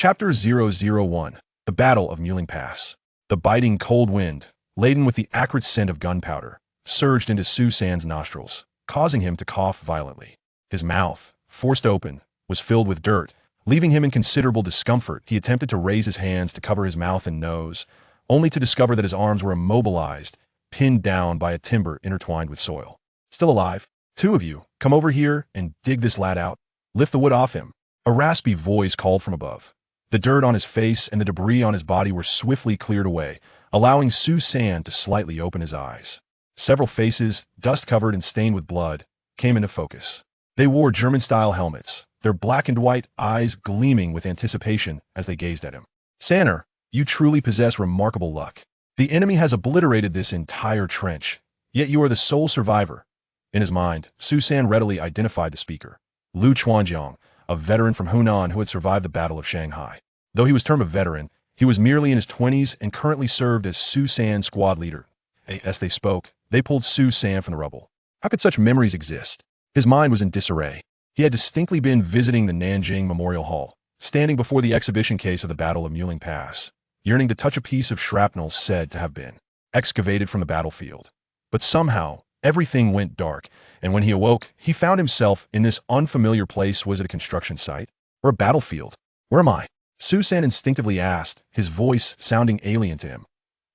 Chapter 001 The Battle of Muling Pass. The biting cold wind, laden with the acrid scent of gunpowder, surged into Su San's nostrils, causing him to cough violently. His mouth, forced open, was filled with dirt, leaving him in considerable discomfort. He attempted to raise his hands to cover his mouth and nose, only to discover that his arms were immobilized, pinned down by a timber intertwined with soil. Still alive? Two of you, come over here and dig this lad out. Lift the wood off him. A raspy voice called from above. The dirt on his face and the debris on his body were swiftly cleared away, allowing Su San to slightly open his eyes. Several faces, dust-covered and stained with blood, came into focus. They wore German-style helmets, their black and white eyes gleaming with anticipation as they gazed at him. "Sanner, you truly possess remarkable luck. The enemy has obliterated this entire trench, yet you are the sole survivor." In his mind, Su San readily identified the speaker, Lu Chuanjiang, a veteran from Hunan who had survived the Battle of Shanghai. Though he was termed a veteran, he was merely in his 20s and currently served as Su San's squad leader. As they spoke, they pulled Su San from the rubble. How could such memories exist? His mind was in disarray. He had distinctly been visiting the Nanjing Memorial Hall, standing before the exhibition case of the Battle of Muling Pass, yearning to touch a piece of shrapnel said to have been excavated from the battlefield. But somehow, everything went dark, and when he awoke, he found himself in this unfamiliar place. Was it a construction site or a battlefield? "Where am I?" Su San instinctively asked, his voice sounding alien to him.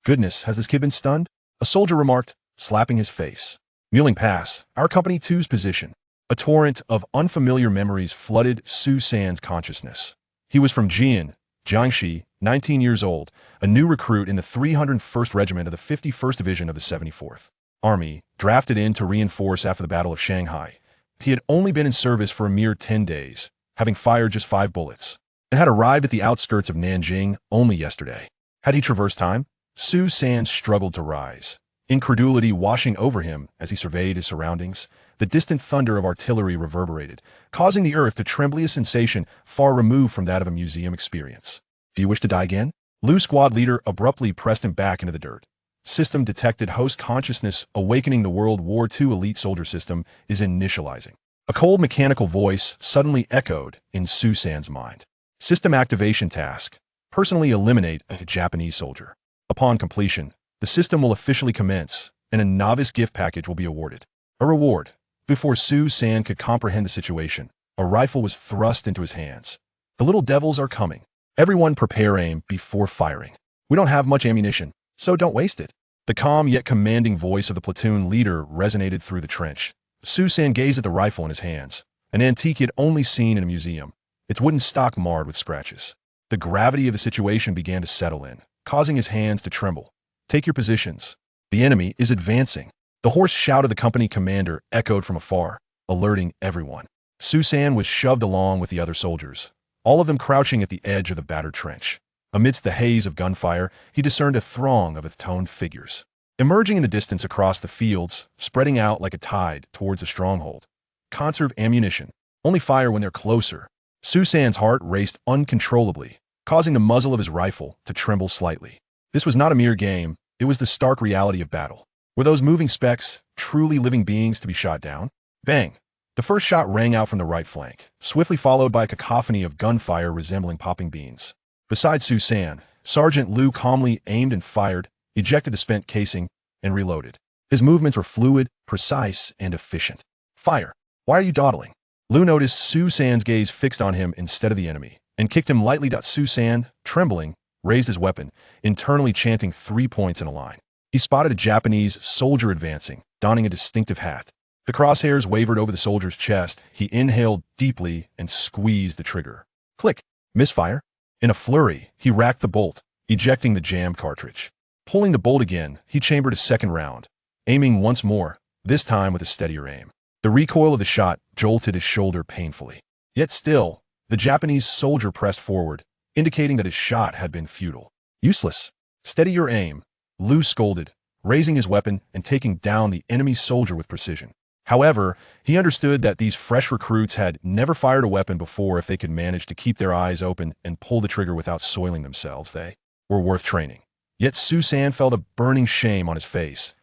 "Goodness, has this kid been stunned?" a soldier remarked, slapping his face. "Muling Pass, our Company 2's position." A torrent of unfamiliar memories flooded Su San's consciousness. He was from Jian, Jiangxi, 19 years old, a new recruit in the 301st Regiment of the 51st Division of the 74th Army, drafted in to reinforce after the Battle of Shanghai. He had only been in service for a mere 10 days, having fired just 5 bullets, and had arrived at the outskirts of Nanjing only yesterday. Had he traversed time? Su San struggled to rise, incredulity washing over him as he surveyed his surroundings. The distant thunder of artillery reverberated, causing the earth to tremble, a sensation far removed from that of a museum experience. "Do you wish to die again?" Lu's squad leader abruptly pressed him back into the dirt. System detected. Host consciousness awakening. The World War II elite soldier system is initializing. A cold mechanical voice suddenly echoed in Su San's mind. System activation task. Personally eliminate a Japanese soldier. Upon completion, the system will officially commence, and a novice gift package will be awarded. A reward. Before Su San could comprehend the situation, a rifle was thrust into his hands. "The little devils are coming. Everyone prepare aim before firing. We don't have much ammunition, so don't waste it." The calm yet commanding voice of the platoon leader resonated through the trench. Su San gazed at the rifle in his hands, an antique he had only seen in a museum, its wooden stock marred with scratches. The gravity of the situation began to settle in, causing his hands to tremble. "Take your positions. The enemy is advancing." The hoarse shout of the company commander echoed from afar, alerting everyone. Su San was shoved along with the other soldiers, all of them crouching at the edge of the battered trench. Amidst the haze of gunfire, he discerned a throng of attoned figures, emerging in the distance across the fields, spreading out like a tide towards a stronghold. Conserve ammunition. Only fire when they're closer. Su San's heart raced uncontrollably, causing the muzzle of his rifle to tremble slightly. This was not a mere game, it was the stark reality of battle. Were those moving specks truly living beings to be shot down? Bang! The first shot rang out from the right flank, swiftly followed by a cacophony of gunfire resembling popping beans. Beside Su San, Sergeant Lu calmly aimed and fired, ejected the spent casing, and reloaded. His movements were fluid, precise, and efficient. "Fire! Why are you dawdling?" Lu noticed Su San's gaze fixed on him instead of the enemy, and kicked him lightly. Su San, trembling, raised his weapon, internally chanting 3 points in a line. He spotted a Japanese soldier advancing, donning a distinctive hat. The crosshairs wavered over the soldier's chest. He inhaled deeply and squeezed the trigger. Click! Misfire! In a flurry, he racked the bolt, ejecting the jammed cartridge. Pulling the bolt again, he chambered a second round, aiming once more, this time with a steadier aim. The recoil of the shot jolted his shoulder painfully. Yet still, the Japanese soldier pressed forward, indicating that his shot had been futile. "Useless. Steady your aim," Lu scolded, raising his weapon and taking down the enemy soldier with precision. However, he understood that these fresh recruits had never fired a weapon before. If they could manage to keep their eyes open and pull the trigger without soiling themselves, they were worth training. Yet Su San felt a burning shame on his face.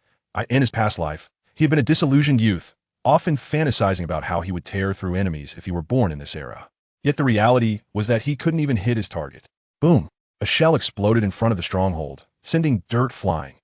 In his past life, he had been a disillusioned youth, often fantasizing about how he would tear through enemies if he were born in this era. Yet the reality was that he couldn't even hit his target. Boom! A shell exploded in front of the stronghold, sending dirt flying.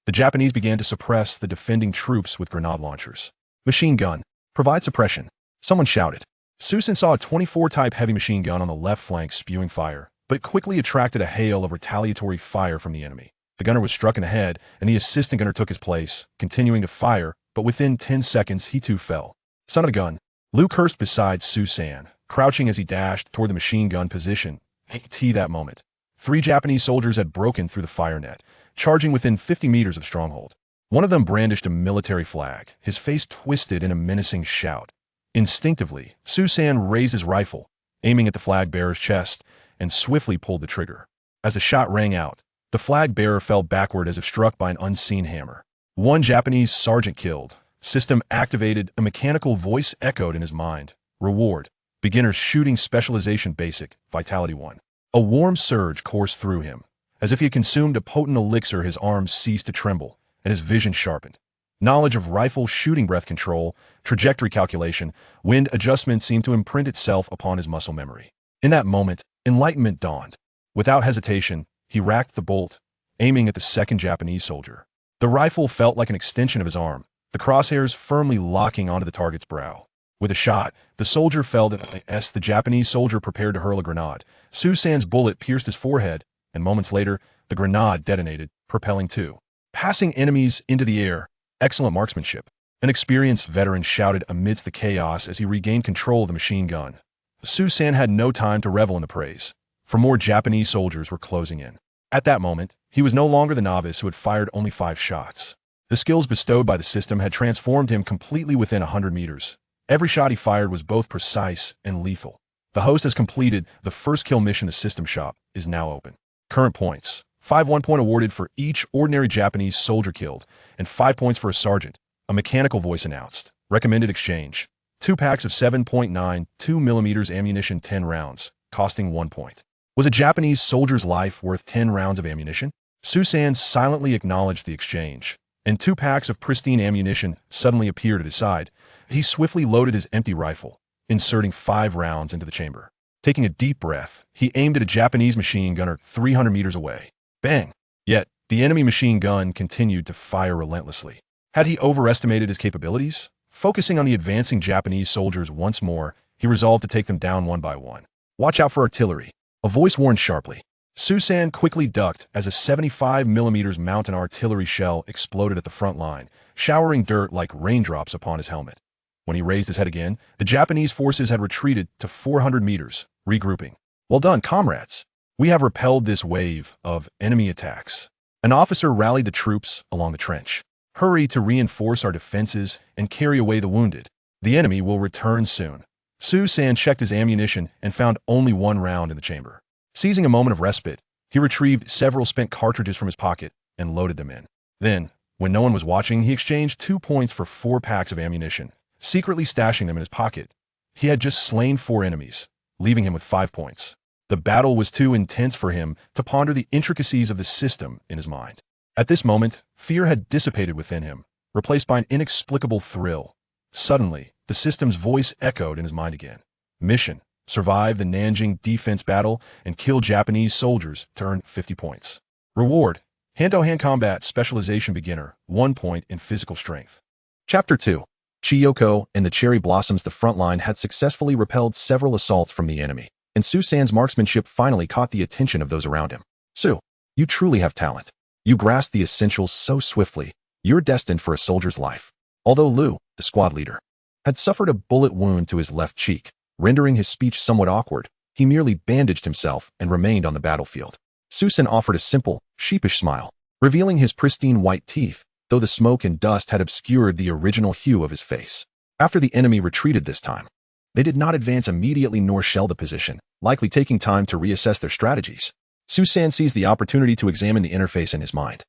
The Japanese began to suppress the defending troops with grenade launchers. Machine gun. Provide suppression. Someone shouted. Susan saw a 24-type heavy machine gun on the left flank spewing fire, but quickly attracted a hail of retaliatory fire from the enemy. The gunner was struck in the head, and the assistant gunner took his place, continuing to fire, but within 10 seconds he too fell. Son of a gun. Liu cursed beside Susan, crouching as he dashed toward the machine gun position. At that moment, 3 Japanese soldiers had broken through the fire net, charging within 50 meters of stronghold. One of them brandished a military flag, his face twisted in a menacing shout. Instinctively, Susan raised his rifle, aiming at the flag bearer's chest, and swiftly pulled the trigger. As the shot rang out, the flag bearer fell backward as if struck by an unseen hammer. 1 Japanese sergeant killed. System activated. A mechanical voice echoed in his mind. Reward. Beginner's shooting specialization basic, vitality 1. A warm surge coursed through him. As if he had consumed a potent elixir, his arms ceased to tremble, and his vision sharpened. Knowledge of rifle shooting breath control, trajectory calculation, wind adjustment seemed to imprint itself upon his muscle memory. In that moment, enlightenment dawned. Without hesitation, he racked the bolt, aiming at the second Japanese soldier. The rifle felt like an extension of his arm, the crosshairs firmly locking onto the target's brow. With a shot, the soldier fell as the Japanese soldier prepared to hurl a grenade. Susan's bullet pierced his forehead, and moments later, the grenade detonated, propelling 2 passing enemies into the air. Excellent marksmanship. An experienced veteran shouted amidst the chaos as he regained control of the machine gun. Susan had no time to revel in the praise, for more Japanese soldiers were closing in. At that moment, he was no longer the novice who had fired only 5 shots. The skills bestowed by the system had transformed him completely within 100 meters. Every shot he fired was both precise and lethal. The host has completed the first kill mission. The system shop is now open. Current points. 5 1-point awarded for each ordinary Japanese soldier killed, and 5 points for a sergeant. A mechanical voice announced. Recommended exchange. 2 packs of 7.92mm ammunition, 10 rounds, costing 1 point. Was a Japanese soldier's life worth 10 rounds of ammunition? Susan silently acknowledged the exchange, and 2 packs of pristine ammunition suddenly appeared at his side. He swiftly loaded his empty rifle, inserting 5 rounds into the chamber. Taking a deep breath, he aimed at a Japanese machine gunner 300 meters away. Bang! Yet, the enemy machine gun continued to fire relentlessly. Had he overestimated his capabilities? Focusing on the advancing Japanese soldiers once more, he resolved to take them down one by one. Watch out for artillery. A voice warned sharply. Susan quickly ducked as a 75mm mountain artillery shell exploded at the front line, showering dirt like raindrops upon his helmet. When he raised his head again, the Japanese forces had retreated to 400 meters, regrouping. Well done, comrades. We have repelled this wave of enemy attacks. An officer rallied the troops along the trench. Hurry to reinforce our defenses and carry away the wounded. The enemy will return soon. Susan checked his ammunition and found only 1 round in the chamber. Seizing a moment of respite, he retrieved several spent cartridges from his pocket and loaded them in. Then, when no one was watching, he exchanged 2 points for 4 packs of ammunition, secretly stashing them in his pocket. He had just slain 4 enemies, leaving him with 5 points. The battle was too intense for him to ponder the intricacies of the system in his mind. At this moment, fear had dissipated within him, replaced by an inexplicable thrill. Suddenly, the system's voice echoed in his mind again. Mission: survive the Nanjing defense battle and kill Japanese soldiers to earn 50 points. Reward: hand-to-hand combat specialization beginner, 1 point in physical strength. Chapter 2. Chiyoko and the Cherry Blossoms. The front line had successfully repelled several assaults from the enemy, and Susan's marksmanship finally caught the attention of those around him. Su, you truly have talent. You grasp the essentials so swiftly. You're destined for a soldier's life. Although Liu, the squad leader, had suffered a bullet wound to his left cheek, rendering his speech somewhat awkward, he merely bandaged himself and remained on the battlefield. Susan offered a simple, sheepish smile, revealing his pristine white teeth, though the smoke and dust had obscured the original hue of his face. After the enemy retreated this time, they did not advance immediately nor shell the position, likely taking time to reassess their strategies. Susan seized the opportunity to examine the interface in his mind,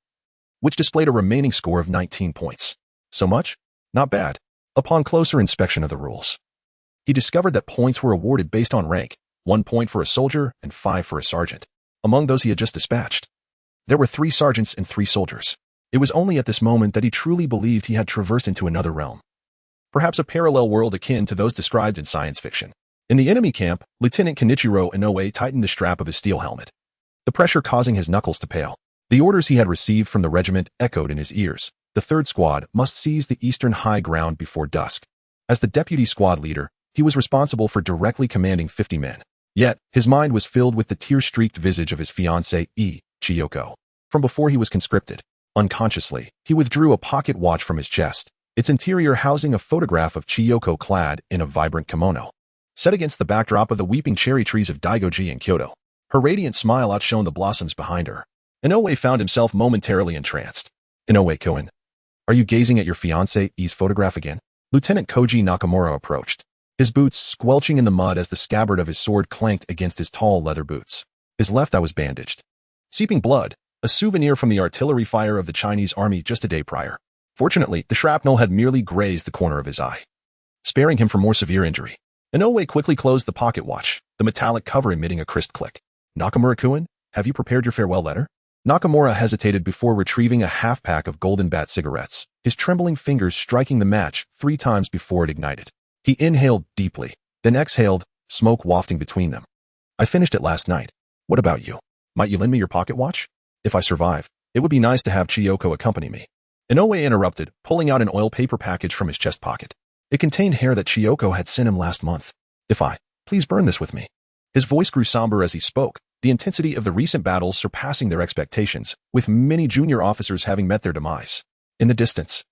which displayed a remaining score of 19 points. So much? Not bad. Upon closer inspection of the rules, he discovered that points were awarded based on rank, 1 point for a soldier and 5 for a sergeant. Among those he had just dispatched, there were 3 sergeants and 3 soldiers. It was only at this moment that he truly believed he had traversed into another realm, perhaps a parallel world akin to those described in science fiction. In the enemy camp, Lieutenant Kenichiro Inoue tightened the strap of his steel helmet, the pressure causing his knuckles to pale. The orders he had received from the regiment echoed in his ears. The 3rd Squad must seize the eastern high ground before dusk. As the deputy squad leader, he was responsible for directly commanding 50 men. Yet, his mind was filled with the tear-streaked visage of his fiancée, Chiyoko. From before he was conscripted, unconsciously, he withdrew a pocket watch from his chest, its interior housing a photograph of Chiyoko clad in a vibrant kimono, set against the backdrop of the weeping cherry trees of Daigoji in Kyoto. Her radiant smile outshone the blossoms behind her. Inoue found himself momentarily entranced. Inoue-kun, are you gazing at your fiancée's photograph again? Lieutenant Koji Nakamura approached, his boots squelching in the mud as the scabbard of his sword clanked against his tall leather boots. His left eye was bandaged, seeping blood, a souvenir from the artillery fire of the Chinese army just a day prior. Fortunately, the shrapnel had merely grazed the corner of his eye, sparing him from more severe injury. Inoue quickly closed the pocket watch, the metallic cover emitting a crisp click. Nakamura-kun, have you prepared your farewell letter? Nakamura hesitated before retrieving a half-pack of Golden Bat cigarettes, his trembling fingers striking the match 3 times before it ignited. He inhaled deeply, then exhaled, smoke wafting between them. I finished it last night. What about you? Might you lend me your pocket watch? If I survive, it would be nice to have Chiyoko accompany me. Inoue interrupted, pulling out an oil paper package from his chest pocket. It contained hair that Chiyoko had sent him last month. Please burn this with me. His voice grew somber as he spoke, the intensity of the recent battles surpassing their expectations, with many junior officers having met their demise. In the distance,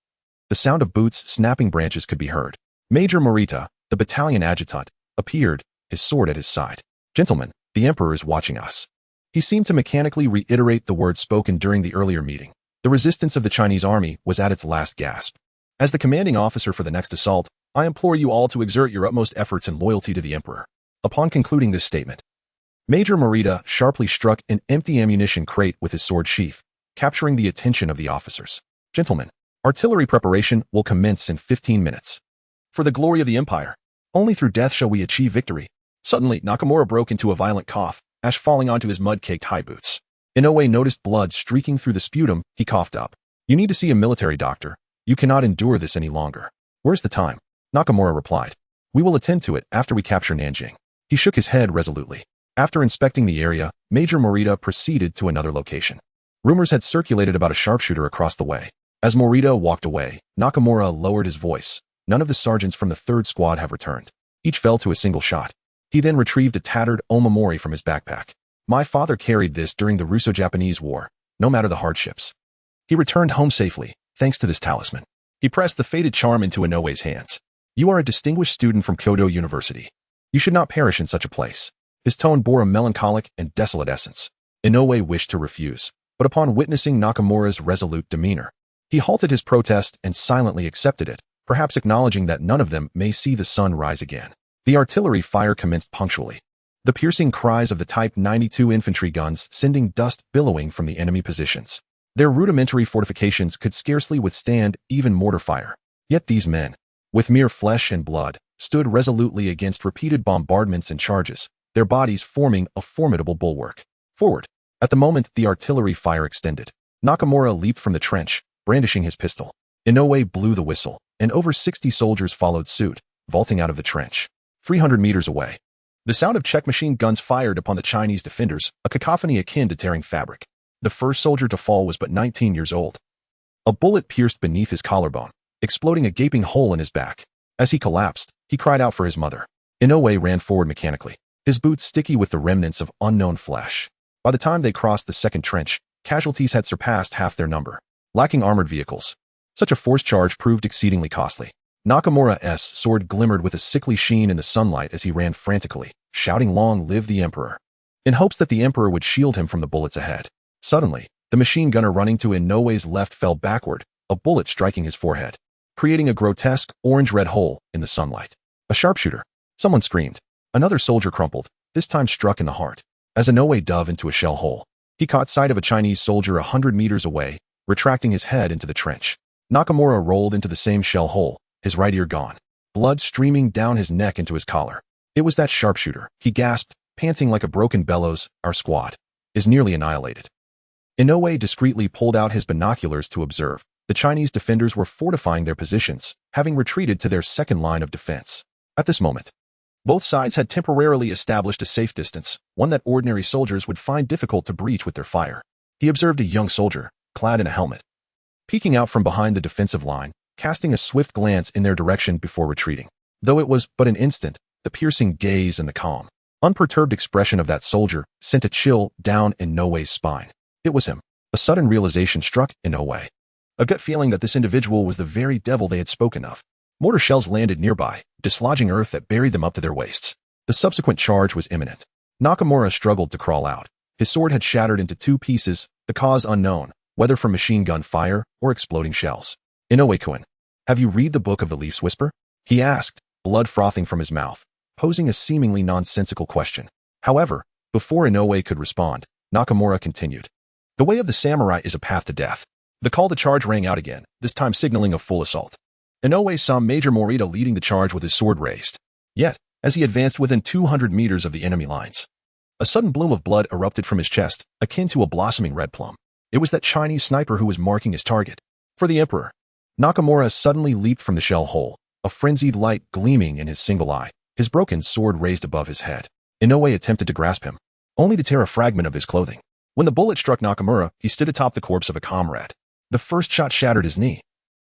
the sound of boots snapping branches could be heard. Major Morita, the battalion adjutant, appeared, his sword at his side. Gentlemen, the Emperor is watching us. He seemed to mechanically reiterate the words spoken during the earlier meeting. The resistance of the Chinese army was at its last gasp. As the commanding officer for the next assault, I implore you all to exert your utmost efforts and loyalty to the Emperor. Upon concluding this statement, Major Morita sharply struck an empty ammunition crate with his sword sheath, capturing the attention of the officers. Gentlemen, artillery preparation will commence in 15 minutes. For the glory of the Empire, only through death shall we achieve victory. Suddenly, Nakamura broke into a violent cough, ash falling onto his mud-caked high boots. Inoue noticed blood streaking through the sputum. He coughed up. You need to see a military doctor. You cannot endure this any longer. Where's the time? Nakamura replied. We will attend to it after we capture Nanjing. He shook his head resolutely. After inspecting the area, Major Morita proceeded to another location. Rumors had circulated about a sharpshooter across the way. As Morita walked away, Nakamura lowered his voice. None of the sergeants from the 3rd Squad have returned. Each fell to a single shot. He then retrieved a tattered omamori from his backpack. My father carried this during the Russo-Japanese War, no matter the hardships. He returned home safely, thanks to this talisman. He pressed the faded charm into Inoue's hands. You are a distinguished student from Kyoto University. You should not perish in such a place. His tone bore a melancholic and desolate essence. Inoue wished to refuse, but upon witnessing Nakamura's resolute demeanor, he halted his protest and silently accepted it, perhaps acknowledging that none of them may see the sun rise again. The artillery fire commenced punctually, the piercing cries of the Type 92 infantry guns sending dust billowing from the enemy positions. Their rudimentary fortifications could scarcely withstand even mortar fire. Yet these men, with mere flesh and blood, stood resolutely against repeated bombardments and charges, their bodies forming a formidable bulwark. Forward! At the moment the artillery fire extended, Nakamura leaped from the trench, brandishing his pistol. Inoue blew the whistle, and over 60 soldiers followed suit, vaulting out of the trench. 300 meters away, the sound of Czech machine guns fired upon the Chinese defenders, a cacophony akin to tearing fabric. The first soldier to fall was but 19 years old. A bullet pierced beneath his collarbone, exploding a gaping hole in his back. As he collapsed, he cried out for his mother. Inoue ran forward mechanically, his boots sticky with the remnants of unknown flesh. By the time they crossed the second trench, casualties had surpassed half their number. Lacking armored vehicles, such a forced charge proved exceedingly costly. Nakamura's sword glimmered with a sickly sheen in the sunlight as he ran frantically, shouting "Long live the Emperor!" in hopes that the Emperor would shield him from the bullets ahead. Suddenly, the machine gunner running to Inoue's left fell backward, a bullet striking his forehead, creating a grotesque orange-red hole in the sunlight. A sharpshooter! Someone screamed. Another soldier crumpled, this time struck in the heart. As Inoue dove into a shell hole, he caught sight of a Chinese soldier 100 meters away, retracting his head into the trench. Nakamura rolled into the same shell hole, his right ear gone, blood streaming down his neck into his collar. It was that sharpshooter, he gasped, panting like a broken bellows. Our squad is nearly annihilated. Inoue discreetly pulled out his binoculars to observe. The Chinese defenders were fortifying their positions, having retreated to their second line of defense. At this moment, Both sides had temporarily established a safe distance, one that ordinary soldiers would find difficult to breach with their fire. He observed a young soldier, clad in a helmet, peeking out from behind the defensive line, casting a swift glance in their direction before retreating. Though it was but an instant, the piercing gaze and the calm, unperturbed expression of that soldier sent a chill down Inoue's spine. It was him. A sudden realization struck Inoue. A gut feeling that this individual was the very devil they had spoken of. Mortar shells landed nearby, dislodging earth that buried them up to their waists. The subsequent charge was imminent. Nakamura struggled to crawl out. His sword had shattered into 2 pieces, the cause unknown, whether from machine gun fire or exploding shells. Inoue-kun, have you read the Book of the Leaf's Whisper? He asked, blood frothing from his mouth, posing a seemingly nonsensical question. However, before Inoue could respond, Nakamura continued. The way of the samurai is a path to death. The call to charge rang out again, this time signaling a full assault. Inoue saw Major Morita leading the charge with his sword raised. Yet, as he advanced within 200 meters of the enemy lines, a sudden bloom of blood erupted from his chest, akin to a blossoming red plum. It was that Chinese sniper who was marking his target. For the Emperor. Nakamura suddenly leaped from the shell hole, a frenzied light gleaming in his single eye, his broken sword raised above his head. Inoue attempted to grasp him, only to tear a fragment of his clothing. When the bullet struck Nakamura, he stood atop the corpse of a comrade. The first shot shattered his knee.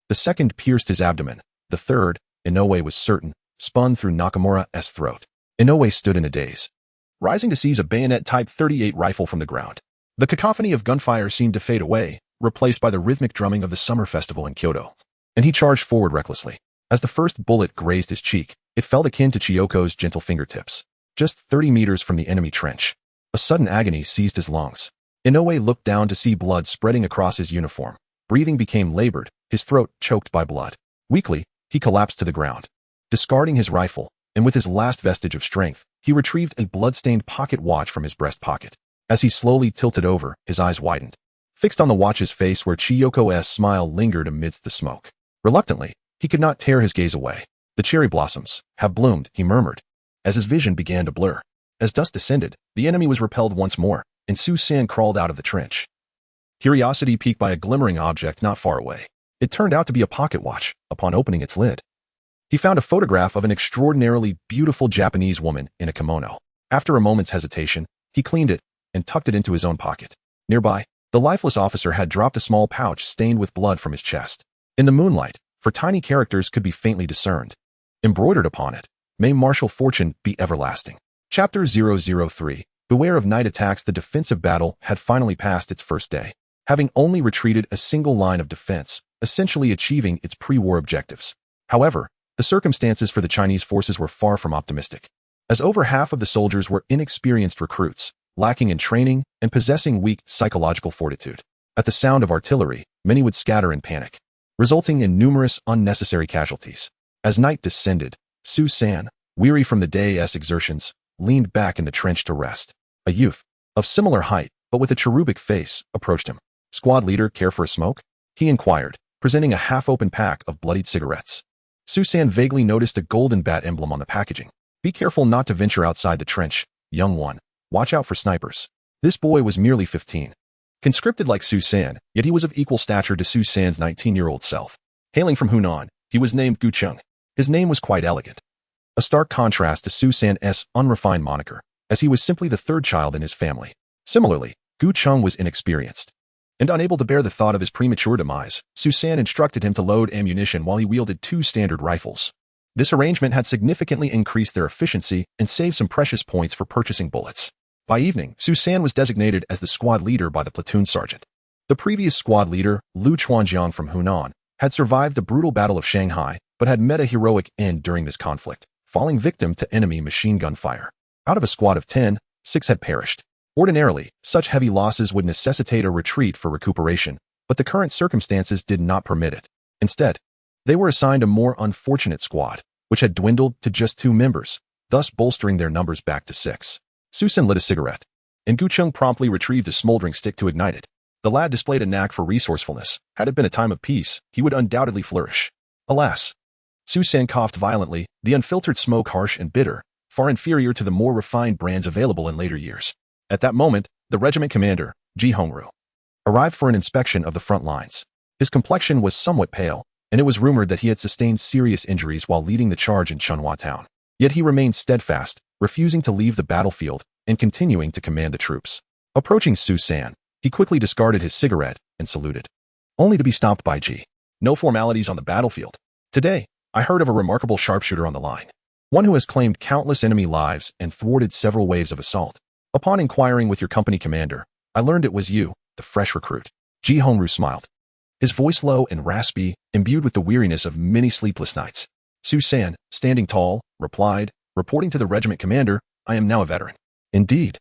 The second pierced his abdomen. The third, Inoue was certain, spun through Nakamura's throat. Inoue stood in a daze, rising to seize a bayonet Type 38 rifle from the ground. The cacophony of gunfire seemed to fade away, replaced by the rhythmic drumming of the summer festival in Kyoto. And he charged forward recklessly. As the first bullet grazed his cheek, it felt akin to Chiyoko's gentle fingertips. Just 30 meters from the enemy trench, a sudden agony seized his lungs. Inoue looked down to see blood spreading across his uniform. Breathing became labored, his throat choked by blood. Weakly, he collapsed to the ground. Discarding his rifle, and with his last vestige of strength, he retrieved a blood-stained pocket watch from his breast pocket. As he slowly tilted over, his eyes widened, fixed on the watch's face where Chiyoko's smile lingered amidst the smoke. Reluctantly, he could not tear his gaze away. The cherry blossoms have bloomed, he murmured, as his vision began to blur. As dusk descended, the enemy was repelled once more, and Su-san crawled out of the trench. Curiosity piqued by a glimmering object not far away. It turned out to be a pocket watch. Upon opening its lid, he found a photograph of an extraordinarily beautiful Japanese woman in a kimono. After a moment's hesitation, he cleaned it and tucked it into his own pocket. Nearby, the lifeless officer had dropped a small pouch stained with blood from his chest. In the moonlight, for tiny characters could be faintly discerned. Embroidered upon it, "May martial fortune be everlasting." Chapter 003. Beware of night attacks. The defensive battle had finally passed its first day, having only retreated a single line of defense, essentially achieving its pre-war objectives. However, the circumstances for the Chinese forces were far from optimistic, as over half of the soldiers were inexperienced recruits, lacking in training and possessing weak psychological fortitude. At the sound of artillery, many would scatter in panic, resulting in numerous unnecessary casualties. As night descended, Su-san, weary from the day's exertions, leaned back in the trench to rest. A youth, of similar height, but with a cherubic face, approached him. "Squad leader, care for a smoke?" he inquired, presenting a half-open pack of bloodied cigarettes. Su-san vaguely noticed a golden bat emblem on the packaging. "Be careful not to venture outside the trench, young one. Watch out for snipers." This boy was merely 15. Conscripted like Su-san, yet he was of equal stature to Su-san's 19-year-old self. Hailing from Hunan, he was named Gucheng. His name was quite elegant, a stark contrast to Su-san's unrefined moniker, as he was simply the third child in his family. Similarly, Gucheng was inexperienced, and unable to bear the thought of his premature demise, Su-san instructed him to load ammunition while he wielded 2 standard rifles. This arrangement had significantly increased their efficiency and saved some precious points for purchasing bullets. By evening, Su-san was designated as the squad leader by the platoon sergeant. The previous squad leader, Liu Chuanjiang from Hunan, had survived the brutal Battle of Shanghai, but had met a heroic end during this conflict, falling victim to enemy machine gun fire. Out of a squad of 10, 6 had perished. Ordinarily, such heavy losses would necessitate a retreat for recuperation, but the current circumstances did not permit it. Instead, they were assigned a more unfortunate squad, which had dwindled to just 2 members, thus bolstering their numbers back to 6. Su-san lit a cigarette, and Gucheng promptly retrieved a smoldering stick to ignite it. The lad displayed a knack for resourcefulness. Had it been a time of peace, he would undoubtedly flourish. Alas! Su-san coughed violently, the unfiltered smoke harsh and bitter, far inferior to the more refined brands available in later years. At that moment, the regiment commander, Ji Hongru, arrived for an inspection of the front lines. His complexion was somewhat pale, and it was rumored that he had sustained serious injuries while leading the charge in Chunhua town. Yet he remained steadfast, refusing to leave the battlefield and continuing to command the troops. Approaching Su San, he quickly discarded his cigarette and saluted, only to be stopped by G. No formalities on the battlefield. Today, I heard of a remarkable sharpshooter on the line. One who has claimed countless enemy lives and thwarted several waves of assault. Upon inquiring with your company commander, I learned it was you, the fresh recruit. Ji Hongru smiled, his voice low and raspy, imbued with the weariness of many sleepless nights. Su San, standing tall, replied, reporting to the regiment commander, I am now a veteran. Indeed.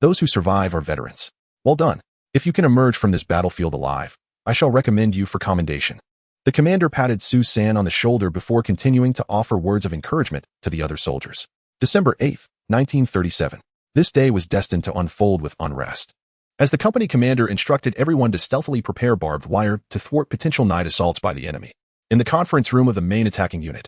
Those who survive are veterans. Well done. If you can emerge from this battlefield alive, I shall recommend you for commendation. The commander patted Su San on the shoulder before continuing to offer words of encouragement to the other soldiers. December 8, 1937. This day was destined to unfold with unrest. As the company commander instructed everyone to stealthily prepare barbed wire to thwart potential night assaults by the enemy. In the conference room of the main attacking unit,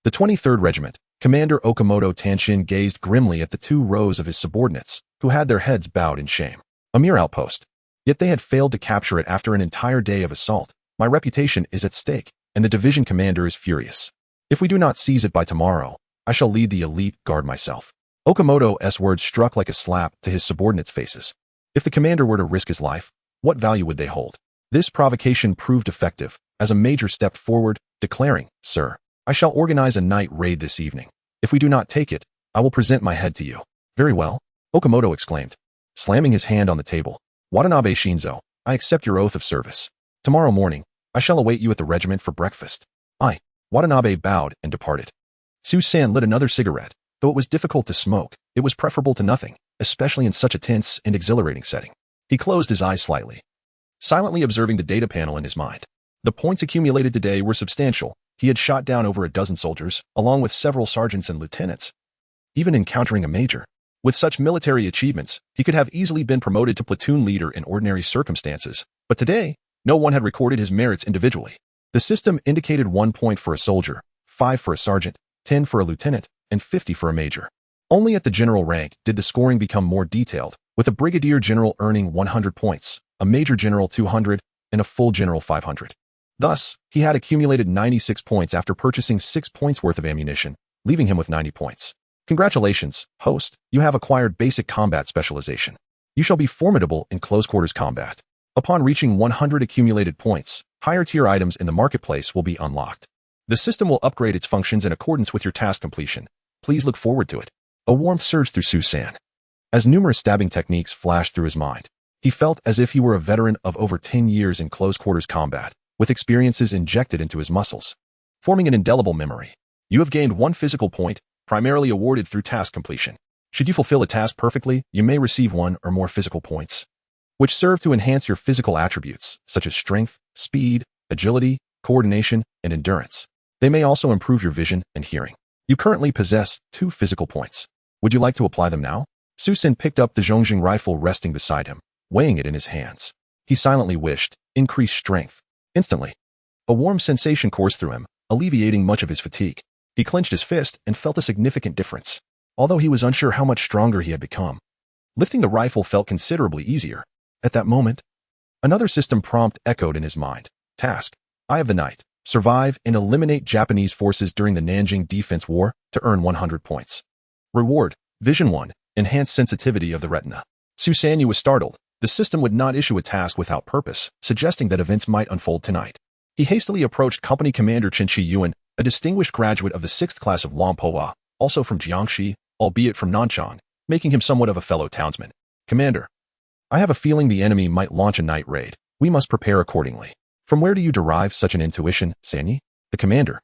the 23rd Regiment, Commander Okamoto Tanshin gazed grimly at the 2 rows of his subordinates, who had their heads bowed in shame. A mere outpost. Yet they had failed to capture it after an entire day of assault. My reputation is at stake, and the division commander is furious. If we do not seize it by tomorrow, I shall lead the elite guard myself. Okamoto's words struck like a slap to his subordinates' faces. If the commander were to risk his life, what value would they hold? This provocation proved effective, as a major stepped forward, declaring, Sir, I shall organize a night raid this evening. If we do not take it, I will present my head to you. Very well, Okamoto exclaimed, slamming his hand on the table. Watanabe Shinzo, I accept your oath of service. Tomorrow morning, I shall await you at the regiment for breakfast. Watanabe bowed and departed. Su San lit another cigarette. Though it was difficult to smoke, it was preferable to nothing, especially in such a tense and exhilarating setting. He closed his eyes slightly, silently observing the data panel in his mind. The points accumulated today were substantial. He had shot down over a dozen soldiers, along with several sergeants and lieutenants, even encountering a major. With such military achievements, he could have easily been promoted to platoon leader in ordinary circumstances. But today, no one had recorded his merits individually. The system indicated 1 point for a soldier, 5 for a sergeant, 10 for a lieutenant, and 50 for a major. Only at the general rank did the scoring become more detailed, with a brigadier general earning 100 points, a major general 200, and a full general 500. Thus, he had accumulated 96 points after purchasing 6 points worth of ammunition, leaving him with 90 points. Congratulations, host, you have acquired basic combat specialization. You shall be formidable in close quarters combat. Upon reaching 100 accumulated points, higher tier items in the marketplace will be unlocked. The system will upgrade its functions in accordance with your task completion. Please look forward to it. A warmth surged through Su San. As numerous stabbing techniques flashed through his mind, he felt as if he were a veteran of over 10 years in close quarters combat, with experiences injected into his muscles, forming an indelible memory. You have gained 1 physical point, primarily awarded through task completion. Should you fulfill a task perfectly, you may receive 1 or more physical points, which serve to enhance your physical attributes, such as strength, speed, agility, coordination, and endurance. They may also improve your vision and hearing. You currently possess 2 physical points. Would you like to apply them now? Su San picked up the Zhongjing rifle resting beside him, weighing it in his hands. He silently wished, increased strength. Instantly, a warm sensation coursed through him, alleviating much of his fatigue. He clenched his fist and felt a significant difference, although he was unsure how much stronger he had become. Lifting the rifle felt considerably easier. At that moment, another system prompt echoed in his mind. Task: Eye of the Night. Survive and eliminate Japanese forces during the Nanjing Defense War to earn 100 points. Reward: Vision 1. Enhanced sensitivity of the retina. Su San was startled. The system would not issue a task without purpose, suggesting that events might unfold tonight. He hastily approached Company Commander Chen Chi-Yuan, a distinguished graduate of the 6th class of Wampoa, also from Jiangxi, albeit from Nanchang, making him somewhat of a fellow townsman. Commander, I have a feeling the enemy might launch a night raid. We must prepare accordingly. From where do you derive such an intuition, Sanyi? The commander,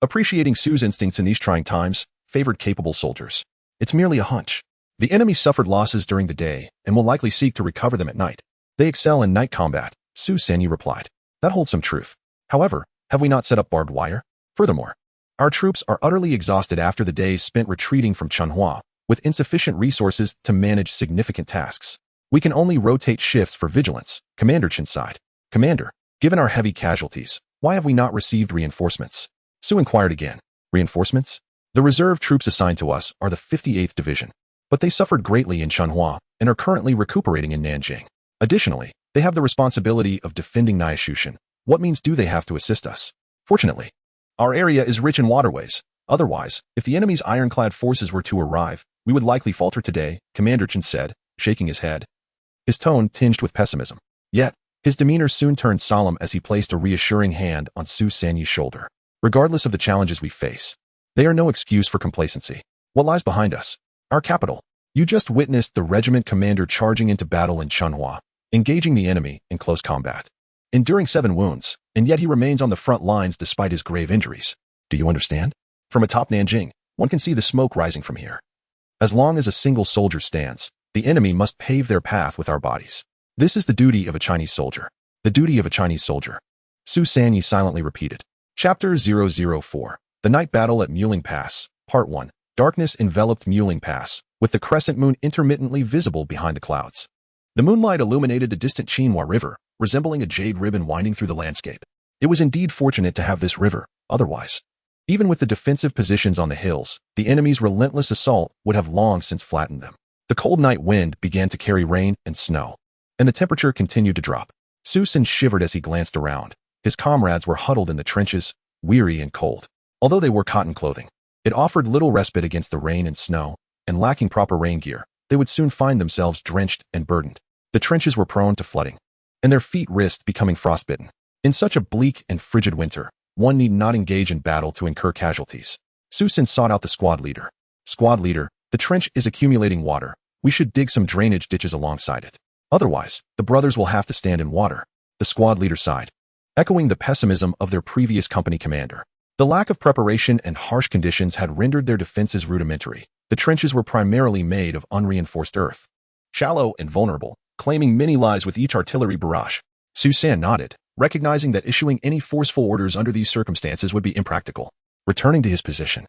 appreciating Su's instincts in these trying times, favored capable soldiers. It's merely a hunch. The enemy suffered losses during the day and will likely seek to recover them at night. They excel in night combat, Su Sanyi replied. That holds some truth. However, have we not set up barbed wire? Furthermore, our troops are utterly exhausted after the days spent retreating from Chanhua, with insufficient resources to manage significant tasks. We can only rotate shifts for vigilance, Commander Chen sighed. Commander, given our heavy casualties, why have we not received reinforcements? Su inquired again. Reinforcements? The reserve troops assigned to us are the 58th Division, but they suffered greatly in Chanhua and are currently recuperating in Nanjing. Additionally, they have the responsibility of defending Nyashushan. What means do they have to assist us? Fortunately, our area is rich in waterways. Otherwise, if the enemy's ironclad forces were to arrive, we would likely falter today, Commander Chen said, shaking his head. His tone tinged with pessimism. Yet, his demeanor soon turned solemn as he placed a reassuring hand on Su Sanyi's shoulder. Regardless of the challenges we face, they are no excuse for complacency. What lies behind us? Our capital. You just witnessed the regiment commander charging into battle in Chunhua, engaging the enemy in close combat, enduring 7 wounds, and yet he remains on the front lines despite his grave injuries. Do you understand? From atop Nanjing, one can see the smoke rising from here. As long as a single soldier stands, the enemy must pave their path with our bodies. This is the duty of a Chinese soldier. The duty of a Chinese soldier. Su Sanyi silently repeated. Chapter 004. The Night Battle at Muling Pass, Part 1. Darkness enveloped Muling Pass, with the crescent moon intermittently visible behind the clouds. The moonlight illuminated the distant Qinhua River, resembling a jade ribbon winding through the landscape. It was indeed fortunate to have this river, otherwise, even with the defensive positions on the hills, the enemy's relentless assault would have long since flattened them. The cold night wind began to carry rain and snow, and the temperature continued to drop. Su San shivered as he glanced around. His comrades were huddled in the trenches, weary and cold. Although they wore cotton clothing, it offered little respite against the rain and snow, and lacking proper rain gear, they would soon find themselves drenched and burdened. The trenches were prone to flooding, and their feet risked becoming frostbitten. In such a bleak and frigid winter, one need not engage in battle to incur casualties. Su San sought out the squad leader. Squad leader, the trench is accumulating water. We should dig some drainage ditches alongside it. Otherwise, the brothers will have to stand in water. The squad leader sighed, echoing the pessimism of their previous company commander. The lack of preparation and harsh conditions had rendered their defenses rudimentary. The trenches were primarily made of unreinforced earth, shallow and vulnerable, claiming many lives with each artillery barrage. Su San nodded, recognizing that issuing any forceful orders under these circumstances would be impractical. Returning to his position,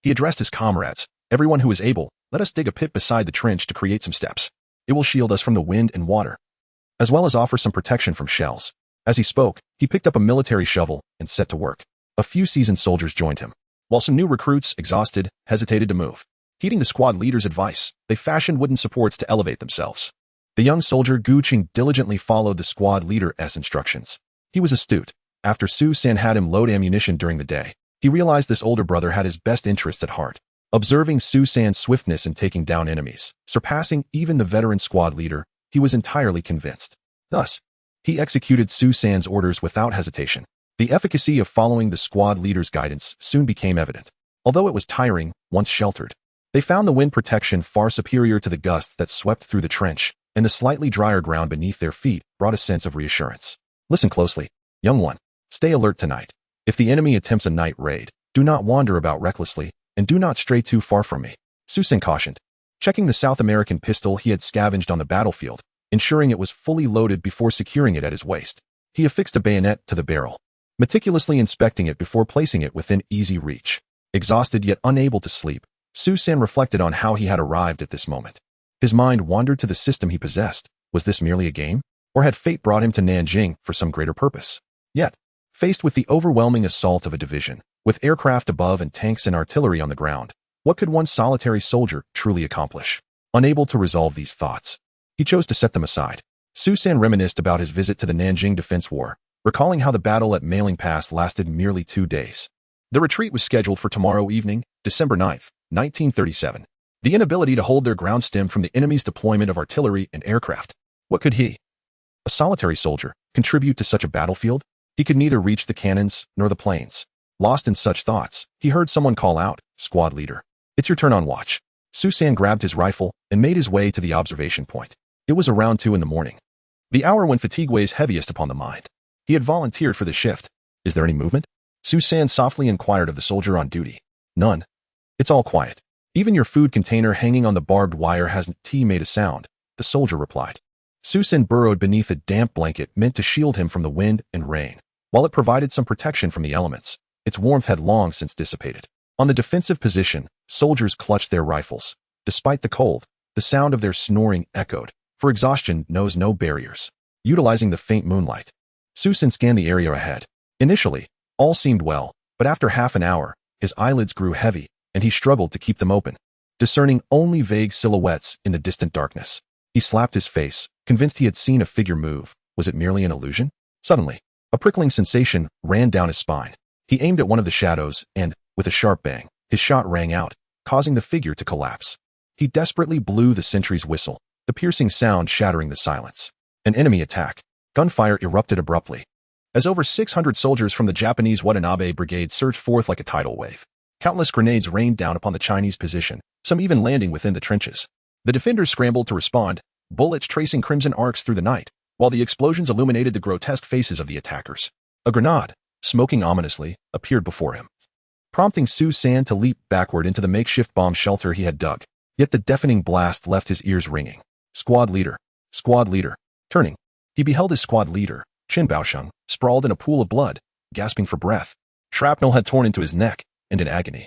he addressed his comrades. Everyone who is able, let us dig a pit beside the trench to create some steps. It will shield us from the wind and water, as well as offer some protection from shells. As he spoke, he picked up a military shovel and set to work. A few seasoned soldiers joined him, while some new recruits, exhausted, hesitated to move. Heeding the squad leader's advice, they fashioned wooden supports to elevate themselves. The young soldier Gu Qing diligently followed the squad leader's instructions. He was astute. After Su San had him load ammunition during the day, he realized this older brother had his best interests at heart. Observing Su San's swiftness in taking down enemies, surpassing even the veteran squad leader, he was entirely convinced. Thus, he executed Su San's orders without hesitation. The efficacy of following the squad leader's guidance soon became evident. Although it was tiring, once sheltered, they found the wind protection far superior to the gusts that swept through the trench, and the slightly drier ground beneath their feet brought a sense of reassurance. Listen closely, young one. Stay alert tonight. If the enemy attempts a night raid, do not wander about recklessly, and do not stray too far from me, Su San cautioned, checking the South American pistol he had scavenged on the battlefield, ensuring it was fully loaded before securing it at his waist. He affixed a bayonet to the barrel, meticulously inspecting it before placing it within easy reach. Exhausted yet unable to sleep, Su San reflected on how he had arrived at this moment. His mind wandered to the system he possessed. Was this merely a game? Or had fate brought him to Nanjing for some greater purpose? Yet, faced with the overwhelming assault of a division, with aircraft above and tanks and artillery on the ground, what could one solitary soldier truly accomplish? Unable to resolve these thoughts, he chose to set them aside. Su San reminisced about his visit to the Nanjing Defense War, recalling how the battle at Muling Pass lasted merely 2 days. The retreat was scheduled for tomorrow evening, December 9th, 1937. The inability to hold their ground stemmed from the enemy's deployment of artillery and aircraft. What could he, a solitary soldier, contribute to such a battlefield? He could neither reach the cannons nor the planes. Lost in such thoughts, he heard someone call out, "Squad leader, it's your turn on watch." Su San grabbed his rifle and made his way to the observation point. It was around 2 a.m, the hour when fatigue weighs heaviest upon the mind. He had volunteered for the shift. Is there any movement? Su San softly inquired of the soldier on duty. None. It's all quiet. Even your food container hanging on the barbed wire hasn't made a sound, the soldier replied. Su San burrowed beneath a damp blanket meant to shield him from the wind and rain. While it provided some protection from the elements, its warmth had long since dissipated. On the defensive position, soldiers clutched their rifles. Despite the cold, the sound of their snoring echoed, for exhaustion knows no barriers. Utilizing the faint moonlight, Su San scanned the area ahead. Initially, all seemed well, but after half an hour, his eyelids grew heavy, and he struggled to keep them open, discerning only vague silhouettes in the distant darkness. He slapped his face, convinced he had seen a figure move. Was it merely an illusion? Suddenly, a prickling sensation ran down his spine. He aimed at one of the shadows and, With a sharp bang, his shot rang out, causing the figure to collapse. He desperately blew the sentry's whistle, the piercing sound shattering the silence. An enemy attack. Gunfire erupted abruptly, as over 600 soldiers from the Japanese Watanabe Brigade surged forth like a tidal wave. Countless grenades rained down upon the Chinese position, some even landing within the trenches. The defenders scrambled to respond, bullets tracing crimson arcs through the night, while the explosions illuminated the grotesque faces of the attackers. A grenade, smoking ominously, appeared before him, prompting Su San to leap backward into the makeshift bomb shelter he had dug. Yet the deafening blast left his ears ringing. Squad leader. Squad leader. Turning, he beheld his squad leader, Qin Baosheng, sprawled in a pool of blood, gasping for breath. Shrapnel had torn into his neck, and in agony,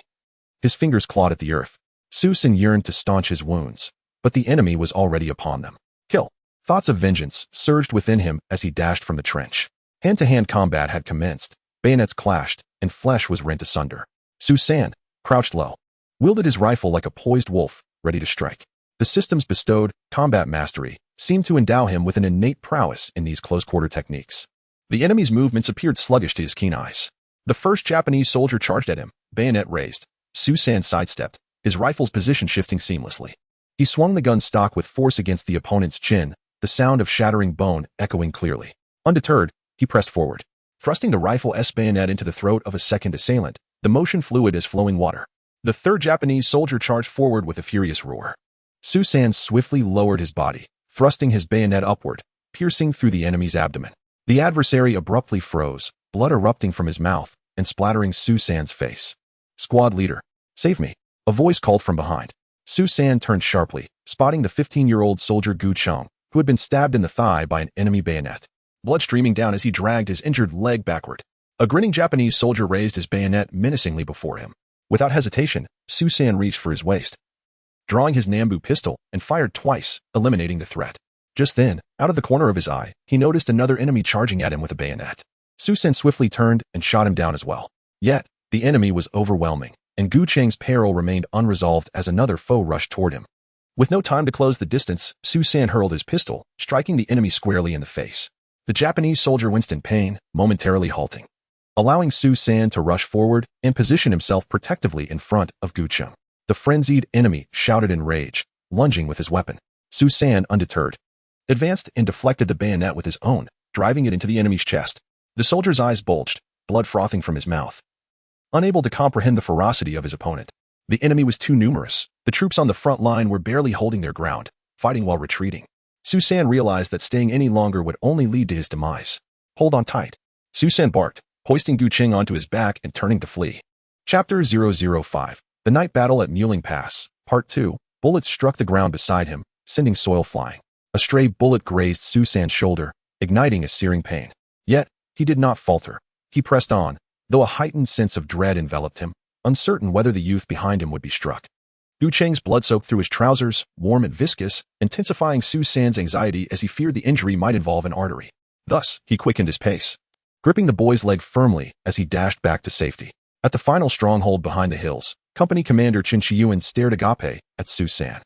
his fingers clawed at the earth. Su San yearned to staunch his wounds, but the enemy was already upon them. Kill. Thoughts of vengeance surged within him as he dashed from the trench. Hand-to-hand combat had commenced, bayonets clashed, and flesh was rent asunder. Su San, crouched low, wielded his rifle like a poised wolf, ready to strike. The system's bestowed combat mastery seemed to endow him with an innate prowess in these close-quarter techniques. The enemy's movements appeared sluggish to his keen eyes. The first Japanese soldier charged at him, bayonet raised. Su San sidestepped, his rifle's position shifting seamlessly. He swung the gun stock with force against the opponent's chin, the sound of shattering bone echoing clearly. Undeterred, he pressed forward, thrusting the rifle's bayonet into the throat of a second assailant, the motion fluid as flowing water. The third Japanese soldier charged forward with a furious roar. Su San swiftly lowered his body, thrusting his bayonet upward, piercing through the enemy's abdomen. The adversary abruptly froze, blood erupting from his mouth and splattering Su San's face. Squad leader, save me, a voice called from behind. Su San turned sharply, spotting the 15-year-old soldier Gu Cheng, who had been stabbed in the thigh by an enemy bayonet, blood streaming down as he dragged his injured leg backward. A grinning Japanese soldier raised his bayonet menacingly before him. Without hesitation, Su San reached for his waist, drawing his Nambu pistol, and fired twice, eliminating the threat. Just then, out of the corner of his eye, he noticed another enemy charging at him with a bayonet. Su San swiftly turned and shot him down as well. Yet, the enemy was overwhelming, and Gu Cheng's peril remained unresolved as another foe rushed toward him. With no time to close the distance, Su San hurled his pistol, striking the enemy squarely in the face. The Japanese soldier winced in pain, momentarily halting, allowing Su San to rush forward and position himself protectively in front of Gu Cheng. The frenzied enemy shouted in rage, lunging with his weapon. Su San, undeterred, advanced and deflected the bayonet with his own, driving it into the enemy's chest. The soldier's eyes bulged, blood frothing from his mouth. Unable to comprehend the ferocity of his opponent, the enemy was too numerous. The troops on the front line were barely holding their ground, fighting while retreating. Su San realized that staying any longer would only lead to his demise. Hold on tight, Su San barked, hoisting Gu Cheng onto his back and turning to flee. Chapter 005. The Night Battle at Muling Pass, Part 2. Bullets struck the ground beside him, sending soil flying. A stray bullet grazed Su San's shoulder, igniting a searing pain. Yet, he did not falter. He pressed on, though a heightened sense of dread enveloped him, uncertain whether the youth behind him would be struck. Gu Cheng's blood soaked through his trousers, warm and viscous, intensifying Su San's anxiety as he feared the injury might involve an artery. Thus, he quickened his pace, gripping the boy's leg firmly as he dashed back to safety. At the final stronghold behind the hills, Company Commander Chen Chiyuan stared agape at Su San.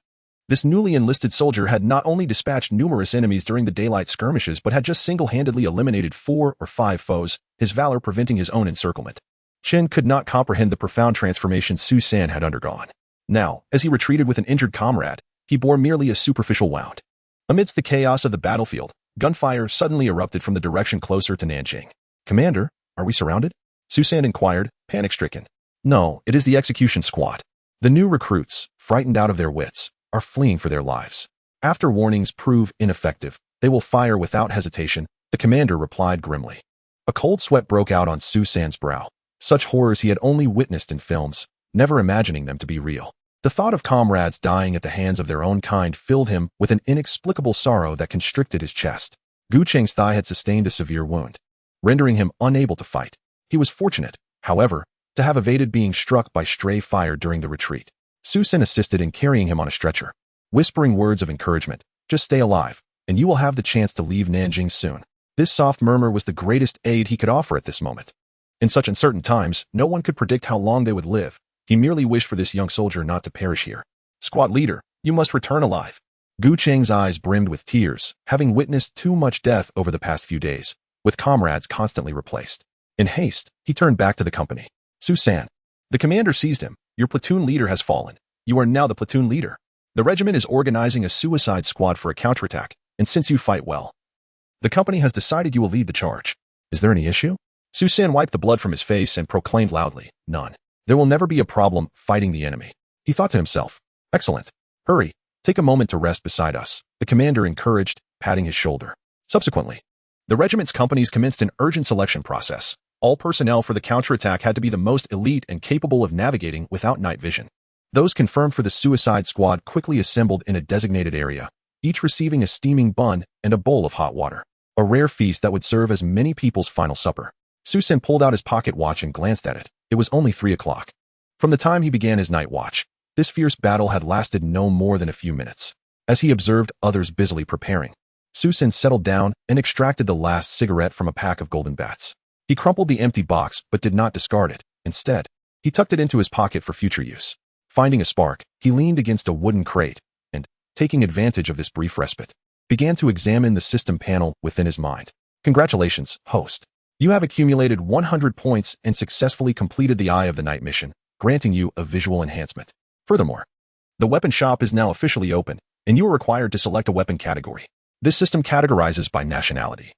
This newly enlisted soldier had not only dispatched numerous enemies during the daylight skirmishes but had just single-handedly eliminated 4 or 5 foes, his valor preventing his own encirclement. Chen could not comprehend the profound transformation Su San had undergone. Now, as he retreated with an injured comrade, he bore merely a superficial wound. Amidst the chaos of the battlefield, gunfire suddenly erupted from the direction closer to Nanjing. "Commander, are we surrounded?" Su San inquired, panic-stricken. "No, it is the execution squad. The new recruits, frightened out of their wits, are fleeing for their lives. After warnings prove ineffective, they will fire without hesitation," the commander replied grimly. A cold sweat broke out on Su San's brow. Such horrors he had only witnessed in films, never imagining them to be real. The thought of comrades dying at the hands of their own kind filled him with an inexplicable sorrow that constricted his chest. Gu Cheng's thigh had sustained a severe wound, rendering him unable to fight. He was fortunate, however, to have evaded being struck by stray fire during the retreat. Su San assisted in carrying him on a stretcher, whispering words of encouragement. "Just stay alive, and you will have the chance to leave Nanjing soon." This soft murmur was the greatest aid he could offer at this moment. In such uncertain times, no one could predict how long they would live. He merely wished for this young soldier not to perish here. "Squad leader, you must return alive." Gu Cheng's eyes brimmed with tears, having witnessed too much death over the past few days, with comrades constantly replaced. In haste, he turned back to the company. "Su San, The commander seized him. Your platoon leader has fallen. You are now the platoon leader. The regiment is organizing a suicide squad for a counterattack, and since you fight well, the company has decided you will lead the charge. Is there any issue? Su San wiped the blood from his face and proclaimed loudly, none. There will never be a problem fighting the enemy. He thought to himself, excellent. Hurry, take a moment to rest beside us, the commander encouraged, patting his shoulder. Subsequently, the regiment's companies commenced an urgent selection process. All personnel for the counterattack had to be the most elite and capable of navigating without night vision. Those confirmed for the suicide squad quickly assembled in a designated area, each receiving a steaming bun and a bowl of hot water, a rare feast that would serve as many people's final supper. Su San pulled out his pocket watch and glanced at it. It was only 3 o'clock. From the time he began his night watch, this fierce battle had lasted no more than a few minutes. As he observed others busily preparing, Su San settled down and extracted the last cigarette from a pack of golden bats. He crumpled the empty box but did not discard it. Instead, he tucked it into his pocket for future use. Finding a spark, he leaned against a wooden crate and, taking advantage of this brief respite, began to examine the system panel within his mind. Congratulations, host. You have accumulated 100 points and successfully completed the Eye of the Night mission, granting you a visual enhancement. Furthermore, the weapon shop is now officially open, and you are required to select a weapon category. This system categorizes by nationality,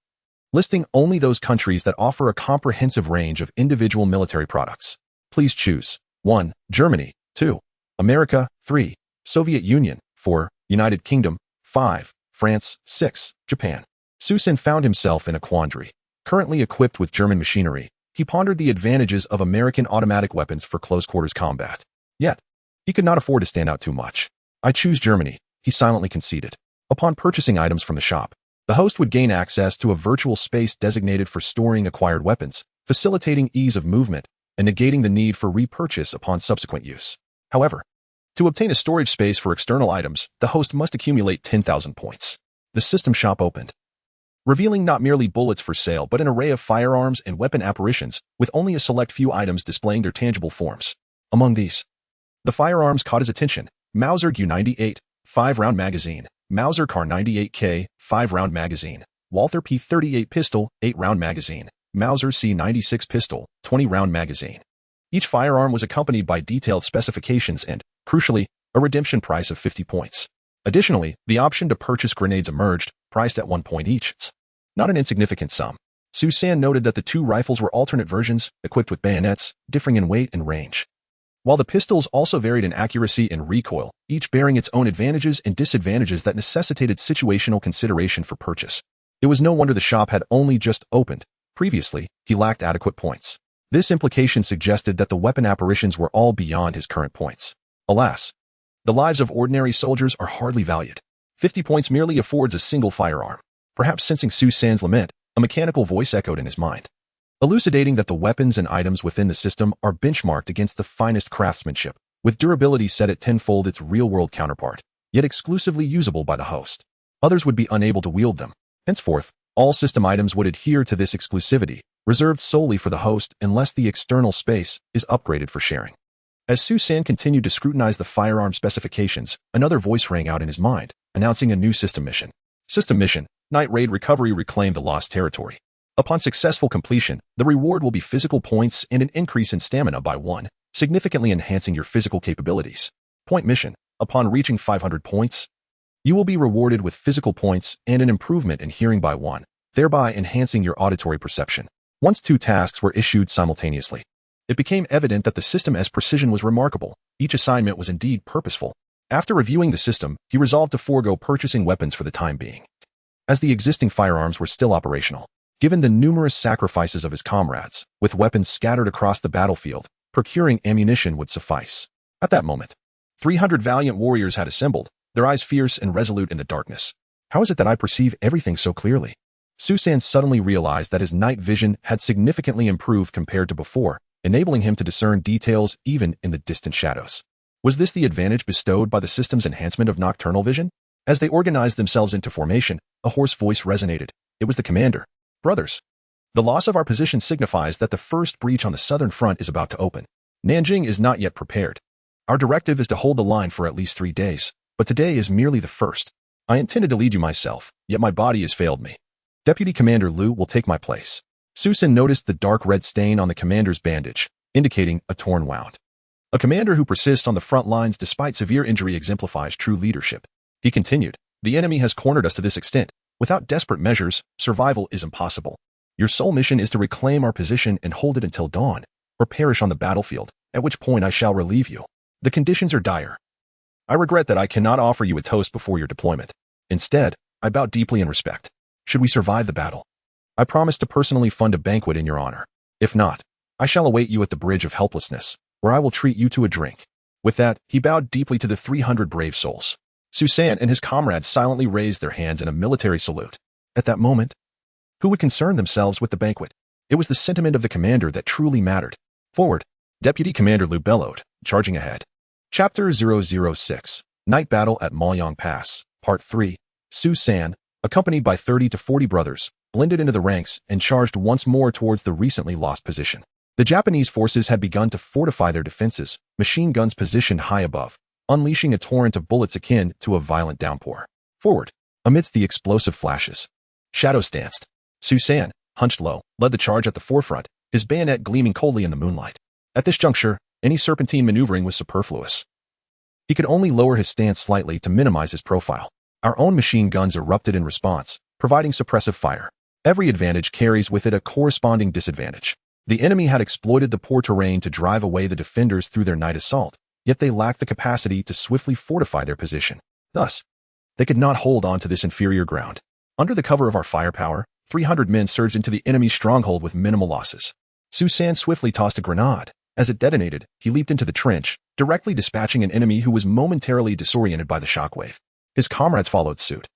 listing only those countries that offer a comprehensive range of individual military products. Please choose 1. Germany, 2. America, 3. Soviet Union, 4. United Kingdom, 5. France, 6. Japan. Su San found himself in a quandary. Currently equipped with German machinery, he pondered the advantages of American automatic weapons for close-quarters combat. Yet, he could not afford to stand out too much. I choose Germany, he silently conceded. Upon purchasing items from the shop, the host would gain access to a virtual space designated for storing acquired weapons, facilitating ease of movement and negating the need for repurchase upon subsequent use. However, to obtain a storage space for external items, the host must accumulate 10,000 points. The system shop opened, revealing not merely bullets for sale but an array of firearms and weapon apparitions, with only a select few items displaying their tangible forms. Among these, the firearms caught his attention: Mauser Gu-98, 5-round magazine, Mauser Kar-98K, 5-round magazine, Walther P-38 pistol, 8-round magazine, Mauser C-96 pistol, 20-round magazine. Each firearm was accompanied by detailed specifications and, crucially, a redemption price of 50 points. Additionally, the option to purchase grenades emerged, priced at 1 point each. Not an insignificant sum. Su San noted that the 2 rifles were alternate versions, equipped with bayonets, differing in weight and range. While the pistols also varied in accuracy and recoil, each bearing its own advantages and disadvantages that necessitated situational consideration for purchase. It was no wonder the shop had only just opened. Previously, he lacked adequate points. This implication suggested that the weapon apparitions were all beyond his current points. Alas, the lives of ordinary soldiers are hardly valued. 50 points merely affords a single firearm. Perhaps sensing Su San's lament, a mechanical voice echoed in his mind, elucidating that the weapons and items within the system are benchmarked against the finest craftsmanship, with durability set at tenfold its real-world counterpart, yet exclusively usable by the host. Others would be unable to wield them. Henceforth, all system items would adhere to this exclusivity, reserved solely for the host unless the external space is upgraded for sharing. As Su San continued to scrutinize the firearm specifications, another voice rang out in his mind, announcing a new system mission. System mission: Night Raid Recovery. Reclaim the lost territory. Upon successful completion, the reward will be physical points and an increase in stamina by 1, significantly enhancing your physical capabilities. Point mission: upon reaching 500 points, you will be rewarded with physical points and an improvement in hearing by 1, thereby enhancing your auditory perception. Once 2 tasks were issued simultaneously, it became evident that the system's precision was remarkable. Each assignment was indeed purposeful. After reviewing the system, he resolved to forego purchasing weapons for the time being, as the existing firearms were still operational. Given the numerous sacrifices of his comrades, with weapons scattered across the battlefield, procuring ammunition would suffice. At that moment, 300 valiant warriors had assembled, their eyes fierce and resolute in the darkness. How is it that I perceive everything so clearly? Su San suddenly realized that his night vision had significantly improved compared to before, enabling him to discern details even in the distant shadows. Was this the advantage bestowed by the system's enhancement of nocturnal vision? As they organized themselves into formation, a hoarse voice resonated. It was the commander. Brothers, the loss of our position signifies that the first breach on the southern front is about to open. Nanjing is not yet prepared. Our directive is to hold the line for at least 3 days, but today is merely the first. I intended to lead you myself, yet my body has failed me. Deputy Commander Liu will take my place. Su San noticed the dark red stain on the commander's bandage, indicating a torn wound. A commander who persists on the front lines despite severe injury exemplifies true leadership. He continued, "The enemy has cornered us to this extent. Without desperate measures, survival is impossible. Your sole mission is to reclaim our position and hold it until dawn, or perish on the battlefield, at which point I shall relieve you. The conditions are dire. I regret that I cannot offer you a toast before your deployment. Instead, I bow deeply in respect. Should we survive the battle, I promise to personally fund a banquet in your honor. If not, I shall await you at the Bridge of Helplessness, where I will treat you to a drink." With that, he bowed deeply to the 300 brave souls. Susan and his comrades silently raised their hands in a military salute. At that moment, who would concern themselves with the banquet? It was the sentiment of the commander that truly mattered. "Forward!" Deputy Commander Liu bellowed, charging ahead. Chapter 006, Night Battle at Maoyang Pass, Part 3. Susan, accompanied by 30 to 40 brothers, blended into the ranks and charged once more towards the recently lost position. The Japanese forces had begun to fortify their defenses, machine guns positioned high above, unleashing a torrent of bullets akin to a violent downpour. Forward! Amidst the explosive flashes, shadows danced. Susan, hunched low, led the charge at the forefront, his bayonet gleaming coldly in the moonlight. At this juncture, any serpentine maneuvering was superfluous. He could only lower his stance slightly to minimize his profile. Our own machine guns erupted in response, providing suppressive fire. Every advantage carries with it a corresponding disadvantage. The enemy had exploited the poor terrain to drive away the defenders through their night assault, yet they lacked the capacity to swiftly fortify their position. Thus, they could not hold on to this inferior ground. Under the cover of our firepower, 300 men surged into the enemy's stronghold with minimal losses. Susan swiftly tossed a grenade. As it detonated, he leaped into the trench, directly dispatching an enemy who was momentarily disoriented by the shockwave. His comrades followed suit.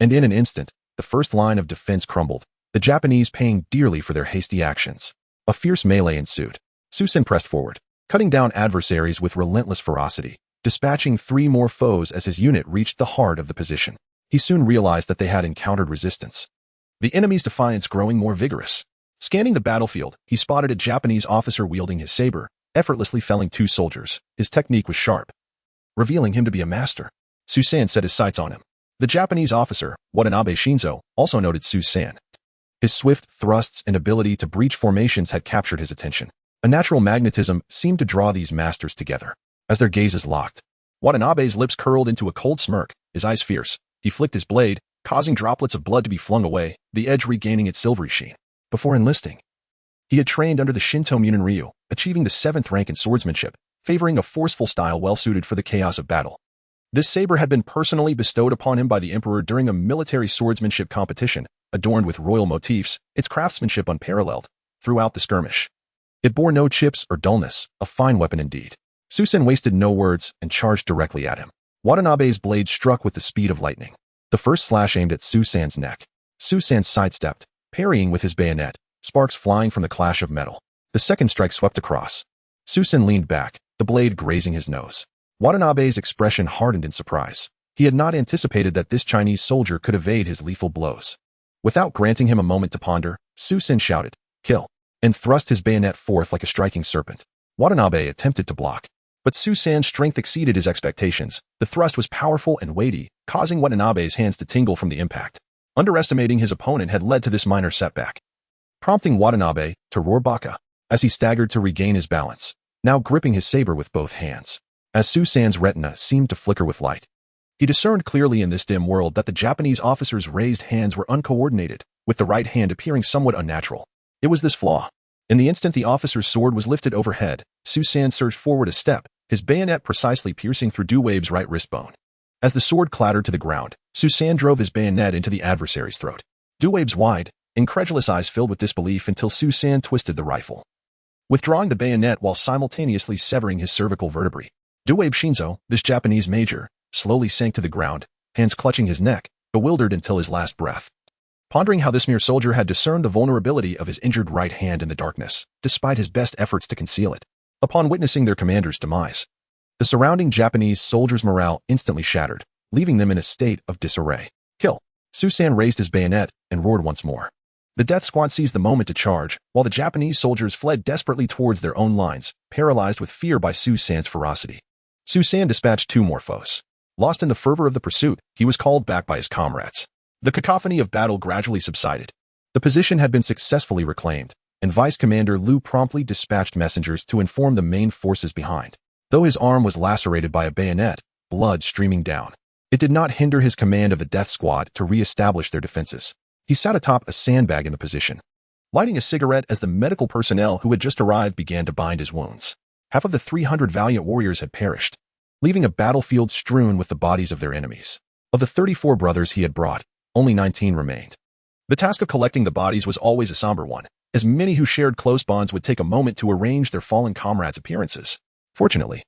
And in an instant, the first line of defense crumbled, the Japanese paying dearly for their hasty actions. A fierce melee ensued. Susan pressed forward, cutting down adversaries with relentless ferocity, dispatching 3 more foes as his unit reached the heart of the position. He soon realized that they had encountered resistance, the enemy's defiance growing more vigorous. Scanning the battlefield, he spotted a Japanese officer wielding his saber, effortlessly felling 2 soldiers. His technique was sharp, revealing him to be a master. Susan set his sights on him. The Japanese officer, Watanabe Shinzo, also noted Susan. His swift thrusts and ability to breach formations had captured his attention. A natural magnetism seemed to draw these masters together. As their gazes locked, Watanabe's lips curled into a cold smirk, his eyes fierce. He flicked his blade, causing droplets of blood to be flung away, the edge regaining its silvery sheen. Before enlisting, he had trained under the Shinto Munin Ryu, achieving the 7th rank in swordsmanship, favoring a forceful style well-suited for the chaos of battle. This saber had been personally bestowed upon him by the emperor during a military swordsmanship competition, adorned with royal motifs, its craftsmanship unparalleled throughout the skirmish. It bore no chips or dullness, a fine weapon indeed. Susan wasted no words and charged directly at him. Watanabe's blade struck with the speed of lightning. The first slash aimed at Susan's neck. Susan sidestepped, parrying with his bayonet, sparks flying from the clash of metal. The second strike swept across. Susan leaned back, the blade grazing his nose. Watanabe's expression hardened in surprise. He had not anticipated that this Chinese soldier could evade his lethal blows. Without granting him a moment to ponder, Susan shouted, "Kill," and thrust his bayonet forth like a striking serpent. Watanabe attempted to block, but Susan's strength exceeded his expectations. The thrust was powerful and weighty, causing Watanabe's hands to tingle from the impact. Underestimating his opponent had led to this minor setback, prompting Watanabe to roar baka as he staggered to regain his balance, now gripping his saber with both hands. As Susan's retina seemed to flicker with light, he discerned clearly in this dim world that the Japanese officer's raised hands were uncoordinated, with the right hand appearing somewhat unnatural. It was this flaw. In the instant the officer's sword was lifted overhead, Susan surged forward a step, his bayonet precisely piercing through Duwabe's right wrist bone. As the sword clattered to the ground, Susan drove his bayonet into the adversary's throat. Duwabe's wide, incredulous eyes filled with disbelief until Susan twisted the rifle, withdrawing the bayonet while simultaneously severing his cervical vertebrae. Duwabe Shinzo, this Japanese major, slowly sank to the ground, hands clutching his neck, bewildered until his last breath. Pondering how this mere soldier had discerned the vulnerability of his injured right hand in the darkness, despite his best efforts to conceal it. Upon witnessing their commander's demise, the surrounding Japanese soldiers' morale instantly shattered, leaving them in a state of disarray. "Kill!" Susan raised his bayonet and roared once more. The death squad seized the moment to charge, while the Japanese soldiers fled desperately towards their own lines, paralyzed with fear by Susan's ferocity. Susan dispatched 2 more foes. Lost in the fervor of the pursuit, he was called back by his comrades. The cacophony of battle gradually subsided. The position had been successfully reclaimed, and Vice Commander Liu promptly dispatched messengers to inform the main forces behind. Though his arm was lacerated by a bayonet, blood streaming down, it did not hinder his command of the death squad to re-establish their defenses. He sat atop a sandbag in the position, lighting a cigarette as the medical personnel who had just arrived began to bind his wounds. Half of the 300 valiant warriors had perished, leaving a battlefield strewn with the bodies of their enemies. Of the 34 brothers he had brought, only 19 remained. The task of collecting the bodies was always a somber one, as many who shared close bonds would take a moment to arrange their fallen comrades' appearances. Fortunately,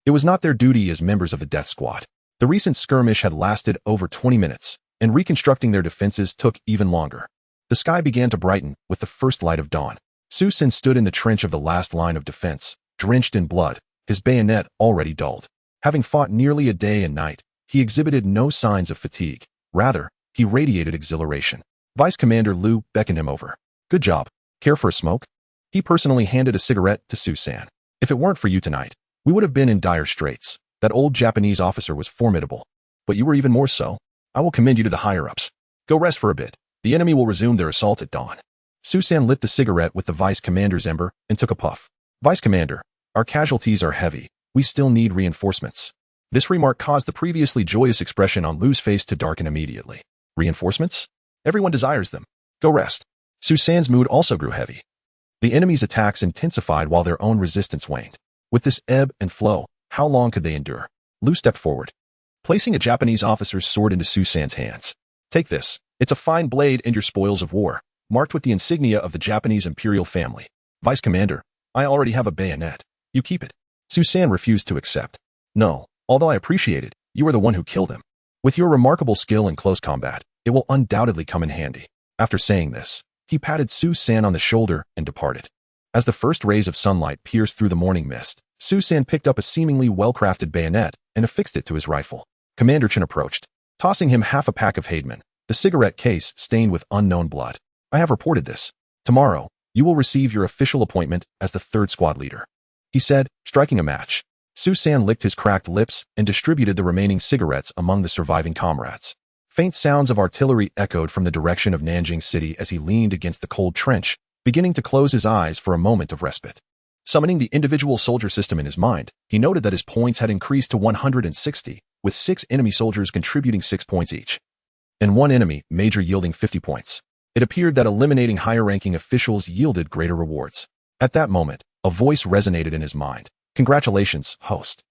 it was not their duty as members of the death squad. The recent skirmish had lasted over 20 minutes, and reconstructing their defenses took even longer. The sky began to brighten with the first light of dawn. Su San stood in the trench of the last line of defense, drenched in blood, his bayonet already dulled. Having fought nearly a day and night, he exhibited no signs of fatigue. Rather, he radiated exhilaration. Vice Commander Liu beckoned him over. "Good job. Care for a smoke?" He personally handed a cigarette to Su San. "If it weren't for you tonight, we would have been in dire straits. That old Japanese officer was formidable, but you were even more so. I will commend you to the higher-ups. Go rest for a bit. The enemy will resume their assault at dawn." Su San lit the cigarette with the Vice Commander's ember and took a puff. "Vice Commander, our casualties are heavy. We still need reinforcements." This remark caused the previously joyous expression on Liu's face to darken immediately. "Reinforcements? Everyone desires them. Go rest." Su San's mood also grew heavy. The enemy's attacks intensified while their own resistance waned. With this ebb and flow, how long could they endure? Liu stepped forward, placing a Japanese officer's sword into Su San's hands. "Take this. It's a fine blade and your spoils of war, marked with the insignia of the Japanese imperial family." "Vice Commander, I already have a bayonet. You keep it." Su San refused to accept. "No, although I appreciate it, you are the one who killed him. With your remarkable skill in close combat, it will undoubtedly come in handy." After saying this, he patted Su San on the shoulder and departed. As the first rays of sunlight pierced through the morning mist, Su San picked up a seemingly well-crafted bayonet and affixed it to his rifle. Commander Chen approached, tossing him half a pack of Haidman, the cigarette case stained with unknown blood. "I have reported this. Tomorrow, you will receive your official appointment as the 3rd squad leader," he said, striking a match. Su San licked his cracked lips and distributed the remaining cigarettes among the surviving comrades. Faint sounds of artillery echoed from the direction of Nanjing City as he leaned against the cold trench, beginning to close his eyes for a moment of respite. Summoning the individual soldier system in his mind, he noted that his points had increased to 160, with 6 enemy soldiers contributing 6 points each, and 1 enemy major yielding 50 points. It appeared that eliminating higher-ranking officials yielded greater rewards. At that moment, a voice resonated in his mind. "Congratulations, host.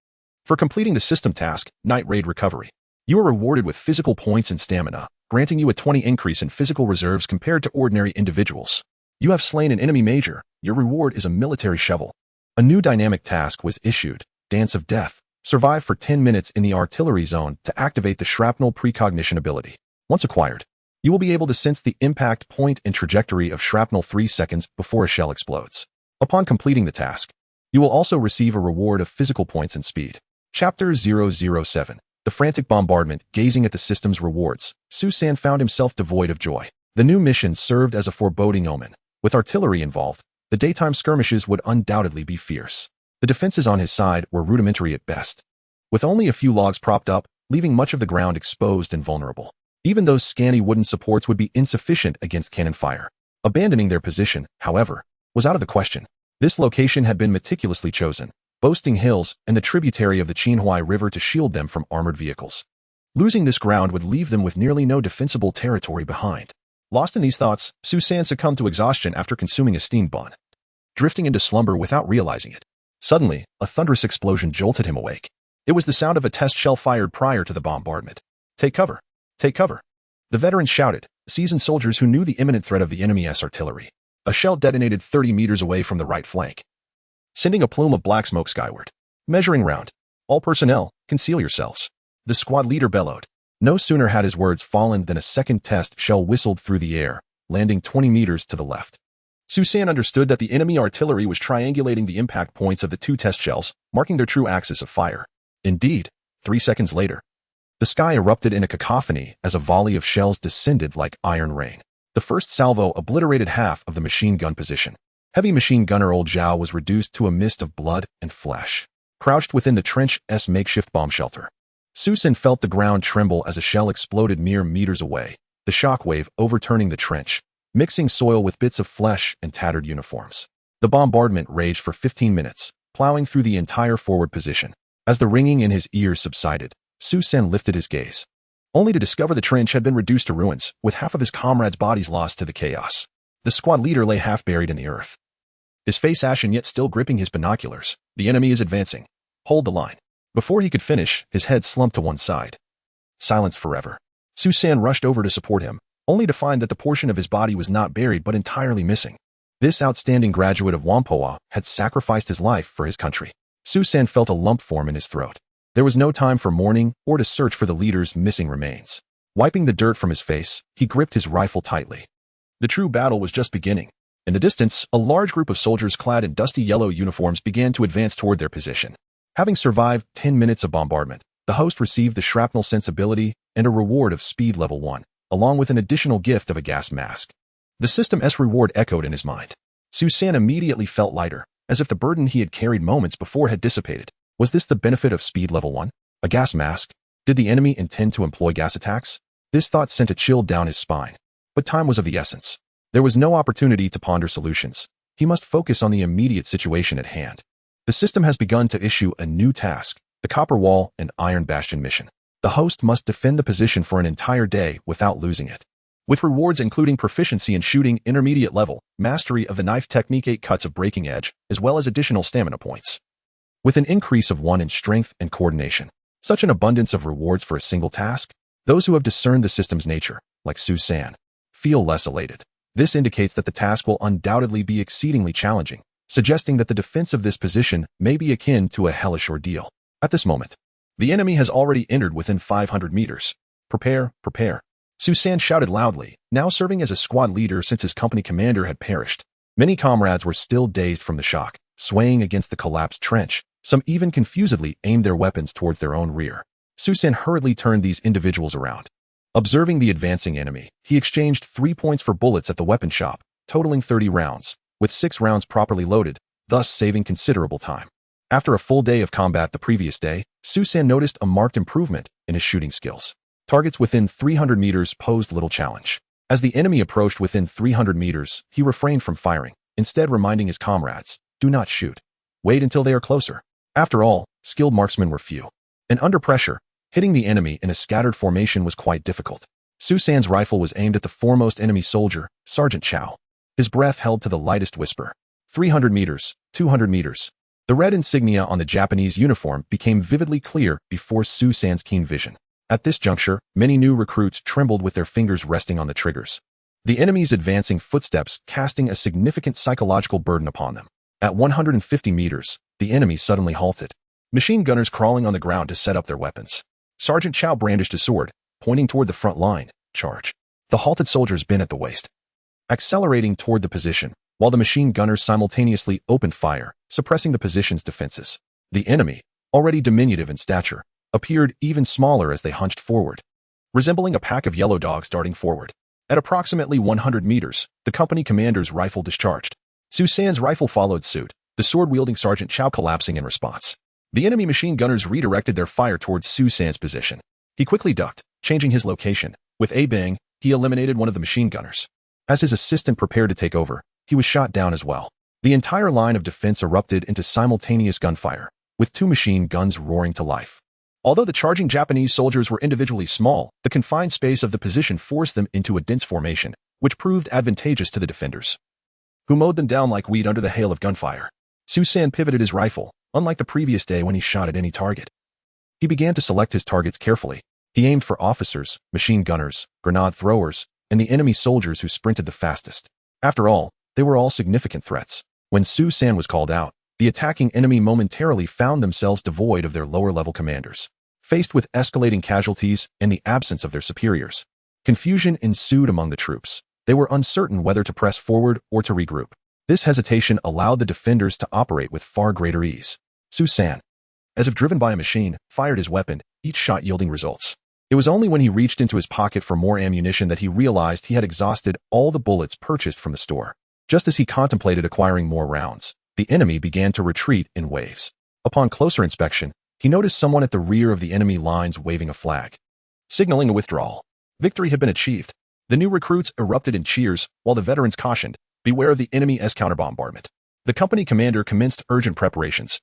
For completing the system task, Night Raid Recovery. You are rewarded with physical points and stamina, granting you a 20 increase in physical reserves compared to ordinary individuals. You have slain an enemy major. Your reward is a military shovel." A new dynamic task was issued, Dance of Death. Survive for 10 minutes in the artillery zone to activate the shrapnel precognition ability. Once acquired, you will be able to sense the impact point and trajectory of shrapnel 3 seconds before a shell explodes. Upon completing the task, you will also receive a reward of physical points and speed. Chapter 007. The frantic bombardment. Gazing at the system's rewards, Su San found himself devoid of joy. The new mission served as a foreboding omen. With artillery involved, the daytime skirmishes would undoubtedly be fierce. The defenses on his side were rudimentary at best, with only a few logs propped up, leaving much of the ground exposed and vulnerable. Even those scanty wooden supports would be insufficient against cannon fire. Abandoning their position, however, was out of the question. This location had been meticulously chosen, boasting hills and the tributary of the Qinhuai River to shield them from armored vehicles. Losing this ground would leave them with nearly no defensible territory behind. Lost in these thoughts, Su San succumbed to exhaustion after consuming a steam bun, drifting into slumber without realizing it. Suddenly, a thunderous explosion jolted him awake. It was the sound of a test shell fired prior to the bombardment. "Take cover! Take cover!" The veterans shouted, seasoned soldiers who knew the imminent threat of the enemy's artillery. A shell detonated 30 meters away from the right flank, sending a plume of black smoke skyward. Measuring round. "All personnel, conceal yourselves," the squad leader bellowed. No sooner had his words fallen than a second test shell whistled through the air, landing 20 meters to the left. Su San understood that the enemy artillery was triangulating the impact points of the 2 test shells, marking their true axis of fire. Indeed, 3 seconds later, the sky erupted in a cacophony as a volley of shells descended like iron rain. The first salvo obliterated half of the machine gun position. Heavy machine gunner Old Zhao was reduced to a mist of blood and flesh, crouched within the trench's makeshift bomb shelter. Su San felt the ground tremble as a shell exploded mere meters away, the shock wave overturning the trench, mixing soil with bits of flesh and tattered uniforms. The bombardment raged for 15 minutes, plowing through the entire forward position. As the ringing in his ears subsided, Su San lifted his gaze, only to discover the trench had been reduced to ruins, with half of his comrades' bodies lost to the chaos. The squad leader lay half buried in the earth, his face ashen yet still gripping his binoculars. The enemy is advancing. Hold the line. Before he could finish, his head slumped to one side. Silence forever. Su San rushed over to support him, only to find that the portion of his body was not buried but entirely missing. This outstanding graduate of Whampoa had sacrificed his life for his country. Su San felt a lump form in his throat. There was no time for mourning or to search for the leader's missing remains. Wiping the dirt from his face, he gripped his rifle tightly. The true battle was just beginning. In the distance, a large group of soldiers clad in dusty yellow uniforms began to advance toward their position. Having survived 10 minutes of bombardment, the host received the shrapnel sensibility and a reward of speed level 1, along with an additional gift of a gas mask. The system's reward echoed in his mind. Su San immediately felt lighter, as if the burden he had carried moments before had dissipated. Was this the benefit of speed level 1? A gas mask? Did the enemy intend to employ gas attacks? This thought sent a chill down his spine. But time was of the essence. There was no opportunity to ponder solutions. He must focus on the immediate situation at hand. The system has begun to issue a new task, the Copper Wall and Iron Bastion mission. The host must defend the position for an entire day without losing it. With rewards including proficiency in shooting intermediate level, mastery of the knife technique 8 cuts of breaking edge, as well as additional stamina points. With an increase of 1 in strength and coordination. Such an abundance of rewards for a single task? Those who have discerned the system's nature, like Su San, feel less elated. This indicates that the task will undoubtedly be exceedingly challenging, suggesting that the defense of this position may be akin to a hellish ordeal. At this moment, the enemy has already entered within 500 meters. Prepare, prepare. Su San shouted loudly, now serving as a squad leader since his company commander had perished. Many comrades were still dazed from the shock, swaying against the collapsed trench. Some even confusedly aimed their weapons towards their own rear. Su San hurriedly turned these individuals around. Observing the advancing enemy, he exchanged 3 points for bullets at the weapon shop, totaling 30 rounds, with 6 rounds properly loaded, thus saving considerable time. After a full day of combat the previous day, Su San noticed a marked improvement in his shooting skills. Targets within 300 meters posed little challenge. As the enemy approached within 300 meters, he refrained from firing, instead reminding his comrades, do not shoot. Wait until they are closer. After all, skilled marksmen were few. And under pressure, hitting the enemy in a scattered formation was quite difficult. Su San's rifle was aimed at the foremost enemy soldier, Sergeant Chow. His breath held to the lightest whisper. 300 meters, 200 meters. The red insignia on the Japanese uniform became vividly clear before Su San's keen vision. At this juncture, many new recruits trembled with their fingers resting on the triggers. The enemy's advancing footsteps casting a significant psychological burden upon them. At 150 meters, the enemy suddenly halted. Machine gunners crawling on the ground to set up their weapons. Sergeant Chow brandished his sword, pointing toward the front line. Charge. The halted soldiers bent at the waist, accelerating toward the position, while the machine gunners simultaneously opened fire, suppressing the position's defenses. The enemy, already diminutive in stature, appeared even smaller as they hunched forward, resembling a pack of yellow dogs darting forward. At approximately 100 meters, the company commander's rifle discharged. Su San's rifle followed suit, the sword-wielding Sergeant Chow collapsing in response. The enemy machine gunners redirected their fire towards Su San's position. He quickly ducked, changing his location. With a bang, he eliminated one of the machine gunners. As his assistant prepared to take over, he was shot down as well. The entire line of defense erupted into simultaneous gunfire, with 2 machine guns roaring to life. Although the charging Japanese soldiers were individually small, the confined space of the position forced them into a dense formation, which proved advantageous to the defenders, who mowed them down like weed under the hail of gunfire. Su San pivoted his rifle, unlike the previous day when he shot at any target. He began to select his targets carefully. He aimed for officers, machine gunners, grenade throwers, and the enemy soldiers who sprinted the fastest. After all, they were all significant threats. When Su San was called out, the attacking enemy momentarily found themselves devoid of their lower-level commanders. Faced with escalating casualties and the absence of their superiors, confusion ensued among the troops. They were uncertain whether to press forward or to regroup. This hesitation allowed the defenders to operate with far greater ease. Su San, as if driven by a machine, fired his weapon, each shot yielding results. It was only when he reached into his pocket for more ammunition that he realized he had exhausted all the bullets purchased from the store. Just as he contemplated acquiring more rounds, the enemy began to retreat in waves. Upon closer inspection, he noticed someone at the rear of the enemy lines waving a flag, signaling a withdrawal. Victory had been achieved. The new recruits erupted in cheers, while the veterans cautioned, beware of the enemy's counterbombardment. The company commander commenced urgent preparations,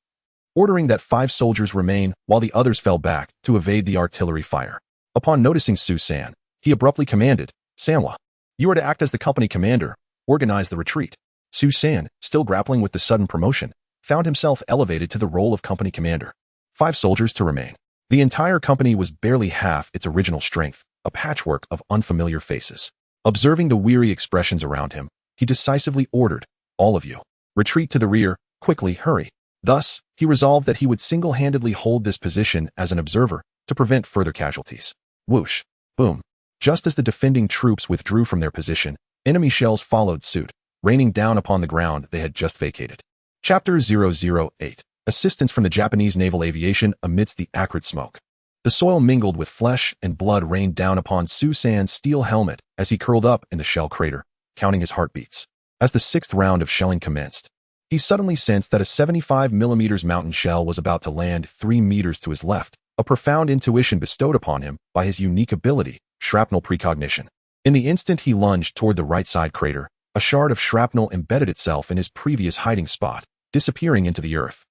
ordering that 5 soldiers remain while the others fell back to evade the artillery fire. Upon noticing Su San, he abruptly commanded, Sanwa, you are to act as the company commander, organize the retreat. Su San, still grappling with the sudden promotion, found himself elevated to the role of company commander. 5 soldiers to remain. The entire company was barely half its original strength, a patchwork of unfamiliar faces. Observing the weary expressions around him, he decisively ordered, all of you, retreat to the rear, quickly, hurry. Thus, he resolved that he would single-handedly hold this position as an observer to prevent further casualties. Whoosh! Boom! Just as the defending troops withdrew from their position, enemy shells followed suit, raining down upon the ground they had just vacated. Chapter 008. Assistance from the Japanese naval aviation amidst the acrid smoke. The soil mingled with flesh and blood rained down upon Su San's steel helmet as he curled up in the shell crater, counting his heartbeats. As the 6th round of shelling commenced, he suddenly sensed that a 75mm mountain shell was about to land 3 meters to his left, a profound intuition bestowed upon him by his unique ability, shrapnel precognition. In the instant he lunged toward the right side crater, a shard of shrapnel embedded itself in his previous hiding spot, disappearing into the earth.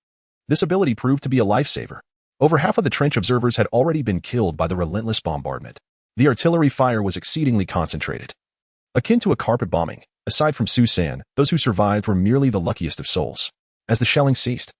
This ability proved to be a lifesaver. Over half of the trench observers had already been killed by the relentless bombardment. The artillery fire was exceedingly concentrated. Akin to a carpet bombing, aside from Su San, those who survived were merely the luckiest of souls. As the shelling ceased,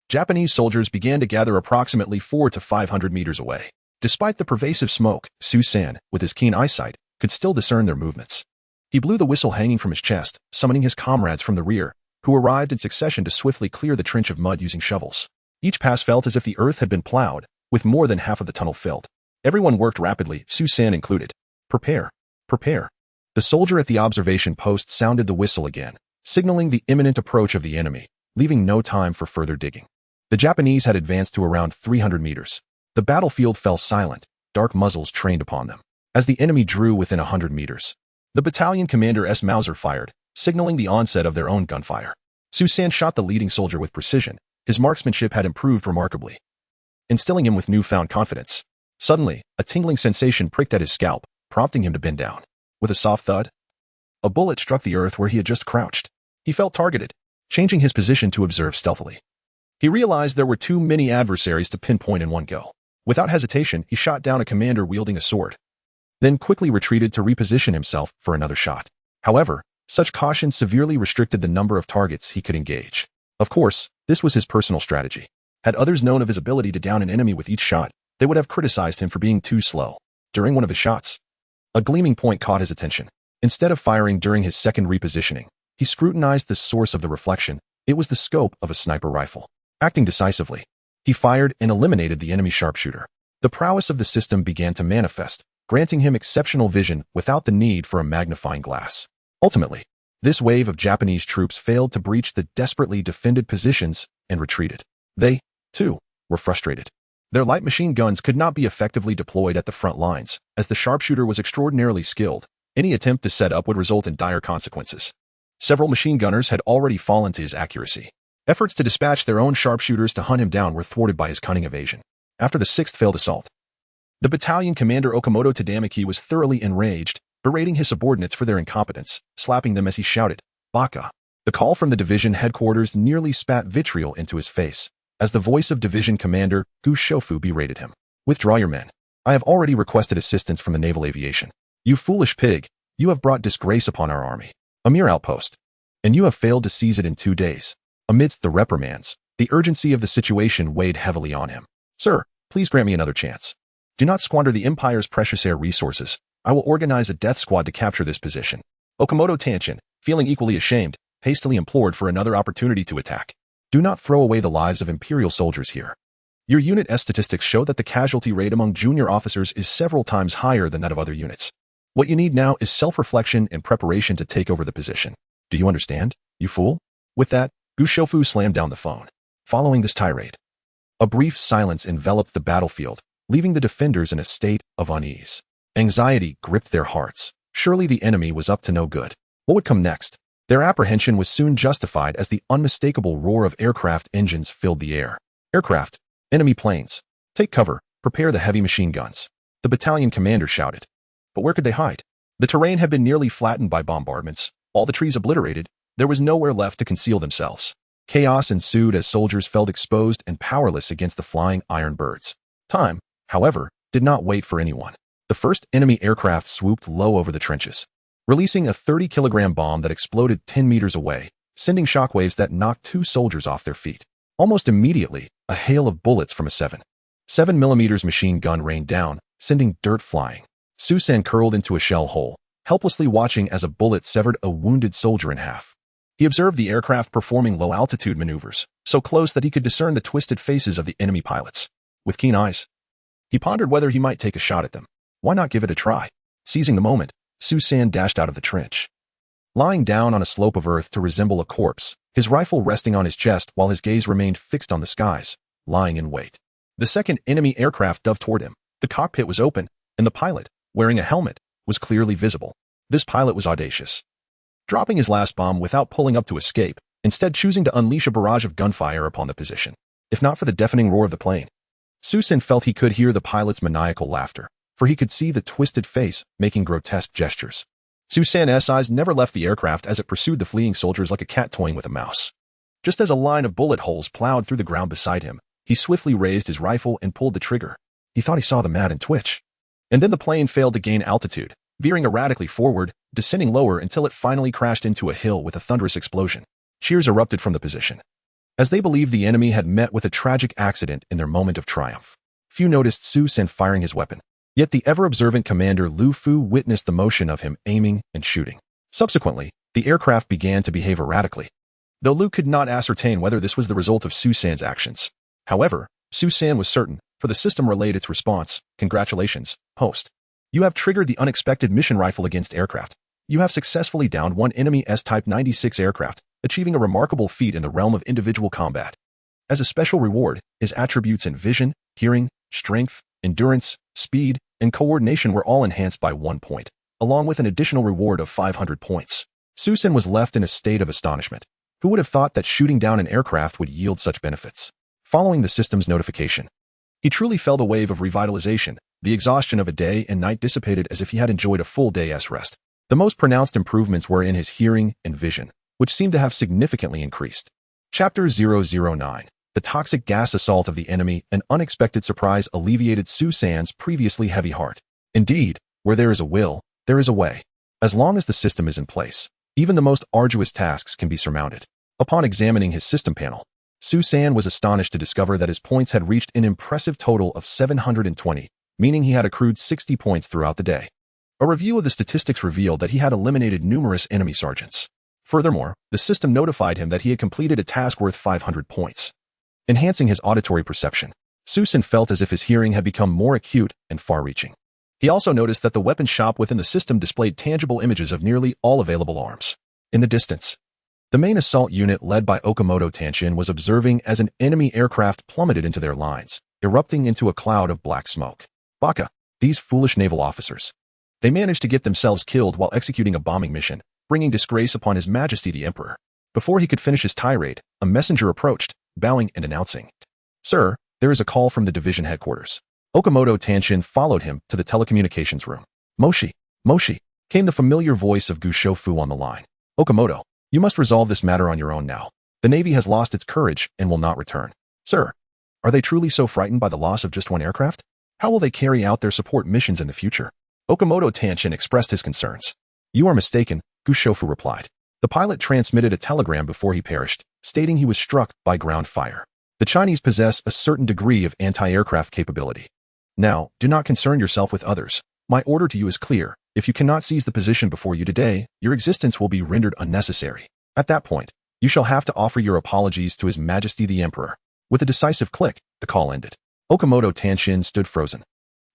Japanese soldiers began to gather approximately 400 to 500 meters away. Despite the pervasive smoke, Su San, with his keen eyesight, could still discern their movements. He blew the whistle hanging from his chest, summoning his comrades from the rear, who arrived in succession to swiftly clear the trench of mud using shovels. Each pass felt as if the earth had been plowed, with more than half of the tunnel filled. Everyone worked rapidly, Su San included. Prepare. Prepare. The soldier at the observation post sounded the whistle again, signaling the imminent approach of the enemy, leaving no time for further digging. The Japanese had advanced to around 300 meters. The battlefield fell silent, dark muzzles trained upon them. As the enemy drew within 100 meters, the battalion commander S. Mauser fired, signaling the onset of their own gunfire. Su San shot the leading soldier with precision. His marksmanship had improved remarkably, instilling him with newfound confidence. Suddenly, a tingling sensation pricked at his scalp, prompting him to bend down. With a soft thud, a bullet struck the earth where he had just crouched. He felt targeted, changing his position to observe stealthily. He realized there were too many adversaries to pinpoint in one go. Without hesitation, he shot down a commander wielding a sword, then quickly retreated to reposition himself for another shot. However, such caution severely restricted the number of targets he could engage. Of course, this was his personal strategy. Had others known of his ability to down an enemy with each shot, they would have criticized him for being too slow. During one of his shots, a gleaming point caught his attention. Instead of firing during his second repositioning, he scrutinized the source of the reflection. It was the scope of a sniper rifle. Acting decisively, he fired and eliminated the enemy sharpshooter. The prowess of the system began to manifest, granting him exceptional vision without the need for a magnifying glass. Ultimately, this wave of Japanese troops failed to breach the desperately defended positions and retreated. They, too, were frustrated. Their light machine guns could not be effectively deployed at the front lines, as the sharpshooter was extraordinarily skilled. Any attempt to set up would result in dire consequences. Several machine gunners had already fallen to his accuracy. Efforts to dispatch their own sharpshooters to hunt him down were thwarted by his cunning evasion. After the 6th failed assault, the battalion commander Okamoto Tadamaki was thoroughly enraged, berating his subordinates for their incompetence, slapping them as he shouted, "Baka!" The call from the division headquarters nearly spat vitriol into his face, as the voice of division commander Gu Shofu berated him. "Withdraw your men. I have already requested assistance from the naval aviation. You foolish pig, you have brought disgrace upon our army. A mere outpost. And you have failed to seize it in 2 days." Amidst the reprimands, the urgency of the situation weighed heavily on him. "Sir, please grant me another chance. Do not squander the Empire's precious air resources. I will organize a death squad to capture this position." Okamoto Tanshin, feeling equally ashamed, hastily implored for another opportunity to attack. "Do not throw away the lives of Imperial soldiers here. Your unit's statistics show that the casualty rate among junior officers is several times higher than that of other units. What you need now is self-reflection and preparation to take over the position. Do you understand, you fool?" With that, Gu Shofu slammed down the phone. Following this tirade, a brief silence enveloped the battlefield, leaving the defenders in a state of unease. Anxiety gripped their hearts. Surely the enemy was up to no good. What would come next? Their apprehension was soon justified as the unmistakable roar of aircraft engines filled the air. "Aircraft! Enemy planes! Take cover! Prepare the heavy machine guns!" the battalion commander shouted. But where could they hide? The terrain had been nearly flattened by bombardments, all the trees obliterated. There was nowhere left to conceal themselves. Chaos ensued as soldiers felt exposed and powerless against the flying iron birds. Time, however, did not wait for anyone. The first enemy aircraft swooped low over the trenches, releasing a 30-kilogram bomb that exploded 10 meters away, sending shockwaves that knocked 2 soldiers off their feet. Almost immediately, a hail of bullets from a 7mm machine gun rained down, sending dirt flying. Susan curled into a shell hole, helplessly watching as a bullet severed a wounded soldier in half. He observed the aircraft performing low-altitude maneuvers, so close that he could discern the twisted faces of the enemy pilots. With keen eyes, he pondered whether he might take a shot at them. Why not give it a try? Seizing the moment, Susan dashed out of the trench. Lying down on a slope of earth to resemble a corpse, his rifle resting on his chest while his gaze remained fixed on the skies, lying in wait. The second enemy aircraft dove toward him. The cockpit was open, and the pilot, wearing a helmet, was clearly visible. This pilot was audacious, dropping his last bomb without pulling up to escape, instead choosing to unleash a barrage of gunfire upon the position. If not for the deafening roar of the plane, Susan felt he could hear the pilot's maniacal laughter, for he could see the twisted face making grotesque gestures. Susan's eyes never left the aircraft as it pursued the fleeing soldiers like a cat toying with a mouse. Just as a line of bullet holes plowed through the ground beside him, he swiftly raised his rifle and pulled the trigger. He thought he saw the Madden twitch. And then the plane failed to gain altitude, veering erratically forward, descending lower until it finally crashed into a hill with a thunderous explosion. Cheers erupted from the position, as they believed the enemy had met with a tragic accident in their moment of triumph. Few noticed Susan firing his weapon, yet the ever-observant commander Lu Fu witnessed the motion of him aiming and shooting. Subsequently, the aircraft began to behave erratically, though Lu could not ascertain whether this was the result of Susan's actions. However, Susan was certain, for the system relayed its response. Congratulations, host. You have triggered the unexpected mission rifle against aircraft. You have successfully downed one enemy S-Type 96 aircraft, achieving a remarkable feat in the realm of individual combat. As a special reward, his attributes in vision, hearing, strength, endurance, speed, and coordination were all enhanced by 1 point, along with an additional reward of 500 points. Susan was left in a state of astonishment. Who would have thought that shooting down an aircraft would yield such benefits? Following the system's notification, he truly felt a wave of revitalization. The exhaustion of a day and night dissipated as if he had enjoyed a full day's rest. The most pronounced improvements were in his hearing and vision, which seemed to have significantly increased. Chapter 009. The toxic gas assault of the enemy, an unexpected surprise alleviated Susan's previously heavy heart. Indeed, where there is a will, there is a way. As long as the system is in place, even the most arduous tasks can be surmounted. Upon examining his system panel, Susan was astonished to discover that his points had reached an impressive total of 720, meaning he had accrued 60 points throughout the day. A review of the statistics revealed that he had eliminated numerous enemy sergeants. Furthermore, the system notified him that he had completed a task worth 500 points. Enhancing his auditory perception, Susan felt as if his hearing had become more acute and far-reaching. He also noticed that the weapon shop within the system displayed tangible images of nearly all available arms. In the distance, the main assault unit led by Okamoto Tanshin was observing as an enemy aircraft plummeted into their lines, erupting into a cloud of black smoke. Baka, these foolish naval officers. They managed to get themselves killed while executing a bombing mission, bringing disgrace upon His Majesty the Emperor. Before he could finish his tirade, a messenger approached, bowing and announcing, "Sir, there is a call from the division headquarters." Okamoto Tanshin followed him to the telecommunications room. Moshi, came the familiar voice of Gushofu on the line. "Okamoto, you must resolve this matter on your own now. The Navy has lost its courage and will not return." "Sir, are they truly so frightened by the loss of just one aircraft? How will they carry out their support missions in the future?" Okamoto Tanshin expressed his concerns. "You are mistaken," Gushofu replied. The pilot transmitted a telegram before he perished, stating he was struck by ground fire. The Chinese possess a certain degree of anti-aircraft capability. Now, do not concern yourself with others. My order to you is clear. If you cannot seize the position before you today, your existence will be rendered unnecessary. At that point, you shall have to offer your apologies to His Majesty the Emperor. With a decisive click, the call ended. Okamoto Tanshin stood frozen,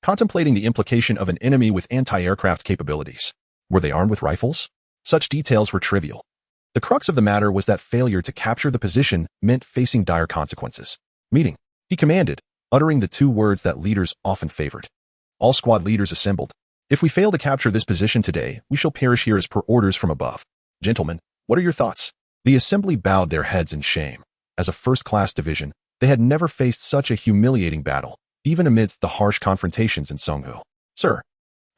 contemplating the implication of an enemy with anti-aircraft capabilities. Were they armed with rifles? Such details were trivial. The crux of the matter was that failure to capture the position meant facing dire consequences. "Meeting," he commanded, uttering the 2 words that leaders often favored. All squad leaders assembled. "If we fail to capture this position today, we shall perish here as per orders from above. Gentlemen, what are your thoughts?" The assembly bowed their heads in shame. As a first-class division, they had never faced such a humiliating battle, even amidst the harsh confrontations in Songhu. "Sir,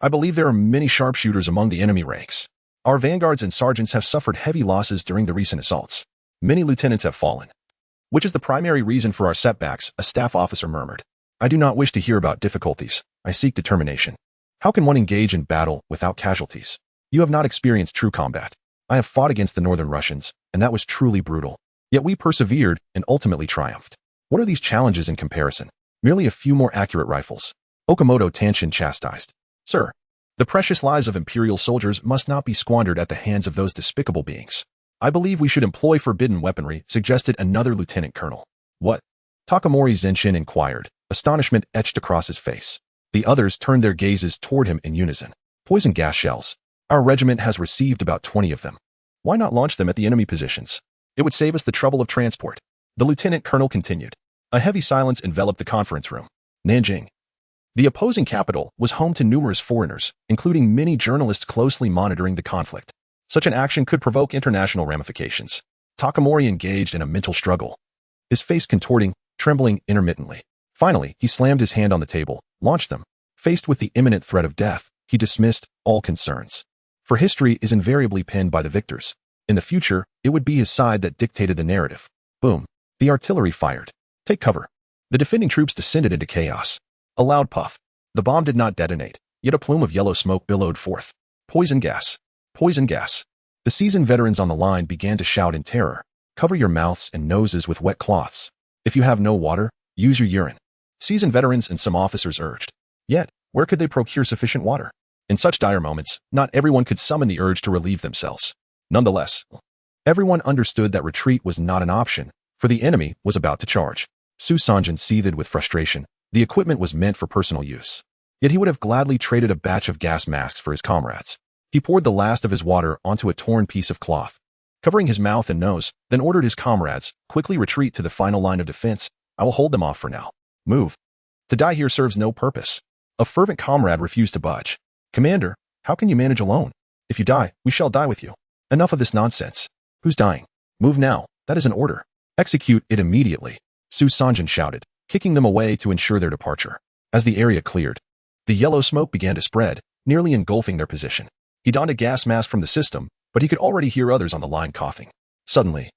I believe there are many sharpshooters among the enemy ranks. Our vanguards and sergeants have suffered heavy losses during the recent assaults. Many lieutenants have fallen. Which is the primary reason for our setbacks, a staff officer murmured. I do not wish to hear about difficulties. I seek determination. How can one engage in battle without casualties? You have not experienced true combat. I have fought against the Northern Russians, and that was truly brutal. Yet we persevered and ultimately triumphed. What are these challenges in comparison? Merely a few more accurate rifles. Okamoto Tanshin chastised. Sir, the precious lives of Imperial soldiers must not be squandered at the hands of those despicable beings. I believe we should employ forbidden weaponry, suggested another lieutenant colonel. What? Takamori Zenshin inquired, astonishment etched across his face. The others turned their gazes toward him in unison. Poison gas shells. Our regiment has received about 20 of them. Why not launch them at the enemy positions? It would save us the trouble of transport. The lieutenant colonel continued. A heavy silence enveloped the conference room. Nanjing. The opposing capital was home to numerous foreigners, including many journalists closely monitoring the conflict. Such an action could provoke international ramifications. Takamori engaged in a mental struggle, his face contorting, trembling intermittently. Finally, he slammed his hand on the table, launched them. Faced with the imminent threat of death, he dismissed all concerns. For history is invariably penned by the victors. In the future, it would be his side that dictated the narrative. Boom. The artillery fired. Take cover. The defending troops descended into chaos. A loud puff. The bomb did not detonate, yet a plume of yellow smoke billowed forth. Poison gas. Poison gas. The seasoned veterans on the line began to shout in terror. Cover your mouths and noses with wet cloths. If you have no water, use your urine. Seasoned veterans and some officers urged. Yet, where could they procure sufficient water? In such dire moments, not everyone could summon the urge to relieve themselves. Nonetheless, everyone understood that retreat was not an option, for the enemy was about to charge. Su Sanjin seethed with frustration. The equipment was meant for personal use. Yet he would have gladly traded a batch of gas masks for his comrades. He poured the last of his water onto a torn piece of cloth, covering his mouth and nose, then ordered his comrades, quickly retreat to the final line of defense. I will hold them off for now. Move. To die here serves no purpose. A fervent comrade refused to budge. Commander, how can you manage alone? If you die, we shall die with you. Enough of this nonsense. Who's dying? Move now. That is an order. Execute it immediately. Su Sanjin shouted, kicking them away to ensure their departure. As the area cleared, the yellow smoke began to spread, nearly engulfing their position. He donned a gas mask from the system, but he could already hear others on the line coughing. Suddenly,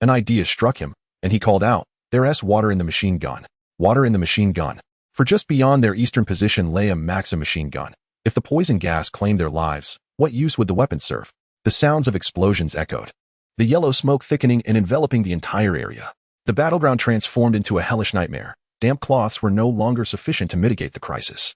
an idea struck him, and he called out, "There's water in the machine gun. Water in the machine gun." For just beyond their eastern position lay a Maxim machine gun. If the poison gas claimed their lives, what use would the weapon serve? The sounds of explosions echoed, the yellow smoke thickening and enveloping the entire area. The battleground transformed into a hellish nightmare. Damp cloths were no longer sufficient to mitigate the crisis.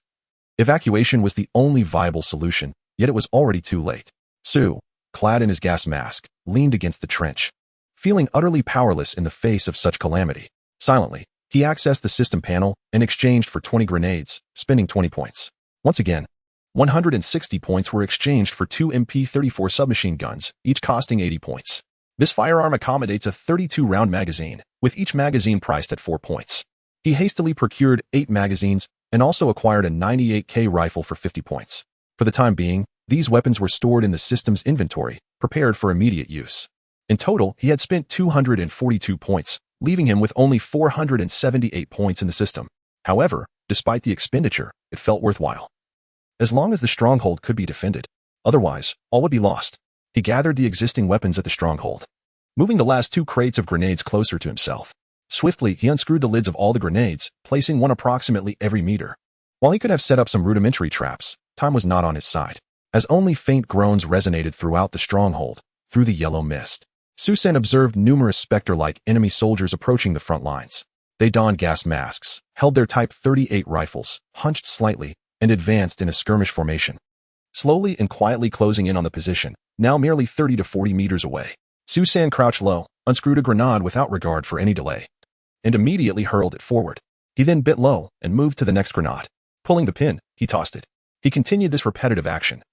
Evacuation was the only viable solution, yet it was already too late. Su, clad in his gas mask, leaned against the trench, feeling utterly powerless in the face of such calamity. Silently, he accessed the system panel and exchanged for 20 grenades, spending 20 points. Once again, 160 points were exchanged for 2 MP-34 submachine guns, each costing 80 points. This firearm accommodates a 32-round magazine, with each magazine priced at 4 points. He hastily procured 8 magazines and also acquired a 98K rifle for 50 points. For the time being, these weapons were stored in the system's inventory, prepared for immediate use. In total, he had spent 242 points, leaving him with only 478 points in the system. However, despite the expenditure, it felt worthwhile. As long as the stronghold could be defended. Otherwise, all would be lost. He gathered the existing weapons at the stronghold, moving the last 2 crates of grenades closer to himself. Swiftly, he unscrewed the lids of all the grenades, placing one approximately every meter. While he could have set up some rudimentary traps, time was not on his side, as only faint groans resonated throughout the stronghold, through the yellow mist. Susan observed numerous specter-like enemy soldiers approaching the front lines. They donned gas masks, held their Type 38 rifles, hunched slightly, and advanced in a skirmish formation. Slowly and quietly closing in on the position, now merely 30 to 40 meters away. Susan crouched low, unscrewed a grenade without regard for any delay, and immediately hurled it forward. He then bit low and moved to the next grenade. Pulling the pin, he tossed it. He continued this repetitive action.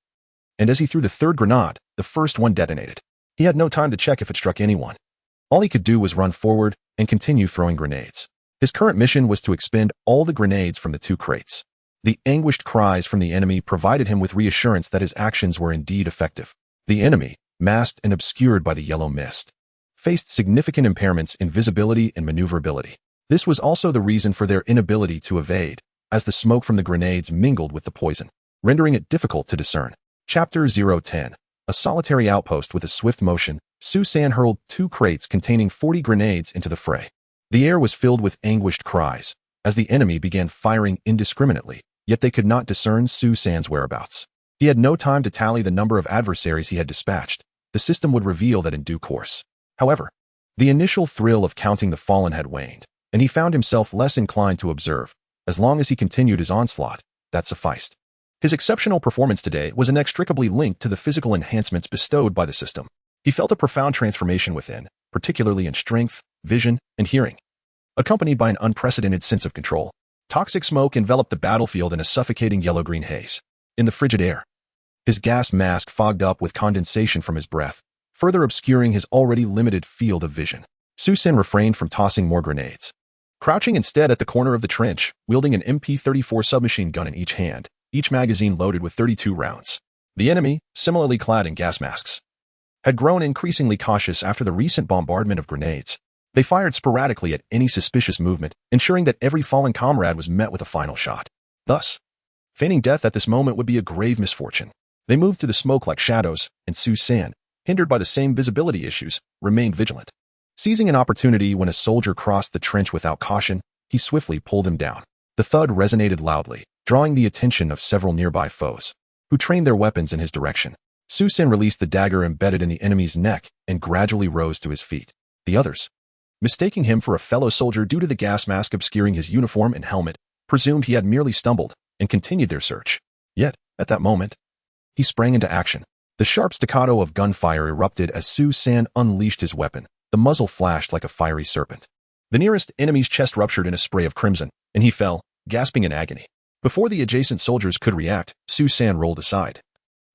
And as he threw the third grenade, the first one detonated. He had no time to check if it struck anyone. All he could do was run forward and continue throwing grenades. His current mission was to expend all the grenades from the 2 crates. The anguished cries from the enemy provided him with reassurance that his actions were indeed effective. The enemy, masked and obscured by the yellow mist, faced significant impairments in visibility and maneuverability. This was also the reason for their inability to evade, as the smoke from the grenades mingled with the poison. rendering it difficult to discern. Chapter 010. A solitary outpost with a swift motion, Su San hurled 2 crates containing 40 grenades into the fray. The air was filled with anguished cries as the enemy began firing indiscriminately, yet they could not discern Su San's whereabouts. He had no time to tally the number of adversaries he had dispatched. The system would reveal that in due course. However, the initial thrill of counting the fallen had waned, and he found himself less inclined to observe. As long as he continued his onslaught, that sufficed. His exceptional performance today was inextricably linked to the physical enhancements bestowed by the system. He felt a profound transformation within, particularly in strength, vision, and hearing, accompanied by an unprecedented sense of control. Toxic smoke enveloped the battlefield in a suffocating yellow-green haze. In the frigid air, his gas mask fogged up with condensation from his breath, further obscuring his already limited field of vision. Su San refrained from tossing more grenades. Crouching instead at the corner of the trench, wielding an MP-34 submachine gun in each hand, each magazine loaded with 32 rounds. The enemy, similarly clad in gas masks, had grown increasingly cautious after the recent bombardment of grenades. They fired sporadically at any suspicious movement, ensuring that every fallen comrade was met with a final shot. Thus, feigning death at this moment would be a grave misfortune. They moved through the smoke like shadows, and Su San, hindered by the same visibility issues, remained vigilant. Seizing an opportunity when a soldier crossed the trench without caution, he swiftly pulled him down. The thud resonated loudly, drawing the attention of several nearby foes, who trained their weapons in his direction. Su San released the dagger embedded in the enemy's neck and gradually rose to his feet. The others, mistaking him for a fellow soldier due to the gas mask obscuring his uniform and helmet, presumed he had merely stumbled and continued their search. Yet, at that moment, he sprang into action. The sharp staccato of gunfire erupted as Su San unleashed his weapon. The muzzle flashed like a fiery serpent. The nearest enemy's chest ruptured in a spray of crimson, and he fell, gasping in agony. Before the adjacent soldiers could react, Su San rolled aside,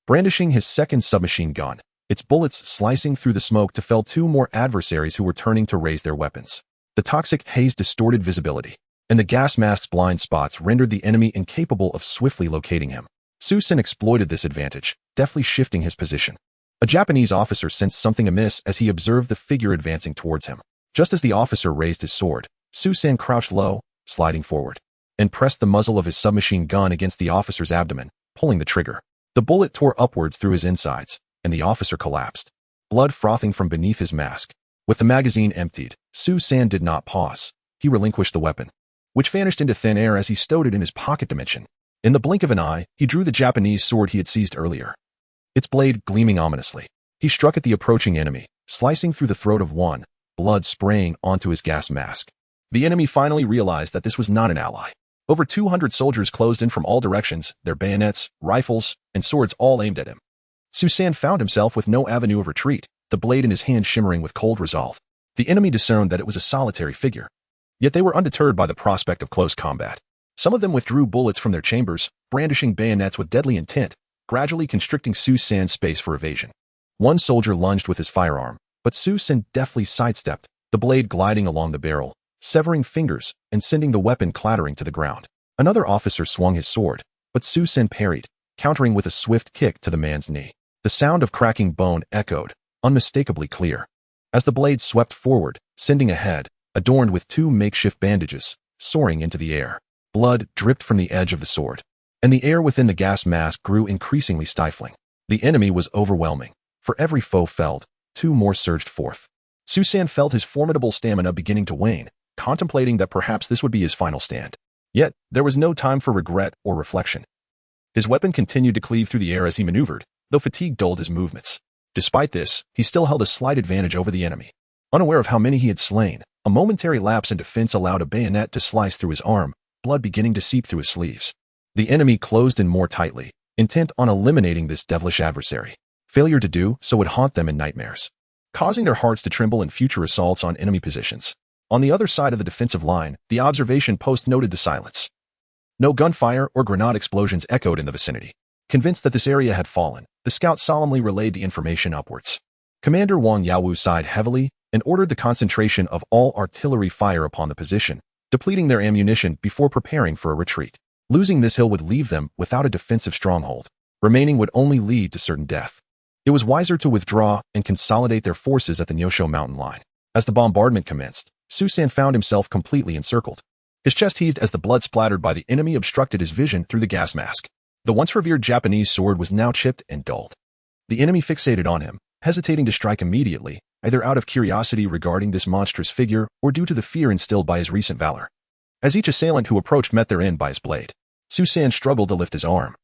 brandishing his second submachine gun, its bullets slicing through the smoke to fell 2 more adversaries who were turning to raise their weapons. The toxic haze distorted visibility, and the gas mask's blind spots rendered the enemy incapable of swiftly locating him. Su San exploited this advantage, deftly shifting his position. A Japanese officer sensed something amiss as he observed the figure advancing towards him. Just as the officer raised his sword, Su San crouched low, sliding forward, and pressed the muzzle of his submachine gun against the officer's abdomen, pulling the trigger. The bullet tore upwards through his insides, and the officer collapsed, blood frothing from beneath his mask. With the magazine emptied, Su San did not pause. He relinquished the weapon, which vanished into thin air as he stowed it in his pocket dimension. In the blink of an eye, he drew the Japanese sword he had seized earlier, its blade gleaming ominously. He struck at the approaching enemy, slicing through the throat of one, blood spraying onto his gas mask. The enemy finally realized that this was not an ally. Over 200 soldiers closed in from all directions, their bayonets, rifles, and swords all aimed at him. Su San found himself with no avenue of retreat, the blade in his hand shimmering with cold resolve. The enemy discerned that it was a solitary figure, yet they were undeterred by the prospect of close combat. Some of them withdrew bullets from their chambers, brandishing bayonets with deadly intent, gradually constricting Su San's space for evasion. One soldier lunged with his firearm, but Su San deftly sidestepped, the blade gliding along the barrel, severing fingers and sending the weapon clattering to the ground. Another officer swung his sword, but Su San parried, countering with a swift kick to the man's knee. The sound of cracking bone echoed, unmistakably clear, as the blade swept forward, sending a head, adorned with 2 makeshift bandages, soaring into the air. Blood dripped from the edge of the sword, and the air within the gas mask grew increasingly stifling. The enemy was overwhelming. For every foe felled, 2 more surged forth. Su San felt his formidable stamina beginning to wane, contemplating that perhaps this would be his final stand. Yet, there was no time for regret or reflection. His weapon continued to cleave through the air as he maneuvered, though fatigue dulled his movements. Despite this, he still held a slight advantage over the enemy. Unaware of how many he had slain, a momentary lapse in defense allowed a bayonet to slice through his arm, blood beginning to seep through his sleeves. The enemy closed in more tightly, intent on eliminating this devilish adversary. Failure to do so would haunt them in nightmares, causing their hearts to tremble in future assaults on enemy positions. On the other side of the defensive line, the observation post noted the silence. No gunfire or grenade explosions echoed in the vicinity. Convinced that this area had fallen, the scout solemnly relayed the information upwards. Commander Wang Yaowu sighed heavily and ordered the concentration of all artillery fire upon the position, depleting their ammunition before preparing for a retreat. Losing this hill would leave them without a defensive stronghold. Remaining would only lead to certain death. It was wiser to withdraw and consolidate their forces at the Nyosho mountain line. As the bombardment commenced, Su San found himself completely encircled. His chest heaved as the blood splattered by the enemy obstructed his vision through the gas mask. The once revered Japanese sword was now chipped and dulled. The enemy fixated on him, hesitating to strike immediately, either out of curiosity regarding this monstrous figure or due to the fear instilled by his recent valor. As each assailant who approached met their end by his blade, Susan struggled to lift his arm,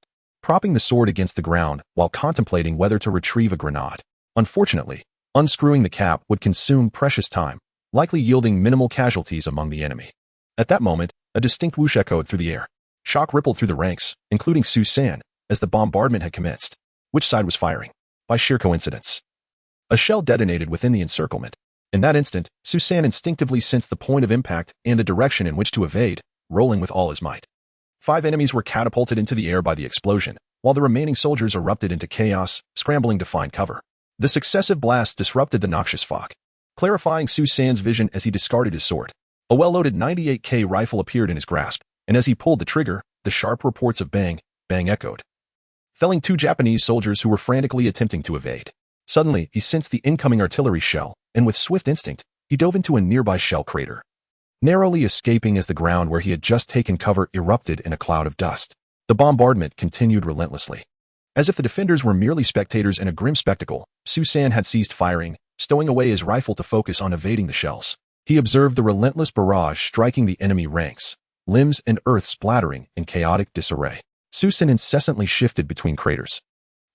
propping the sword against the ground while contemplating whether to retrieve a grenade. Unfortunately, unscrewing the cap would consume precious time, likely yielding minimal casualties among the enemy. At that moment, a distinct whoosh echoed through the air. Shock rippled through the ranks, including Susan, as the bombardment had commenced. Which side was firing? By sheer coincidence. A shell detonated within the encirclement. In that instant, Susan instinctively sensed the point of impact and the direction in which to evade, rolling with all his might. 5 enemies were catapulted into the air by the explosion, while the remaining soldiers erupted into chaos, scrambling to find cover. The successive blasts disrupted the noxious fog, clarifying Susan's vision as he discarded his sword. A well-loaded 98K rifle appeared in his grasp, and as he pulled the trigger, the sharp reports of bang, bang echoed, felling 2 Japanese soldiers who were frantically attempting to evade. Suddenly, he sensed the incoming artillery shell, and with swift instinct, he dove into a nearby shell crater, narrowly escaping as the ground where he had just taken cover erupted in a cloud of dust. The bombardment continued relentlessly. As if the defenders were merely spectators in a grim spectacle, Susan had ceased firing, stowing away his rifle to focus on evading the shells. He observed the relentless barrage striking the enemy ranks, limbs and earth splattering in chaotic disarray. Susan incessantly shifted between craters,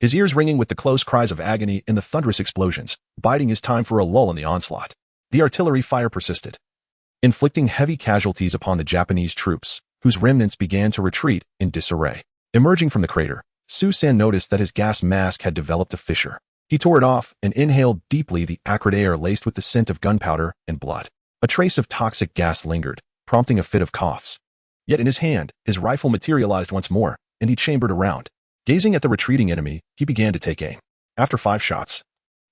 his ears ringing with the close cries of agony and the thunderous explosions, biding his time for a lull in the onslaught. The artillery fire persisted, inflicting heavy casualties upon the Japanese troops, whose remnants began to retreat in disarray. Emerging from the crater, Susan noticed that his gas mask had developed a fissure. He tore it off and inhaled deeply the acrid air laced with the scent of gunpowder and blood. A trace of toxic gas lingered, prompting a fit of coughs. Yet in his hand, his rifle materialized once more, and he chambered around. Gazing at the retreating enemy, he began to take aim. After 5 shots,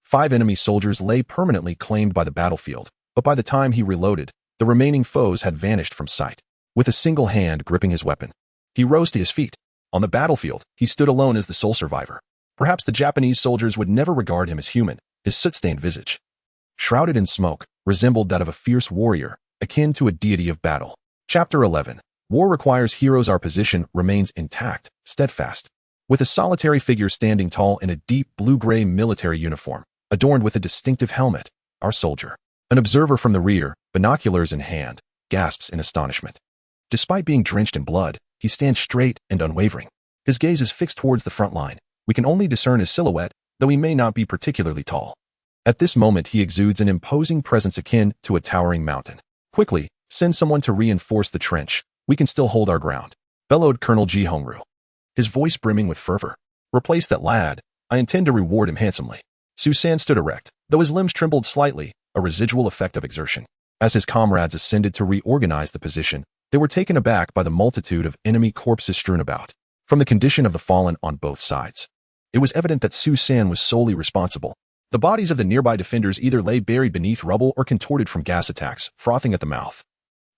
5 enemy soldiers lay permanently claimed by the battlefield, but by the time he reloaded, the remaining foes had vanished from sight. With a single hand gripping his weapon, he rose to his feet. On the battlefield, he stood alone as the sole survivor. Perhaps the Japanese soldiers would never regard him as human. His soot-stained visage, shrouded in smoke, resembled that of a fierce warrior, akin to a deity of battle. Chapter 11. War requires heroes. Our position remains intact, steadfast, with a solitary figure standing tall in a deep blue-gray military uniform, adorned with a distinctive helmet. Our soldier, an observer from the rear, binoculars in hand, gasps in astonishment. Despite being drenched in blood, he stands straight and unwavering. His gaze is fixed towards the front line. We can only discern his silhouette, though he may not be particularly tall. At this moment, he exudes an imposing presence akin to a towering mountain. Quickly, send someone to reinforce the trench. We can still hold our ground, bellowed Colonel Ji Hongru, his voice brimming with fervor. Replace that lad. I intend to reward him handsomely. Susan stood erect, though his limbs trembled slightly, a residual effect of exertion. As his comrades ascended to reorganize the position, they were taken aback by the multitude of enemy corpses strewn about. From the condition of the fallen on both sides, it was evident that Susan was solely responsible. The bodies of the nearby defenders either lay buried beneath rubble or contorted from gas attacks, frothing at the mouth,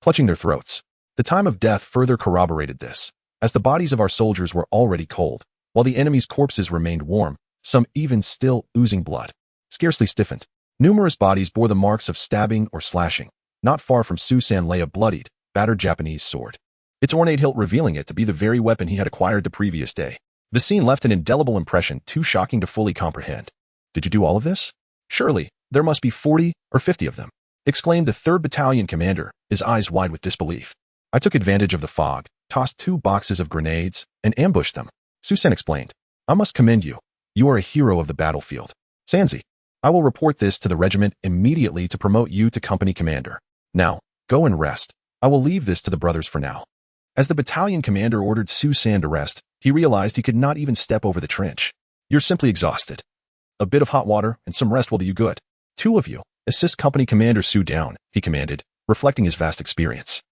clutching their throats. The time of death further corroborated this, as the bodies of our soldiers were already cold, while the enemy's corpses remained warm, some even still oozing blood, scarcely stiffened. Numerous bodies bore the marks of stabbing or slashing. Not far from Susan lay a bloodied, battered Japanese sword, its ornate hilt revealing it to be the very weapon he had acquired the previous day. The scene left an indelible impression too shocking to fully comprehend. Did you do all of this? Surely, there must be 40 or 50 of them, exclaimed the 3rd Battalion commander, his eyes wide with disbelief. I took advantage of the fog, tossed 2 boxes of grenades, and ambushed them. Susan explained. I must commend you. You are a hero of the battlefield. Sanzi, I will report this to the regiment immediately to promote you to company commander. Now, go and rest. I will leave this to the brothers for now. As the battalion commander ordered Susan to rest, he realized he could not even step over the trench. You're simply exhausted. A bit of hot water and some rest will do you good. 2 of you, assist company commander Su down, he commanded, reflecting his vast experience.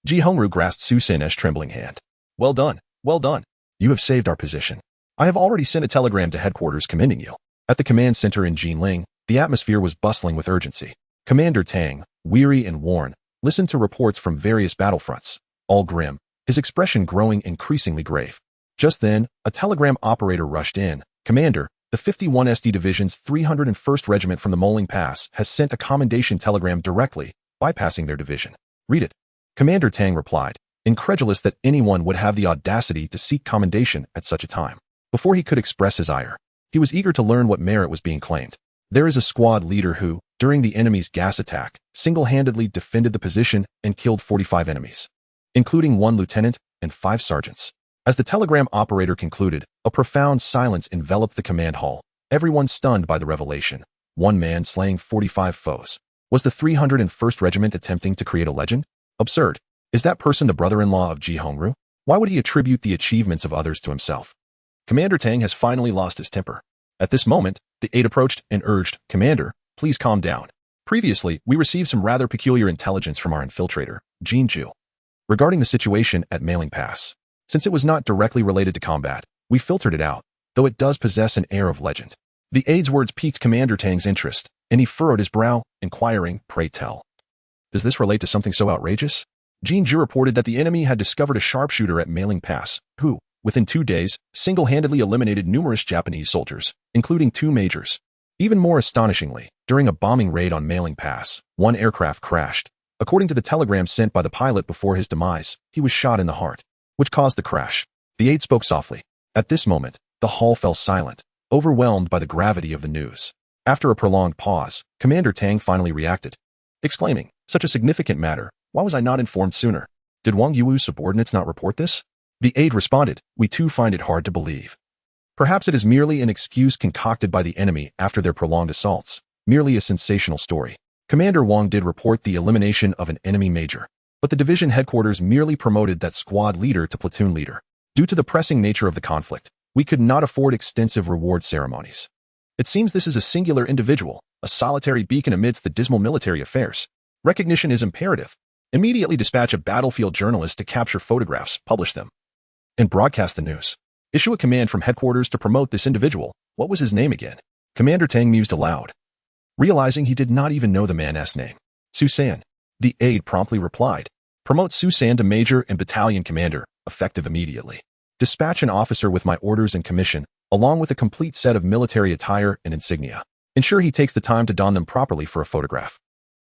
Ji Hongru grasped Susan's trembling hand. Well done, well done. You have saved our position. I have already sent a telegram to headquarters commending you. At the command center in Jinling, the atmosphere was bustling with urgency. Commander Tang, weary and worn, listened to reports from various battlefronts, all grim, his expression growing increasingly grave. Just then, a telegram operator rushed in. Commander, the 51 SD Division's 301st Regiment from the Moling Pass has sent a commendation telegram directly, bypassing their division. Read it. Commander Tang replied, incredulous that anyone would have the audacity to seek commendation at such a time. Before he could express his ire, he was eager to learn what merit was being claimed. There is a squad leader who, during the enemy's gas attack, single-handedly defended the position and killed 45 enemies, including 1 lieutenant and 5 sergeants. As the telegram operator concluded, a profound silence enveloped the command hall, everyone stunned by the revelation. One man slaying 45 foes. Was the 301st Regiment attempting to create a legend? Absurd. Is that person the brother-in-law of Ji Hongru? Why would he attribute the achievements of others to himself? Commander Tang has finally lost his temper. At this moment, the aide approached and urged, "Commander, please calm down. Previously, we received some rather peculiar intelligence from our infiltrator, Jin Ju, regarding the situation at Mailing Pass. Since it was not directly related to combat, we filtered it out, though it does possess an air of legend." The aide's words piqued Commander Tang's interest, and he furrowed his brow, inquiring, "Pray tell. Does this relate to something so outrageous?" Jin Ju reported that the enemy had discovered a sharpshooter at Mailing Pass, who, within 2 days, single-handedly eliminated numerous Japanese soldiers, including 2 majors. Even more astonishingly, during a bombing raid on Mailing Pass, 1 aircraft crashed. According to the telegram sent by the pilot before his demise, he was shot in the heart, which caused the crash. The aide spoke softly. At this moment, the hall fell silent, overwhelmed by the gravity of the news. After a prolonged pause, Commander Tang finally reacted, exclaiming, "Such a significant matter, why was I not informed sooner? Did Wang Yuwu's subordinates not report this?" The aide responded, "We too find it hard to believe. Perhaps it is merely an excuse concocted by the enemy after their prolonged assaults, merely a sensational story." Commander Wang did report the elimination of an enemy major, but the division headquarters merely promoted that squad leader to platoon leader. Due to the pressing nature of the conflict, we could not afford extensive reward ceremonies. It seems this is a singular individual, a solitary beacon amidst the dismal military affairs. Recognition is imperative. Immediately dispatch a battlefield journalist to capture photographs, publish them, and broadcast the news. Issue a command from headquarters to promote this individual. What was his name again? Commander Tang mused aloud, realizing he did not even know the man's name. Su San. The aide promptly replied, "Promote Su San to major and battalion commander, effective immediately. Dispatch an officer with my orders and commission, along with a complete set of military attire and insignia. Ensure he takes the time to don them properly for a photograph.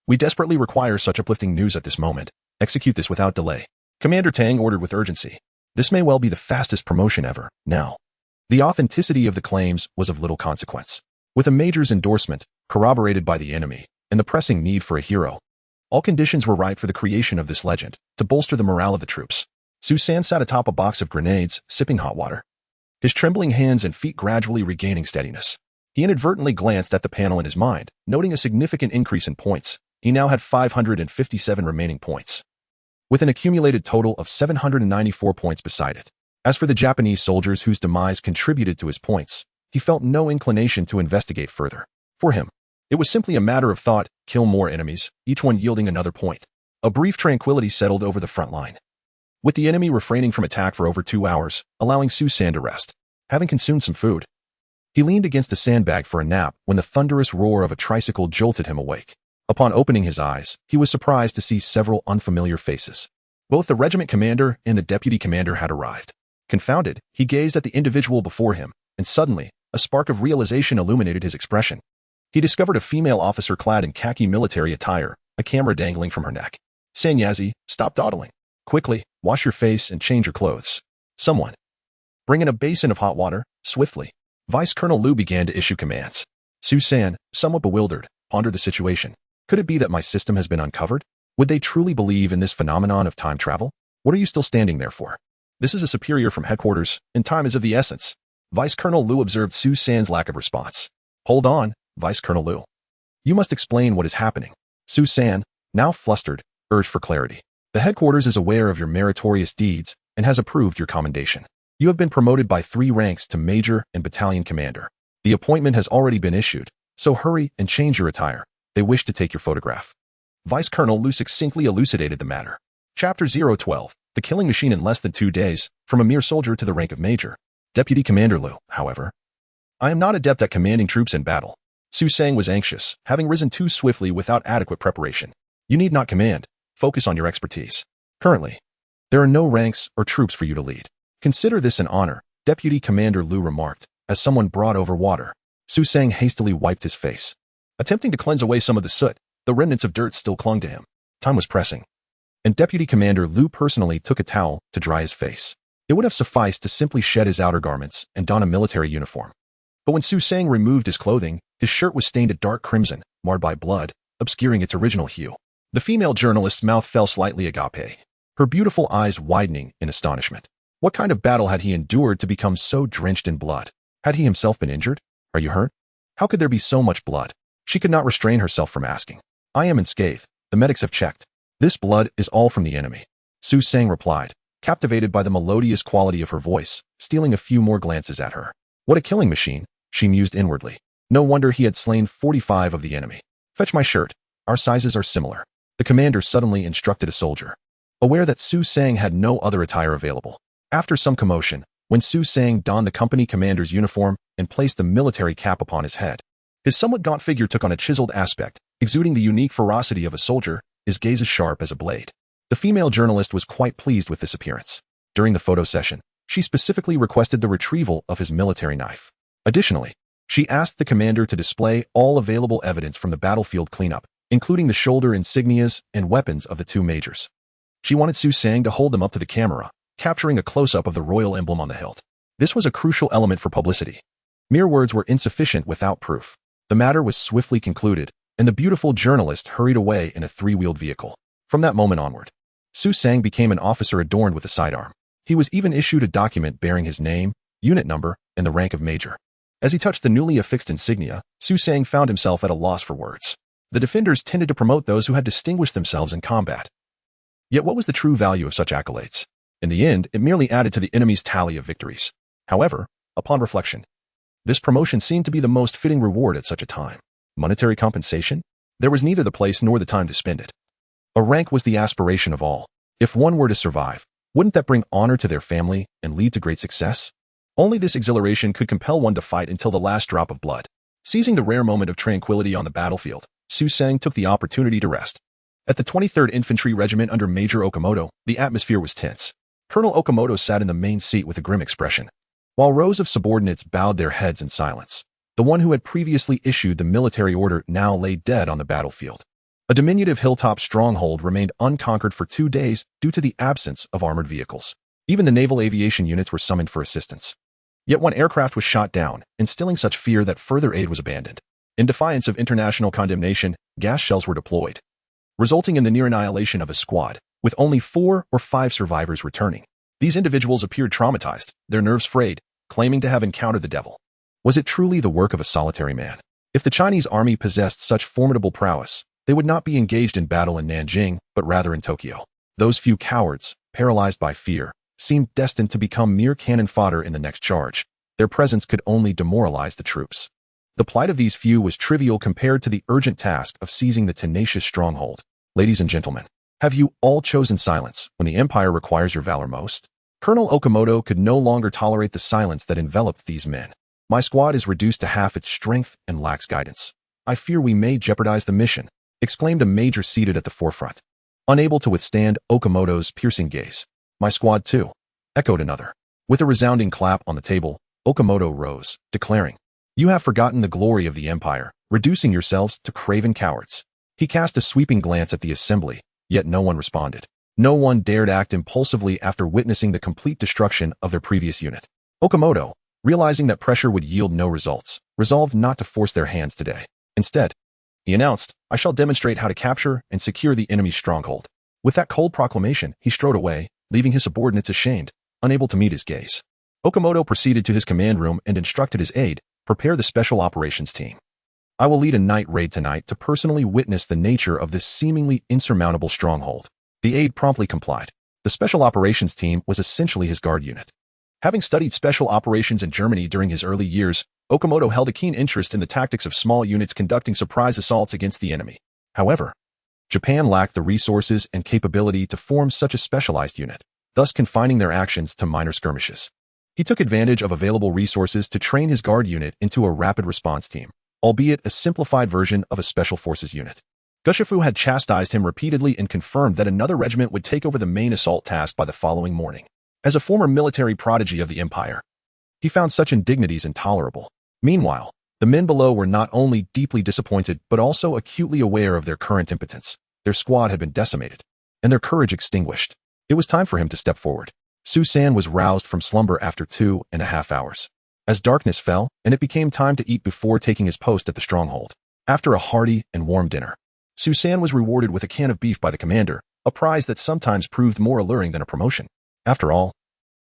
We desperately require such uplifting news at this moment. Execute this without delay." Commander Tang ordered with urgency. This may well be the fastest promotion ever, now. The authenticity of the claims was of little consequence. With a major's endorsement, corroborated by the enemy, and the pressing need for a hero, all conditions were right for the creation of this legend, to bolster the morale of the troops. Su San sat atop a box of grenades, sipping hot water, his trembling hands and feet gradually regaining steadiness. He inadvertently glanced at the panel in his mind, noting a significant increase in points. He now had 557 remaining points, with an accumulated total of 794 points beside it. As for the Japanese soldiers whose demise contributed to his points, he felt no inclination to investigate further. For him, it was simply a matter of thought: kill more enemies, each one yielding another point. A brief tranquility settled over the front line, with the enemy refraining from attack for over 2 hours, allowing Su San to rest. Having consumed some food, he leaned against a sandbag for a nap when the thunderous roar of a tricycle jolted him awake. Upon opening his eyes, he was surprised to see several unfamiliar faces. Both the regiment commander and the deputy commander had arrived. Confounded, he gazed at the individual before him, and suddenly, a spark of realization illuminated his expression. He discovered a female officer clad in khaki military attire, a camera dangling from her neck. "Sanyazi, stop dawdling. Quickly, wash your face and change your clothes. Someone, bring in a basin of hot water, swiftly." Vice Colonel Liu began to issue commands. Su San, somewhat bewildered, pondered the situation. Could it be that my system has been uncovered? Would they truly believe in this phenomenon of time travel? What are you still standing there for? This is a superior from headquarters, and time is of the essence. Vice Colonel Liu observed Su San's lack of response. "Hold on, Vice Colonel Liu. You must explain what is happening." Su San, now flustered, urged for clarity. "The headquarters is aware of your meritorious deeds and has approved your commendation. You have been promoted by 3 ranks to major and battalion commander. The appointment has already been issued, so hurry and change your attire. They wish to take your photograph." Vice Colonel Liu succinctly elucidated the matter. Chapter 012, The Killing Machine in less than 2 days, from a mere soldier to the rank of major. Deputy Commander Liu, however, "I am not adept at commanding troops in battle." Su Sang was anxious, having risen too swiftly without adequate preparation. "You need not command. Focus on your expertise. Currently, there are no ranks or troops for you to lead. Consider this an honor," Deputy Commander Liu remarked, as someone brought over water. Su Sang hastily wiped his face, attempting to cleanse away some of the soot. The remnants of dirt still clung to him. Time was pressing. and Deputy Commander Liu personally took a towel to dry his face. It would have sufficed to simply shed his outer garments and don a military uniform. But when Su Sang removed his clothing, his shirt was stained a dark crimson, marred by blood, obscuring its original hue. The female journalist's mouth fell slightly agape, her beautiful eyes widening in astonishment. What kind of battle had he endured to become so drenched in blood? Had he himself been injured? Are you hurt? How could there be so much blood? She could not restrain herself from asking. I am unscathed. The medics have checked. This blood is all from the enemy. Su Sang replied, captivated by the melodious quality of her voice, stealing a few more glances at her. What a killing machine, she mused inwardly. No wonder he had slain 45 of the enemy. Fetch my shirt. Our sizes are similar. The commander suddenly instructed a soldier. Aware that Su Sang had no other attire available. After some commotion, when Su Sang donned the company commander's uniform and placed the military cap upon his head, his somewhat gaunt figure took on a chiseled aspect, exuding the unique ferocity of a soldier, his gaze as sharp as a blade. The female journalist was quite pleased with this appearance. During the photo session, she specifically requested the retrieval of his military knife. Additionally, she asked the commander to display all available evidence from the battlefield cleanup, including the shoulder insignias and weapons of the two majors. She wanted Su Sang to hold them up to the camera, capturing a close-up of the royal emblem on the hilt. This was a crucial element for publicity. Mere words were insufficient without proof. The matter was swiftly concluded, and the beautiful journalist hurried away in a three-wheeled vehicle. From that moment onward, Su Sang became an officer adorned with a sidearm. He was even issued a document bearing his name, unit number, and the rank of major. As he touched the newly affixed insignia, Su Sang found himself at a loss for words. The defenders tended to promote those who had distinguished themselves in combat. Yet what was the true value of such accolades? In the end, it merely added to the enemy's tally of victories. However, upon reflection, this promotion seemed to be the most fitting reward at such a time. Monetary compensation? There was neither the place nor the time to spend it. A rank was the aspiration of all. If one were to survive, wouldn't that bring honor to their family and lead to great success? Only this exhilaration could compel one to fight until the last drop of blood. Seizing the rare moment of tranquility on the battlefield, Su Sang took the opportunity to rest. At the 23rd Infantry Regiment under Major Okamoto, the atmosphere was tense. Colonel Okamoto sat in the main seat with a grim expression, while rows of subordinates bowed their heads in silence. The one who had previously issued the military order now lay dead on the battlefield. A diminutive hilltop stronghold remained unconquered for 2 days due to the absence of armored vehicles. Even the naval aviation units were summoned for assistance. Yet one aircraft was shot down, instilling such fear that further aid was abandoned. In defiance of international condemnation, gas shells were deployed, resulting in the near annihilation of a squad, with only 4 or 5 survivors returning. These individuals appeared traumatized, their nerves frayed, claiming to have encountered the devil. Was it truly the work of a solitary man? If the Chinese army possessed such formidable prowess, they would not be engaged in battle in Nanjing, but rather in Tokyo. Those few cowards, paralyzed by fear, seemed destined to become mere cannon fodder in the next charge. Their presence could only demoralize the troops. The plight of these few was trivial compared to the urgent task of seizing the tenacious stronghold. Ladies and gentlemen, have you all chosen silence when the Empire requires your valor most? Colonel Okamoto could no longer tolerate the silence that enveloped these men. My squad is reduced to half its strength and lacks guidance. I fear we may jeopardize the mission, exclaimed a major seated at the forefront. Unable to withstand Okamoto's piercing gaze. My squad too, echoed another. With a resounding clap on the table, Okamoto rose, declaring, You have forgotten the glory of the Empire, reducing yourselves to craven cowards. He cast a sweeping glance at the assembly, yet no one responded. No one dared act impulsively after witnessing the complete destruction of their previous unit. Okamoto, realizing that pressure would yield no results, resolved not to force their hands today. Instead, he announced, I shall demonstrate how to capture and secure the enemy's stronghold. With that cold proclamation, he strode away, leaving his subordinates ashamed, unable to meet his gaze. Okamoto proceeded to his command room and instructed his aide, prepare the special operations team. I will lead a night raid tonight to personally witness the nature of this seemingly insurmountable stronghold. The aide promptly complied. The special operations team was essentially his guard unit. Having studied special operations in Germany during his early years, Okamoto held a keen interest in the tactics of small units conducting surprise assaults against the enemy. However, Japan lacked the resources and capability to form such a specialized unit, thus confining their actions to minor skirmishes. He took advantage of available resources to train his guard unit into a rapid response team, albeit a simplified version of a special forces unit. Gushifu had chastised him repeatedly and confirmed that another regiment would take over the main assault task by the following morning. As a former military prodigy of the Empire, he found such indignities intolerable. Meanwhile, the men below were not only deeply disappointed but also acutely aware of their current impotence. Their squad had been decimated. and their courage extinguished. It was time for him to step forward. Su San was roused from slumber after 2.5 hours. As darkness fell, and it became time to eat before taking his post at the stronghold. After a hearty and warm dinner, Su San was rewarded with a can of beef by the commander, a prize that sometimes proved more alluring than a promotion. After all,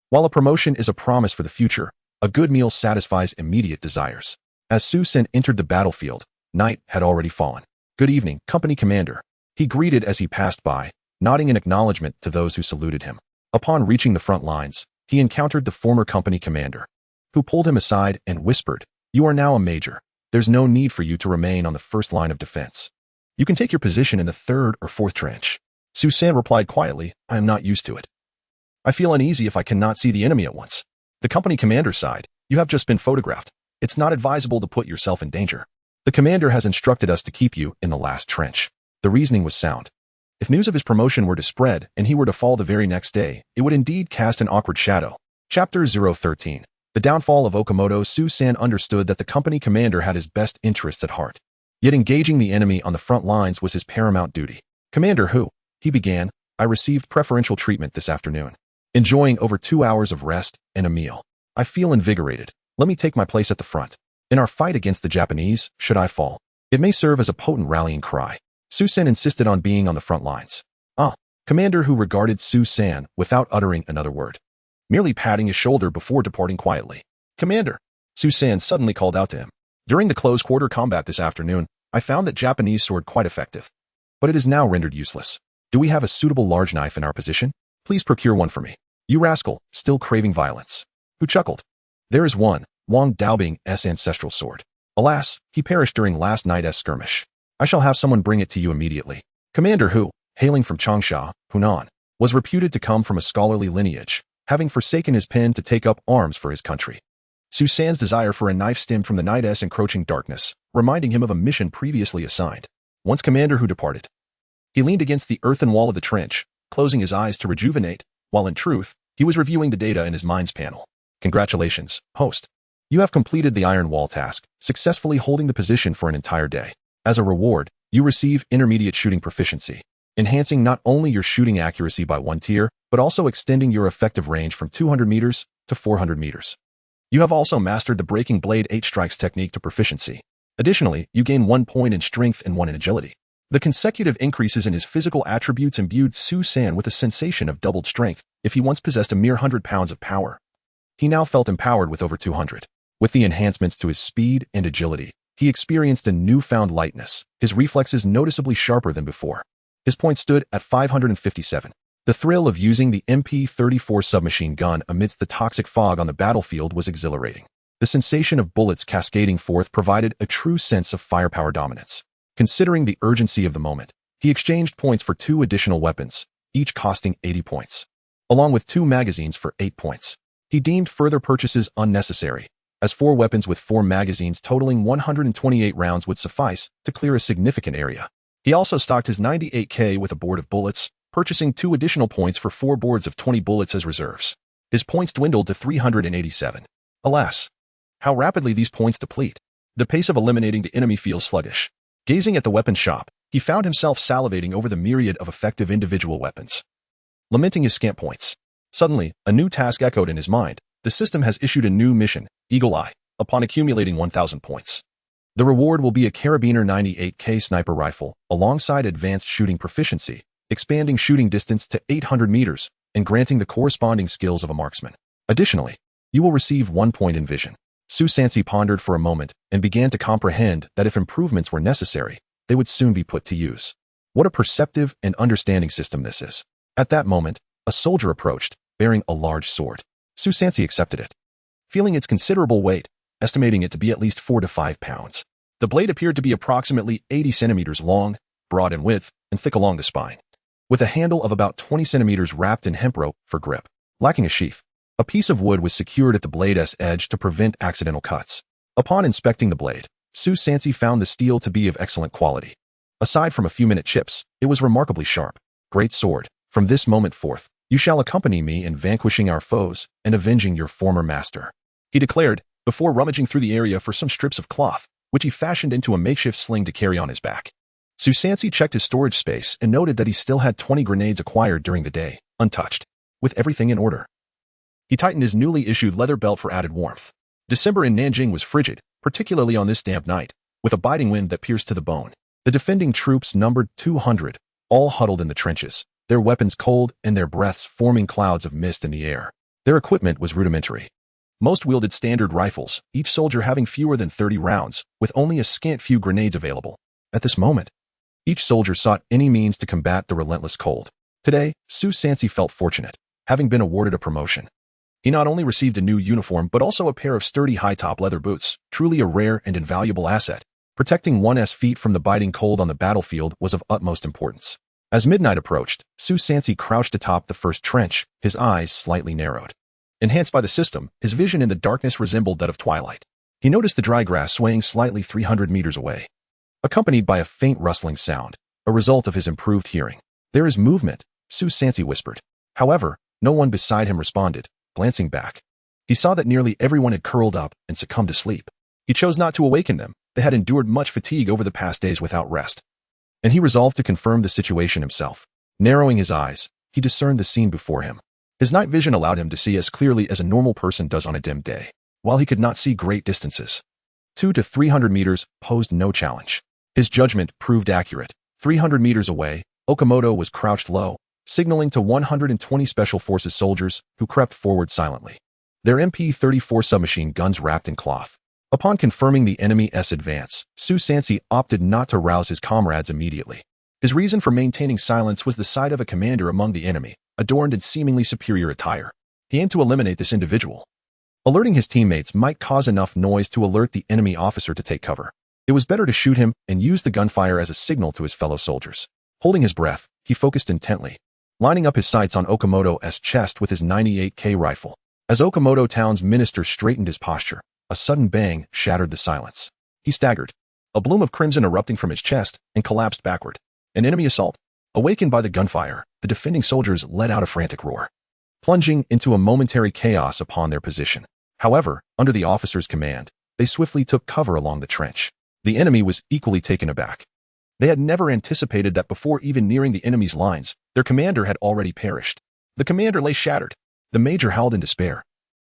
while a promotion is a promise for the future, a good meal satisfies immediate desires. As Su San entered the battlefield, night had already fallen. "Good evening, company commander," he greeted as he passed by, nodding in acknowledgement to those who saluted him. Upon reaching the front lines, he encountered the former company commander, who pulled him aside and whispered, "You are now a major. There's no need for you to remain on the first line of defense. You can take your position in the 3rd or 4th trench." Su San replied quietly, "I am not used to it. I feel uneasy if I cannot see the enemy at once." The company commander sighed, "You have just been photographed. It's not advisable to put yourself in danger. The commander has instructed us to keep you in the last trench." The reasoning was sound. If news of his promotion were to spread and he were to fall the very next day, it would indeed cast an awkward shadow. Chapter 013. The downfall of Okamoto. Su San understood that the company commander had his best interests at heart. Yet engaging the enemy on the front lines was his paramount duty. "Commander Hu," he began, "I received preferential treatment this afternoon, enjoying over 2 hours of rest and a meal. I feel invigorated. Let me take my place at the front. In our fight against the Japanese, should I fall, it may serve as a potent rallying cry." Su San insisted on being on the front lines. Commander Hu regarded Su San without uttering another word, merely patting his shoulder before departing quietly. "Commander," Su San suddenly called out to him, "during the close-quarter combat this afternoon, I found that Japanese sword quite effective, but it is now rendered useless. Do we have a suitable large knife in our position? Please procure one for me." "You rascal, still craving violence." Hu chuckled. "There is one, Wang Daobing's ancestral sword. Alas, he perished during last night's skirmish. I shall have someone bring it to you immediately." Commander Hu, hailing from Changsha, Hunan, was reputed to come from a scholarly lineage, having forsaken his pen to take up arms for his country. Su San's desire for a knife stemmed from the night's encroaching darkness, reminding him of a mission previously assigned. Once Commander Hu departed, he leaned against the earthen wall of the trench, closing his eyes to rejuvenate, while in truth, he was reviewing the data in his mind's panel. "Congratulations, host. You have completed the iron wall task, successfully holding the position for an entire day. As a reward, you receive intermediate shooting proficiency, enhancing not only your shooting accuracy by 1 tier, but also extending your effective range from 200 meters to 400 meters. You have also mastered the breaking blade 8 strikes technique to proficiency. Additionally, you gain 1 point in strength and 1 in agility." The consecutive increases in his physical attributes imbued Su San with a sensation of doubled strength. If he once possessed a mere 100 pounds of power, he now felt empowered with over 200. With the enhancements to his speed and agility, he experienced a newfound lightness, his reflexes noticeably sharper than before. His point stood at 557. The thrill of using the MP-34 submachine gun amidst the toxic fog on the battlefield was exhilarating. The sensation of bullets cascading forth provided a true sense of firepower dominance. Considering the urgency of the moment, he exchanged points for 2 additional weapons, each costing 80 points, along with 2 magazines for 8 points. He deemed further purchases unnecessary, as 4 weapons with 4 magazines totaling 128 rounds would suffice to clear a significant area. He also stocked his 98K with a board of bullets, purchasing 2 additional points for 4 boards of 20 bullets as reserves. His points dwindled to 387. Alas, how rapidly these points deplete. The pace of eliminating the enemy feels sluggish. Gazing at the weapon shop, he found himself salivating over the myriad of effective individual weapons, lamenting his scant points. Suddenly, a new task echoed in his mind. The system has issued a new mission, Eagle Eye, upon accumulating 1,000 points. The reward will be a Carabiner 98K sniper rifle, alongside advanced shooting proficiency, expanding shooting distance to 800 meters, and granting the corresponding skills of a marksman. Additionally, you will receive 1 point in vision. Su San pondered for a moment and began to comprehend that if improvements were necessary, they would soon be put to use. What a perceptive and understanding system this is. At that moment, a soldier approached, bearing a large sword. Su San accepted it, feeling its considerable weight, estimating it to be at least 4 to 5 pounds. The blade appeared to be approximately 80 centimeters long, broad in width, and thick along the spine, with a handle of about 20 centimeters wrapped in hemp rope for grip. Lacking a sheath, a piece of wood was secured at the blade's edge to prevent accidental cuts. Upon inspecting the blade, Su San found the steel to be of excellent quality. Aside from a few minute chips, it was remarkably sharp. Great sword, from this moment forth, you shall accompany me in vanquishing our foes and avenging your former master, he declared, before rummaging through the area for some strips of cloth, which he fashioned into a makeshift sling to carry on his back. Su Sansi checked his storage space and noted that he still had 20 grenades acquired during the day, untouched, with everything in order. He tightened his newly issued leather belt for added warmth. December in Nanjing was frigid, particularly on this damp night, with a biting wind that pierced to the bone. The defending troops numbered 200, all huddled in the trenches, their weapons cold and their breaths forming clouds of mist in the air. Their equipment was rudimentary. Most wielded standard rifles, each soldier having fewer than 30 rounds, with only a scant few grenades available. At this moment, each soldier sought any means to combat the relentless cold. Today, Su Sansi felt fortunate, having been awarded a promotion. He not only received a new uniform but also a pair of sturdy high-top leather boots, truly a rare and invaluable asset. Protecting one's feet from the biting cold on the battlefield was of utmost importance. As midnight approached, Su Sansi crouched atop the first trench, his eyes slightly narrowed. Enhanced by the system, his vision in the darkness resembled that of twilight. He noticed the dry grass swaying slightly 300 meters away, accompanied by a faint rustling sound, a result of his improved hearing. "There is movement," Su Sansi whispered. However, no one beside him responded. Glancing back, he saw that nearly everyone had curled up and succumbed to sleep. He chose not to awaken them. They had endured much fatigue over the past days without rest, and he resolved to confirm the situation himself. Narrowing his eyes, he discerned the scene before him. His night vision allowed him to see as clearly as a normal person does on a dim day. While he could not see great distances, 200 to 300 meters posed no challenge. His judgment proved accurate. 300 meters away, Okamoto was crouched low, signaling to 120 Special Forces soldiers who crept forward silently, their MP-34 submachine guns wrapped in cloth. Upon confirming the enemy's advance, Su Sansi opted not to rouse his comrades immediately. His reason for maintaining silence was the sight of a commander among the enemy, adorned in seemingly superior attire. He aimed to eliminate this individual. Alerting his teammates might cause enough noise to alert the enemy officer to take cover. It was better to shoot him and use the gunfire as a signal to his fellow soldiers. Holding his breath, he focused intently, lining up his sights on Okamoto's chest with his 98K rifle. As Okamoto Town's minister straightened his posture, a sudden bang shattered the silence. He staggered, a bloom of crimson erupting from his chest, and collapsed backward. An enemy assault. Awakened by the gunfire, the defending soldiers let out a frantic roar, plunging into a momentary chaos upon their position. However, under the officer's command, they swiftly took cover along the trench. The enemy was equally taken aback. They had never anticipated that before even nearing the enemy's lines, their commander had already perished. The commander lay shattered. The major howled in despair,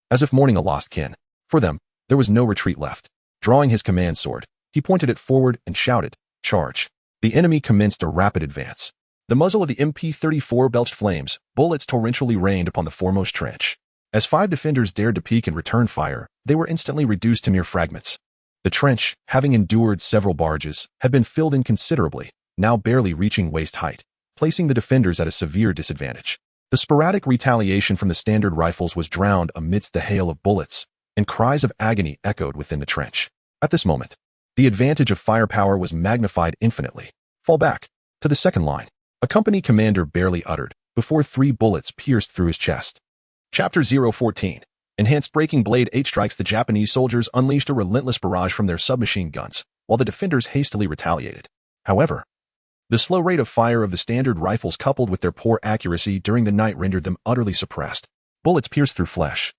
as if mourning a lost kin. For them, there was no retreat left. Drawing his command sword, he pointed it forward and shouted, "Charge!" The enemy commenced a rapid advance. The muzzle of the MP-34 belched flames, bullets torrentially rained upon the foremost trench. As 5 defenders dared to peek and return fire, they were instantly reduced to mere fragments. The trench, having endured several barges, had been filled in considerably, now barely reaching waist height, placing the defenders at a severe disadvantage. The sporadic retaliation from the standard rifles was drowned amidst the hail of bullets, and cries of agony echoed within the trench. At this moment, the advantage of firepower was magnified infinitely. "Fall back, to the second line," a company commander barely uttered, before 3 bullets pierced through his chest. Chapter 014. Enhanced Breaking Blade 8 strikes. The Japanese soldiers unleashed a relentless barrage from their submachine guns, while the defenders hastily retaliated. However, the slow rate of fire of the standard rifles coupled with their poor accuracy during the night rendered them utterly suppressed. Bullets pierced through flesh,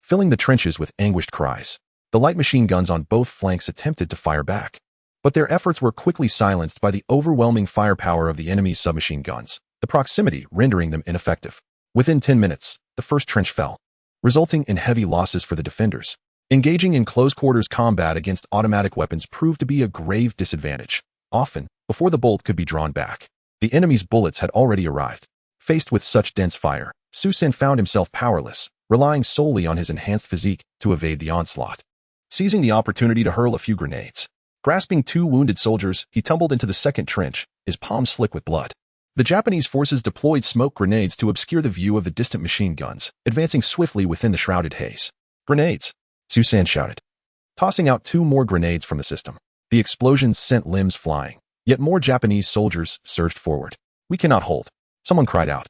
filling the trenches with anguished cries. The light machine guns on both flanks attempted to fire back, but their efforts were quickly silenced by the overwhelming firepower of the enemy's submachine guns, the proximity rendering them ineffective. Within 10 minutes, the first trench fell, resulting in heavy losses for the defenders. Engaging in close-quarters combat against automatic weapons proved to be a grave disadvantage. Often, before the bolt could be drawn back, the enemy's bullets had already arrived. Faced with such dense fire, Su San found himself powerless, relying solely on his enhanced physique to evade the onslaught. Seizing the opportunity to hurl a few grenades, grasping 2 wounded soldiers, he tumbled into the second trench, his palms slick with blood. The Japanese forces deployed smoke grenades to obscure the view of the distant machine guns, advancing swiftly within the shrouded haze. "Grenades!" Su San shouted, tossing out 2 more grenades from the system. The explosions sent limbs flying, yet more Japanese soldiers surged forward. "We cannot hold," someone cried out.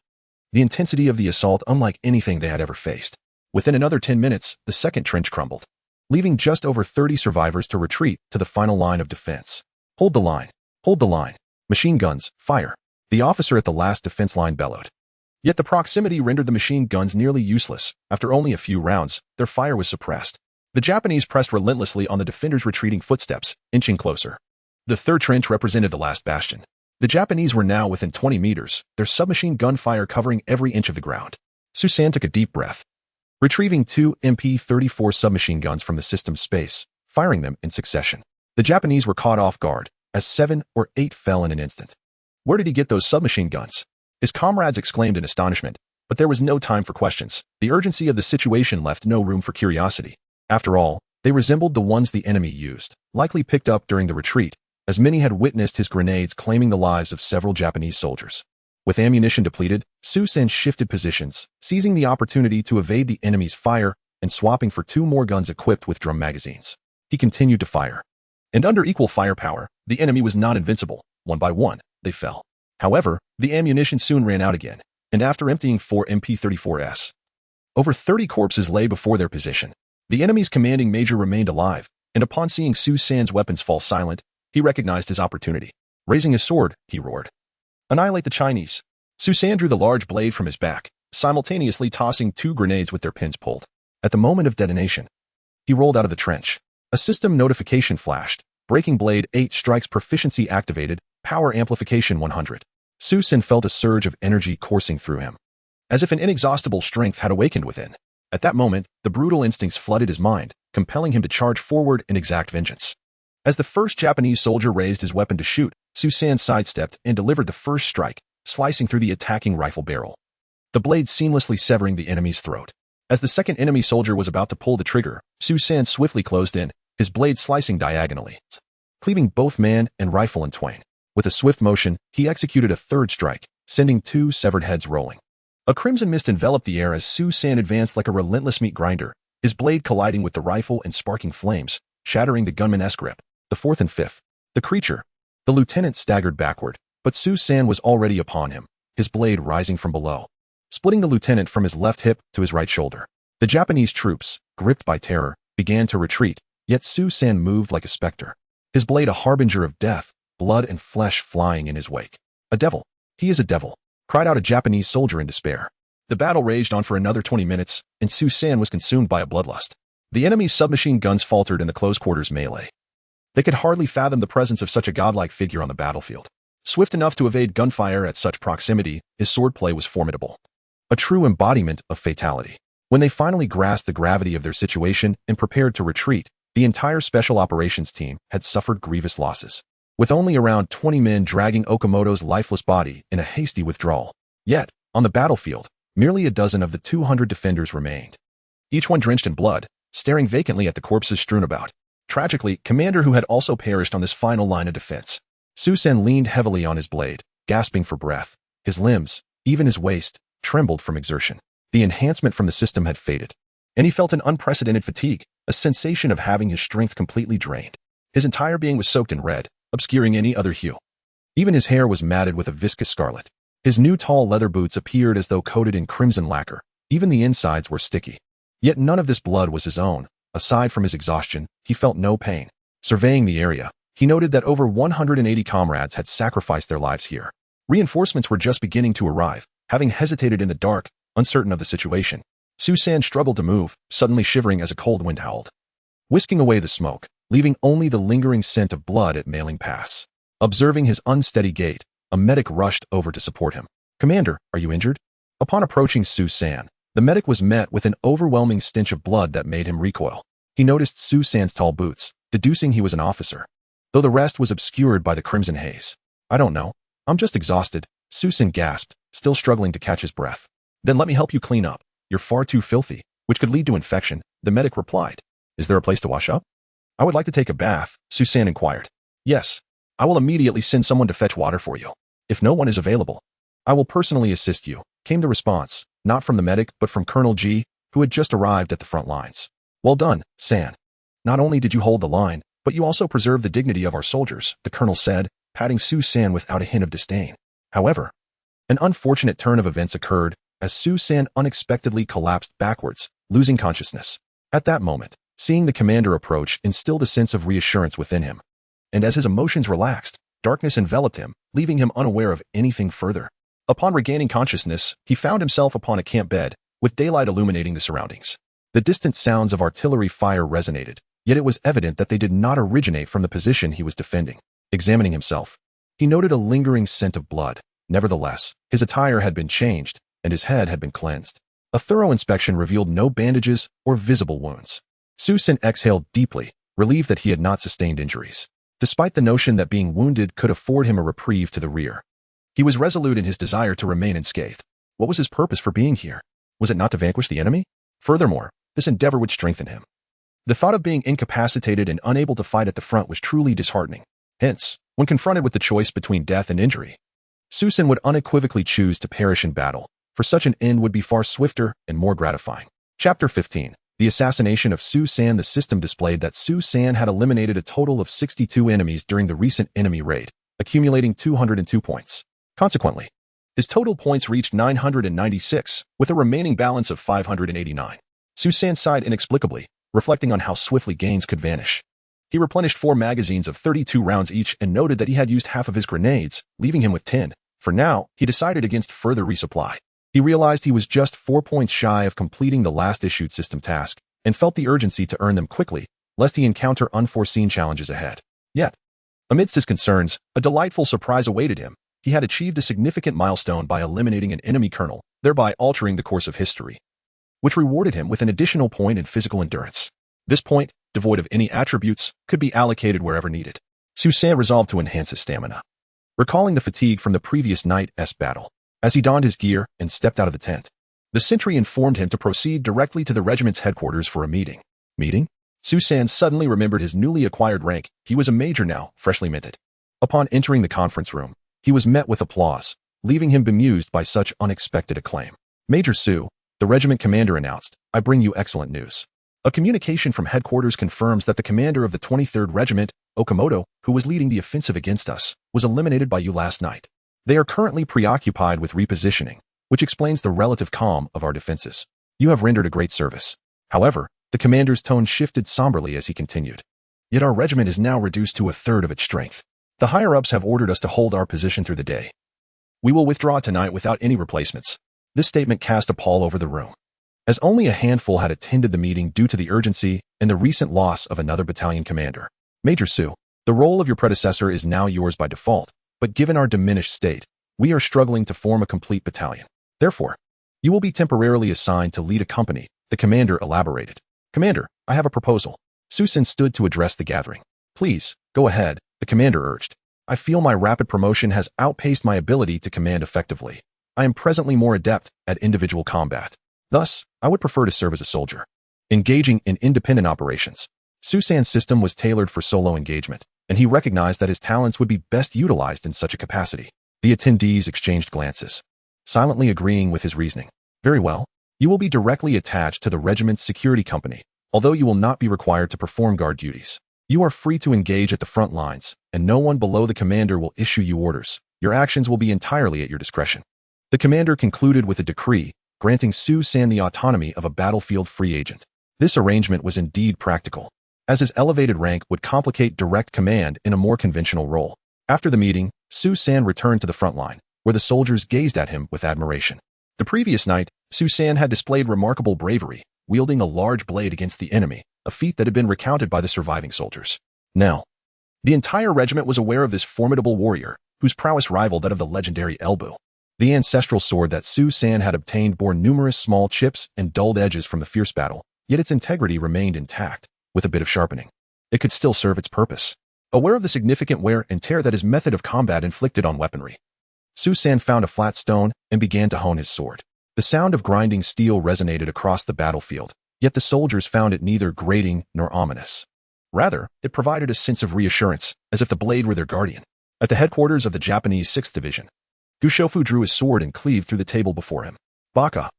The intensity of the assault unlike anything they had ever faced. Within another 10 minutes, the second trench crumbled, leaving just over 30 survivors to retreat to the final line of defense. "Hold the line! Hold the line! Machine guns, fire!" The officer at the last defense line bellowed. Yet the proximity rendered the machine guns nearly useless. After only a few rounds, their fire was suppressed. The Japanese pressed relentlessly on the defenders' retreating footsteps, inching closer. The third trench represented the last bastion. The Japanese were now within 20 meters, their submachine gun fire covering every inch of the ground. Susan took a deep breath, retrieving 2 MP-34 submachine guns from the system's space, firing them in succession. The Japanese were caught off guard, as 7 or 8 fell in an instant. Where did he get those submachine guns? His comrades exclaimed in astonishment, but there was no time for questions. The urgency of the situation left no room for curiosity. After all, they resembled the ones the enemy used, likely picked up during the retreat, as many had witnessed his grenades claiming the lives of several Japanese soldiers. With ammunition depleted, Susan shifted positions, seizing the opportunity to evade the enemy's fire and swapping for 2 more guns equipped with drum magazines. He continued to fire. And under equal firepower, the enemy was not invincible. One by one, they fell. However, the ammunition soon ran out again, and after emptying 4 MP-34s, over 30 corpses lay before their position. The enemy's commanding major remained alive, and upon seeing Susan's weapons fall silent, he recognized his opportunity. Raising his sword, he roared, "Annihilate the Chinese!" Susan drew the large blade from his back, simultaneously tossing 2 grenades with their pins pulled. At the moment of detonation, he rolled out of the trench. A system notification flashed. Breaking blade 8 strikes proficiency activated, power amplification 100. Susan felt a surge of energy coursing through him, as if an inexhaustible strength had awakened within. At that moment, the brutal instincts flooded his mind, compelling him to charge forward and exact vengeance. As the first Japanese soldier raised his weapon to shoot, Susan sidestepped and delivered the first strike, slicing through the attacking rifle barrel, the blade seamlessly severing the enemy's throat. As the second enemy soldier was about to pull the trigger, Susan swiftly closed in, his blade slicing diagonally, cleaving both man and rifle in twain. With a swift motion, he executed a third strike, sending 2 severed heads rolling. A crimson mist enveloped the air as Susan advanced like a relentless meat grinder, his blade colliding with the rifle and sparking flames, shattering the gunman-esque grip. The fourth and fifth. The lieutenant staggered backward, but Susan was already upon him, his blade rising from below, splitting the lieutenant from his left hip to his right shoulder. The Japanese troops, gripped by terror, began to retreat, yet Susan moved like a specter, his blade a harbinger of death, blood and flesh flying in his wake. "A devil! He is a devil!" cried out a Japanese soldier in despair. The battle raged on for another 20 minutes, and Susan was consumed by a bloodlust. The enemy's submachine guns faltered in the close-quarters melee. They could hardly fathom the presence of such a godlike figure on the battlefield. Swift enough to evade gunfire at such proximity, his swordplay was formidable, a true embodiment of fatality. When they finally grasped the gravity of their situation and prepared to retreat, the entire special operations team had suffered grievous losses, with only around 20 men dragging Okamoto's lifeless body in a hasty withdrawal. Yet, on the battlefield, merely a dozen of the 200 defenders remained, each one drenched in blood, staring vacantly at the corpses strewn about. Tragically, Commander who had also perished on this final line of defense. Susan leaned heavily on his blade, gasping for breath. His limbs, even his waist, trembled from exertion. The enhancement from the system had faded, and he felt an unprecedented fatigue, a sensation of having his strength completely drained. His entire being was soaked in red, obscuring any other hue. Even his hair was matted with a viscous scarlet. His new tall leather boots appeared as though coated in crimson lacquer. Even the insides were sticky. Yet none of this blood was his own. Aside from his exhaustion, he felt no pain. Surveying the area, he noted that over 180 comrades had sacrificed their lives here. Reinforcements were just beginning to arrive. Having hesitated in the dark, uncertain of the situation, Susan struggled to move, suddenly shivering as a cold wind howled, whisking away the smoke, leaving only the lingering scent of blood at Mailing Pass. Observing his unsteady gait, a medic rushed over to support him. "Commander, are you injured?" Upon approaching Susan, the medic was met with an overwhelming stench of blood that made him recoil. He noticed Susan's tall boots, deducing he was an officer, though the rest was obscured by the crimson haze. "I don't know. I'm just exhausted," Susan gasped, still struggling to catch his breath. "Then let me help you clean up. You're far too filthy, which could lead to infection," the medic replied. "Is there a place to wash up?" "I would like to take a bath," Susan inquired. "Yes. I will immediately send someone to fetch water for you. If no one is available, I will personally assist you," came the response, not from the medic but from Colonel G, who had just arrived at the front lines. "Well done, San. Not only did you hold the line, but you also preserved the dignity of our soldiers," the colonel said, patting Susan without a hint of disdain. However, an unfortunate turn of events occurred as Susan unexpectedly collapsed backwards, losing consciousness. At that moment, seeing the commander approach instilled a sense of reassurance within him, and as his emotions relaxed, darkness enveloped him, leaving him unaware of anything further. Upon regaining consciousness, he found himself upon a camp bed, with daylight illuminating the surroundings. The distant sounds of artillery fire resonated, yet it was evident that they did not originate from the position he was defending. Examining himself, he noted a lingering scent of blood. Nevertheless, his attire had been changed, and his head had been cleansed. A thorough inspection revealed no bandages or visible wounds. Su San exhaled deeply, relieved that he had not sustained injuries, despite the notion that being wounded could afford him a reprieve to the rear. He was resolute in his desire to remain unscathed. What was his purpose for being here? Was it not to vanquish the enemy? Furthermore, this endeavor would strengthen him. The thought of being incapacitated and unable to fight at the front was truly disheartening. Hence, when confronted with the choice between death and injury, Su San would unequivocally choose to perish in battle, for such an end would be far swifter and more gratifying. Chapter 15. The assassination of Su San. The system displayed that Su San had eliminated a total of 62 enemies during the recent enemy raid, accumulating 202 points. Consequently, his total points reached 996, with a remaining balance of 589. Su San sighed inexplicably, reflecting on how swiftly gains could vanish. He replenished 4 magazines of 32 rounds each and noted that he had used half of his grenades, leaving him with 10. For now, he decided against further resupply. He realized he was just 4 points shy of completing the last issued system task, and felt the urgency to earn them quickly, lest he encounter unforeseen challenges ahead. Yet, amidst his concerns, a delightful surprise awaited him. He had achieved a significant milestone by eliminating an enemy colonel, thereby altering the course of history, which rewarded him with an additional point in physical endurance. This point, devoid of any attributes, could be allocated wherever needed. Su San resolved to enhance his stamina. Recalling the fatigue from the previous night's battle, as he donned his gear and stepped out of the tent, the sentry informed him to proceed directly to the regiment's headquarters for a meeting. Meeting? Su San suddenly remembered his newly acquired rank. He was a major now, freshly minted. Upon entering the conference room, he was met with applause, leaving him bemused by such unexpected acclaim. Major Su, the regiment commander announced, I bring you excellent news. A communication from headquarters confirms that the commander of the 23rd Regiment, Okamoto, who was leading the offensive against us, was eliminated by you last night. They are currently preoccupied with repositioning, which explains the relative calm of our defenses. You have rendered a great service. However, the commander's tone shifted somberly as he continued. Yet our regiment is now reduced to a third of its strength. The higher-ups have ordered us to hold our position through the day. We will withdraw tonight without any replacements. This statement cast a pall over the room, as only a handful had attended the meeting due to the urgency and the recent loss of another battalion commander. Major Su, the role of your predecessor is now yours by default, but given our diminished state, we are struggling to form a complete battalion. Therefore, you will be temporarily assigned to lead a company, the commander elaborated. Commander, I have a proposal. Su San stood to address the gathering. Please, go ahead, the commander urged. I feel my rapid promotion has outpaced my ability to command effectively. I am presently more adept at individual combat. Thus, I would prefer to serve as a soldier, engaging in independent operations. Su San's system was tailored for solo engagement, and he recognized that his talents would be best utilized in such a capacity. The attendees exchanged glances, silently agreeing with his reasoning. Very well. You will be directly attached to the regiment's security company, although you will not be required to perform guard duties. You are free to engage at the front lines, and no one below the commander will issue you orders. Your actions will be entirely at your discretion. The commander concluded with a decree, granting Su San the autonomy of a battlefield free agent. This arrangement was indeed practical, as his elevated rank would complicate direct command in a more conventional role. After the meeting, Su San returned to the front line, where the soldiers gazed at him with admiration. The previous night, Su San had displayed remarkable bravery, wielding a large blade against the enemy, a feat that had been recounted by the surviving soldiers. Now, the entire regiment was aware of this formidable warrior, whose prowess rivaled that of the legendary Elbu. The ancestral sword that Su San had obtained bore numerous small chips and dulled edges from the fierce battle, yet its integrity remained intact. With a bit of sharpening, it could still serve its purpose. Aware of the significant wear and tear that his method of combat inflicted on weaponry, Su San found a flat stone and began to hone his sword. The sound of grinding steel resonated across the battlefield, yet the soldiers found it neither grating nor ominous. Rather, it provided a sense of reassurance, as if the blade were their guardian. At the headquarters of the Japanese 6th Division, Gushofu drew his sword and cleaved through the table before him. Baka,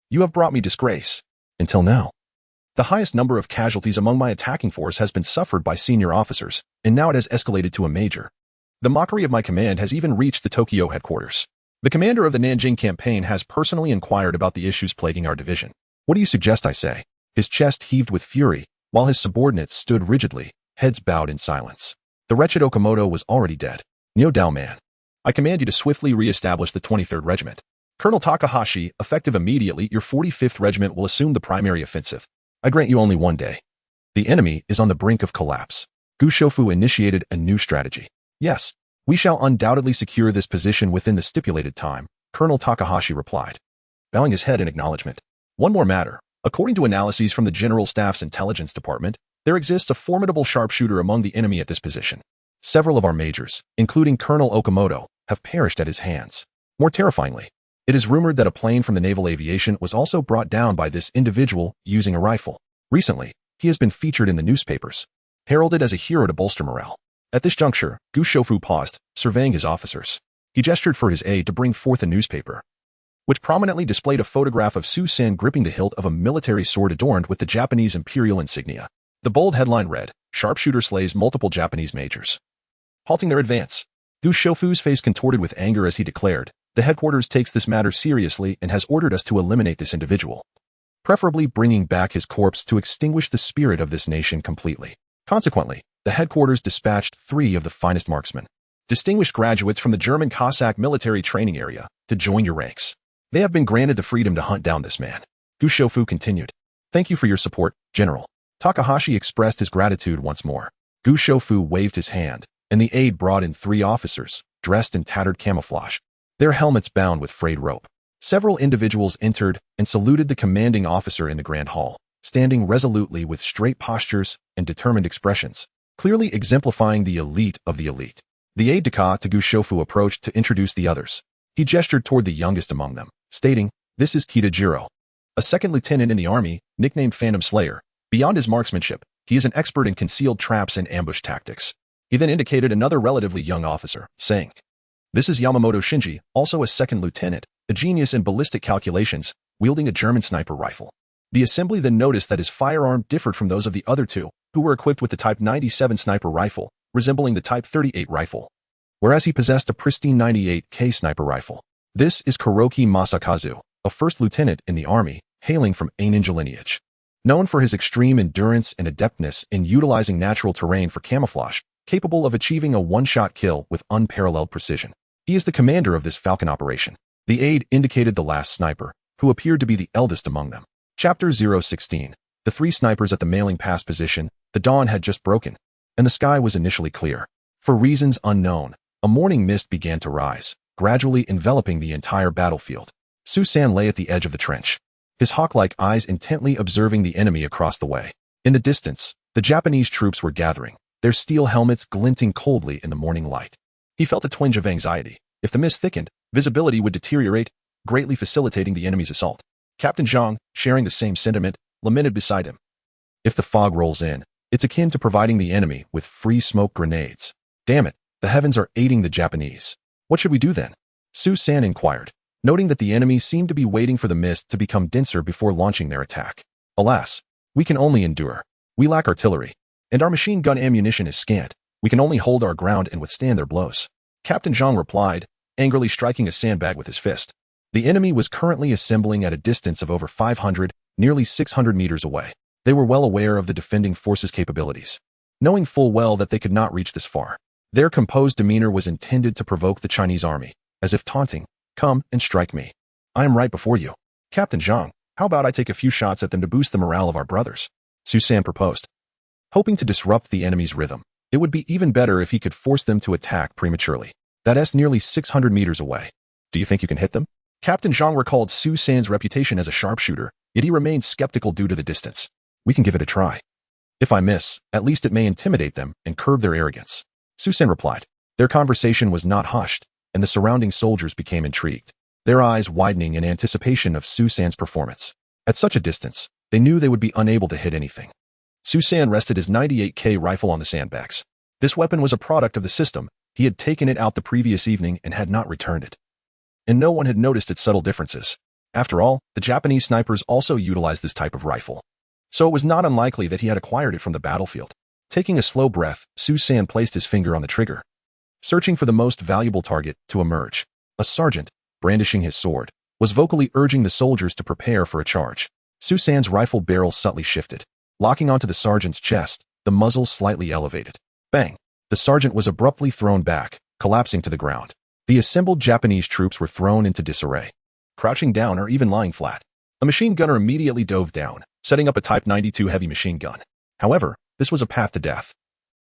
you have brought me disgrace. Until now, the highest number of casualties among my attacking force has been suffered by senior officers, and now it has escalated to a major. The mockery of my command has even reached the Tokyo headquarters. The commander of the Nanjing campaign has personally inquired about the issues plaguing our division. What do you suggest I say? His chest heaved with fury, while his subordinates stood rigidly, heads bowed in silence. The wretched Okamoto was already dead. Nyo man, I command you to swiftly re-establish the 23rd Regiment. Colonel Takahashi, effective immediately, your 45th Regiment will assume the primary offensive. I grant you only one day. The enemy is on the brink of collapse. Gu Shoufu initiated a new strategy. Yes, we shall undoubtedly secure this position within the stipulated time, Colonel Takahashi replied, bowing his head in acknowledgement. One more matter. According to analyses from the General Staff's Intelligence Department, there exists a formidable sharpshooter among the enemy at this position. Several of our majors, including Colonel Okamoto, have perished at his hands. More terrifyingly, it is rumored that a plane from the naval aviation was also brought down by this individual using a rifle. Recently, he has been featured in the newspapers, heralded as a hero to bolster morale. At this juncture, Gu Shoufu paused, surveying his officers. He gestured for his aide to bring forth a newspaper, which prominently displayed a photograph of Su San gripping the hilt of a military sword adorned with the Japanese imperial insignia. The bold headline read, "Sharpshooter slays multiple Japanese majors, halting their advance." Gu Shoufu's face contorted with anger as he declared, "The headquarters takes this matter seriously and has ordered us to eliminate this individual, preferably bringing back his corpse to extinguish the spirit of this nation completely." Consequently, the headquarters dispatched 3 of the finest marksmen, distinguished graduates from the German Cossack military training area, to join your ranks. They have been granted the freedom to hunt down this man. Gu Shoufu continued, "Thank you for your support, General." Takahashi expressed his gratitude once more. Gu Shoufu waved his hand, and the aide brought in 3 officers, dressed in tattered camouflage, their helmets bound with frayed rope. Several individuals entered and saluted the commanding officer in the grand hall, standing resolutely with straight postures and determined expressions, clearly exemplifying the elite of the elite. The aide-de-camp to Gu Shoufu approached to introduce the others. He gestured toward the youngest among them, stating, "This is Kitajiro, a second lieutenant in the army, nicknamed Phantom Slayer. Beyond his marksmanship, he is an expert in concealed traps and ambush tactics." He then indicated another relatively young officer, saying, "This is Yamamoto Shinji, also a second lieutenant, a genius in ballistic calculations, wielding a German sniper rifle." The assembly then noticed that his firearm differed from those of the other 2, who were equipped with the Type 97 sniper rifle, resembling the Type 38 rifle, whereas he possessed a pristine 98K sniper rifle. This is Kuroki Masakazu, a first lieutenant in the army, hailing from a ninja lineage. Known for his extreme endurance and adeptness in utilizing natural terrain for camouflage, capable of achieving a one-shot kill with unparalleled precision. He is the commander of this Falcon operation. The aide indicated the last sniper, who appeared to be the eldest among them. Chapter 016. The 3 snipers at the mailing pass position. The dawn had just broken, and the sky was initially clear. For reasons unknown, a morning mist began to rise, gradually enveloping the entire battlefield. Su San lay at the edge of the trench, his hawk-like eyes intently observing the enemy across the way. In the distance, the Japanese troops were gathering, their steel helmets glinting coldly in the morning light. He felt a twinge of anxiety. If the mist thickened, visibility would deteriorate, greatly facilitating the enemy's assault. Captain Zhang, sharing the same sentiment, lamented beside him. "If the fog rolls in, it's akin to providing the enemy with free smoke grenades. Damn it, the heavens are aiding the Japanese. What should we do then?" Su San inquired, noting that the enemy seemed to be waiting for the mist to become denser before launching their attack. "Alas, we can only endure. We lack artillery, and our machine gun ammunition is scant. We can only hold our ground and withstand their blows," Captain Zhang replied, angrily striking a sandbag with his fist. The enemy was currently assembling at a distance of over 500, nearly 600 meters away. They were well aware of the defending forces' capabilities, knowing full well that they could not reach this far. Their composed demeanor was intended to provoke the Chinese army, as if taunting, "Come and strike me. I am right before you. Captain Zhang, how about I take a few shots at them to boost the morale of our brothers?" Su San proposed. Hoping to disrupt the enemy's rhythm, it would be even better if he could force them to attack prematurely. That's nearly 600 meters away. "Do you think you can hit them?" Captain Zhang recalled Su San's reputation as a sharpshooter, yet he remained skeptical due to the distance. "We can give it a try. If I miss, at least it may intimidate them and curb their arrogance," Su San replied. Their conversation was not hushed, and the surrounding soldiers became intrigued, their eyes widening in anticipation of Su San's performance. At such a distance, they knew they would be unable to hit anything. Su San rested his 98K rifle on the sandbags. This weapon was a product of the system. He had taken it out the previous evening and had not returned it, and no one had noticed its subtle differences. After all, the Japanese snipers also utilized this type of rifle, so it was not unlikely that he had acquired it from the battlefield. Taking a slow breath, Su San placed his finger on the trigger, searching for the most valuable target to emerge. A sergeant, brandishing his sword, was vocally urging the soldiers to prepare for a charge. Su San's rifle barrel subtly shifted, locking onto the sergeant's chest, the muzzle slightly elevated. Bang! The sergeant was abruptly thrown back, collapsing to the ground. The assembled Japanese troops were thrown into disarray, crouching down or even lying flat. A machine gunner immediately dove down, setting up a Type 92 heavy machine gun. However, this was a path to death.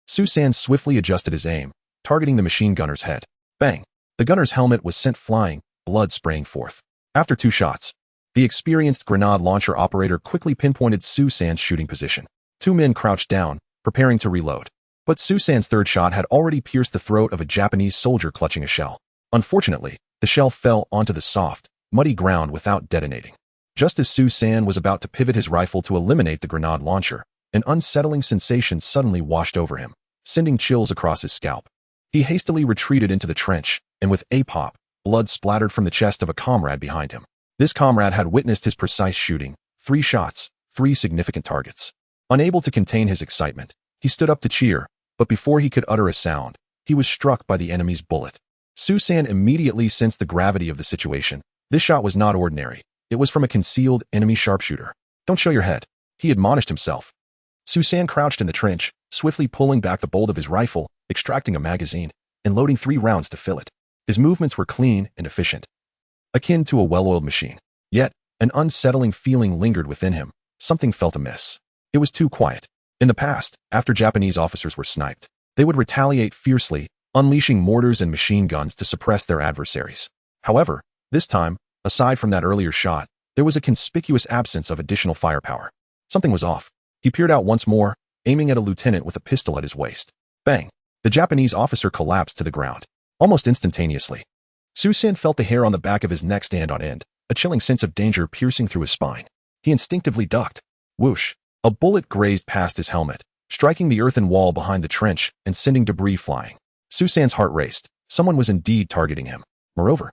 Su San swiftly adjusted his aim, targeting the machine gunner's head. Bang! The gunner's helmet was sent flying, blood spraying forth. After 2 shots, the experienced grenade launcher operator quickly pinpointed Su San's shooting position. 2 men crouched down, preparing to reload. But Su San's 3rd shot had already pierced the throat of a Japanese soldier clutching a shell. Unfortunately, the shell fell onto the soft, muddy ground without detonating. Just as Su San was about to pivot his rifle to eliminate the grenade launcher, an unsettling sensation suddenly washed over him, sending chills across his scalp. He hastily retreated into the trench, and with a pop, blood splattered from the chest of a comrade behind him. This comrade had witnessed his precise shooting, 3 shots, 3 significant targets. Unable to contain his excitement, he stood up to cheer, but before he could utter a sound, he was struck by the enemy's bullet. Su San immediately sensed the gravity of the situation. This shot was not ordinary. It was from a concealed enemy sharpshooter. "Don't show your head," he admonished himself. Su San crouched in the trench, swiftly pulling back the bolt of his rifle, extracting a magazine, and loading 3 rounds to fill it. His movements were clean and efficient, akin to a well-oiled machine. Yet, an unsettling feeling lingered within him. Something felt amiss. It was too quiet. In the past, after Japanese officers were sniped, they would retaliate fiercely, unleashing mortars and machine guns to suppress their adversaries. However, this time, aside from that earlier shot, there was a conspicuous absence of additional firepower. Something was off. He peered out once more, aiming at a lieutenant with a pistol at his waist. Bang! The Japanese officer collapsed to the ground. Almost instantaneously, Su San felt the hair on the back of his neck stand on end, a chilling sense of danger piercing through his spine. He instinctively ducked. Whoosh! A bullet grazed past his helmet, striking the earthen wall behind the trench and sending debris flying. Su San's heart raced. Someone was indeed targeting him. Moreover,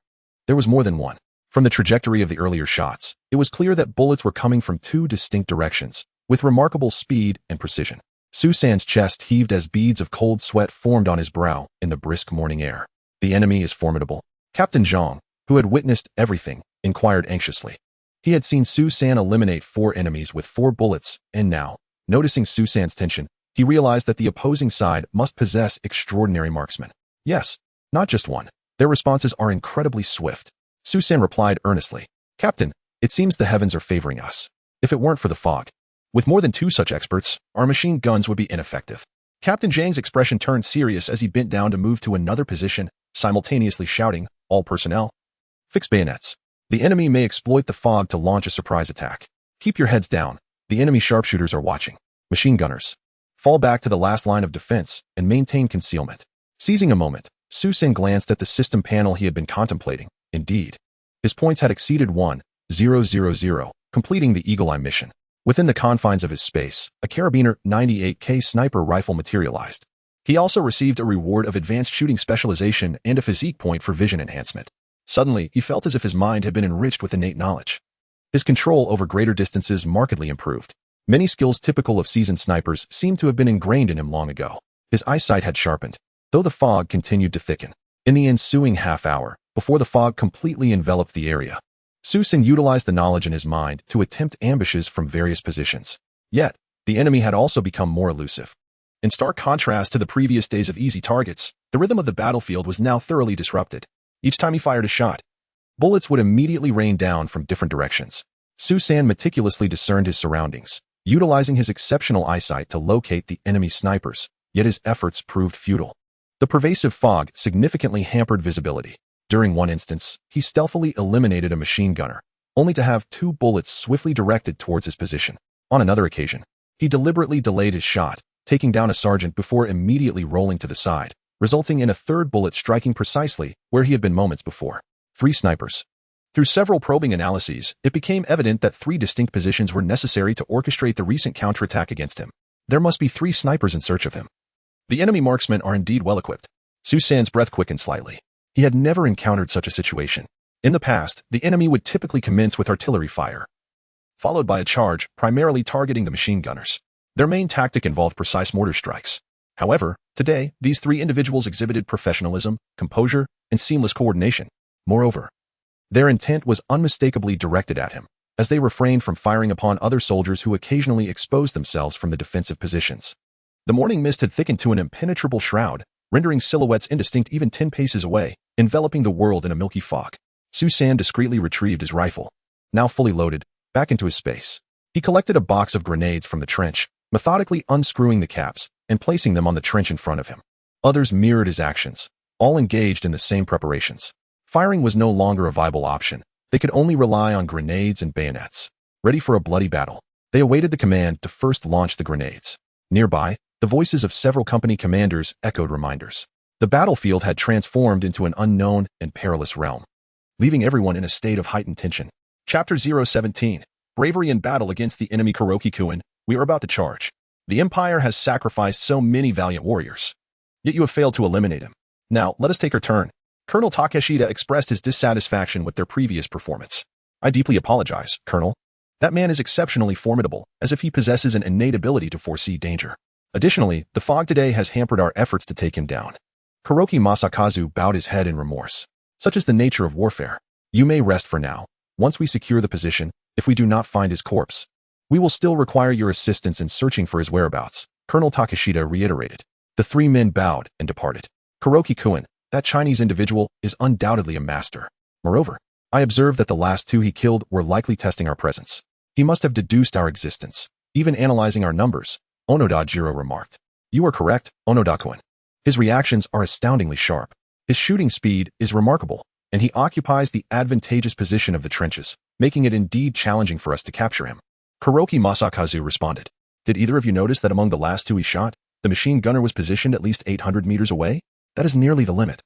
there was more than one. From the trajectory of the earlier shots, it was clear that bullets were coming from 2 distinct directions, with remarkable speed and precision. Su San's chest heaved as beads of cold sweat formed on his brow in the brisk morning air. "The enemy is formidable." Captain Zhang, who had witnessed everything, inquired anxiously. He had seen Su San eliminate 4 enemies with 4 bullets, and now, noticing Su San's tension, he realized that the opposing side must possess extraordinary marksmen. "Yes, not just one. Their responses are incredibly swift." Su San replied earnestly. "Captain, it seems the heavens are favoring us. If it weren't for the fog, with more than 2 such experts, our machine guns would be ineffective." Captain Zhang's expression turned serious as he bent down to move to another position, simultaneously shouting, "All personnel, fix bayonets. The enemy may exploit the fog to launch a surprise attack. Keep your heads down. The enemy sharpshooters are watching. Machine gunners, fall back to the last line of defense and maintain concealment." Seizing a moment, Su San glanced at the system panel he had been contemplating. Indeed, his points had exceeded 1,000, completing the Eagle Eye mission. Within the confines of his space, a Carabiner 98K sniper rifle materialized. He also received a reward of advanced shooting specialization and a physique point for vision enhancement. Suddenly, he felt as if his mind had been enriched with innate knowledge. His control over greater distances markedly improved. Many skills typical of seasoned snipers seemed to have been ingrained in him long ago. His eyesight had sharpened, though the fog continued to thicken. In the ensuing half-hour, before the fog completely enveloped the area, Su San utilized the knowledge in his mind to attempt ambushes from various positions. Yet, the enemy had also become more elusive. In stark contrast to the previous days of easy targets, the rhythm of the battlefield was now thoroughly disrupted. Each time he fired a shot, bullets would immediately rain down from different directions. Su San meticulously discerned his surroundings, utilizing his exceptional eyesight to locate the enemy snipers, yet his efforts proved futile. The pervasive fog significantly hampered visibility. During one instance, he stealthily eliminated a machine gunner, only to have 2 bullets swiftly directed towards his position. On another occasion, he deliberately delayed his shot, taking down a sergeant before immediately rolling to the side, resulting in a 3rd bullet striking precisely where he had been moments before. 3 snipers. Through several probing analyses, it became evident that 3 distinct positions were necessary to orchestrate the recent counterattack against him. There must be 3 snipers in search of him. The enemy marksmen are indeed well equipped. Su San's breath quickened slightly. He had never encountered such a situation. In the past, the enemy would typically commence with artillery fire, followed by a charge primarily targeting the machine gunners. Their main tactic involved precise mortar strikes. However, today, these 3 individuals exhibited professionalism, composure, and seamless coordination. Moreover, their intent was unmistakably directed at him, as they refrained from firing upon other soldiers who occasionally exposed themselves from the defensive positions. The morning mist had thickened to an impenetrable shroud, rendering silhouettes indistinct even 10 paces away, enveloping the world in a milky fog. Su San discreetly retrieved his rifle, now fully loaded, back into his space. He collected a box of grenades from the trench, methodically unscrewing the caps and placing them on the trench in front of him. Others mirrored his actions, all engaged in the same preparations. Firing was no longer a viable option. They could only rely on grenades and bayonets. Ready for a bloody battle, they awaited the command to first launch the grenades. Nearby, the voices of several company commanders echoed reminders. The battlefield had transformed into an unknown and perilous realm, leaving everyone in a state of heightened tension. Chapter 017. Bravery in battle against the enemy Kuroki-kun. We are about to charge. The Empire has sacrificed so many valiant warriors, yet you have failed to eliminate him. Now, let us take our turn. Colonel Takeshita expressed his dissatisfaction with their previous performance. I deeply apologize, Colonel. That man is exceptionally formidable, as if he possesses an innate ability to foresee danger. Additionally, the fog today has hampered our efforts to take him down. Kuroki Masakazu bowed his head in remorse. Such is the nature of warfare. You may rest for now. Once we secure the position, if we do not find his corpse, we will still require your assistance in searching for his whereabouts, Colonel Takeshita reiterated. The three men bowed and departed. Kuroki-kun, that Chinese individual, is undoubtedly a master. Moreover, I observed that the last two he killed were likely testing our presence. He must have deduced our existence, even analyzing our numbers, Onoda Jiro remarked. You are correct, Onoda-kun. His reactions are astoundingly sharp. His shooting speed is remarkable, and he occupies the advantageous position of the trenches, making it indeed challenging for us to capture him. Kuroki Masakazu responded. Did either of you notice that among the last two he shot, the machine gunner was positioned at least 800 meters away? That is nearly the limit.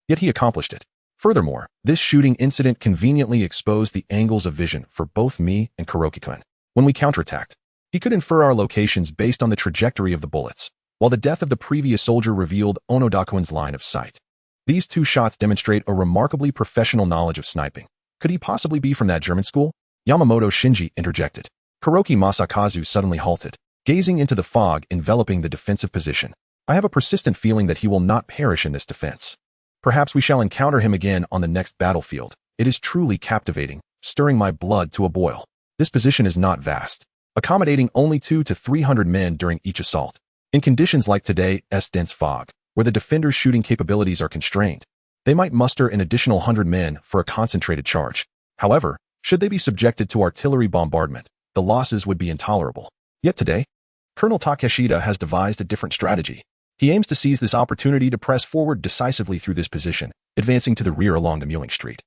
Yet he accomplished it. Furthermore, this shooting incident conveniently exposed the angles of vision for both me and Kuroki-kun. When we counterattacked, he could infer our locations based on the trajectory of the bullets, while the death of the previous soldier revealed Onoda-kun's line of sight. These two shots demonstrate a remarkably professional knowledge of sniping. Could he possibly be from that German school? Yamamoto Shinji interjected. Kuroki Masakazu suddenly halted, gazing into the fog enveloping the defensive position. I have a persistent feeling that he will not perish in this defense. Perhaps we shall encounter him again on the next battlefield. It is truly captivating, stirring my blood to a boil. This position is not vast, accommodating only 200 to 300 men during each assault. In conditions like today's dense fog, where the defenders' shooting capabilities are constrained, they might muster an additional 100 men for a concentrated charge. However, should they be subjected to artillery bombardment, the losses would be intolerable. Yet today, Colonel Takeshita has devised a different strategy. He aims to seize this opportunity to press forward decisively through this position, advancing to the rear along the Mewing Street,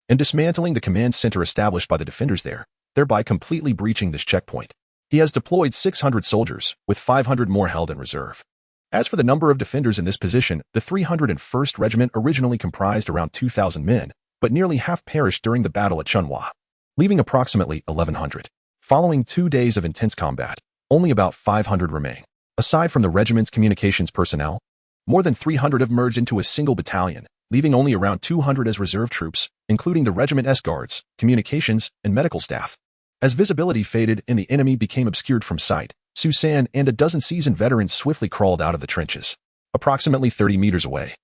and dismantling the command center established by the defenders there, thereby completely breaching this checkpoint. He has deployed 600 soldiers, with 500 more held in reserve. As for the number of defenders in this position, the 301st Regiment originally comprised around 2,000 men, but nearly half perished during the battle at Chunhua, leaving approximately 1,100. Following 2 days of intense combat, only about 500 remain. Aside from the regiment's communications personnel, more than 300 have merged into a single battalion, leaving only around 200 as reserve troops, including the regiment's guards, communications, and medical staff. As visibility faded and the enemy became obscured from sight, Susan and a dozen seasoned veterans swiftly crawled out of the trenches, approximately 30 meters away.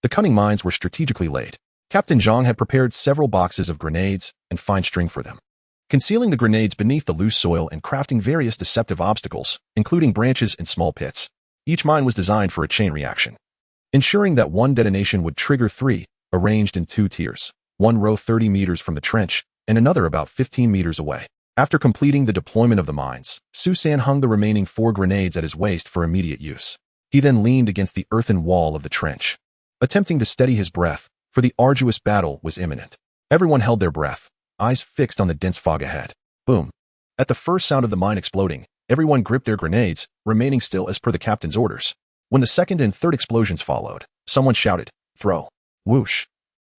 The cunning mines were strategically laid. Captain Zhang had prepared several boxes of grenades and fine string for them, concealing the grenades beneath the loose soil and crafting various deceptive obstacles, including branches and small pits. Each mine was designed for a chain reaction, ensuring that one detonation would trigger 3, arranged in 2 tiers, one row 30 meters from the trench and another about 15 meters away. After completing the deployment of the mines, Susan hung the remaining 4 grenades at his waist for immediate use. He then leaned against the earthen wall of the trench, attempting to steady his breath, for the arduous battle was imminent. Everyone held their breath, eyes fixed on the dense fog ahead. Boom! At the first sound of the mine exploding, everyone gripped their grenades, remaining still as per the captain's orders. When the second and third explosions followed, someone shouted, "Throw!" Whoosh!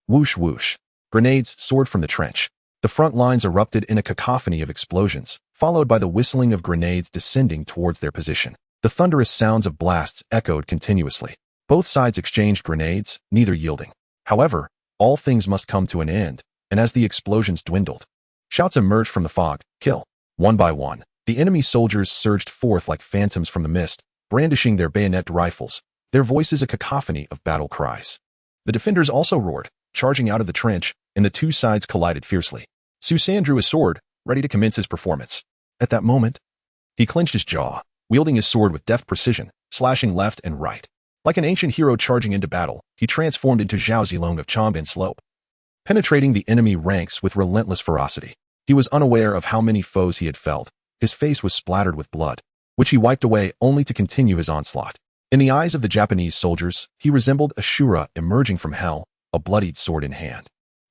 Whoosh whoosh! Grenades soared from the trench. The front lines erupted in a cacophony of explosions, followed by the whistling of grenades descending towards their position. The thunderous sounds of blasts echoed continuously. Both sides exchanged grenades, neither yielding. However, all things must come to an end, and as the explosions dwindled, shouts emerged from the fog, "Kill!" One by one, the enemy soldiers surged forth like phantoms from the mist, brandishing their bayonet rifles, their voices a cacophony of battle cries. The defenders also roared, charging out of the trench, and the two sides collided fiercely. Susan drew his sword, ready to commence his performance. At that moment, he clenched his jaw, wielding his sword with deft precision, slashing left and right. Like an ancient hero charging into battle, he transformed into Zhao Zilong of Changban Slope, penetrating the enemy ranks with relentless ferocity. He was unaware of how many foes he had felled. His face was splattered with blood. which he wiped away only to continue his onslaught. In the eyes of the Japanese soldiers, he resembled Ashura emerging from hell, a bloodied sword in hand.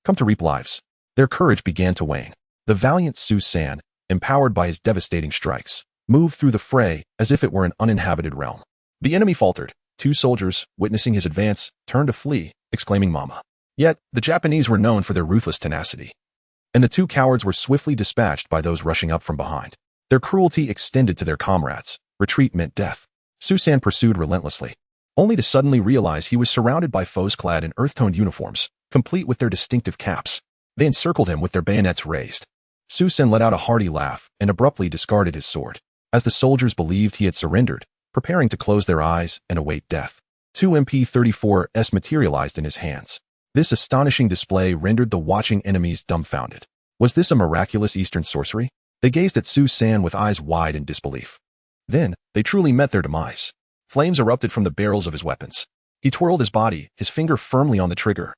Come to reap lives. Their courage began to wane. The valiant Su San, empowered by his devastating strikes, moved through the fray as if it were an uninhabited realm. The enemy faltered. 2 soldiers, witnessing his advance, turned to flee, exclaiming "Mama." Yet, the Japanese were known for their ruthless tenacity. And the 2 cowards were swiftly dispatched by those rushing up from behind. Their cruelty extended to their comrades. Retreat meant death. Su San pursued relentlessly, only to suddenly realize he was surrounded by foes clad in earth-toned uniforms, complete with their distinctive caps. They encircled him with their bayonets raised. Su San let out a hearty laugh and abruptly discarded his sword, as the soldiers believed he had surrendered, preparing to close their eyes and await death. 2 MP-34s materialized in his hands. This astonishing display rendered the watching enemies dumbfounded. Was this a miraculous Eastern sorcery? They gazed at Su San with eyes wide in disbelief. Then, they truly met their demise. Flames erupted from the barrels of his weapons. He twirled his body, his finger firmly on the trigger.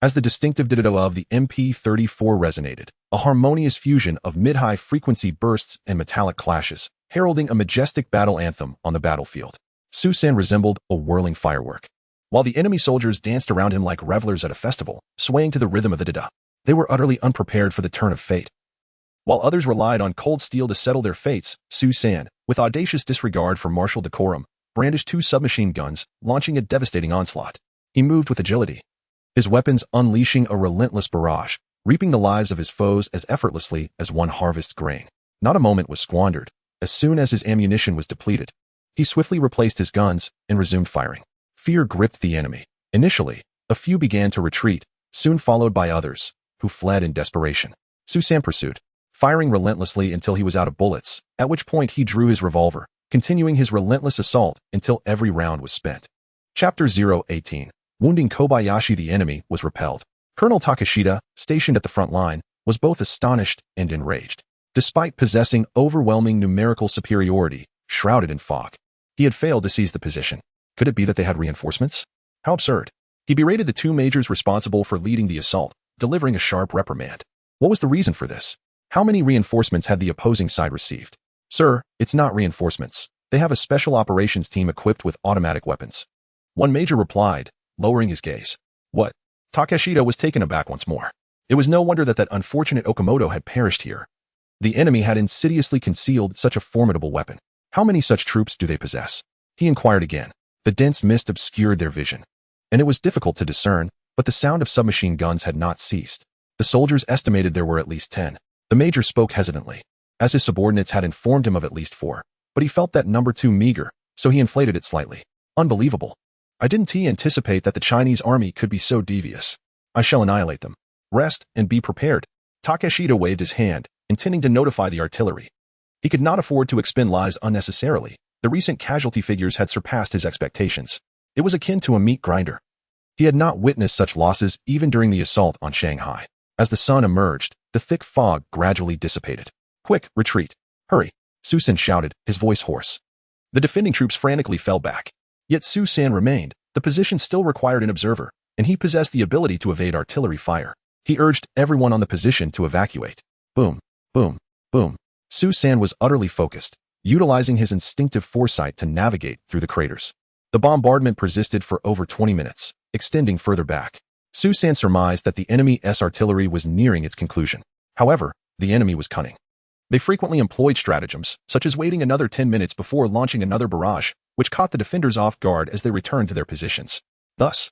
As the distinctive ditto of the MP-34 resonated, a harmonious fusion of mid-high frequency bursts and metallic clashes, heralding a majestic battle anthem on the battlefield. Su San resembled a whirling firework, while the enemy soldiers danced around him like revelers at a festival, swaying to the rhythm of the dida. They were utterly unprepared for the turn of fate. While others relied on cold steel to settle their fates, Su San, with audacious disregard for martial decorum, brandished 2 submachine guns, launching a devastating onslaught. He moved with agility, his weapons unleashing a relentless barrage, reaping the lives of his foes as effortlessly as one harvests grain. Not a moment was squandered. As soon as his ammunition was depleted, he swiftly replaced his guns and resumed firing. Fear gripped the enemy. Initially, a few began to retreat, soon followed by others, who fled in desperation. Su San pursued, firing relentlessly until he was out of bullets, at which point he drew his revolver, continuing his relentless assault until every round was spent. Chapter 018. Wounding Kobayashi. The enemy was repelled. Colonel Takeshita, stationed at the front line, was both astonished and enraged. Despite possessing overwhelming numerical superiority, shrouded in fog, he had failed to seize the position. Could it be that they had reinforcements? How absurd. He berated the 2 majors responsible for leading the assault, delivering a sharp reprimand. What was the reason for this? How many reinforcements had the opposing side received? Sir, it's not reinforcements. They have a special operations team equipped with automatic weapons. One major replied, lowering his gaze. What? Takeshita was taken aback once more. It was no wonder that unfortunate Okamoto had perished here. The enemy had insidiously concealed such a formidable weapon. How many such troops do they possess? He inquired again. The dense mist obscured their vision, and it was difficult to discern, but the sound of submachine guns had not ceased. The soldiers estimated there were at least 10. The major spoke hesitantly, as his subordinates had informed him of at least 4, but he felt that number too meager, so he inflated it slightly. Unbelievable. I didn't anticipate that the Chinese army could be so devious. I shall annihilate them. Rest and be prepared. Takeshita waved his hand, intending to notify the artillery. He could not afford to expend lives unnecessarily. The recent casualty figures had surpassed his expectations. It was akin to a meat grinder. He had not witnessed such losses even during the assault on Shanghai. As the sun emerged, the thick fog gradually dissipated. Quick, retreat. Hurry, Su San shouted, his voice hoarse. The defending troops frantically fell back. Yet Su San remained. The position still required an observer, and he possessed the ability to evade artillery fire. He urged everyone on the position to evacuate. Boom, boom, boom. Su San was utterly focused, utilizing his instinctive foresight to navigate through the craters. The bombardment persisted for over 20 minutes, extending further back. Su San surmised that the enemy's artillery was nearing its conclusion. However, the enemy was cunning. They frequently employed stratagems, such as waiting another 10 minutes before launching another barrage, which caught the defenders off guard as they returned to their positions. Thus,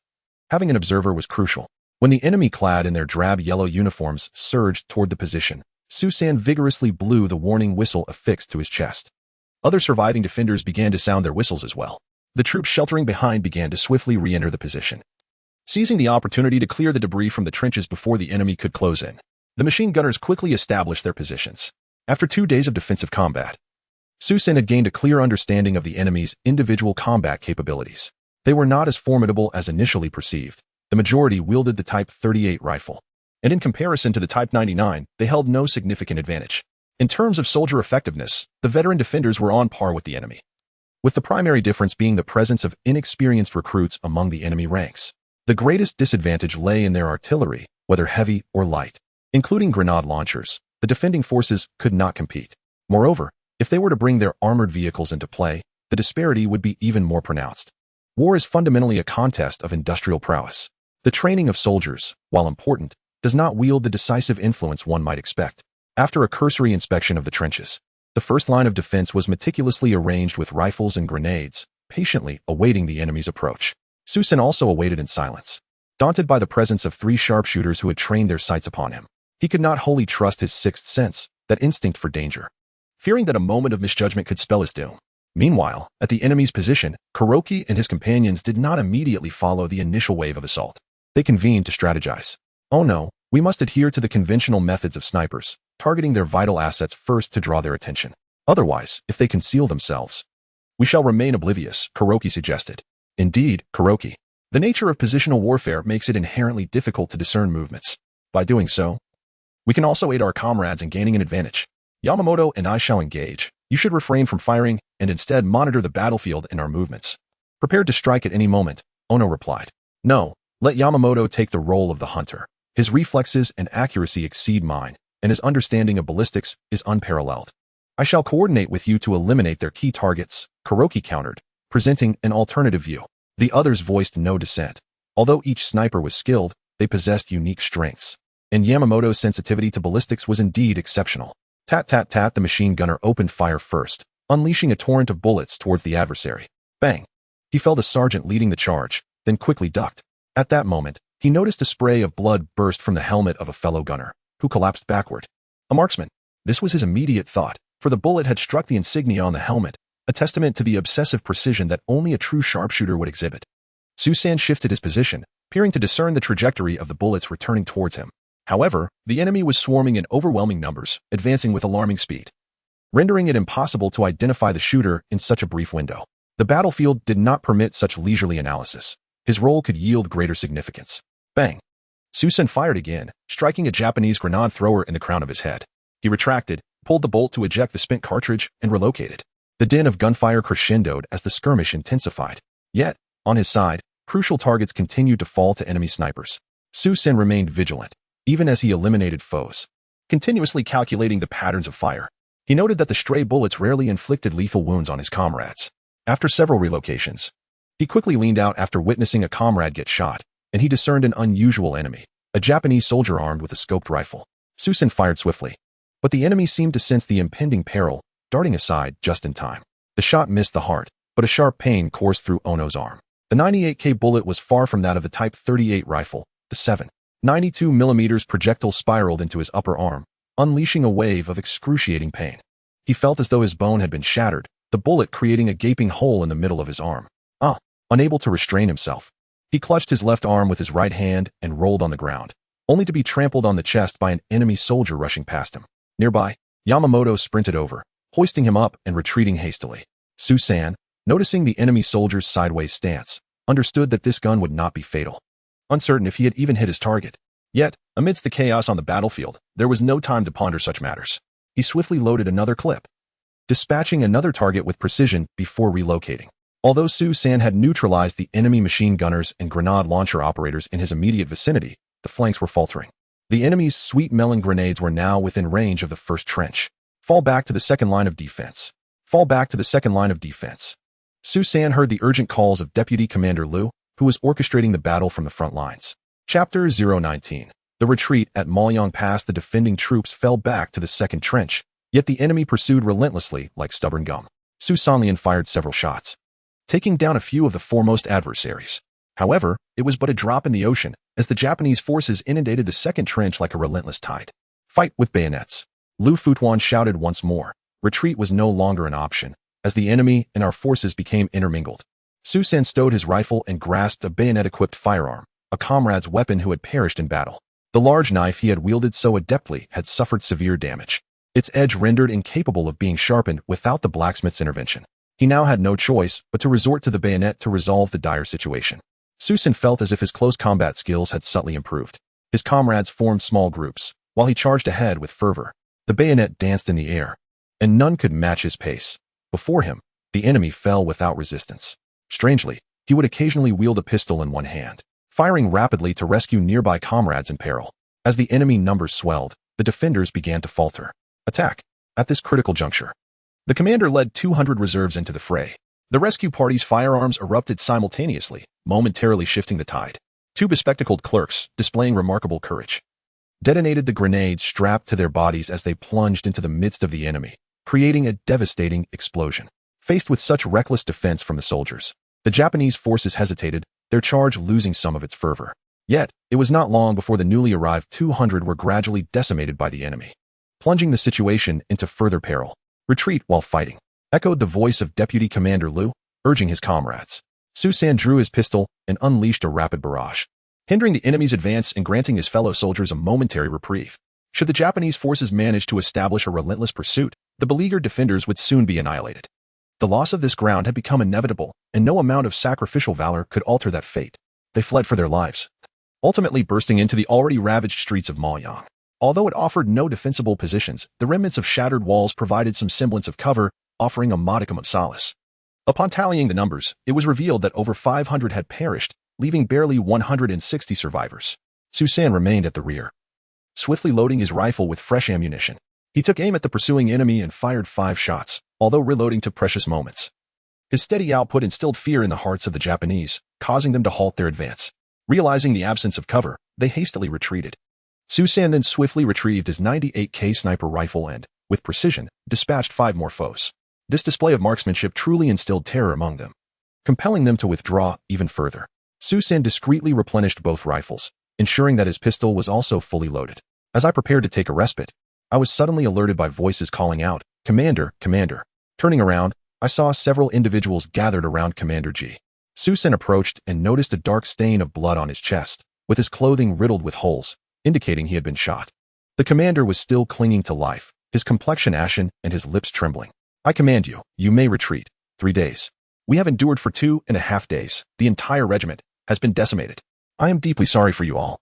having an observer was crucial. When the enemy clad in their drab yellow uniforms surged toward the position, Su San vigorously blew the warning whistle affixed to his chest. Other surviving defenders began to sound their whistles as well. The troops sheltering behind began to swiftly re-enter the position, seizing the opportunity to clear the debris from the trenches before the enemy could close in. The machine gunners quickly established their positions. After 2 days of defensive combat, Su San had gained a clear understanding of the enemy's individual combat capabilities. They were not as formidable as initially perceived. The majority wielded the Type 38 rifle, and in comparison to the Type 99, they held no significant advantage. In terms of soldier effectiveness, the veteran defenders were on par with the enemy, with the primary difference being the presence of inexperienced recruits among the enemy ranks. The greatest disadvantage lay in their artillery, whether heavy or light. Including grenade launchers, the defending forces could not compete. Moreover, If they were to bring their armored vehicles into play, the disparity would be even more pronounced. War is fundamentally a contest of industrial prowess. The training of soldiers, while important, does not wield the decisive influence one might expect. After a cursory inspection of the trenches, the first line of defense was meticulously arranged with rifles and grenades, patiently awaiting the enemy's approach. Susan also awaited in silence, daunted by the presence of 3 sharpshooters who had trained their sights upon him. He could not wholly trust his sixth sense, that instinct for danger, fearing that a moment of misjudgment could spell his doom. Meanwhile, at the enemy's position, Kuroki and his companions did not immediately follow the initial wave of assault. They convened to strategize. Oh no, we must adhere to the conventional methods of snipers, targeting their vital assets first to draw their attention. Otherwise, if they conceal themselves, we shall remain oblivious, Kuroki suggested. Indeed, Kuroki. The nature of positional warfare makes it inherently difficult to discern movements. By doing so, we can also aid our comrades in gaining an advantage. Yamamoto and I shall engage. You should refrain from firing and instead monitor the battlefield and our movements. Prepared to strike at any moment, Ono replied. No, let Yamamoto take the role of the hunter. His reflexes and accuracy exceed mine, and his understanding of ballistics is unparalleled. I shall coordinate with you to eliminate their key targets, Kuroki countered, presenting an alternative view. The others voiced no dissent. Although each sniper was skilled, they possessed unique strengths, and Yamamoto's sensitivity to ballistics was indeed exceptional. Tat-tat-tat, the machine gunner opened fire first, unleashing a torrent of bullets towards the adversary. Bang! He felt a sergeant leading the charge, then quickly ducked. At that moment, he noticed a spray of blood burst from the helmet of a fellow gunner, who collapsed backward. A marksman. This was his immediate thought, for the bullet had struck the insignia on the helmet, a testament to the obsessive precision that only a true sharpshooter would exhibit. Susan shifted his position, peering to discern the trajectory of the bullets returning towards him. However, the enemy was swarming in overwhelming numbers, advancing with alarming speed, rendering it impossible to identify the shooter in such a brief window. The battlefield did not permit such leisurely analysis. His role could yield greater significance. Bang! Susan fired again, striking a Japanese grenade thrower in the crown of his head. He retracted, pulled the bolt to eject the spent cartridge, and relocated. The din of gunfire crescendoed as the skirmish intensified. Yet, on his side, crucial targets continued to fall to enemy snipers. Susan remained vigilant, even as he eliminated foes, continuously calculating the patterns of fire. He noted that the stray bullets rarely inflicted lethal wounds on his comrades. After several relocations, he quickly leaned out after witnessing a comrade get shot, and he discerned an unusual enemy, a Japanese soldier armed with a scoped rifle. Susan fired swiftly, but the enemy seemed to sense the impending peril, darting aside just in time. The shot missed the heart, but a sharp pain coursed through Ono's arm. The 98K bullet was far from that of the Type 38 rifle. The 7.92mm projectile spiraled into his upper arm, unleashing a wave of excruciating pain. He felt as though his bone had been shattered, the bullet creating a gaping hole in the middle of his arm. Unable to restrain himself, he clutched his left arm with his right hand and rolled on the ground, only to be trampled on the chest by an enemy soldier rushing past him. Nearby, Yamamoto sprinted over, hoisting him up and retreating hastily. Susan, noticing the enemy soldier's sideways stance, understood that this gun would not be fatal, uncertain if he had even hit his target. Yet, amidst the chaos on the battlefield, there was no time to ponder such matters. He swiftly loaded another clip, dispatching another target with precision before relocating. Although Susan had neutralized the enemy machine gunners and grenade launcher operators in his immediate vicinity, the flanks were faltering. The enemy's sweet melon grenades were now within range of the first trench. Fall back to the second line of defense. Fall back to the second line of defense. Susan heard the urgent calls of Deputy Commander Liu, who was orchestrating the battle from the front lines. Chapter 019. The retreat at Maoyang Pass. The defending troops fell back to the second trench, yet the enemy pursued relentlessly like stubborn gum. Su Sanlian fired several shots, taking down a few of the foremost adversaries. However, it was but a drop in the ocean, as the Japanese forces inundated the second trench like a relentless tide. Fight with bayonets. Lu Futuan shouted once more. Retreat was no longer an option, as the enemy and our forces became intermingled. Susan stowed his rifle and grasped a bayonet-equipped firearm, a comrade's weapon who had perished in battle. The large knife he had wielded so adeptly had suffered severe damage, its edge rendered incapable of being sharpened without the blacksmith's intervention. He now had no choice but to resort to the bayonet to resolve the dire situation. Susan felt as if his close combat skills had subtly improved. His comrades formed small groups, while he charged ahead with fervor. The bayonet danced in the air, and none could match his pace. Before him, the enemy fell without resistance. Strangely, he would occasionally wield a pistol in one hand, firing rapidly to rescue nearby comrades in peril. As the enemy numbers swelled, the defenders began to falter. Attack! At this critical juncture, The commander led 200 reserves into the fray. The rescue party's firearms erupted simultaneously, momentarily shifting the tide. Two bespectacled clerks, displaying remarkable courage, detonated the grenades strapped to their bodies as they plunged into the midst of the enemy, creating a devastating explosion. Faced with such reckless defense from the soldiers, the Japanese forces hesitated, their charge losing some of its fervor. Yet, it was not long before the newly arrived 200 were gradually decimated by the enemy, plunging the situation into further peril. Retreat while fighting, echoed the voice of Deputy Commander Liu, urging his comrades. Su-san drew his pistol and unleashed a rapid barrage, hindering the enemy's advance and granting his fellow soldiers a momentary reprieve. Should the Japanese forces manage to establish a relentless pursuit, the beleaguered defenders would soon be annihilated. The loss of this ground had become inevitable, and no amount of sacrificial valor could alter that fate. They fled for their lives, ultimately bursting into the already ravaged streets of Maoyang. Although it offered no defensible positions, the remnants of shattered walls provided some semblance of cover, offering a modicum of solace. Upon tallying the numbers, it was revealed that over 500 had perished, leaving barely 160 survivors. Su-san remained at the rear, swiftly loading his rifle with fresh ammunition. He took aim at the pursuing enemy and fired 5 shots, although reloading took precious moments. His steady output instilled fear in the hearts of the Japanese, causing them to halt their advance. Realizing the absence of cover, they hastily retreated. Su-san then swiftly retrieved his 98K sniper rifle and, with precision, dispatched 5 more foes. This display of marksmanship truly instilled terror among them, compelling them to withdraw even further. Su-san discreetly replenished both rifles, ensuring that his pistol was also fully loaded. As I prepared to take a respite, I was suddenly alerted by voices calling out, "Commander, Commander." Turning around, I saw several individuals gathered around Commander G. Su-san approached and noticed a dark stain of blood on his chest, with his clothing riddled with holes, indicating he had been shot. The commander was still clinging to life, his complexion ashen and his lips trembling. "I command you, you may retreat. 3 days. We have endured for 2.5 days. The entire regiment has been decimated. I am deeply sorry for you all."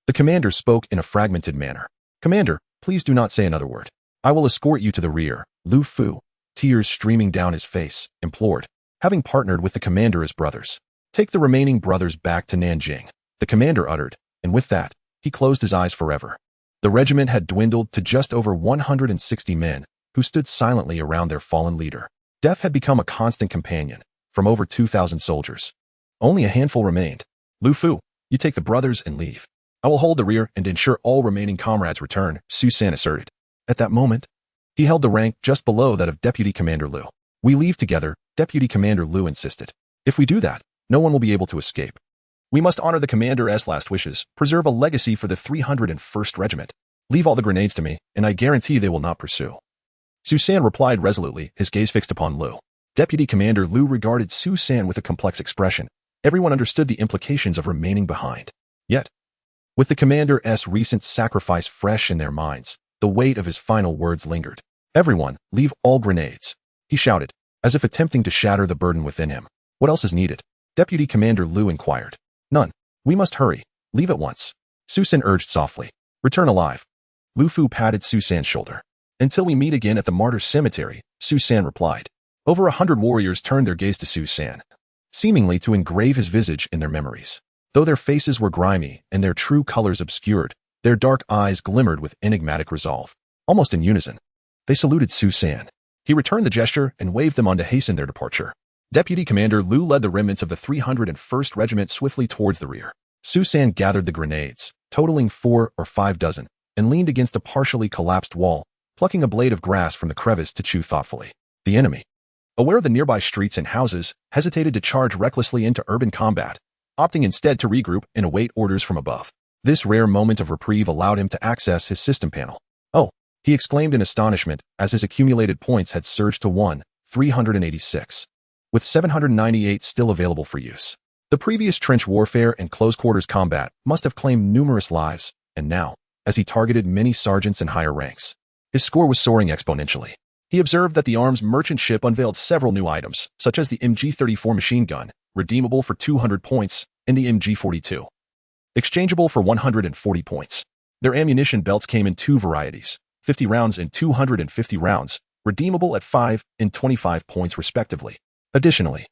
The commander spoke in a fragmented manner. "Commander, please do not say another word. I will escort you to the rear." Lu Fu, tears streaming down his face, implored, having partnered with the commander as brothers. "Take the remaining brothers back to Nanjing," the commander uttered, and with that, he closed his eyes forever. The regiment had dwindled to just over 160 men, who stood silently around their fallen leader. Death had become a constant companion, from over 2,000 soldiers. Only a handful remained. "Lu Fu, you take the brothers and leave. I will hold the rear and ensure all remaining comrades return," Su-san asserted. At that moment, he held the rank just below that of Deputy Commander Liu. "We leave together," Deputy Commander Liu insisted. "If we do that, no one will be able to escape. We must honor the commander's last wishes, preserve a legacy for the 301st Regiment. Leave all the grenades to me, and I guarantee they will not pursue." Su-san replied resolutely, his gaze fixed upon Liu. Deputy Commander Liu regarded Su-san with a complex expression. Everyone understood the implications of remaining behind. Yet, with the commander's recent sacrifice fresh in their minds, the weight of his final words lingered. "Everyone, leave all grenades," he shouted, as if attempting to shatter the burden within him. "What else is needed?" Deputy Commander Liu inquired. "None. We must hurry. Leave at once," Su-san urged softly. "Return alive." Lu Fu patted Su-san's shoulder. "Until we meet again at the Martyrs' Cemetery," Su-san replied. Over 100 warriors turned their gaze to Su-san, seemingly to engrave his visage in their memories. Though their faces were grimy and their true colors obscured, their dark eyes glimmered with enigmatic resolve. Almost in unison, they saluted Su-san. He returned the gesture and waved them on to hasten their departure. Deputy Commander Liu led the remnants of the 301st Regiment swiftly towards the rear. Su-san gathered the grenades, totaling 4 or 5 dozen, and leaned against a partially collapsed wall, plucking a blade of grass from the crevice to chew thoughtfully. The enemy, aware of the nearby streets and houses, hesitated to charge recklessly into urban combat, opting instead to regroup and await orders from above. This rare moment of reprieve allowed him to access his system panel. "Oh," he exclaimed in astonishment as his accumulated points had surged to 386, with 798 still available for use. The previous trench warfare and close-quarters combat must have claimed numerous lives, and now, as he targeted many sergeants and higher ranks, his score was soaring exponentially. He observed that the arms merchant ship unveiled several new items, such as the MG-34 machine gun, redeemable for 200 points, and the MG-42, exchangeable for 140 points. Their ammunition belts came in 2 varieties, 50 rounds and 250 rounds, redeemable at 5 and 25 points respectively. Additionally,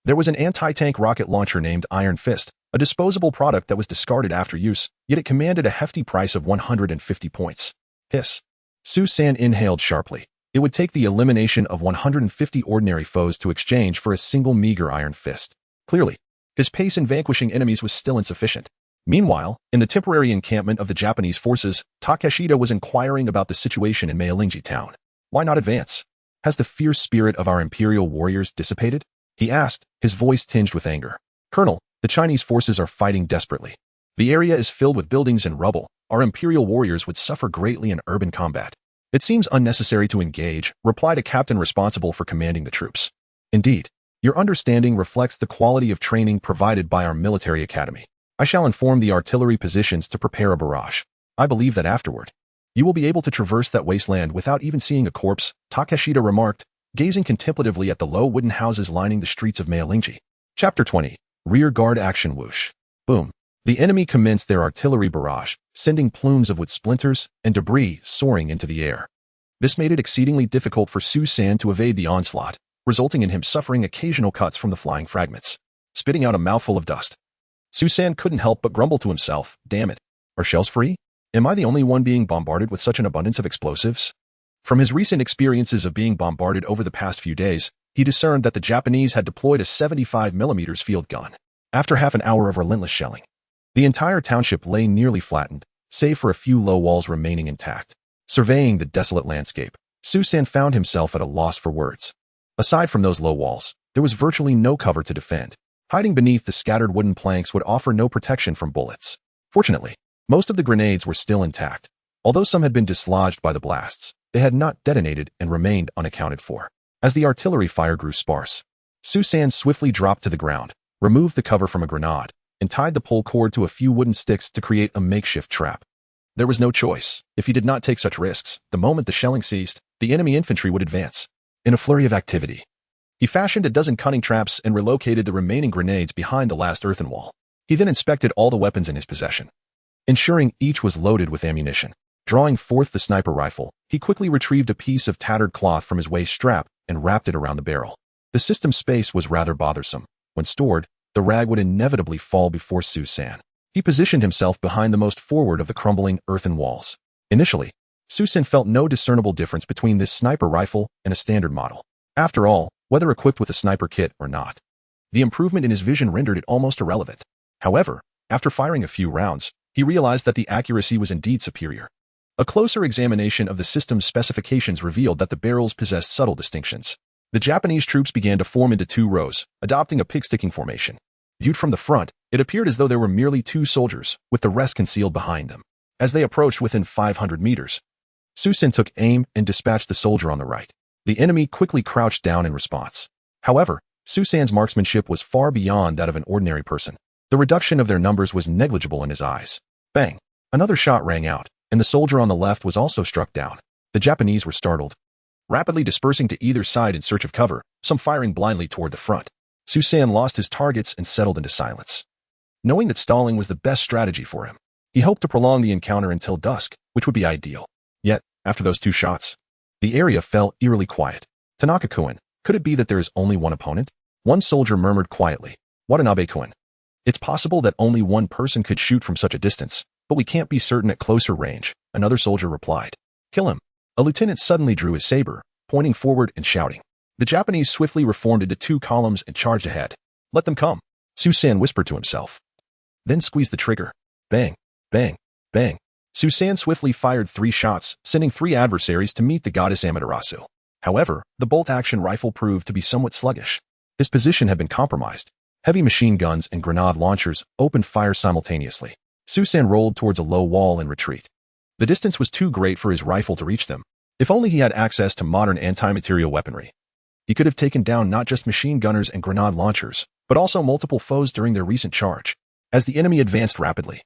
there was an anti-tank rocket launcher named Iron Fist, a disposable product that was discarded after use, yet it commanded a hefty price of 150 points. Hiss. Su-san inhaled sharply, It would take the elimination of 150 ordinary foes to exchange for a single meager iron fist. Clearly, his pace in vanquishing enemies was still insufficient. Meanwhile, in the temporary encampment of the Japanese forces, Takeshita was inquiring about the situation in Mailingji town. Why not advance? Has the fierce spirit of our imperial warriors dissipated? He asked, his voice tinged with anger. Colonel, the Chinese forces are fighting desperately. The area is filled with buildings and rubble. Our imperial warriors would suffer greatly in urban combat. It seems unnecessary to engage, replied a captain responsible for commanding the troops. Indeed, your understanding reflects the quality of training provided by our military academy. I shall inform the artillery positions to prepare a barrage. I believe that afterward, you will be able to traverse that wasteland without even seeing a corpse, Takeshita remarked, gazing contemplatively at the low wooden houses lining the streets of Mailingji. Chapter 20. Rear Guard Action Whoosh. Boom. The enemy commenced their artillery barrage, sending plumes of wood splinters and debris soaring into the air. This made it exceedingly difficult for Su San to evade the onslaught, resulting in him suffering occasional cuts from the flying fragments. Spitting out a mouthful of dust, Su San couldn't help but grumble to himself, damn it, are shells free? Am I the only one being bombarded with such an abundance of explosives? From his recent experiences of being bombarded over the past few days, he discerned that the Japanese had deployed a 75mm field gun. After half an hour of relentless shelling, the entire township lay nearly flattened, save for a few low walls remaining intact. Surveying the desolate landscape, Su San found himself at a loss for words. Aside from those low walls, there was virtually no cover to defend. Hiding beneath the scattered wooden planks would offer no protection from bullets. Fortunately, most of the grenades were still intact. Although some had been dislodged by the blasts, they had not detonated and remained unaccounted for. As the artillery fire grew sparse, Su San swiftly dropped to the ground, removed the cover from a grenade, and tied the pull cord to a few wooden sticks to create a makeshift trap. There was no choice. If he did not take such risks, the moment the shelling ceased, the enemy infantry would advance. In a flurry of activity, he fashioned a dozen cunning traps and relocated the remaining grenades behind the last earthen wall. He then inspected all the weapons in his possession, ensuring each was loaded with ammunition. Drawing forth the sniper rifle, he quickly retrieved a piece of tattered cloth from his waist strap and wrapped it around the barrel. The system space was rather bothersome. When stored, the rag would inevitably fall before Su San. He positioned himself behind the most forward of the crumbling earthen walls. Initially, Su San felt no discernible difference between this sniper rifle and a standard model. After all, whether equipped with a sniper kit or not, the improvement in his vision rendered it almost irrelevant. However, after firing a few rounds, he realized that the accuracy was indeed superior. A closer examination of the system's specifications revealed that the barrels possessed subtle distinctions. The Japanese troops began to form into two rows, adopting a pig-sticking formation. Viewed from the front, it appeared as though there were merely two soldiers, with the rest concealed behind them. As they approached within 500 meters, Su San took aim and dispatched the soldier on the right. The enemy quickly crouched down in response. However, Su San's marksmanship was far beyond that of an ordinary person. The reduction of their numbers was negligible in his eyes. Bang! Another shot rang out, and the soldier on the left was also struck down. The Japanese were startled, rapidly dispersing to either side in search of cover, some firing blindly toward the front. Su San lost his targets and settled into silence. Knowing that stalling was the best strategy for him, he hoped to prolong the encounter until dusk, which would be ideal. Yet, after those two shots, the area fell eerily quiet. Tanaka-kun, could it be that there is only one opponent? One soldier murmured quietly. Watanabe-kun. It's possible that only one person could shoot from such a distance, but we can't be certain at closer range, another soldier replied. Kill him. A lieutenant suddenly drew his saber, pointing forward and shouting. The Japanese swiftly reformed into two columns and charged ahead. Let them come, Su San whispered to himself. Then squeezed the trigger. Bang, bang, bang. Su San swiftly fired 3 shots, sending 3 adversaries to meet the goddess Amaterasu. However, the bolt-action rifle proved to be somewhat sluggish. His position had been compromised. Heavy machine guns and grenade launchers opened fire simultaneously. Su San rolled towards a low wall in retreat. The distance was too great for his rifle to reach them. If only he had access to modern anti-material weaponry, he could have taken down not just machine gunners and grenade launchers, but also multiple foes during their recent charge. As the enemy advanced rapidly,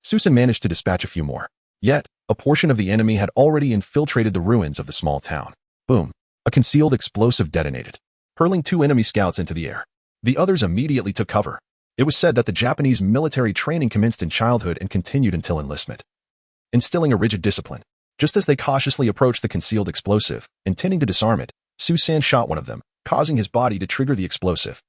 Su San managed to dispatch a few more. Yet, a portion of the enemy had already infiltrated the ruins of the small town. Boom! A concealed explosive detonated, hurling 2 enemy scouts into the air. The others immediately took cover. It was said that the Japanese military training commenced in childhood and continued until enlistment, instilling a rigid discipline. Just as they cautiously approached the concealed explosive, intending to disarm it, Su San shot one of them, causing his body to trigger the explosive,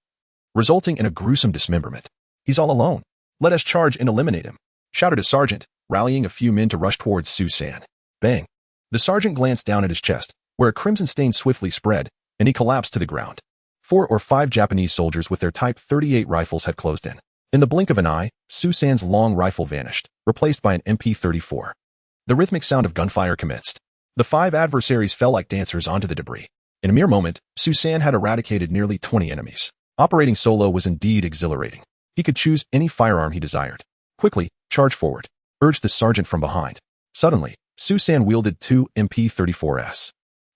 resulting in a gruesome dismemberment. He's all alone. Let us charge and eliminate him, shouted a sergeant, rallying a few men to rush towards Su San. Bang! The sergeant glanced down at his chest, where a crimson stain swiftly spread, and he collapsed to the ground. 4 or 5 Japanese soldiers with their Type 38 rifles had closed in. In the blink of an eye, Su San's long rifle vanished, replaced by an MP-34. The rhythmic sound of gunfire commenced. The 5 adversaries fell like dancers onto the debris. In a mere moment, Su San had eradicated nearly 20 enemies. Operating solo was indeed exhilarating. He could choose any firearm he desired. Quickly, charge forward, urged the sergeant from behind. Suddenly, Su San wielded 2 MP-34s,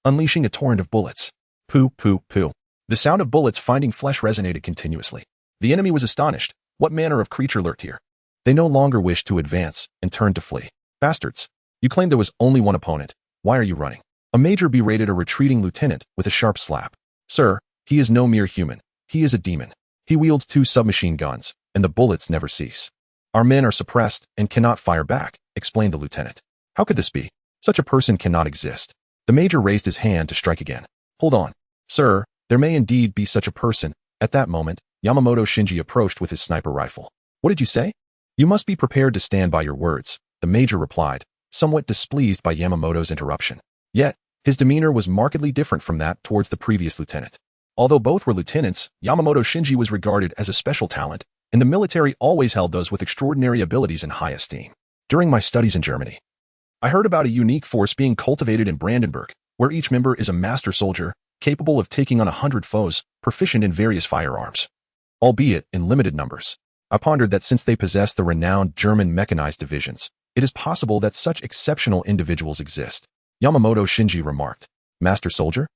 unleashing a torrent of bullets. Poo, poo, poo. The sound of bullets finding flesh resonated continuously. The enemy was astonished. What manner of creature lurked here? They no longer wished to advance and turned to flee. Bastards! You claimed there was only one opponent. Why are you running? A major berated a retreating lieutenant with a sharp slap. Sir, he is no mere human. He is a demon. He wields 2 submachine guns, and the bullets never cease. Our men are suppressed and cannot fire back, explained the lieutenant. How could this be? Such a person cannot exist. The major raised his hand to strike again. Hold on. Sir, there may indeed be such a person. At that moment, Yamamoto Shinji approached with his sniper rifle. What did you say? You must be prepared to stand by your words, the major replied, somewhat displeased by Yamamoto's interruption. Yet, his demeanor was markedly different from that towards the previous lieutenant. Although both were lieutenants, Yamamoto Shinji was regarded as a special talent, and the military always held those with extraordinary abilities in high esteem. During my studies in Germany, I heard about a unique force being cultivated in Brandenburg, where each member is a master soldier, capable of taking on 100 foes, proficient in various firearms, albeit in limited numbers. I pondered that since they possess the renowned German mechanized divisions, it is possible that such exceptional individuals exist. Yamamoto Shinji remarked. Master soldier?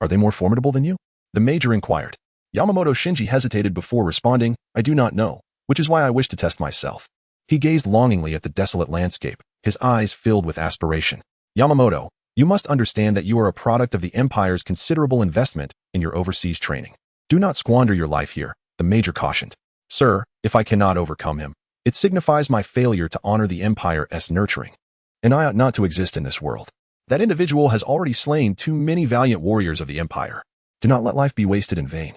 Are they more formidable than you? The major inquired. Yamamoto Shinji hesitated before responding, I do not know, which is why I wish to test myself. He gazed longingly at the desolate landscape, his eyes filled with aspiration. Yamamoto, you must understand that you are a product of the Empire's considerable investment in your overseas training. Do not squander your life here, the major cautioned. Sir, if I cannot overcome him, it signifies my failure to honor the Empire's nurturing, and I ought not to exist in this world. That individual has already slain too many valiant warriors of the Empire. Do not let life be wasted in vain.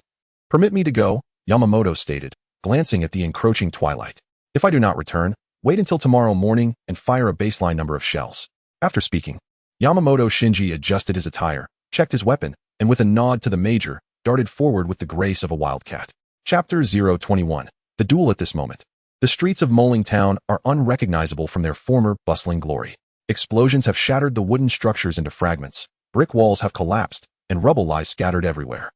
Permit me to go, Yamamoto stated, glancing at the encroaching twilight. If I do not return, wait until tomorrow morning and fire a baseline number of shells. After speaking, Yamamoto Shinji adjusted his attire, checked his weapon, and with a nod to the major, darted forward with the grace of a wildcat. Chapter 021. The duel at this moment. The streets of Moling Town are unrecognizable from their former bustling glory. Explosions have shattered the wooden structures into fragments, brick walls have collapsed, and rubble lies scattered everywhere.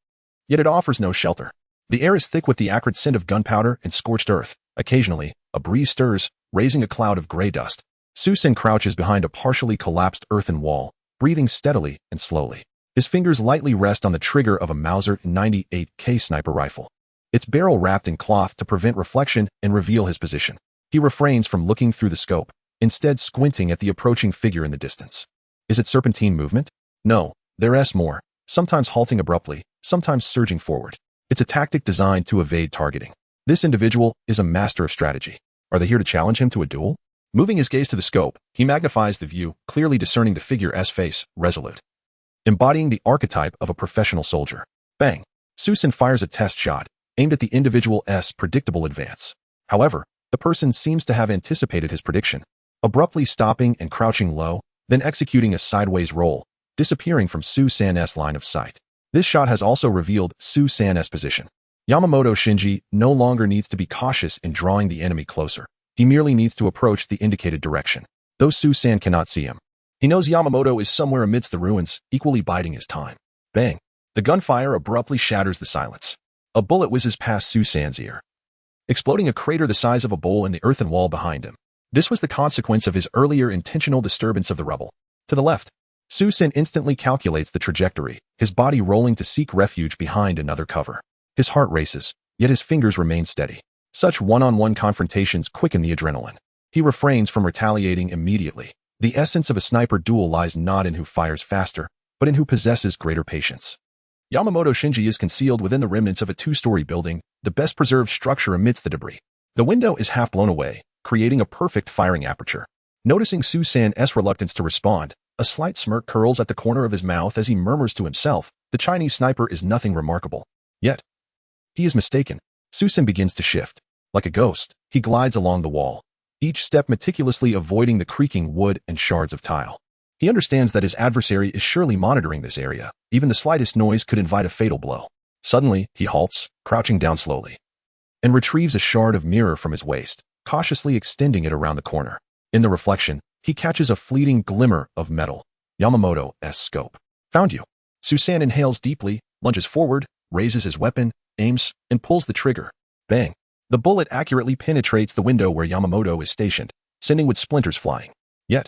Yet it offers no shelter. The air is thick with the acrid scent of gunpowder and scorched earth. Occasionally, a breeze stirs, raising a cloud of gray dust. Su San crouches behind a partially collapsed earthen wall, breathing steadily and slowly. His fingers lightly rest on the trigger of a Mauser 98K sniper rifle, its barrel wrapped in cloth to prevent reflection and reveal his position. He refrains from looking through the scope, instead squinting at the approaching figure in the distance. Is it serpentine movement? No, there's more, sometimes halting abruptly, sometimes surging forward. It's a tactic designed to evade targeting. This individual is a master of strategy. Are they here to challenge him to a duel? Moving his gaze to the scope, he magnifies the view, clearly discerning the figure's face, resolute, embodying the archetype of a professional soldier. Bang! Su San fires a test shot, aimed at the individual's predictable advance. However, the person seems to have anticipated his prediction, abruptly stopping and crouching low, then executing a sideways roll, disappearing from Su San's line of sight. This shot has also revealed Su San's position. Yamamoto Shinji no longer needs to be cautious in drawing the enemy closer. He merely needs to approach the indicated direction. Though Su San cannot see him, he knows Yamamoto is somewhere amidst the ruins, equally biding his time. Bang! The gunfire abruptly shatters the silence. A bullet whizzes past Su San's ear, exploding a crater the size of a bowl in the earthen wall behind him. This was the consequence of his earlier intentional disturbance of the rubble. To the left, Su San instantly calculates the trajectory, his body rolling to seek refuge behind another cover. His heart races, yet his fingers remain steady. Such one-on-one confrontations quicken the adrenaline. He refrains from retaliating immediately. The essence of a sniper duel lies not in who fires faster, but in who possesses greater patience. Yamamoto Shinji is concealed within the remnants of a 2-story building, the best preserved structure amidst the debris. The window is half blown away, creating a perfect firing aperture. Noticing Su San's reluctance to respond, a slight smirk curls at the corner of his mouth as he murmurs to himself, the Chinese sniper is nothing remarkable. Yet, he is mistaken. Su San begins to shift. Like a ghost, he glides along the wall, each step meticulously avoiding the creaking wood and shards of tile. He understands that his adversary is surely monitoring this area. Even the slightest noise could invite a fatal blow. Suddenly, he halts, crouching down slowly, and retrieves a shard of mirror from his waist, cautiously extending it around the corner. In the reflection, he catches a fleeting glimmer of metal. Yamamoto's scope. Found you. Susan inhales deeply, lunges forward, raises his weapon, aims, and pulls the trigger. Bang. The bullet accurately penetrates the window where Yamamoto is stationed, sending with splinters flying. Yet,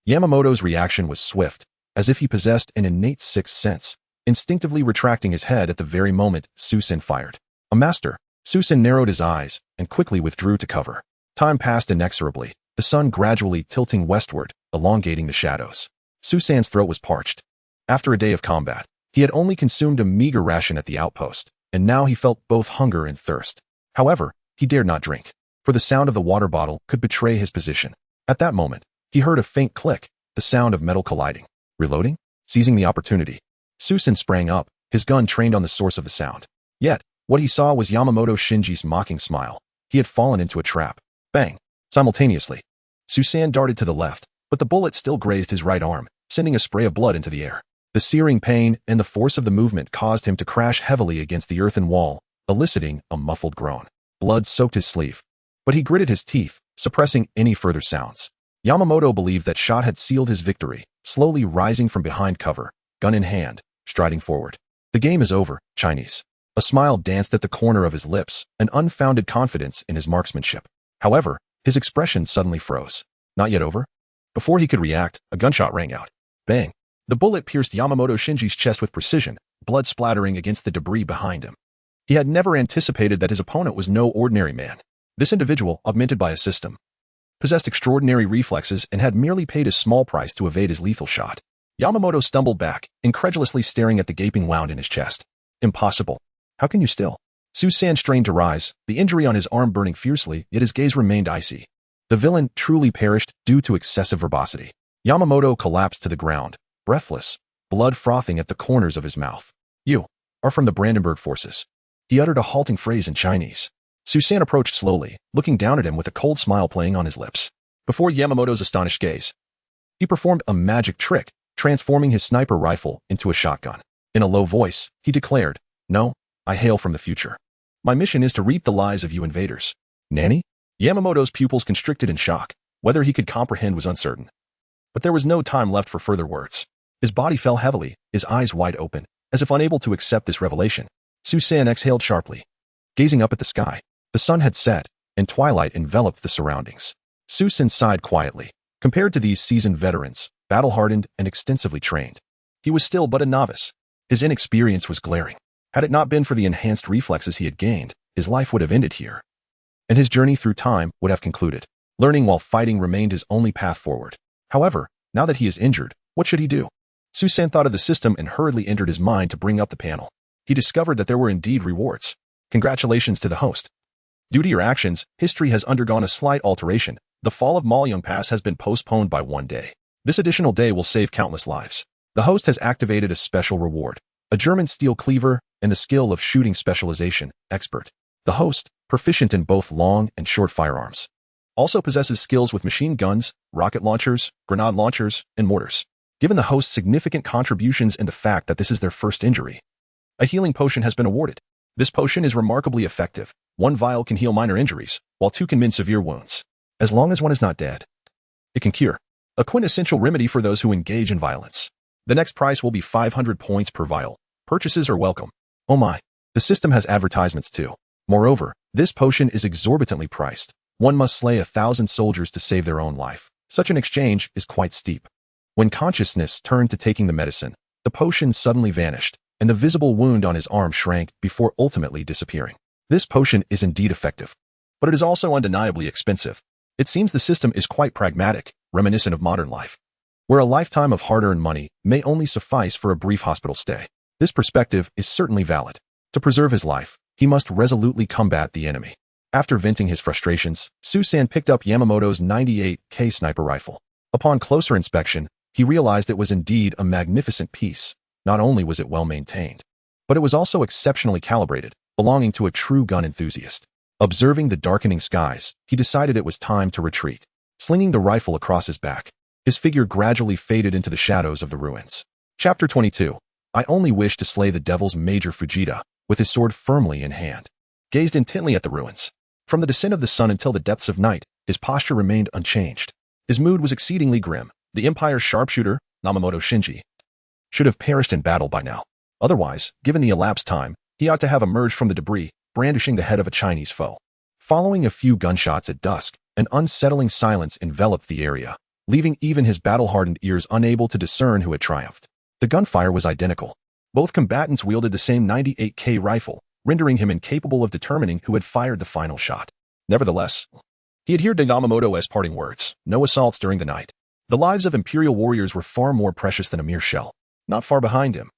Yamamoto's reaction was swift, as if he possessed an innate sixth sense, instinctively retracting his head at the very moment Susan fired. A master. Susan narrowed his eyes and quickly withdrew to cover. Time passed inexorably, the sun gradually tilting westward, elongating the shadows. Susan's throat was parched. After a day of combat, he had only consumed a meager ration at the outpost, and now he felt both hunger and thirst. However, he dared not drink, for the sound of the water bottle could betray his position. At that moment, he heard a faint click, the sound of metal colliding. Reloading? Seizing the opportunity, Susan sprang up, his gun trained on the source of the sound. Yet, what he saw was Yamamoto Shinji's mocking smile. He had fallen into a trap. Bang! Simultaneously, Susan darted to the left, but the bullet still grazed his right arm, sending a spray of blood into the air. The searing pain and the force of the movement caused him to crash heavily against the earthen wall, eliciting a muffled groan. Blood soaked his sleeve, but he gritted his teeth, suppressing any further sounds. Yamamoto believed that shot had sealed his victory, slowly rising from behind cover, gun in hand, striding forward. The game is over, Chinese. A smile danced at the corner of his lips, an unfounded confidence in his marksmanship. However, his expression suddenly froze. Not yet over? Before he could react, a gunshot rang out. Bang! The bullet pierced Yamamoto Shinji's chest with precision, blood splattering against the debris behind him. He had never anticipated that his opponent was no ordinary man. This individual, augmented by a system, possessed extraordinary reflexes and had merely paid a small price to evade his lethal shot. Yamamoto stumbled back, incredulously staring at the gaping wound in his chest. Impossible. How can you still? Susan strained to rise, the injury on his arm burning fiercely, yet his gaze remained icy. The villain truly perished due to excessive verbosity. Yamamoto collapsed to the ground, breathless, blood frothing at the corners of his mouth. You are from the Brandenburg forces. He uttered a halting phrase in Chinese. Susan approached slowly, looking down at him with a cold smile playing on his lips. Before Yamamoto's astonished gaze, he performed a magic trick, transforming his sniper rifle into a shotgun. In a low voice, he declared, "No, I hail from the future. My mission is to reap the lives of you invaders." Nanny? Yamamoto's pupils constricted in shock. Whether he could comprehend was uncertain. But there was no time left for further words. His body fell heavily, his eyes wide open, as if unable to accept this revelation. Susan exhaled sharply. Gazing up at the sky, the sun had set, and twilight enveloped the surroundings. Susan sighed quietly. Compared to these seasoned veterans, battle-hardened and extensively trained, he was still but a novice. His inexperience was glaring. Had it not been for the enhanced reflexes he had gained, his life would have ended here, and his journey through time would have concluded. Learning while fighting remained his only path forward. However, now that he is injured, what should he do? Susan thought of the system and hurriedly entered his mind to bring up the panel. He discovered that there were indeed rewards. Congratulations to the host. Due to your actions, history has undergone a slight alteration. The fall of Malyung Pass has been postponed by 1 day. This additional day will save countless lives. The host has activated a special reward, a German steel cleaver, and the skill of shooting specialization, expert. The host, proficient in both long and short firearms, also possesses skills with machine guns, rocket launchers, grenade launchers, and mortars. Given the host's significant contributions and the fact that this is their first injury, a healing potion has been awarded. This potion is remarkably effective. 1 vial can heal minor injuries, while 2 can mend severe wounds. As long as one is not dead, it can cure. A quintessential remedy for those who engage in violence. The next price will be 500 points per vial. Purchases are welcome. Oh my. The system has advertisements too. Moreover, this potion is exorbitantly priced. One must slay 1,000 soldiers to save their own life. Such an exchange is quite steep. When consciousness turned to taking the medicine, the potion suddenly vanished, and the visible wound on his arm shrank before ultimately disappearing. This potion is indeed effective, but it is also undeniably expensive. It seems the system is quite pragmatic, reminiscent of modern life, where a lifetime of hard-earned money may only suffice for a brief hospital stay. This perspective is certainly valid. To preserve his life, he must resolutely combat the enemy. After venting his frustrations, Susan picked up Yamamoto's 98K sniper rifle. Upon closer inspection, he realized it was indeed a magnificent piece. Not only was it well maintained, but it was also exceptionally calibrated, belonging to a true gun enthusiast. Observing the darkening skies, he decided it was time to retreat. Slinging the rifle across his back, His figure gradually faded into the shadows of the ruins. Chapter 22. I only wish to slay the devil's Major Fujita, with his sword firmly in hand. Gazed intently at the ruins. From the descent of the sun until the depths of night, his posture remained unchanged. His mood was exceedingly grim. The Empire's sharpshooter, Yamamoto Shinji, should have perished in battle by now. Otherwise, given the elapsed time, he ought to have emerged from the debris, brandishing the head of a Chinese foe. Following a few gunshots at dusk, an unsettling silence enveloped the area, leaving even his battle-hardened ears unable to discern who had triumphed. The gunfire was identical. Both combatants wielded the same 98K rifle, rendering him incapable of determining who had fired the final shot. Nevertheless, he adhered to Yamamoto's parting words: no assaults during the night. The lives of Imperial warriors were far more precious than a mere shell. Not far behind him,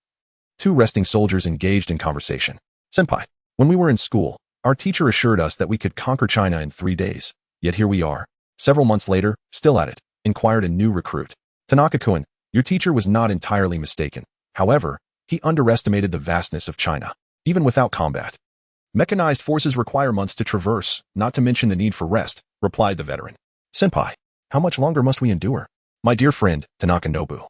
two resting soldiers engaged in conversation. Senpai, when we were in school, our teacher assured us that we could conquer China in 3 days. Yet here we are, several months later, still at it, inquired a new recruit. Tanaka-kun, your teacher was not entirely mistaken. However, he underestimated the vastness of China, even without combat. Mechanized forces require months to traverse, not to mention the need for rest, replied the veteran. Senpai, how much longer must we endure? My dear friend, Tanaka Nobu.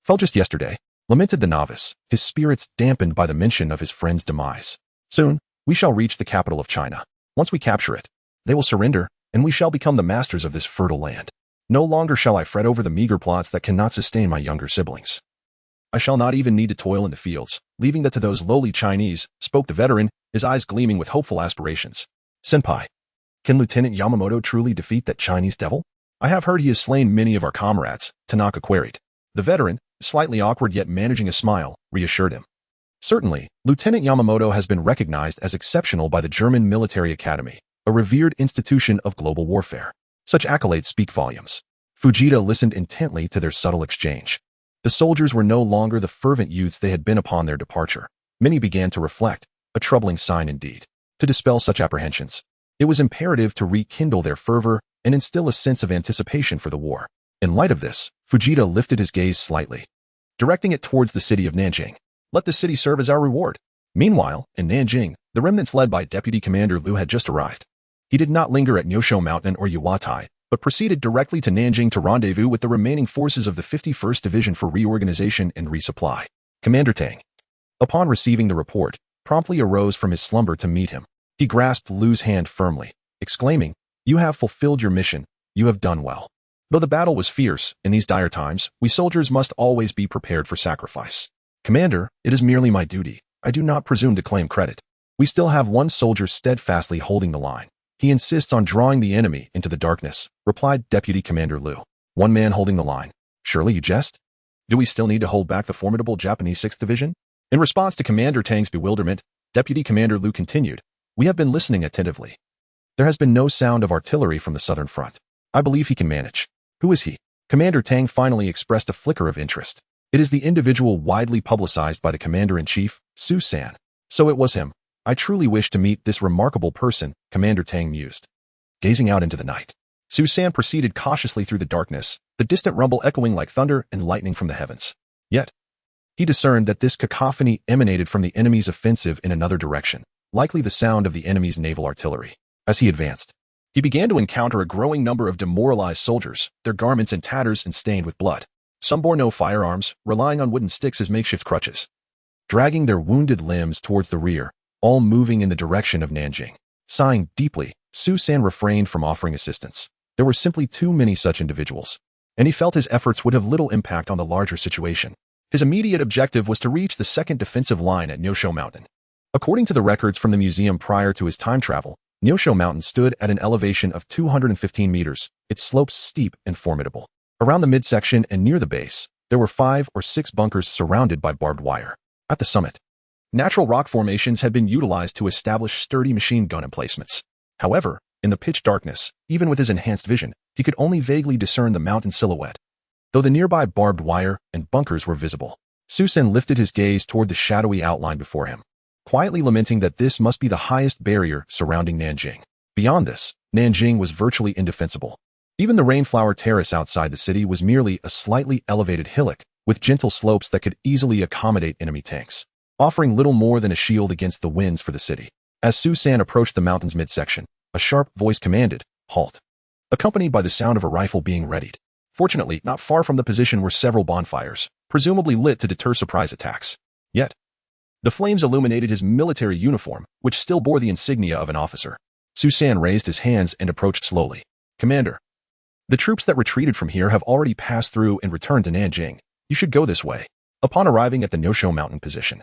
Fell just yesterday, lamented the novice, his spirits dampened by the mention of his friend's demise. Soon, we shall reach the capital of China. Once we capture it, they will surrender, and we shall become the masters of this fertile land. No longer shall I fret over the meager plots that cannot sustain my younger siblings. I shall not even need to toil in the fields, leaving that to those lowly Chinese, spoke the veteran, his eyes gleaming with hopeful aspirations. Senpai, can Lieutenant Yamamoto truly defeat that Chinese devil? I have heard he has slain many of our comrades, Tanaka queried. The veteran, slightly awkward yet managing a smile, reassured him. Certainly, Lieutenant Yamamoto has been recognized as exceptional by the German Military Academy, a revered institution of global warfare. Such accolades speak volumes. Fujita listened intently to their subtle exchange. The soldiers were no longer the fervent youths they had been upon their departure. Many began to reflect, a troubling sign indeed. To dispel such apprehensions, it was imperative to rekindle their fervor and instill a sense of anticipation for the war. In light of this, Fujita lifted his gaze slightly, directing it towards the city of Nanjing. Let the city serve as our reward. Meanwhile, in Nanjing, the remnants led by Deputy Commander Liu had just arrived. He did not linger at Nyosho Mountain or Yuwatai, but proceeded directly to Nanjing to rendezvous with the remaining forces of the 51st Division for reorganization and resupply. Commander Tang, upon receiving the report, promptly arose from his slumber to meet him. He grasped Liu's hand firmly, exclaiming, "You have fulfilled your mission. You have done well." Though the battle was fierce, in these dire times, we soldiers must always be prepared for sacrifice. Commander, it is merely my duty. I do not presume to claim credit. We still have one soldier steadfastly holding the line. He insists on drawing the enemy into the darkness, replied Deputy Commander Liu. One man holding the line. Surely you jest? Do we still need to hold back the formidable Japanese 6th Division? In response to Commander Tang's bewilderment, Deputy Commander Liu continued, "We have been listening attentively. There has been no sound of artillery from the southern front. I believe he can manage." Who is he? Commander Tang finally expressed a flicker of interest. It is the individual widely publicized by the Commander-in-Chief, Su-san. So it was him. I truly wish to meet this remarkable person, Commander Tang mused. Gazing out into the night, Su-san proceeded cautiously through the darkness, the distant rumble echoing like thunder and lightning from the heavens. Yet, he discerned that this cacophony emanated from the enemy's offensive in another direction, likely the sound of the enemy's naval artillery. As he advanced, he began to encounter a growing number of demoralized soldiers, their garments in tatters and stained with blood. Some bore no firearms, relying on wooden sticks as makeshift crutches, dragging their wounded limbs towards the rear, all moving in the direction of Nanjing. Sighing deeply, Su-san refrained from offering assistance. There were simply too many such individuals, and he felt his efforts would have little impact on the larger situation. His immediate objective was to reach the second defensive line at Nyosho Mountain. According to the records from the museum prior to his time travel, Nyosho Mountain stood at an elevation of 215 meters, its slopes steep and formidable. Around the midsection and near the base, there were 5 or 6 bunkers surrounded by barbed wire. At the summit, natural rock formations had been utilized to establish sturdy machine gun emplacements. However, in the pitch darkness, even with his enhanced vision, he could only vaguely discern the mountain silhouette, though the nearby barbed wire and bunkers were visible. Su-san lifted his gaze toward the shadowy outline before him, quietly lamenting that this must be the highest barrier surrounding Nanjing. Beyond this, Nanjing was virtually indefensible. Even the Rainflower Terrace outside the city was merely a slightly elevated hillock with gentle slopes that could easily accommodate enemy tanks, offering little more than a shield against the winds for the city. As Su-san approached the mountain's midsection, a sharp voice commanded, "Halt," accompanied by the sound of a rifle being readied. Fortunately, not far from the position were several bonfires, presumably lit to deter surprise attacks. Yet, the flames illuminated his military uniform, which still bore the insignia of an officer. Su San raised his hands and approached slowly. Commander, the troops that retreated from here have already passed through and returned to Nanjing. You should go this way. Upon arriving at the Nosho Mountain position,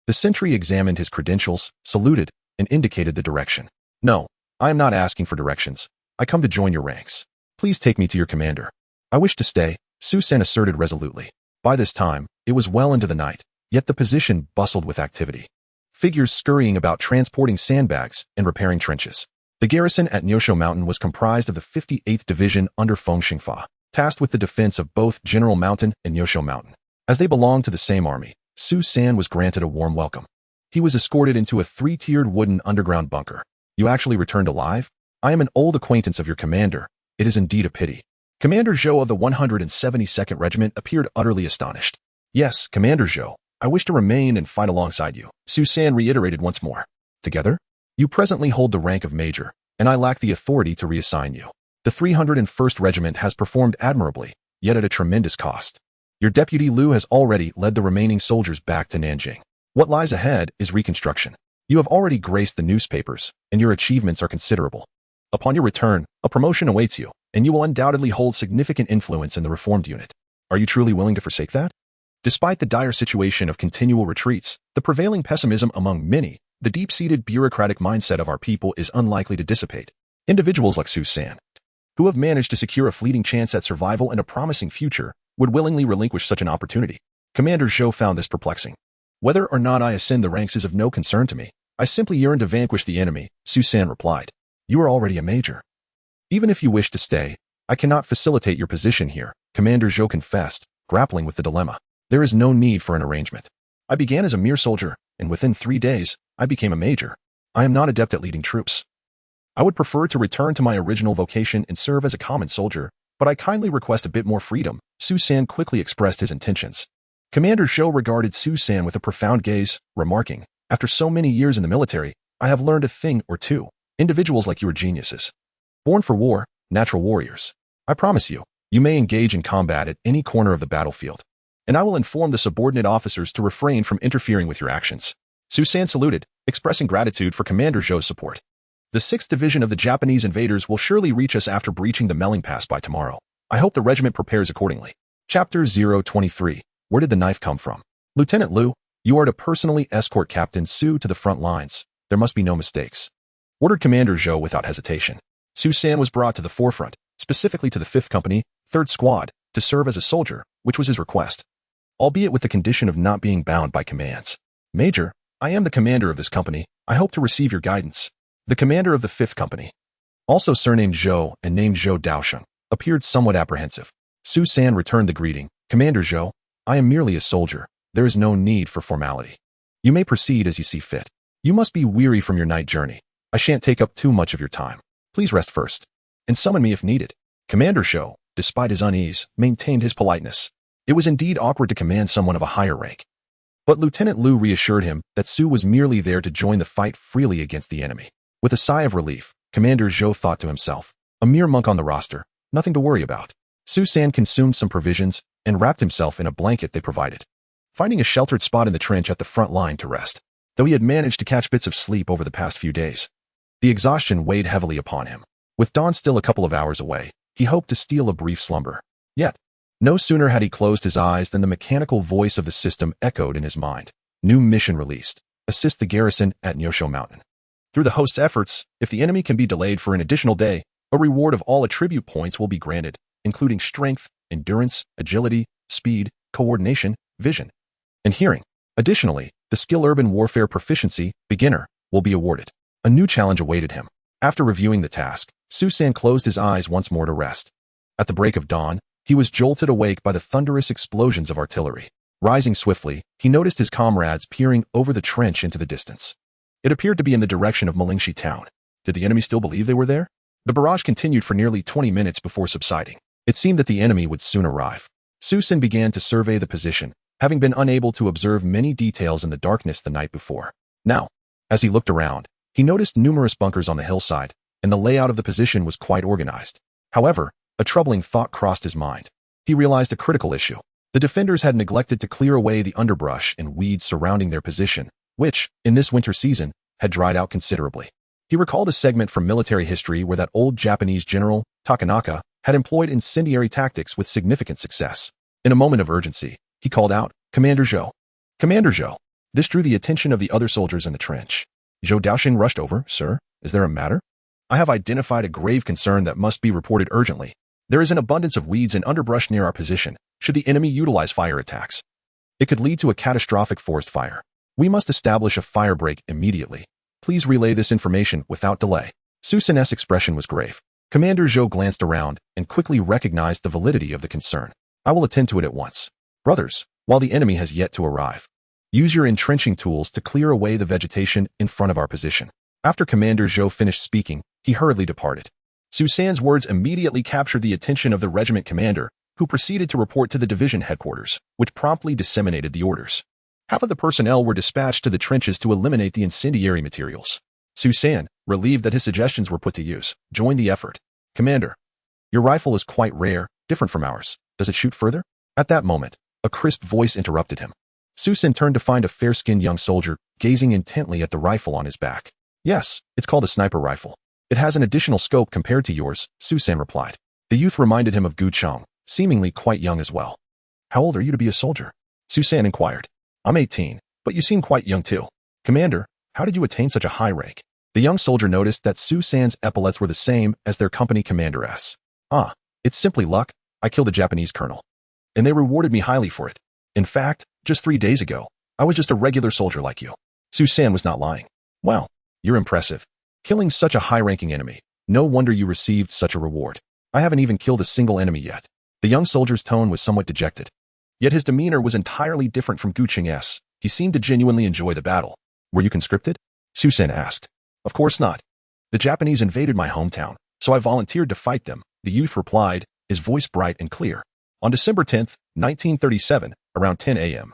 the sentry examined his credentials, saluted, and indicated the direction. No, I am not asking for directions. I come to join your ranks. Please take me to your commander. I wish to stay, Su San asserted resolutely. By this time, it was well into the night, yet the position bustled with activity. Figures scurrying about transporting sandbags and repairing trenches. The garrison at Nosho Mountain was comprised of the 58th Division under Feng Xingfa, tasked with the defense of both General Mountain and Nosho Mountain. As they belonged to the same army, Su San was granted a warm welcome. He was escorted into a 3-tiered wooden underground bunker. You actually returned alive? I am an old acquaintance of your commander. It is indeed a pity. Commander Zhou of the 172nd Regiment appeared utterly astonished. Yes, Commander Zhou, I wish to remain and fight alongside you, Su San reiterated once more. Together? You presently hold the rank of Major, and I lack the authority to reassign you. The 301st Regiment has performed admirably, yet at a tremendous cost. Your deputy Liu has already led the remaining soldiers back to Nanjing. What lies ahead is reconstruction. You have already graced the newspapers, and your achievements are considerable. Upon your return, a promotion awaits you, and you will undoubtedly hold significant influence in the reformed unit. Are you truly willing to forsake that? Despite the dire situation of continual retreats, the prevailing pessimism among many, the deep-seated bureaucratic mindset of our people is unlikely to dissipate. Individuals like Su San, who have managed to secure a fleeting chance at survival and a promising future, would willingly relinquish such an opportunity. Commander Zhou found this perplexing. Whether or not I ascend the ranks is of no concern to me. I simply yearn to vanquish the enemy, Su San replied. You are already a major. Even if you wish to stay, I cannot facilitate your position here, Commander Zhou confessed, grappling with the dilemma. There is no need for an arrangement. I began as a mere soldier, and within 3 days, I became a major. I am not adept at leading troops. I would prefer to return to my original vocation and serve as a common soldier, but I kindly request a bit more freedom, Su San quickly expressed his intentions. Commander Zhou regarded Su San with a profound gaze, remarking, after so many years in the military, I have learned a thing or two. Individuals like you are geniuses. Born for war, natural warriors. I promise you, you may engage in combat at any corner of the battlefield, and I will inform the subordinate officers to refrain from interfering with your actions. Su San saluted, expressing gratitude for Commander Zhou's support. The 6th Division of the Japanese invaders will surely reach us after breaching the Melling Pass by tomorrow. I hope the regiment prepares accordingly. Chapter 023. Where did the knife come from? Lieutenant Liu, you are to personally escort Captain Su to the front lines. There must be no mistakes, ordered Commander Zhou without hesitation. Su San was brought to the forefront, specifically to the 5th Company, 3rd Squad, to serve as a soldier, which was his request, albeit with the condition of not being bound by commands. Major, I am the commander of this company. I hope to receive your guidance. The commander of the 5th Company, also surnamed Zhou and named Zhou Daosheng, appeared somewhat apprehensive. Su San returned the greeting. Commander Zhou, I am merely a soldier. There is no need for formality. You may proceed as you see fit. You must be weary from your night journey. I shan't take up too much of your time. Please rest first, and summon me if needed. Commander Zhou, despite his unease, maintained his politeness. It was indeed awkward to command someone of a higher rank. But Lieutenant Liu reassured him that Su was merely there to join the fight freely against the enemy. With a sigh of relief, Commander Zhou thought to himself, a mere monk on the roster, nothing to worry about. Su San consumed some provisions and wrapped himself in a blanket they provided, finding a sheltered spot in the trench at the front line to rest. Though he had managed to catch bits of sleep over the past few days, the exhaustion weighed heavily upon him. With dawn still a couple of hours away, he hoped to steal a brief slumber. Yet, no sooner had he closed his eyes than the mechanical voice of the system echoed in his mind. New mission released. Assist the garrison at Nosho Mountain. Through the host's efforts, if the enemy can be delayed for an additional day, a reward of all attribute points will be granted, including strength, endurance, agility, speed, coordination, vision, and hearing. Additionally, the skill urban warfare proficiency, beginner, will be awarded. A new challenge awaited him. After reviewing the task, Su San closed his eyes once more to rest. At the break of dawn, he was jolted awake by the thunderous explosions of artillery. Rising swiftly, he noticed his comrades peering over the trench into the distance. It appeared to be in the direction of Malingshi town. Did the enemy still believe they were there? The barrage continued for nearly 20 minutes before subsiding. It seemed that the enemy would soon arrive. Su San began to survey the position, having been unable to observe many details in the darkness the night before. Now, as he looked around, he noticed numerous bunkers on the hillside, and the layout of the position was quite organized. However, a troubling thought crossed his mind. he realized a critical issue. The defenders had neglected to clear away the underbrush and weeds surrounding their position, which, in this winter season, had dried out considerably. He recalled a segment from military history where that old Japanese general, Takanaka, had employed incendiary tactics with significant success. In a moment of urgency, he called out, "Commander Zhou." "Commander Zhou." This drew the attention of the other soldiers in the trench. Zhou Daoxing rushed over. "Sir, is there a matter?" "I have identified a grave concern that must be reported urgently. There is an abundance of weeds and underbrush near our position. Should the enemy utilize fire attacks, it could lead to a catastrophic forest fire. We must establish a fire break immediately. Please relay this information without delay." Su San's expression was grave. Commander Zhou glanced around and quickly recognized the validity of the concern. "I will attend to it at once. Brothers, while the enemy has yet to arrive, use your entrenching tools to clear away the vegetation in front of our position." After Commander Zhou finished speaking, he hurriedly departed. Su San's words immediately captured the attention of the regiment commander, who proceeded to report to the division headquarters, which promptly disseminated the orders. Half of the personnel were dispatched to the trenches to eliminate the incendiary materials. Su San, relieved that his suggestions were put to use, joined the effort. "Commander, your rifle is quite rare, different from ours. Does it shoot further?" At that moment, a crisp voice interrupted him. Su San turned to find a fair-skinned young soldier, gazing intently at the rifle on his back. "Yes, it's called a sniper rifle. It has an additional scope compared to yours," Su San replied. The youth reminded him of Gu Cheng, seemingly quite young as well. "How old are you to be a soldier?" Su San inquired. "I'm 18, but you seem quite young too." "Commander, how did you attain such a high rank?" The young soldier noticed that Su San's epaulets were the same as their company commander's. "Ah, it's simply luck. I killed a Japanese colonel, and they rewarded me highly for it. In fact, just 3 days ago, I was just a regular soldier like you." Su San was not lying. "Well, you're impressive. Killing such a high-ranking enemy. No wonder you received such a reward. I haven't even killed a single enemy yet." The young soldier's tone was somewhat dejected. Yet his demeanor was entirely different from Gu Cheng's. He seemed to genuinely enjoy the battle. "Were you conscripted?" Su San asked. "Of course not. The Japanese invaded my hometown, so I volunteered to fight them," the youth replied, his voice bright and clear. On December 10, 1937, around 10 a.m.,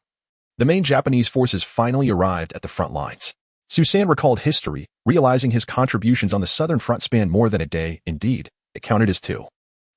the main Japanese forces finally arrived at the front lines. Su San recalled history, realizing his contributions on the southern front spanned more than a day. Indeed, it counted as 2.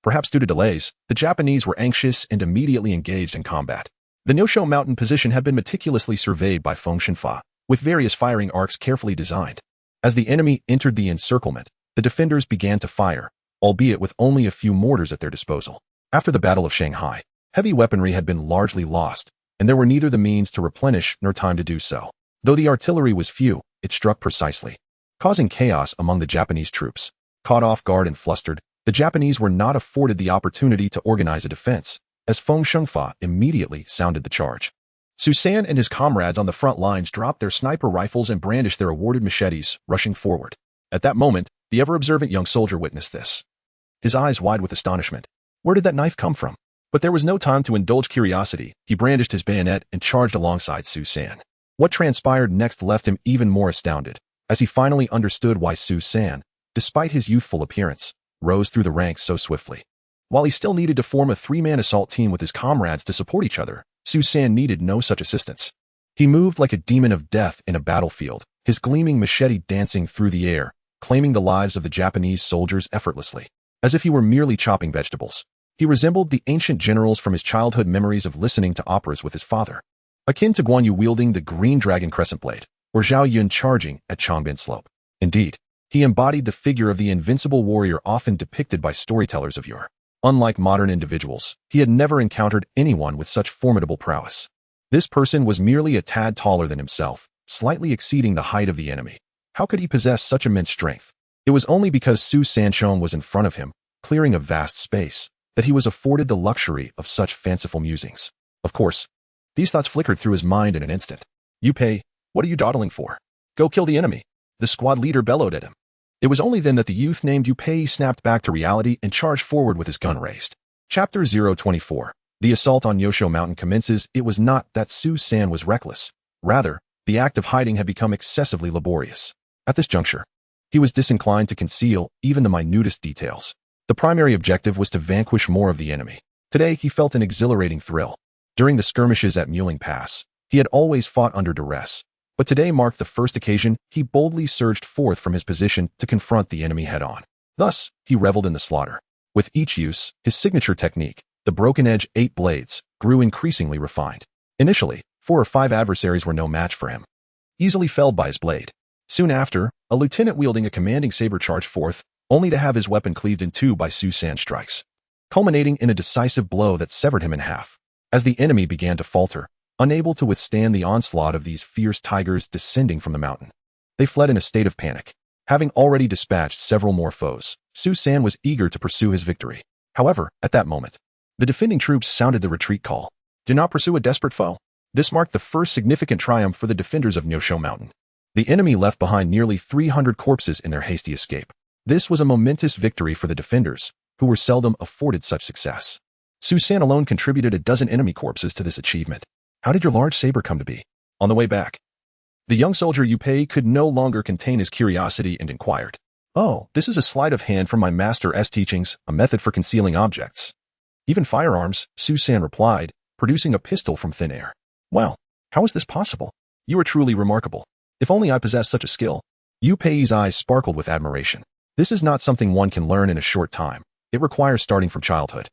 Perhaps due to delays, the Japanese were anxious and immediately engaged in combat. The Nosho mountain position had been meticulously surveyed by Feng Shenfa, with various firing arcs carefully designed. As the enemy entered the encirclement, the defenders began to fire, albeit with only a few mortars at their disposal. After the Battle of Shanghai, heavy weaponry had been largely lost, and there were neither the means to replenish nor time to do so. Though the artillery was few, it struck precisely, causing chaos among the Japanese troops. Caught off guard and flustered, the Japanese were not afforded the opportunity to organize a defense, as Feng Shenfa immediately sounded the charge. Su San and his comrades on the front lines dropped their sniper rifles and brandished their awarded machetes, rushing forward. At that moment, the ever-observant young soldier witnessed this, his eyes wide with astonishment. Where did that knife come from? But there was no time to indulge curiosity. He brandished his bayonet and charged alongside Su San. What transpired next left him even more astounded, as he finally understood why Su San, despite his youthful appearance, rose through the ranks so swiftly. While he still needed to form a 3-man assault team with his comrades to support each other, Su San needed no such assistance. He moved like a demon of death in a battlefield, his gleaming machete dancing through the air, claiming the lives of the Japanese soldiers effortlessly, as if he were merely chopping vegetables. He resembled the ancient generals from his childhood memories of listening to operas with his father, akin to Guan Yu wielding the green dragon crescent blade, or Zhao Yun charging at Chongbin Slope. Indeed, he embodied the figure of the invincible warrior often depicted by storytellers of yore. Unlike modern individuals, he had never encountered anyone with such formidable prowess. This person was merely a tad taller than himself, slightly exceeding the height of the enemy. How could he possess such immense strength? It was only because Su Sanchong was in front of him, clearing a vast space, that he was afforded the luxury of such fanciful musings. Of course, these thoughts flickered through his mind in an instant. "Yu Pei, what are you dawdling for? Go kill the enemy," the squad leader bellowed at him. It was only then that the youth named Yu Pei snapped back to reality and charged forward with his gun raised. Chapter 024. The assault on Yosho Mountain commences. It was not that Su San was reckless. Rather, the act of hiding had become excessively laborious. At this juncture, he was disinclined to conceal even the minutest details. The primary objective was to vanquish more of the enemy. Today, he felt an exhilarating thrill. During the skirmishes at Muling Pass, he had always fought under duress, but today marked the first occasion he boldly surged forth from his position to confront the enemy head-on. Thus, he reveled in the slaughter. With each use, his signature technique, The broken-edge 8 blades grew increasingly refined. Initially, 4 or 5 adversaries were no match for him, easily felled by his blade. Soon after, a lieutenant wielding a commanding saber charged forth, only to have his weapon cleaved in two by Su San's strikes, culminating in a decisive blow that severed him in half. As the enemy began to falter, unable to withstand the onslaught of these fierce tigers descending from the mountain, they fled in a state of panic. Having already dispatched several more foes, Su San was eager to pursue his victory. However, at that moment, the defending troops sounded the retreat call. Do not pursue a desperate foe. This marked the first significant triumph for the defenders of Nyosho Mountain. The enemy left behind nearly 300 corpses in their hasty escape. This was a momentous victory for the defenders, who were seldom afforded such success. Su San alone contributed a dozen enemy corpses to this achievement. How did your large saber come to be? On the way back, the young soldier Yu Pei could no longer contain his curiosity and inquired. Oh, this is a sleight of hand from my master's teachings, a method for concealing objects. Even firearms, Su San replied, producing a pistol from thin air. Well, how is this possible? You are truly remarkable. If only I possessed such a skill. Yu Pei's eyes sparkled with admiration. This is not something one can learn in a short time. It requires starting from childhood.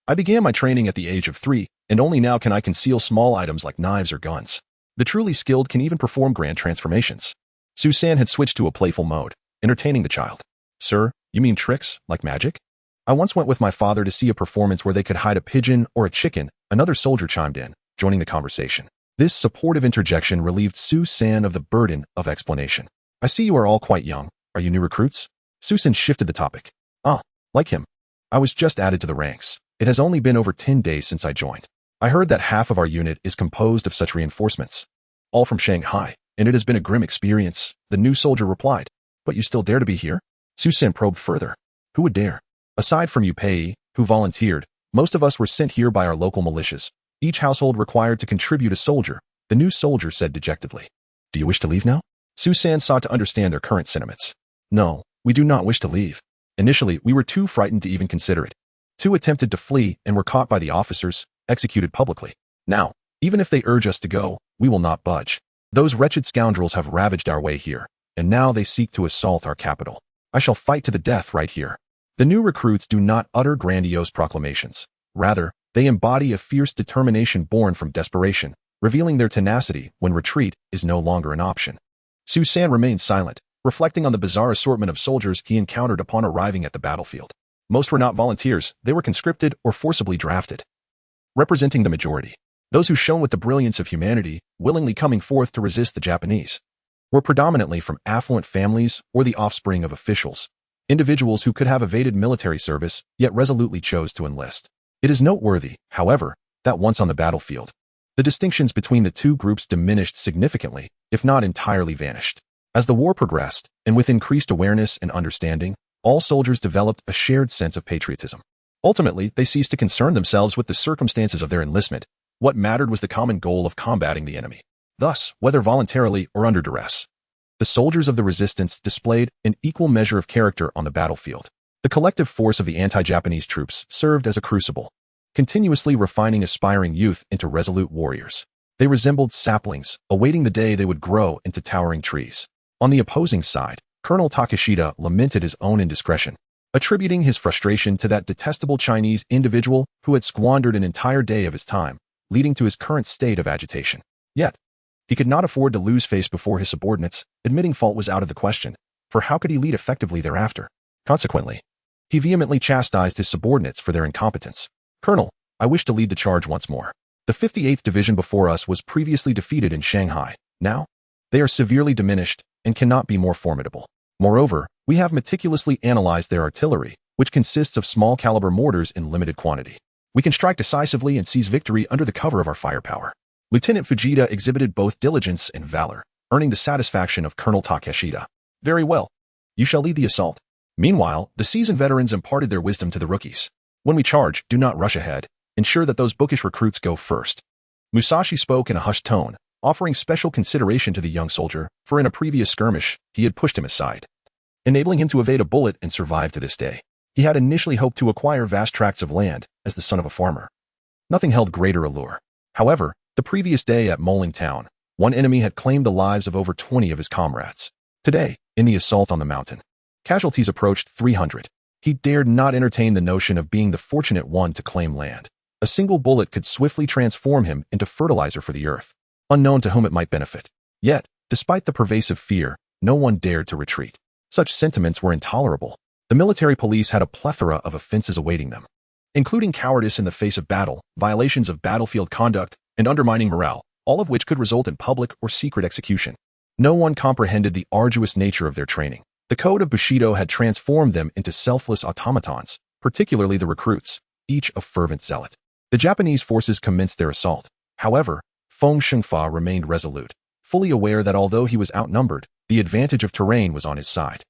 I began my training at the age of 3, and only now can I conceal small items like knives or guns. The truly skilled can even perform grand transformations. Su San had switched to a playful mode, entertaining the child. Sir, you mean tricks, like magic? I once went with my father to see a performance where they could hide a pigeon or a chicken. Another soldier chimed in, joining the conversation. This supportive interjection relieved Su San of the burden of explanation. I see you are all quite young. Are you new recruits? Su San shifted the topic. Ah, like him. I was just added to the ranks. It has only been over 10 days since I joined. I heard that half of our unit is composed of such reinforcements. All from Shanghai, and it has been a grim experience, the new soldier replied. But you still dare to be here? Su San probed further. Who would dare? Aside from Yu Pei, who volunteered, most of us were sent here by our local militias. Each household required to contribute a soldier, the new soldier said dejectedly. Do you wish to leave now? Su San sought to understand their current sentiments. No, we do not wish to leave. Initially, we were too frightened to even consider it. 2 attempted to flee and were caught by the officers, executed publicly. Now, even if they urge us to go, we will not budge. Those wretched scoundrels have ravaged our way here, and now they seek to assault our capital. I shall fight to the death right here. The new recruits do not utter grandiose proclamations. Rather, they embody a fierce determination born from desperation, revealing their tenacity when retreat is no longer an option. Su San remained silent, reflecting on the bizarre assortment of soldiers he encountered upon arriving at the battlefield. Most were not volunteers, they were conscripted or forcibly drafted. Representing the majority, those who shone with the brilliance of humanity, willingly coming forth to resist the Japanese, were predominantly from affluent families or the offspring of officials, individuals who could have evaded military service yet resolutely chose to enlist. It is noteworthy, however, that once on the battlefield, the distinctions between the two groups diminished significantly, if not entirely vanished. As the war progressed, and with increased awareness and understanding, all soldiers developed a shared sense of patriotism. Ultimately, they ceased to concern themselves with the circumstances of their enlistment. What mattered was the common goal of combating the enemy. Thus, whether voluntarily or under duress, the soldiers of the resistance displayed an equal measure of character on the battlefield. The collective force of the anti-Japanese troops served as a crucible, continuously refining aspiring youth into resolute warriors. They resembled saplings, awaiting the day they would grow into towering trees. On the opposing side, Colonel Takeshita lamented his own indiscretion, attributing his frustration to that detestable Chinese individual who had squandered an entire day of his time, leading to his current state of agitation. Yet, he could not afford to lose face before his subordinates. Admitting fault was out of the question, for how could he lead effectively thereafter? Consequently, he vehemently chastised his subordinates for their incompetence. Colonel, I wish to lead the charge once more. The 58th Division before us was previously defeated in Shanghai. Now, they are severely diminished and cannot be more formidable. Moreover, we have meticulously analyzed their artillery, which consists of small-caliber mortars in limited quantity. We can strike decisively and seize victory under the cover of our firepower. Lieutenant Fujita exhibited both diligence and valor, earning the satisfaction of Colonel Takeshita. Very well. You shall lead the assault. Meanwhile, the seasoned veterans imparted their wisdom to the rookies. When we charge, do not rush ahead. Ensure that those bookish recruits go first. Musashi spoke in a hushed tone, offering special consideration to the young soldier, for in a previous skirmish, he had pushed him aside, enabling him to evade a bullet and survive to this day. He had initially hoped to acquire vast tracts of land as the son of a farmer. Nothing held greater allure. However, the previous day at Moling Town, one enemy had claimed the lives of over 20 of his comrades. Today, in the assault on the mountain, casualties approached 300. He dared not entertain the notion of being the fortunate one to claim land. A single bullet could swiftly transform him into fertilizer for the earth, unknown to whom it might benefit. Yet, despite the pervasive fear, no one dared to retreat. Such sentiments were intolerable. The military police had a plethora of offenses awaiting them, including cowardice in the face of battle, violations of battlefield conduct, and undermining morale, all of which could result in public or secret execution. No one comprehended the arduous nature of their training. The code of Bushido had transformed them into selfless automatons, particularly the recruits, each a fervent zealot. The Japanese forces commenced their assault. However, Feng Shengfa remained resolute, fully aware that although he was outnumbered, the advantage of terrain was on his side.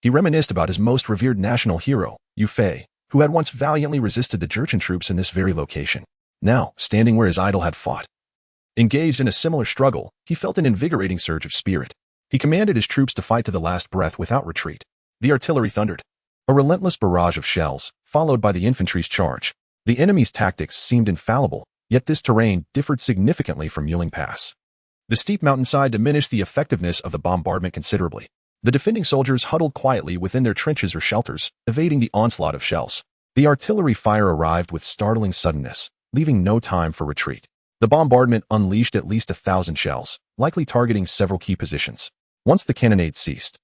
He reminisced about his most revered national hero, Yu Fei, who had once valiantly resisted the Jurchen troops in this very location, now standing where his idol had fought. Engaged in a similar struggle, he felt an invigorating surge of spirit. He commanded his troops to fight to the last breath without retreat. The artillery thundered, a relentless barrage of shells, followed by the infantry's charge. The enemy's tactics seemed infallible, yet this terrain differed significantly from Muling Pass. The steep mountainside diminished the effectiveness of the bombardment considerably. The defending soldiers huddled quietly within their trenches or shelters, evading the onslaught of shells. The artillery fire arrived with startling suddenness, leaving no time for retreat. The bombardment unleashed at least 1,000 shells, likely targeting several key positions. Once the cannonade ceased,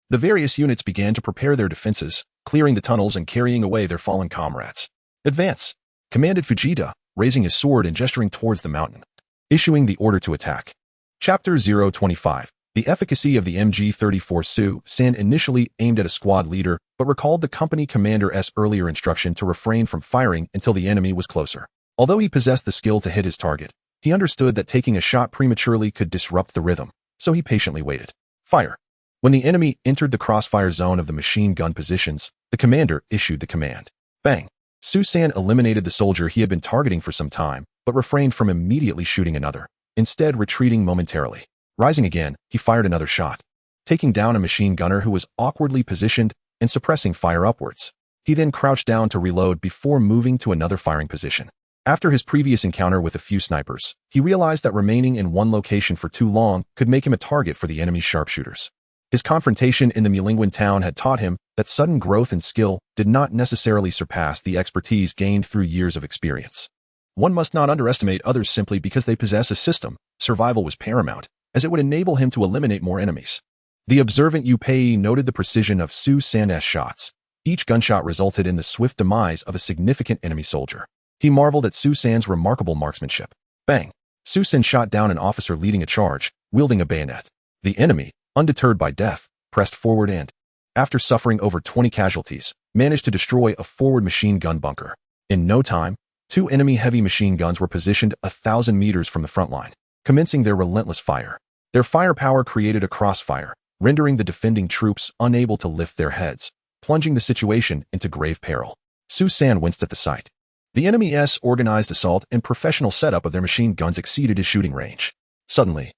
the various units began to prepare their defenses, clearing the tunnels and carrying away their fallen comrades. "Advance!" commanded Fujita, raising his sword and gesturing towards the mountain, issuing the order to attack. Chapter 025. The efficacy of the MG-34 Su San initially aimed at a squad leader, but recalled the company commander's earlier instruction to refrain from firing until the enemy was closer. Although he possessed the skill to hit his target, he understood that taking a shot prematurely could disrupt the rhythm, so he patiently waited. Fire! When the enemy entered the crossfire zone of the machine gun positions, the commander issued the command. Bang! Su San eliminated the soldier he had been targeting for some time, but refrained from immediately shooting another, instead retreating momentarily. Rising again, he fired another shot, taking down a machine gunner who was awkwardly positioned and suppressing fire upwards. He then crouched down to reload before moving to another firing position. After his previous encounter with a few snipers, he realized that remaining in one location for too long could make him a target for the enemy's sharpshooters. His confrontation in the Mulinguan town had taught him that sudden growth and skill did not necessarily surpass the expertise gained through years of experience. One must not underestimate others simply because they possess a system. Survival was paramount, as it would enable him to eliminate more enemies. The observant Yu Pei noted the precision of Su San's shots. Each gunshot resulted in the swift demise of a significant enemy soldier. He marveled at Su San's remarkable marksmanship. Bang! Su San shot down an officer leading a charge, wielding a bayonet. The enemy, undeterred by death, pressed forward and, after suffering over 20 casualties, managed to destroy a forward machine gun bunker. In no time, 2 enemy heavy machine guns were positioned 1,000 meters from the front line, commencing their relentless fire. Their firepower created a crossfire, rendering the defending troops unable to lift their heads, plunging the situation into grave peril. Su San winced at the sight. The enemy's organized assault and professional setup of their machine guns exceeded his shooting range. Suddenly,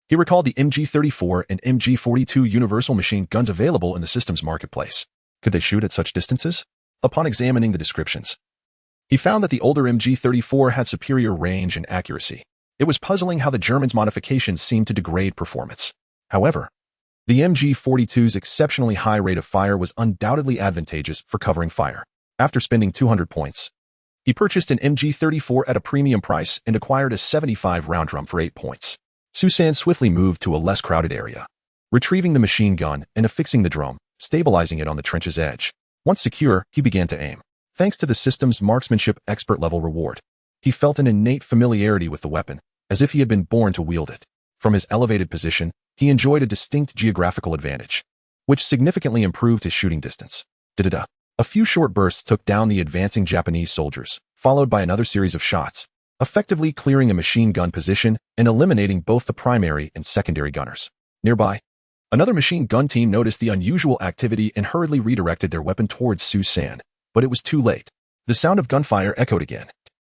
he recalled the MG-34 and MG-42 universal machine guns available in the system's marketplace. Could they shoot at such distances? Upon examining the descriptions, he found that the older MG-34 had superior range and accuracy. It was puzzling how the Germans' modifications seemed to degrade performance. However, the MG-42's exceptionally high rate of fire was undoubtedly advantageous for covering fire. After spending 200 points, he purchased an MG-34 at a premium price and acquired a 75-round drum for 8 points. Su San swiftly moved to a less crowded area, retrieving the machine gun and affixing the drum, stabilizing it on the trench's edge. Once secure, he began to aim. Thanks to the system's marksmanship expert-level reward, he felt an innate familiarity with the weapon, as if he had been born to wield it. From his elevated position, he enjoyed a distinct geographical advantage, which significantly improved his shooting distance. Da-da-da. A few short bursts took down the advancing Japanese soldiers, followed by another series of shots, effectively clearing a machine gun position and eliminating both the primary and secondary gunners. Nearby, another machine gun team noticed the unusual activity and hurriedly redirected their weapon towards Su San, but it was too late. The sound of gunfire echoed again.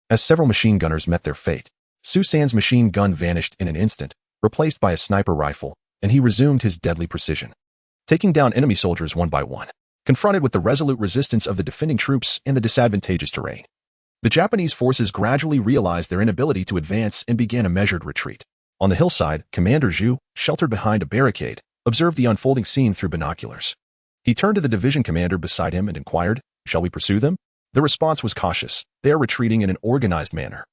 As several machine gunners met their fate, Su San's machine gun vanished in an instant, replaced by a sniper rifle, and he resumed his deadly precision, taking down enemy soldiers one by one. Confronted with the resolute resistance of the defending troops and the disadvantageous terrain, the Japanese forces gradually realized their inability to advance and began a measured retreat. On the hillside, Commander Zhu, sheltered behind a barricade, observed the unfolding scene through binoculars. He turned to the division commander beside him and inquired, "Shall we pursue them?" The response was cautious. They are retreating in an organized manner.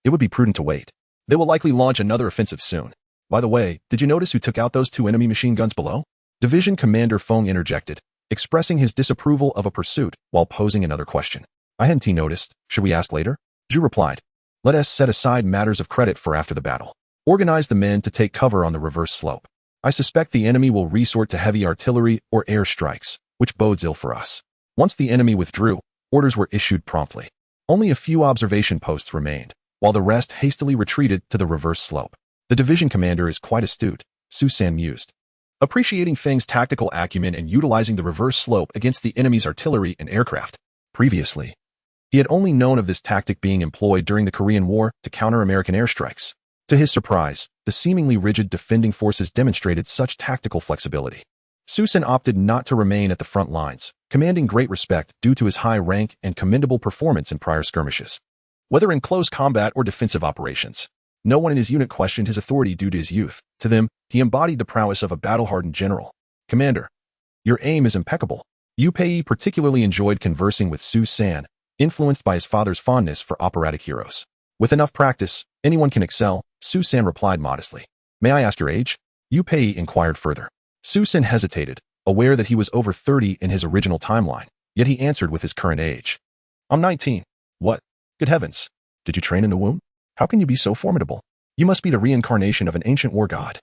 It would be prudent to wait. They will likely launch another offensive soon. By the way, did you notice who took out those 2 enemy machine guns below? Division Commander Feng interjected, expressing his disapproval of a pursuit while posing another question. I hadn't noticed. Should we ask later? Zhu replied. Let us set aside matters of credit for after the battle. Organize the men to take cover on the reverse slope. I suspect the enemy will resort to heavy artillery or air strikes, which bodes ill for us. Once the enemy withdrew, orders were issued promptly. Only a few observation posts remained, while the rest hastily retreated to the reverse slope. The division commander is quite astute, Su San mused. Appreciating Feng's tactical acumen and utilizing the reverse slope against the enemy's artillery and aircraft. Previously, he had only known of this tactic being employed during the Korean War to counter American airstrikes. To his surprise, the seemingly rigid defending forces demonstrated such tactical flexibility. Su San opted not to remain at the front lines, commanding great respect due to his high rank and commendable performance in prior skirmishes. Whether in close combat or defensive operations, no one in his unit questioned his authority due to his youth. To them, he embodied the prowess of a battle-hardened general. Commander, your aim is impeccable. Yu Pei particularly enjoyed conversing with Su San, influenced by his father's fondness for operatic heroes. With enough practice, anyone can excel, Su San replied modestly. May I ask your age? Yu Pei inquired further. Su San hesitated, aware that he was over 30 in his original timeline, yet he answered with his current age. I'm 19. What? Good heavens. Did you train in the womb? How can you be so formidable? You must be the reincarnation of an ancient war god.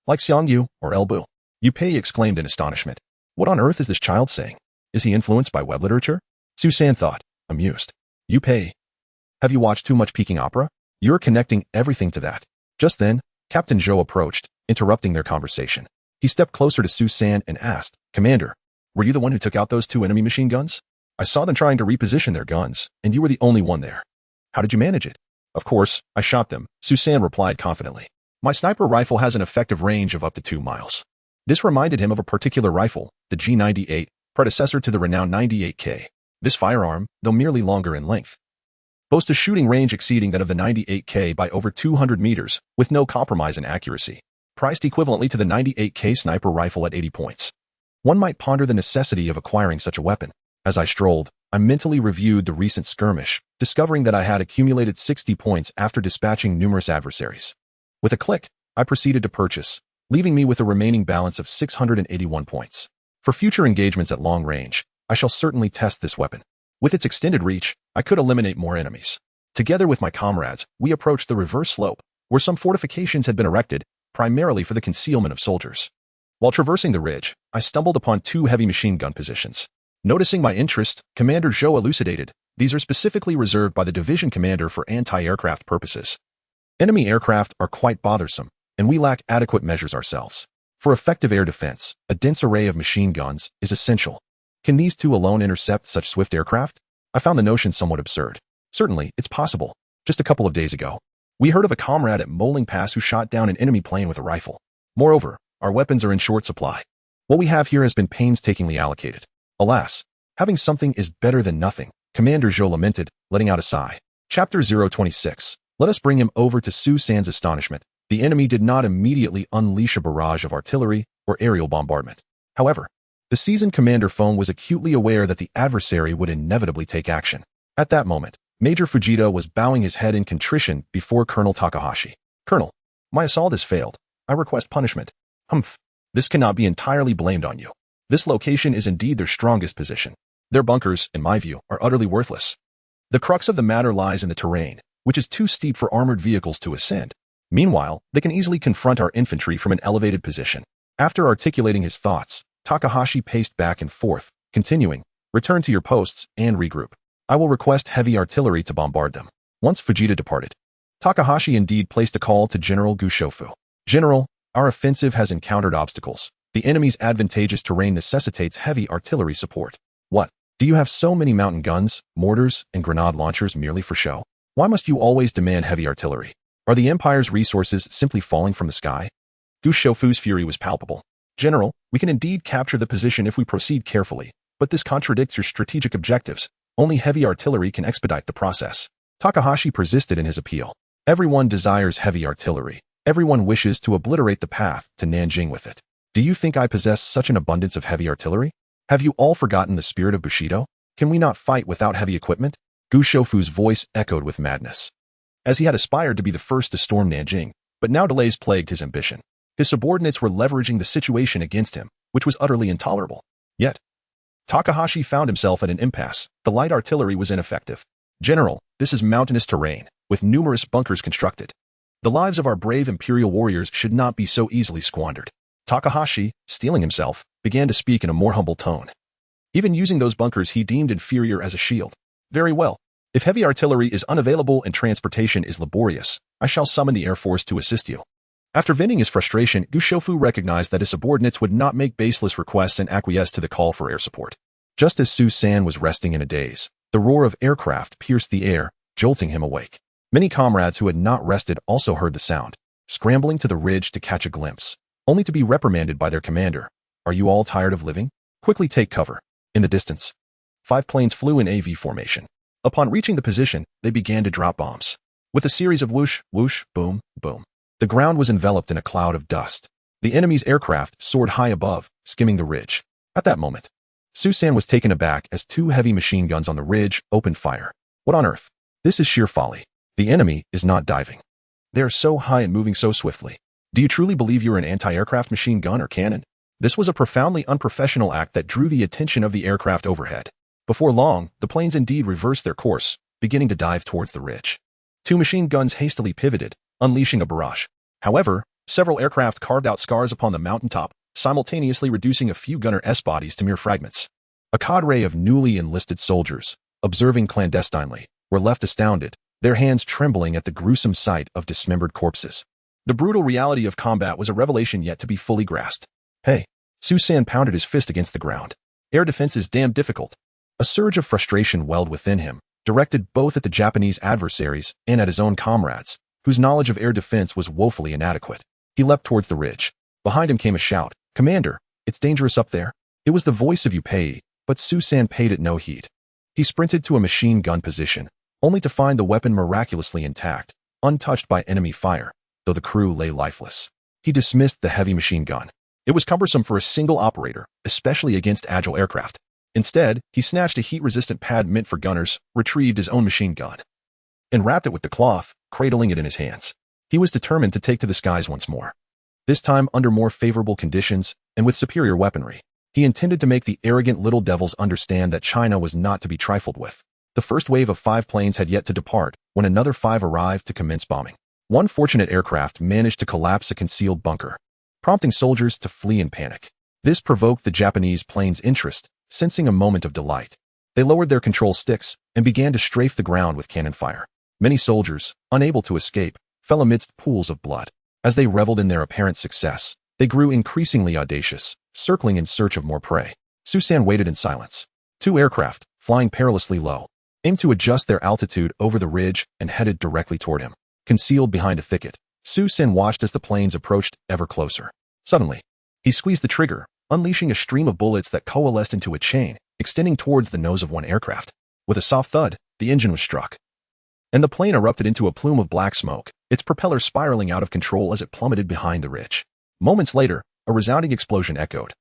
Like Xiang Yu or El Bu. Yu Pei exclaimed in astonishment. What on earth is this child saying? Is he influenced by web literature? Su San thought, amused. Yu Pei. Have you watched too much Peking opera? You're connecting everything to that. Just then, Captain Zhou approached, interrupting their conversation. He stepped closer to Su San and asked, Commander, were you the one who took out those 2 enemy machine guns? I saw them trying to reposition their guns, and you were the only one there. How did you manage it? Of course, I shot them, Su San replied confidently. My sniper rifle has an effective range of up to 2 miles. This reminded him of a particular rifle, the G98, predecessor to the renowned 98K. This firearm, though merely longer in length, boasts a shooting range exceeding that of the 98K by over 200 meters, with no compromise in accuracy. Priced equivalently to the 98K sniper rifle at 80 points. One might ponder the necessity of acquiring such a weapon. As I strolled, I mentally reviewed the recent skirmish, discovering that I had accumulated 60 points after dispatching numerous adversaries. With a click, I proceeded to purchase, leaving me with a remaining balance of 681 points. For future engagements at long range, I shall certainly test this weapon. With its extended reach, I could eliminate more enemies. Together with my comrades, we approached the reverse slope, where some fortifications had been erected, primarily for the concealment of soldiers. While traversing the ridge, I stumbled upon 2 heavy machine gun positions. Noticing my interest, Commander Zhou elucidated, these are specifically reserved by the division commander for anti-aircraft purposes. Enemy aircraft are quite bothersome, and we lack adequate measures ourselves. For effective air defense, a dense array of machine guns is essential. Can these 2 alone intercept such swift aircraft? I found the notion somewhat absurd. Certainly, it's possible. Just a couple of days ago, we heard of a comrade at Moling Pass who shot down an enemy plane with a rifle. Moreover, our weapons are in short supply. What we have here has been painstakingly allocated. Alas, having something is better than nothing, Commander Zhou lamented, letting out a sigh. Chapter 026. Let us bring him over to Su San's astonishment. The enemy did not immediately unleash a barrage of artillery or aerial bombardment. However, the seasoned Commander Feng was acutely aware that the adversary would inevitably take action. At that moment, Major Fujita was bowing his head in contrition before Colonel Takahashi. Colonel, my assault has failed. I request punishment. Humph. This cannot be entirely blamed on you. This location is indeed their strongest position. Their bunkers, in my view, are utterly worthless. The crux of the matter lies in the terrain, which is too steep for armored vehicles to ascend. Meanwhile, they can easily confront our infantry from an elevated position. After articulating his thoughts, Takahashi paced back and forth, continuing, return to your posts and regroup. I will request heavy artillery to bombard them. Once Fujita departed, Takahashi indeed placed a call to General Gushofu. General, our offensive has encountered obstacles. The enemy's advantageous terrain necessitates heavy artillery support. What? Do you have so many mountain guns, mortars, and grenade launchers merely for show? Why must you always demand heavy artillery? Are the Empire's resources simply falling from the sky? Gushofu's fury was palpable. General, we can indeed capture the position if we proceed carefully, but this contradicts your strategic objectives. Only heavy artillery can expedite the process. Takahashi persisted in his appeal. Everyone desires heavy artillery. Everyone wishes to obliterate the path to Nanjing with it. Do you think I possess such an abundance of heavy artillery? Have you all forgotten the spirit of Bushido? Can we not fight without heavy equipment? Gu Shoufu's voice echoed with madness. As he had aspired to be the first to storm Nanjing, but now delays plagued his ambition. His subordinates were leveraging the situation against him, which was utterly intolerable. Yet, Takahashi found himself at an impasse. The light artillery was ineffective. General, this is mountainous terrain, with numerous bunkers constructed. The lives of our brave imperial warriors should not be so easily squandered. Takahashi, steeling himself, began to speak in a more humble tone. Even using those bunkers he deemed inferior as a shield. Very well. If heavy artillery is unavailable and transportation is laborious, I shall summon the Air Force to assist you. After venting his frustration, Gu Shoufu recognized that his subordinates would not make baseless requests and acquiesce to the call for air support. Just as Su San was resting in a daze, the roar of aircraft pierced the air, jolting him awake. Many comrades who had not rested also heard the sound, scrambling to the ridge to catch a glimpse, only to be reprimanded by their commander. Are you all tired of living? Quickly take cover. In the distance, 5 planes flew in AV formation. Upon reaching the position, they began to drop bombs. With a series of whoosh, whoosh, boom, boom, the ground was enveloped in a cloud of dust. The enemy's aircraft soared high above, skimming the ridge. At that moment, Su San was taken aback as 2 heavy machine guns on the ridge opened fire. What on earth? This is sheer folly. The enemy is not diving. They are so high and moving so swiftly. Do you truly believe you're an anti-aircraft machine gun or cannon? This was a profoundly unprofessional act that drew the attention of the aircraft overhead. Before long, the planes indeed reversed their course, beginning to dive towards the ridge. 2 machine guns hastily pivoted, unleashing a barrage. However, several aircraft carved out scars upon the mountaintop, simultaneously reducing a few gunner S-bodies to mere fragments. A cadre of newly enlisted soldiers, observing clandestinely, were left astounded, their hands trembling at the gruesome sight of dismembered corpses. The brutal reality of combat was a revelation yet to be fully grasped. Hey! Su San pounded his fist against the ground. Air defense is damn difficult. A surge of frustration welled within him, directed both at the Japanese adversaries and at his own comrades, whose knowledge of air defense was woefully inadequate. He leapt towards the ridge. Behind him came a shout. Commander, it's dangerous up there. It was the voice of Yupei, but Su San paid it no heed. He sprinted to a machine gun position, only to find the weapon miraculously intact, untouched by enemy fire, though the crew lay lifeless. He dismissed the heavy machine gun. It was cumbersome for a single operator, especially against agile aircraft. Instead, he snatched a heat-resistant pad meant for gunners, retrieved his own machine gun, and wrapped it with the cloth, cradling it in his hands. He was determined to take to the skies once more. This time under more favorable conditions and with superior weaponry. He intended to make the arrogant little devils understand that China was not to be trifled with. The first wave of 5 planes had yet to depart when another 5 arrived to commence bombing. One fortunate aircraft managed to collapse a concealed bunker, prompting soldiers to flee in panic. This provoked the Japanese plane's interest, sensing a moment of delight. They lowered their control sticks and began to strafe the ground with cannon fire. Many soldiers, unable to escape, fell amidst pools of blood. As they reveled in their apparent success, they grew increasingly audacious, circling in search of more prey. Su San waited in silence. 2 aircraft, flying perilously low, aimed to adjust their altitude over the ridge and headed directly toward him. Concealed behind a thicket, Su San watched as the planes approached ever closer. Suddenly, he squeezed the trigger, unleashing a stream of bullets that coalesced into a chain, extending towards the nose of one aircraft. With a soft thud, the engine was struck, and the plane erupted into a plume of black smoke, its propeller spiraling out of control as it plummeted behind the ridge. Moments later, a resounding explosion echoed,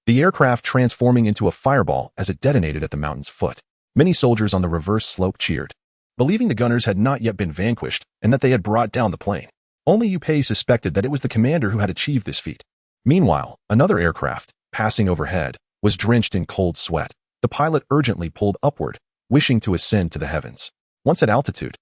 the aircraft transforming into a fireball as it detonated at the mountain's foot. Many soldiers on the reverse slope cheered, believing the gunners had not yet been vanquished and that they had brought down the plane. Only Yupei suspected that it was the commander who had achieved this feat. Meanwhile, another aircraft, passing overhead, was drenched in cold sweat. The pilot urgently pulled upward, wishing to ascend to the heavens. Once at altitude,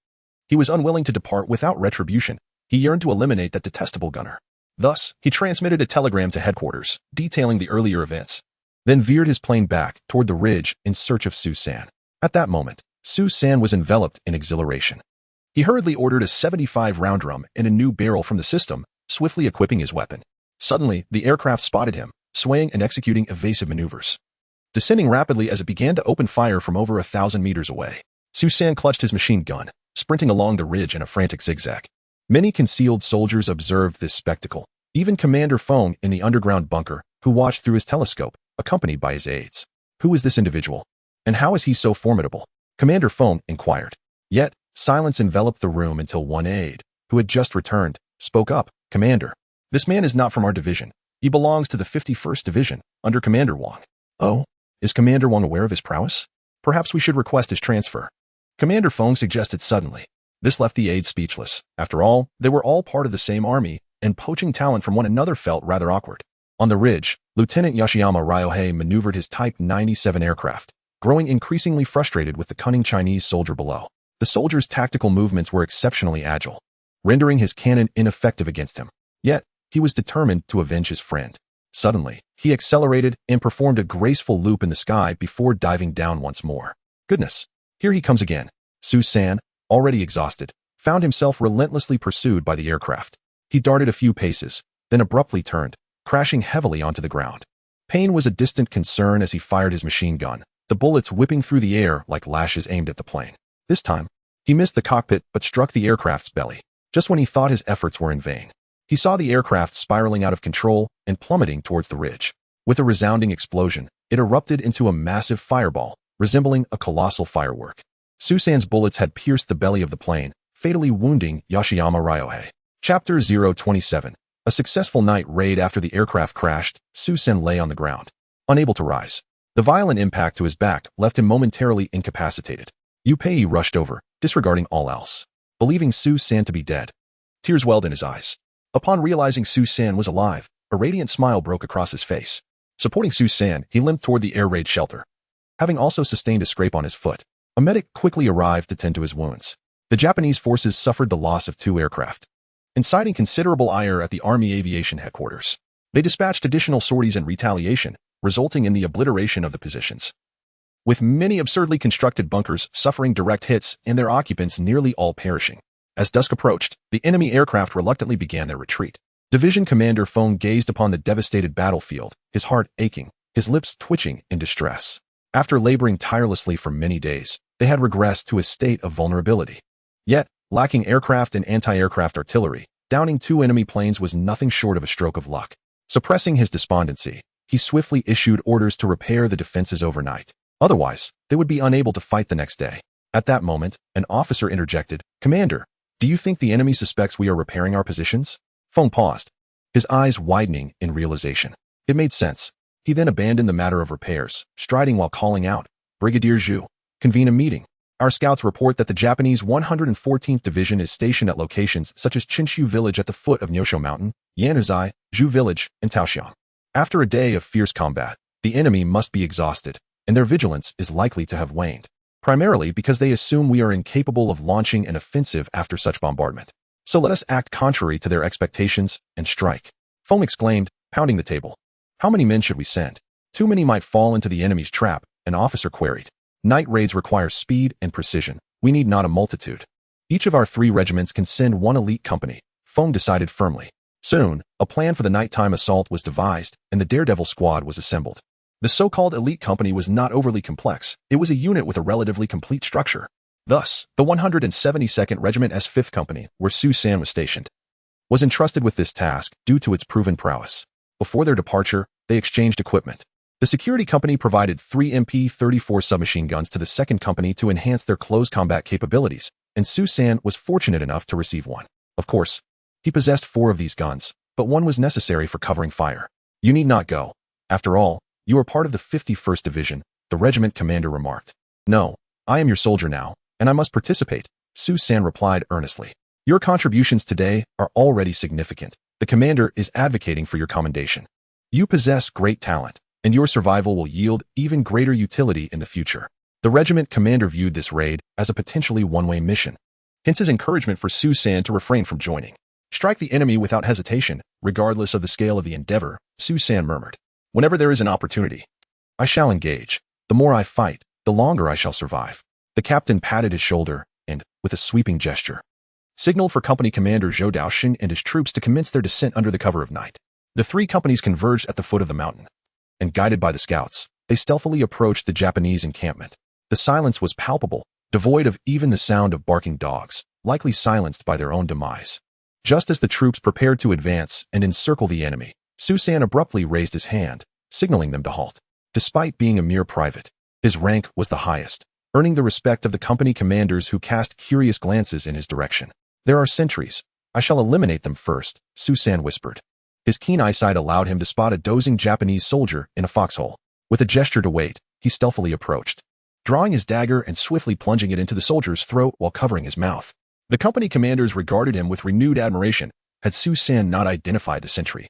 he was unwilling to depart without retribution. He yearned to eliminate that detestable gunner. Thus, he transmitted a telegram to headquarters, detailing the earlier events, then veered his plane back toward the ridge in search of Su San. At that moment, Su San was enveloped in exhilaration. He hurriedly ordered a 75 round drum and a new barrel from the system, swiftly equipping his weapon. Suddenly, the aircraft spotted him, swaying and executing evasive maneuvers, descending rapidly as it began to open fire from over 1,000 meters away. Su San clutched his machine gun, sprinting along the ridge in a frantic zigzag. Many concealed soldiers observed this spectacle, even Commander Feng in the underground bunker, who watched through his telescope, accompanied by his aides. Who is this individual? And how is he so formidable? Commander Feng inquired. Yet, silence enveloped the room until one aide, who had just returned, spoke up. Commander, this man is not from our division. He belongs to the 51st Division, under Commander Wang. Oh, is Commander Wang aware of his prowess? Perhaps we should request his transfer. Commander Feng suggested suddenly. This left the aides speechless. After all, they were all part of the same army, and poaching talent from one another felt rather awkward. On the ridge, Lieutenant Yoshiyama Ryohei maneuvered his Type 97 aircraft, growing increasingly frustrated with the cunning Chinese soldier below. The soldier's tactical movements were exceptionally agile, rendering his cannon ineffective against him. Yet, he was determined to avenge his friend. Suddenly, he accelerated and performed a graceful loop in the sky before diving down once more. Goodness, here he comes again. Su San, already exhausted, found himself relentlessly pursued by the aircraft. He darted a few paces, then abruptly turned, crashing heavily onto the ground. Pain was a distant concern as he fired his machine gun, the bullets whipping through the air like lashes aimed at the plane. This time, he missed the cockpit but struck the aircraft's belly, just when he thought his efforts were in vain. He saw the aircraft spiraling out of control and plummeting towards the ridge. With a resounding explosion, it erupted into a massive fireball, resembling a colossal firework. Su San's bullets had pierced the belly of the plane, fatally wounding Yoshiyama Ryohei. Chapter 027. A successful night raid after the aircraft crashed, Su San lay on the ground, unable to rise. The violent impact to his back left him momentarily incapacitated. Yu Pei rushed over, disregarding all else, believing Su San to be dead. Tears welled in his eyes. Upon realizing Su San was alive, a radiant smile broke across his face. Supporting Su San, he limped toward the air raid shelter. Having also sustained a scrape on his foot, a medic quickly arrived to tend to his wounds. The Japanese forces suffered the loss of 2 aircraft, inciting considerable ire at the Army Aviation Headquarters. They dispatched additional sorties in retaliation, resulting in the obliteration of the positions, with many absurdly constructed bunkers suffering direct hits and their occupants nearly all perishing. As dusk approached, the enemy aircraft reluctantly began their retreat. Division Commander Feng gazed upon the devastated battlefield, his heart aching, his lips twitching in distress. After laboring tirelessly for many days, they had regressed to a state of vulnerability. Yet, lacking aircraft and anti-aircraft artillery, downing 2 enemy planes was nothing short of a stroke of luck. Suppressing his despondency, he swiftly issued orders to repair the defenses overnight. Otherwise, they would be unable to fight the next day. At that moment, an officer interjected, "Commander, do you think the enemy suspects we are repairing our positions?" Feng paused, his eyes widening in realization. It made sense. He then abandoned the matter of repairs, striding while calling out, "Brigadier Zhu, convene a meeting. Our scouts report that the Japanese 114th Division is stationed at locations such as Chinshu Village at the foot of Nyosho Mountain, Yanuzai, Zhu Village, and Taoxiang. After a day of fierce combat, the enemy must be exhausted, and their vigilance is likely to have waned, primarily because they assume we are incapable of launching an offensive after such bombardment. So let us act contrary to their expectations and strike." Feng exclaimed, pounding the table. "How many men should we send?" "Too many might fall into the enemy's trap," an officer queried. "Night raids require speed and precision. We need not a multitude. Each of our 3 regiments can send 1 elite company," Feng decided firmly. Soon, a plan for the nighttime assault was devised, and the Daredevil squad was assembled. The so-called elite company was not overly complex. It was a unit with a relatively complete structure. Thus, the 172nd Regiment's 5th Company, where Su San was stationed, was entrusted with this task due to its proven prowess. Before their departure, they exchanged equipment. The security company provided 3 MP-34 submachine guns to the 2nd Company to enhance their close combat capabilities, and Su San was fortunate enough to receive one. Of course, he possessed 4 of these guns, but one was necessary for covering fire. "You need not go. After all, you are part of the 51st Division," the regiment commander remarked. "No, I am your soldier now, and I must participate," Su San replied earnestly. "Your contributions today are already significant. The commander is advocating for your commendation. You possess great talent, and your survival will yield even greater utility in the future." The regiment commander viewed this raid as a potentially one-way mission, hence his encouragement for Su San to refrain from joining. "Strike the enemy without hesitation, regardless of the scale of the endeavor," Su San murmured. "Whenever there is an opportunity, I shall engage. The more I fight, the longer I shall survive." The captain patted his shoulder and, with a sweeping gesture, signaled for Company Commander Zhou Daoxin and his troops to commence their descent under the cover of night. The 3 companies converged at the foot of the mountain, and guided by the scouts, they stealthily approached the Japanese encampment. The silence was palpable, devoid of even the sound of barking dogs, likely silenced by their own demise. Just as the troops prepared to advance and encircle the enemy, Su San abruptly raised his hand, signaling them to halt. Despite being a mere private, his rank was the highest, earning the respect of the company commanders who cast curious glances in his direction. "There are sentries. I shall eliminate them first," Su San whispered. His keen eyesight allowed him to spot a dozing Japanese soldier in a foxhole. With a gesture to wait, he stealthily approached. drawing his dagger and swiftly plunging it into the soldier's throat while covering his mouth. The company commanders regarded him with renewed admiration had Su San not identified the sentry.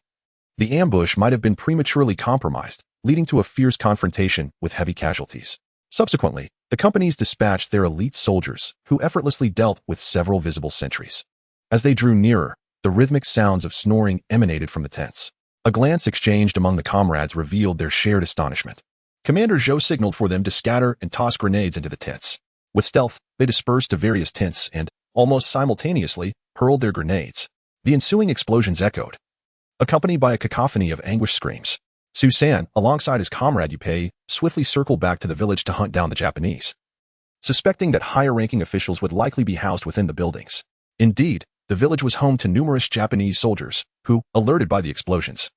The ambush might have been prematurely compromised, leading to a fierce confrontation with heavy casualties. Subsequently, the companies dispatched their elite soldiers, who effortlessly dealt with several visible sentries. As they drew nearer, the rhythmic sounds of snoring emanated from the tents. A glance exchanged among the comrades revealed their shared astonishment. Commander Zhou signaled for them to scatter and toss grenades into the tents. With stealth, they dispersed to various tents and, almost simultaneously, hurled their grenades. The ensuing explosions echoed, accompanied by a cacophony of anguished screams. Su San, alongside his comrade Yu Pei, swiftly circled back to the village to hunt down the Japanese, suspecting that higher-ranking officials would likely be housed within the buildings. Indeed, the village was home to numerous Japanese soldiers who, alerted by the explosions,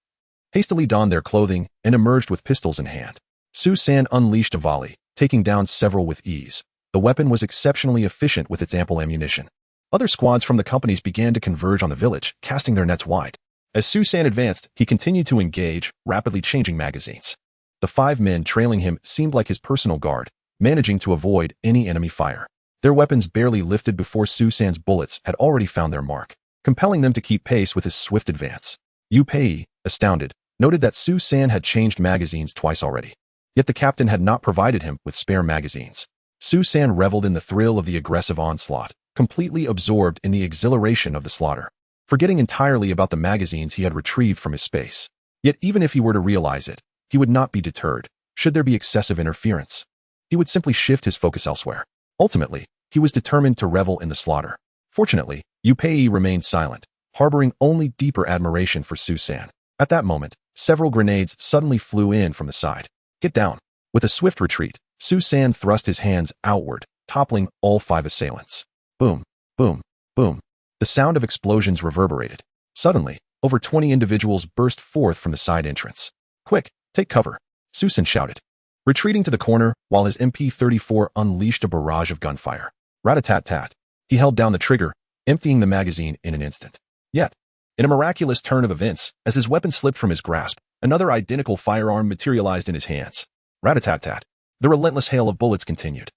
hastily donned their clothing and emerged with pistols in hand. Su San unleashed a volley, taking down several with ease. The weapon was exceptionally efficient with its ample ammunition. Other squads from the companies began to converge on the village, casting their nets wide. As Su San advanced, he continued to engage, rapidly changing magazines. The 5 men trailing him seemed like his personal guard, managing to avoid any enemy fire. Their weapons barely lifted before Su San's bullets had already found their mark, compelling them to keep pace with his swift advance. Yu Pei, astounded, noted that Su San had changed magazines twice already. Yet the captain had not provided him with spare magazines. Su San reveled in the thrill of the aggressive onslaught, completely absorbed in the exhilaration of the slaughter, forgetting entirely about the magazines he had retrieved from his space. Yet even if he were to realize it, he would not be deterred, should there be excessive interference. He would simply shift his focus elsewhere. Ultimately, he was determined to revel in the slaughter. Fortunately, Yu Pei remained silent, harboring only deeper admiration for Su San. At that moment, several grenades suddenly flew in from the side. Get down. With a swift retreat, Su San thrust his hands outward, toppling all 5 assailants. Boom, boom, boom. The sound of explosions reverberated. Suddenly, over 20 individuals burst forth from the side entrance. Quick, take cover, Su San shouted, retreating to the corner while his MP-34 unleashed a barrage of gunfire. Rat-a-tat-tat. He held down the trigger, emptying the magazine in an instant. Yet, in a miraculous turn of events, as his weapon slipped from his grasp, another identical firearm materialized in his hands. Rat-a-tat-tat. The relentless hail of bullets continued,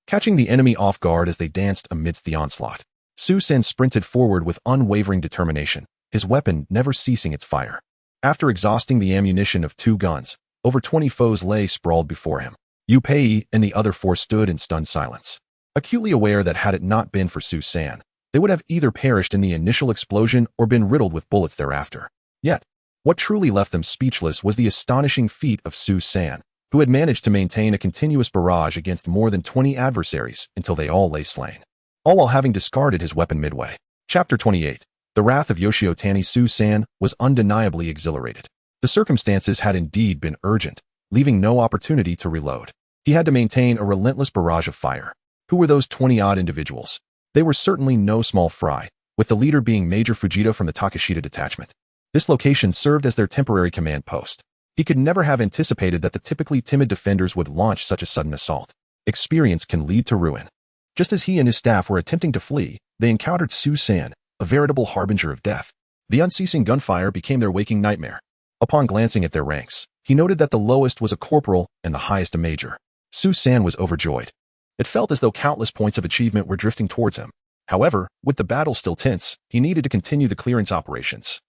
catching the enemy off guard as they danced amidst the onslaught. Su San sprinted forward with unwavering determination, his weapon never ceasing its fire. After exhausting the ammunition of 2 guns, over 20 foes lay sprawled before him. Yu Pei and the other 4 stood in stunned silence, acutely aware that had it not been for Su San, they would have either perished in the initial explosion or been riddled with bullets thereafter. Yet, what truly left them speechless was the astonishing feat of Su San, who had managed to maintain a continuous barrage against more than 20 adversaries until they all lay slain, all while having discarded his weapon midway. Chapter 28. The wrath of Yoshio Tani. Su San was undeniably exhilarated. The circumstances had indeed been urgent, leaving no opportunity to reload. He had to maintain a relentless barrage of fire. Who were those 20-odd individuals? They were certainly no small fry, with the leader being Major Fujita from the Takeshita detachment. This location served as their temporary command post. He could never have anticipated that the typically timid defenders would launch such a sudden assault. Experience can lead to ruin. Just as he and his staff were attempting to flee, they encountered Su San, a veritable harbinger of death. The unceasing gunfire became their waking nightmare. Upon glancing at their ranks, he noted that the lowest was a corporal and the highest a major. Su San was overjoyed. It felt as though countless points of achievement were drifting towards him. However, with the battle still tense, he needed to continue the clearance operations,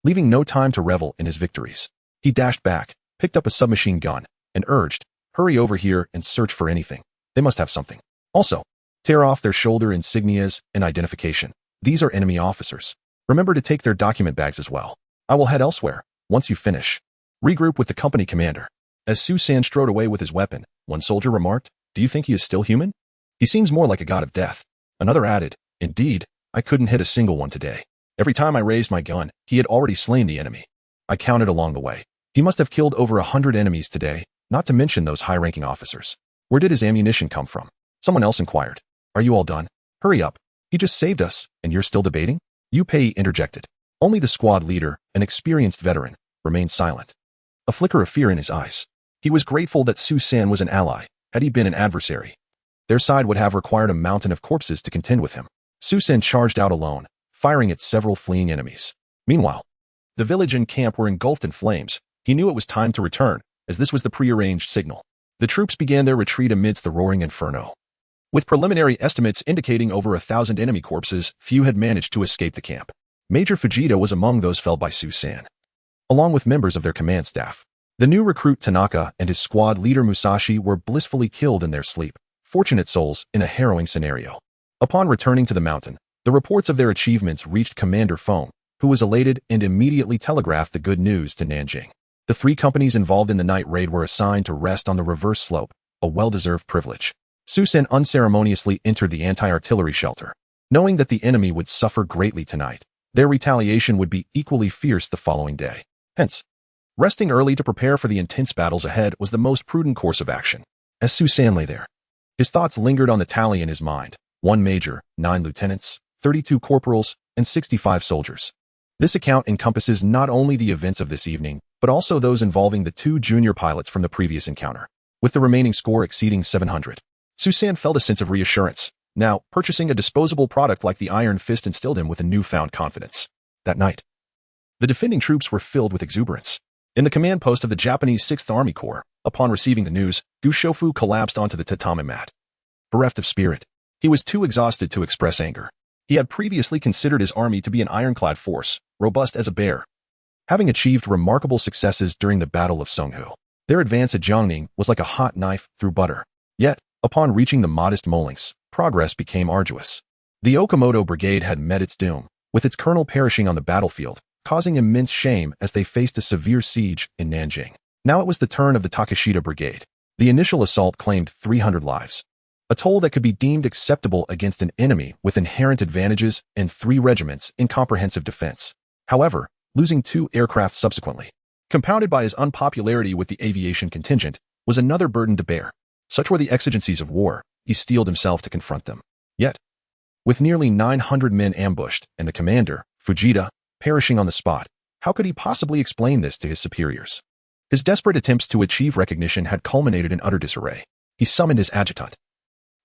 leaving no time to revel in his victories. He dashed back, picked up a submachine gun, and urged, "Hurry over here and search for anything. They must have something. Also, tear off their shoulder insignias and identification. These are enemy officers. Remember to take their document bags as well. I will head elsewhere. Once you finish, regroup with the company commander." As Su San strode away with his weapon, one soldier remarked, "Do you think he is still human? He seems more like a god of death." Another added, "Indeed, I couldn't hit a single one today. Every time I raised my gun, he had already slain the enemy. I counted along the way. He must have killed over 100 enemies today, not to mention those high-ranking officers. Where did his ammunition come from?" Someone else inquired. "Are you all done? Hurry up. He just saved us, and you're still debating?" Yu Pei interjected. Only the squad leader, an experienced veteran, remained silent, a flicker of fear in his eyes. He was grateful that Su San was an ally. Had he been an adversary, their side would have required a mountain of corpses to contend with him. Su San charged out alone, firing at several fleeing enemies. Meanwhile, the village and camp were engulfed in flames. He knew it was time to return, as this was the prearranged signal. The troops began their retreat amidst the roaring inferno. With preliminary estimates indicating over 1,000 enemy corpses, few had managed to escape the camp. Major Fujita was among those felled by Susan, along with members of their command staff. The new recruit Tanaka and his squad leader Musashi were blissfully killed in their sleep, fortunate souls in a harrowing scenario. Upon returning to the mountain, the reports of their achievements reached Commander Feng, who was elated and immediately telegraphed the good news to Nanjing. The 3 companies involved in the night raid were assigned to rest on the reverse slope, a well-deserved privilege. Susan unceremoniously entered the anti-artillery shelter. Knowing that the enemy would suffer greatly tonight, their retaliation would be equally fierce the following day. Hence, resting early to prepare for the intense battles ahead was the most prudent course of action. As Susan lay there, his thoughts lingered on the tally in his mind: 1 major, 9 lieutenants, 32 corporals, and 65 soldiers. This account encompasses not only the events of this evening, but also those involving the 2 junior pilots from the previous encounter, with the remaining score exceeding 700. Susan felt a sense of reassurance. Now, purchasing a disposable product like the Iron Fist instilled him with a newfound confidence. That night, the defending troops were filled with exuberance. In the command post of the Japanese 6th Army Corps, upon receiving the news, Gushofu collapsed onto the tatami mat. Bereft of spirit, he was too exhausted to express anger. He had previously considered his army to be an ironclad force, robust as a bear. Having achieved remarkable successes during the Battle of Songhu, their advance at Jiangning was like a hot knife through butter. Yet, upon reaching the modest Molings, progress became arduous. The Okamoto Brigade had met its doom, with its colonel perishing on the battlefield, causing immense shame as they faced a severe siege in Nanjing. Now it was the turn of the Takeshita Brigade. The initial assault claimed 300 lives, a toll that could be deemed acceptable against an enemy with inherent advantages and 3 regiments in comprehensive defense. However, losing 2 aircraft subsequently, compounded by his unpopularity with the aviation contingent, was another burden to bear. Such were the exigencies of war. He steeled himself to confront them. Yet, with nearly 900 men ambushed and the commander, Fujita, perishing on the spot, how could he possibly explain this to his superiors? His desperate attempts to achieve recognition had culminated in utter disarray. He summoned his adjutant,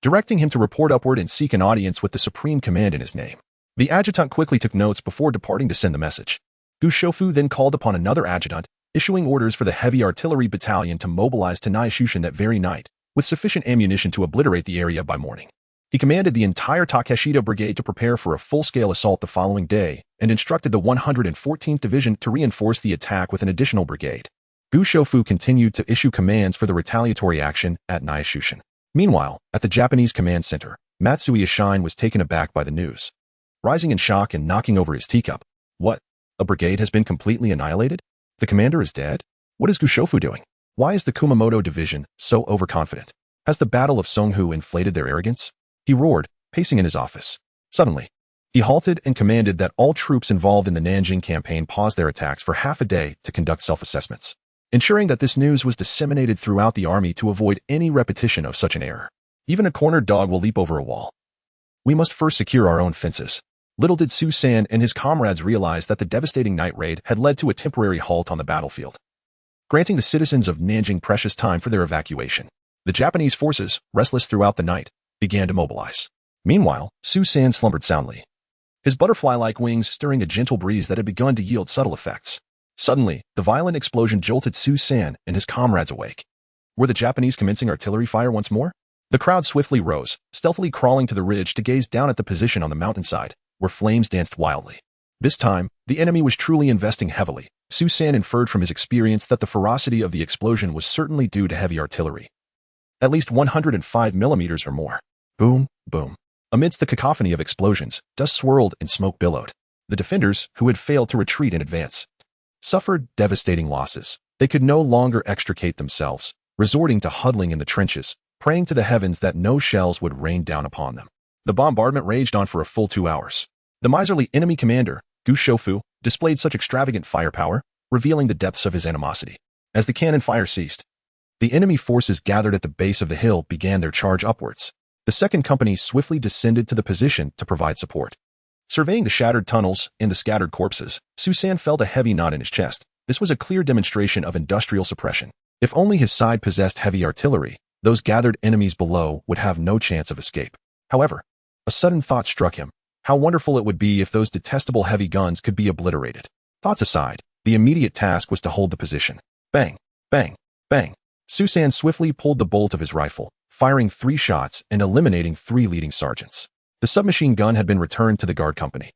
directing him to report upward and seek an audience with the supreme command in his name. The adjutant quickly took notes before departing to send the message. Gushofu then called upon another adjutant, issuing orders for the heavy artillery battalion to mobilize to Naishushin that very night, with sufficient ammunition to obliterate the area by morning. He commanded the entire Takeshita Brigade to prepare for a full-scale assault the following day and instructed the 114th Division to reinforce the attack with an additional brigade. Gushofu continued to issue commands for the retaliatory action at Naishushin. Meanwhile, at the Japanese command center, Matsui Ashine was taken aback by the news. Rising in shock and knocking over his teacup. What? A brigade has been completely annihilated? The commander is dead? What is Gushofu doing? Why is the Kumamoto division so overconfident? Has the Battle of Songhu inflated their arrogance? He roared, pacing in his office. Suddenly, he halted and commanded that all troops involved in the Nanjing campaign pause their attacks for half a day to conduct self-assessments, ensuring that this news was disseminated throughout the army to avoid any repetition of such an error. Even a cornered dog will leap over a wall. We must first secure our own fences. Little did Susan and his comrades realize that the devastating night raid had led to a temporary halt on the battlefield, granting the citizens of Nanjing precious time for their evacuation. The Japanese forces, restless throughout the night, began to mobilize. Meanwhile, Susan slumbered soundly, his butterfly-like wings stirring a gentle breeze that had begun to yield subtle effects. Suddenly, the violent explosion jolted Susan and his comrades awake. Were the Japanese commencing artillery fire once more? The crowd swiftly rose, stealthily crawling to the ridge to gaze down at the position on the mountainside, where flames danced wildly. This time, the enemy was truly investing heavily. Susan inferred from his experience that the ferocity of the explosion was certainly due to heavy artillery. At least 105 millimeters or more. Boom, boom. Amidst the cacophony of explosions, dust swirled and smoke billowed. The defenders, who had failed to retreat in advance, suffered devastating losses. They could no longer extricate themselves, resorting to huddling in the trenches, praying to the heavens that no shells would rain down upon them. The bombardment raged on for a full 2 hours. The miserly enemy commander, Gushofu, displayed such extravagant firepower, revealing the depths of his animosity. As the cannon fire ceased, the enemy forces gathered at the base of the hill began their charge upwards. The second company swiftly descended to the position to provide support. Surveying the shattered tunnels and the scattered corpses, Susan felt a heavy knot in his chest. This was a clear demonstration of industrial suppression. If only his side possessed heavy artillery, those gathered enemies below would have no chance of escape. However, a sudden thought struck him. How wonderful it would be if those detestable heavy guns could be obliterated. Thoughts aside, the immediate task was to hold the position. Bang, bang, bang. Susan swiftly pulled the bolt of his rifle, firing 3 shots and eliminating 3 leading sergeants. The submachine gun had been returned to the guard company,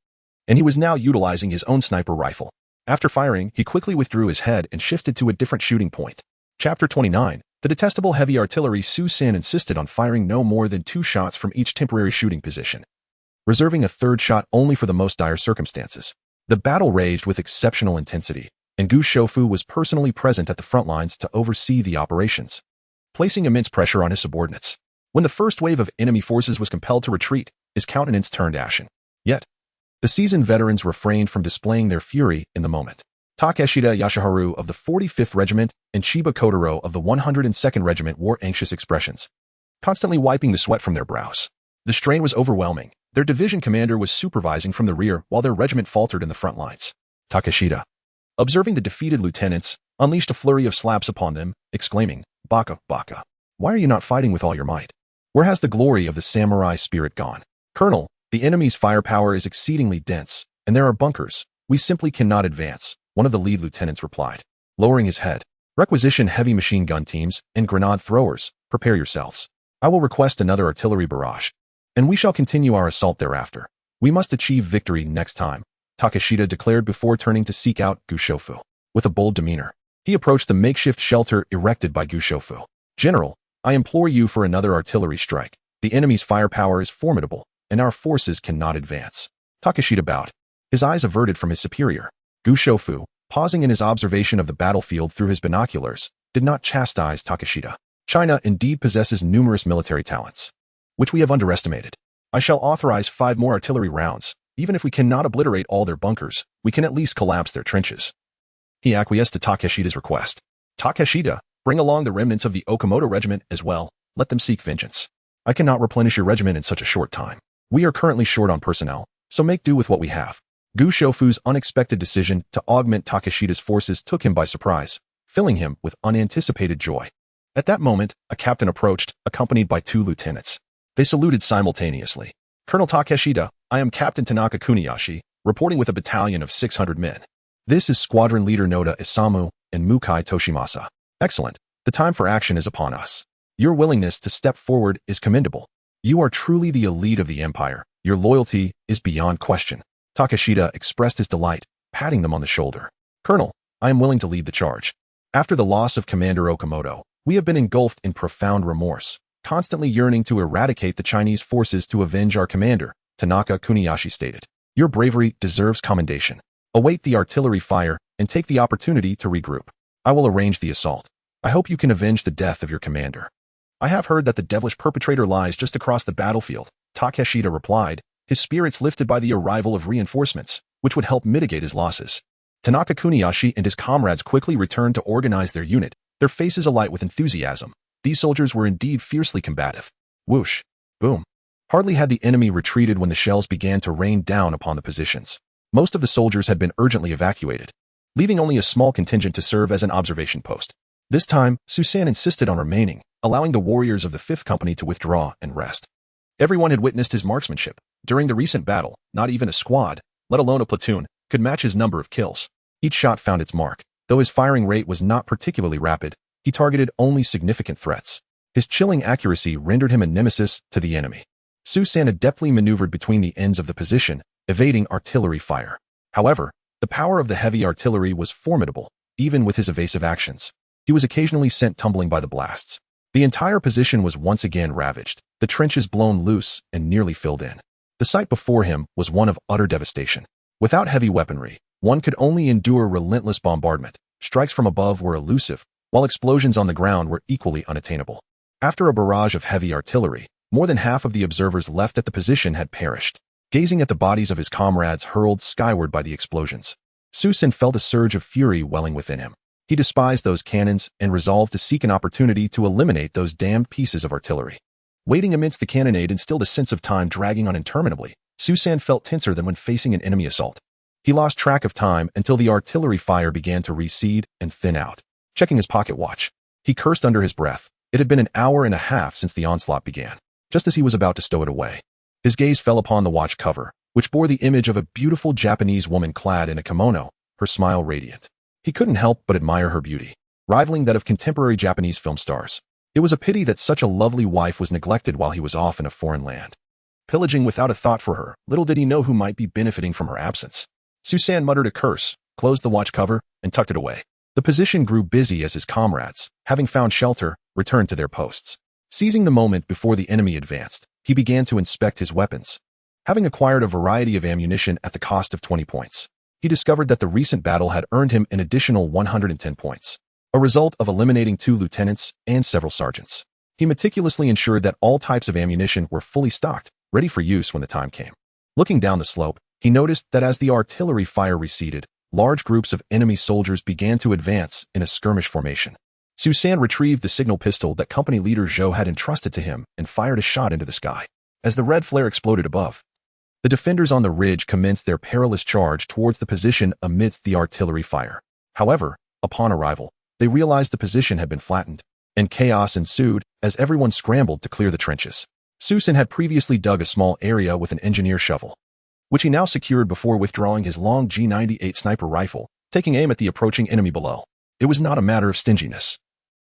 and he was now utilizing his own sniper rifle. After firing, he quickly withdrew his head and shifted to a different shooting point. Chapter 29. The detestable heavy artillery. Susan insisted on firing no more than 2 shots from each temporary shooting position, reserving a 3rd shot only for the most dire circumstances. The battle raged with exceptional intensity, and Gu Shoufu was personally present at the front lines to oversee the operations, placing immense pressure on his subordinates. When the first wave of enemy forces was compelled to retreat, his countenance turned ashen. Yet, the seasoned veterans refrained from displaying their fury in the moment. Takeshita Yashiharu of the 45th Regiment and Chiba Kotaro of the 102nd Regiment wore anxious expressions, constantly wiping the sweat from their brows. The strain was overwhelming. Their division commander was supervising from the rear while their regiment faltered in the front lines. Takeshita, observing the defeated lieutenants, unleashed a flurry of slaps upon them, exclaiming, "Baka, baka. Why are you not fighting with all your might? Where has the glory of the samurai spirit gone? Colonel, the enemy's firepower is exceedingly dense, and there are bunkers. We simply cannot advance," one of the lead lieutenants replied, lowering his head. "Requisition heavy machine gun teams and grenade throwers. Prepare yourselves. I will request another artillery barrage, and we shall continue our assault thereafter. We must achieve victory next time," Takeshita declared before turning to seek out Gu Shoufu. With a bold demeanor, he approached the makeshift shelter erected by Gu Shoufu. "General, I implore you for another artillery strike. The enemy's firepower is formidable, and our forces cannot advance." Takeshita bowed, his eyes averted from his superior. Gu Shoufu, pausing in his observation of the battlefield through his binoculars, did not chastise Takeshita. "China indeed possesses numerous military talents, which we have underestimated. I shall authorize 5 more artillery rounds. Even if we cannot obliterate all their bunkers, we can at least collapse their trenches." He acquiesced to Takeshita's request. "Takeshita, bring along the remnants of the Okamoto Regiment as well. Let them seek vengeance. I cannot replenish your regiment in such a short time. We are currently short on personnel, so make do with what we have." Gu Shoufu's unexpected decision to augment Takeshita's forces took him by surprise, filling him with unanticipated joy. At that moment, a captain approached, accompanied by 2 lieutenants. They saluted simultaneously. "Colonel Takeshita, I am Captain Tanaka Kuniyashi, reporting with a battalion of 600 men. This is Squadron Leader Noda Isamu and Mukai Toshimasa. Excellent. The time for action is upon us. Your willingness to step forward is commendable. You are truly the elite of the Empire. Your loyalty is beyond question." Takeshita expressed his delight, patting them on the shoulder. "Colonel, I am willing to lead the charge. After the loss of Commander Okamoto, we have been engulfed in profound remorse, constantly yearning to eradicate the Chinese forces to avenge our commander," Tanaka Kuniyashi stated. "Your bravery deserves commendation. Await the artillery fire and take the opportunity to regroup. I will arrange the assault. I hope you can avenge the death of your commander." "I have heard that the devilish perpetrator lies just across the battlefield," Takeshita replied, his spirits lifted by the arrival of reinforcements, which would help mitigate his losses. Tanaka Kuniyashi and his comrades quickly returned to organize their unit, their faces alight with enthusiasm. These soldiers were indeed fiercely combative. Whoosh! Boom! Hardly had the enemy retreated when the shells began to rain down upon the positions. Most of the soldiers had been urgently evacuated, leaving only a small contingent to serve as an observation post. This time, Susan insisted on remaining, allowing the warriors of the 5th Company to withdraw and rest. Everyone had witnessed his marksmanship. During the recent battle, not even a squad, let alone a platoon, could match his number of kills. Each shot found its mark. Though his firing rate was not particularly rapid, he targeted only significant threats. His chilling accuracy rendered him a nemesis to the enemy. Susan adeptly maneuvered between the ends of the position, evading artillery fire. However, the power of the heavy artillery was formidable, even with his evasive actions. He was occasionally sent tumbling by the blasts. The entire position was once again ravaged, the trenches blown loose and nearly filled in. The sight before him was one of utter devastation. Without heavy weaponry, one could only endure relentless bombardment. Strikes from above were elusive, while explosions on the ground were equally unattainable. After a barrage of heavy artillery, more than half of the observers left at the position had perished. Gazing at the bodies of his comrades hurled skyward by the explosions, Susan felt a surge of fury welling within him. He despised those cannons and resolved to seek an opportunity to eliminate those damned pieces of artillery. Waiting amidst the cannonade instilled a sense of time dragging on interminably. Susan felt tenser than when facing an enemy assault. He lost track of time until the artillery fire began to recede and thin out. Checking his pocket watch, he cursed under his breath. It had been an hour and a half since the onslaught began. Just as he was about to stow it away, his gaze fell upon the watch cover, which bore the image of a beautiful Japanese woman clad in a kimono, her smile radiant. He couldn't help but admire her beauty. rivaling that of contemporary Japanese film stars. It was a pity that such a lovely wife was neglected while he was off in a foreign land. Pillaging without a thought for her, little did he know who might be benefiting from her absence. Susan muttered a curse, closed the watch cover, and tucked it away. The position grew busy as his comrades, having found shelter, returned to their posts. Seizing the moment before the enemy advanced, he began to inspect his weapons. Having acquired a variety of ammunition at the cost of 20 points, he discovered that the recent battle had earned him an additional 110 points, a result of eliminating 2 lieutenants and several sergeants. He meticulously ensured that all types of ammunition were fully stocked, ready for use when the time came. Looking down the slope, he noticed that as the artillery fire receded, large groups of enemy soldiers began to advance in a skirmish formation. Susan retrieved the signal pistol that company leader Zhou had entrusted to him and fired a shot into the sky. As the red flare exploded above, the defenders on the ridge commenced their perilous charge towards the position amidst the artillery fire. However, upon arrival, they realized the position had been flattened, and chaos ensued as everyone scrambled to clear the trenches. Susan had previously dug a small area with an engineer shovel, which he now secured before withdrawing his long G98 sniper rifle, taking aim at the approaching enemy below. It was not a matter of stinginess.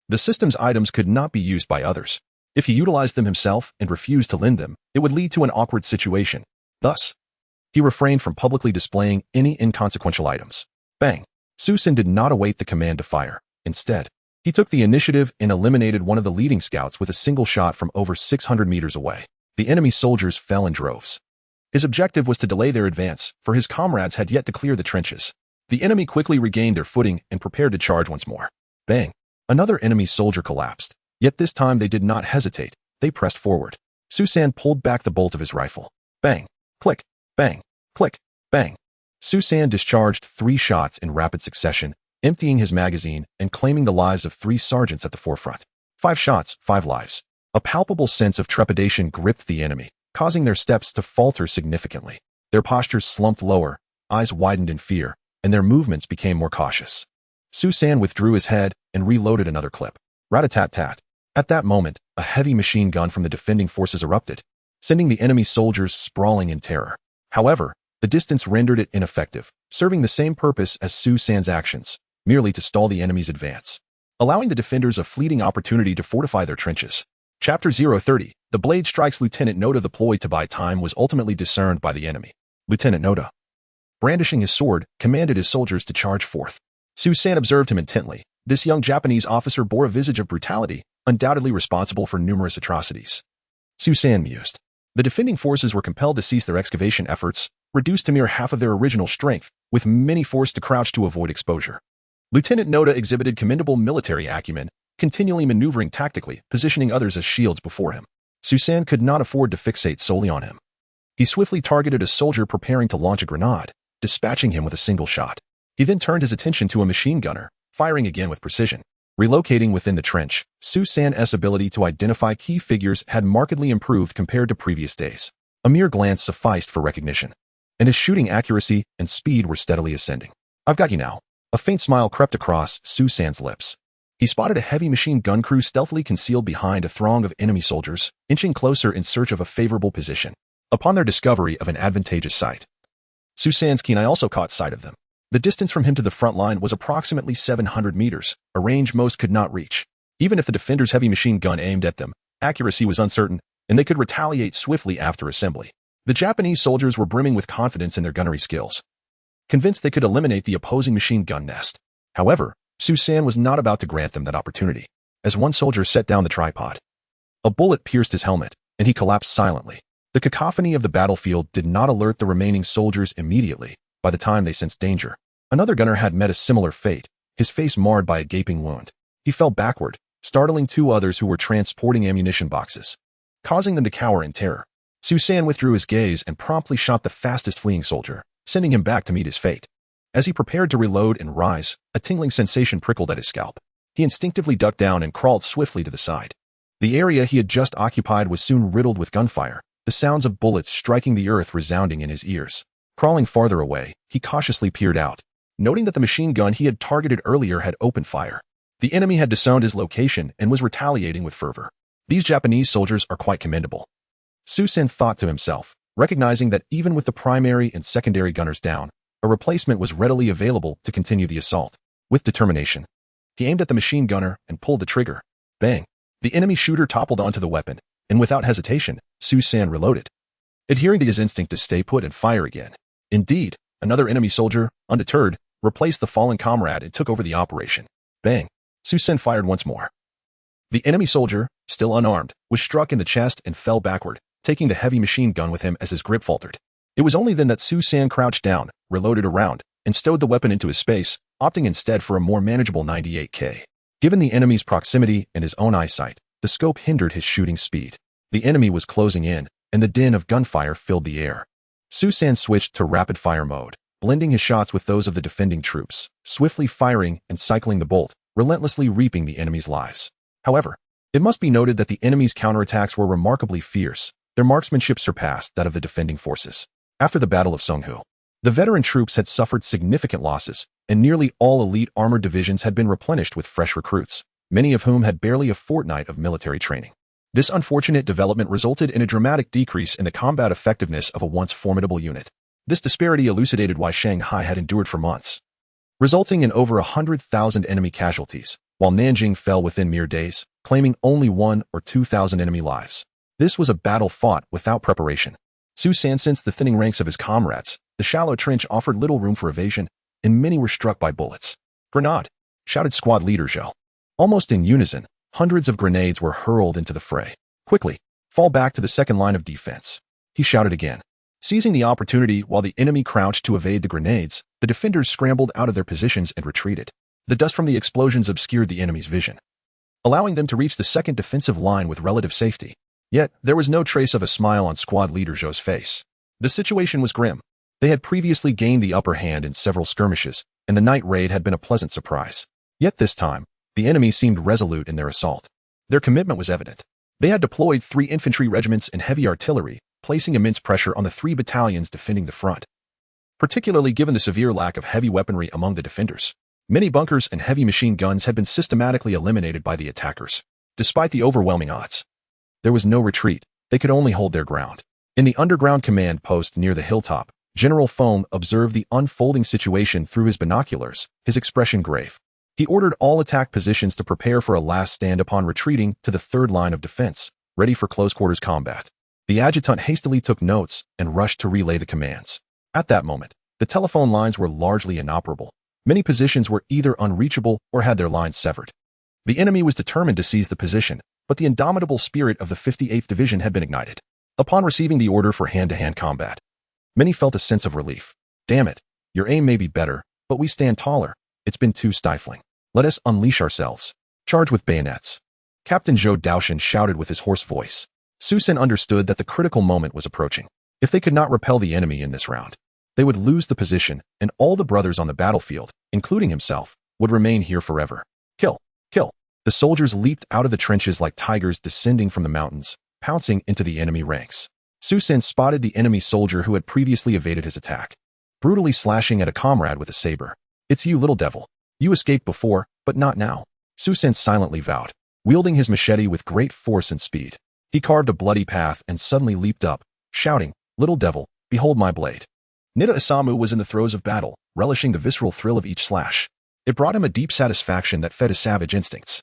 The system's items could not be used by others. If he utilized them himself and refused to lend them, it would lead to an awkward situation. Thus, he refrained from publicly displaying any inconsequential items. Bang! Susan did not await the command to fire. Instead, he took the initiative and eliminated one of the leading scouts with a single shot from over 600 meters away. The enemy soldiers fell in droves. His objective was to delay their advance, for his comrades had yet to clear the trenches. The enemy quickly regained their footing and prepared to charge once more. Bang! Another enemy soldier collapsed, yet this time they did not hesitate. They pressed forward. Susan pulled back the bolt of his rifle. Bang! Click! Bang! Click! Bang! Susan discharged 3 shots in rapid succession, emptying his magazine and claiming the lives of 3 sergeants at the forefront. 5 shots, 5 lives. A palpable sense of trepidation gripped the enemy, causing their steps to falter significantly. Their postures slumped lower, eyes widened in fear, and their movements became more cautious. Susan withdrew his head and reloaded another clip. Rat-a-tat-tat. At that moment, a heavy machine gun from the defending forces erupted, sending the enemy soldiers sprawling in terror. However, the distance rendered it ineffective, serving the same purpose as Susan's actions, merely to stall the enemy's advance, allowing the defenders a fleeting opportunity to fortify their trenches. Chapter 030, The Blade Strikes. Lieutenant Noda, the ploy to buy time was ultimately discerned by the enemy. Lieutenant Noda, brandishing his sword, commanded his soldiers to charge forth. Susan observed him intently. This young Japanese officer bore a visage of brutality, undoubtedly responsible for numerous atrocities. Susan mused. The defending forces were compelled to cease their excavation efforts, reduced to mere half of their original strength, with many forced to crouch to avoid exposure. Lieutenant Noda exhibited commendable military acumen, continually maneuvering tactically, positioning others as shields before him. Susan could not afford to fixate solely on him. He swiftly targeted a soldier preparing to launch a grenade, dispatching him with a single shot. He then turned his attention to a machine gunner, firing again with precision. Relocating within the trench, Susan's ability to identify key figures had markedly improved compared to previous days. A mere glance sufficed for recognition, and his shooting accuracy and speed were steadily ascending. I've got you now. A faint smile crept across Susan's lips. He spotted a heavy machine gun crew stealthily concealed behind a throng of enemy soldiers, inching closer in search of a favorable position. Upon their discovery of an advantageous site, Susan's keen eye also caught sight of them. The distance from him to the front line was approximately 700 meters, a range most could not reach. Even if the defender's heavy machine gun aimed at them, accuracy was uncertain, and they could retaliate swiftly after assembly. The Japanese soldiers were brimming with confidence in their gunnery skills, convinced they could eliminate the opposing machine gun nest. However, Susan was not about to grant them that opportunity. As one soldier set down the tripod, a bullet pierced his helmet, and he collapsed silently. The cacophony of the battlefield did not alert the remaining soldiers immediately. By the time they sensed danger, another gunner had met a similar fate, his face marred by a gaping wound. He fell backward, startling 2 others who were transporting ammunition boxes, causing them to cower in terror. Susan withdrew his gaze and promptly shot the fastest fleeing soldier, sending him back to meet his fate. As he prepared to reload and rise, a tingling sensation prickled at his scalp. He instinctively ducked down and crawled swiftly to the side. The area he had just occupied was soon riddled with gunfire, the sounds of bullets striking the earth resounding in his ears. Crawling farther away, he cautiously peered out, noting that the machine gun he had targeted earlier had opened fire. The enemy had disowned his location and was retaliating with fervor. These Japanese soldiers are quite commendable, Susan thought to himself, recognizing that even with the primary and secondary gunners down, a replacement was readily available to continue the assault. With determination, He aimed at the machine gunner and pulled the trigger. Bang! The enemy shooter toppled onto the weapon, and without hesitation, Su San reloaded, adhering to his instinct to stay put and fire again. Indeed, another enemy soldier, undeterred, replaced the fallen comrade and took over the operation. Bang! Su San fired once more. The enemy soldier, still unarmed, was struck in the chest and fell backward, taking the heavy machine gun with him as his grip faltered. It was only then that Su San crouched down, reloaded a round, and stowed the weapon into his space, opting instead for a more manageable 98K. Given the enemy's proximity and his own eyesight, the scope hindered his shooting speed. The enemy was closing in, and the din of gunfire filled the air. Su San switched to rapid-fire mode, blending his shots with those of the defending troops, swiftly firing and cycling the bolt, relentlessly reaping the enemy's lives. However, it must be noted that the enemy's counterattacks were remarkably fierce. Their marksmanship surpassed that of the defending forces. After the Battle of Songhu, the veteran troops had suffered significant losses, and nearly all elite armored divisions had been replenished with fresh recruits, many of whom had barely a fortnight of military training. This unfortunate development resulted in a dramatic decrease in the combat effectiveness of a once formidable unit. This disparity elucidated why Shanghai had endured for months, resulting in over 100,000 enemy casualties, while Nanjing fell within mere days, claiming only 1,000 or 2,000 enemy lives. This was a battle fought without preparation. Su San sensed the thinning ranks of his comrades. The shallow trench offered little room for evasion, and many were struck by bullets. "Grenade!" shouted squad leader Zhou. Almost in unison, hundreds of grenades were hurled into the fray. "Quickly, fall back to the second line of defense," he shouted again. Seizing the opportunity while the enemy crouched to evade the grenades, the defenders scrambled out of their positions and retreated. The dust from the explosions obscured the enemy's vision, allowing them to reach the second defensive line with relative safety. Yet, there was no trace of a smile on squad leader Zhou's face. The situation was grim. They had previously gained the upper hand in several skirmishes, and the night raid had been a pleasant surprise. Yet this time, the enemy seemed resolute in their assault. Their commitment was evident. They had deployed 3 infantry regiments and heavy artillery, placing immense pressure on the 3 battalions defending the front, particularly given the severe lack of heavy weaponry among the defenders. Many bunkers and heavy machine guns had been systematically eliminated by the attackers. Despite the overwhelming odds, there was no retreat. They could only hold their ground. In the underground command post near the hilltop, General Foam observed the unfolding situation through his binoculars, his expression grave. He ordered all attack positions to prepare for a last stand upon retreating to the third line of defense, ready for close-quarters combat. The adjutant hastily took notes and rushed to relay the commands. At that moment, the telephone lines were largely inoperable. Many positions were either unreachable or had their lines severed. The enemy was determined to seize the position, but the indomitable spirit of the 58th Division had been ignited. Upon receiving the order for hand-to-hand combat, many felt a sense of relief. "Damn it, your aim may be better, but we stand taller. It's been too stifling. Let us unleash ourselves. Charge with bayonets." Captain Zhou Daoshan shouted with his hoarse voice. Su San understood that the critical moment was approaching. If they could not repel the enemy in this round, they would lose the position, and all the brothers on the battlefield, including himself, would remain here forever. "Kill! Kill!" The soldiers leaped out of the trenches like tigers descending from the mountains, pouncing into the enemy ranks. Su San spotted the enemy soldier who had previously evaded his attack, brutally slashing at a comrade with a saber. "It's you, little devil. You escaped before, but not now," Su San silently vowed, wielding his machete with great force and speed. He carved a bloody path and suddenly leaped up, shouting, "Little devil, behold my blade." Nida Isamu was in the throes of battle, relishing the visceral thrill of each slash. It brought him a deep satisfaction that fed his savage instincts.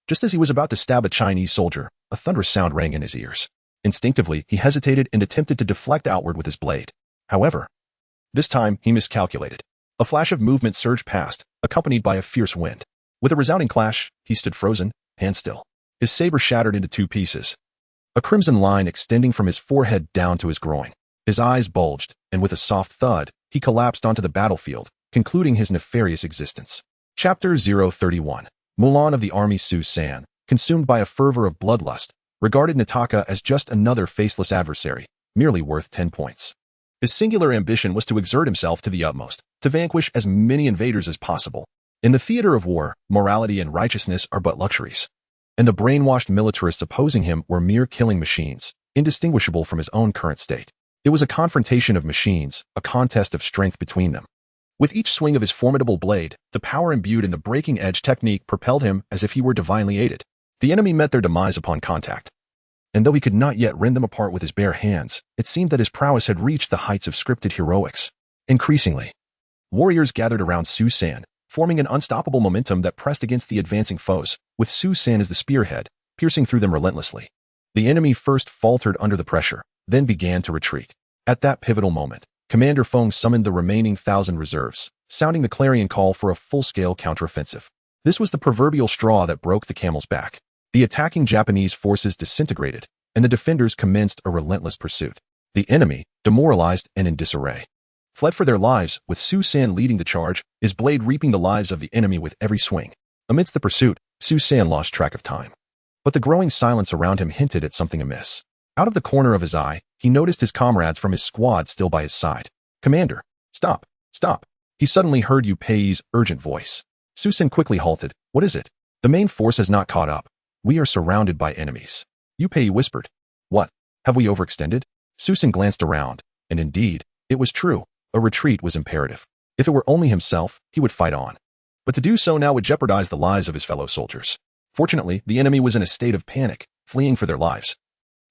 Just as he was about to stab a Chinese soldier, a thunderous sound rang in his ears. Instinctively, he hesitated and attempted to deflect outward with his blade. However, this time he miscalculated. A flash of movement surged past, accompanied by a fierce wind. With a resounding clash, he stood frozen, hand still. His saber shattered into 2 pieces, a crimson line extending from his forehead down to his groin. His eyes bulged, and with a soft thud, he collapsed onto the battlefield, concluding his nefarious existence. Chapter 031. Mulan of the army. Su San, consumed by a fervor of bloodlust, regarded Nataka as just another faceless adversary, merely worth 10 points. His singular ambition was to exert himself to the utmost, to vanquish as many invaders as possible. In the theater of war, morality and righteousness are but luxuries, and the brainwashed militarists opposing him were mere killing machines, indistinguishable from his own current state. It was a confrontation of machines, a contest of strength between them. With each swing of his formidable blade, the power imbued in the breaking-edge technique propelled him as if he were divinely aided. The enemy met their demise upon contact, and though he could not yet rend them apart with his bare hands, it seemed that his prowess had reached the heights of scripted heroics. Increasingly, warriors gathered around Su San, forming an unstoppable momentum that pressed against the advancing foes, with Su San as the spearhead, piercing through them relentlessly. The enemy first faltered under the pressure, then began to retreat. At that pivotal moment, Commander Feng summoned the remaining 1,000 reserves, sounding the clarion call for a full-scale counteroffensive. This was the proverbial straw that broke the camel's back. The attacking Japanese forces disintegrated, and the defenders commenced a relentless pursuit. The enemy, demoralized and in disarray, fled for their lives, with Su San leading the charge, his blade reaping the lives of the enemy with every swing. Amidst the pursuit, Su San lost track of time. But the growing silence around him hinted at something amiss. Out of the corner of his eye, he noticed his comrades from his squad still by his side. "Commander, stop, stop." He suddenly heard Yu Pei's urgent voice. Su San quickly halted. "What is it?" "The main force has not caught up. We are surrounded by enemies." Yu Pei whispered. "What? Have we overextended?" Su San glanced around, and indeed, it was true. A retreat was imperative. If it were only himself, he would fight on. But to do so now would jeopardize the lives of his fellow soldiers. Fortunately, the enemy was in a state of panic, fleeing for their lives,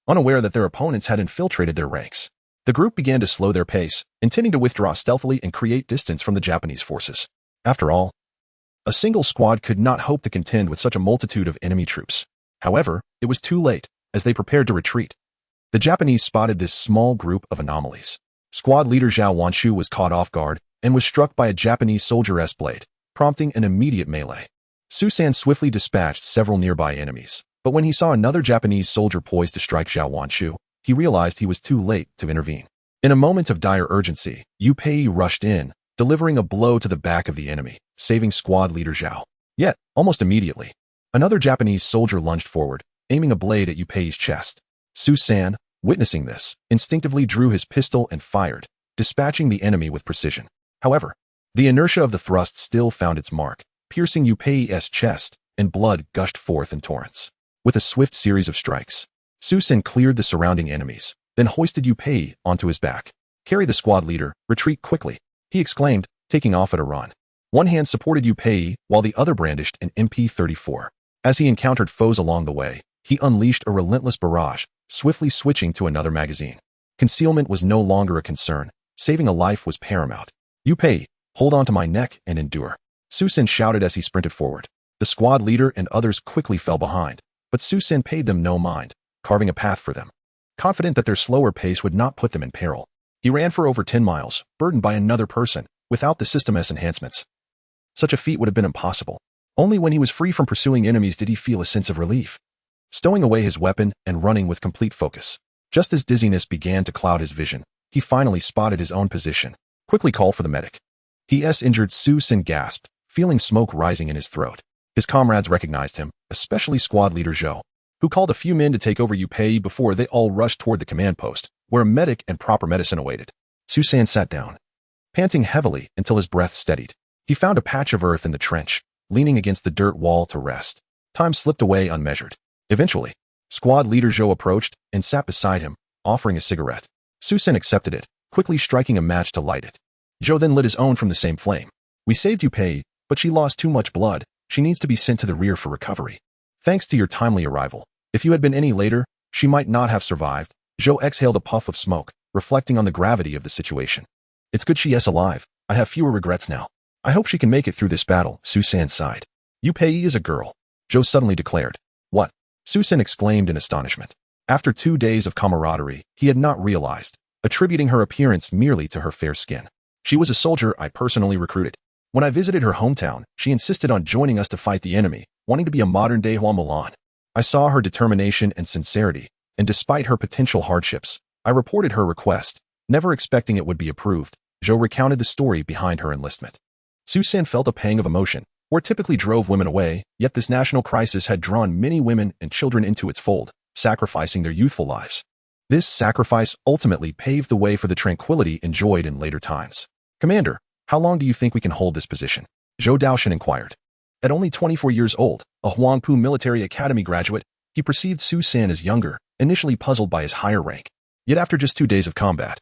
unaware that their opponents had infiltrated their ranks. The group began to slow their pace, intending to withdraw stealthily and create distance from the Japanese forces. After all, a single squad could not hope to contend with such a multitude of enemy troops. However, it was too late. As they prepared to retreat, the Japanese spotted this small group of anomalies. Squad leader Zhao Wanshu was caught off guard and was struck by a Japanese soldier's blade, prompting an immediate melee. Su San swiftly dispatched several nearby enemies, but when he saw another Japanese soldier poised to strike Zhao Wanshu, he realized he was too late to intervene. In a moment of dire urgency, Yu Pei rushed in, delivering a blow to the back of the enemy, saving squad leader Zhao. Yet, almost immediately, another Japanese soldier lunged forward, aiming a blade at Yu Pei's chest. Su San, witnessing this, instinctively drew his pistol and fired, dispatching the enemy with precision. However, the inertia of the thrust still found its mark, piercing Yu Pei's chest, and blood gushed forth in torrents. With a swift series of strikes, Su San cleared the surrounding enemies, then hoisted Yu Pei onto his back. "Carry the squad leader, retreat quickly," he exclaimed, taking off at a run. One hand supported Yu Pei, while the other brandished an MP-34. As he encountered foes along the way, he unleashed a relentless barrage, swiftly switching to another magazine. Concealment was no longer a concern. Saving a life was paramount. "Yu Pei, hold on to my neck and endure," Su San shouted as he sprinted forward. The squad leader and others quickly fell behind, but Su San paid them no mind, carving a path for them. Confident that their slower pace would not put them in peril, he ran for over 10 miles, burdened by another person, without the system's enhancements. Such a feat would have been impossible. Only when he was free from pursuing enemies did he feel a sense of relief, stowing away his weapon and running with complete focus. Just as dizziness began to cloud his vision, he finally spotted his own position. "Quickly call for the medic." His injured Su San gasped, feeling smoke rising in his throat. His comrades recognized him, especially squad leader Zhou, who called a few men to take over Yu Pei before they all rushed toward the command post, where a medic and proper medicine awaited. Su San sat down, panting heavily until his breath steadied. He found a patch of earth in the trench, leaning against the dirt wall to rest. Time slipped away unmeasured. Eventually, squad leader Zhou approached and sat beside him, offering a cigarette. Su San accepted it, quickly striking a match to light it. Zhou then lit his own from the same flame. "We saved Yu Pei, but she lost too much blood. She needs to be sent to the rear for recovery. Thanks to your timely arrival. If you had been any later, she might not have survived." Zhou exhaled a puff of smoke, reflecting on the gravity of the situation. "It's good she is alive. I have fewer regrets now. I hope she can make it through this battle," Su San sighed. "Yu Pei is a girl," Zhou suddenly declared. "What?" Su San exclaimed in astonishment. After 2 days of camaraderie, he had not realized, attributing her appearance merely to her fair skin. "She was a soldier I personally recruited. When I visited her hometown, she insisted on joining us to fight the enemy, wanting to be a modern-day Hua Mulan. I saw her determination and sincerity, and despite her potential hardships, I reported her request, never expecting it would be approved." Zhou recounted the story behind her enlistment. Su San felt a pang of emotion. War typically drove women away, yet this national crisis had drawn many women and children into its fold, sacrificing their youthful lives. This sacrifice ultimately paved the way for the tranquility enjoyed in later times. "Commander, how long do you think we can hold this position?" Zhou Daoshan inquired. At only 24 years old, a Huangpu Military Academy graduate, he perceived Su San as younger, initially puzzled by his higher rank. Yet after just 2 days of combat,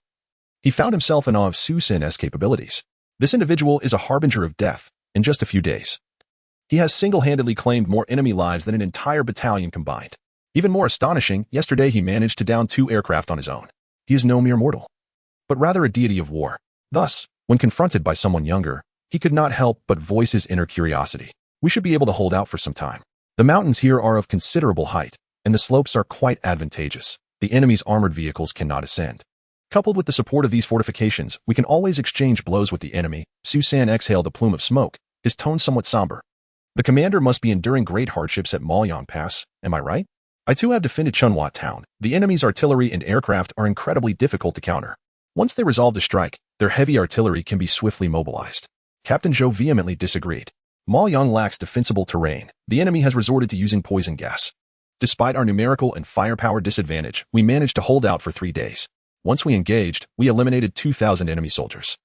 he found himself in awe of Su San's capabilities. This individual is a harbinger of death in just a few days. He has single-handedly claimed more enemy lives than an entire battalion combined. Even more astonishing, yesterday he managed to down 2 aircraft on his own. He is no mere mortal, but rather a deity of war. Thus, when confronted by someone younger, He could not help but voice his inner curiosity. We should be able to hold out for some time. The mountains here are of considerable height, and the slopes are quite advantageous. The enemy's armored vehicles cannot ascend. Coupled with the support of these fortifications, we can always exchange blows with the enemy. Su San exhaled a plume of smoke, his tone somewhat somber. The commander must be enduring great hardships at Maoyang Pass, am I right? I too have defended Chunhua town. The enemy's artillery and aircraft are incredibly difficult to counter. Once they resolve to strike, their heavy artillery can be swiftly mobilized. Captain Zhou vehemently disagreed. Maoyang lacks defensible terrain. The enemy has resorted to using poison gas. Despite our numerical and firepower disadvantage, we managed to hold out for 3 days. Once we engaged, we eliminated 2,000 enemy soldiers.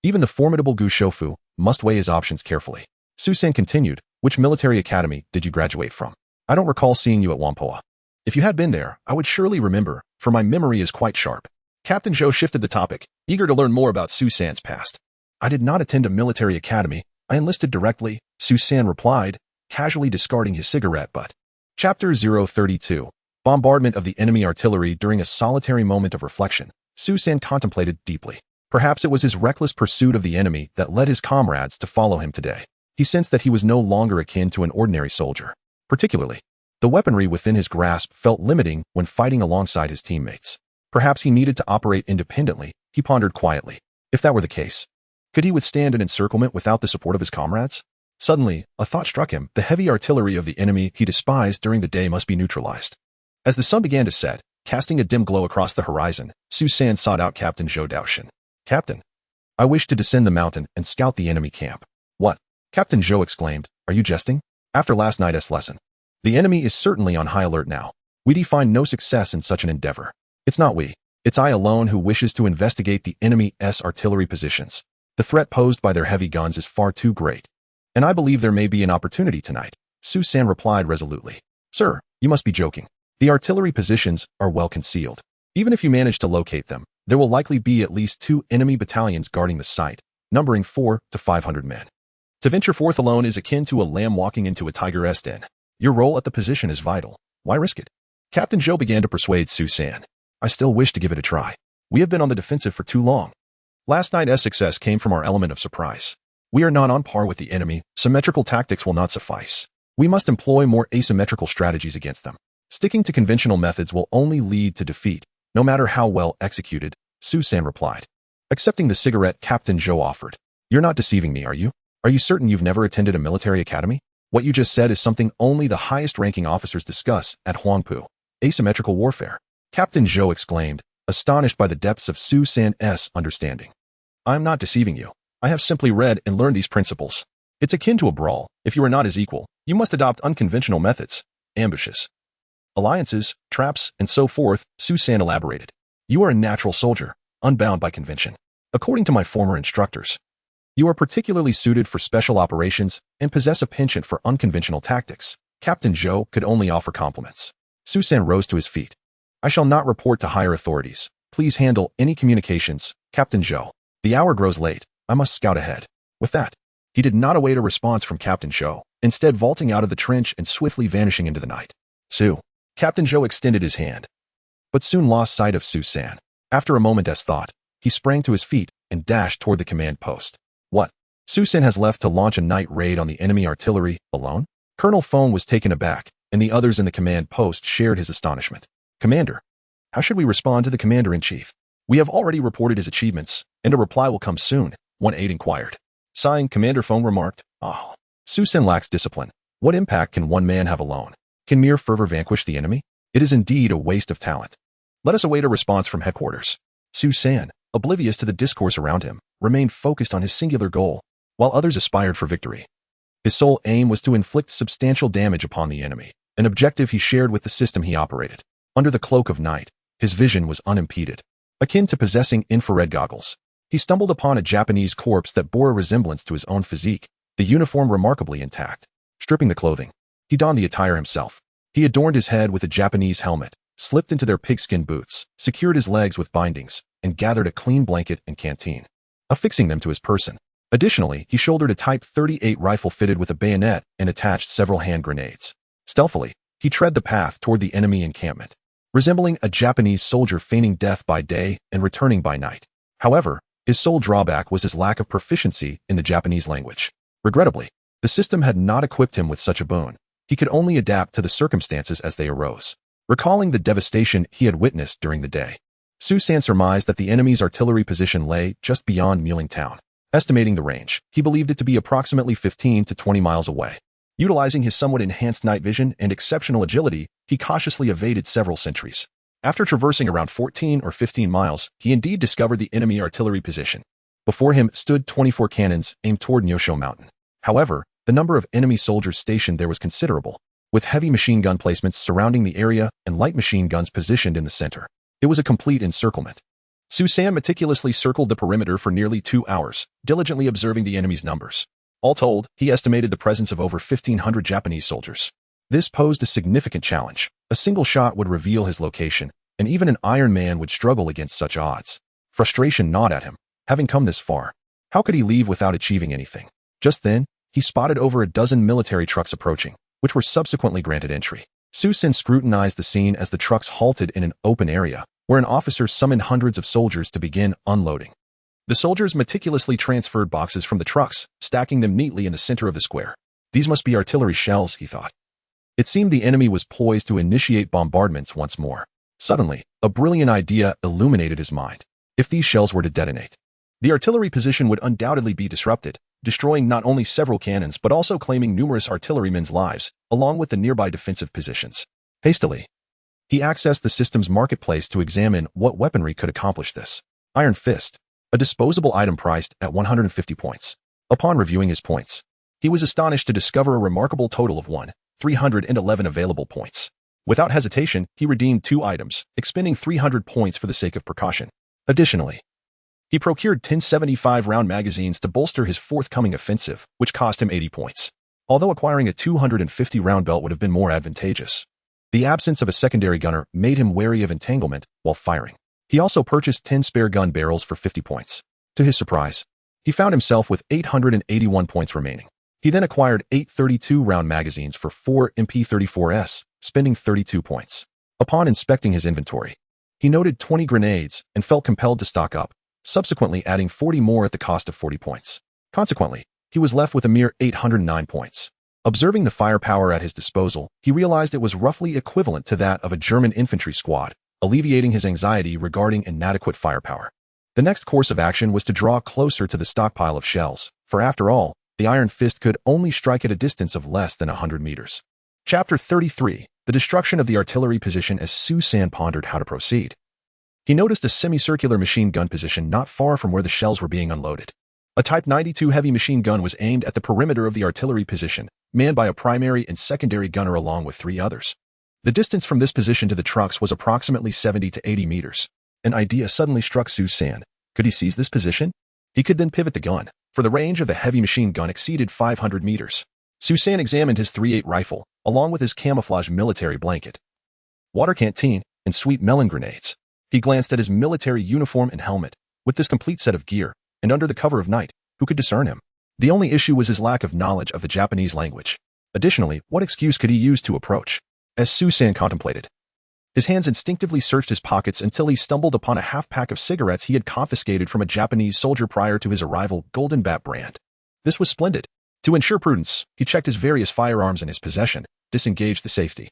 Even the formidable Gu Shoufu must weigh his options carefully. Su San continued, which military academy did you graduate from? I don't recall seeing you at Whampoa. If you had been there, I would surely remember, for my memory is quite sharp. Captain Zhou shifted the topic, eager to learn more about Su San's past. I did not attend a military academy. I enlisted directly, Su San replied, casually discarding his cigarette butt. Chapter 032. Bombardment of the enemy artillery. During a solitary moment of reflection, Su San contemplated deeply. Perhaps it was his reckless pursuit of the enemy that led his comrades to follow him today. He sensed that he was no longer akin to an ordinary soldier. Particularly, the weaponry within his grasp felt limiting when fighting alongside his teammates. Perhaps he needed to operate independently, he pondered quietly. If that were the case, could he withstand an encirclement without the support of his comrades? Suddenly, a thought struck him. The heavy artillery of the enemy he despised during the day must be neutralized. As the sun began to set, casting a dim glow across the horizon, Su San sought out Captain Zhou Daoshin. Captain, I wish to descend the mountain and scout the enemy camp. What? Captain Zhou exclaimed. Are you jesting? After last night's lesson, the enemy is certainly on high alert now. We find no success in such an endeavor. It's not we. It's I alone who wishes to investigate the enemy's artillery positions. The threat posed by their heavy guns is far too great. And I believe there may be an opportunity tonight. Su San replied resolutely. Sir, you must be joking. The artillery positions are well concealed. Even if you manage to locate them, there will likely be at least 2 enemy battalions guarding the site, numbering 400 to 500 men. To venture forth alone is akin to a lamb walking into a tiger's den. Your role at the position is vital. Why risk it? Captain Zhou began to persuade Su San. I still wish to give it a try. We have been on the defensive for too long. Last night's success came from our element of surprise. We are not on par with the enemy. Symmetrical tactics will not suffice. We must employ more asymmetrical strategies against them. Sticking to conventional methods will only lead to defeat, no matter how well executed, Su San replied. Accepting the cigarette Captain Zhou offered. You're not deceiving me, are you? Are you certain you've never attended a military academy? What you just said is something only the highest-ranking officers discuss at Huangpu. Asymmetrical warfare. Captain Zhou exclaimed, astonished by the depths of Su San's understanding. I'm not deceiving you. I have simply read and learned these principles. It's akin to a brawl. If you are not his equal, you must adopt unconventional methods, ambushes, alliances, traps, and so forth, Su San elaborated. You are a natural soldier, unbound by convention. According to my former instructors, you are particularly suited for special operations and possess a penchant for unconventional tactics. Captain Zhou could only offer compliments. Su San rose to his feet. I shall not report to higher authorities. Please handle any communications, Captain Zhou. The hour grows late. I must scout ahead. With that, he did not await a response from Captain Zhou, instead vaulting out of the trench and swiftly vanishing into the night. Su. Captain Zhou extended his hand, but soon lost sight of Su San. After a moment's thought, he sprang to his feet and dashed toward the command post. What? Su San has left to launch a night raid on the enemy artillery, alone? Colonel Feng was taken aback, and the others in the command post shared his astonishment. Commander, how should we respond to the Commander-in-Chief? We have already reported his achievements, and a reply will come soon, one aide inquired. Sighing, Commander Feng remarked, Su San lacks discipline. What impact can one man have alone? Can mere fervor vanquish the enemy? It is indeed a waste of talent. Let us await a response from headquarters. Su San, oblivious to the discourse around him, remained focused on his singular goal, while others aspired for victory. His sole aim was to inflict substantial damage upon the enemy, an objective he shared with the system he operated. Under the cloak of night, his vision was unimpeded, akin to possessing infrared goggles. He stumbled upon a Japanese corpse that bore a resemblance to his own physique, the uniform remarkably intact. Stripping the clothing, he donned the attire himself. He adorned his head with a Japanese helmet, slipped into their pigskin boots, secured his legs with bindings, and gathered a clean blanket and canteen, affixing them to his person. Additionally, he shouldered a Type 38 rifle fitted with a bayonet and attached several hand grenades. Stealthily, he tread the path toward the enemy encampment, resembling a Japanese soldier feigning death by day and returning by night. However, His sole drawback was his lack of proficiency in the Japanese language. Regrettably, the system had not equipped him with such a boon. He could only adapt to the circumstances as they arose. Recalling the devastation he had witnessed during the day, Su-san surmised that the enemy's artillery position lay just beyond Muling town. Estimating the range, he believed it to be approximately 15 to 20 miles away. Utilizing his somewhat enhanced night vision and exceptional agility, he cautiously evaded several sentries. After traversing around 14 or 15 miles, he indeed discovered the enemy artillery position. Before him stood 24 cannons aimed toward Nyosho Mountain. However, the number of enemy soldiers stationed there was considerable, with heavy machine gun placements surrounding the area and light machine guns positioned in the center. It was a complete encirclement. Su-san meticulously circled the perimeter for nearly 2 hours, diligently observing the enemy's numbers. All told, he estimated the presence of over 1,500 Japanese soldiers. This posed a significant challenge. A single shot would reveal his location, and even an Iron Man would struggle against such odds. Frustration gnawed at him. Having come this far, how could he leave without achieving anything? Just then, he spotted over a dozen military trucks approaching, which were subsequently granted entry. Su-san scrutinized the scene as the trucks halted in an open area, where an officer summoned hundreds of soldiers to begin unloading. The soldiers meticulously transferred boxes from the trucks, stacking them neatly in the center of the square. These must be artillery shells, he thought. It seemed the enemy was poised to initiate bombardments once more. Suddenly, a brilliant idea illuminated his mind. If these shells were to detonate, the artillery position would undoubtedly be disrupted, destroying not only several cannons but also claiming numerous artillerymen's lives, along with the nearby defensive positions. Hastily, he accessed the system's marketplace to examine what weaponry could accomplish this. Iron Fist, a disposable item priced at 150 points. Upon reviewing his points, he was astonished to discover a remarkable total of 311 available points. Without hesitation, he redeemed 2 items, expending 300 points for the sake of precaution. Additionally, he procured 10 75-round magazines to bolster his forthcoming offensive, which cost him 80 points. Although acquiring a 250-round belt would have been more advantageous, the absence of a secondary gunner made him wary of entanglement while firing. He also purchased 10 spare gun barrels for 50 points. To his surprise, he found himself with 881 points remaining. He then acquired 8 32-round magazines for 4 MP34s, spending 32 points. Upon inspecting his inventory, he noted 20 grenades and felt compelled to stock up, subsequently adding 40 more at the cost of 40 points. Consequently, he was left with a mere 809 points. Observing the firepower at his disposal, he realized it was roughly equivalent to that of a German infantry squad, alleviating his anxiety regarding inadequate firepower. The next course of action was to draw closer to the stockpile of shells, for after all, the Iron Fist could only strike at a distance of less than 100 meters. Chapter 33. The destruction of the artillery position. As Su-san pondered how to proceed, he noticed a semicircular machine gun position not far from where the shells were being unloaded. A Type 92 heavy machine gun was aimed at the perimeter of the artillery position, manned by a primary and secondary gunner along with 3 others. The distance from this position to the trucks was approximately 70 to 80 meters. An idea suddenly struck Su-san. Could he seize this position? He could then pivot the gun, for the range of the heavy machine gun exceeded 500 meters. Su-san examined his .38 rifle, along with his camouflage military blanket, water canteen, and sweet melon grenades. He glanced at his military uniform and helmet. With this complete set of gear, and under the cover of night, who could discern him? The only issue was his lack of knowledge of the Japanese language. Additionally, what excuse could he use to approach? As Su-san contemplated, his hands instinctively searched his pockets until he stumbled upon a half-pack of cigarettes he had confiscated from a Japanese soldier prior to his arrival. Golden Bat brand. This was splendid. To ensure prudence, he checked his various firearms in his possession, disengaged the safety,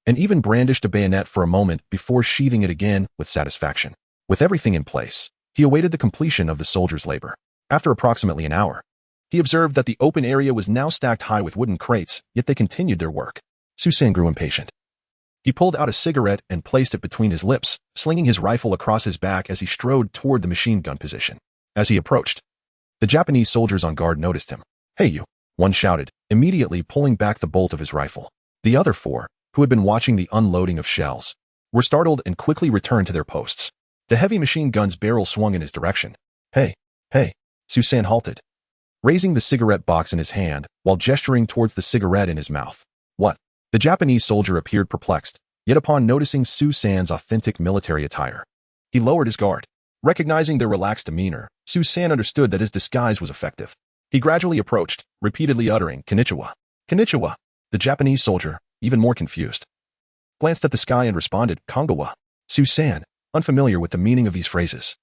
and even brandished a bayonet for a moment before sheathing it again with satisfaction. With everything in place, he awaited the completion of the soldier's labor. After approximately an hour, he observed that the open area was now stacked high with wooden crates, yet they continued their work. Su-san grew impatient. He pulled out a cigarette and placed it between his lips, slinging his rifle across his back as he strode toward the machine gun position. As he approached, the Japanese soldiers on guard noticed him. "Hey you," one shouted, immediately pulling back the bolt of his rifle. The other 4, who had been watching the unloading of shells, were startled and quickly returned to their posts. The heavy machine gun's barrel swung in his direction. Hey, Su-san halted, raising the cigarette box in his hand while gesturing towards the cigarette in his mouth. What? The Japanese soldier appeared perplexed, yet upon noticing Su-san's authentic military attire, he lowered his guard. Recognizing their relaxed demeanor, Su-san understood that his disguise was effective. He gradually approached, repeatedly uttering, "Konnichiwa. Konnichiwa." The Japanese soldier, even more confused, glanced at the sky and responded, "Kongawa." Su-san, unfamiliar with the meaning of these phrases,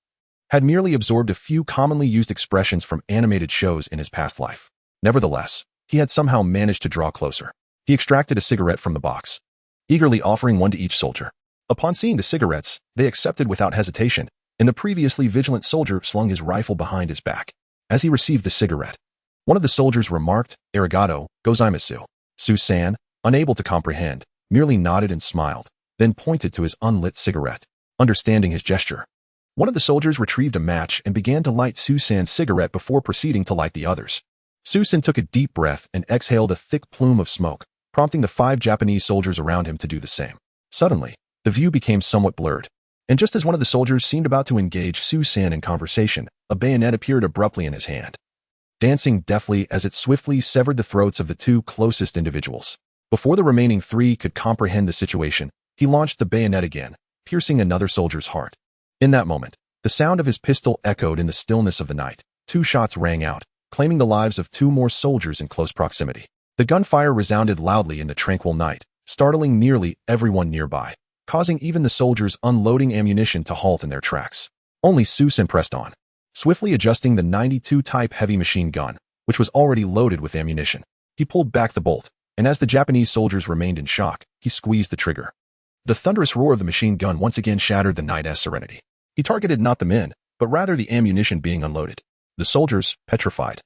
had merely absorbed a few commonly used expressions from animated shows in his past life. Nevertheless, he had somehow managed to draw closer. He extracted a cigarette from the box, eagerly offering one to each soldier. Upon seeing the cigarettes, they accepted without hesitation, and the previously vigilant soldier slung his rifle behind his back. As he received the cigarette, one of the soldiers remarked, "Arigato, gozaimasu." Su-san, unable to comprehend, merely nodded and smiled, then pointed to his unlit cigarette. Understanding his gesture, one of the soldiers retrieved a match and began to light Su-san's cigarette before proceeding to light the others. Su-san took a deep breath and exhaled a thick plume of smoke, prompting the 5 Japanese soldiers around him to do the same. Suddenly, the view became somewhat blurred, and just as one of the soldiers seemed about to engage Su-san in conversation, a bayonet appeared abruptly in his hand, dancing deftly as it swiftly severed the throats of the 2 closest individuals. Before the remaining 3 could comprehend the situation, he launched the bayonet again, piercing another soldier's heart. In that moment, the sound of his pistol echoed in the stillness of the night. 2 shots rang out, claiming the lives of 2 more soldiers in close proximity. The gunfire resounded loudly in the tranquil night, startling nearly everyone nearby, causing even the soldiers unloading ammunition to halt in their tracks. Only Su-san pressed on, swiftly adjusting the 92 type heavy machine gun, which was already loaded with ammunition. He pulled back the bolt, and as the Japanese soldiers remained in shock, he squeezed the trigger. The thunderous roar of the machine gun once again shattered the night's serenity. He targeted not the men, but rather the ammunition being unloaded. The soldiers, petrified,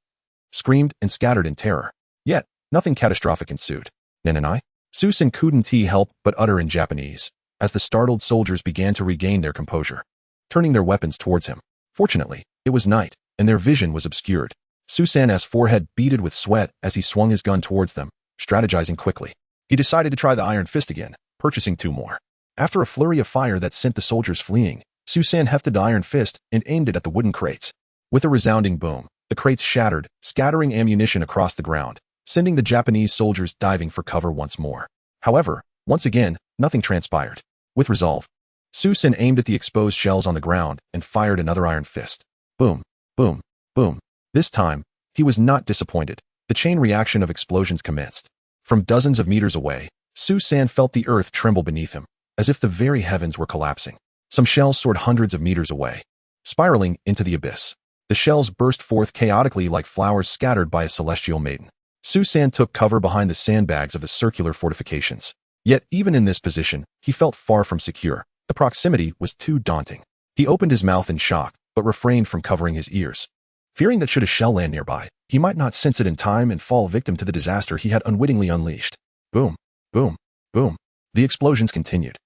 screamed and scattered in terror. Yet, nothing catastrophic ensued. Nananai? Su-san couldn't help but utter in Japanese, as the startled soldiers began to regain their composure, turning their weapons towards him. Fortunately, it was night, and their vision was obscured. Su-san's forehead beaded with sweat as he swung his gun towards them, strategizing quickly. He decided to try the iron fist again, purchasing 2 more. After a flurry of fire that sent the soldiers fleeing, Su-san hefted the iron fist and aimed it at the wooden crates. With a resounding boom, the crates shattered, scattering ammunition across the ground, sending the Japanese soldiers diving for cover once more. However, once again, nothing transpired. With resolve, Su-san aimed at the exposed shells on the ground and fired another iron fist. Boom, boom, boom. This time, he was not disappointed. The chain reaction of explosions commenced. From dozens of meters away, Su-san felt the earth tremble beneath him, as if the very heavens were collapsing. Some shells soared hundreds of meters away, spiraling into the abyss. The shells burst forth chaotically like flowers scattered by a celestial maiden. Su-san took cover behind the sandbags of the circular fortifications. Yet, even in this position, he felt far from secure. The proximity was too daunting. He opened his mouth in shock, but refrained from covering his ears, fearing that should a shell land nearby, he might not sense it in time and fall victim to the disaster he had unwittingly unleashed. Boom, boom, boom. The explosions continued,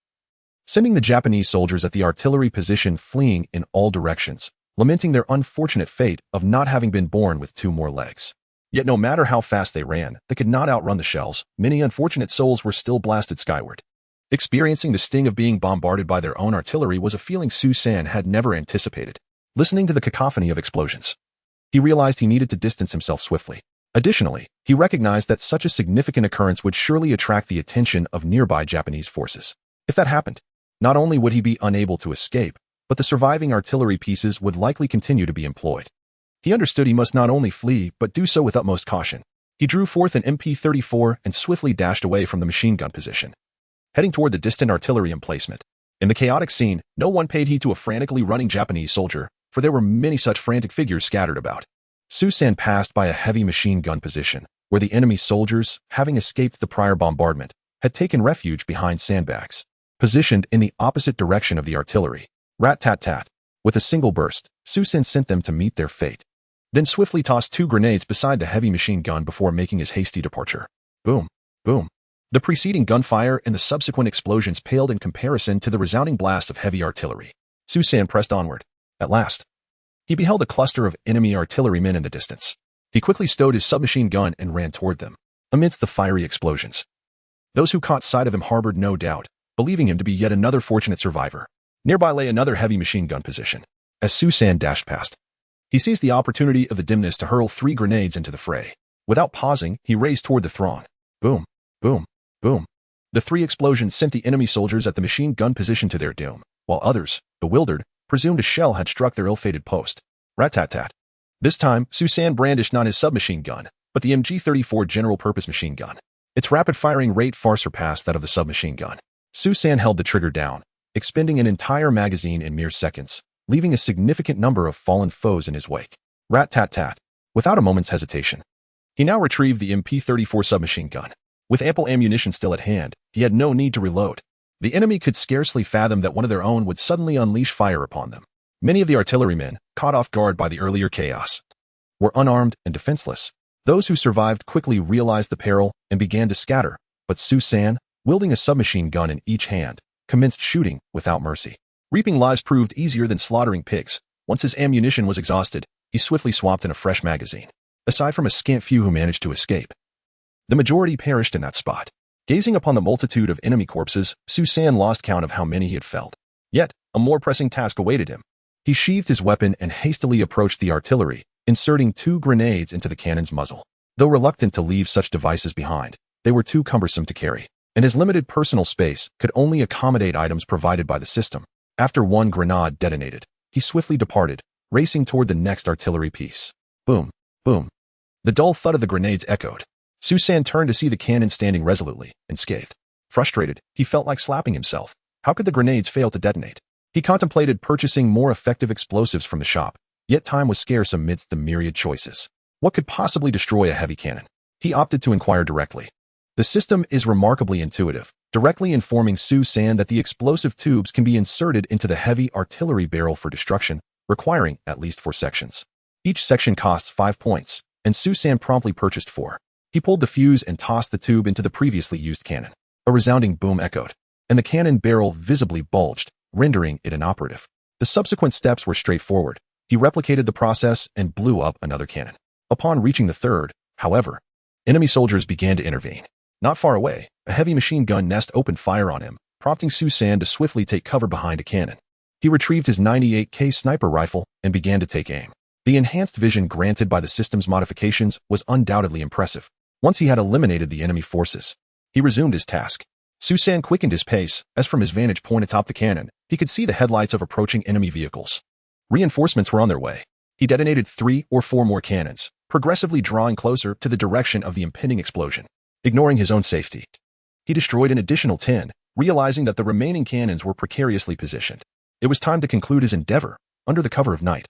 sending the Japanese soldiers at the artillery position fleeing in all directions, lamenting their unfortunate fate of not having been born with 2 more legs. Yet no matter how fast they ran, they could not outrun the shells. Many unfortunate souls were still blasted skyward. Experiencing the sting of being bombarded by their own artillery was a feeling Su-san had never anticipated. Listening to the cacophony of explosions, he realized he needed to distance himself swiftly. Additionally, he recognized that such a significant occurrence would surely attract the attention of nearby Japanese forces. If that happened, not only would he be unable to escape, but the surviving artillery pieces would likely continue to be employed. He understood he must not only flee, but do so with utmost caution. He drew forth an MP-34 and swiftly dashed away from the machine gun position, heading toward the distant artillery emplacement. In the chaotic scene, no one paid heed to a frantically running Japanese soldier, for there were many such frantic figures scattered about. Su-san passed by a heavy machine gun position, where the enemy soldiers, having escaped the prior bombardment, had taken refuge behind sandbags, positioned in the opposite direction of the artillery. Rat-tat-tat. With a single burst, Su-san sent them to meet their fate, then swiftly tossed 2 grenades beside the heavy machine gun before making his hasty departure. Boom, boom. The preceding gunfire and the subsequent explosions paled in comparison to the resounding blast of heavy artillery. Su-san pressed onward. At last, he beheld a cluster of enemy artillerymen in the distance. He quickly stowed his submachine gun and ran toward them, amidst the fiery explosions. Those who caught sight of him harbored no doubt, believing him to be yet another fortunate survivor. Nearby lay another heavy machine gun position. As Su-san dashed past, he seized the opportunity of the dimness to hurl 3 grenades into the fray. Without pausing, he raced toward the throng. Boom, boom, boom. The 3 explosions sent the enemy soldiers at the machine gun position to their doom, while others, bewildered, presumed a shell had struck their ill-fated post. Rat-tat-tat. This time, Su-san brandished not his submachine gun, but the MG-34 general-purpose machine gun. Its rapid-firing rate far surpassed that of the submachine gun. Su-san held the trigger down, expending an entire magazine in mere seconds, leaving a significant number of fallen foes in his wake. Rat-tat-tat. Without a moment's hesitation, he now retrieved the MP-34 submachine gun. With ample ammunition still at hand, he had no need to reload. The enemy could scarcely fathom that one of their own would suddenly unleash fire upon them. Many of the artillerymen, caught off guard by the earlier chaos, were unarmed and defenseless. Those who survived quickly realized the peril and began to scatter, but Su San, wielding a submachine gun in each hand, commenced shooting without mercy. Reaping lives proved easier than slaughtering pigs. Once his ammunition was exhausted, he swiftly swapped in a fresh magazine. Aside from a scant few who managed to escape, the majority perished in that spot. Gazing upon the multitude of enemy corpses, Su San lost count of how many he had felled. Yet, a more pressing task awaited him. He sheathed his weapon and hastily approached the artillery, inserting 2 grenades into the cannon's muzzle. Though reluctant to leave such devices behind, they were too cumbersome to carry, and his limited personal space could only accommodate items provided by the system. After one grenade detonated, he swiftly departed, racing toward the next artillery piece. Boom, boom. The dull thud of the grenades echoed. Su San turned to see the cannon standing resolutely, unscathed. Frustrated, he felt like slapping himself. How could the grenades fail to detonate? He contemplated purchasing more effective explosives from the shop, yet time was scarce amidst the myriad choices. What could possibly destroy a heavy cannon? He opted to inquire directly. The system is remarkably intuitive, directly informing Su San that the explosive tubes can be inserted into the heavy artillery barrel for destruction, requiring at least 4 sections. Each section costs 5 points, and Su San promptly purchased 4. He pulled the fuse and tossed the tube into the previously used cannon. A resounding boom echoed, and the cannon barrel visibly bulged, rendering it inoperative. The subsequent steps were straightforward. He replicated the process and blew up another cannon. Upon reaching the third, however, enemy soldiers began to intervene. Not far away, a heavy machine gun nest opened fire on him, prompting Su San to swiftly take cover behind a cannon. He retrieved his 98K sniper rifle and began to take aim. The enhanced vision granted by the system's modifications was undoubtedly impressive. Once he had eliminated the enemy forces, he resumed his task. Su San quickened his pace, as from his vantage point atop the cannon, he could see the headlights of approaching enemy vehicles. Reinforcements were on their way. He detonated 3 or 4 more cannons, progressively drawing closer to the direction of the impending explosion. Ignoring his own safety, he destroyed an additional 10, realizing that the remaining cannons were precariously positioned. It was time to conclude his endeavor, under the cover of night.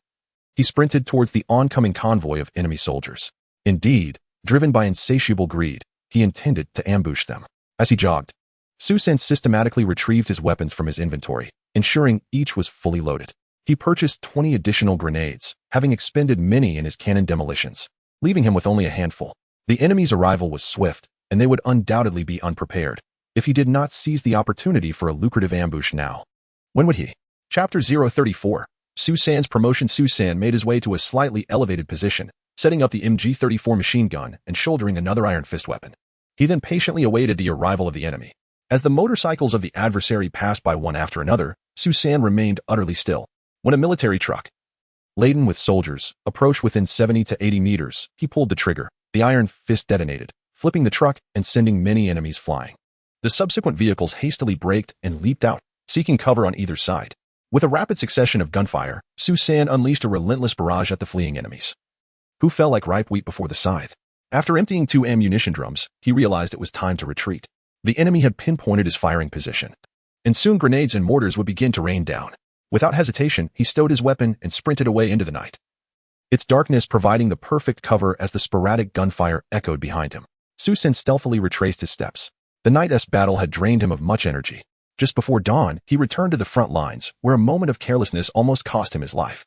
He sprinted towards the oncoming convoy of enemy soldiers. Indeed, driven by insatiable greed, he intended to ambush them. As he jogged, Su San systematically retrieved his weapons from his inventory, ensuring each was fully loaded. He purchased 20 additional grenades, having expended many in his cannon demolitions, leaving him with only a handful. The enemy's arrival was swift, and they would undoubtedly be unprepared if he did not seize the opportunity for a lucrative ambush now. When would he? Chapter 034. Su San's promotion. Su San made his way to a slightly elevated position, setting up the MG-34 machine gun and shouldering another iron fist weapon. He then patiently awaited the arrival of the enemy. As the motorcycles of the adversary passed by one after another, Su San remained utterly still. When a military truck, laden with soldiers, approached within 70 to 80 meters, he pulled the trigger. The iron fist detonated, flipping the truck and sending many enemies flying. The subsequent vehicles hastily braked and leaped out, seeking cover on either side. With a rapid succession of gunfire, Su San unleashed a relentless barrage at the fleeing enemies, who fell like ripe wheat before the scythe. After emptying 2 ammunition drums, he realized it was time to retreat. The enemy had pinpointed his firing position, and soon grenades and mortars would begin to rain down. Without hesitation, he stowed his weapon and sprinted away into the night, its darkness providing the perfect cover as the sporadic gunfire echoed behind him. Su San stealthily retraced his steps. The night's battle had drained him of much energy. Just before dawn, he returned to the front lines, where a moment of carelessness almost cost him his life,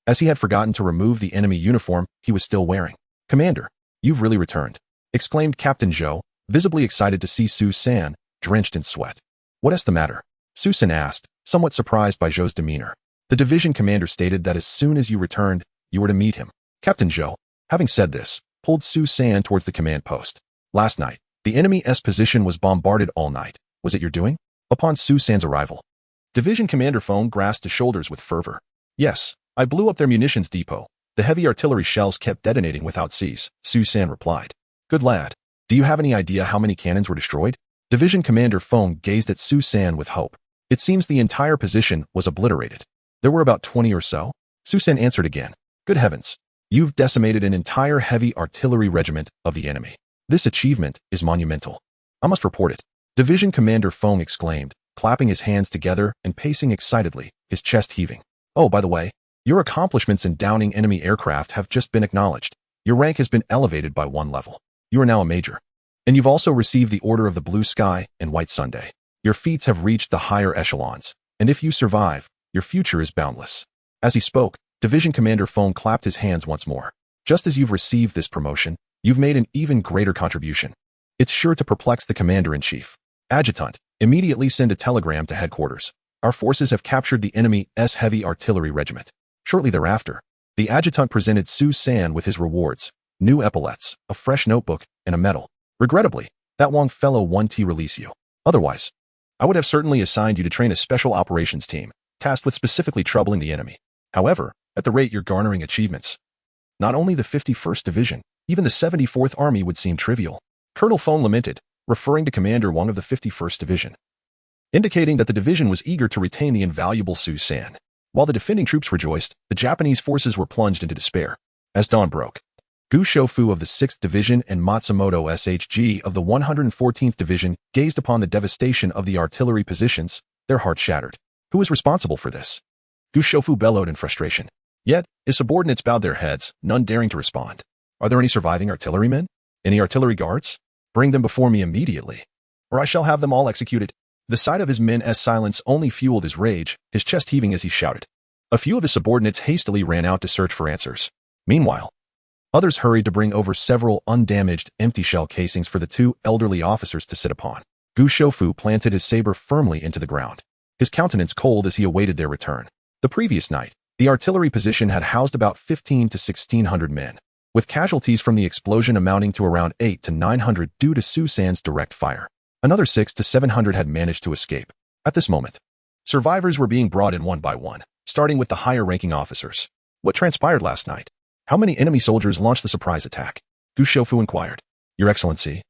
as he had forgotten to remove the enemy uniform he was still wearing. "Commander, you've really returned," exclaimed Captain Zhou, visibly excited to see Su San, drenched in sweat. "What is the matter?" Su San asked, somewhat surprised by Zhou's demeanor. The division commander stated that as soon as you returned, you were to meet him. Captain Zhou, having said this, pulled Su San towards the command post. "Last night, the enemy's position was bombarded all night. Was it your doing?" Upon Su San's arrival, Division Commander Feng grasped his shoulders with fervor. "Yes, I blew up their munitions depot. The heavy artillery shells kept detonating without cease," Su San replied. "Good lad. Do you have any idea how many cannons were destroyed?" Division Commander Feng gazed at Su San with hope. "It seems the entire position was obliterated. There were about 20 or so." Su San answered again. "Good heavens. You've decimated an entire heavy artillery regiment of the enemy. This achievement is monumental. I must report it." Division Commander Feng exclaimed, clapping his hands together and pacing excitedly, his chest heaving. Oh, by the way, your accomplishments in downing enemy aircraft have just been acknowledged. Your rank has been elevated by 1 level. You are now a major. And you've also received the Order of the Blue Sky and White Sunday. Your feats have reached the higher echelons, and if you survive, your future is boundless. As he spoke, Division Commander Phone clapped his hands once more. Just as you've received this promotion, you've made an even greater contribution. It's sure to perplex the Commander-in-Chief. Adjutant, immediately send a telegram to headquarters. Our forces have captured the enemy's heavy artillery regiment. Shortly thereafter, the adjutant presented Su San with his rewards, new epaulets, a fresh notebook, and a medal. Regrettably, that Wong fellow won to release you. Otherwise, I would have certainly assigned you to train a special operations team, tasked with specifically troubling the enemy. However, at the rate you're garnering achievements, not only the 51st Division, even the 74th Army would seem trivial. Colonel Phone lamented, referring to Commander Wong of the 51st Division, indicating that the division was eager to retain the invaluable Su San. While the defending troops rejoiced, the Japanese forces were plunged into despair. As dawn broke, Gu Shoufu of the 6th Division and Matsumoto SHG of the 114th Division gazed upon the devastation of the artillery positions, their hearts shattered. Who is responsible for this? Gu Shoufu bellowed in frustration. Yet, his subordinates bowed their heads, none daring to respond. Are there any surviving artillerymen? Any artillery guards? Bring them before me immediately, or I shall have them all executed. The sight of his men's silence only fueled his rage, his chest heaving as he shouted. A few of his subordinates hastily ran out to search for answers. Meanwhile, others hurried to bring over several undamaged, empty shell casings for the 2 elderly officers to sit upon. Gu Shoufu planted his saber firmly into the ground, his countenance cold as he awaited their return. The previous night, the artillery position had housed about 15 to 1,600 men, with casualties from the explosion amounting to around 8 to 900 due to Su San's direct fire. Another 6 to 700 had managed to escape. At this moment, survivors were being brought in one by one, starting with the higher-ranking officers. What transpired last night? How many enemy soldiers launched the surprise attack? Gu Shoufu inquired. Your Excellency,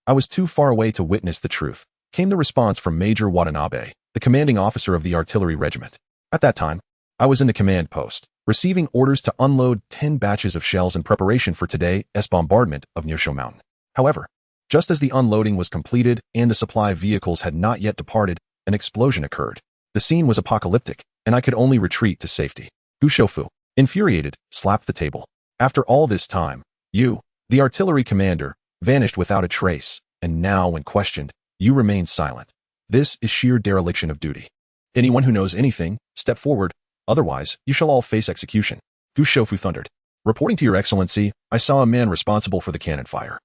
I was too far away to witness the truth, came the response from Major Watanabe, the commanding officer of the artillery regiment. At that time, I was in the command post, receiving orders to unload 10 batches of shells in preparation for today's bombardment of Nyosho Mountain. However, just as the unloading was completed and the supply vehicles had not yet departed, an explosion occurred. The scene was apocalyptic, and I could only retreat to safety. Gu Shoufu, infuriated, slapped the table. After all this time, you, the artillery commander, vanished without a trace, and now, when questioned, you remain silent. This is sheer dereliction of duty. Anyone who knows anything, step forward, otherwise, you shall all face execution. Gu Shoufu thundered. Reporting to your Excellency, I saw a man responsible for the cannon fire.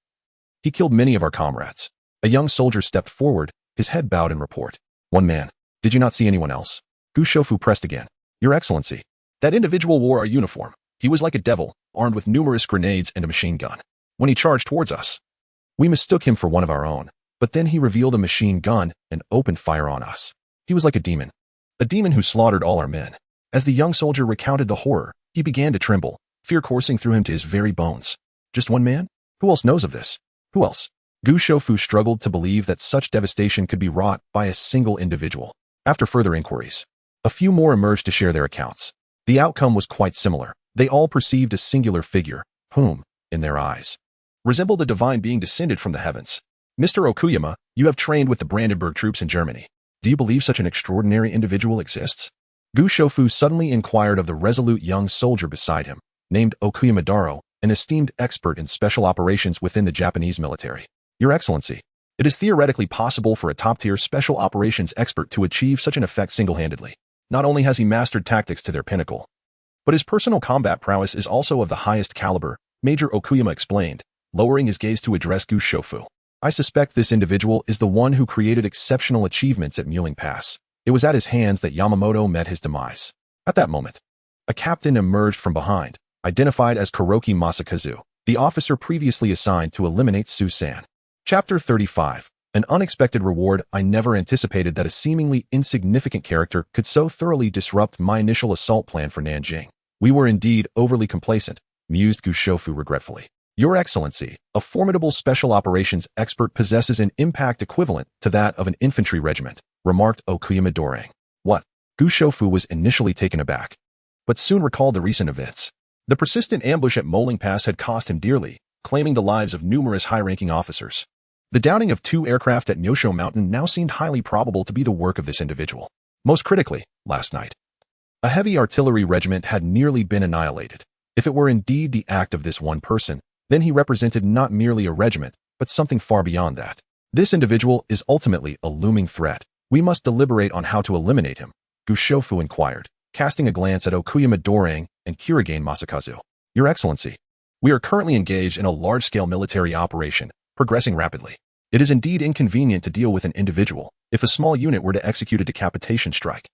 He killed many of our comrades. A young soldier stepped forward, his head bowed in report. One man. Did you not see anyone else? Gu Shoufu pressed again. Your Excellency, that individual wore a uniform. He was like a devil, armed with numerous grenades and a machine gun. When he charged towards us, we mistook him for one of our own, but then he revealed a machine gun and opened fire on us. He was like a demon who slaughtered all our men. As the young soldier recounted the horror, he began to tremble, fear coursing through him to his very bones. Just one man? Who else knows of this? Who else? Gu Shoufu struggled to believe that such devastation could be wrought by a single individual. After further inquiries, a few more emerged to share their accounts. The outcome was quite similar. They all perceived a singular figure, whom, in their eyes, resembled a divine being descended from the heavens. Mr. Okuyama, you have trained with the Brandenburg troops in Germany. Do you believe such an extraordinary individual exists? Gu Shoufu suddenly inquired of the resolute young soldier beside him, named Okuyama Daro, an esteemed expert in special operations within the Japanese military. Your Excellency, it is theoretically possible for a top-tier special operations expert to achieve such an effect single-handedly. Not only has he mastered tactics to their pinnacle, but his personal combat prowess is also of the highest caliber, Major Okuyama explained, lowering his gaze to address Gu Shoufu. I suspect this individual is the one who created exceptional achievements at Muling Pass. It was at his hands that Yamamoto met his demise. At that moment, a captain emerged from behind, identified as Kuroki Masakazu, the officer previously assigned to eliminate Su San. Chapter 35. An unexpected reward. I never anticipated that a seemingly insignificant character could so thoroughly disrupt my initial assault plan for Nanjing. We were indeed overly complacent, mused Gu Shoufu regretfully. Your Excellency, a formidable special operations expert possesses an impact equivalent to that of an infantry regiment, remarked Okuyama Dorang. What? Gu Shoufu was initially taken aback, but soon recalled the recent events. The persistent ambush at Muling Pass had cost him dearly, claiming the lives of numerous high-ranking officers. The downing of 2 aircraft at Nyosho Mountain now seemed highly probable to be the work of this individual. Most critically, last night, A heavy artillery regiment had nearly been annihilated. If it were indeed the act of this one person, then he represented not merely a regiment, but something far beyond that. This individual is ultimately a looming threat. We must deliberate on how to eliminate him, Gu Shoufu inquired, casting a glance at Okuyama Dorang and Kurigane Masakazu. Your Excellency, we are currently engaged in a large-scale military operation, progressing rapidly. It is indeed inconvenient to deal with an individual. If a small unit were to execute a decapitation strike,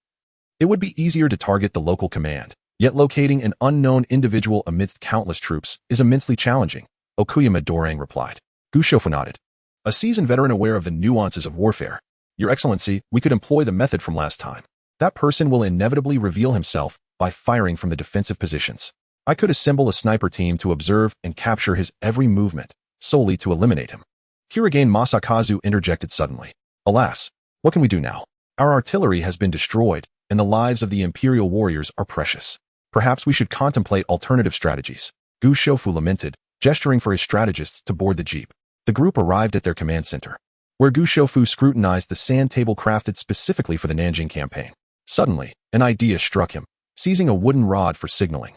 it would be easier to target the local command. Yet locating an unknown individual amidst countless troops is immensely challenging, Okuyama Dorang replied. Gu Shoufu nodded. A seasoned veteran aware of the nuances of warfare. Your Excellency, we could employ the method from last time. That person will inevitably reveal himself by firing from the defensive positions. I could assemble a sniper team to observe and capture his every movement, solely to eliminate him. Kurigane Masakazu interjected suddenly. Alas, what can we do now? Our artillery has been destroyed, and the lives of the Imperial warriors are precious. Perhaps we should contemplate alternative strategies. Gu Shoufu lamented, gesturing for his strategists to board the jeep. The group arrived at their command center, where Gu Shoufu scrutinized the sand table crafted specifically for the Nanjing campaign. Suddenly, an idea struck him, seizing a wooden rod for signaling.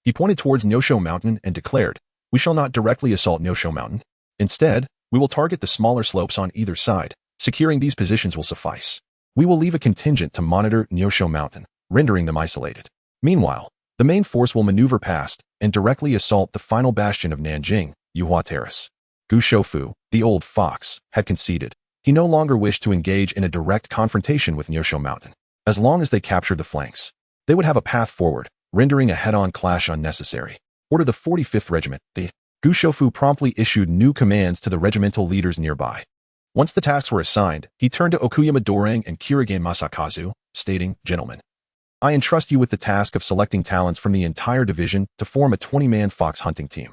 He pointed towards Nyosho Mountain and declared, we shall not directly assault Nyosho Mountain. Instead, we will target the smaller slopes on either side. Securing these positions will suffice. We will leave a contingent to monitor Nyosho Mountain, rendering them isolated. Meanwhile, the main force will maneuver past and directly assault the final bastion of Nanjing, Yuhua Terrace. Gu Shoufu, the old fox, had conceded. He no longer wished to engage in a direct confrontation with Nyosho Mountain. As long as they captured the flanks, they would have a path forward, rendering a head-on clash unnecessary. Order the 45th Regiment. Gu Shoufu promptly issued new commands to the regimental leaders nearby. Once the tasks were assigned, he turned to Okuyama Dorang and Kurigane Masakazu, stating, Gentlemen, I entrust you with the task of selecting talents from the entire division to form a 20-man fox hunting team.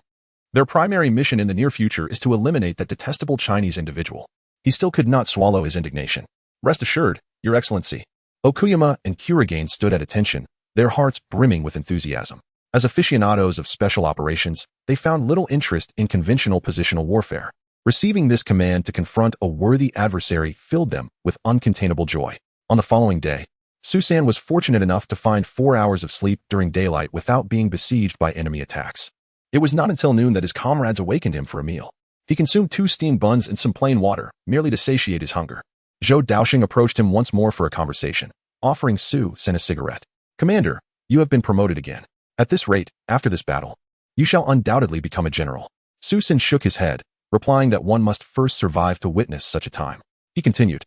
Their primary mission in the near future is to eliminate that detestable Chinese individual. He still could not swallow his indignation. Rest assured, Your Excellency. Okuyama and Kurigane stood at attention, their hearts brimming with enthusiasm. As aficionados of special operations, they found little interest in conventional positional warfare. Receiving this command to confront a worthy adversary filled them with uncontainable joy. On the following day, Susan was fortunate enough to find 4 hours of sleep during daylight without being besieged by enemy attacks. It was not until noon that his comrades awakened him for a meal. He consumed 2 steamed buns and some plain water, merely to satiate his hunger. Zhou Daoxing approached him once more for a conversation, offering Susan a cigarette. Commander, you have been promoted again. At this rate, after this battle, you shall undoubtedly become a general. Susan shook his head, replying that one must first survive to witness such a time. He continued,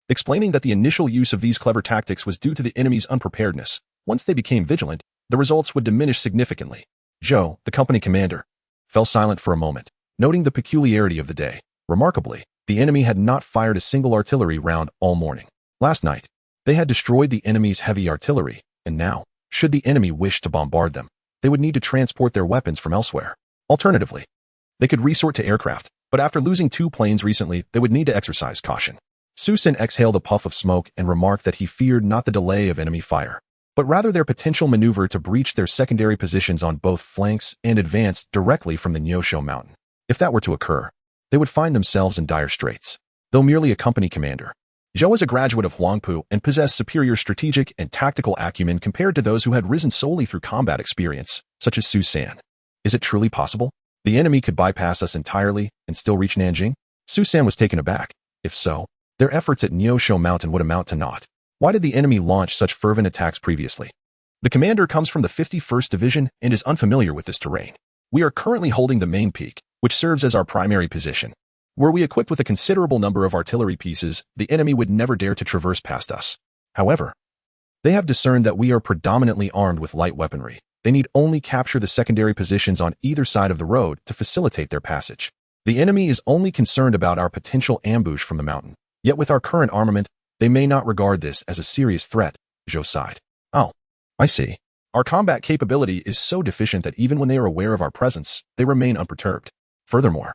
explaining that the initial use of these clever tactics was due to the enemy's unpreparedness. Once they became vigilant, the results would diminish significantly. Zhou, the company commander, fell silent for a moment, noting the peculiarity of the day. Remarkably, the enemy had not fired a single artillery round all morning. Last night, they had destroyed the enemy's heavy artillery, and now, should the enemy wish to bombard them, they would need to transport their weapons from elsewhere. Alternatively, they could resort to aircraft, but after losing 2 planes recently, they would need to exercise caution. Susan exhaled a puff of smoke and remarked that he feared not the delay of enemy fire, but rather their potential maneuver to breach their secondary positions on both flanks and advance directly from the Nyosho Mountain. If that were to occur, they would find themselves in dire straits. Though merely a company commander, Zhou was a graduate of Huangpu and possessed superior strategic and tactical acumen compared to those who had risen solely through combat experience, such as Susan. Is it truly possible? The enemy could bypass us entirely and still reach Nanjing? Susan was taken aback. If so, their efforts at Nyosho Mountain would amount to naught. Why did the enemy launch such fervent attacks previously? The commander comes from the 51st Division and is unfamiliar with this terrain. We are currently holding the main peak, which serves as our primary position. Were we equipped with a considerable number of artillery pieces, the enemy would never dare to traverse past us. However, they have discerned that we are predominantly armed with light weaponry. They need only capture the secondary positions on either side of the road to facilitate their passage. The enemy is only concerned about our potential ambush from the mountain. Yet with our current armament, they may not regard this as a serious threat, Zhou sighed. Oh, I see. Our combat capability is so deficient that even when they are aware of our presence, they remain unperturbed. Furthermore,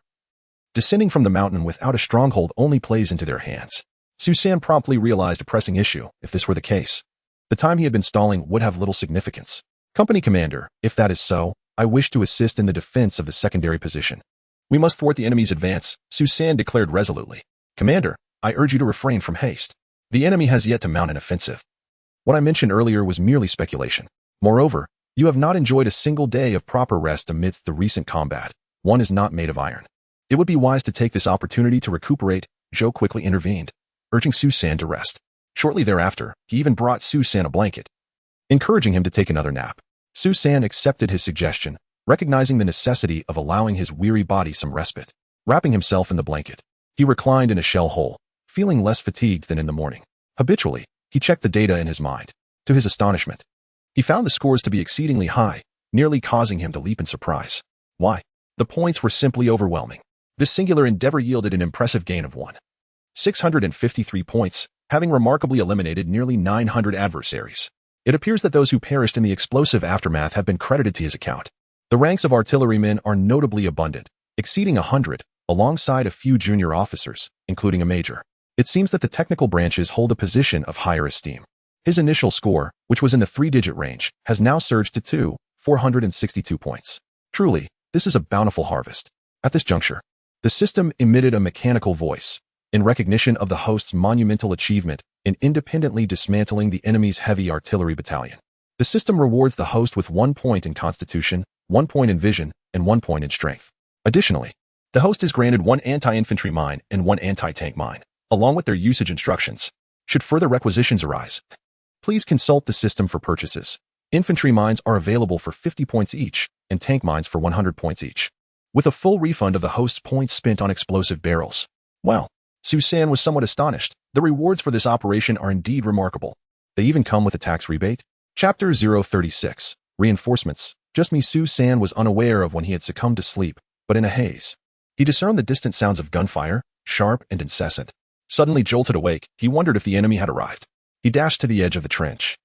descending from the mountain without a stronghold only plays into their hands. Susan promptly realized a pressing issue. If this were the case, the time he had been stalling would have little significance. Company commander, if that is so, I wish to assist in the defense of the secondary position. We must thwart the enemy's advance, Susan declared resolutely. Commander, I urge you to refrain from haste. The enemy has yet to mount an offensive. What I mentioned earlier was merely speculation. Moreover, you have not enjoyed a single day of proper rest amidst the recent combat. One is not made of iron. It would be wise to take this opportunity to recuperate, Zhou quickly intervened, urging Su San to rest. Shortly thereafter, he even brought Su San a blanket, encouraging him to take another nap. Su San accepted his suggestion, recognizing the necessity of allowing his weary body some respite. Wrapping himself in the blanket, he reclined in a shell hole, feeling less fatigued than in the morning. Habitually, he checked the data in his mind. To his astonishment, he found the scores to be exceedingly high, nearly causing him to leap in surprise. Why? The points were simply overwhelming. This singular endeavor yielded an impressive gain of 653 points, having remarkably eliminated nearly 900 adversaries. It appears that those who perished in the explosive aftermath have been credited to his account. The ranks of artillerymen are notably abundant, exceeding 100, alongside a few junior officers, including a major. It seems that the technical branches hold a position of higher esteem. His initial score, which was in the 3-digit range, has now surged to 462 points. Truly, this is a bountiful harvest. At this juncture, the system emitted a mechanical voice, in recognition of the host's monumental achievement in independently dismantling the enemy's heavy artillery battalion. The system rewards the host with 1 point in constitution, 1 point in vision, and 1 point in strength. Additionally, the host is granted 1 anti-infantry mine and 1 anti-tank mine, along with their usage instructions. Should further requisitions arise, please consult the system for purchases. Infantry mines are available for 50 points each, and tank mines for 100 points each, with a full refund of the host's points spent on explosive barrels. Well, Su San was somewhat astonished. The rewards for this operation are indeed remarkable. They even come with a tax rebate. Chapter 036. Reinforcements. Just me. Su San was unaware of when he had succumbed to sleep, but in a haze. He discerned the distant sounds of gunfire, sharp and incessant. Suddenly jolted awake, he wondered if the enemy had arrived. He dashed to the edge of the trench,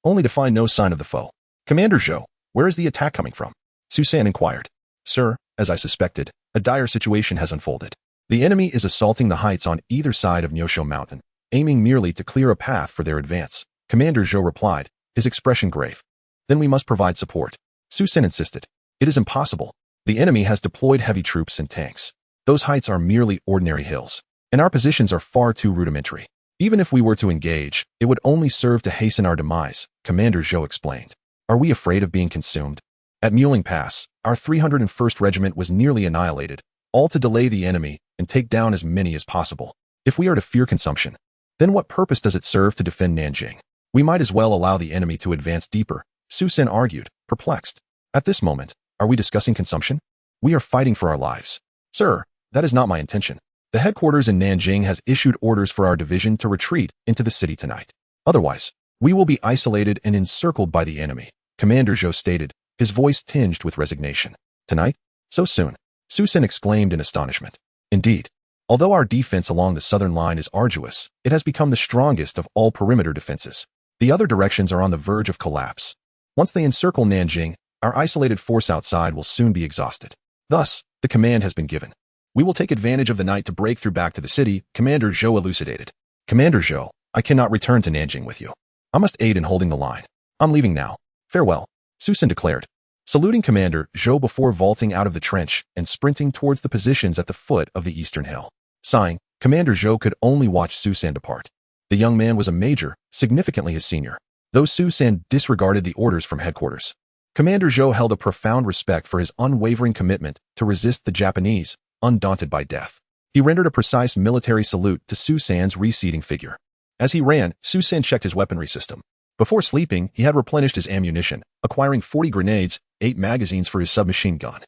only to find no sign of the foe. Commander Zhou, where is the attack coming from? Su San inquired. Sir, as I suspected, a dire situation has unfolded. The enemy is assaulting the heights on either side of Nyosho Mountain, aiming merely to clear a path for their advance. Commander Zhou replied, his expression grave. Then we must provide support. Su San insisted. It is impossible. The enemy has deployed heavy troops and tanks. Those heights are merely ordinary hills, and our positions are far too rudimentary. Even if we were to engage, it would only serve to hasten our demise, Commander Zhou explained. Are we afraid of being consumed? At Muling Pass, our 301st Regiment was nearly annihilated, all to delay the enemy and take down as many as possible. If we are to fear consumption, then what purpose does it serve to defend Nanjing? We might as well allow the enemy to advance deeper, Su San argued, perplexed. At this moment, are we discussing consumption? We are fighting for our lives. Sir, that is not my intention. The headquarters in Nanjing has issued orders for our division to retreat into the city tonight. Otherwise, we will be isolated and encircled by the enemy, Commander Zhou stated, his voice tinged with resignation. Tonight? So soon? Su San exclaimed in astonishment. Indeed. Although our defense along the southern line is arduous, it has become the strongest of all perimeter defenses. The other directions are on the verge of collapse. Once they encircle Nanjing, our isolated force outside will soon be exhausted. Thus, the command has been given. We will take advantage of the night to break through back to the city, Commander Zhou elucidated. Commander Zhou, I cannot return to Nanjing with you. I must aid in holding the line. I'm leaving now. Farewell, Su San declared, saluting Commander Zhou before vaulting out of the trench and sprinting towards the positions at the foot of the eastern hill. Sighing, Commander Zhou could only watch Su San depart. The young man was a major, significantly his senior, though Su San disregarded the orders from headquarters. Commander Zhou held a profound respect for his unwavering commitment to resist the Japanese, undaunted by death. He rendered a precise military salute to Su San's receding figure. As he ran, Su San checked his weaponry system. Before sleeping, he had replenished his ammunition, acquiring 40 grenades, 8 magazines for his submachine gun,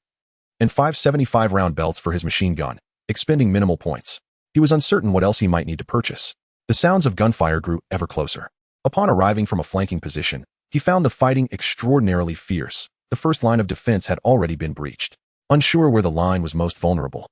and 5 75-round belts for his machine gun, expending minimal points. He was uncertain what else he might need to purchase. The sounds of gunfire grew ever closer. Upon arriving from a flanking position, he found the fighting extraordinarily fierce. The first line of defense had already been breached. Unsure where the line was most vulnerable,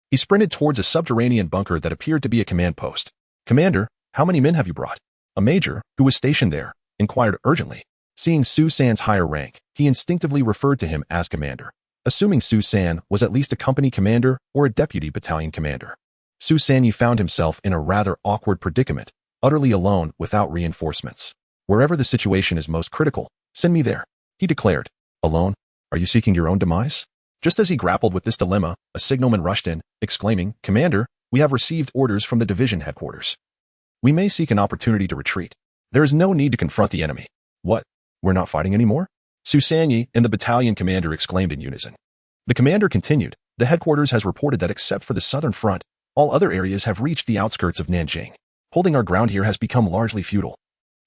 he sprinted towards a subterranean bunker that appeared to be a command post. Commander, how many men have you brought? A major, who was stationed there, inquired urgently. Seeing Su San's higher rank, he instinctively referred to him as commander, assuming Su San was at least a company commander or a deputy battalion commander. Su San found himself in a rather awkward predicament, utterly alone without reinforcements. Wherever the situation is most critical, send me there, he declared. Alone? Are you seeking your own demise? Just as he grappled with this dilemma, a signalman rushed in, exclaiming, Commander, we have received orders from the division headquarters. We may seek an opportunity to retreat. There is no need to confront the enemy. What? We're not fighting anymore? Su Sanyi and the battalion commander exclaimed in unison. The commander continued, the headquarters has reported that except for the southern front, all other areas have reached the outskirts of Nanjing. Holding our ground here has become largely futile.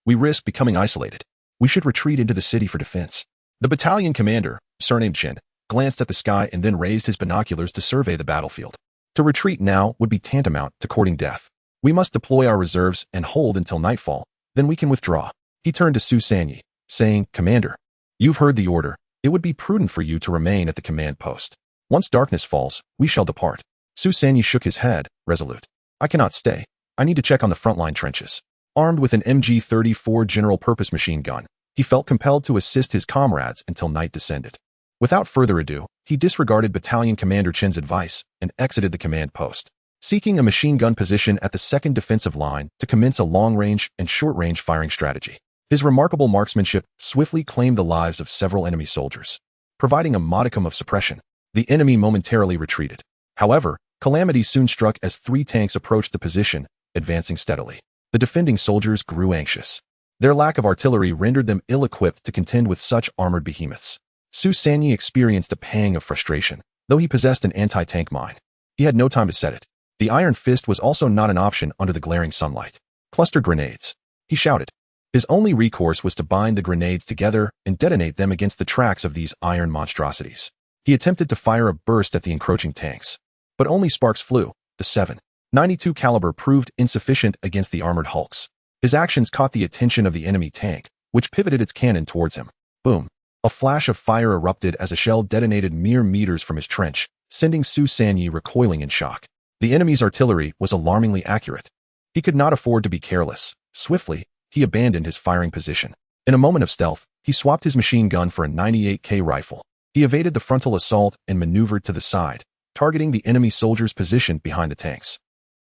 We risk becoming isolated. We should retreat into the city for defense. The battalion commander, surnamed Chen, glanced at the sky and then raised his binoculars to survey the battlefield. To retreat now would be tantamount to courting death. We must deploy our reserves and hold until nightfall, then we can withdraw. He turned to Su Sanyi, saying, Commander, you've heard the order. It would be prudent for you to remain at the command post. Once darkness falls, we shall depart. Su Sanyi shook his head, resolute. I cannot stay. I need to check on the frontline trenches. Armed with an MG-34 general-purpose machine gun, he felt compelled to assist his comrades until night descended. Without further ado, he disregarded Battalion Commander Chen's advice and exited the command post, seeking a machine gun position at the second defensive line to commence a long-range and short-range firing strategy. His remarkable marksmanship swiftly claimed the lives of several enemy soldiers. Providing a modicum of suppression, the enemy momentarily retreated. However, calamity soon struck as 3 tanks approached the position, advancing steadily. The defending soldiers grew anxious. Their lack of artillery rendered them ill-equipped to contend with such armored behemoths. Su Sanyi experienced a pang of frustration, though he possessed an anti-tank mine. He had no time to set it. The iron fist was also not an option under the glaring sunlight. Cluster grenades, he shouted. His only recourse was to bind the grenades together and detonate them against the tracks of these iron monstrosities. He attempted to fire a burst at the encroaching tanks, but only sparks flew. The 7.92 caliber proved insufficient against the armored hulks. His actions caught the attention of the enemy tank, which pivoted its cannon towards him. Boom! A flash of fire erupted as a shell detonated mere meters from his trench, sending Su Sanyi recoiling in shock. The enemy's artillery was alarmingly accurate. He could not afford to be careless. Swiftly, he abandoned his firing position. In a moment of stealth, he swapped his machine gun for a 98K rifle. He evaded the frontal assault and maneuvered to the side, targeting the enemy soldiers positioned behind the tanks.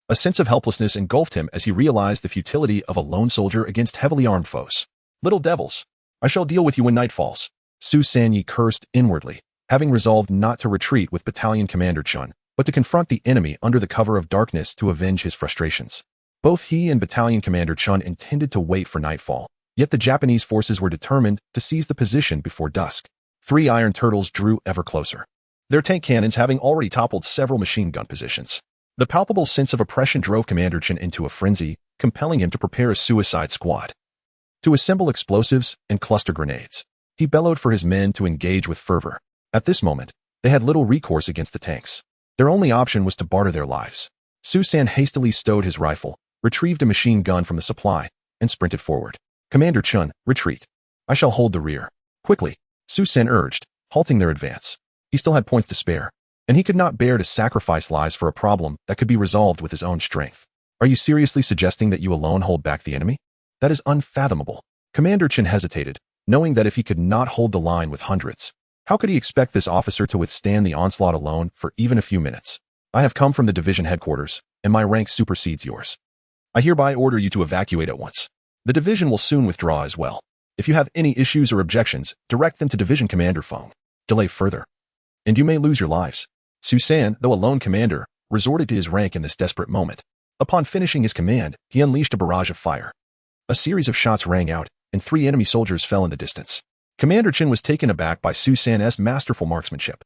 A sense of helplessness engulfed him as he realized the futility of a lone soldier against heavily armed foes. Little devils, I shall deal with you when night falls. Su Sanyi cursed inwardly, having resolved not to retreat with Battalion Commander Chun, but to confront the enemy under the cover of darkness to avenge his frustrations. Both he and Battalion Commander Chun intended to wait for nightfall, yet the Japanese forces were determined to seize the position before dusk. 3 iron turtles drew ever closer, their tank cannons having already toppled several machine gun positions. The palpable sense of oppression drove Commander Chen into a frenzy, compelling him to prepare a suicide squad. To assemble explosives and cluster grenades, he bellowed for his men to engage with fervor. At this moment, they had little recourse against the tanks. Their only option was to barter their lives. Su San hastily stowed his rifle, retrieved a machine gun from the supply, and sprinted forward. Commander Chun, retreat. I shall hold the rear. Quickly, Su San urged, halting their advance. He still had points to spare, and he could not bear to sacrifice lives for a problem that could be resolved with his own strength. Are you seriously suggesting that you alone hold back the enemy? That is unfathomable. Commander Chen hesitated, knowing that if he could not hold the line with hundreds, how could he expect this officer to withstand the onslaught alone for even a few minutes? I have come from the division headquarters, and my rank supersedes yours. I hereby order you to evacuate at once. The division will soon withdraw as well. If you have any issues or objections, direct them to Division Commander Feng. Delay further, and you may lose your lives. Su San, though a lone commander, resorted to his rank in this desperate moment. Upon finishing his command, he unleashed a barrage of fire. A series of shots rang out, and 3 enemy soldiers fell in the distance. Commander Chen was taken aback by Su San's masterful marksmanship.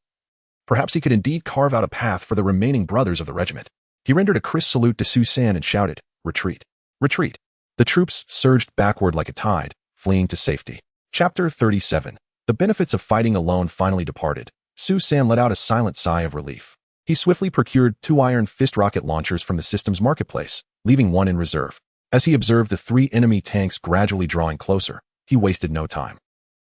Perhaps he could indeed carve out a path for the remaining brothers of the regiment. He rendered a crisp salute to Su San and shouted, Retreat! Retreat! The troops surged backward like a tide, fleeing to safety. Chapter 37. The benefits of fighting alone finally departed. Su San let out a silent sigh of relief. He swiftly procured 2 iron fist rocket launchers from the system's marketplace, leaving 1 in reserve. As he observed the 3 enemy tanks gradually drawing closer, he wasted no time.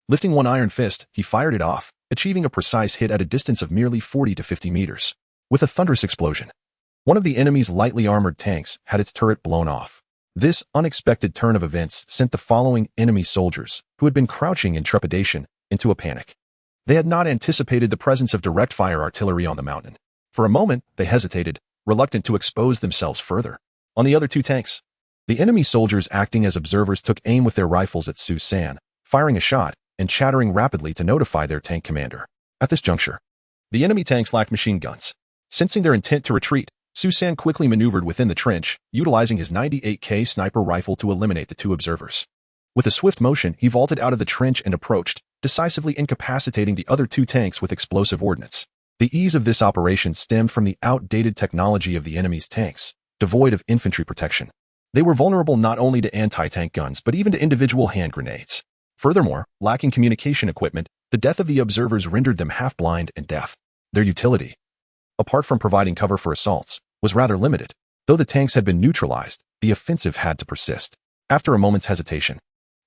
Lifting 1 iron fist, he fired it off, achieving a precise hit at a distance of merely 40 to 50 meters. With a thunderous explosion, one of the enemy's lightly armored tanks had its turret blown off. This unexpected turn of events sent the following enemy soldiers, who had been crouching in trepidation, into a panic. They had not anticipated the presence of direct fire artillery on the mountain. For a moment, they hesitated, reluctant to expose themselves further. On the other 2 tanks, the enemy soldiers acting as observers took aim with their rifles at Su San, firing a shot and chattering rapidly to notify their tank commander. At this juncture, the enemy tanks lacked machine guns. Sensing their intent to retreat, Su San quickly maneuvered within the trench, utilizing his 98K sniper rifle to eliminate the 2 observers. With a swift motion, he vaulted out of the trench and approached, decisively incapacitating the other two tanks with explosive ordnance. The ease of this operation stemmed from the outdated technology of the enemy's tanks, devoid of infantry protection. They were vulnerable not only to anti-tank guns but even to individual hand grenades. Furthermore, lacking communication equipment, the death of the observers rendered them half-blind and deaf. Their utility, apart from providing cover for assaults, was rather limited. Though the tanks had been neutralized, the offensive had to persist. After a moment's hesitation,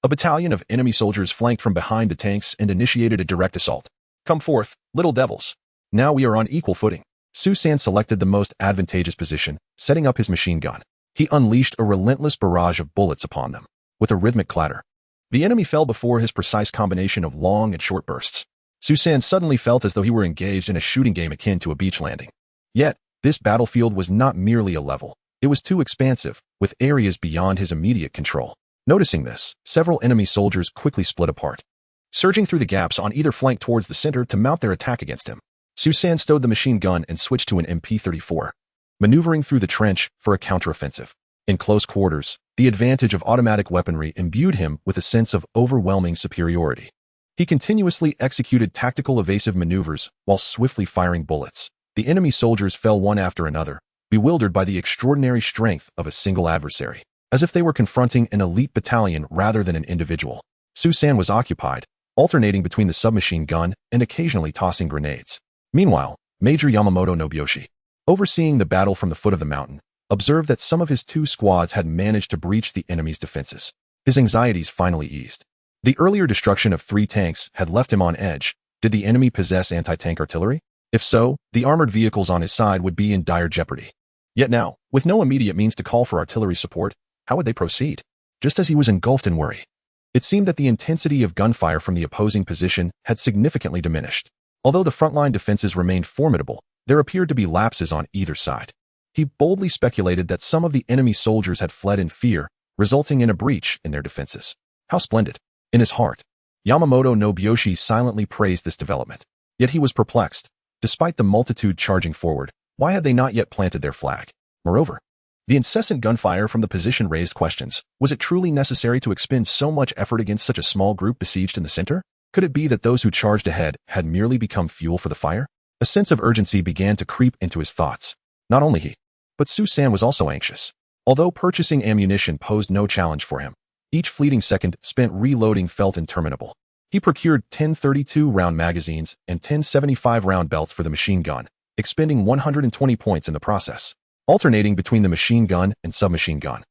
a battalion of enemy soldiers flanked from behind the tanks and initiated a direct assault. "Come forth, little devils. Now we are on equal footing." Su San selected the most advantageous position, setting up his machine gun. He unleashed a relentless barrage of bullets upon them. With a rhythmic clatter, the enemy fell before his precise combination of long and short bursts. Su San suddenly felt as though he were engaged in a shooting game akin to a beach landing. Yet, this battlefield was not merely a level. It was too expansive, with areas beyond his immediate control. Noticing this, several enemy soldiers quickly split apart, surging through the gaps on either flank towards the center to mount their attack against him. Su San stowed the machine gun and switched to an MP-34, maneuvering through the trench for a counteroffensive. In close quarters, the advantage of automatic weaponry imbued him with a sense of overwhelming superiority. He continuously executed tactical evasive maneuvers while swiftly firing bullets. The enemy soldiers fell one after another, bewildered by the extraordinary strength of a single adversary, as if they were confronting an elite battalion rather than an individual. Su San was occupied, alternating between the submachine gun and occasionally tossing grenades. Meanwhile, Major Yamamoto Nobuyoshi, overseeing the battle from the foot of the mountain, observed that some of his two squads had managed to breach the enemy's defenses. His anxieties finally eased. The earlier destruction of 3 tanks had left him on edge. Did the enemy possess anti-tank artillery? If so, the armored vehicles on his side would be in dire jeopardy. Yet now, with no immediate means to call for artillery support, how would they proceed? Just as he was engulfed in worry, it seemed that the intensity of gunfire from the opposing position had significantly diminished. Although the frontline defenses remained formidable, there appeared to be lapses on either side. He boldly speculated that some of the enemy soldiers had fled in fear, resulting in a breach in their defenses. How splendid! In his heart, Yamamoto Nobuyoshi silently praised this development. Yet he was perplexed. Despite the multitude charging forward, why had they not yet planted their flag? Moreover, the incessant gunfire from the position raised questions. Was it truly necessary to expend so much effort against such a small group besieged in the center? Could it be that those who charged ahead had merely become fuel for the fire? A sense of urgency began to creep into his thoughts. Not only he, but Su San was also anxious. Although purchasing ammunition posed no challenge for him, each fleeting second spent reloading felt interminable. He procured 10 32-round magazines and 10 75-round belts for the machine gun, expending 120 points in the process. Alternating between the machine gun and submachine gun,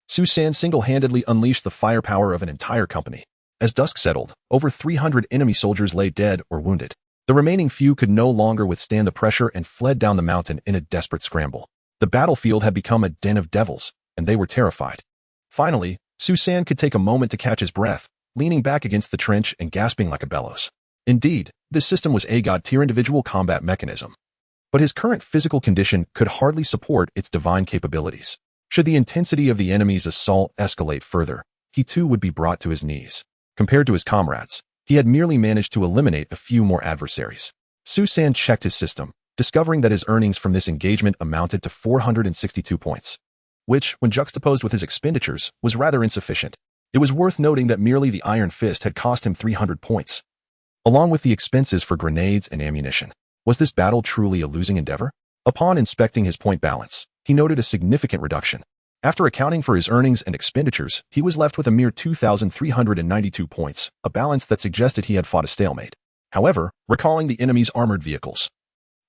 Su San single-handedly unleashed the firepower of an entire company. As dusk settled, over 300 enemy soldiers lay dead or wounded. The remaining few could no longer withstand the pressure and fled down the mountain in a desperate scramble. The battlefield had become a den of devils, and they were terrified. Finally, Su San could take a moment to catch his breath, leaning back against the trench and gasping like a bellows. Indeed, this system was a god-tier individual combat mechanism, but his current physical condition could hardly support its divine capabilities. Should the intensity of the enemy's assault escalate further, he too would be brought to his knees. Compared to his comrades, he had merely managed to eliminate a few more adversaries. Su San checked his system, discovering that his earnings from this engagement amounted to 462 points, which, when juxtaposed with his expenditures, was rather insufficient. It was worth noting that merely the Iron Fist had cost him 300 points, along with the expenses for grenades and ammunition. Was this battle truly a losing endeavor? Upon inspecting his point balance, he noted a significant reduction. After accounting for his earnings and expenditures, he was left with a mere 2,392 points, a balance that suggested he had fought a stalemate. However, recalling the enemy's armored vehicles,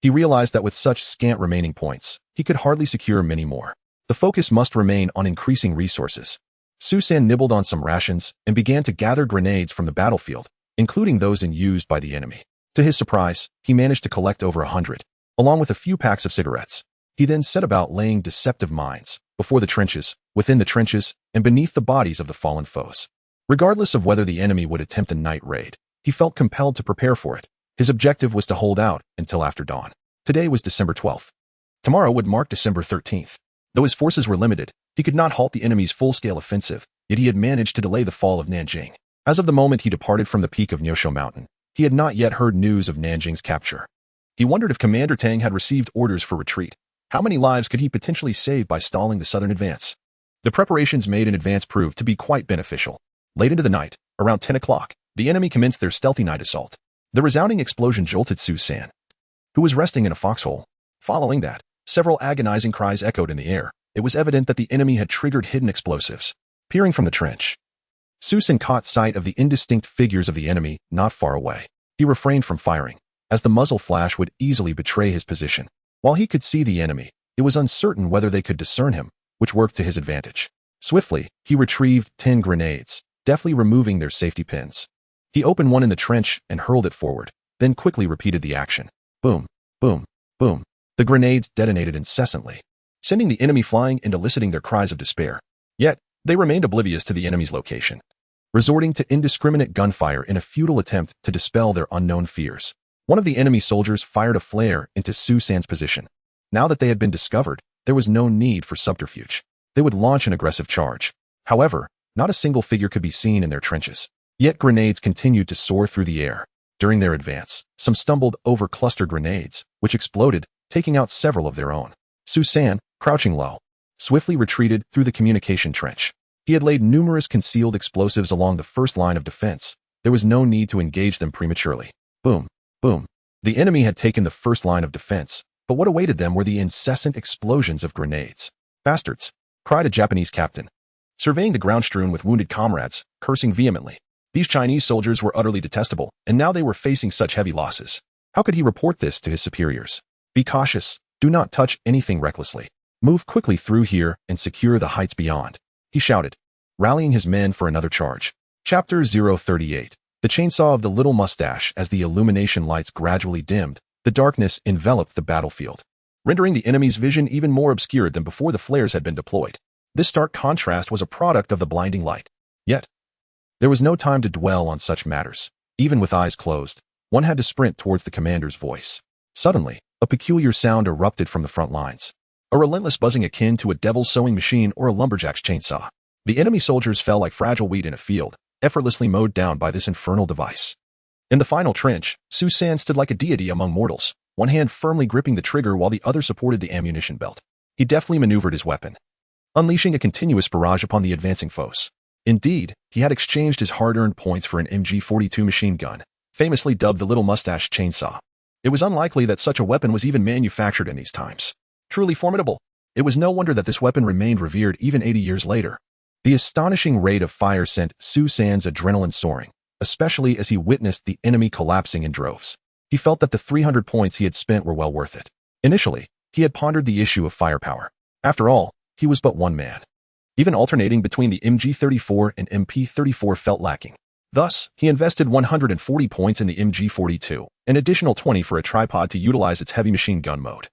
he realized that with such scant remaining points, he could hardly secure many more. The focus must remain on increasing resources. Su San nibbled on some rations and began to gather grenades from the battlefield, including those used by the enemy. To his surprise, he managed to collect over 100, along with a few packs of cigarettes. He then set about laying deceptive mines before the trenches, within the trenches, and beneath the bodies of the fallen foes. Regardless of whether the enemy would attempt a night raid, he felt compelled to prepare for it. His objective was to hold out until after dawn. Today was December 12th. Tomorrow would mark December 13th. Though his forces were limited, he could not halt the enemy's full-scale offensive, yet he had managed to delay the fall of Nanjing. As of the moment he departed from the peak of Nyosho Mountain, he had not yet heard news of Nanjing's capture. He wondered if Commander Tang had received orders for retreat. How many lives could he potentially save by stalling the southern advance? The preparations made in advance proved to be quite beneficial. Late into the night, around 10 o'clock, the enemy commenced their stealthy night assault. The resounding explosion jolted Su San, who was resting in a foxhole. Following that, several agonizing cries echoed in the air. It was evident that the enemy had triggered hidden explosives. Peering from the trench, Su San caught sight of the indistinct figures of the enemy not far away. He refrained from firing, as the muzzle flash would easily betray his position. While he could see the enemy, it was uncertain whether they could discern him, which worked to his advantage. Swiftly, he retrieved 10 grenades, deftly removing their safety pins. He opened one in the trench and hurled it forward, then quickly repeated the action. Boom, boom, boom. The grenades detonated incessantly, sending the enemy flying and eliciting their cries of despair. Yet, they remained oblivious to the enemy's location, resorting to indiscriminate gunfire in a futile attempt to dispel their unknown fears. One of the enemy soldiers fired a flare into Su San's position. Now that they had been discovered, there was no need for subterfuge. They would launch an aggressive charge. However, not a single figure could be seen in their trenches. Yet grenades continued to soar through the air. During their advance, some stumbled over cluster grenades, which exploded, taking out several of their own. Su San, crouching low, swiftly retreated through the communication trench. He had laid numerous concealed explosives along the first line of defense. There was no need to engage them prematurely. Boom, boom. The enemy had taken the first line of defense, but what awaited them were the incessant explosions of grenades. Bastards, cried a Japanese captain, surveying the ground strewn with wounded comrades, cursing vehemently. These Chinese soldiers were utterly detestable, and now they were facing such heavy losses. How could he report this to his superiors? Be cautious. Do not touch anything recklessly. Move quickly through here and secure the heights beyond, he shouted, rallying his men for another charge. Chapter 038. The chainsaw of the little mustache. As the illumination lights gradually dimmed, the darkness enveloped the battlefield, rendering the enemy's vision even more obscured than before the flares had been deployed. This stark contrast was a product of the blinding light. Yet, there was no time to dwell on such matters. Even with eyes closed, one had to sprint towards the commander's voice. Suddenly, a peculiar sound erupted from the front lines. A relentless buzzing akin to a devil's sewing machine or a lumberjack's chainsaw. The enemy soldiers fell like fragile wheat in a field, effortlessly mowed down by this infernal device. In the final trench, Su San stood like a deity among mortals, one hand firmly gripping the trigger while the other supported the ammunition belt. He deftly maneuvered his weapon, unleashing a continuous barrage upon the advancing foes. Indeed, he had exchanged his hard-earned points for an MG-42 machine gun, famously dubbed the Little Mustache Chainsaw. It was unlikely that such a weapon was even manufactured in these times. Truly formidable. It was no wonder that this weapon remained revered even 80 years later. The astonishing rate of fire sent Su San's adrenaline soaring, especially as he witnessed the enemy collapsing in droves. He felt that the 300 points he had spent were well worth it. Initially, he had pondered the issue of firepower. After all, he was but one man. Even alternating between the MG-34 and MP-34 felt lacking. Thus, he invested 140 points in the MG-42, an additional 20 for a tripod to utilize its heavy machine gun mode,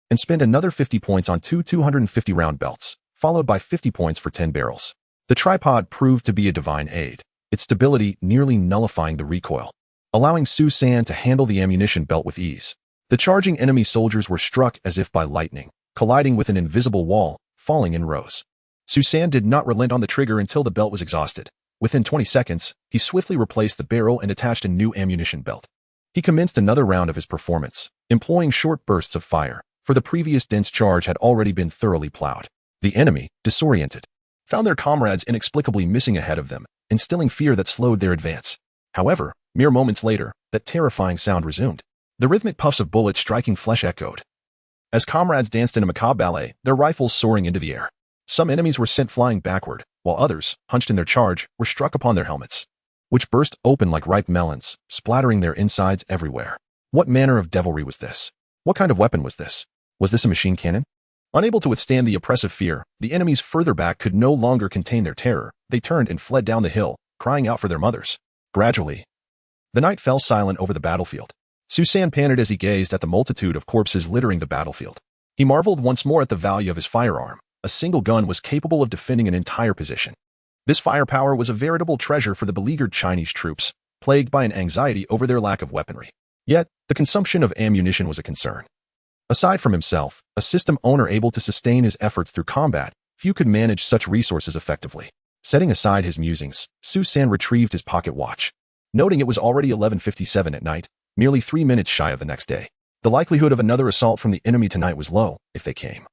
and spent another 50 points on two 250-round belts, followed by 50 points for 10 barrels. The tripod proved to be a divine aid, its stability nearly nullifying the recoil, allowing Su San to handle the ammunition belt with ease. The charging enemy soldiers were struck as if by lightning, colliding with an invisible wall, falling in rows. Su San did not relent on the trigger until the belt was exhausted. Within 20 seconds, he swiftly replaced the barrel and attached a new ammunition belt. He commenced another round of his performance, employing short bursts of fire, for the previous dense charge had already been thoroughly plowed. The enemy, disoriented, found their comrades inexplicably missing ahead of them, instilling fear that slowed their advance. However, mere moments later, that terrifying sound resumed. The rhythmic puffs of bullets striking flesh echoed, as comrades danced in a macabre ballet, their rifles soaring into the air. Some enemies were sent flying backward, while others, hunched in their charge, were struck upon their helmets, which burst open like ripe melons, splattering their insides everywhere. What manner of devilry was this? What kind of weapon was this? Was this a machine cannon? Unable to withstand the oppressive fear, the enemies further back could no longer contain their terror. They turned and fled down the hill, crying out for their mothers. Gradually, the night fell silent over the battlefield. Su San panted as he gazed at the multitude of corpses littering the battlefield. He marveled once more at the value of his firearm. A single gun was capable of defending an entire position. This firepower was a veritable treasure for the beleaguered Chinese troops, plagued by an anxiety over their lack of weaponry. Yet, the consumption of ammunition was a concern. Aside from himself, a system owner able to sustain his efforts through combat, few could manage such resources effectively. Setting aside his musings, Su San retrieved his pocket watch, noting it was already 11:57 at night, merely 3 minutes shy of the next day. The likelihood of another assault from the enemy tonight was low, if they came.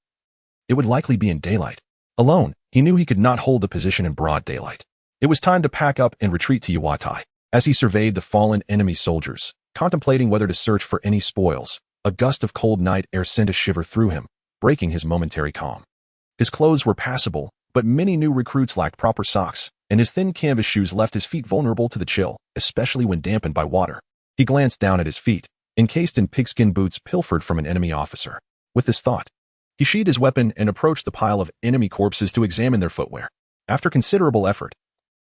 It would likely be in daylight. Alone, he knew he could not hold the position in broad daylight. It was time to pack up and retreat to Yuwatai. As he surveyed the fallen enemy soldiers, contemplating whether to search for any spoils, a gust of cold night air sent a shiver through him, breaking his momentary calm. His clothes were passable, but many new recruits lacked proper socks, and his thin canvas shoes left his feet vulnerable to the chill, especially when dampened by water. He glanced down at his feet, encased in pigskin boots pilfered from an enemy officer. With this thought, he sheathed his weapon and approached the pile of enemy corpses to examine their footwear. After considerable effort,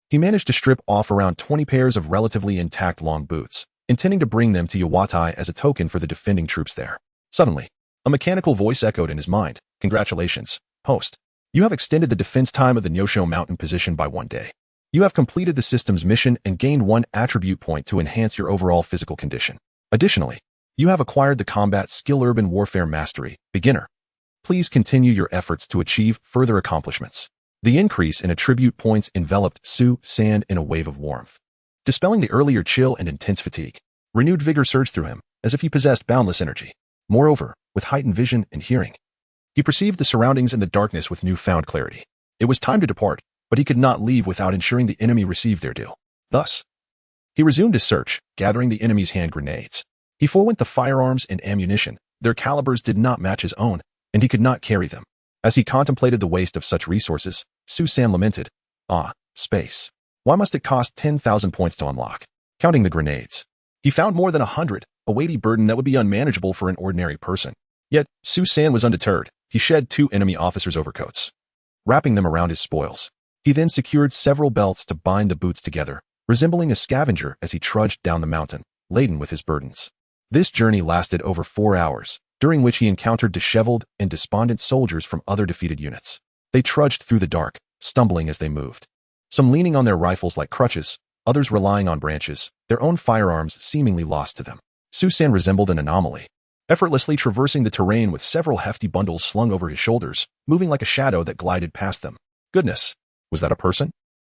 he managed to strip off around 20 pairs of relatively intact long boots, intending to bring them to Yuwatai as a token for the defending troops there. Suddenly, a mechanical voice echoed in his mind. Congratulations, host. You have extended the defense time of the Nyosho Mountain position by 1 day. You have completed the system's mission and gained 1 attribute point to enhance your overall physical condition. Additionally, you have acquired the combat skill Urban Warfare Mastery, Beginner. Please continue your efforts to achieve further accomplishments. The increase in attribute points enveloped Su San in a wave of warmth, dispelling the earlier chill and intense fatigue. Renewed vigor surged through him, as if he possessed boundless energy. Moreover, with heightened vision and hearing, he perceived the surroundings in the darkness with newfound clarity. It was time to depart, but he could not leave without ensuring the enemy received their due. Thus, he resumed his search, gathering the enemy's hand grenades. He forewent the firearms and ammunition. Their calibers did not match his own, and he could not carry them. As he contemplated the waste of such resources, Su San lamented, space. Why must it cost 10,000 points to unlock? Counting the grenades, he found more than 100, a weighty burden that would be unmanageable for an ordinary person. Yet, Su San was undeterred. He shed 2 enemy officers' overcoats, wrapping them around his spoils. He then secured several belts to bind the boots together, resembling a scavenger as he trudged down the mountain, laden with his burdens. This journey lasted over 4 hours, during which he encountered disheveled and despondent soldiers from other defeated units. They trudged through the dark, stumbling as they moved. Some leaning on their rifles like crutches, others relying on branches, their own firearms seemingly lost to them. Su San resembled an anomaly, effortlessly traversing the terrain with several hefty bundles slung over his shoulders, moving like a shadow that glided past them. Goodness, was that a person?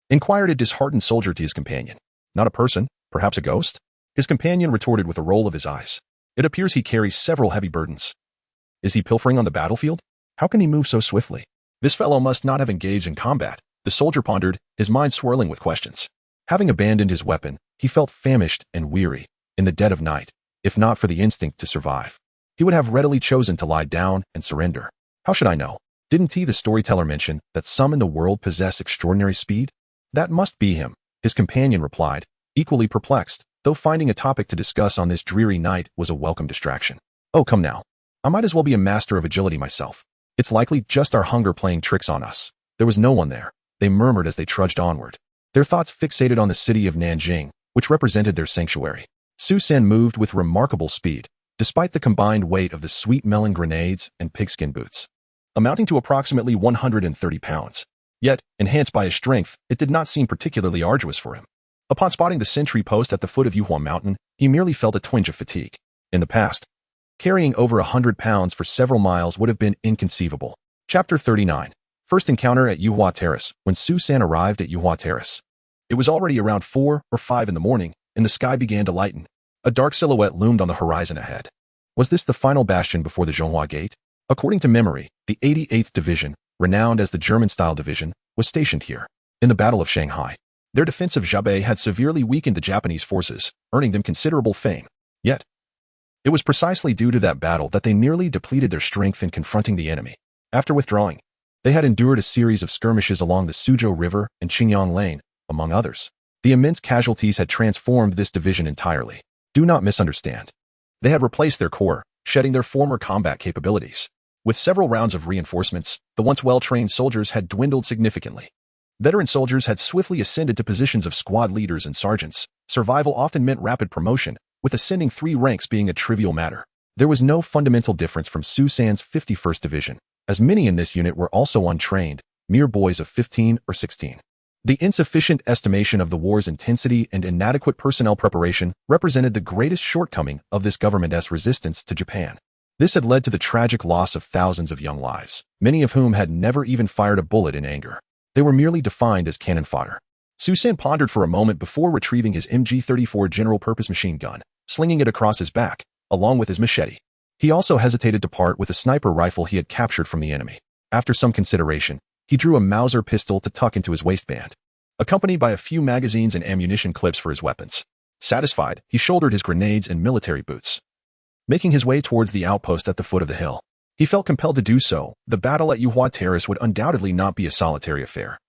Inquired a disheartened soldier to his companion. Not a person, perhaps a ghost? His companion retorted with a roll of his eyes. It appears he carries several heavy burdens. Is he pilfering on the battlefield? How can he move so swiftly? This fellow must not have engaged in combat. The soldier pondered, his mind swirling with questions. Having abandoned his weapon, he felt famished and weary. In the dead of night, if not for the instinct to survive, he would have readily chosen to lie down and surrender. How should I know? Didn't he, the storyteller, mention that some in the world possess extraordinary speed? That must be him, his companion replied, equally perplexed, though finding a topic to discuss on this dreary night was a welcome distraction. Oh, come now. I might as well be a master of agility myself. It's likely just our hunger playing tricks on us. There was no one there, they murmured as they trudged onward, their thoughts fixated on the city of Nanjing, which represented their sanctuary. Su San moved with remarkable speed, despite the combined weight of the sweet melon grenades and pigskin boots, amounting to approximately 130 pounds. Yet, enhanced by his strength, it did not seem particularly arduous for him. Upon spotting the sentry post at the foot of Yuhua Mountain, he merely felt a twinge of fatigue. In the past, carrying over 100 pounds for several miles would have been inconceivable. Chapter 39. First encounter at Yuhua Terrace. When Su San arrived at Yuhua Terrace, it was already around 4 or 5 in the morning, and the sky began to lighten. A dark silhouette loomed on the horizon ahead. Was this the final bastion before the Zhonghua Gate? According to memory, the 88th Division, renowned as the German-style division, was stationed here. In the Battle of Shanghai, their defense of Jabei had severely weakened the Japanese forces, earning them considerable fame. Yet, it was precisely due to that battle that they nearly depleted their strength in confronting the enemy. After withdrawing, they had endured a series of skirmishes along the Suzhou River and Qingyang Lane, among others. The immense casualties had transformed this division entirely. Do not misunderstand. They had replaced their core, shedding their former combat capabilities. With several rounds of reinforcements, the once well-trained soldiers had dwindled significantly. Veteran soldiers had swiftly ascended to positions of squad leaders and sergeants. Survival often meant rapid promotion, with ascending 3 ranks being a trivial matter. There was no fundamental difference from Su San's 51st Division, as many in this unit were also untrained, mere boys of 15 or 16. The insufficient estimation of the war's intensity and inadequate personnel preparation represented the greatest shortcoming of this government's resistance to Japan. This had led to the tragic loss of thousands of young lives, many of whom had never even fired a bullet in anger. They were merely defined as cannon fodder. Su San pondered for a moment before retrieving his MG-34 general-purpose machine gun, slinging it across his back, along with his machete. He also hesitated to part with a sniper rifle he had captured from the enemy. After some consideration, he drew a Mauser pistol to tuck into his waistband. accompanied by a few magazines and ammunition clips for his weapons. Satisfied, he shouldered his grenades and military boots. Making his way towards the outpost at the foot of the hill, he felt compelled to do so. The battle at Yuhua Terrace would undoubtedly not be a solitary affair.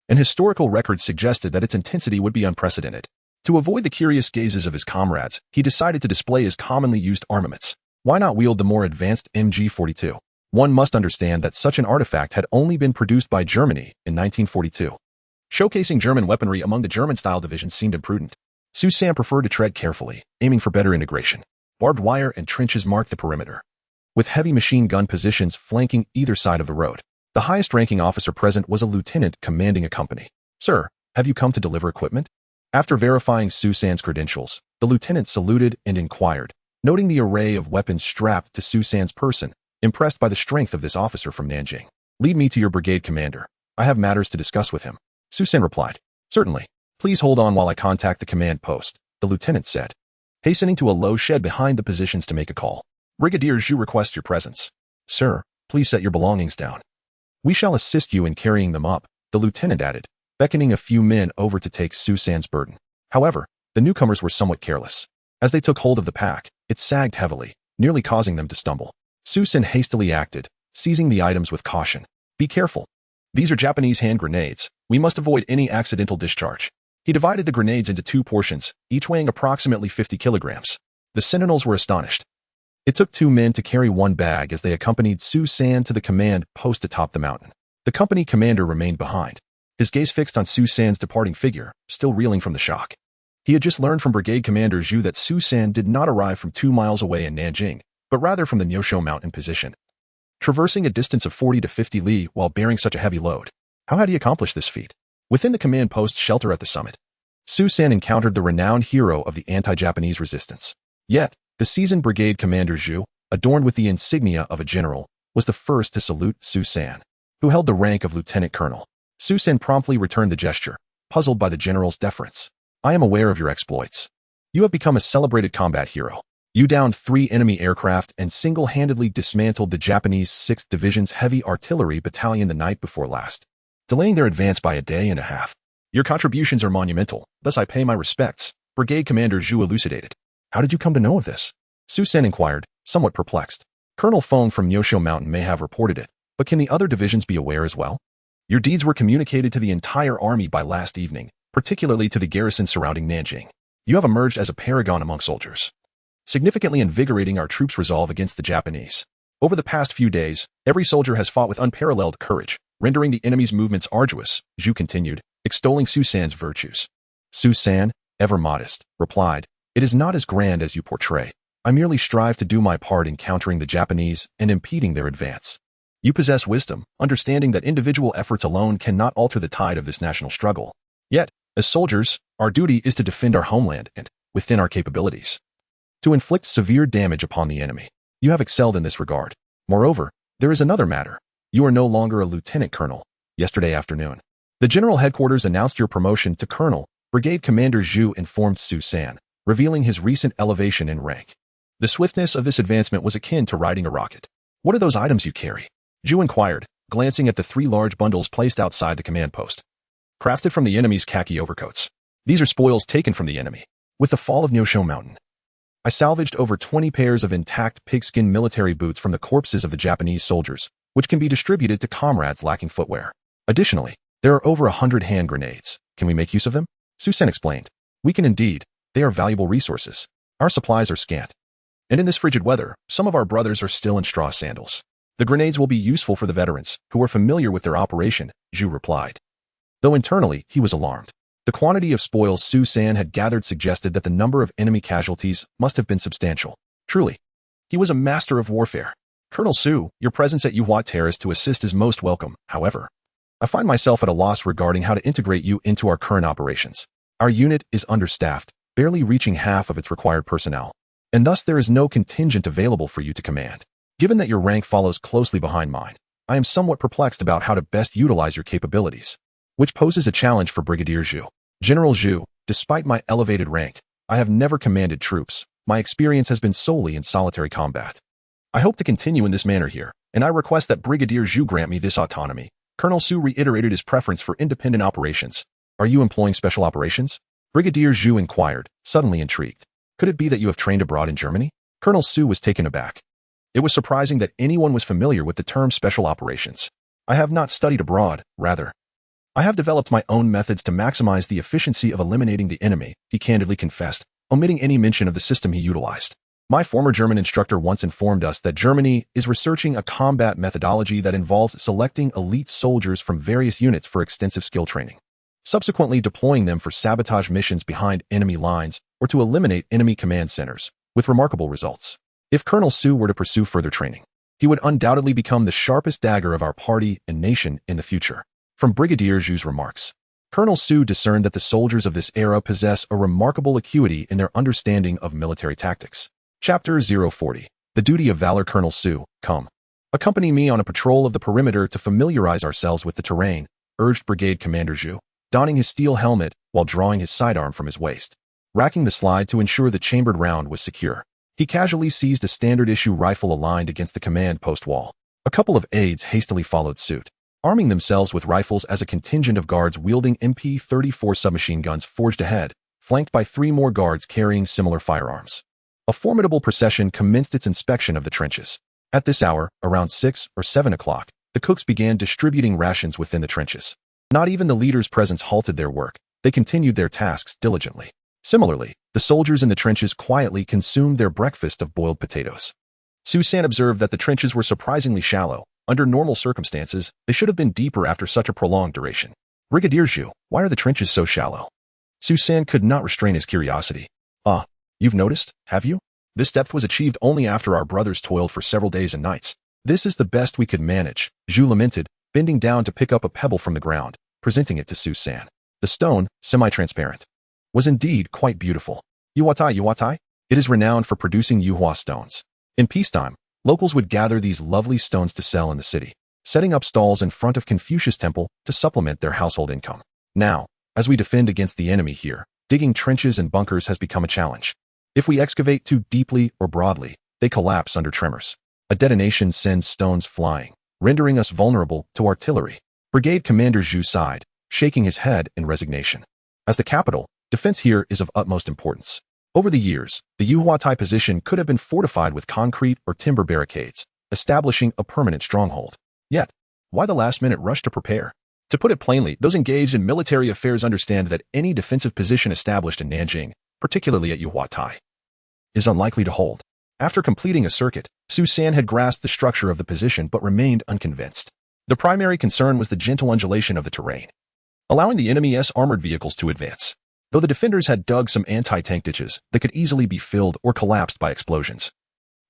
An historical record suggested that its intensity would be unprecedented. To avoid the curious gazes of his comrades, he decided to display his commonly used armaments. Why not wield the more advanced MG-42? One must understand that such an artifact had only been produced by Germany in 1942. Showcasing German weaponry among the German-style divisions seemed imprudent. Su San preferred to tread carefully, aiming for better integration. Barbed wire and trenches marked the perimeter, with heavy machine gun positions flanking either side of the road. The highest-ranking officer present was a lieutenant commanding a company. "Sir, have you come to deliver equipment?" After verifying Su San's credentials, the lieutenant saluted and inquired, noting the array of weapons strapped to Su San's person, impressed by the strength of this officer from Nanjing. "Lead me to your brigade commander. I have matters to discuss with him." Su San replied. "Certainly. Please hold on while I contact the command post," the lieutenant said, hastening to a low shed behind the positions to make a call. "Brigadier Zhu requests your presence." "Sir, please set your belongings down. We shall assist you in carrying them up," the lieutenant added, beckoning a few men over to take Su San's burden. However, the newcomers were somewhat careless. As they took hold of the pack, it sagged heavily, nearly causing them to stumble. Su San hastily acted, seizing the items with caution. "Be careful. These are Japanese hand grenades. We must avoid any accidental discharge." He divided the grenades into 2 portions, each weighing approximately 50 kilograms. The sentinels were astonished. It took 2 men to carry 1 bag as they accompanied Su San to the command post atop the mountain. The company commander remained behind, his gaze fixed on Su San's departing figure, still reeling from the shock. He had just learned from Brigade Commander Zhu that Su San did not arrive from 2 miles away in Nanjing, but rather from the Nyosho mountain position, traversing a distance of 40 to 50 li while bearing such a heavy load. How had he accomplished this feat? Within the command post shelter at the summit, Su San encountered the renowned hero of the anti-Japanese resistance. Yet, the seasoned brigade commander Zhu, adorned with the insignia of a general, was the first to salute Su San, who held the rank of lieutenant colonel. Su San promptly returned the gesture, puzzled by the general's deference. "I am aware of your exploits. You have become a celebrated combat hero. You downed 3 enemy aircraft and single-handedly dismantled the Japanese 6th Division's heavy artillery battalion the night before last, delaying their advance by a day and a half. Your contributions are monumental, thus I pay my respects," Brigade Commander Zhu elucidated. "How did you come to know of this?" Su San inquired, somewhat perplexed. "Colonel Feng from Nyosho Mountain may have reported it, but can the other divisions be aware as well? Your deeds were communicated to the entire army by last evening, particularly to the garrison surrounding Nanjing. You have emerged as a paragon among soldiers, significantly invigorating our troops' resolve against the Japanese. Over the past few days, every soldier has fought with unparalleled courage, rendering the enemy's movements arduous," Zhu continued, extolling Su San's virtues. Su San, ever modest, replied, "It is not as grand as you portray. I merely strive to do my part in countering the Japanese and impeding their advance. You possess wisdom, understanding that individual efforts alone cannot alter the tide of this national struggle. Yet, as soldiers, our duty is to defend our homeland and, within our capabilities, to inflict severe damage upon the enemy. You have excelled in this regard. Moreover, there is another matter. You are no longer a lieutenant colonel. Yesterday afternoon, the general headquarters announced your promotion to colonel," Brigade Commander Zhu informed Su San, revealing his recent elevation in rank. The swiftness of this advancement was akin to riding a rocket. "What are those items you carry?" Zhu inquired, glancing at the 3 large bundles placed outside the command post. "Crafted from the enemy's khaki overcoats. These are spoils taken from the enemy. With the fall of Nyosho Mountain, I salvaged over 20 pairs of intact pigskin military boots from the corpses of the Japanese soldiers, which can be distributed to comrades lacking footwear. Additionally, there are over 100 hand grenades. Can we make use of them?" Su San explained. "We can indeed. They are valuable resources. Our supplies are scant. And in this frigid weather, some of our brothers are still in straw sandals. The grenades will be useful for the veterans, who are familiar with their operation," Zhu replied. Though internally, he was alarmed. The quantity of spoils Su San had gathered suggested that the number of enemy casualties must have been substantial. Truly, he was a master of warfare. "Colonel Su, your presence at Yuhua Terrace to assist is most welcome. However, I find myself at a loss regarding how to integrate you into our current operations. Our unit is understaffed, barely reaching half of its required personnel, and thus there is no contingent available for you to command. Given that your rank follows closely behind mine, I am somewhat perplexed about how to best utilize your capabilities, which poses a challenge for Brigadier Zhu. General Zhu, despite my elevated rank, I have never commanded troops. My experience has been solely in solitary combat. I hope to continue in this manner here, and I request that Brigadier Zhu grant me this autonomy." Colonel Su reiterated his preference for independent operations, Are you employing special operations? Brigadier Zhu inquired, suddenly intrigued. Could it be that you have trained abroad in Germany? Colonel Su was taken aback. It was surprising that anyone was familiar with the term special operations. I have not studied abroad, rather. I have developed my own methods to maximize the efficiency of eliminating the enemy, he candidly confessed, omitting any mention of the system he utilized. My former German instructor once informed us that Germany is researching a combat methodology that involves selecting elite soldiers from various units for extensive skill training, subsequently deploying them for sabotage missions behind enemy lines or to eliminate enemy command centers, with remarkable results. If Colonel Su were to pursue further training, he would undoubtedly become the sharpest dagger of our party and nation in the future. From Brigadier Zhu's remarks, Colonel Su discerned that the soldiers of this era possess a remarkable acuity in their understanding of military tactics. Chapter 040. The Duty of Valor. Colonel Su, come. Accompany me on a patrol of the perimeter to familiarize ourselves with the terrain, urged Brigade Commander Zhu, donning his steel helmet while drawing his sidearm from his waist. Racking the slide to ensure the chambered round was secure, he casually seized a standard-issue rifle aligned against the command post wall. A couple of aides hastily followed suit, arming themselves with rifles as a contingent of guards wielding MP-34 submachine guns forged ahead, flanked by 3 more guards carrying similar firearms. A formidable procession commenced its inspection of the trenches. At this hour, around 6 or 7 o'clock, the cooks began distributing rations within the trenches. Not even the leader's presence halted their work. They continued their tasks diligently. Similarly, the soldiers in the trenches quietly consumed their breakfast of boiled potatoes. Su San observed that the trenches were surprisingly shallow. Under normal circumstances, they should have been deeper after such a prolonged duration. Brigadier Zhu, why are the trenches so shallow? Su San could not restrain his curiosity. You've noticed, have you? This depth was achieved only after our brothers toiled for several days and nights. This is the best we could manage, Zhu lamented, bending down to pick up a pebble from the ground, presenting it to Su San. The stone, semi-transparent, was indeed quite beautiful. Yuhuatai? It is renowned for producing Yuhua stones. In peacetime, locals would gather these lovely stones to sell in the city, setting up stalls in front of Confucius Temple to supplement their household income. Now, as we defend against the enemy here, digging trenches and bunkers has become a challenge. If we excavate too deeply or broadly, they collapse under tremors. A detonation sends stones flying, rendering us vulnerable to artillery. Brigade Commander Zhu sighed, shaking his head in resignation. As the capital, defense here is of utmost importance. Over the years, the Yuhuatai position could have been fortified with concrete or timber barricades, establishing a permanent stronghold. Yet, why the last-minute rush to prepare? To put it plainly, those engaged in military affairs understand that any defensive position established in Nanjing, particularly at Yuhuatai, is unlikely to hold. After completing a circuit, Su San had grasped the structure of the position but remained unconvinced. The primary concern was the gentle undulation of the terrain, allowing the enemy's armored vehicles to advance. Though the defenders had dug some anti-tank ditches that could easily be filled or collapsed by explosions,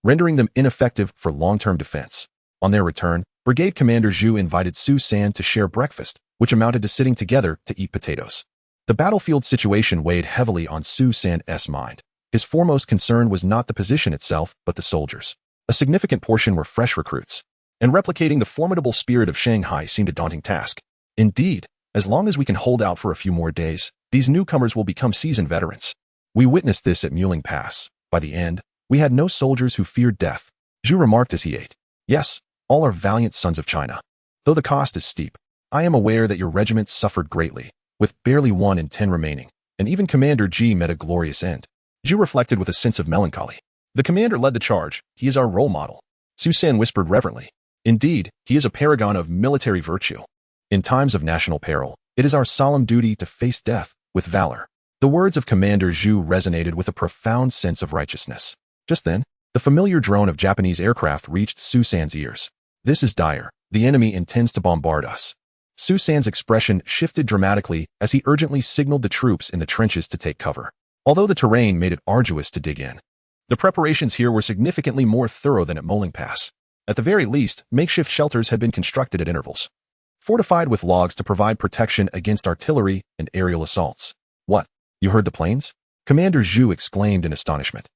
rendering them ineffective for long-term defense. On their return, Brigade Commander Zhu invited Su San to share breakfast, which amounted to sitting together to eat potatoes. The battlefield situation weighed heavily on Su San's mind. His foremost concern was not the position itself, but the soldiers. A significant portion were fresh recruits, and replicating the formidable spirit of Shanghai seemed a daunting task. Indeed, as long as we can hold out for a few more days, these newcomers will become seasoned veterans. We witnessed this at Muling Pass. By the end, we had no soldiers who feared death. Zhu remarked as he ate. Yes, all are valiant sons of China. Though the cost is steep, I am aware that your regiment suffered greatly, with barely 1 in 10 remaining, and even Commander G met a glorious end. Zhu reflected with a sense of melancholy. The commander led the charge. He is our role model. Su San whispered reverently. Indeed, he is a paragon of military virtue. In times of national peril, it is our solemn duty to face death with valor. The words of Commander Zhu resonated with a profound sense of righteousness. Just then, the familiar drone of Japanese aircraft reached Su San's ears. This is dire. The enemy intends to bombard us. Su San's expression shifted dramatically as he urgently signaled the troops in the trenches to take cover. Although the terrain made it arduous to dig in, the preparations here were significantly more thorough than at Muling Pass. At the very least, makeshift shelters had been constructed at intervals, fortified with logs to provide protection against artillery and aerial assaults. What? You heard the planes? Commander Zhu exclaimed in astonishment,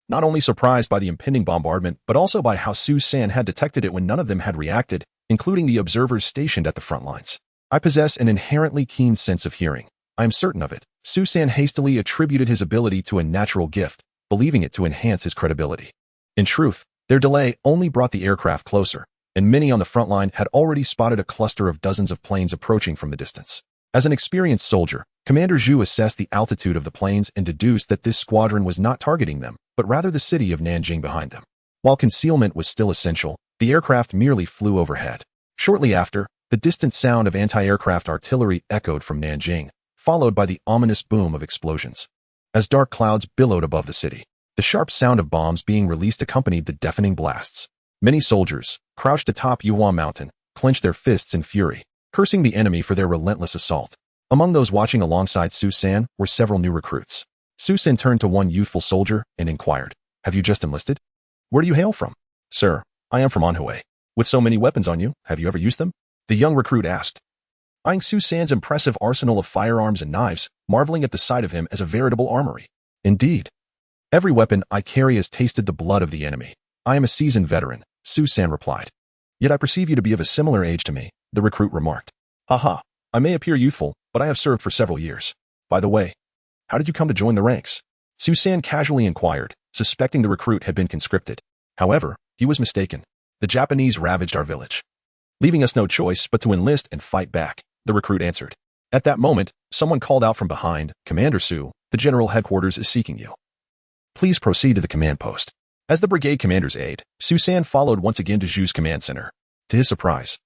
not only surprised by the impending bombardment, but also by how Su San had detected it when none of them had reacted, including the observers stationed at the front lines. I possess an inherently keen sense of hearing. I am certain of it. Su San hastily attributed his ability to a natural gift, believing it to enhance his credibility. In truth, their delay only brought the aircraft closer, and many on the front line had already spotted a cluster of dozens of planes approaching from the distance. As an experienced soldier, Commander Zhu assessed the altitude of the planes and deduced that this squadron was not targeting them, but rather the city of Nanjing behind them. While concealment was still essential, the aircraft merely flew overhead. Shortly after, the distant sound of anti-aircraft artillery echoed from Nanjing, followed by the ominous boom of explosions. As dark clouds billowed above the city, the sharp sound of bombs being released accompanied the deafening blasts. Many soldiers, crouched atop Yuhua Mountain, clenched their fists in fury, cursing the enemy for their relentless assault. Among those watching alongside Su San were several new recruits. Su San turned to one youthful soldier and inquired, "Have you just enlisted? Where do you hail from?" "Sir, I am from Anhui. With so many weapons on you, have you ever used them?" the young recruit asked, eyeing Su San's impressive arsenal of firearms and knives, marveling at the sight of him as a veritable armory. "Indeed. Every weapon I carry has tasted the blood of the enemy. I am a seasoned veteran," Su San replied. "Yet I perceive you to be of a similar age to me," the recruit remarked. "Haha, I may appear youthful, but I have served for several years. By the way, how did you come to join the ranks?" Su San casually inquired, suspecting the recruit had been conscripted. However, he was mistaken. "The Japanese ravaged our village, leaving us no choice but to enlist and fight back," the recruit answered. At that moment, someone called out from behind, "Commander Su, the general headquarters is seeking you. Please proceed to the command post." As the brigade commander's aide, Su San followed once again to Zhu's command center. To his surprise,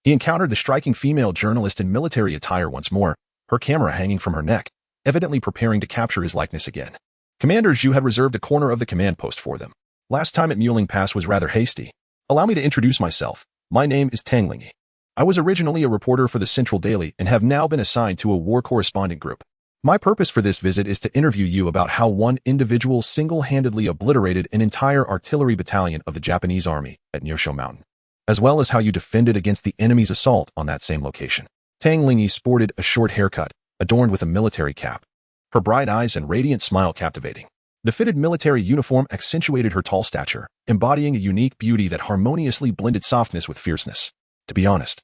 he encountered the striking female journalist in military attire once more, her camera hanging from her neck, evidently preparing to capture his likeness again. Commander Zhu had reserved a corner of the command post for them. "Last time at Muling Pass was rather hasty. Allow me to introduce myself. My name is Tang Lingi. I was originally a reporter for the Central Daily and have now been assigned to a war correspondent group. My purpose for this visit is to interview you about how one individual single-handedly obliterated an entire artillery battalion of the Japanese army at Neosho Mountain, as well as how you defended against the enemy's assault on that same location." Tang Lingi sported a short haircut, adorned with a military cap, her bright eyes and radiant smile captivating. The fitted military uniform accentuated her tall stature, embodying a unique beauty that harmoniously blended softness with fierceness. To be honest,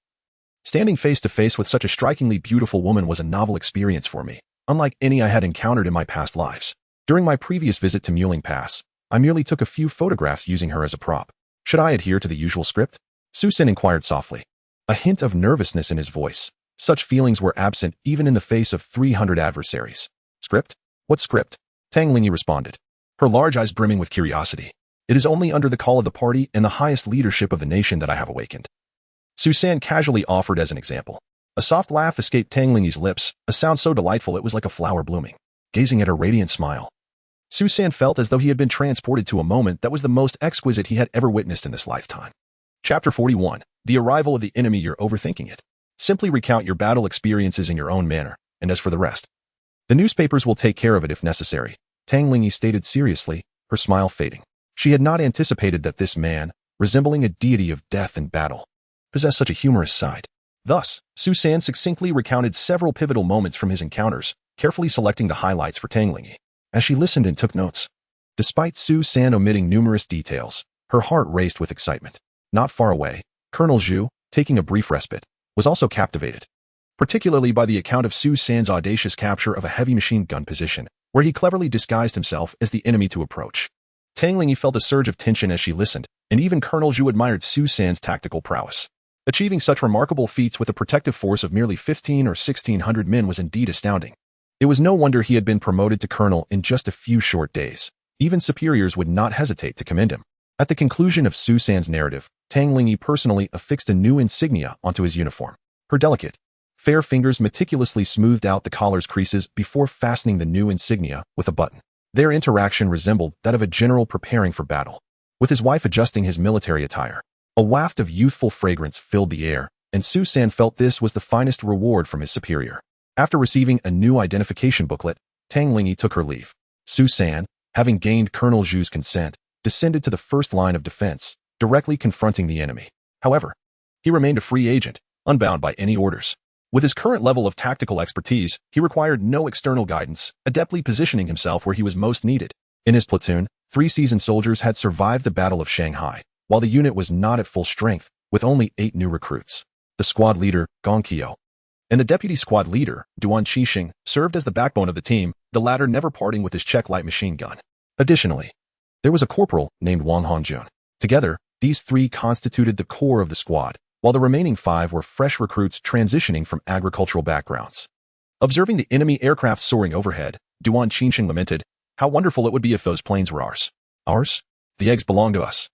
standing face to face with such a strikingly beautiful woman was a novel experience for me, unlike any I had encountered in my past lives. During my previous visit to Muling Pass, I merely took a few photographs using her as a prop. Should I adhere to the usual script? Su San inquired softly, a hint of nervousness in his voice. Such feelings were absent even in the face of 300 adversaries. "Script? What script?" Tang Lingi responded, her large eyes brimming with curiosity. "It is only under the call of the party and the highest leadership of the nation that I have awakened." Su San casually offered as an example. A soft laugh escaped Tang Lingi's lips, a sound so delightful it was like a flower blooming. Gazing at her radiant smile, Su San felt as though he had been transported to a moment that was the most exquisite he had ever witnessed in this lifetime. Chapter 41. The arrival of the enemy. You're overthinking it. Simply recount your battle experiences in your own manner, and as for the rest, the newspapers will take care of it if necessary, Tang Lingi stated seriously, her smile fading. She had not anticipated that this man, resembling a deity of death and battle, possessed such a humorous side. Thus, Su San succinctly recounted several pivotal moments from his encounters, carefully selecting the highlights for Tang Lingi. As she listened and took notes, despite Su San omitting numerous details, her heart raced with excitement. Not far away, Colonel Zhu, taking a brief respite, was also captivated, particularly by the account of Su San's audacious capture of a heavy machine gun position, where he cleverly disguised himself as the enemy to approach. Tang Lingi felt a surge of tension as she listened, and even Colonel Zhu admired Su San's tactical prowess. Achieving such remarkable feats with a protective force of merely 15 or 1600 men was indeed astounding. It was no wonder he had been promoted to colonel in just a few short days. Even superiors would not hesitate to commend him. At the conclusion of Su San's narrative, Tang Lingi personally affixed a new insignia onto his uniform. Her delicate, fair fingers meticulously smoothed out the collar's creases before fastening the new insignia with a button. Their interaction resembled that of a general preparing for battle, with his wife adjusting his military attire. A waft of youthful fragrance filled the air, and Su San felt this was the finest reward from his superior. After receiving a new identification booklet, Tang Lingi took her leave. Su San, having gained Colonel Zhu's consent, descended to the first line of defense, directly confronting the enemy. However, he remained a free agent, unbound by any orders. With his current level of tactical expertise, he required no external guidance, adeptly positioning himself where he was most needed. In his platoon, 3 seasoned soldiers had survived the Battle of Shanghai, while the unit was not at full strength, with only 8 new recruits. The squad leader, Gong Qiu, and the deputy squad leader, Duan Qixing, served as the backbone of the team, the latter never parting with his Czech light machine gun. Additionally, there was a corporal named Wang Hongjun. Together, these 3 constituted the core of the squad, while the remaining 5 were fresh recruits transitioning from agricultural backgrounds. Observing the enemy aircraft soaring overhead, Duan Qinsheng lamented, "How wonderful it would be if those planes were ours." "Ours? The eggs belong to us."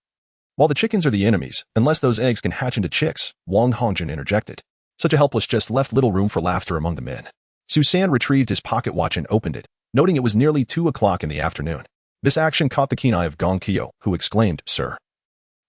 "While the chickens are the enemies, unless those eggs can hatch into chicks," Wang Hongjun interjected. Such a helpless jest left little room for laughter among the men. Su San retrieved his pocket watch and opened it, noting it was nearly 2 o'clock in the afternoon. This action caught the keen eye of Gong Qiu, who exclaimed, "Sir,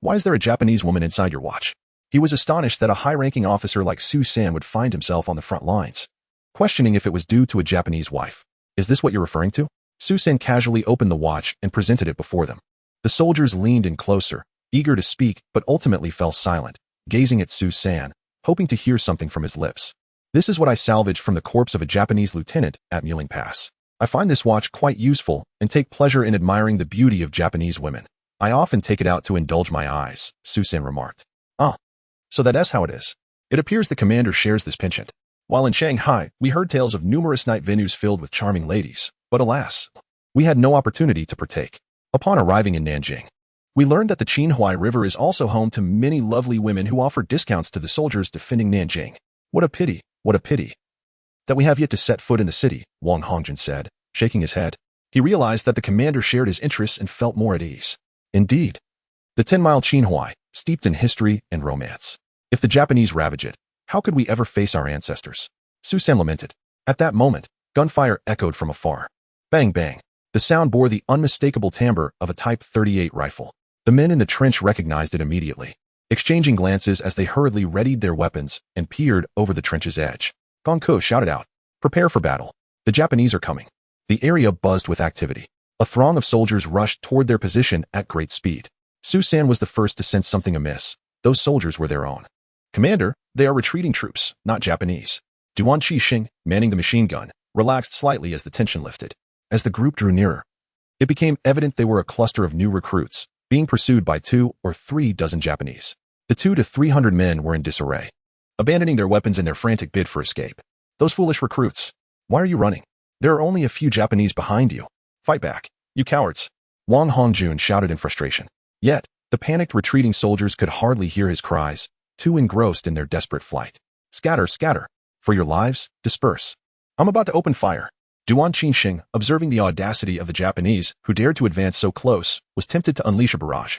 why is there a Japanese woman inside your watch?" He was astonished that a high-ranking officer like Su San would find himself on the front lines, questioning if it was due to a Japanese wife. "Is this what you're referring to?" Su San casually opened the watch and presented it before them. The soldiers leaned in closer, eager to speak, but ultimately fell silent, gazing at Su San, hoping to hear something from his lips. "This is what I salvaged from the corpse of a Japanese lieutenant at Muling Pass. I find this watch quite useful and take pleasure in admiring the beauty of Japanese women. I often take it out to indulge my eyes," Su San remarked. "Ah, so that's how it is. It appears the commander shares this penchant. While in Shanghai, we heard tales of numerous night venues filled with charming ladies, but alas, we had no opportunity to partake. Upon arriving in Nanjing, we learned that the Qinhuai River is also home to many lovely women who offer discounts to the soldiers defending Nanjing. What a pity, that we have yet to set foot in the city," Wang Hongjun said, shaking his head. He realized that the commander shared his interests and felt more at ease. Indeed, the 10-mile Qinhuai, steeped in history and romance. If the Japanese ravage it, how could we ever face our ancestors? Su San lamented. At that moment, gunfire echoed from afar. Bang, bang. The sound bore the unmistakable timbre of a Type 38 rifle. The men in the trench recognized it immediately, exchanging glances as they hurriedly readied their weapons and peered over the trench's edge. Gong Ku shouted out, "Prepare for battle. The Japanese are coming." The area buzzed with activity. A throng of soldiers rushed toward their position at great speed. Su San was the first to sense something amiss. Those soldiers were their own. "Commander, they are retreating troops, not Japanese." Duan Qixing, manning the machine gun, relaxed slightly as the tension lifted. As the group drew nearer, it became evident they were a cluster of new recruits, being pursued by 2 or 3 dozen Japanese. The 200 to 300 men were in disarray, abandoning their weapons in their frantic bid for escape. "Those foolish recruits. Why are you running? There are only a few Japanese behind you. Fight back, you cowards," Wang Hongjun shouted in frustration. Yet, the panicked retreating soldiers could hardly hear his cries, too engrossed in their desperate flight. "Scatter, scatter. For your lives, disperse. I'm about to open fire." Duan Qinsheng, observing the audacity of the Japanese who dared to advance so close, was tempted to unleash a barrage.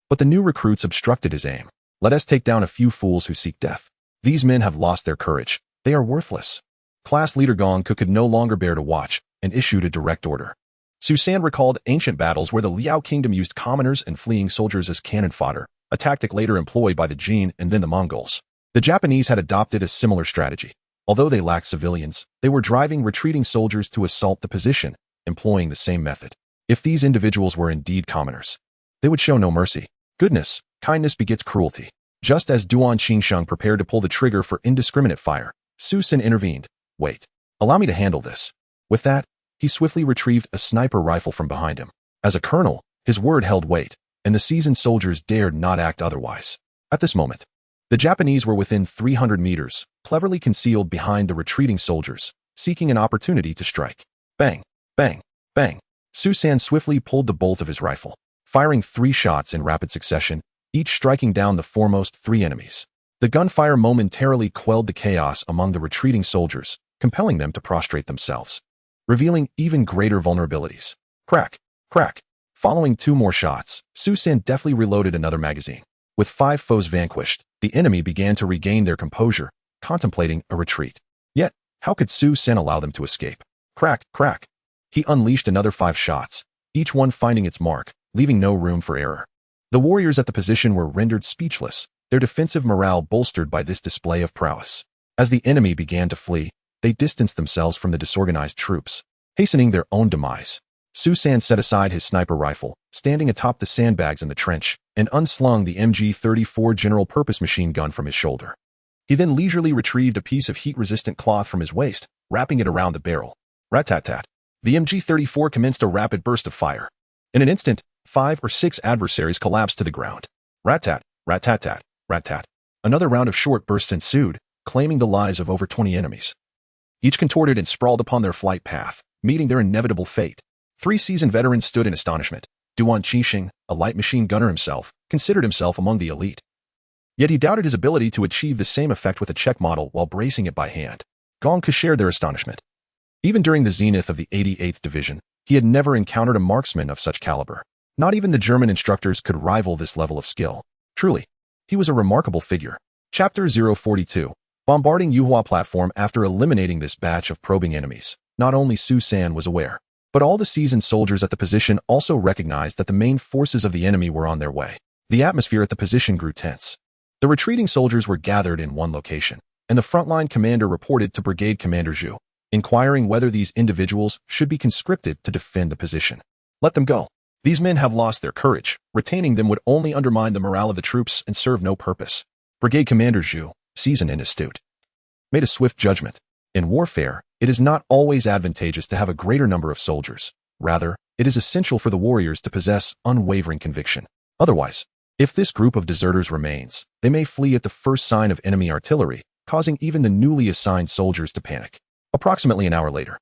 But the new recruits obstructed his aim. "Let us take down a few fools who seek death. These men have lost their courage. They are worthless." Class leader Gong Ku could no longer bear to watch and issued a direct order. Su San recalled ancient battles where the Liao kingdom used commoners and fleeing soldiers as cannon fodder, a tactic later employed by the Jin and then the Mongols. The Japanese had adopted a similar strategy. Although they lacked civilians, they were driving retreating soldiers to assault the position, employing the same method. If these individuals were indeed commoners, they would show no mercy. Goodness, kindness begets cruelty. Just as Duan Qinsheng prepared to pull the trigger for indiscriminate fire, Su San intervened. "Wait. Allow me to handle this." With that, he swiftly retrieved a sniper rifle from behind him. As a colonel, his word held weight, and the seasoned soldiers dared not act otherwise. At this moment, the Japanese were within 300 meters, cleverly concealed behind the retreating soldiers, seeking an opportunity to strike. Bang, bang, bang. Su San swiftly pulled the bolt of his rifle, firing 3 shots in rapid succession, each striking down the foremost 3 enemies. The gunfire momentarily quelled the chaos among the retreating soldiers, compelling them to prostrate themselves, revealing even greater vulnerabilities. Crack, crack. Following 2 more shots, Su San deftly reloaded another magazine. With 5 foes vanquished, the enemy began to regain their composure, contemplating a retreat. Yet, how could Su San allow them to escape? Crack, crack. He unleashed another 5 shots, each one finding its mark, leaving no room for error. The warriors at the position were rendered speechless, their defensive morale bolstered by this display of prowess. As the enemy began to flee, they distanced themselves from the disorganized troops, hastening their own demise. Su San set aside his sniper rifle, standing atop the sandbags in the trench, and unslung the MG-34 general-purpose machine gun from his shoulder. He then leisurely retrieved a piece of heat-resistant cloth from his waist, wrapping it around the barrel. Rat-tat-tat. The MG-34 commenced a rapid burst of fire. In an instant, 5 or 6 adversaries collapsed to the ground. Rat-tat, rat-tat-tat, rat-tat. Another round of short bursts ensued, claiming the lives of over 20 enemies. Each contorted and sprawled upon their flight path, meeting their inevitable fate. 3 seasoned veterans stood in astonishment. Duan Qixing, a light machine gunner himself, considered himself among the elite. Yet he doubted his ability to achieve the same effect with a check model while bracing it by hand. Gong shared their astonishment. Even during the zenith of the 88th Division, he had never encountered a marksman of such caliber. Not even the German instructors could rival this level of skill. Truly, he was a remarkable figure. Chapter 042. Bombarding Yuhua platform. After eliminating this batch of probing enemies, not only Su San was aware, but all the seasoned soldiers at the position also recognized that the main forces of the enemy were on their way. The atmosphere at the position grew tense. The retreating soldiers were gathered in one location, and the frontline commander reported to Brigade Commander Zhu, inquiring whether these individuals should be conscripted to defend the position. Let them go. These men have lost their courage. Retaining them would only undermine the morale of the troops and serve no purpose. Brigade Commander Zhu, seasoned and astute, made a swift judgment. In warfare, it is not always advantageous to have a greater number of soldiers. Rather, it is essential for the warriors to possess unwavering conviction. Otherwise, if this group of deserters remains, they may flee at the first sign of enemy artillery, causing even the newly assigned soldiers to panic. Approximately an hour later,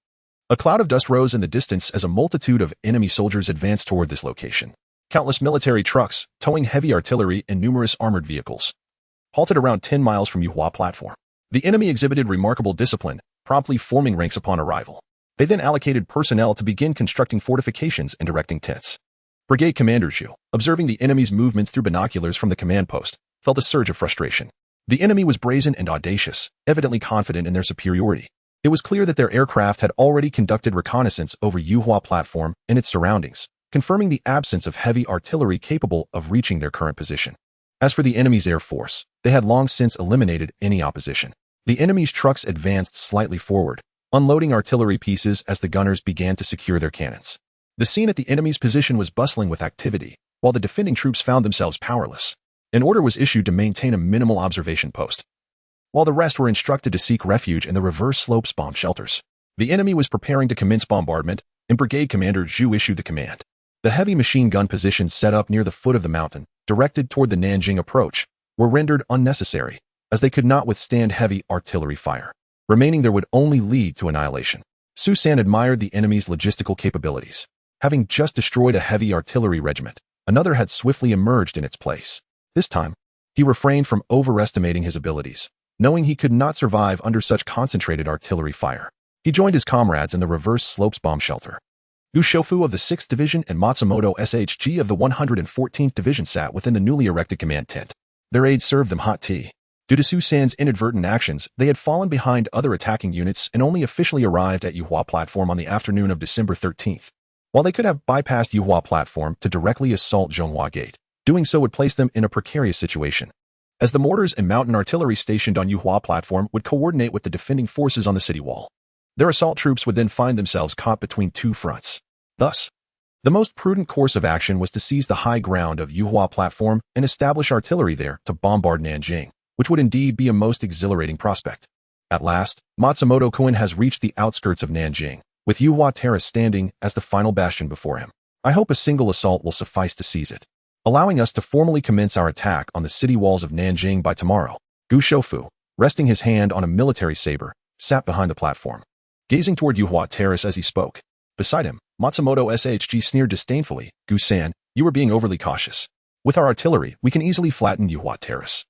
a cloud of dust rose in the distance as a multitude of enemy soldiers advanced toward this location. Countless military trucks, towing heavy artillery and numerous armored vehicles, halted around 10 miles from Yuhua platform. The enemy exhibited remarkable discipline, promptly forming ranks upon arrival. They then allocated personnel to begin constructing fortifications and erecting tents. Brigade Commander Zhu, observing the enemy's movements through binoculars from the command post, felt a surge of frustration. The enemy was brazen and audacious, evidently confident in their superiority. It was clear that their aircraft had already conducted reconnaissance over Yuhua platform and its surroundings, confirming the absence of heavy artillery capable of reaching their current position. As for the enemy's air force, they had long since eliminated any opposition. The enemy's trucks advanced slightly forward, unloading artillery pieces as the gunners began to secure their cannons. The scene at the enemy's position was bustling with activity, while the defending troops found themselves powerless. An order was issued to maintain a minimal observation post, while the rest were instructed to seek refuge in the reverse slopes bomb shelters. The enemy was preparing to commence bombardment, and Brigade Commander Zhu issued the command. The heavy machine gun positions set up near the foot of the mountain, directed toward the Nanjing approach, were rendered unnecessary, as they could not withstand heavy artillery fire. Remaining there would only lead to annihilation. Su San admired the enemy's logistical capabilities. Having just destroyed a heavy artillery regiment, another had swiftly emerged in its place. This time, he refrained from overestimating his abilities, knowing he could not survive under such concentrated artillery fire. He joined his comrades in the reverse slopes bomb shelter. Yu Shofu of the 6th Division and Matsumoto SHG of the 114th Division sat within the newly erected command tent. Their aides served them hot tea. Due to Su San's inadvertent actions, they had fallen behind other attacking units and only officially arrived at Yuhua platform on the afternoon of December 13th. While they could have bypassed Yuhua platform to directly assault Zhonghua Gate, doing so would place them in a precarious situation, as the mortars and mountain artillery stationed on Yuhua platform would coordinate with the defending forces on the city wall. Their assault troops would then find themselves caught between two fronts. Thus, the most prudent course of action was to seize the high ground of Yuhua platform and establish artillery there to bombard Nanjing, which would indeed be a most exhilarating prospect. At last, Matsumoto Koen has reached the outskirts of Nanjing, with Yuhua Terrace standing as the final bastion before him. I hope a single assault will suffice to seize it, allowing us to formally commence our attack on the city walls of Nanjing by tomorrow. Gu Shofu, resting his hand on a military saber, sat behind the platform, gazing toward Yuhua Terrace as he spoke. Beside him, Matsumoto SHG sneered disdainfully. Gu-san, you are being overly cautious. With our artillery, we can easily flatten Yuhua Terrace,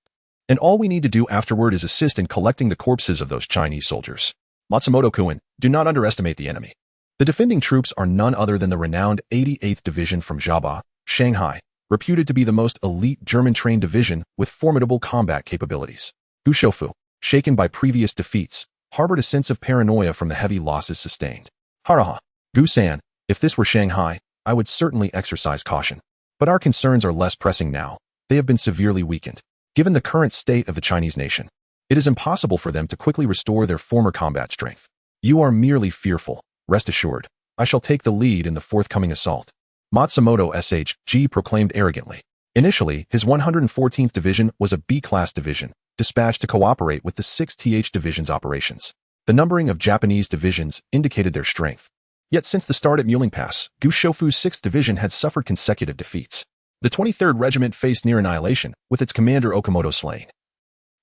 and all we need to do afterward is assist in collecting the corpses of those Chinese soldiers. Matsumoto Koen, do not underestimate the enemy. The defending troops are none other than the renowned 88th Division from Jiaba, Shanghai, reputed to be the most elite German-trained division with formidable combat capabilities. Gu Shofu, shaken by previous defeats, harbored a sense of paranoia from the heavy losses sustained. Haraha. Gu-san, if this were Shanghai, I would certainly exercise caution. But our concerns are less pressing now. They have been severely weakened. Given the current state of the Chinese nation, it is impossible for them to quickly restore their former combat strength. You are merely fearful. Rest assured, I shall take the lead in the forthcoming assault. Matsumoto SHG proclaimed arrogantly. Initially, his 114th Division was a B-class division, dispatched to cooperate with the 6th TH Division's operations. The numbering of Japanese divisions indicated their strength. Yet since the start at Muling Pass, Gu Shofu's 6th Division had suffered consecutive defeats. The 23rd Regiment faced near annihilation, with its commander Okamoto slain.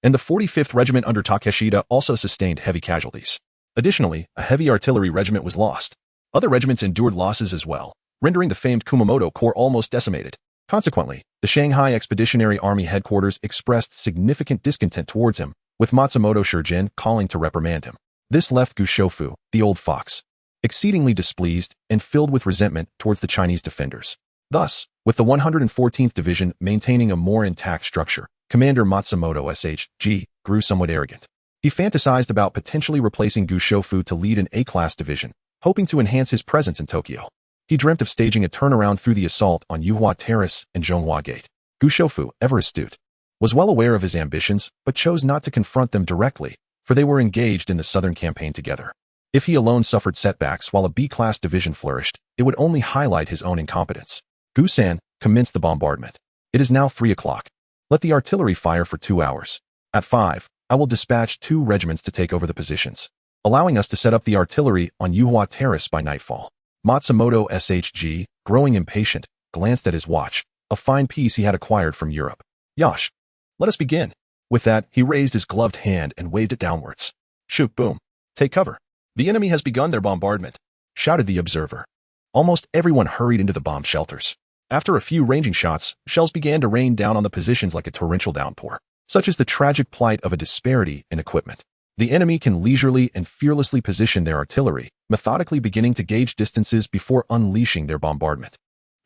And the 45th Regiment under Takeshita also sustained heavy casualties. Additionally, a heavy artillery regiment was lost. Other regiments endured losses as well, rendering the famed Kumamoto Corps almost decimated. Consequently, The Shanghai Expeditionary Army headquarters expressed significant discontent towards him, with Matsumoto Shurjin calling to reprimand him. This left Gu Shoufu, the old fox, exceedingly displeased and filled with resentment towards the Chinese defenders. Thus, with the 114th Division maintaining a more intact structure, Commander Matsumoto SHG grew somewhat arrogant. He fantasized about potentially replacing Gu Shoufu to lead an A-class division, hoping to enhance his presence in Tokyo. He dreamt of staging a turnaround through the assault on Yuhua Terrace and Zhonghua Gate. Gu Shoufu, ever astute, was well aware of his ambitions, but chose not to confront them directly, for they were engaged in the southern campaign together. If he alone suffered setbacks while a B-class division flourished, it would only highlight his own incompetence. Gu-san commenced the bombardment. It is now 3 o'clock. Let the artillery fire for 2 hours. At 5, I will dispatch 2 regiments to take over the positions, allowing us to set up the artillery on Yuhua Terrace by nightfall. Matsumoto SHG, growing impatient, glanced at his watch, a fine piece he had acquired from Europe. Yosh, let us begin. With that, he raised his gloved hand and waved it downwards. Shoot, boom. Take cover. The enemy has begun their bombardment, shouted the observer. Almost everyone hurried into the bomb shelters. After a few ranging shots, shells began to rain down on the positions like a torrential downpour. Such is the tragic plight of a disparity in equipment. The enemy can leisurely and fearlessly position their artillery, methodically beginning to gauge distances before unleashing their bombardment.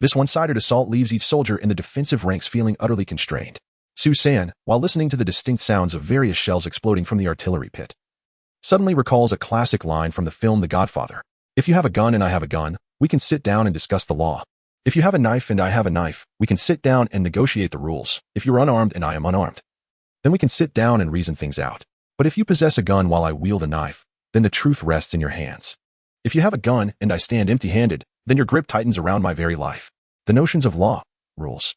This one-sided assault leaves each soldier in the defensive ranks feeling utterly constrained. Su-san, while listening to the distinct sounds of various shells exploding from the artillery pit, suddenly recalls a classic line from the film The Godfather. If you have a gun and I have a gun, we can sit down and discuss the law. If you have a knife and I have a knife, we can sit down and negotiate the rules. If you're unarmed and I am unarmed, then we can sit down and reason things out. But if you possess a gun while I wield a knife, then the truth rests in your hands. If you have a gun and I stand empty-handed, then your grip tightens around my very life. The notions of law, rules,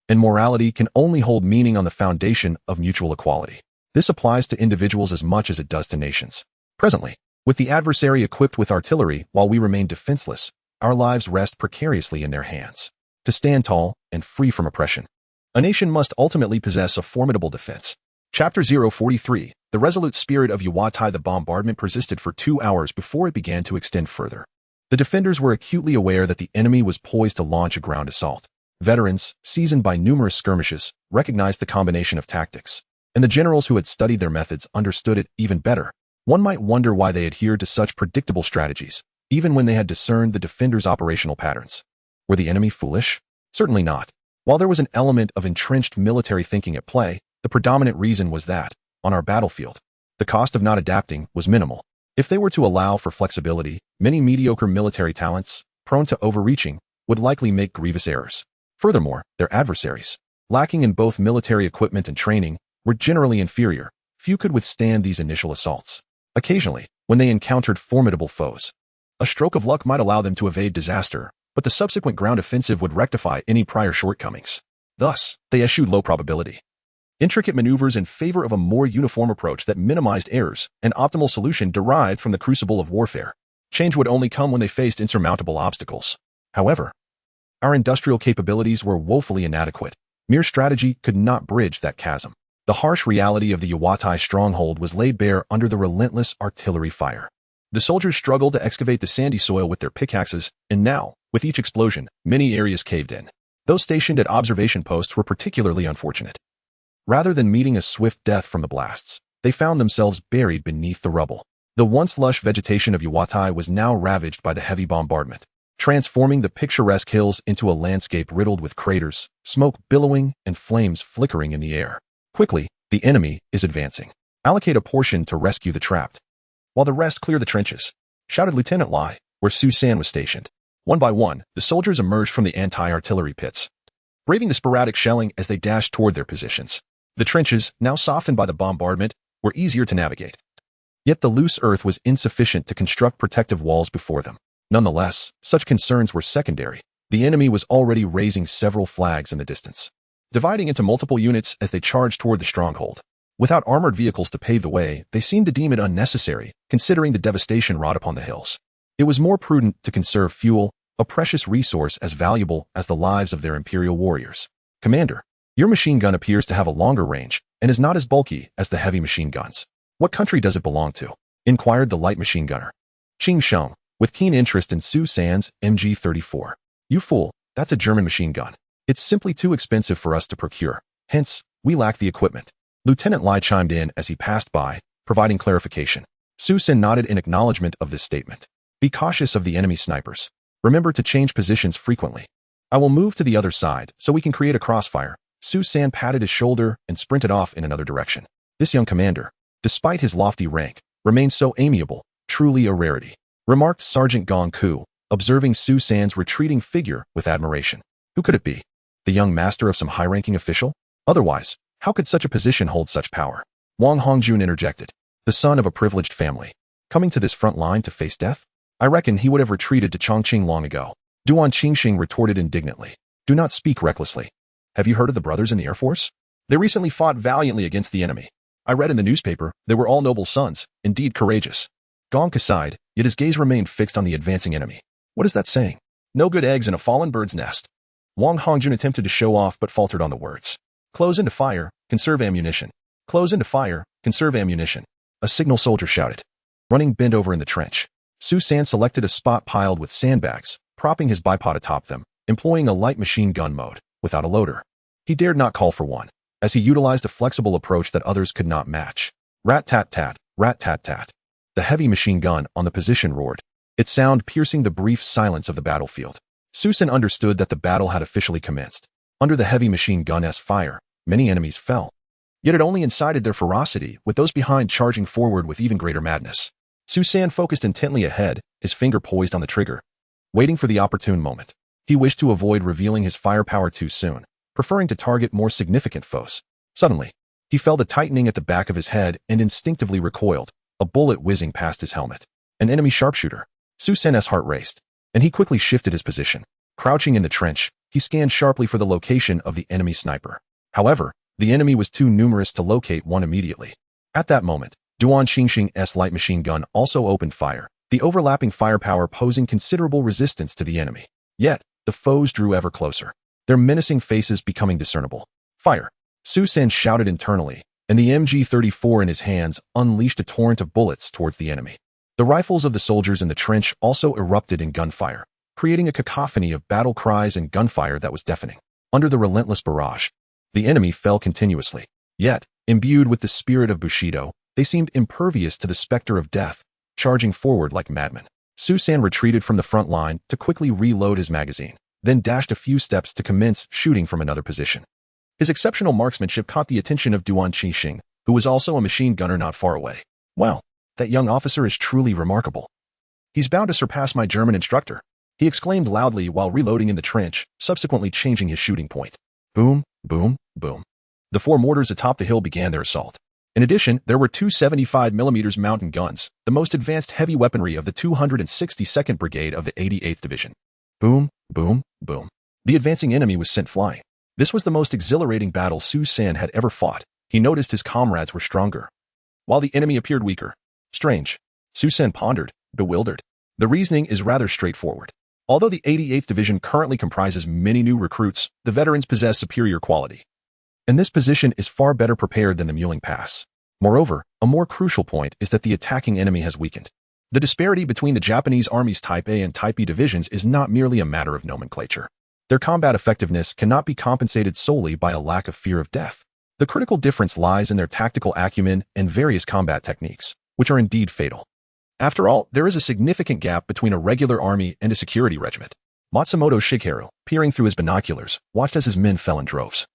and morality can only hold meaning on the foundation of mutual equality. This applies to individuals as much as it does to nations. Presently, with the adversary equipped with artillery while we remain defenseless, our lives rest precariously in their hands. To stand tall and free from oppression, a nation must ultimately possess a formidable defense. Chapter 043, The resolute spirit of Yuwatai. The bombardment persisted for 2 hours before it began to extend further. The defenders were acutely aware that the enemy was poised to launch a ground assault. Veterans, seasoned by numerous skirmishes, recognized the combination of tactics, and the generals who had studied their methods understood it even better. One might wonder why they adhered to such predictable strategies, even when they had discerned the defenders' operational patterns. Were the enemy foolish? Certainly not. While there was an element of entrenched military thinking at play, the predominant reason was that, on our battlefield, the cost of not adapting was minimal. If they were to allow for flexibility, many mediocre military talents, prone to overreaching, would likely make grievous errors. Furthermore, their adversaries, lacking in both military equipment and training, were generally inferior. Few could withstand these initial assaults. Occasionally, when they encountered formidable foes, a stroke of luck might allow them to evade disaster, but the subsequent ground offensive would rectify any prior shortcomings. Thus, they eschewed low probability, intricate maneuvers in favor of a more uniform approach that minimized errors, an optimal solution derived from the crucible of warfare. Change would only come when they faced insurmountable obstacles. However, our industrial capabilities were woefully inadequate. Mere strategy could not bridge that chasm. The harsh reality of the Yuwatai stronghold was laid bare under the relentless artillery fire. The soldiers struggled to excavate the sandy soil with their pickaxes, and now, with each explosion, many areas caved in. Those stationed at observation posts were particularly unfortunate. Rather than meeting a swift death from the blasts, they found themselves buried beneath the rubble. The once lush vegetation of Yuwatai was now ravaged by the heavy bombardment, transforming the picturesque hills into a landscape riddled with craters, smoke billowing, and flames flickering in the air. Quickly, the enemy is advancing. Allocate a portion to rescue the trapped, while the rest clear the trenches, shouted Lieutenant Lai, where Su-san was stationed. One by one, the soldiers emerged from the anti-artillery pits, braving the sporadic shelling as they dashed toward their positions. The trenches, now softened by the bombardment, were easier to navigate. Yet the loose earth was insufficient to construct protective walls before them. Nonetheless, such concerns were secondary. The enemy was already raising several flags in the distance, dividing into multiple units as they charged toward the stronghold. Without armored vehicles to pave the way, they seemed to deem it unnecessary, considering the devastation wrought upon the hills. It was more prudent to conserve fuel, a precious resource as valuable as the lives of their imperial warriors. Commander, your machine gun appears to have a longer range and is not as bulky as the heavy machine guns. What country does it belong to? Inquired the light machine gunner, Qing Sheng, with keen interest in Su-san's MG-34. You fool, that's a German machine gun. It's simply too expensive for us to procure. Hence, we lack the equipment. Lieutenant Lai chimed in as he passed by, providing clarification. Su Sen nodded in acknowledgement of this statement. Be cautious of the enemy snipers. Remember to change positions frequently. I will move to the other side so we can create a crossfire. Su San patted his shoulder and sprinted off in another direction. This young commander, despite his lofty rank, remains so amiable, truly a rarity, remarked Sergeant Gong Ku, observing Su San's retreating figure with admiration. Who could it be? The young master of some high-ranking official? Otherwise, how could such a position hold such power? Wang Hongjun interjected. The son of a privileged family, coming to this front line to face death? I reckon he would have retreated to Chongqing long ago. Duan Qingxing retorted indignantly. Do not speak recklessly. Have you heard of the brothers in the Air Force? They recently fought valiantly against the enemy. I read in the newspaper they were all noble sons, indeed courageous. Gong sighed, yet his gaze remained fixed on the advancing enemy. What is that saying? No good eggs in a fallen bird's nest. Wang Hongjun attempted to show off but faltered on the words. Close into fire, conserve ammunition. Close into fire, conserve ammunition. A signal soldier shouted. Running bent over in the trench. Su San selected a spot piled with sandbags, propping his bipod atop them, employing a light machine gun mode, without a loader. He dared not call for one, as he utilized a flexible approach that others could not match. Rat-tat-tat, rat-tat-tat. The heavy machine gun on the position roared, its sound piercing the brief silence of the battlefield. Su San understood that the battle had officially commenced. Under the heavy machine gun's fire, many enemies fell. Yet it only incited their ferocity, with those behind charging forward with even greater madness. Su San focused intently ahead, his finger poised on the trigger, waiting for the opportune moment. He wished to avoid revealing his firepower too soon, preferring to target more significant foes. Suddenly, he felt a tightening at the back of his head and instinctively recoiled, a bullet whizzing past his helmet. An enemy sharpshooter. Su San's heart raced, and he quickly shifted his position. Crouching in the trench, he scanned sharply for the location of the enemy sniper. However, the enemy was too numerous to locate one immediately. At that moment, Duan Qingxing's light machine gun also opened fire, the overlapping firepower posing considerable resistance to the enemy. Yet, the foes drew ever closer, their menacing faces becoming discernible. Fire! Su San shouted internally, and the MG-34 in his hands unleashed a torrent of bullets towards the enemy. The rifles of the soldiers in the trench also erupted in gunfire, creating a cacophony of battle cries and gunfire that was deafening. Under the relentless barrage, the enemy fell continuously. Yet, imbued with the spirit of Bushido, they seemed impervious to the specter of death, charging forward like madmen. Su San retreated from the front line to quickly reload his magazine, then dashed a few steps to commence shooting from another position. His exceptional marksmanship caught the attention of Duan Qingxing, who was also a machine gunner not far away. Wow, that young officer is truly remarkable. He's bound to surpass my German instructor, he exclaimed loudly while reloading in the trench, subsequently changing his shooting point. Boom, boom, boom. The four mortars atop the hill began their assault. In addition, there were two 75mm mountain guns, the most advanced heavy weaponry of the 262nd Brigade of the 88th Division. Boom, boom, boom. The advancing enemy was sent flying. This was the most exhilarating battle Su San had ever fought. He noticed his comrades were stronger, while the enemy appeared weaker. Strange. Su San pondered, bewildered. The reasoning is rather straightforward. Although the 88th Division currently comprises many new recruits, the veterans possess superior quality, and this position is far better prepared than the Muling Pass. Moreover, a more crucial point is that the attacking enemy has weakened. The disparity between the Japanese Army's Type A and Type B divisions is not merely a matter of nomenclature. Their combat effectiveness cannot be compensated solely by a lack of fear of death. The critical difference lies in their tactical acumen and various combat techniques, which are indeed fatal. After all, there is a significant gap between a regular army and a security regiment. Matsumoto Shigeru, peering through his binoculars, watched as his men fell in droves,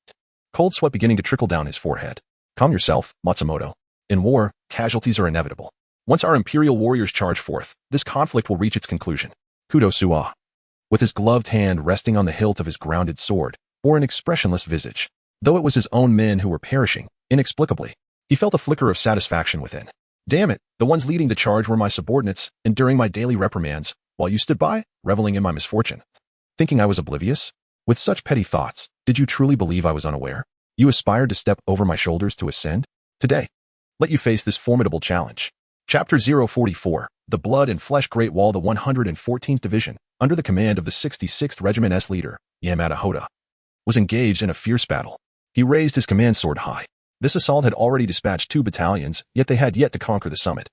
cold sweat beginning to trickle down his forehead. Calm yourself, Matsumoto. In war, casualties are inevitable. Once our imperial warriors charge forth, this conflict will reach its conclusion. Kudo Suwa, with his gloved hand resting on the hilt of his grounded sword, bore an expressionless visage. Though it was his own men who were perishing, inexplicably, he felt a flicker of satisfaction within. Damn it, the ones leading the charge were my subordinates, enduring my daily reprimands, while you stood by, reveling in my misfortune. Thinking I was oblivious? With such petty thoughts, did you truly believe I was unaware? You aspired to step over my shoulders to ascend? Today, let you face this formidable challenge. Chapter 044, The Blood and Flesh Great Wall. The 114th Division, under the command of the 66th Regiment's leader, Yamada Hoda, was engaged in a fierce battle. He raised his command sword high. This assault had already dispatched 2 battalions, yet they had yet to conquer the summit.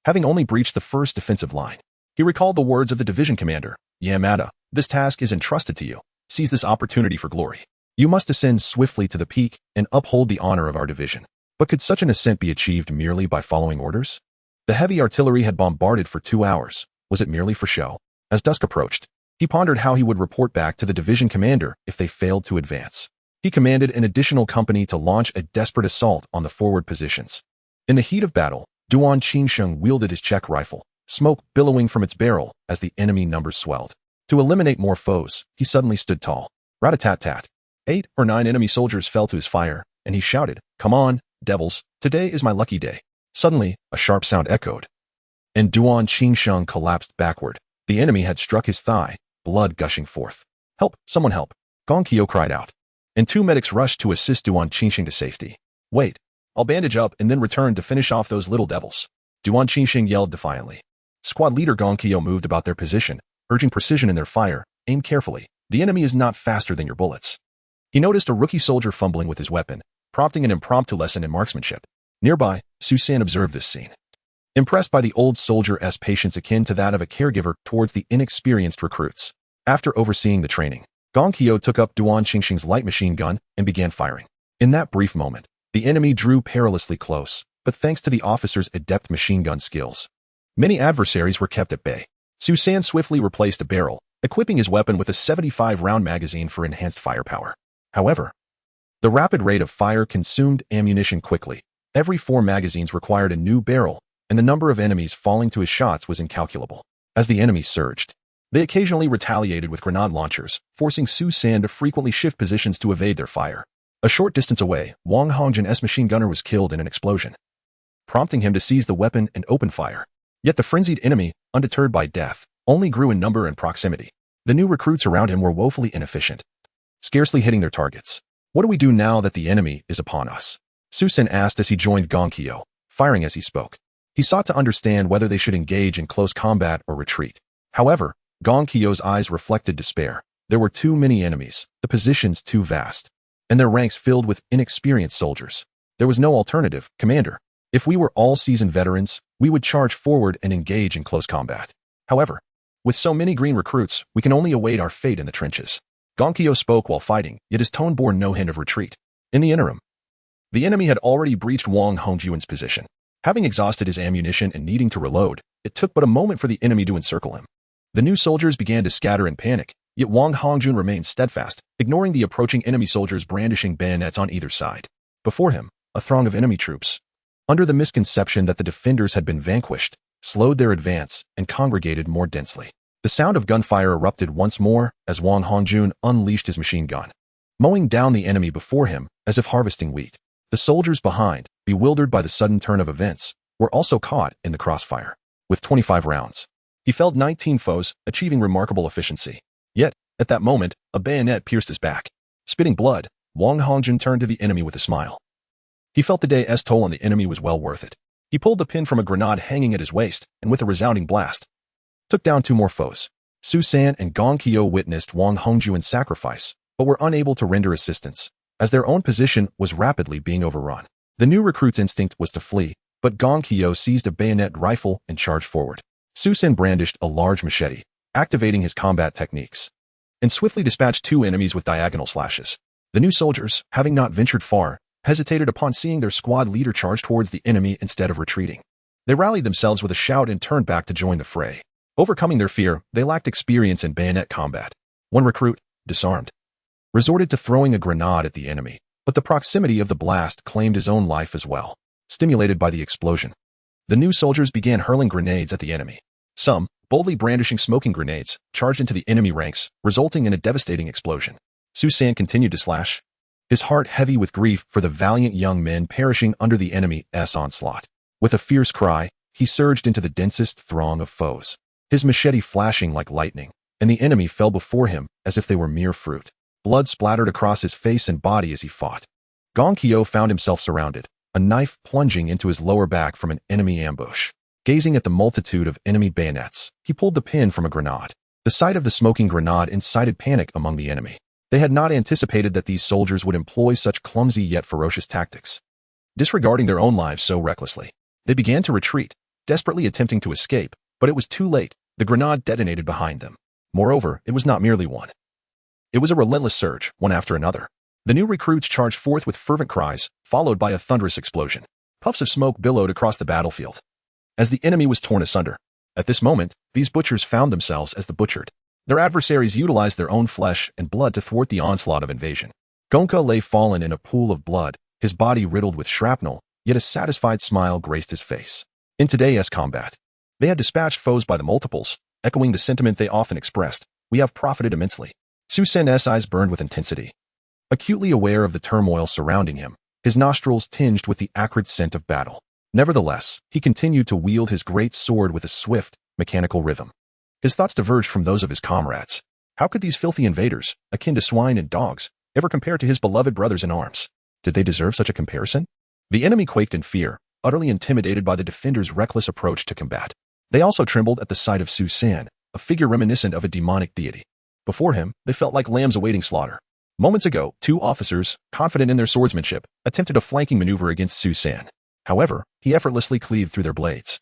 Having only breached the first defensive line, he recalled the words of the division commander, Yamada, this task is entrusted to you. Seize this opportunity for glory. You must ascend swiftly to the peak and uphold the honor of our division. But could such an ascent be achieved merely by following orders? The heavy artillery had bombarded for 2 hours. Was it merely for show? As dusk approached, he pondered how he would report back to the division commander if they failed to advance. He commanded an additional company to launch a desperate assault on the forward positions. In the heat of battle, Duan Qingsheng wielded his check rifle, smoke billowing from its barrel as the enemy numbers swelled. To eliminate more foes, he suddenly stood tall. Rat-a-tat-tat. 8 or 9 enemy soldiers fell to his fire, and he shouted, "Come on, devils, today is my lucky day." Suddenly, a sharp sound echoed, and Duan Qingsheng collapsed backward. The enemy had struck his thigh, blood gushing forth. "Help, someone help!" Gong Qiu cried out, and 2 medics rushed to assist Duan Qingsheng to safety. "Wait, I'll bandage up and then return to finish off those little devils," Duan Qingsheng yelled defiantly. Squad leader Gong Qiu moved about their position, urging precision in their fire. "Aim carefully. The enemy is not faster than your bullets." He noticed a rookie soldier fumbling with his weapon, prompting an impromptu lesson in marksmanship. Nearby, Su San observed this scene. Impressed by the old soldier's patience akin to that of a caregiver towards the inexperienced recruits. After overseeing the training, Gong Qiu took up Duan Qingsheng's light machine gun and began firing. In that brief moment, the enemy drew perilously close, but thanks to the officer's adept machine gun skills, many adversaries were kept at bay. Su San swiftly replaced a barrel, equipping his weapon with a 75-round magazine for enhanced firepower. However, the rapid rate of fire consumed ammunition quickly. Every 4 magazines required a new barrel, and the number of enemies falling to his shots was incalculable. As the enemy surged, they occasionally retaliated with grenade launchers, forcing Su San to frequently shift positions to evade their fire. A short distance away, Wang Hongjun's machine gunner was killed in an explosion, prompting him to seize the weapon and open fire. Yet the frenzied enemy, undeterred by death, only grew in number and proximity. The new recruits around him were woefully inefficient, scarcely hitting their targets. "What do we do now that the enemy is upon us?" Su San asked as he joined Gong Qiu, firing as he spoke. He sought to understand whether they should engage in close combat or retreat. However, Gong Qiu's eyes reflected despair. There were too many enemies, the positions too vast, and their ranks filled with inexperienced soldiers. There was no alternative, Commander. If we were all seasoned veterans, we would charge forward and engage in close combat. However, with so many green recruits, we can only await our fate in the trenches. Gong Qiu spoke while fighting, yet his tone bore no hint of retreat. In the interim, the enemy had already breached Wang Hongjun's position. Having exhausted his ammunition and needing to reload, it took but a moment for the enemy to encircle him. The new soldiers began to scatter in panic, yet Wang Hongjun remained steadfast, ignoring the approaching enemy soldiers brandishing bayonets on either side. Before him, a throng of enemy troops, under the misconception that the defenders had been vanquished, slowed their advance and congregated more densely. The sound of gunfire erupted once more as Wang Hongjun unleashed his machine gun, mowing down the enemy before him as if harvesting wheat. The soldiers behind, bewildered by the sudden turn of events, were also caught in the crossfire. With 25 rounds, he felled 19 foes, achieving remarkable efficiency. Yet, at that moment, a bayonet pierced his back. Spitting blood, Wang Hongjun turned to the enemy with a smile. He felt the day's toll on the enemy was well worth it. He pulled the pin from a grenade hanging at his waist, and with a resounding blast, took down 2 more foes. Su San and Gong Qiu witnessed Wang Hongjun's sacrifice, but were unable to render assistance, as their own position was rapidly being overrun. The new recruit's instinct was to flee, but Gong Qiu seized a bayonet rifle and charged forward. Su San brandished a large machete, activating his combat techniques, and swiftly dispatched 2 enemies with diagonal slashes. The new soldiers, having not ventured far, hesitated upon seeing their squad leader charge towards the enemy instead of retreating. They rallied themselves with a shout and turned back to join the fray. Overcoming their fear, they lacked experience in bayonet combat. One recruit, disarmed, resorted to throwing a grenade at the enemy, but the proximity of the blast claimed his own life as well. Stimulated by the explosion, the new soldiers began hurling grenades at the enemy. Some, boldly brandishing smoking grenades, charged into the enemy ranks, resulting in a devastating explosion. Su San continued to slash, his heart heavy with grief for the valiant young men perishing under the enemy's onslaught. With a fierce cry, he surged into the densest throng of foes, his machete flashing like lightning, and the enemy fell before him as if they were mere fruit. Blood splattered across his face and body as he fought. Gong Qiu found himself surrounded, a knife plunging into his lower back from an enemy ambush. Gazing at the multitude of enemy bayonets, he pulled the pin from a grenade. The sight of the smoking grenade incited panic among the enemy. They had not anticipated that these soldiers would employ such clumsy yet ferocious tactics. Disregarding their own lives so recklessly, they began to retreat, desperately attempting to escape, but it was too late. The grenade detonated behind them. Moreover, it was not merely one. It was a relentless surge, one after another. The new recruits charged forth with fervent cries, followed by a thunderous explosion. Puffs of smoke billowed across the battlefield as the enemy was torn asunder. At this moment, these butchers found themselves as the butchered. Their adversaries utilized their own flesh and blood to thwart the onslaught of invasion. Gonka lay fallen in a pool of blood, his body riddled with shrapnel, yet a satisfied smile graced his face. In today's combat, they had dispatched foes by the multiples, echoing the sentiment they often expressed: "We have profited immensely." Su San's eyes burned with intensity. Acutely aware of the turmoil surrounding him, his nostrils tinged with the acrid scent of battle. Nevertheless, he continued to wield his great sword with a swift, mechanical rhythm. His thoughts diverged from those of his comrades. How could these filthy invaders, akin to swine and dogs, ever compare to his beloved brothers in arms? Did they deserve such a comparison? The enemy quaked in fear, utterly intimidated by the defenders' reckless approach to combat. They also trembled at the sight of Su San, a figure reminiscent of a demonic deity. Before him, they felt like lambs awaiting slaughter. Moments ago, two officers, confident in their swordsmanship, attempted a flanking maneuver against Su San. However, he effortlessly cleaved through their blades,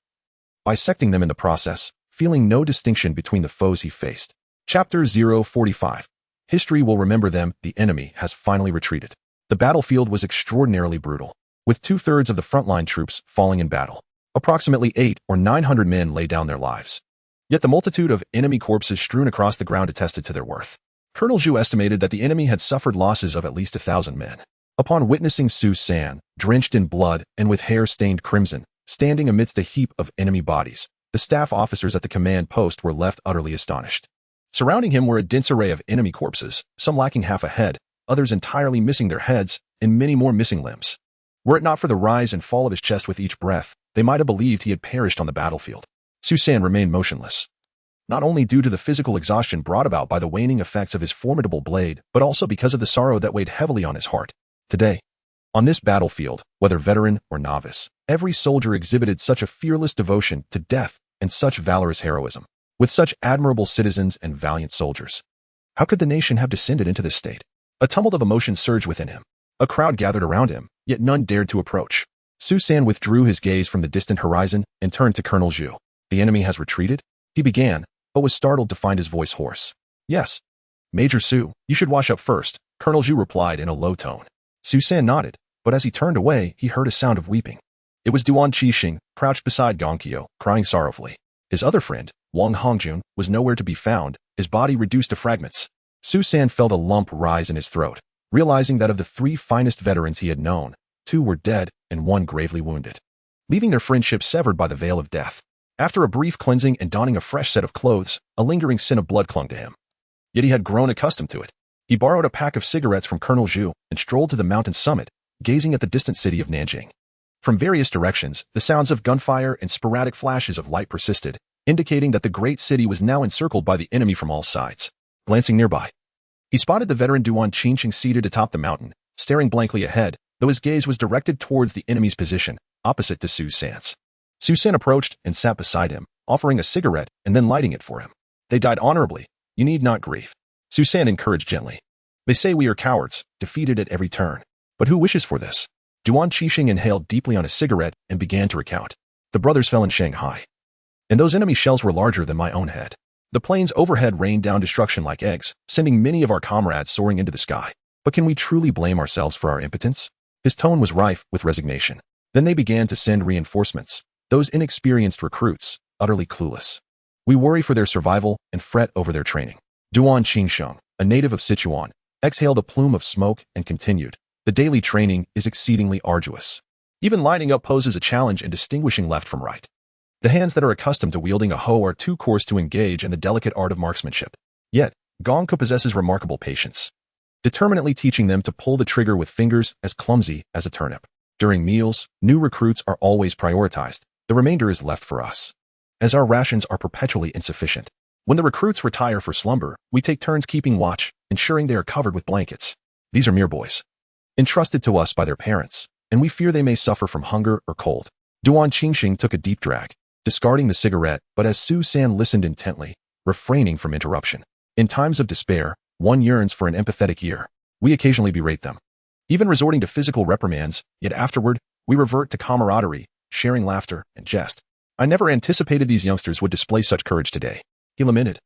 bisecting them in the process, feeling no distinction between the foes he faced. Chapter 045. History will remember them. The enemy has finally retreated. The battlefield was extraordinarily brutal, with 2/3 of the frontline troops falling in battle. Approximately 800 or 900 men laid down their lives. Yet the multitude of enemy corpses strewn across the ground attested to their worth. Colonel Zhu estimated that the enemy had suffered losses of at least 1,000 men. Upon witnessing Su San, drenched in blood and with hair stained crimson, standing amidst a heap of enemy bodies, the staff officers at the command post were left utterly astonished. Surrounding him were a dense array of enemy corpses, some lacking half a head, others entirely missing their heads, and many more missing limbs. Were it not for the rise and fall of his chest with each breath, they might have believed he had perished on the battlefield. Su San remained motionless, not only due to the physical exhaustion brought about by the waning effects of his formidable blade, but also because of the sorrow that weighed heavily on his heart. Today, on this battlefield, whether veteran or novice, every soldier exhibited such a fearless devotion to death and such valorous heroism. With such admirable citizens and valiant soldiers, how could the nation have descended into this state? A tumult of emotion surged within him. A crowd gathered around him, yet none dared to approach. Su San withdrew his gaze from the distant horizon and turned to Colonel Zhu. "The enemy has retreated?" he began, but was startled to find his voice hoarse. "Yes, Major Su, you should wash up first," Colonel Zhu replied in a low tone. Su San nodded, but as he turned away, he heard a sound of weeping. It was Duan Qixing, crouched beside Gongqiu, crying sorrowfully. His other friend, Wang Hongjun, was nowhere to be found, his body reduced to fragments. Su San felt a lump rise in his throat, realizing that of the 3 finest veterans he had known, 2 were dead and 1 gravely wounded, leaving their friendship severed by the veil of death. After a brief cleansing and donning a fresh set of clothes, a lingering scent of blood clung to him. Yet he had grown accustomed to it. He borrowed a pack of cigarettes from Colonel Zhu and strolled to the mountain summit, gazing at the distant city of Nanjing. From various directions, the sounds of gunfire and sporadic flashes of light persisted, indicating that the great city was now encircled by the enemy from all sides. Glancing nearby, he spotted the veteran Duan Qixing seated atop the mountain, staring blankly ahead, though his gaze was directed towards the enemy's position, opposite to Su San's. Su San approached and sat beside him, offering a cigarette and then lighting it for him. "They died honorably. You need not grieve," Su San encouraged gently. "They say we are cowards, defeated at every turn. But who wishes for this?" Duan Qixing inhaled deeply on a cigarette and began to recount. "The brothers fell in Shanghai, and those enemy shells were larger than my own head. The planes overhead rained down destruction like eggs, sending many of our comrades soaring into the sky. But can we truly blame ourselves for our impotence?" His tone was rife with resignation. Then they began to send reinforcements, those inexperienced recruits, utterly clueless. "We worry for their survival and fret over their training." Duan Qingsheng, a native of Sichuan, exhaled a plume of smoke and continued. "The daily training is exceedingly arduous. Even lining up poses a challenge in distinguishing left from right. The hands that are accustomed to wielding a hoe are too coarse to engage in the delicate art of marksmanship. Yet, Gongqiu possesses remarkable patience, determinately teaching them to pull the trigger with fingers as clumsy as a turnip. During meals, new recruits are always prioritized. The remainder is left for us, as our rations are perpetually insufficient. When the recruits retire for slumber, we take turns keeping watch, ensuring they are covered with blankets. These are mere boys, entrusted to us by their parents, and we fear they may suffer from hunger or cold." Duan Qingxing took a deep drag, discarding the cigarette, but as Su San listened intently, refraining from interruption. "In times of despair, one yearns for an empathetic ear. We occasionally berate them, even resorting to physical reprimands, yet afterward, we revert to camaraderie, sharing laughter and jest. I never anticipated these youngsters would display such courage today," he lamented,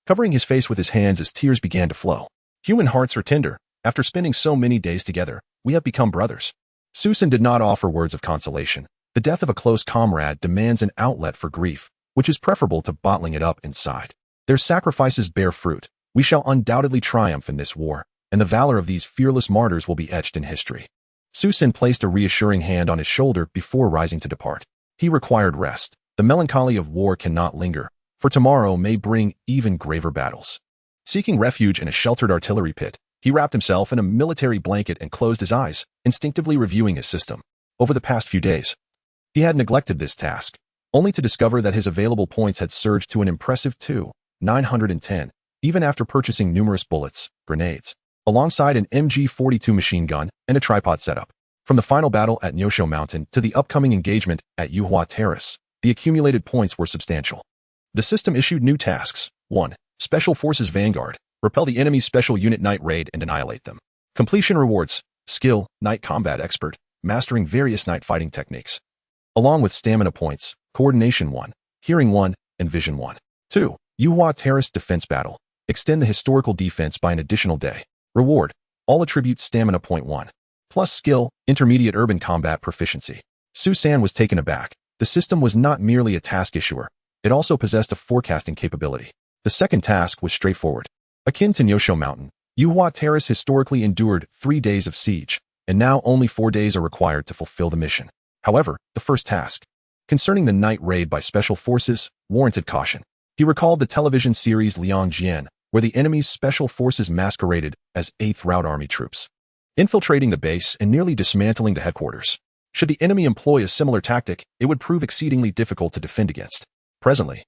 covering his face with his hands as tears began to flow. Human hearts are tender. After spending so many days together, we have become brothers. Susan did not offer words of consolation. The death of a close comrade demands an outlet for grief, which is preferable to bottling it up inside. Their sacrifices bear fruit. We shall undoubtedly triumph in this war, and the valor of these fearless martyrs will be etched in history. Susan placed a reassuring hand on his shoulder before rising to depart. He required rest. The melancholy of war cannot linger, for tomorrow may bring even graver battles. Seeking refuge in a sheltered artillery pit, he wrapped himself in a military blanket and closed his eyes, instinctively reviewing his system. Over the past few days, he had neglected this task, only to discover that his available points had surged to an impressive 910, even after purchasing numerous bullets, grenades, alongside an MG-42 machine gun and a tripod setup. From the final battle at Nyosho Mountain to the upcoming engagement at Yuhua Terrace, the accumulated points were substantial. The system issued new tasks. 1. Special Forces Vanguard. Repel the enemy's special unit night raid and annihilate them. Completion rewards. Skill, Night Combat Expert, mastering various night fighting techniques. Along with stamina points, Coordination 1, Hearing 1, and Vision 1. 2. Yuhua Terrace Defense Battle. Extend the historical defense by an additional day. Reward. All attributes Stamina Point 1. Plus Skill, Intermediate Urban Combat Proficiency. Susan was taken aback. The system was not merely a task issuer. It also possessed a forecasting capability. The second task was straightforward. Akin to Nyosho Mountain, Yuhua Terrace historically endured 3 days of siege, and now only 4 days are required to fulfill the mission. However, the first task, concerning the night raid by special forces, warranted caution. He recalled the television series Nanjing, where the enemy's special forces masqueraded as 8th Route Army troops, infiltrating the base and nearly dismantling the headquarters. Should the enemy employ a similar tactic, it would prove exceedingly difficult to defend against. Presently,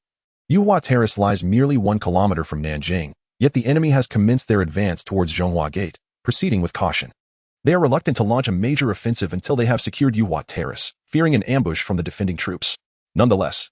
Yuhua Terrace lies merely 1 kilometer from Nanjing, yet the enemy has commenced their advance towards Zhonghua Gate, proceeding with caution. They are reluctant to launch a major offensive until they have secured Yuhua Terrace, fearing an ambush from the defending troops. Nonetheless,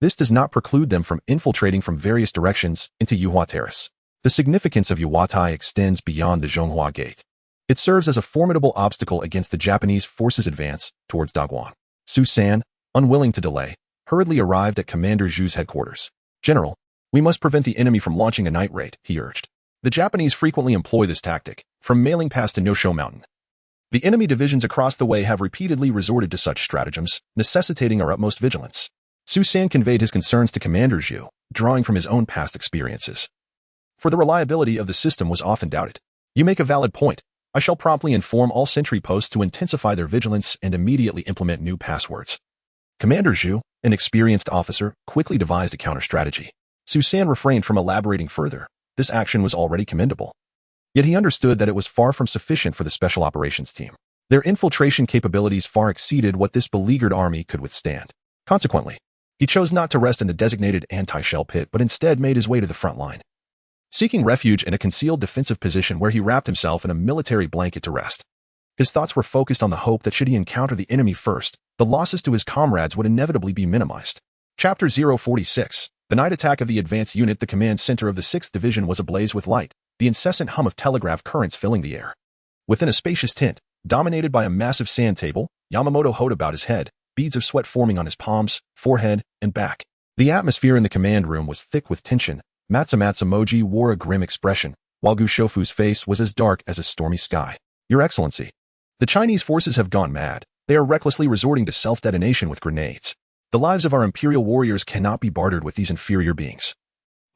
this does not preclude them from infiltrating from various directions into Yuhua Terrace. The significance of Yuwatai extends beyond the Zhonghua Gate. It serves as a formidable obstacle against the Japanese forces' advance towards Dagguan. Susan, unwilling to delay, hurriedly arrived at Commander Zhu's headquarters. General, we must prevent the enemy from launching a night raid, he urged. The Japanese frequently employ this tactic, from Mailing Pass to Nyosho Mountain. The enemy divisions across the way have repeatedly resorted to such stratagems, necessitating our utmost vigilance. Susan conveyed his concerns to Commander Zhu, drawing from his own past experiences. For the reliability of the system was often doubted. You make a valid point. I shall promptly inform all sentry posts to intensify their vigilance and immediately implement new passwords. Commander Zhu, an experienced officer, quickly devised a counter-strategy. Susan refrained from elaborating further. This action was already commendable. Yet he understood that it was far from sufficient for the Special Operations Team. Their infiltration capabilities far exceeded what this beleaguered army could withstand. Consequently, he chose not to rest in the designated anti-shell pit, but instead made his way to the front line, seeking refuge in a concealed defensive position where he wrapped himself in a military blanket to rest. His thoughts were focused on the hope that should he encounter the enemy first, the losses to his comrades would inevitably be minimized. Chapter 046. The night attack of the advance unit. The command center of the 6th Division was ablaze with light, the incessant hum of telegraph currents filling the air. Within a spacious tent, dominated by a massive sand table, Yamamoto hoed about his head, beads of sweat forming on his palms, forehead, and back. The atmosphere in the command room was thick with tension. Matsumoji wore a grim expression, while Gushofu's face was as dark as a stormy sky. Your Excellency, the Chinese forces have gone mad. They are recklessly resorting to self-detonation with grenades. The lives of our imperial warriors cannot be bartered with these inferior beings.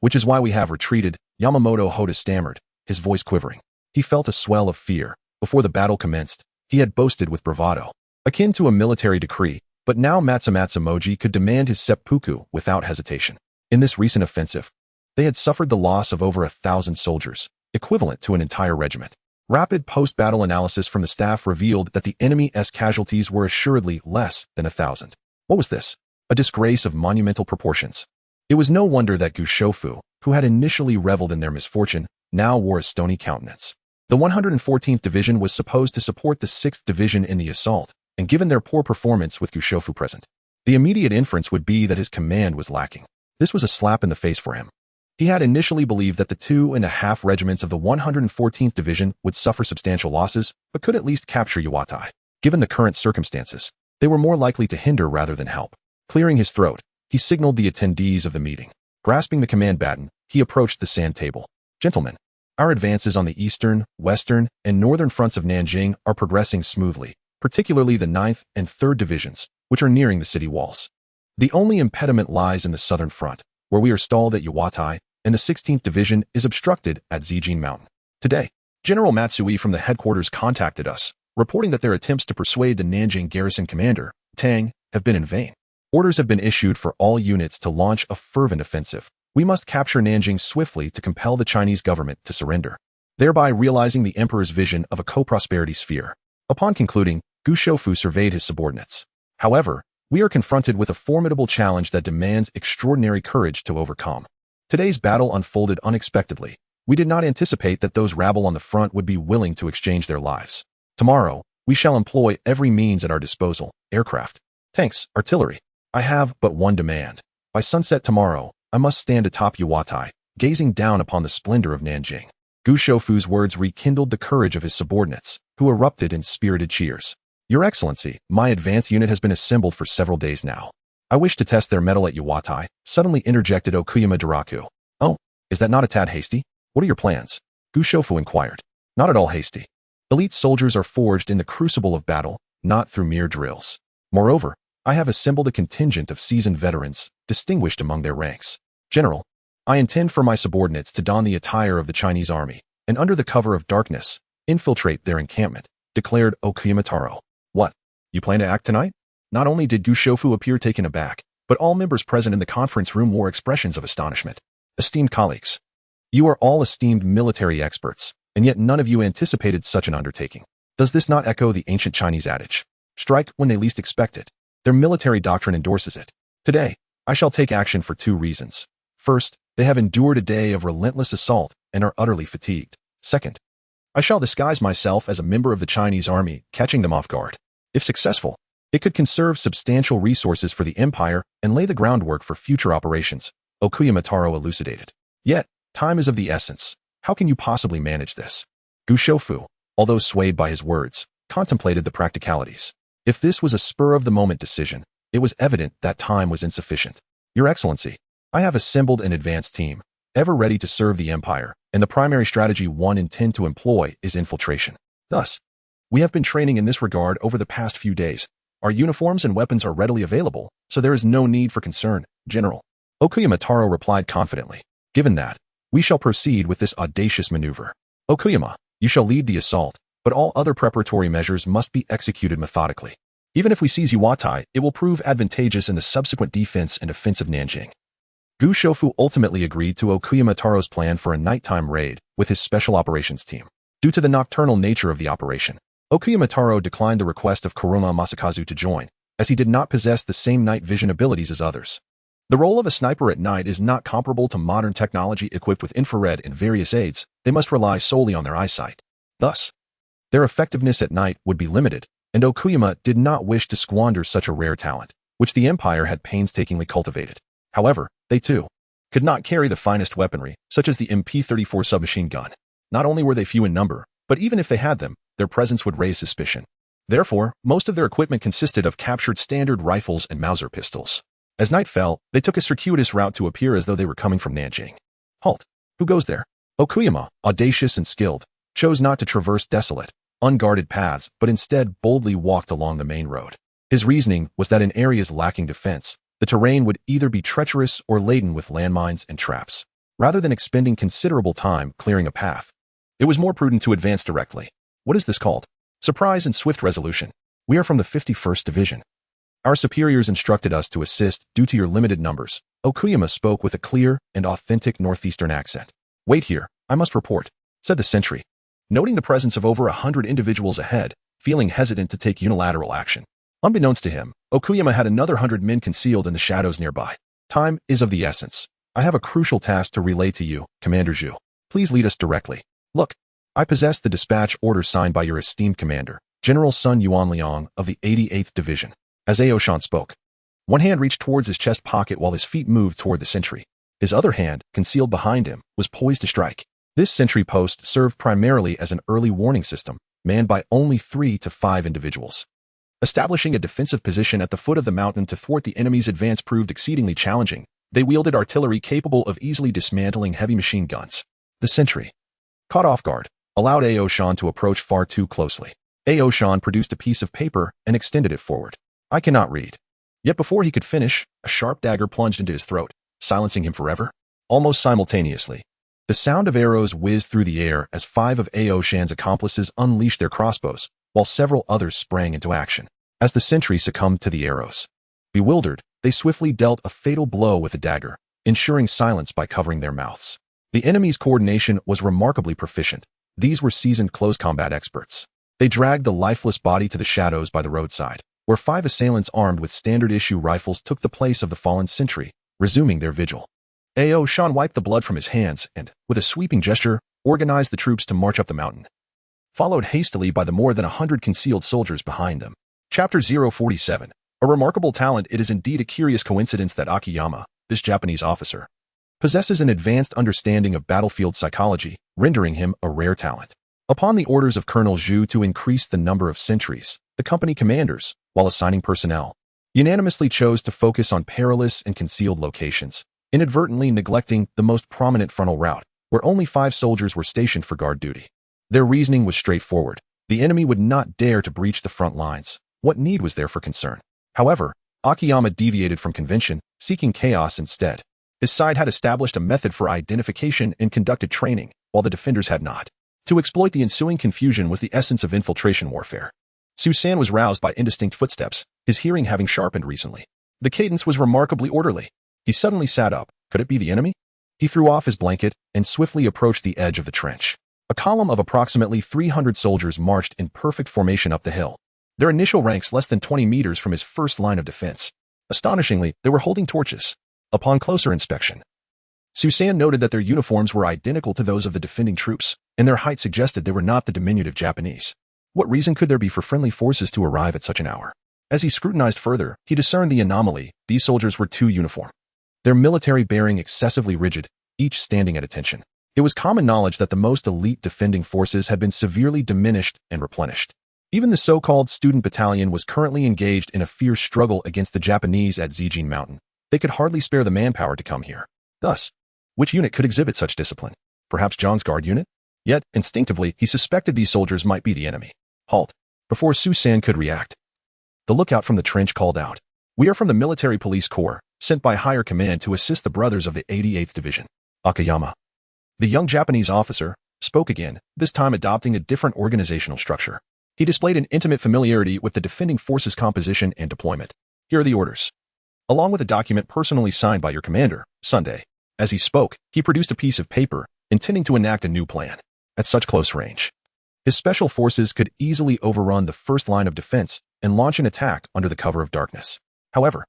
Which is why we have retreated, Yamamoto Hoda stammered, his voice quivering. He felt a swell of fear. Before the battle commenced, he had boasted with bravado, akin to a military decree, but now Matsumoji could demand his seppuku without hesitation. In this recent offensive, they had suffered the loss of over 1,000 soldiers, equivalent to an entire regiment. Rapid post-battle analysis from the staff revealed that the enemy's casualties were assuredly less than 1,000. What was this? A disgrace of monumental proportions. It was no wonder that Gushofu, who had initially reveled in their misfortune, now wore a stony countenance. The 114th Division was supposed to support the 6th Division in the assault, and given their poor performance with Gushofu present, the immediate inference would be that his command was lacking. This was a slap in the face for him. He had initially believed that the 2.5 regiments of the 114th Division would suffer substantial losses, but could at least capture Yuwatai. Given the current circumstances, they were more likely to hinder rather than help. Clearing his throat, he signaled the attendees of the meeting. Grasping the command baton, he approached the sand table. Gentlemen, Our advances on the eastern, western, and northern fronts of Nanjing are progressing smoothly, particularly the 9th and 3rd Divisions, which are nearing the city walls. The only impediment lies in the southern front, where we are stalled at Yawatai, and the 16th Division is obstructed at Zijin Mountain. Today, General Matsui from the headquarters contacted us, reporting that their attempts to persuade the Nanjing garrison commander, Tang, have been in vain. Orders have been issued for all units to launch a fervent offensive. We must capture Nanjing swiftly to compel the Chinese government to surrender, thereby realizing the emperor's vision of a co-prosperity sphere. Upon concluding, Gu Shoufu surveyed his subordinates. However, we are confronted with a formidable challenge that demands extraordinary courage to overcome. Today's battle unfolded unexpectedly. We did not anticipate that those rabble on the front would be willing to exchange their lives. Tomorrow, we shall employ every means at our disposal: aircraft, tanks, artillery. I have but one demand. By sunset tomorrow, I must stand atop Yawatai, gazing down upon the splendor of Nanjing. Gu Shoufu's words rekindled the courage of his subordinates, who erupted in spirited cheers. Your Excellency, my advance unit has been assembled for several days now. I wish to test their mettle at Yawatai, suddenly interjected Okuyama Daraku. Oh, is that not a tad hasty? What are your plans? Gu Shoufu inquired. Not at all hasty. Elite soldiers are forged in the crucible of battle, not through mere drills. Moreover, I have assembled a contingent of seasoned veterans, distinguished among their ranks. General, I intend for my subordinates to don the attire of the Chinese army, and under the cover of darkness, infiltrate their encampment, declared Okuyama Taro. What? You plan to act tonight? Not only did Gu Shoufu appear taken aback, but all members present in the conference room wore expressions of astonishment. Esteemed colleagues, you are all esteemed military experts, and yet none of you anticipated such an undertaking. Does this not echo the ancient Chinese adage? Strike when they least expect it. Their military doctrine endorses it. Today, I shall take action for 2 reasons. First, they have endured a day of relentless assault and are utterly fatigued. Second, I shall disguise myself as a member of the Chinese army, catching them off guard. If successful, it could conserve substantial resources for the empire and lay the groundwork for future operations, Okuyama Taro elucidated. Yet, time is of the essence. How can you possibly manage this? Gu Shoufu, although swayed by his words, contemplated the practicalities. If this was a spur-of-the-moment decision, it was evident that time was insufficient. Your Excellency, I have assembled an advanced team, ever ready to serve the empire, and the primary strategy one intend to employ is infiltration. Thus, we have been training in this regard over the past few days. Our uniforms and weapons are readily available, so there is no need for concern, General. Okuyama Taro replied confidently. Given that, we shall proceed with this audacious maneuver. Okuyama, you shall lead the assault, but all other preparatory measures must be executed methodically. Even if we seize Yawatai, it will prove advantageous in the subsequent defense and offense of Nanjing. Gu Shoufu ultimately agreed to Okuyama Taro's plan for a nighttime raid with his special operations team. Due to the nocturnal nature of the operation, Okuyama Taro declined the request of Kuruma Masakazu to join, as he did not possess the same night vision abilities as others. The role of a sniper at night is not comparable to modern technology equipped with infrared and various aids. They must rely solely on their eyesight. Thus, their effectiveness at night would be limited, and Okuyama did not wish to squander such a rare talent, which the Empire had painstakingly cultivated. However, they too could not carry the finest weaponry, such as the MP-34 submachine gun. Not only were they few in number, but even if they had them, their presence would raise suspicion. Therefore, most of their equipment consisted of captured standard rifles and Mauser pistols. As night fell, they took a circuitous route to appear as though they were coming from Nanjing. Halt! Who goes there? Okuyama, audacious and skilled, chose not to traverse desolate, unguarded paths, but instead boldly walked along the main road. His reasoning was that in areas lacking defense, the terrain would either be treacherous or laden with landmines and traps. Rather than expending considerable time clearing a path, it was more prudent to advance directly. What is this called? Surprise and swift resolution. We are from the 51st Division. Our superiors instructed us to assist due to your limited numbers. Okuyama spoke with a clear and authentic northeastern accent. Wait here, I must report, said the sentry, noting the presence of over 100 individuals ahead, feeling hesitant to take unilateral action. Unbeknownst to him, Okuyama had another 100 men concealed in the shadows nearby. Time is of the essence. I have a crucial task to relay to you, Commander Zhu. Please lead us directly. Look, I possess the dispatch order signed by your esteemed commander, General Sun Yuanliang of the 88th Division. As Aoshan spoke, one hand reached towards his chest pocket while his feet moved toward the sentry. His other hand, concealed behind him, was poised to strike. This sentry post served primarily as an early warning system, manned by only 3 to 5 individuals. Establishing a defensive position at the foot of the mountain to thwart the enemy's advance proved exceedingly challenging. They wielded artillery capable of easily dismantling heavy machine guns. The sentry, Caught off guard, allowed Ao Shan to approach far too closely. Ao Shan produced a piece of paper and extended it forward. I cannot read. Yet before he could finish, a sharp dagger plunged into his throat, silencing him forever. Almost simultaneously, the sound of arrows whizzed through the air as 5 of Ao Shan's accomplices unleashed their crossbows, while several others sprang into action. As the sentry succumbed to the arrows, bewildered, they swiftly dealt a fatal blow with a dagger, ensuring silence by covering their mouths. The enemy's coordination was remarkably proficient. These were seasoned close combat experts. They dragged the lifeless body to the shadows by the roadside, where 5 assailants armed with standard-issue rifles took the place of the fallen sentry, resuming their vigil. Ao Shan wiped the blood from his hands and, with a sweeping gesture, organized the troops to march up the mountain, followed hastily by the more than 100 concealed soldiers behind them. Chapter 047. A remarkable talent. It is indeed a curious coincidence that Akiyama, this Japanese officer, possesses an advanced understanding of battlefield psychology, rendering him a rare talent. Upon the orders of Colonel Zhu to increase the number of sentries, the company commanders, while assigning personnel, unanimously chose to focus on perilous and concealed locations, inadvertently neglecting the most prominent frontal route, where only 5 soldiers were stationed for guard duty. Their reasoning was straightforward. The enemy would not dare to breach the front lines. What need was there for concern? However, Akiyama deviated from convention, seeking chaos instead. His side had established a method for identification and conducted training, while the defenders had not. To exploit the ensuing confusion was the essence of infiltration warfare. Susan was roused by indistinct footsteps, his hearing having sharpened recently. The cadence was remarkably orderly. He suddenly sat up. Could it be the enemy? He threw off his blanket and swiftly approached the edge of the trench. A column of approximately 300 soldiers marched in perfect formation up the hill, their initial ranks less than 20 meters from his first line of defense. Astonishingly, they were holding torches. Upon closer inspection, Susan noted that their uniforms were identical to those of the defending troops, and their height suggested they were not the diminutive Japanese. What reason could there be for friendly forces to arrive at such an hour? As he scrutinized further, he discerned the anomaly. These soldiers were too uniform, their military bearing excessively rigid, each standing at attention. It was common knowledge that the most elite defending forces had been severely diminished and replenished. Even the so-called student battalion was currently engaged in a fierce struggle against the Japanese at Zijin Mountain. They could hardly spare the manpower to come here. Thus, which unit could exhibit such discipline? Perhaps Zhang's guard unit? Yet, instinctively, he suspected these soldiers might be the enemy. Halt! Before Susan could react, the lookout from the trench called out, "We are from the Military Police Corps, sent by higher command to assist the brothers of the 88th Division." Akiyama, the young Japanese officer, spoke again, this time adopting a different organizational structure. He displayed an intimate familiarity with the defending forces' composition and deployment. Here are the orders, along with a document personally signed by your commander, Sunday. As he spoke, he produced a piece of paper, intending to enact a new plan. At such close range, his special forces could easily overrun the first line of defense and launch an attack under the cover of darkness. However,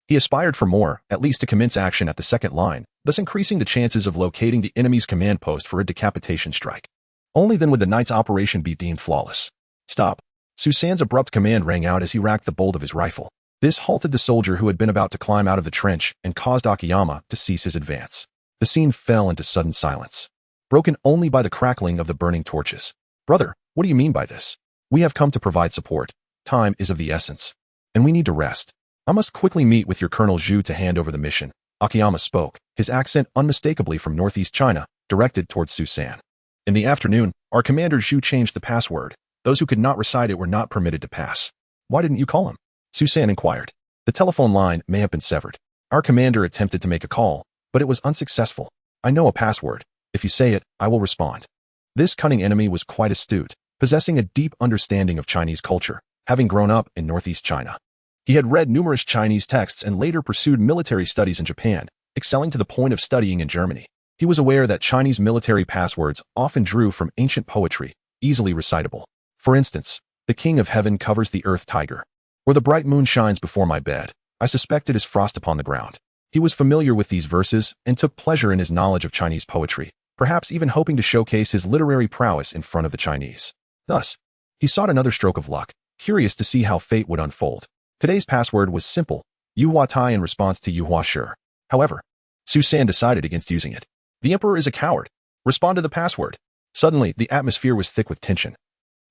he aspired for more, at least to commence action at the second line, thus increasing the chances of locating the enemy's command post for a decapitation strike. Only then would the night's operation be deemed flawless. Stop! Susan's abrupt command rang out as he racked the bolt of his rifle. This halted the soldier who had been about to climb out of the trench and caused Akiyama to cease his advance. The scene fell into sudden silence, broken only by the crackling of the burning torches. "Brother, what do you mean by this? We have come to provide support. Time is of the essence, and we need to rest. I must quickly meet with your Colonel Zhu to hand over the mission." Akiyama spoke, his accent unmistakably from northeast China, directed towards Susan. In the afternoon, our commander Zhu changed the password. Those who could not recite it were not permitted to pass. "Why didn't you call him?" Susan inquired. "The telephone line may have been severed. Our commander attempted to make a call, but it was unsuccessful. I know a password. If you say it, I will respond." This cunning enemy was quite astute, possessing a deep understanding of Chinese culture, having grown up in northeast China. He had read numerous Chinese texts and later pursued military studies in Japan, excelling to the point of studying in Germany. He was aware that Chinese military passwords often drew from ancient poetry, easily recitable. For instance, "The king of heaven covers the earth tiger," or "The bright moon shines before my bed. I suspect it is frost upon the ground." He was familiar with these verses and took pleasure in his knowledge of Chinese poetry, perhaps even hoping to showcase his literary prowess in front of the Chinese. Thus, he sought another stroke of luck, curious to see how fate would unfold. Today's password was simple, Yuhua Tai, in response to Yuhua Sure. However, Susan decided against using it. "The emperor is a coward. Respond to the password." Suddenly, the atmosphere was thick with tension.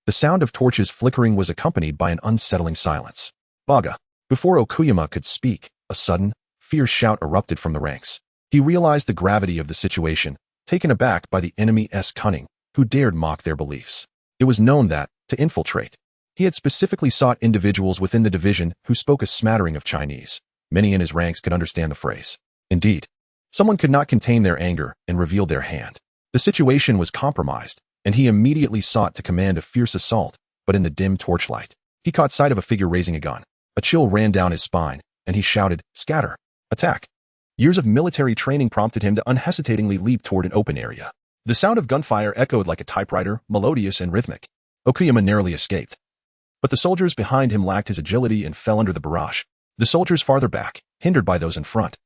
The sound of torches flickering was accompanied by an unsettling silence. "Baga!" Before Okuyama could speak, a sudden, fierce shout erupted from the ranks. He realized the gravity of the situation, taken aback by the enemy's cunning. who dared mock their beliefs. It was known that, to infiltrate, he had specifically sought individuals within the division who spoke a smattering of Chinese. Many in his ranks could understand the phrase. Indeed, someone could not contain their anger and revealed their hand. The situation was compromised, and he immediately sought to command a fierce assault, but in the dim torchlight, he caught sight of a figure raising a gun. A chill ran down his spine, and he shouted, "Scatter! Attack!" Years of military training prompted him to unhesitatingly leap toward an open area. The sound of gunfire echoed like a typewriter, melodious and rhythmic. Okuyama narrowly escaped. But the soldiers behind him lacked his agility and fell under the barrage. The soldiers farther back, hindered by those in front,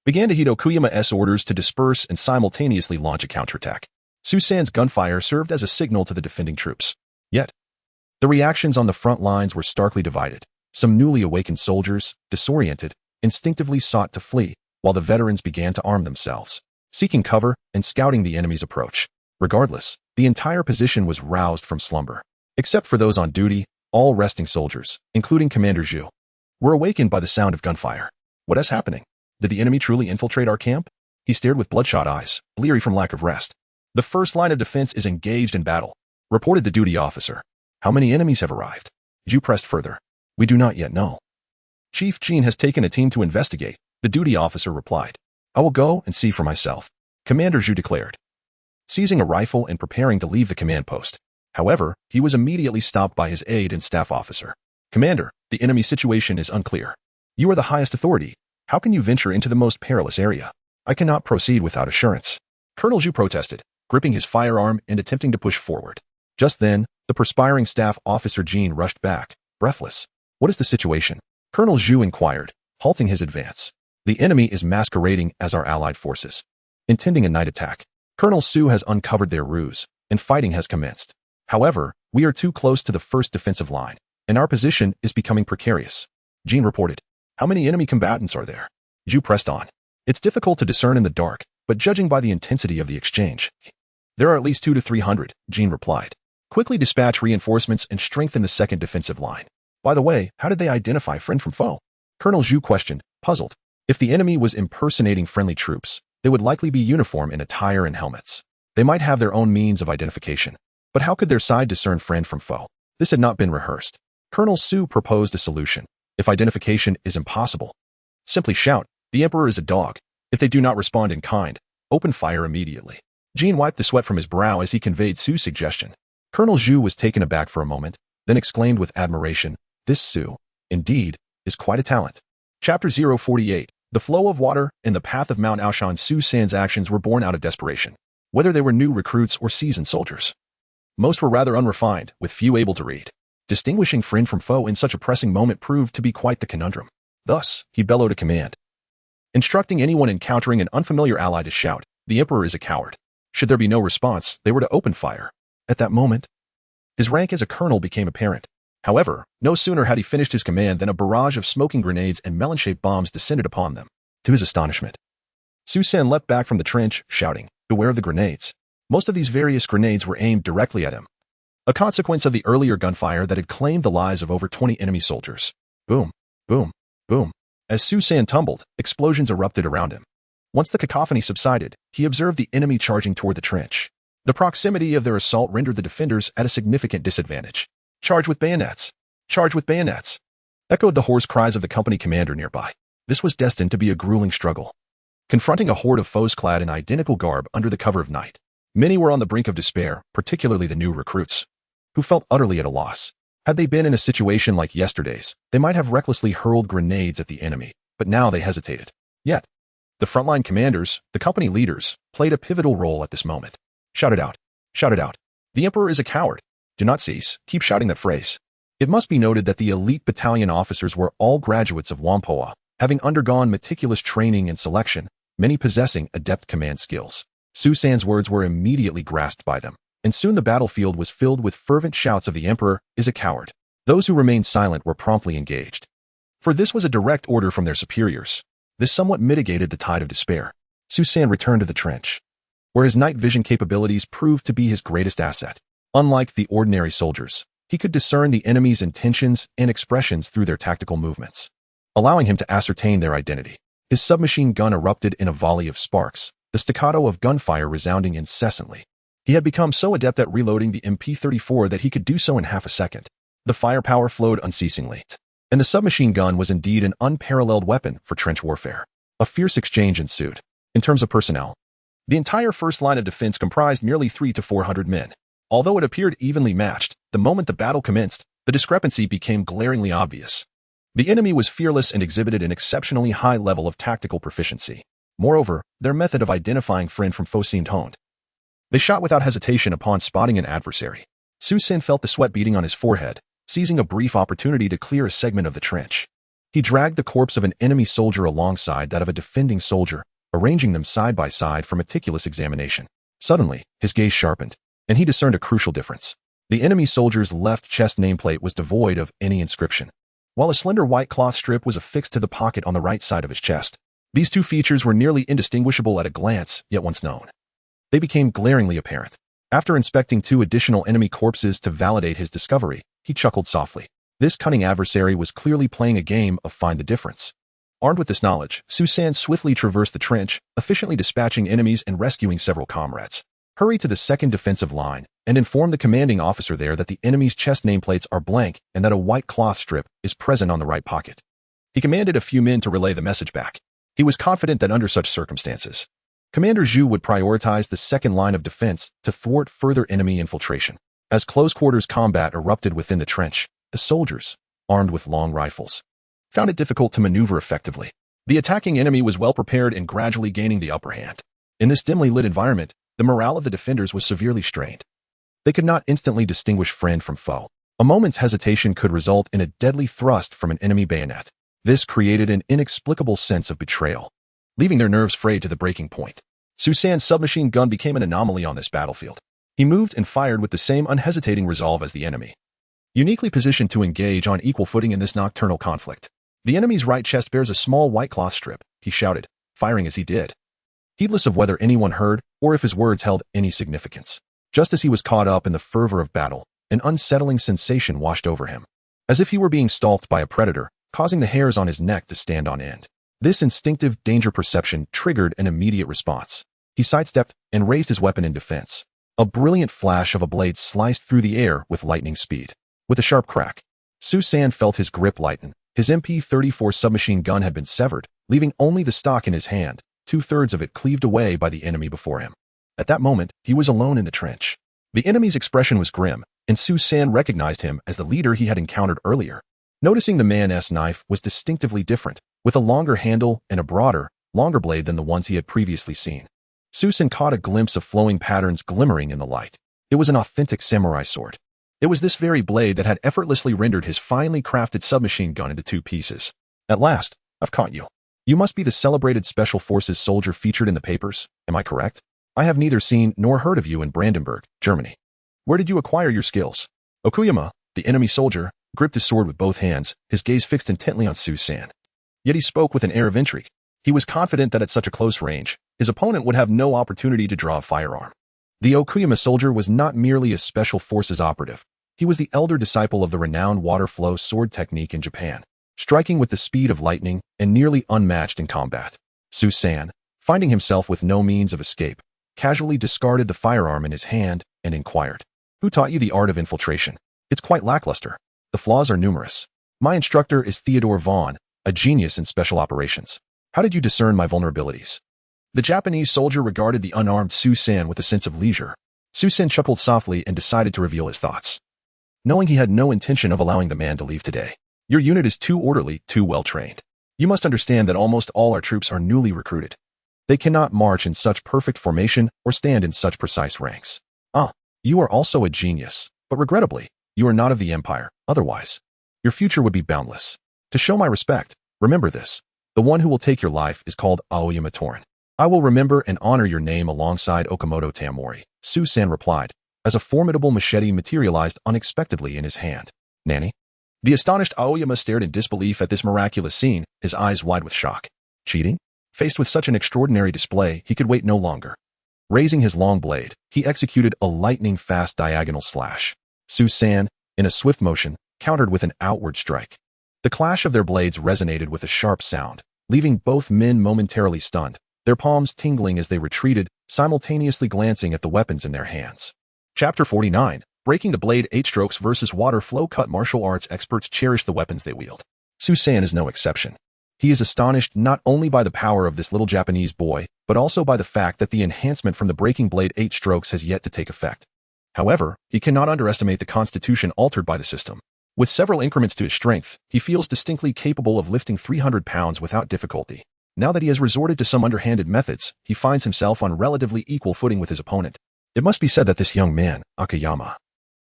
began to heed Okuyama's orders to disperse and simultaneously launch a counterattack. Susan's gunfire served as a signal to the defending troops. Yet, the reactions on the front lines were starkly divided. Some newly awakened soldiers, disoriented, instinctively sought to flee, while the veterans began to arm themselves, seeking cover and scouting the enemy's approach. Regardless, the entire position was roused from slumber. Except for those on duty, all resting soldiers, including Commander Zhu, were awakened by the sound of gunfire. What is happening? Did the enemy truly infiltrate our camp? He stared with bloodshot eyes, bleary from lack of rest. The first line of defense is engaged in battle, reported the duty officer. How many enemies have arrived? Zhu pressed further. We do not yet know. Chief Jean has taken a team to investigate, the duty officer replied. I will go and see for myself, Commander Zhu declared, seizing a rifle and preparing to leave the command post. However, he was immediately stopped by his aide and staff officer. Commander, the enemy situation is unclear. You are the highest authority. How can you venture into the most perilous area? I cannot proceed without assurance. Colonel Zhu protested, gripping his firearm and attempting to push forward. Just then, the perspiring staff officer Jean rushed back, breathless. What is the situation? Colonel Zhu inquired, halting his advance. The enemy is masquerading as our allied forces, intending a night attack. Colonel Su has uncovered their ruse, and fighting has commenced. However, we are too close to the first defensive line, and our position is becoming precarious. Jean reported. How many enemy combatants are there? Zhu pressed on. It's difficult to discern in the dark, but judging by the intensity of the exchange, there are at least 200 to 300, Jean replied. Quickly dispatch reinforcements and strengthen the second defensive line. By the way, how did they identify friend from foe? Colonel Zhu questioned, puzzled. If the enemy was impersonating friendly troops, they would likely be uniform in attire and helmets. They might have their own means of identification. But how could their side discern friend from foe? This had not been rehearsed. Colonel Su proposed a solution. If identification is impossible, simply shout, the Emperor is a dog. If they do not respond in kind, open fire immediately. Jean wiped the sweat from his brow as he conveyed Su's suggestion. Colonel Zhu was taken aback for a moment, then exclaimed with admiration, this Su, indeed, is quite a talent. Chapter 048. The flow of water and the path of Mount Aoshan. Su San's actions were born out of desperation. Whether they were new recruits or seasoned soldiers, most were rather unrefined, with few able to read. Distinguishing friend from foe in such a pressing moment proved to be quite the conundrum. Thus, he bellowed a command, instructing anyone encountering an unfamiliar ally to shout, the Emperor is a coward. Should there be no response, they were to open fire. At that moment, his rank as a colonel became apparent. However, no sooner had he finished his command than a barrage of smoking grenades and melon-shaped bombs descended upon them. To his astonishment, Su San leapt back from the trench, shouting, beware of the grenades. Most of these various grenades were aimed directly at him, a consequence of the earlier gunfire that had claimed the lives of over 20 enemy soldiers. Boom, boom, boom. As Su San tumbled, explosions erupted around him. Once the cacophony subsided, he observed the enemy charging toward the trench. The proximity of their assault rendered the defenders at a significant disadvantage. Charge with bayonets! Charge with bayonets! Echoed the hoarse cries of the company commander nearby. This was destined to be a grueling struggle. Confronting a horde of foes clad in identical garb under the cover of night, many were on the brink of despair, particularly the new recruits, who felt utterly at a loss. Had they been in a situation like yesterday's, they might have recklessly hurled grenades at the enemy, but now they hesitated. Yet, the frontline commanders, the company leaders, played a pivotal role at this moment. Shout it out. Shout it out. The Emperor is a coward. Do not cease. Keep shouting that phrase. It must be noted that the elite battalion officers were all graduates of Whampoa, having undergone meticulous training and selection, many possessing adept command skills. Su San's words were immediately grasped by them, and soon the battlefield was filled with fervent shouts of the Emperor is a coward. Those who remained silent were promptly engaged, for this was a direct order from their superiors. This somewhat mitigated the tide of despair. Su San returned to the trench, where his night vision capabilities proved to be his greatest asset. Unlike the ordinary soldiers, he could discern the enemy's intentions and expressions through their tactical movements, allowing him to ascertain their identity. His submachine gun erupted in a volley of sparks, the staccato of gunfire resounding incessantly. He had become so adept at reloading the MP-34 that he could do so in half a second. The firepower flowed unceasingly, and the submachine gun was indeed an unparalleled weapon for trench warfare. A fierce exchange ensued. In terms of personnel, the entire first line of defense comprised merely 300 to 400 men. Although it appeared evenly matched, the moment the battle commenced, the discrepancy became glaringly obvious. The enemy was fearless and exhibited an exceptionally high level of tactical proficiency. Moreover, their method of identifying friend from foe seemed honed. They shot without hesitation upon spotting an adversary. Su Sin felt the sweat beating on his forehead, seizing a brief opportunity to clear a segment of the trench. He dragged the corpse of an enemy soldier alongside that of a defending soldier, arranging them side by side for meticulous examination. Suddenly, his gaze sharpened, and he discerned a crucial difference. The enemy soldier's left chest nameplate was devoid of any inscription, while a slender white cloth strip was affixed to the pocket on the right side of his chest. These two features were nearly indistinguishable at a glance, yet once known, they became glaringly apparent. After inspecting 2 additional enemy corpses to validate his discovery, he chuckled softly. This cunning adversary was clearly playing a game of find the difference. Armed with this knowledge, Su San swiftly traversed the trench, efficiently dispatching enemies and rescuing several comrades. Hurry to the second defensive line and inform the commanding officer there that the enemy's chest nameplates are blank and that a white cloth strip is present on the right pocket. He commanded a few men to relay the message back. He was confident that under such circumstances, Commander Zhu would prioritize the second line of defense to thwart further enemy infiltration. As close-quarters combat erupted within the trench, the soldiers, armed with long rifles, found it difficult to maneuver effectively. The attacking enemy was well prepared and gradually gaining the upper hand. In this dimly lit environment, the morale of the defenders was severely strained. They could not instantly distinguish friend from foe. A moment's hesitation could result in a deadly thrust from an enemy bayonet. This created an inexplicable sense of betrayal, leaving their nerves frayed to the breaking point. Su San's submachine gun became an anomaly on this battlefield. He moved and fired with the same unhesitating resolve as the enemy, uniquely positioned to engage on equal footing in this nocturnal conflict. The enemy's right chest bears a small white cloth strip, he shouted, firing as he did, heedless of whether anyone heard or if his words held any significance. Just as he was caught up in the fervor of battle, an unsettling sensation washed over him, as if he were being stalked by a predator, causing the hairs on his neck to stand on end. This instinctive danger perception triggered an immediate response. He sidestepped and raised his weapon in defense. A brilliant flash of a blade sliced through the air with lightning speed. With a sharp crack, Su San felt his grip lighten. His MP-34 submachine gun had been severed, leaving only the stock in his hand, 2/3 of it cleaved away by the enemy before him. At that moment, he was alone in the trench. The enemy's expression was grim, and Su San recognized him as the leader he had encountered earlier. Noticing the man's knife was distinctively different, with a longer handle and a broader, longer blade than the ones he had previously seen. Su San caught a glimpse of flowing patterns glimmering in the light. It was an authentic samurai sword. It was this very blade that had effortlessly rendered his finely crafted submachine gun into 2 pieces. At last, I've caught you. You must be the celebrated Special Forces soldier featured in the papers, am I correct? I have neither seen nor heard of you in Brandenburg, Germany. Where did you acquire your skills? Okuyama, the enemy soldier, gripped his sword with both hands, his gaze fixed intently on Su San. Yet he spoke with an air of intrigue. He was confident that at such a close range, his opponent would have no opportunity to draw a firearm. The Okuyama soldier was not merely a Special Forces operative. He was the elder disciple of the renowned water flow sword technique in Japan, striking with the speed of lightning and nearly unmatched in combat. Su San, finding himself with no means of escape, casually discarded the firearm in his hand and inquired, "Who taught you the art of infiltration? It's quite lackluster. The flaws are numerous. My instructor is Theodore Vaughn, a genius in special operations. How did you discern my vulnerabilities?" The Japanese soldier regarded the unarmed Su San with a sense of leisure. Su San chuckled softly and decided to reveal his thoughts, knowing he had no intention of allowing the man to leave today. "Your unit is too orderly, too well trained. You must understand that almost all our troops are newly recruited. They cannot march in such perfect formation or stand in such precise ranks. You are also a genius, but regrettably, you are not of the Empire. Otherwise, your future would be boundless. To show my respect, remember this. The one who will take your life is called Aoyama Torin. I will remember and honor your name alongside Okamoto Tamori," Su San replied, as a formidable machete materialized unexpectedly in his hand. "Nanny?" The astonished Aoyama stared in disbelief at this miraculous scene, his eyes wide with shock. Cheating? Faced with such an extraordinary display, he could wait no longer. Raising his long blade, he executed a lightning-fast diagonal slash. Su San, in a swift motion, countered with an outward strike. The clash of their blades resonated with a sharp sound, leaving both men momentarily stunned. their palms tingling as they retreated, simultaneously glancing at the weapons in their hands. Chapter 49. Breaking the Blade 8 Strokes versus Water Flow Cut. Martial arts experts cherish the weapons they wield. Su-san is no exception. He is astonished not only by the power of this little Japanese boy, but also by the fact that the enhancement from the Breaking Blade 8 Strokes has yet to take effect. However, he cannot underestimate the constitution altered by the system. With several increments to his strength, he feels distinctly capable of lifting 300 pounds without difficulty. Now that he has resorted to some underhanded methods, he finds himself on relatively equal footing with his opponent. It must be said that this young man, Akiyama,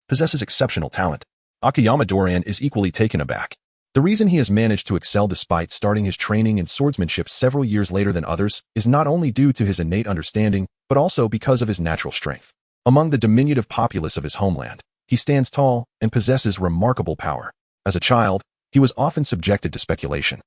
possesses exceptional talent. Akiyama Doran is equally taken aback. The reason he has managed to excel despite starting his training in swordsmanship several years later than others is not only due to his innate understanding, but also because of his natural strength. Among the diminutive populace of his homeland, he stands tall and possesses remarkable power. As a child, he was often subjected to speculation,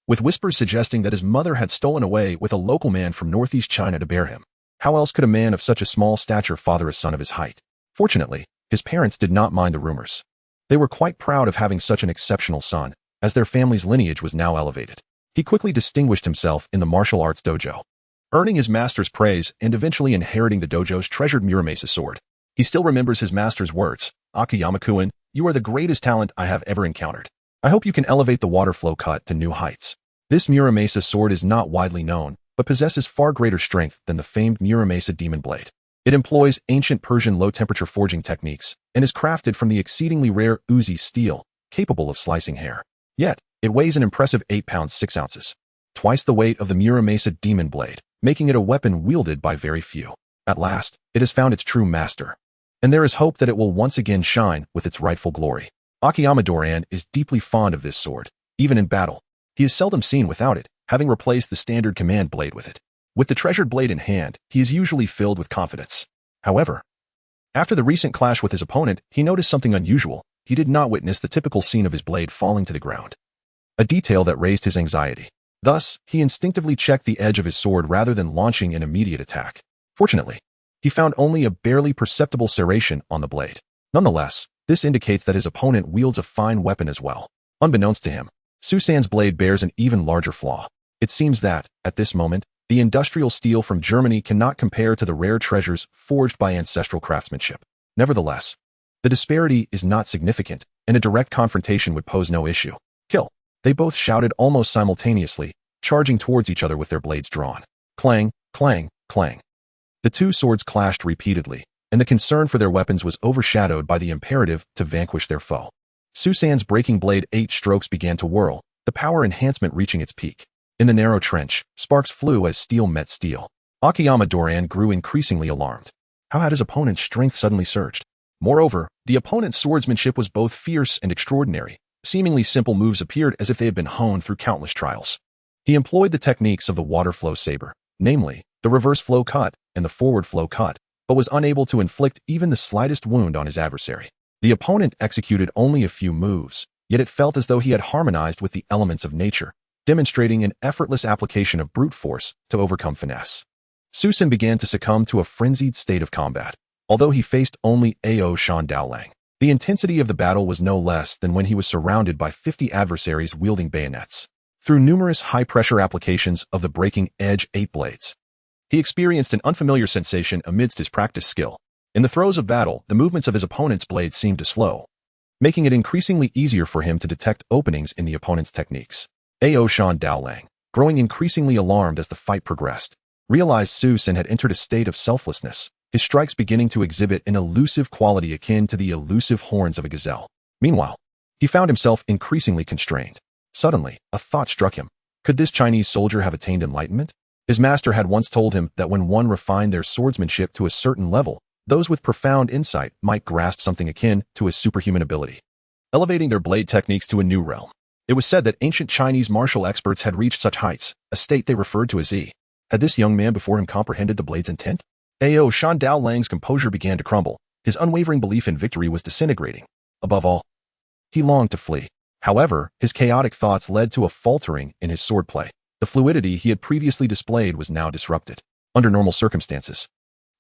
with whispers suggesting that his mother had stolen away with a local man from northeast China to bear him. How else could a man of such a small stature father a son of his height? Fortunately, his parents did not mind the rumors. They were quite proud of having such an exceptional son, as their family's lineage was now elevated. He quickly distinguished himself in the martial arts dojo, earning his master's praise and eventually inheriting the dojo's treasured Muramasa sword. He still remembers his master's words, "Akiyama-kun, you are the greatest talent I have ever encountered. I hope you can elevate the water flow cut to new heights." This Muramasa sword is not widely known, but possesses far greater strength than the famed Muramasa demon blade. It employs ancient Persian low-temperature forging techniques and is crafted from the exceedingly rare Uzi steel, capable of slicing hair. Yet, it weighs an impressive 8 pounds 6 ounces, twice the weight of the Muramasa demon blade, making it a weapon wielded by very few. At last, it has found its true master, and there is hope that it will once again shine with its rightful glory. Akiyama Doran is deeply fond of this sword. Even in battle, he is seldom seen without it, having replaced the standard command blade with it. With the treasured blade in hand, he is usually filled with confidence. However, after the recent clash with his opponent, he noticed something unusual. He did not witness the typical scene of his blade falling to the ground, a detail that raised his anxiety. Thus, he instinctively checked the edge of his sword rather than launching an immediate attack. Fortunately, he found only a barely perceptible serration on the blade. Nonetheless, this indicates that his opponent wields a fine weapon as well. Unbeknownst to him, Su-san's blade bears an even larger flaw. It seems that, at this moment, the industrial steel from Germany cannot compare to the rare treasures forged by ancestral craftsmanship. Nevertheless, the disparity is not significant, and a direct confrontation would pose no issue. "Kill!" They both shouted almost simultaneously, charging towards each other with their blades drawn. Clang, clang, clang. The two swords clashed repeatedly, and the concern for their weapons was overshadowed by the imperative to vanquish their foe. Su-san's Breaking Blade 8 Strokes began to whirl, the power enhancement reaching its peak. In the narrow trench, sparks flew as steel met steel. Akiyama Doran grew increasingly alarmed. How had his opponent's strength suddenly surged? Moreover, the opponent's swordsmanship was both fierce and extraordinary. Seemingly simple moves appeared as if they had been honed through countless trials. He employed the techniques of the water flow saber, namely, the reverse flow cut and the forward flow cut, but was unable to inflict even the slightest wound on his adversary. The opponent executed only a few moves, yet it felt as though he had harmonized with the elements of nature, demonstrating an effortless application of brute force to overcome finesse. Su-san began to succumb to a frenzied state of combat, although he faced only Ao Shan Daolang. The intensity of the battle was no less than when he was surrounded by 50 adversaries wielding bayonets. Through numerous high-pressure applications of the Breaking Edge 8 blades, he experienced an unfamiliar sensation amidst his practiced skill. In the throes of battle, the movements of his opponent's blades seemed to slow, making it increasingly easier for him to detect openings in the opponent's techniques. Ao Shan Daolang, growing increasingly alarmed as the fight progressed, realized Su-san had entered a state of selflessness, his strikes beginning to exhibit an elusive quality akin to the elusive horns of a gazelle. Meanwhile, he found himself increasingly constrained. Suddenly, a thought struck him. Could this Chinese soldier have attained enlightenment? His master had once told him that when one refined their swordsmanship to a certain level, those with profound insight might grasp something akin to a superhuman ability, elevating their blade techniques to a new realm. It was said that ancient Chinese martial experts had reached such heights, a state they referred to as Z. Had this young man before him comprehended the blade's intent? Ao Shan Daolang's composure began to crumble. His unwavering belief in victory was disintegrating. Above all, he longed to flee. However, his chaotic thoughts led to a faltering in his swordplay. The fluidity he had previously displayed was now disrupted. Under normal circumstances,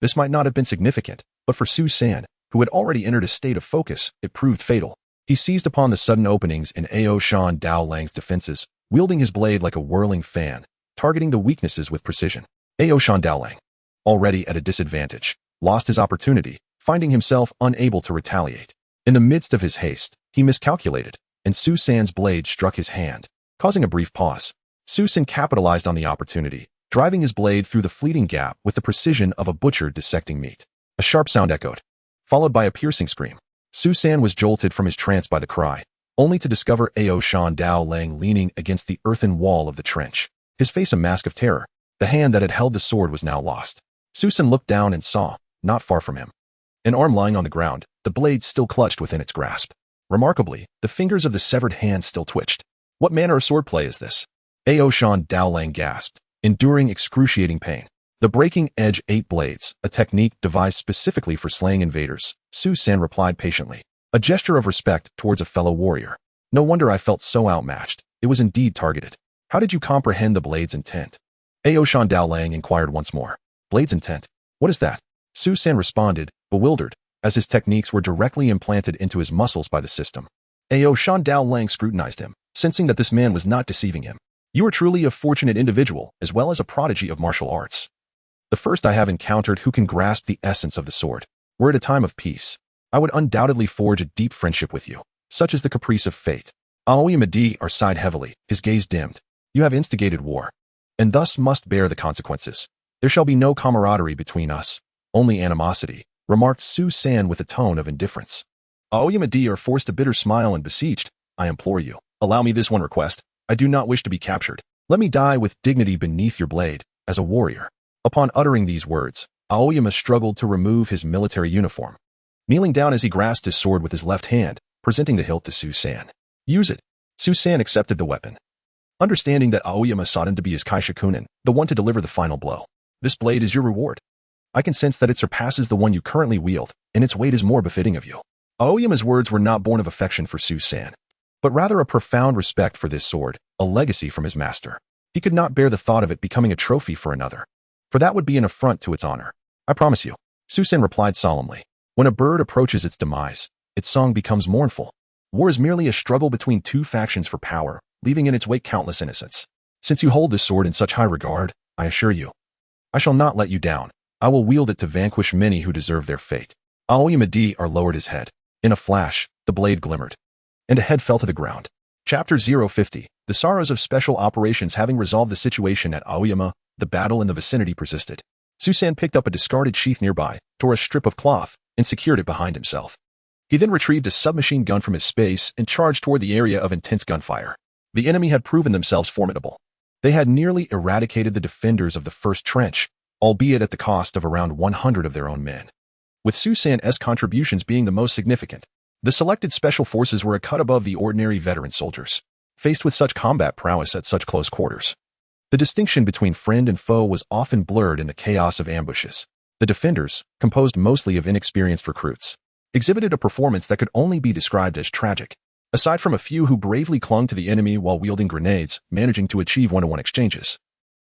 this might not have been significant, but for Su-san, who had already entered a state of focus, it proved fatal. He seized upon the sudden openings in Ao Shan Daolang's defenses, wielding his blade like a whirling fan, targeting the weaknesses with precision. Aoshan Daolang, already at a disadvantage, lost his opportunity, finding himself unable to retaliate. In the midst of his haste, he miscalculated, and Su San's blade struck his hand, causing a brief pause. Su San capitalized on the opportunity, driving his blade through the fleeting gap with the precision of a butcher dissecting meat. A sharp sound echoed, followed by a piercing scream. Su San was jolted from his trance by the cry, only to discover Aoshan Daolang leaning against the earthen wall of the trench, his face a mask of terror. The hand that had held the sword was now lost. Su San looked down and saw, not far from him, an arm lying on the ground, the blade still clutched within its grasp. Remarkably, the fingers of the severed hand still twitched. What manner of swordplay is this? Aoshan Daolang gasped, enduring excruciating pain. The breaking edge 8 blades, a technique devised specifically for slaying invaders, Su San replied patiently, a gesture of respect towards a fellow warrior. No wonder I felt so outmatched. It was indeed targeted. How did you comprehend the blade's intent? Aoshan Daolang inquired once more. Blade's intent? What is that? Su San responded, bewildered, as his techniques were directly implanted into his muscles by the system. Aoshan Daolang scrutinized him, sensing that this man was not deceiving him. You are truly a fortunate individual, as well as a prodigy of martial arts. The first I have encountered who can grasp the essence of the sword. We're at a time of peace. I would undoubtedly forge a deep friendship with you. Such is the caprice of fate. Aoyama sighed heavily, his gaze dimmed. You have instigated war, and thus must bear the consequences. There shall be no camaraderie between us, only animosity, remarked Su San with a tone of indifference. Aoyama forced a bitter smile and beseeched, I implore you, allow me this one request. I do not wish to be captured. Let me die with dignity beneath your blade, as a warrior. Upon uttering these words, Aoyama struggled to remove his military uniform, kneeling down as he grasped his sword with his left hand, presenting the hilt to Su San. Use it. Su San accepted the weapon, understanding that Aoyama sought him to be his kaishakunin, the one to deliver the final blow. This blade is your reward. I can sense that it surpasses the one you currently wield, and its weight is more befitting of you. Aoyama's words were not born of affection for Su San, but rather a profound respect for this sword, a legacy from his master. He could not bear the thought of it becoming a trophy for another, for that would be an affront to its honor. I promise you, Su San replied solemnly. When a bird approaches its demise, its song becomes mournful. War is merely a struggle between two factions for power, leaving in its wake countless innocents. Since you hold this sword in such high regard, I assure you, I shall not let you down. I will wield it to vanquish many who deserve their fate. Aoyama lowered his head. In a flash, the blade glimmered, and a head fell to the ground. Chapter 050, the sorrows of special operations. Having resolved the situation at Aoyama, the battle in the vicinity persisted. Su San picked up a discarded sheath nearby, tore a strip of cloth, and secured it behind himself. He then retrieved a submachine gun from his space and charged toward the area of intense gunfire. The enemy had proven themselves formidable. They had nearly eradicated the defenders of the first trench, albeit at the cost of around 100 of their own men. With Su San's contributions being the most significant, the selected special forces were a cut above the ordinary veteran soldiers, faced with such combat prowess at such close quarters. The distinction between friend and foe was often blurred in the chaos of ambushes. The defenders, composed mostly of inexperienced recruits, exhibited a performance that could only be described as tragic, aside from a few who bravely clung to the enemy while wielding grenades, managing to achieve one-to-one exchanges.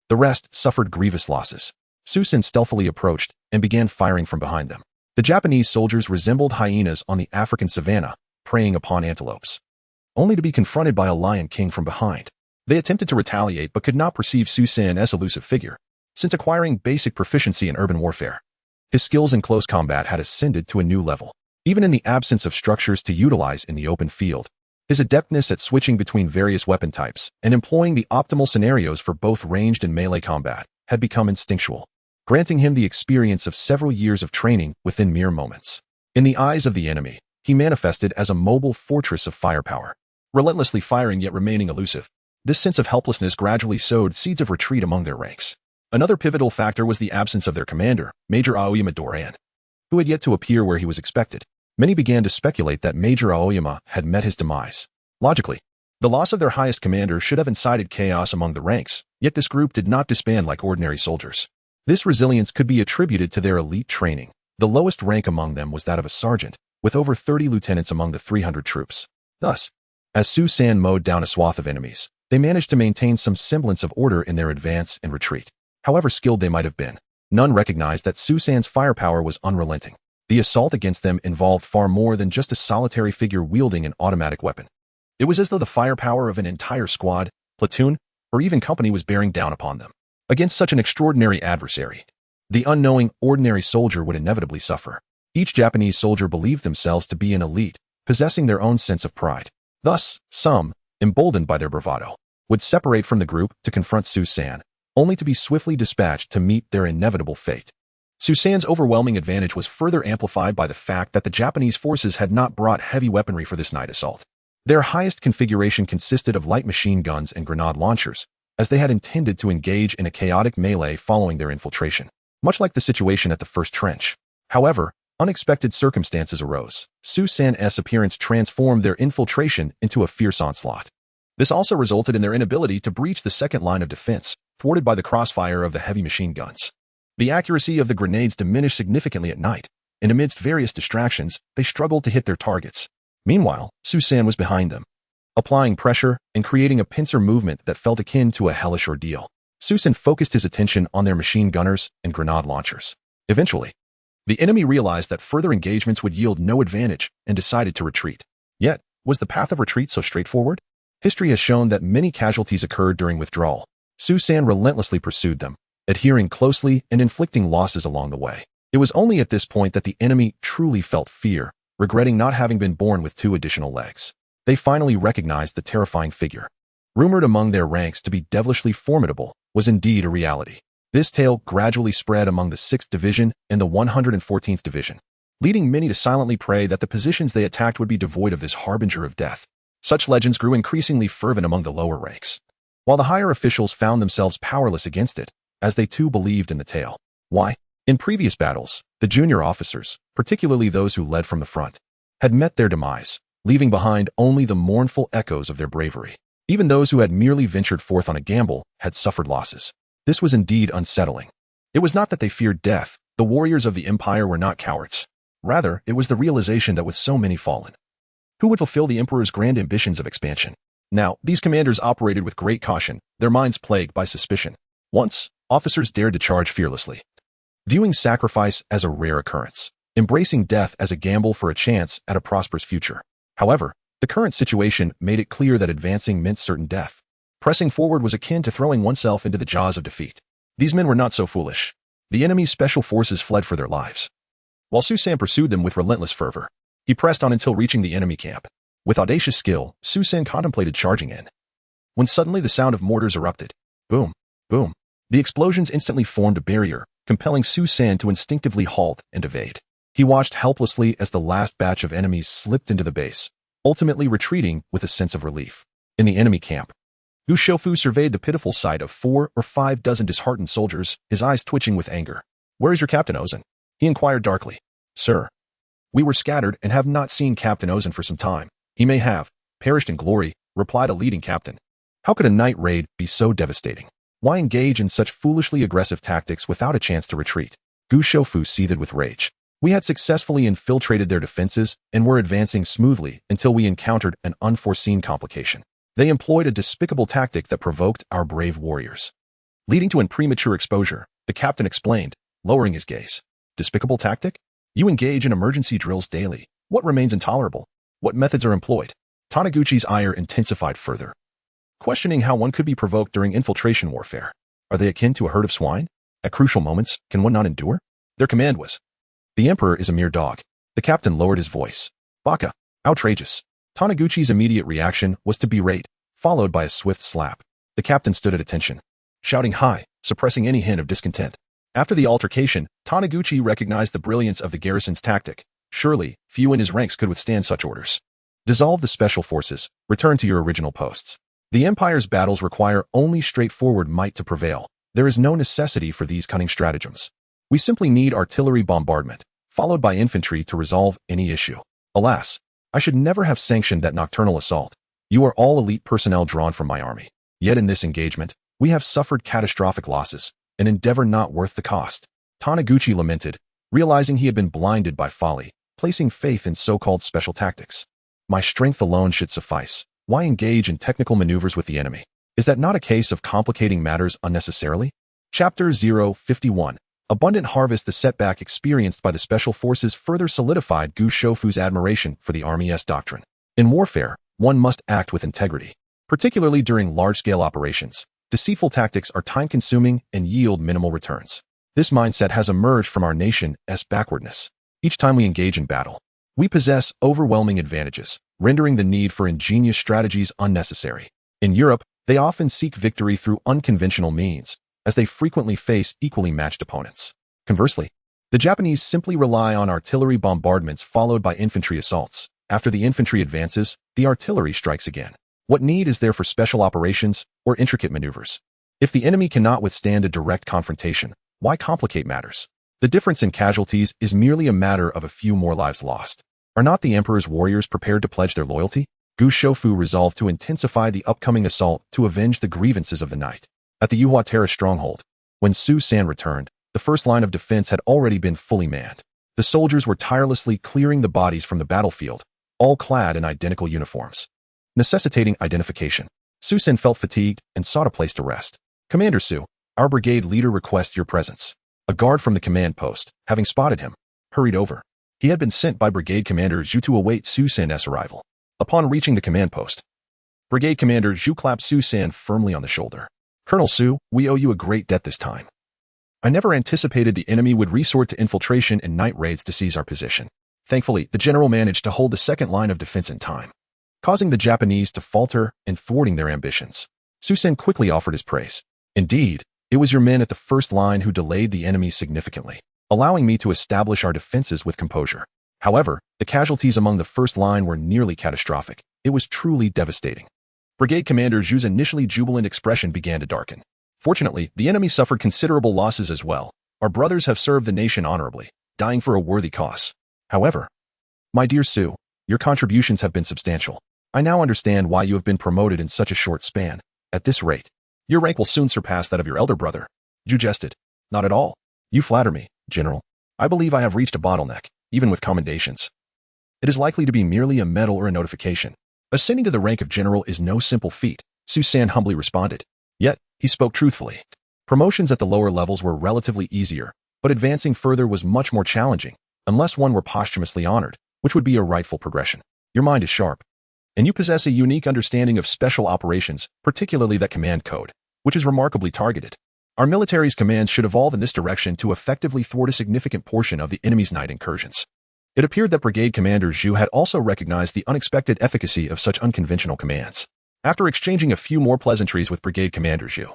The rest suffered grievous losses. Su San stealthily approached and began firing from behind them. The Japanese soldiers resembled hyenas on the African savanna, preying upon antelopes, only to be confronted by a lion king from behind. They attempted to retaliate but could not perceive Su San's elusive figure, since acquiring basic proficiency in urban warfare. His skills in close combat had ascended to a new level. Even in the absence of structures to utilize in the open field, his adeptness at switching between various weapon types and employing the optimal scenarios for both ranged and melee combat had become instinctual, granting him the experience of several years of training within mere moments. In the eyes of the enemy, he manifested as a mobile fortress of firepower, relentlessly firing yet remaining elusive. This sense of helplessness gradually sowed seeds of retreat among their ranks. Another pivotal factor was the absence of their commander, Major Aoyama Doran, who had yet to appear where he was expected. Many began to speculate that Major Aoyama had met his demise. Logically, the loss of their highest commander should have incited chaos among the ranks, yet this group did not disband like ordinary soldiers. This resilience could be attributed to their elite training. The lowest rank among them was that of a sergeant, with over 30 lieutenants among the 300 troops. Thus, as Su San mowed down a swath of enemies, they managed to maintain some semblance of order in their advance and retreat. However skilled they might have been, none recognized that Su San's firepower was unrelenting. The assault against them involved far more than just a solitary figure wielding an automatic weapon. It was as though the firepower of an entire squad, platoon, or even company was bearing down upon them. Against such an extraordinary adversary, the unknowing, ordinary soldier would inevitably suffer. Each Japanese soldier believed themselves to be an elite, possessing their own sense of pride. Thus, some, emboldened by their bravado, would separate from the group to confront Su-san, only to be swiftly dispatched to meet their inevitable fate. Su-san's overwhelming advantage was further amplified by the fact that the Japanese forces had not brought heavy weaponry for this night assault. Their highest configuration consisted of light machine guns and grenade launchers, as they had intended to engage in a chaotic melee following their infiltration, much like the situation at the first trench. However, unexpected circumstances arose. Su-san's appearance transformed their infiltration into a fierce onslaught. This also resulted in their inability to breach the second line of defense, thwarted by the crossfire of the heavy machine guns. The accuracy of the grenades diminished significantly at night, and amidst various distractions, they struggled to hit their targets. Meanwhile, Su-san was behind them, applying pressure and creating a pincer movement that felt akin to a hellish ordeal. Su-san focused his attention on their machine gunners and grenade launchers. Eventually, the enemy realized that further engagements would yield no advantage and decided to retreat. Yet, was the path of retreat so straightforward? History has shown that many casualties occurred during withdrawal. Su-san relentlessly pursued them, adhering closely and inflicting losses along the way. It was only at this point that the enemy truly felt fear, regretting not having been born with 2 additional legs. They finally recognized the terrifying figure. Rumored among their ranks to be devilishly formidable, was indeed a reality. This tale gradually spread among the 6th Division and the 114th Division, leading many to silently pray that the positions they attacked would be devoid of this harbinger of death. Such legends grew increasingly fervent among the lower ranks, while the higher officials found themselves powerless against it, as they too believed in the tale. Why? In previous battles, the junior officers, particularly those who led from the front, had met their demise, leaving behind only the mournful echoes of their bravery. Even those who had merely ventured forth on a gamble had suffered losses. This was indeed unsettling. It was not that they feared death. The warriors of the empire were not cowards. Rather, it was the realization that with so many fallen, who would fulfill the emperor's grand ambitions of expansion? Now, these commanders operated with great caution, their minds plagued by suspicion. Once, officers dared to charge fearlessly, viewing sacrifice as a rare occurrence, embracing death as a gamble for a chance at a prosperous future. However, the current situation made it clear that advancing meant certain death. Pressing forward was akin to throwing oneself into the jaws of defeat. These men were not so foolish. The enemy's special forces fled for their lives, while Su-san pursued them with relentless fervor. He pressed on until reaching the enemy camp. With audacious skill, Su-san contemplated charging in, when suddenly the sound of mortars erupted. Boom, boom. The explosions instantly formed a barrier, compelling Su-san to instinctively halt and evade. He watched helplessly as the last batch of enemies slipped into the base, ultimately retreating with a sense of relief. In the enemy camp, Gu Shofu surveyed the pitiful sight of 4 or 5 dozen disheartened soldiers, his eyes twitching with anger. "Where is your Captain Ozen?" he inquired darkly. "Sir, we were scattered and have not seen Captain Ozen for some time. He may have perished in glory," replied a leading captain. How could a night raid be so devastating? Why engage in such foolishly aggressive tactics without a chance to retreat? Gu Shofu seethed with rage. We had successfully infiltrated their defenses and were advancing smoothly until we encountered an unforeseen complication. They employed a despicable tactic that provoked our brave warriors, leading to an premature exposure, the captain explained, lowering his gaze. Despicable tactic? You engage in emergency drills daily. What remains intolerable? What methods are employed? Taniguchi's ire intensified further, questioning how one could be provoked during infiltration warfare. Are they akin to a herd of swine? At crucial moments, can one not endure? Their command was, "The emperor is a mere dog." The captain lowered his voice. "Baka, outrageous." Taniguchi's immediate reaction was to berate, followed by a swift slap. The captain stood at attention, shouting high, suppressing any hint of discontent. After the altercation, Taniguchi recognized the brilliance of the garrison's tactic. Surely, few in his ranks could withstand such orders. Dissolve the special forces, return to your original posts. The empire's battles require only straightforward might to prevail. There is no necessity for these cunning stratagems. We simply need artillery bombardment, followed by infantry to resolve any issue. Alas, I should never have sanctioned that nocturnal assault. You are all elite personnel drawn from my army. Yet in this engagement, we have suffered catastrophic losses, an endeavor not worth the cost. Taniguchi lamented, realizing he had been blinded by folly, placing faith in so-called special tactics. My strength alone should suffice. Why engage in technical maneuvers with the enemy? Is that not a case of complicating matters unnecessarily? Chapter 051. Abundant harvest. The setback experienced by the special forces further solidified Gu Shofu's admiration for the Army's doctrine. In warfare, one must act with integrity, particularly during large-scale operations. Deceitful tactics are time-consuming and yield minimal returns. This mindset has emerged from our nation's backwardness. Each time we engage in battle, we possess overwhelming advantages, rendering the need for ingenious strategies unnecessary. In Europe, they often seek victory through unconventional means, as they frequently face equally matched opponents. Conversely, the Japanese simply rely on artillery bombardments followed by infantry assaults. After the infantry advances, the artillery strikes again. What need is there for special operations or intricate maneuvers? If the enemy cannot withstand a direct confrontation, why complicate matters? The difference in casualties is merely a matter of a few more lives lost. Are not the emperor's warriors prepared to pledge their loyalty? Gu Shofu resolved to intensify the upcoming assault to avenge the grievances of the night. At the Yuhua Terrace stronghold, when Su San returned, the first line of defense had already been fully manned. The soldiers were tirelessly clearing the bodies from the battlefield, all clad in identical uniforms. Necessitating identification, Su San felt fatigued and sought a place to rest. Commander Su, our brigade leader requests your presence. A guard from the command post, having spotted him, hurried over. He had been sent by Brigade Commander Zhu to await Su San's arrival. Upon reaching the command post, Brigade Commander Zhu clapped Su San firmly on the shoulder. Colonel Su, we owe you a great debt this time. I never anticipated the enemy would resort to infiltration and night raids to seize our position. Thankfully, the general managed to hold the second line of defense in time, causing the Japanese to falter and thwarting their ambitions. Su San quickly offered his praise. Indeed, it was your men at the first line who delayed the enemy significantly, allowing me to establish our defenses with composure. However, the casualties among the first line were nearly catastrophic. It was truly devastating. Brigade Commander Zhu's initially jubilant expression began to darken. Fortunately, the enemy suffered considerable losses as well. Our brothers have served the nation honorably, dying for a worthy cause. However, my dear Su, your contributions have been substantial. I now understand why you have been promoted in such a short span. At this rate, your rank will soon surpass that of your elder brother. Zhu jested. Not at all. You flatter me, General. I believe I have reached a bottleneck, even with commendations. It is likely to be merely a medal or a notification. Ascending to the rank of general is no simple feat, Su San humbly responded. Yet, he spoke truthfully. Promotions at the lower levels were relatively easier, but advancing further was much more challenging, unless one were posthumously honored, which would be a rightful progression. Your mind is sharp, and you possess a unique understanding of special operations, particularly that command code, which is remarkably targeted. Our military's commands should evolve in this direction to effectively thwart a significant portion of the enemy's night incursions. It appeared that Brigade Commander Zhu had also recognized the unexpected efficacy of such unconventional commands. After exchanging a few more pleasantries with Brigade Commander Zhu,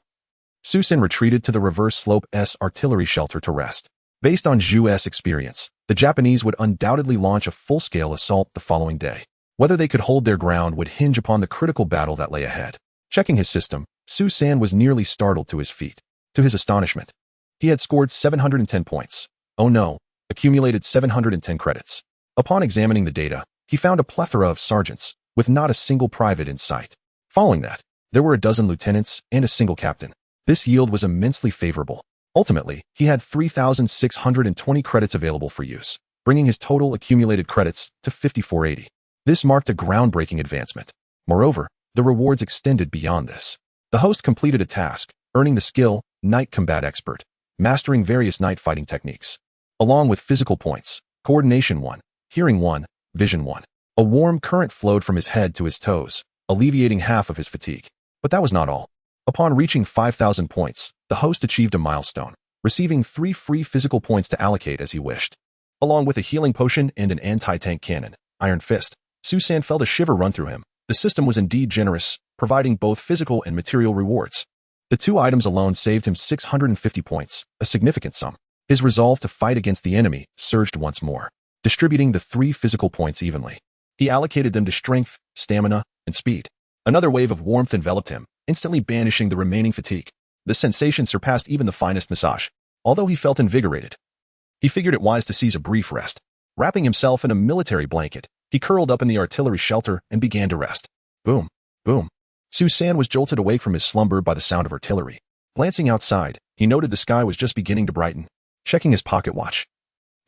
Su San retreated to the reverse slope S artillery shelter to rest. Based on Zhu's experience, the Japanese would undoubtedly launch a full-scale assault the following day. Whether they could hold their ground would hinge upon the critical battle that lay ahead. Checking his system, Su San was nearly startled to his feet. To his astonishment, he had scored 710 points. Oh no, accumulated 710 credits. Upon examining the data, he found a plethora of sergeants, with not a single private in sight. Following that, there were a dozen lieutenants and a single captain. This yield was immensely favorable. Ultimately, he had 3,620 credits available for use, bringing his total accumulated credits to 5,480. This marked a groundbreaking advancement. Moreover, the rewards extended beyond this. The host completed a task, earning the skill Night Combat Expert, mastering various night fighting techniques, along with physical points, Coordination 1, Hearing 1, Vision 1. A warm current flowed from his head to his toes, alleviating half of his fatigue. But that was not all. Upon reaching 5,000 points, the host achieved a milestone, receiving 3 free physical points to allocate as he wished. Along with a healing potion and an anti-tank cannon, Iron Fist, Su San felt a shiver run through him. The system was indeed generous, providing both physical and material rewards. The 2 items alone saved him 650 points, a significant sum. His resolve to fight against the enemy surged once more, distributing the 3 physical points evenly. He allocated them to strength, stamina, and speed. Another wave of warmth enveloped him, instantly banishing the remaining fatigue. The sensation surpassed even the finest massage. Although he felt invigorated, he figured it wise to seize a brief rest. Wrapping himself in a military blanket, he curled up in the artillery shelter and began to rest. Boom, boom. Su San was jolted awake from his slumber by the sound of artillery. Glancing outside, he noted the sky was just beginning to brighten. Checking his pocket watch,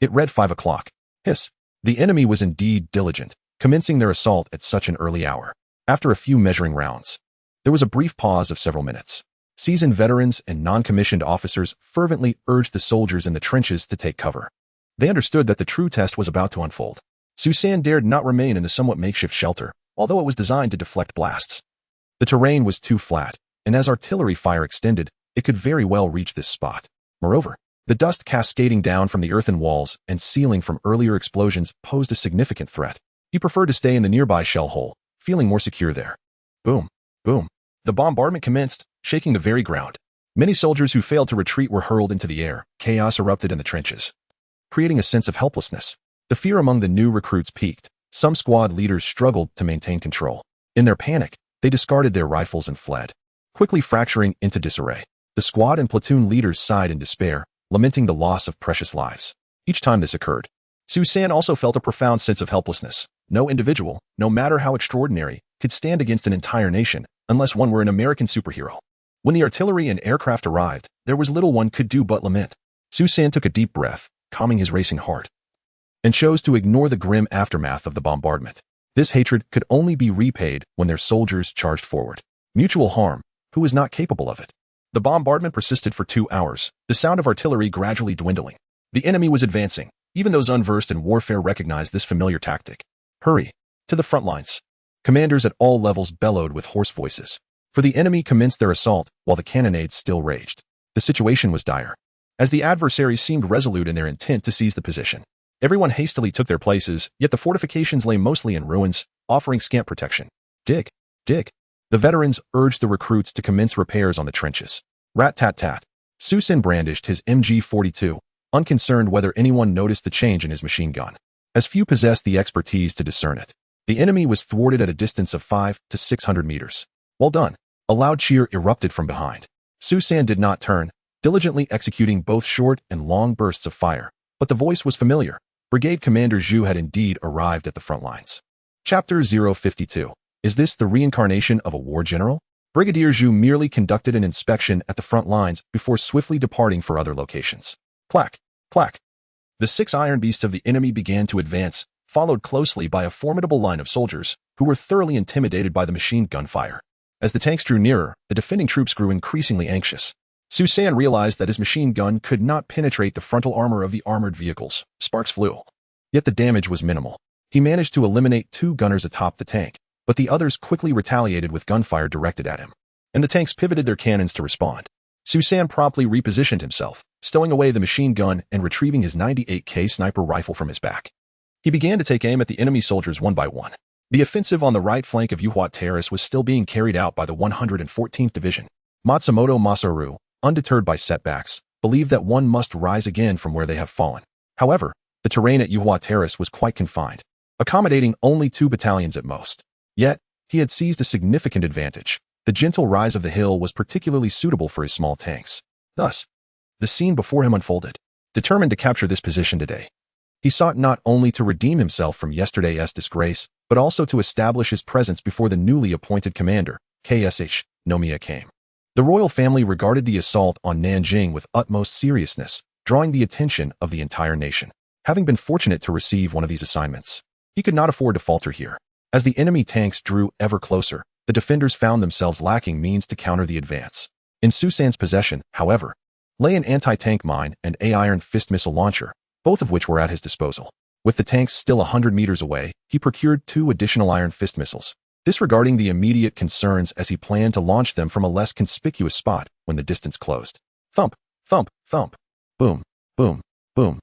it read 5 o'clock. Hiss. The enemy was indeed diligent, commencing their assault at such an early hour. After a few measuring rounds, there was a brief pause of several minutes. Seasoned veterans and non-commissioned officers fervently urged the soldiers in the trenches to take cover. They understood that the true test was about to unfold. Su San dared not remain in the somewhat makeshift shelter, although it was designed to deflect blasts. The terrain was too flat, and as artillery fire extended, it could very well reach this spot. Moreover, the dust cascading down from the earthen walls and ceiling from earlier explosions posed a significant threat. He preferred to stay in the nearby shell hole, feeling more secure there. Boom, boom. The bombardment commenced, shaking the very ground. Many soldiers who failed to retreat were hurled into the air. Chaos erupted in the trenches, creating a sense of helplessness. The fear among the new recruits peaked. Some squad leaders struggled to maintain control. In their panic, they discarded their rifles and fled, quickly fracturing into disarray. The squad and platoon leaders sighed in despair, lamenting the loss of precious lives. Each time this occurred, Su-san also felt a profound sense of helplessness. No individual, no matter how extraordinary, could stand against an entire nation, unless one were an American superhero. When the artillery and aircraft arrived, there was little one could do but lament. Su-san took a deep breath, calming his racing heart, and chose to ignore the grim aftermath of the bombardment. This hatred could only be repaid when their soldiers charged forward. Mutual harm, who was not capable of it? The bombardment persisted for 2 hours, the sound of artillery gradually dwindling. The enemy was advancing. Even those unversed in warfare recognized this familiar tactic. Hurry! To the front lines! Commanders at all levels bellowed with hoarse voices. For the enemy commenced their assault while the cannonades still raged. The situation was dire, as the adversaries seemed resolute in their intent to seize the position. Everyone hastily took their places, yet the fortifications lay mostly in ruins, offering scant protection. Dig! Dig! The veterans urged the recruits to commence repairs on the trenches. Rat-tat-tat. Su-san brandished his MG-42, unconcerned whether anyone noticed the change in his machine gun, as few possessed the expertise to discern it. The enemy was thwarted at a distance of 500 to 600 meters. Well done! A loud cheer erupted from behind. Su-san did not turn, diligently executing both short and long bursts of fire, but the voice was familiar. Brigade Commander Zhu had indeed arrived at the front lines. Chapter 052. Is this the reincarnation of a war general? Brigadier Zhu merely conducted an inspection at the front lines before swiftly departing for other locations. Clack, clack. The 6 iron beasts of the enemy began to advance, followed closely by a formidable line of soldiers who were thoroughly intimidated by the machine gun fire. As the tanks drew nearer, the defending troops grew increasingly anxious. Su-san realized that his machine gun could not penetrate the frontal armor of the armored vehicles. Sparks flew. Yet the damage was minimal. He managed to eliminate 2 gunners atop the tank, but the others quickly retaliated with gunfire directed at him, and the tanks pivoted their cannons to respond. Su-san promptly repositioned himself, stowing away the machine gun and retrieving his 98K sniper rifle from his back. He began to take aim at the enemy soldiers one by one. The offensive on the right flank of Yuhua Terrace was still being carried out by the 114th Division. Matsumoto Masaru, undeterred by setbacks, believed that one must rise again from where they have fallen. However, the terrain at Yuhua Terrace was quite confined, accommodating only 2 battalions at most. Yet, he had seized a significant advantage. The gentle rise of the hill was particularly suitable for his small tanks. Thus, the scene before him unfolded. Determined to capture this position today, he sought not only to redeem himself from yesterday's disgrace, but also to establish his presence before the newly appointed commander, KSH Nomiya came. The royal family regarded the assault on Nanjing with utmost seriousness, drawing the attention of the entire nation. Having been fortunate to receive one of these assignments, he could not afford to falter here. As the enemy tanks drew ever closer, the defenders found themselves lacking means to counter the advance. In Su-san's possession, however, lay an anti-tank mine and a iron fist missile launcher, both of which were at his disposal. With the tanks still 100 meters away, he procured 2 additional iron fist missiles, disregarding the immediate concerns as he planned to launch them from a less conspicuous spot when the distance closed. Thump, thump, thump. Boom, boom, boom.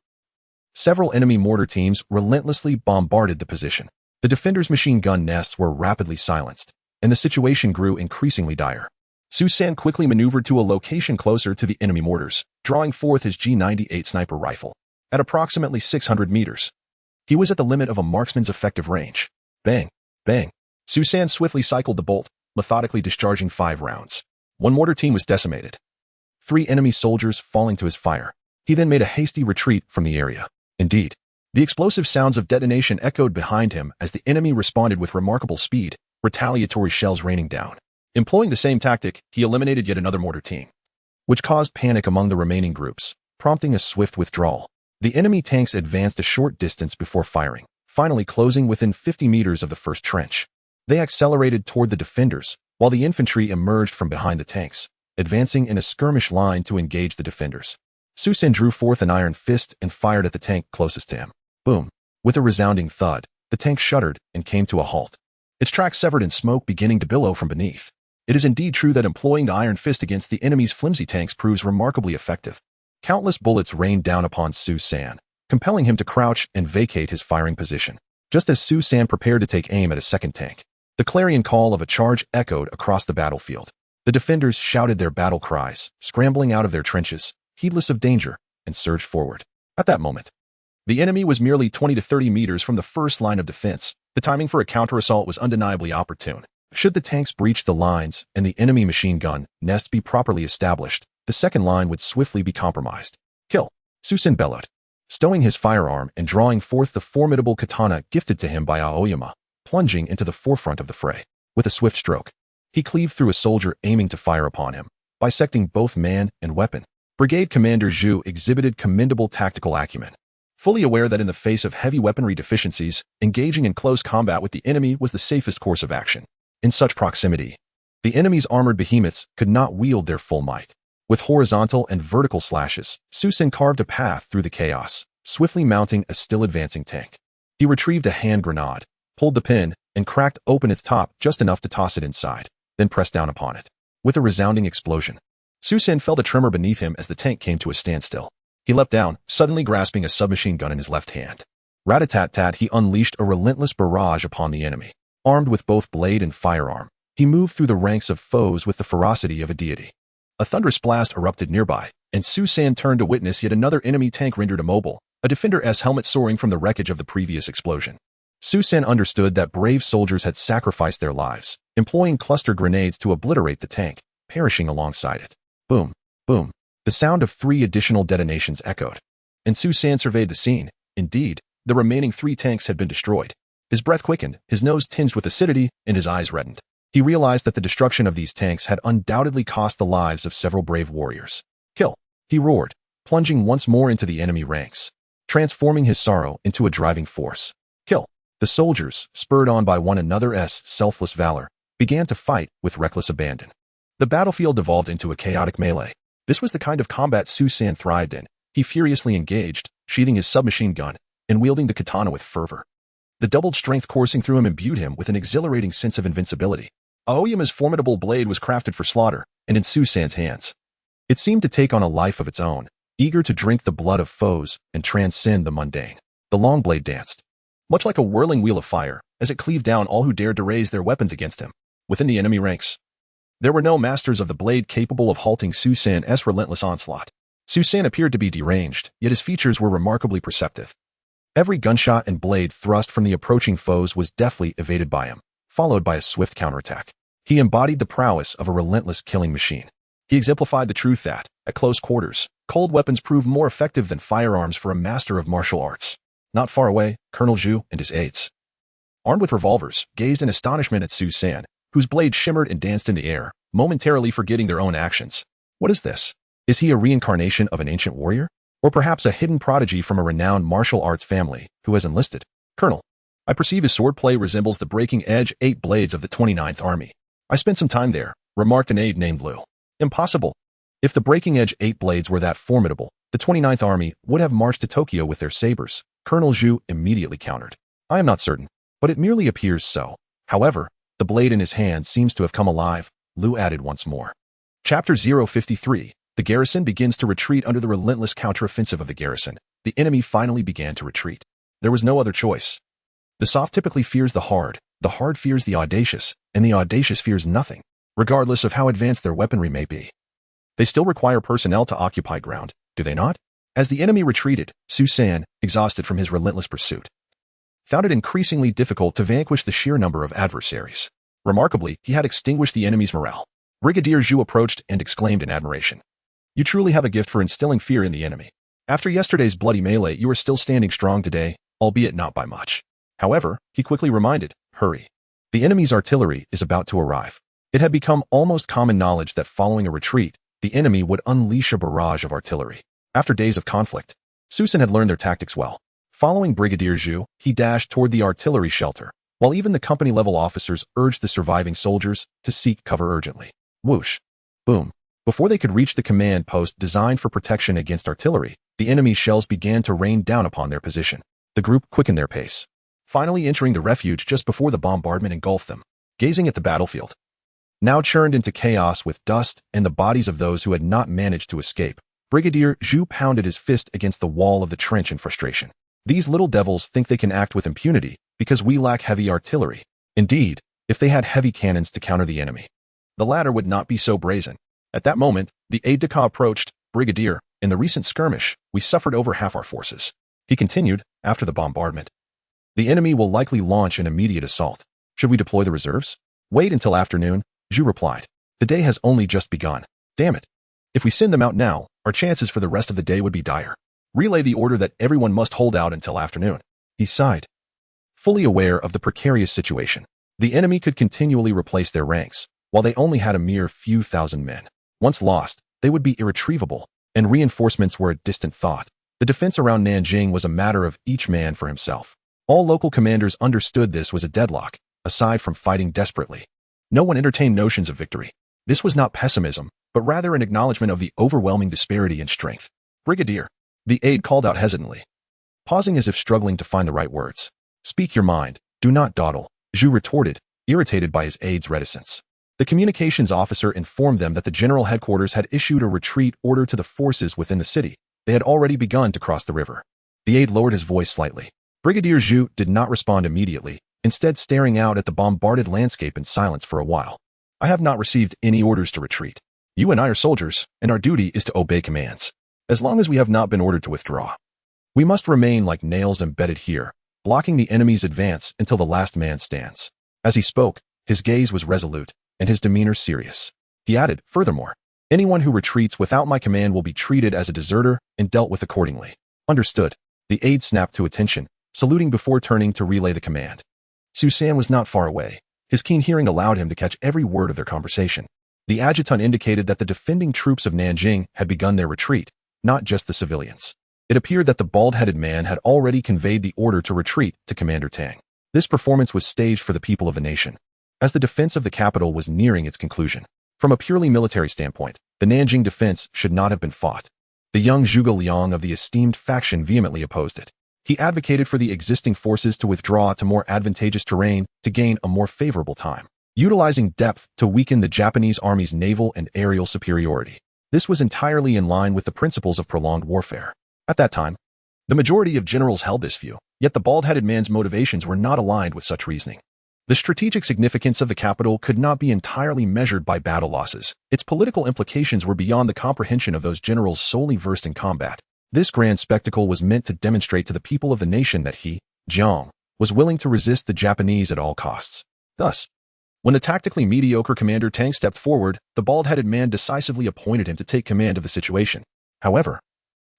Several enemy mortar teams relentlessly bombarded the position. The defenders' machine gun nests were rapidly silenced, and the situation grew increasingly dire. Su-san quickly maneuvered to a location closer to the enemy mortars, drawing forth his G98 sniper rifle. At approximately 600 meters, he was at the limit of a marksman's effective range. Bang, bang. Su-san swiftly cycled the bolt, methodically discharging 5 rounds. 1 mortar team was decimated, 3 enemy soldiers falling to his fire. He then made a hasty retreat from the area. Indeed, the explosive sounds of detonation echoed behind him as the enemy responded with remarkable speed, retaliatory shells raining down. Employing the same tactic, he eliminated yet another mortar team, which caused panic among the remaining groups, prompting a swift withdrawal. The enemy tanks advanced a short distance before firing, finally closing within 50 meters of the first trench. They accelerated toward the defenders, while the infantry emerged from behind the tanks, advancing in a skirmish line to engage the defenders. Su-san drew forth an iron fist and fired at the tank closest to him. Boom! With a resounding thud, the tank shuddered and came to a halt, its tracks severed and smoke beginning to billow from beneath. It is indeed true that employing the Iron Fist against the enemy's flimsy tanks proves remarkably effective. Countless bullets rained down upon Su San, compelling him to crouch and vacate his firing position. Just as Su San prepared to take aim at a second tank, the clarion call of a charge echoed across the battlefield. The defenders shouted their battle cries, scrambling out of their trenches, heedless of danger, and surged forward. At that moment, the enemy was merely 20 to 30 meters from the first line of defense. The timing for a counter-assault was undeniably opportune. Should the tanks breach the lines and the enemy machine gun nests be properly established, the second line would swiftly be compromised. Kill! Su San bellowed, stowing his firearm and drawing forth the formidable katana gifted to him by Aoyama, plunging into the forefront of the fray. With a swift stroke, he cleaved through a soldier aiming to fire upon him, bisecting both man and weapon. Brigade Commander Zhu exhibited commendable tactical acumen. Fully aware that in the face of heavy weaponry deficiencies, engaging in close combat with the enemy was the safest course of action. In such proximity, the enemy's armored behemoths could not wield their full might. With horizontal and vertical slashes, Su San carved a path through the chaos, swiftly mounting a still advancing tank. He retrieved a hand grenade, pulled the pin, and cracked open its top just enough to toss it inside, then pressed down upon it. With a resounding explosion, Su San felt a tremor beneath him as the tank came to a standstill. He leapt down, suddenly grasping a submachine gun in his left hand. Rat-a-tat-tat, he unleashed a relentless barrage upon the enemy. Armed with both blade and firearm, he moved through the ranks of foes with the ferocity of a deity. A thunderous blast erupted nearby, and Su San turned to witness yet another enemy tank rendered immobile, a Defender-S helmet soaring from the wreckage of the previous explosion. Su San understood that brave soldiers had sacrificed their lives, employing cluster grenades to obliterate the tank, perishing alongside it. Boom, boom. The sound of 3 additional detonations echoed, and Su San surveyed the scene. Indeed, the remaining 3 tanks had been destroyed. His breath quickened, his nose tinged with acidity, and his eyes reddened. He realized that the destruction of these tanks had undoubtedly cost the lives of several brave warriors. Kill! He roared, plunging once more into the enemy ranks, transforming his sorrow into a driving force. Kill! The soldiers, spurred on by one another's selfless valor, began to fight with reckless abandon. The battlefield devolved into a chaotic melee. This was the kind of combat Su San thrived in. He furiously engaged, sheathing his submachine gun, and wielding the katana with fervor. The doubled strength coursing through him imbued him with an exhilarating sense of invincibility. Aoyama's formidable blade was crafted for slaughter, and in Su San's hands, it seemed to take on a life of its own, eager to drink the blood of foes and transcend the mundane. The long blade danced, much like a whirling wheel of fire, as it cleaved down all who dared to raise their weapons against him. Within the enemy ranks, there were no masters of the blade capable of halting Su San's relentless onslaught. Su San appeared to be deranged, yet his features were remarkably perceptive. Every gunshot and blade thrust from the approaching foes was deftly evaded by him, followed by a swift counterattack. He embodied the prowess of a relentless killing machine. He exemplified the truth that, at close quarters, cold weapons prove more effective than firearms for a master of martial arts. Not far away, Colonel Zhu and his aides, armed with revolvers, gazed in astonishment at Su San, whose blade shimmered and danced in the air, momentarily forgetting their own actions. What is this? Is he a reincarnation of an ancient warrior? Or perhaps a hidden prodigy from a renowned martial arts family who has enlisted? Colonel, I perceive his swordplay resembles the breaking-edge 8 blades of the 29th Army. I spent some time there, remarked an aide named Liu. Impossible. If the breaking-edge 8 blades were that formidable, the 29th Army would have marched to Tokyo with their sabers. Colonel Zhu immediately countered. I am not certain, but it merely appears so. However, the blade in his hand seems to have come alive, Liu added once more. Chapter 053. The garrison begins to retreat. Under the relentless counteroffensive of the garrison, the enemy finally began to retreat. There was no other choice. The soft typically fears the hard fears the audacious, and the audacious fears nothing, regardless of how advanced their weaponry may be. They still require personnel to occupy ground, do they not? As the enemy retreated, Su San, exhausted from his relentless pursuit, found it increasingly difficult to vanquish the sheer number of adversaries. Remarkably, he had extinguished the enemy's morale. Brigadier Zhu approached and exclaimed in admiration. You truly have a gift for instilling fear in the enemy. After yesterday's bloody melee, you are still standing strong today, albeit not by much. However, he quickly reminded, hurry. The enemy's artillery is about to arrive. It had become almost common knowledge that following a retreat, the enemy would unleash a barrage of artillery. After days of conflict, Su San had learned their tactics well. Following Brigadier Zhu, he dashed toward the artillery shelter, while even the company-level officers urged the surviving soldiers to seek cover urgently. Whoosh. Boom. Before they could reach the command post designed for protection against artillery, the enemy's shells began to rain down upon their position. The group quickened their pace, finally entering the refuge just before the bombardment engulfed them. Gazing at the battlefield, now churned into chaos with dust and the bodies of those who had not managed to escape. Brigadier Zhu pounded his fist against the wall of the trench in frustration. These little devils think they can act with impunity because we lack heavy artillery. Indeed, if they had heavy cannons to counter the enemy, the latter would not be so brazen. At that moment, the aide-de-camp approached. Brigadier, in the recent skirmish, we suffered over half our forces. He continued, after the bombardment. The enemy will likely launch an immediate assault. Should we deploy the reserves? Wait until afternoon, Zhu replied. The day has only just begun. Damn it. If we send them out now, our chances for the rest of the day would be dire. Relay the order that everyone must hold out until afternoon. He sighed. Fully aware of the precarious situation, the enemy could continually replace their ranks, while they only had a mere few thousand men. Once lost, they would be irretrievable, and reinforcements were a distant thought. The defense around Nanjing was a matter of each man for himself. All local commanders understood this was a deadlock, aside from fighting desperately. No one entertained notions of victory. This was not pessimism, but rather an acknowledgement of the overwhelming disparity in strength. Brigadier, the aide called out hesitantly, pausing as if struggling to find the right words. Speak your mind, do not dawdle, Zhu retorted, irritated by his aide's reticence. The communications officer informed them that the general headquarters had issued a retreat order to the forces within the city. They had already begun to cross the river. The aide lowered his voice slightly. Brigadier Zhu did not respond immediately, instead staring out at the bombarded landscape in silence for a while. I have not received any orders to retreat. You and I are soldiers, and our duty is to obey commands. As long as we have not been ordered to withdraw, we must remain like nails embedded here, blocking the enemy's advance until the last man stands. As he spoke, his gaze was resolute, and his demeanor serious. He added, furthermore, anyone who retreats without my command will be treated as a deserter and dealt with accordingly. Understood. The aide snapped to attention, saluting before turning to relay the command. Susan was not far away. His keen hearing allowed him to catch every word of their conversation. The adjutant indicated that the defending troops of Nanjing had begun their retreat, not just the civilians. It appeared that the bald-headed man had already conveyed the order to retreat to Commander Tang. This performance was staged for the people of the nation, as the defense of the capital was nearing its conclusion. From a purely military standpoint, the Nanjing defense should not have been fought. The young Zhuge Liang of the esteemed faction vehemently opposed it. He advocated for the existing forces to withdraw to more advantageous terrain to gain a more favorable time, utilizing depth to weaken the Japanese army's naval and aerial superiority. This was entirely in line with the principles of prolonged warfare. At that time, the majority of generals held this view, yet the bald-headed man's motivations were not aligned with such reasoning. The strategic significance of the capital could not be entirely measured by battle losses. Its political implications were beyond the comprehension of those generals solely versed in combat. This grand spectacle was meant to demonstrate to the people of the nation that he, Jiang, was willing to resist the Japanese at all costs. Thus, when the tactically mediocre Commander Tang stepped forward, the bald-headed man decisively appointed him to take command of the situation. However,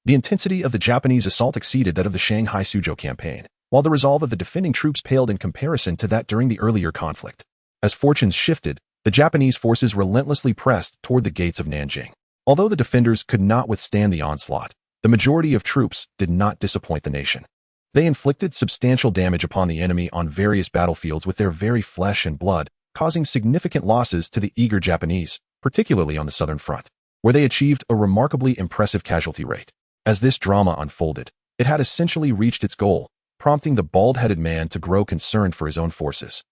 the intensity of the Japanese assault exceeded that of the Shanghai Suzhou campaign, while the resolve of the defending troops paled in comparison to that during the earlier conflict. As fortunes shifted, the Japanese forces relentlessly pressed toward the gates of Nanjing. Although the defenders could not withstand the onslaught, the majority of troops did not disappoint the nation. They inflicted substantial damage upon the enemy on various battlefields with their very flesh and blood, causing significant losses to the eager Japanese, particularly on the southern front, where they achieved a remarkably impressive casualty rate. As this drama unfolded, it had essentially reached its goal, prompting the bald-headed man to grow concerned for his own forces,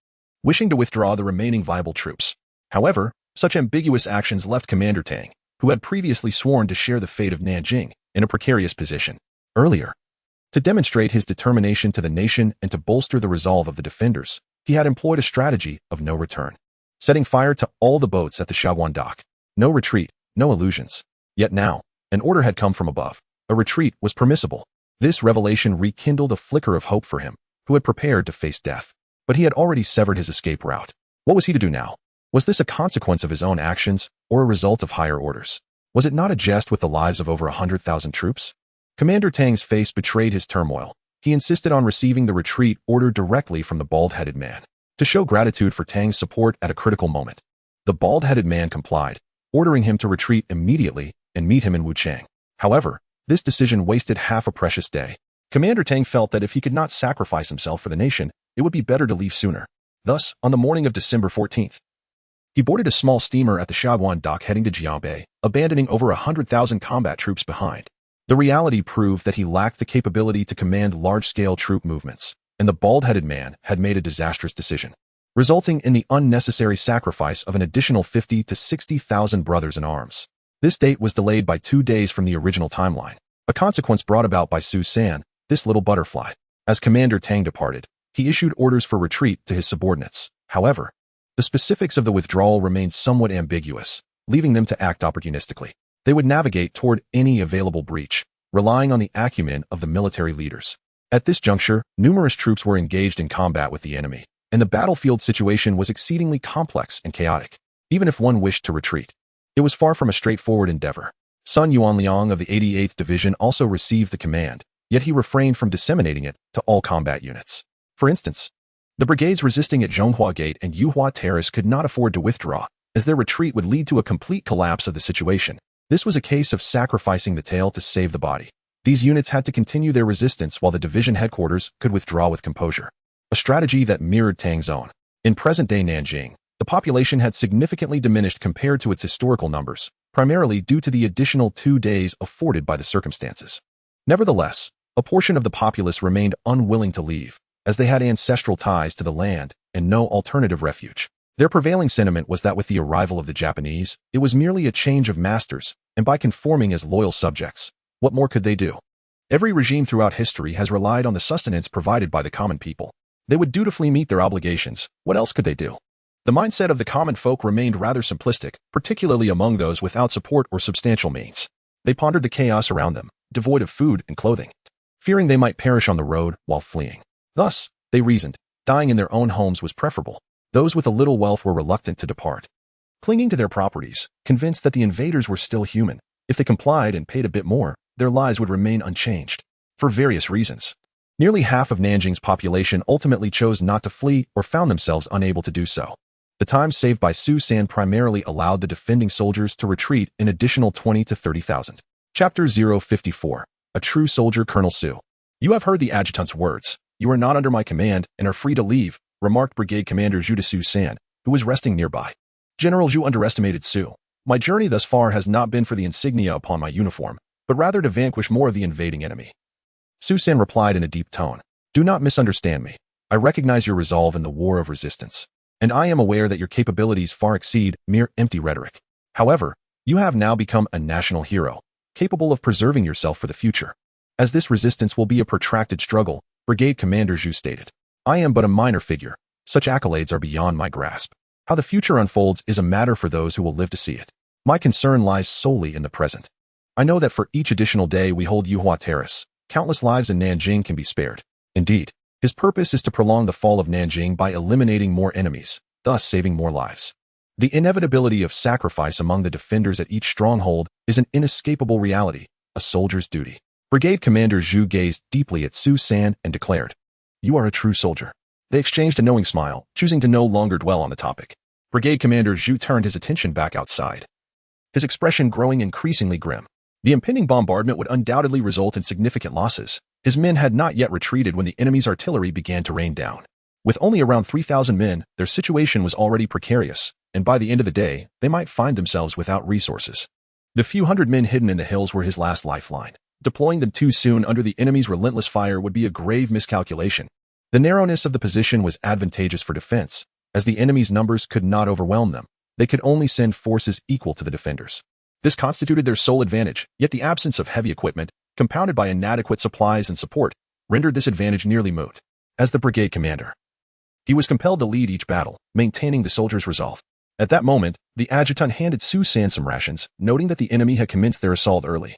wishing to withdraw the remaining viable troops. However, such ambiguous actions left Commander Tang, who had previously sworn to share the fate of Nanjing, in a precarious position. Earlier, to demonstrate his determination to the nation and to bolster the resolve of the defenders, he had employed a strategy of no return, setting fire to all the boats at the Shaguan dock. No retreat, no illusions. Yet now, an order had come from above. A retreat was permissible. This revelation rekindled a flicker of hope for him, who had prepared to face death. But he had already severed his escape route. What was he to do now? Was this a consequence of his own actions, or a result of higher orders? Was it not a jest with the lives of over 100,000 troops? Commander Tang's face betrayed his turmoil. He insisted on receiving the retreat order directly from the bald-headed man, to show gratitude for Tang's support at a critical moment. The bald-headed man complied, ordering him to retreat immediately and meet him in Wuchang. However, this decision wasted half a precious day. Commander Tang felt that if he could not sacrifice himself for the nation, it would be better to leave sooner. Thus, on the morning of December 14th, he boarded a small steamer at the Shaguan dock heading to Jiaobei, abandoning over 100,000 combat troops behind. The reality proved that he lacked the capability to command large-scale troop movements, and the bald-headed man had made a disastrous decision. resulting in the unnecessary sacrifice of an additional 50 to 60,000 brothers in arms. This date was delayed by 2 days from the original timeline, a consequence brought about by Su San, this little butterfly. As Commander Tang departed, he issued orders for retreat to his subordinates. However, the specifics of the withdrawal remained somewhat ambiguous, leaving them to act opportunistically. They would navigate toward any available breach, relying on the acumen of the military leaders. At this juncture, numerous troops were engaged in combat with the enemy, and the battlefield situation was exceedingly complex and chaotic. Even if one wished to retreat, it was far from a straightforward endeavor. Sun Yuanliang of the 88th Division also received the command, yet he refrained from disseminating it to all combat units. For instance, the brigades resisting at Zhonghua Gate and Yuhua Terrace could not afford to withdraw, as their retreat would lead to a complete collapse of the situation. This was a case of sacrificing the tail to save the body. These units had to continue their resistance while the division headquarters could withdraw with composure, a strategy that mirrored Tang's own. In present-day Nanjing, the population had significantly diminished compared to its historical numbers, primarily due to the additional 2 days afforded by the circumstances. Nevertheless, a portion of the populace remained unwilling to leave, as they had ancestral ties to the land and no alternative refuge. Their prevailing sentiment was that with the arrival of the Japanese, it was merely a change of masters, and by conforming as loyal subjects, what more could they do? Every regime throughout history has relied on the sustenance provided by the common people. They would dutifully meet their obligations. What else could they do? The mindset of the common folk remained rather simplistic, particularly among those without support or substantial means. They pondered the chaos around them, devoid of food and clothing, fearing they might perish on the road while fleeing. Thus, they reasoned, dying in their own homes was preferable. Those with a little wealth were reluctant to depart, clinging to their properties, convinced that the invaders were still human. If they complied and paid a bit more, their lives would remain unchanged. For various reasons, nearly half of Nanjing's population ultimately chose not to flee or found themselves unable to do so. The time saved by Su San primarily allowed the defending soldiers to retreat an additional 20 to 30,000. Chapter 054. A True Soldier. Colonel Su. You have heard the adjutant's words. You are not under my command and are free to leave, remarked Brigade Commander Zhu to Su San, who was resting nearby. General Zhu underestimated Su. My journey thus far has not been for the insignia upon my uniform, but rather to vanquish more of the invading enemy. Su San replied in a deep tone. Do not misunderstand me. I recognize your resolve in the war of resistance, and I am aware that your capabilities far exceed mere empty rhetoric. However, you have now become a national hero, capable of preserving yourself for the future. As this resistance will be a protracted struggle, Brigade Commander Zhu stated, I am but a minor figure. Such accolades are beyond my grasp. How the future unfolds is a matter for those who will live to see it. My concern lies solely in the present. I know that for each additional day we hold Yuhua Terrace, countless lives in Nanjing can be spared. Indeed, his purpose is to prolong the fall of Nanjing by eliminating more enemies, thus saving more lives. The inevitability of sacrifice among the defenders at each stronghold is an inescapable reality, a soldier's duty. Brigade Commander Zhu gazed deeply at Su San and declared, You are a true soldier. They exchanged a knowing smile, choosing to no longer dwell on the topic. Brigade Commander Zhu turned his attention back outside, his expression growing increasingly grim. The impending bombardment would undoubtedly result in significant losses. His men had not yet retreated when the enemy's artillery began to rain down. With only around 3,000 men, their situation was already precarious, and by the end of the day, they might find themselves without resources. The few hundred men hidden in the hills were his last lifeline. Deploying them too soon under the enemy's relentless fire would be a grave miscalculation. The narrowness of the position was advantageous for defense, as the enemy's numbers could not overwhelm them. They could only send forces equal to the defenders. This constituted their sole advantage, yet the absence of heavy equipment, compounded by inadequate supplies and support, rendered this advantage nearly moot. As the brigade commander, he was compelled to lead each battle, maintaining the soldiers' resolve. At that moment, the adjutant handed Su San some rations, noting that the enemy had commenced their assault early,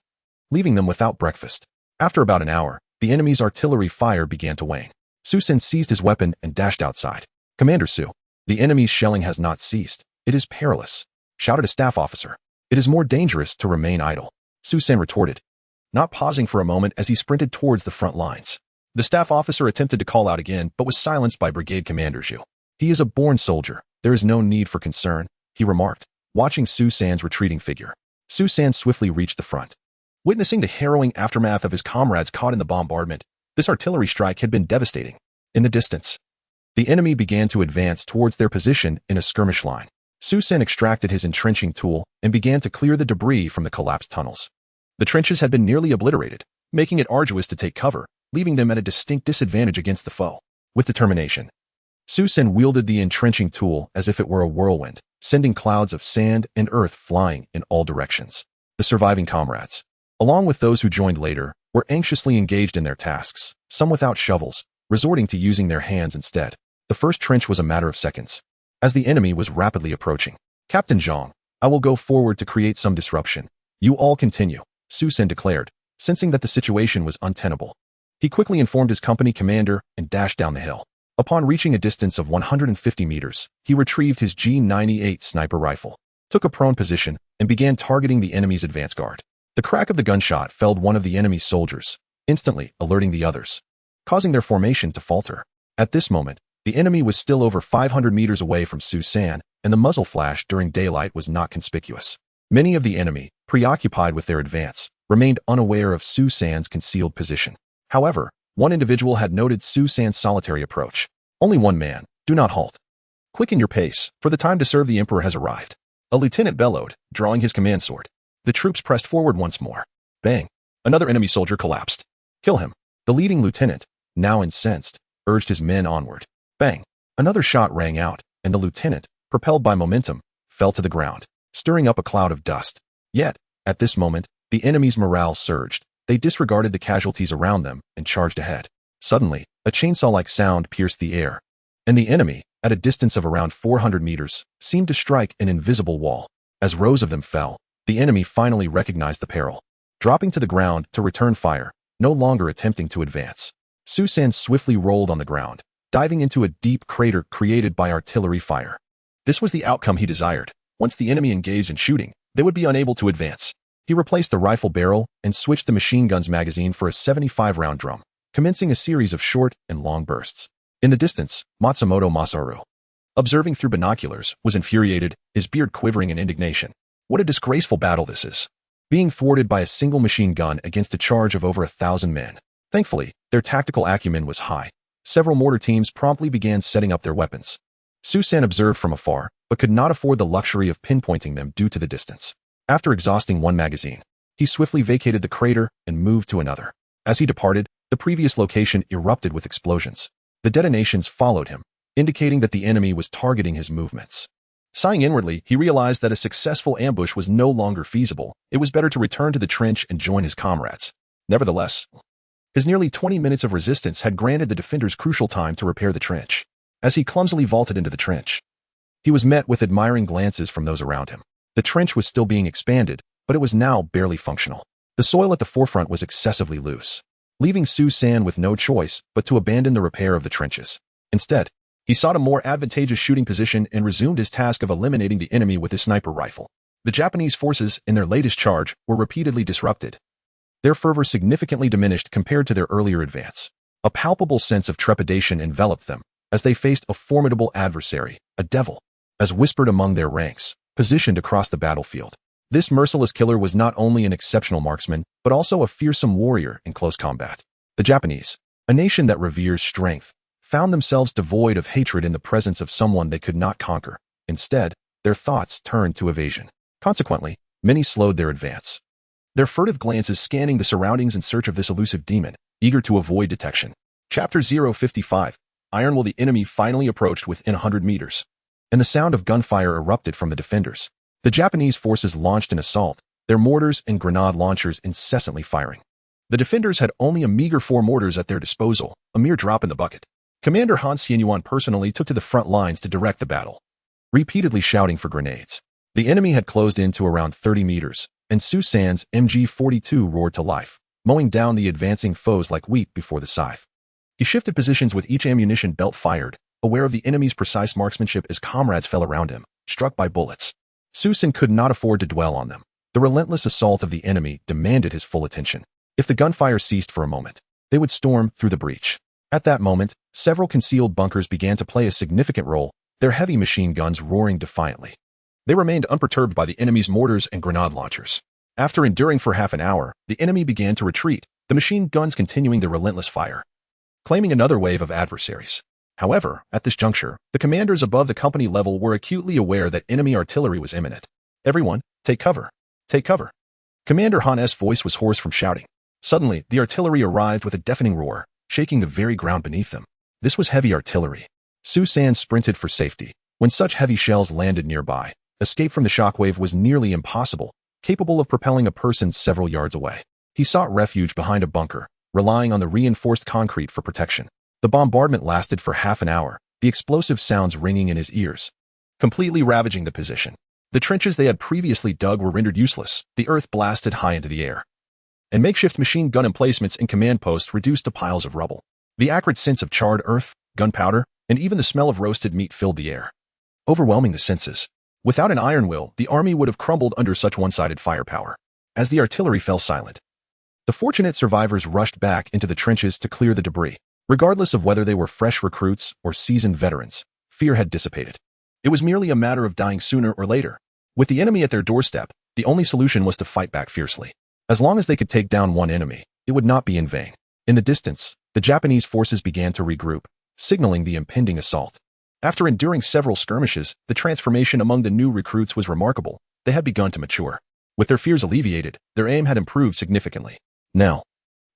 leaving them without breakfast. After about an hour, the enemy's artillery fire began to wane. Su San seized his weapon and dashed outside. Commander Su, the enemy's shelling has not ceased. It is perilous, shouted a staff officer. It is more dangerous to remain idle, Su San retorted, not pausing for a moment as he sprinted towards the front lines. The staff officer attempted to call out again, but was silenced by Brigade Commander Zhu. He is a born soldier. There is no need for concern, he remarked, watching Su San's retreating figure. Su San swiftly reached the front. Witnessing the harrowing aftermath of his comrades caught in the bombardment, this artillery strike had been devastating. In the distance, the enemy began to advance towards their position in a skirmish line. Su San extracted his entrenching tool and began to clear the debris from the collapsed tunnels. The trenches had been nearly obliterated, making it arduous to take cover, leaving them at a distinct disadvantage against the foe. With determination, Su San wielded the entrenching tool as if it were a whirlwind, sending clouds of sand and earth flying in all directions. The surviving comrades, along with those who joined later, were anxiously engaged in their tasks, some without shovels, resorting to using their hands instead. The first trench was a matter of seconds, as the enemy was rapidly approaching. Captain Zhang, I will go forward to create some disruption. You all continue, Su San declared, sensing that the situation was untenable. He quickly informed his company commander and dashed down the hill. Upon reaching a distance of 150 meters, he retrieved his G98 sniper rifle, took a prone position, and began targeting the enemy's advance guard. The crack of the gunshot felled one of the enemy's soldiers, instantly alerting the others, causing their formation to falter. At this moment, the enemy was still over 500 meters away from Su San, and the muzzle flash during daylight was not conspicuous. Many of the enemy, preoccupied with their advance, remained unaware of Su San's concealed position. However, one individual had noted Su San's solitary approach. Only one man, do not halt. Quicken your pace, for the time to serve the emperor has arrived. A lieutenant bellowed, drawing his command sword. The troops pressed forward once more. Bang! Another enemy soldier collapsed. Kill him. The leading lieutenant, now incensed, urged his men onward. Bang! Another shot rang out, and the lieutenant, propelled by momentum, fell to the ground, stirring up a cloud of dust. Yet, at this moment, the enemy's morale surged. They disregarded the casualties around them and charged ahead. Suddenly, a chainsaw-like sound pierced the air, and the enemy, at a distance of around 400 meters, seemed to strike an invisible wall. As rows of them fell, the enemy finally recognized the peril, dropping to the ground to return fire, no longer attempting to advance. Su San swiftly rolled on the ground, diving into a deep crater created by artillery fire. This was the outcome he desired. Once the enemy engaged in shooting, they would be unable to advance. He replaced the rifle barrel and switched the machine gun's magazine for a 75-round drum, commencing a series of short and long bursts. In the distance, Matsumoto Masaru, observing through binoculars, was infuriated, his beard quivering in indignation. What a disgraceful battle this is, being thwarted by a single machine gun against a charge of over 1,000 men. Thankfully, their tactical acumen was high. Several mortar teams promptly began setting up their weapons. Su San observed from afar, but could not afford the luxury of pinpointing them due to the distance. After exhausting one magazine, he swiftly vacated the crater and moved to another. As he departed, the previous location erupted with explosions. The detonations followed him, indicating that the enemy was targeting his movements. Sighing inwardly, he realized that a successful ambush was no longer feasible. It was better to return to the trench and join his comrades. Nevertheless, his nearly 20 minutes of resistance had granted the defenders crucial time to repair the trench. As he clumsily vaulted into the trench, he was met with admiring glances from those around him. The trench was still being expanded, but it was now barely functional. The soil at the forefront was excessively loose, leaving Su San with no choice but to abandon the repair of the trenches. Instead, he sought a more advantageous shooting position and resumed his task of eliminating the enemy with his sniper rifle. The Japanese forces, in their latest charge, were repeatedly disrupted. Their fervor significantly diminished compared to their earlier advance. A palpable sense of trepidation enveloped them, as they faced a formidable adversary, a devil, as whispered among their ranks, positioned across the battlefield. This merciless killer was not only an exceptional marksman, but also a fearsome warrior in close combat. The Japanese, a nation that reveres strength, found themselves devoid of hatred in the presence of someone they could not conquer. Instead, their thoughts turned to evasion. Consequently, many slowed their advance, their furtive glances scanning the surroundings in search of this elusive demon, eager to avoid detection. Chapter 055. Iron Will. The enemy finally approached within 100 meters, and the sound of gunfire erupted from the defenders. The Japanese forces launched an assault, their mortars and grenade launchers incessantly firing. The defenders had only a meager 4 mortars at their disposal, a mere drop in the bucket. Commander Han Xianyuan personally took to the front lines to direct the battle, repeatedly shouting for grenades. The enemy had closed in to around 30 meters, and Su San's MG-42 roared to life, mowing down the advancing foes like wheat before the scythe. He shifted positions with each ammunition belt fired, aware of the enemy's precise marksmanship as comrades fell around him, struck by bullets. Su San could not afford to dwell on them. The relentless assault of the enemy demanded his full attention. If the gunfire ceased for a moment, they would storm through the breach. At that moment, several concealed bunkers began to play a significant role, their heavy machine guns roaring defiantly. They remained unperturbed by the enemy's mortars and grenade launchers. After enduring for half an hour, the enemy began to retreat, the machine guns continuing their relentless fire, claiming another wave of adversaries. However, at this juncture, the commanders above the company level were acutely aware that enemy artillery was imminent. Everyone, take cover! Take cover! Commander Han's voice was hoarse from shouting. Suddenly, the artillery arrived with a deafening roar, shaking the very ground beneath them. This was heavy artillery, Su San sprinted for safety. When such heavy shells landed nearby, escape from the shockwave was nearly impossible, capable of propelling a person several yards away. He sought refuge behind a bunker, relying on the reinforced concrete for protection. The bombardment lasted for half an hour, the explosive sounds ringing in his ears, completely ravaging the position. The trenches they had previously dug were rendered useless, the earth blasted high into the air, and makeshift machine gun emplacements and command posts reduced to piles of rubble. The acrid scents of charred earth, gunpowder, and even the smell of roasted meat filled the air, overwhelming the senses. Without an iron will, the army would have crumbled under such one-sided firepower. As the artillery fell silent, the fortunate survivors rushed back into the trenches to clear the debris. Regardless of whether they were fresh recruits or seasoned veterans, fear had dissipated. It was merely a matter of dying sooner or later. With the enemy at their doorstep, the only solution was to fight back fiercely. As long as they could take down one enemy, it would not be in vain. In the distance, the Japanese forces began to regroup, signaling the impending assault. After enduring several skirmishes, the transformation among the new recruits was remarkable. They had begun to mature. With their fears alleviated, their aim had improved significantly. Now,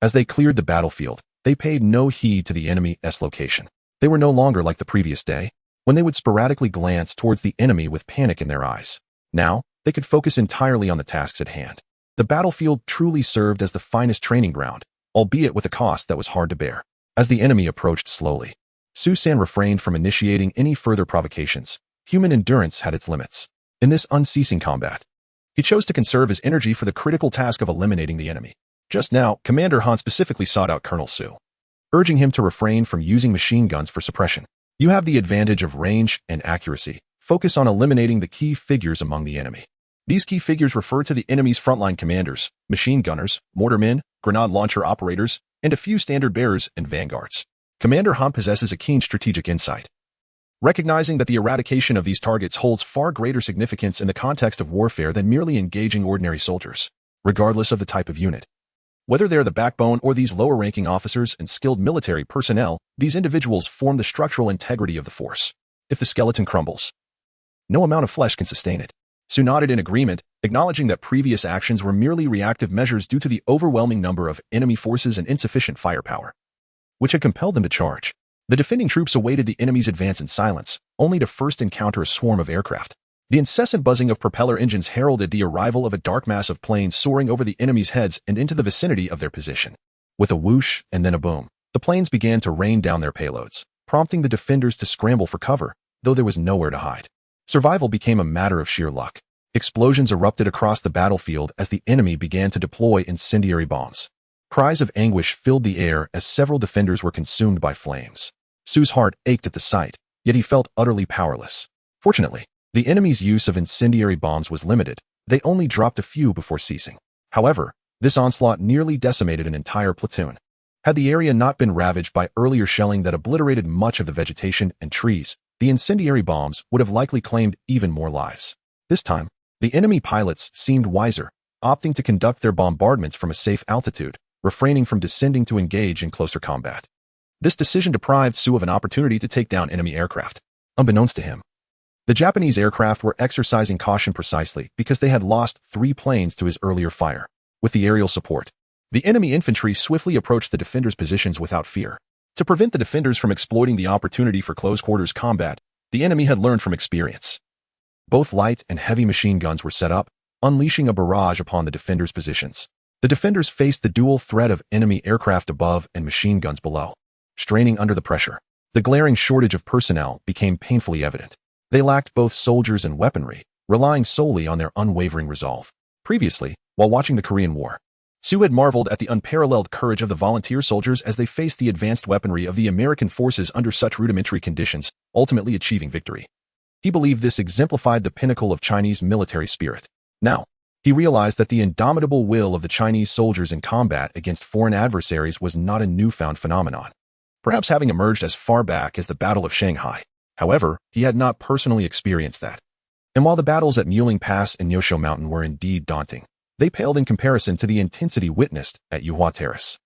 as they cleared the battlefield, they paid no heed to the enemy's location. They were no longer like the previous day, when they would sporadically glance towards the enemy with panic in their eyes. Now, they could focus entirely on the tasks at hand. The battlefield truly served as the finest training ground, albeit with a cost that was hard to bear. As the enemy approached slowly, Su San refrained from initiating any further provocations. Human endurance had its limits. In this unceasing combat, he chose to conserve his energy for the critical task of eliminating the enemy. Just now, Commander Han specifically sought out Colonel Su, urging him to refrain from using machine guns for suppression. You have the advantage of range and accuracy. Focus on eliminating the key figures among the enemy. These key figures refer to the enemy's frontline commanders, machine gunners, mortarmen, grenade launcher operators, and a few standard bearers and vanguards. Commander Han possesses a keen strategic insight, recognizing that the eradication of these targets holds far greater significance in the context of warfare than merely engaging ordinary soldiers, regardless of the type of unit. Whether they're the backbone or these lower-ranking officers and skilled military personnel, these individuals form the structural integrity of the force. If the skeleton crumbles, no amount of flesh can sustain it. Su nodded in agreement, acknowledging that previous actions were merely reactive measures due to the overwhelming number of enemy forces and insufficient firepower, which had compelled them to charge. The defending troops awaited the enemy's advance in silence, only to first encounter a swarm of aircraft. The incessant buzzing of propeller engines heralded the arrival of a dark mass of planes soaring over the enemy's heads and into the vicinity of their position. With a whoosh and then a boom, the planes began to rain down their payloads, prompting the defenders to scramble for cover, though there was nowhere to hide. Survival became a matter of sheer luck. Explosions erupted across the battlefield as the enemy began to deploy incendiary bombs. Cries of anguish filled the air as several defenders were consumed by flames. Su's heart ached at the sight, yet he felt utterly powerless. Fortunately, the enemy's use of incendiary bombs was limited. They only dropped a few before ceasing. However, this onslaught nearly decimated an entire platoon. Had the area not been ravaged by earlier shelling that obliterated much of the vegetation and trees, the incendiary bombs would have likely claimed even more lives. This time, the enemy pilots seemed wiser, opting to conduct their bombardments from a safe altitude, refraining from descending to engage in closer combat. This decision deprived Su of an opportunity to take down enemy aircraft. Unbeknownst to him, the Japanese aircraft were exercising caution precisely because they had lost 3 planes to his earlier fire. With the aerial support, the enemy infantry swiftly approached the defenders' positions without fear. To prevent the defenders from exploiting the opportunity for close-quarters combat, the enemy had learned from experience. Both light and heavy machine guns were set up, unleashing a barrage upon the defenders' positions. The defenders faced the dual threat of enemy aircraft above and machine guns below. Straining under the pressure, the glaring shortage of personnel became painfully evident. They lacked both soldiers and weaponry, relying solely on their unwavering resolve. Previously, while watching the Korean War, Su had marveled at the unparalleled courage of the volunteer soldiers as they faced the advanced weaponry of the American forces under such rudimentary conditions, ultimately achieving victory. He believed this exemplified the pinnacle of Chinese military spirit. Now, he realized that the indomitable will of the Chinese soldiers in combat against foreign adversaries was not a newfound phenomenon, perhaps having emerged as far back as the Battle of Shanghai. However, he had not personally experienced that. And while the battles at Muling Pass and Yosho Mountain were indeed daunting, they paled in comparison to the intensity witnessed at Yuhua Terrace.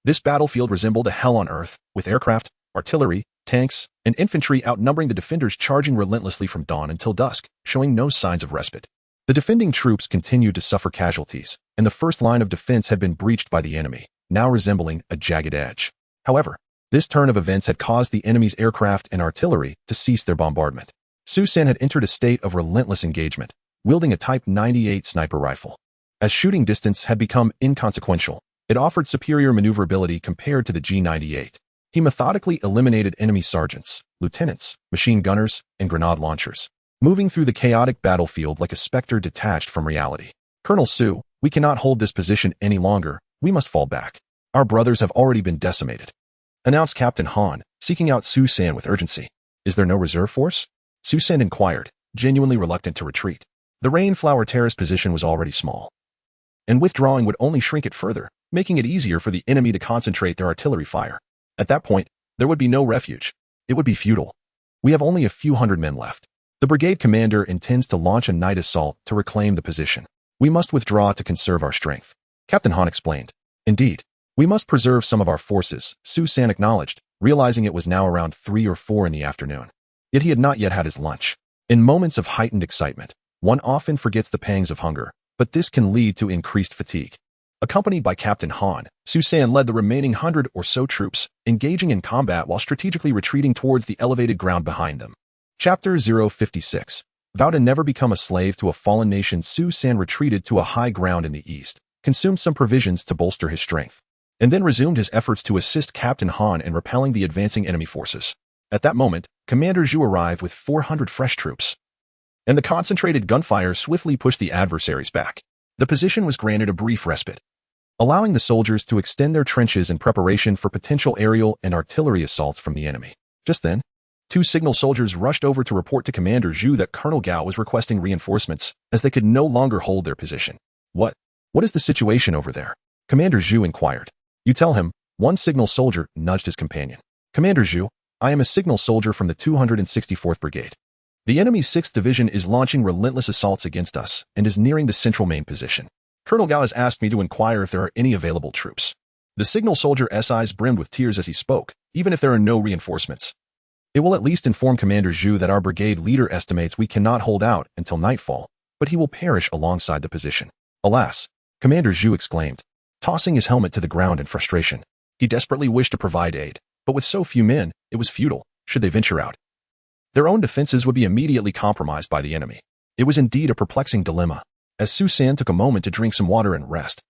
This battlefield resembled a hell on earth, with aircraft, artillery, tanks, and infantry outnumbering the defenders charging relentlessly from dawn until dusk, showing no signs of respite. The defending troops continued to suffer casualties, and the first line of defense had been breached by the enemy, now resembling a jagged edge. However, This turn of events had caused the enemy's aircraft and artillery to cease their bombardment. Su San had entered a state of relentless engagement, wielding a Type 98 sniper rifle. As shooting distance had become inconsequential, it offered superior maneuverability compared to the G98. He methodically eliminated enemy sergeants, lieutenants, machine gunners, and grenade launchers, moving through the chaotic battlefield like a specter detached from reality. Colonel Su, we cannot hold this position any longer. We must fall back. Our brothers have already been decimated, announced Captain Han, seeking out Su San with urgency. Is there no reserve force? Su San inquired, genuinely reluctant to retreat. The Rainflower Terrace position was already small, and withdrawing would only shrink it further, making it easier for the enemy to concentrate their artillery fire. At that point, there would be no refuge. It would be futile. We have only a few hundred men left. The brigade commander intends to launch a night assault to reclaim the position. We must withdraw to conserve our strength, Captain Han explained. Indeed, we must preserve some of our forces, Su San acknowledged, realizing it was now around 3 or 4 in the afternoon. Yet he had not yet had his lunch. In moments of heightened excitement, one often forgets the pangs of hunger, but this can lead to increased fatigue. Accompanied by Captain Han, Su San led the remaining 100 or so troops, engaging in combat while strategically retreating towards the elevated ground behind them. Chapter 056. Vow to never become a slave to a fallen nation. Su San retreated to a high ground in the east, consumed some provisions to bolster his strength, and then resumed his efforts to assist Captain Han in repelling the advancing enemy forces. At that moment, Commander Zhu arrived with 400 fresh troops, and the concentrated gunfire swiftly pushed the adversaries back. The position was granted a brief respite, allowing the soldiers to extend their trenches in preparation for potential aerial and artillery assaults from the enemy. Just then, 2 signal soldiers rushed over to report to Commander Zhu that Colonel Gao was requesting reinforcements, as they could no longer hold their position. What is the situation over there? Commander Zhu inquired. You tell him, one signal soldier nudged his companion. Commander Zhu, I am a signal soldier from the 264th Brigade. The enemy's 6th Division is launching relentless assaults against us and is nearing the central main position. Colonel Gao has asked me to inquire if there are any available troops. The signal soldier's eyes brimmed with tears as he spoke. Even if there are no reinforcements, it will at least inform Commander Zhu that our brigade leader estimates we cannot hold out until nightfall, but he will perish alongside the position. Alas, Commander Zhu exclaimed, tossing his helmet to the ground in frustration. He desperately wished to provide aid, but with so few men, it was futile. Should they venture out, their own defenses would be immediately compromised by the enemy. It was indeed a perplexing dilemma. As Su San took a moment to drink some water and rest,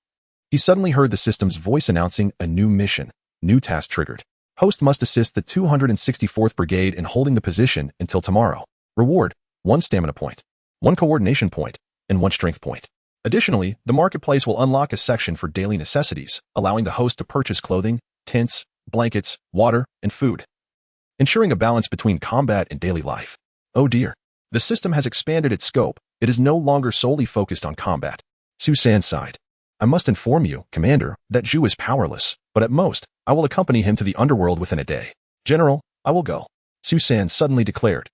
he suddenly heard the system's voice announcing a new mission. New task triggered. Host must assist the 264th Brigade in holding the position until tomorrow. Reward, 1 stamina point, 1 coordination point, and 1 strength point. Additionally, the marketplace will unlock a section for daily necessities, allowing the host to purchase clothing, tents, blankets, water, and food, ensuring a balance between combat and daily life. Oh dear. The system has expanded its scope. It is no longer solely focused on combat. Su San sighed. I must inform you, Commander, that Zhu is powerless, but at most, I will accompany him to the underworld within a day. General, I will go, Su San suddenly declared,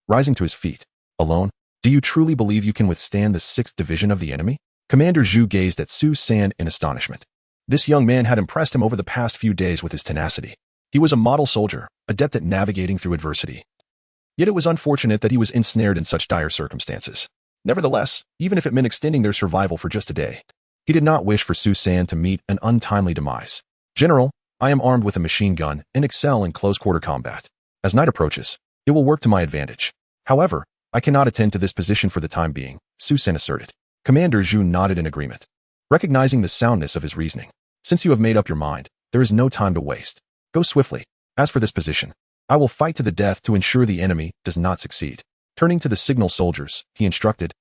rising to his feet. Alone? Do you truly believe you can withstand the 6th Division of the enemy? Commander Zhu gazed at Su San in astonishment. This young man had impressed him over the past few days with his tenacity. He was a model soldier, adept at navigating through adversity. Yet it was unfortunate that he was ensnared in such dire circumstances. Nevertheless, even if it meant extending their survival for just a day, he did not wish for Su San to meet an untimely demise. General, I am armed with a machine gun and excel in close-quarter combat. As night approaches, it will work to my advantage. However, I cannot attend to this position for the time being, Su San asserted. Commander Zhu nodded in agreement, recognizing the soundness of his reasoning. Since you have made up your mind, there is no time to waste. Go swiftly. As for this position, I will fight to the death to ensure the enemy does not succeed. Turning to the signal soldiers, he instructed,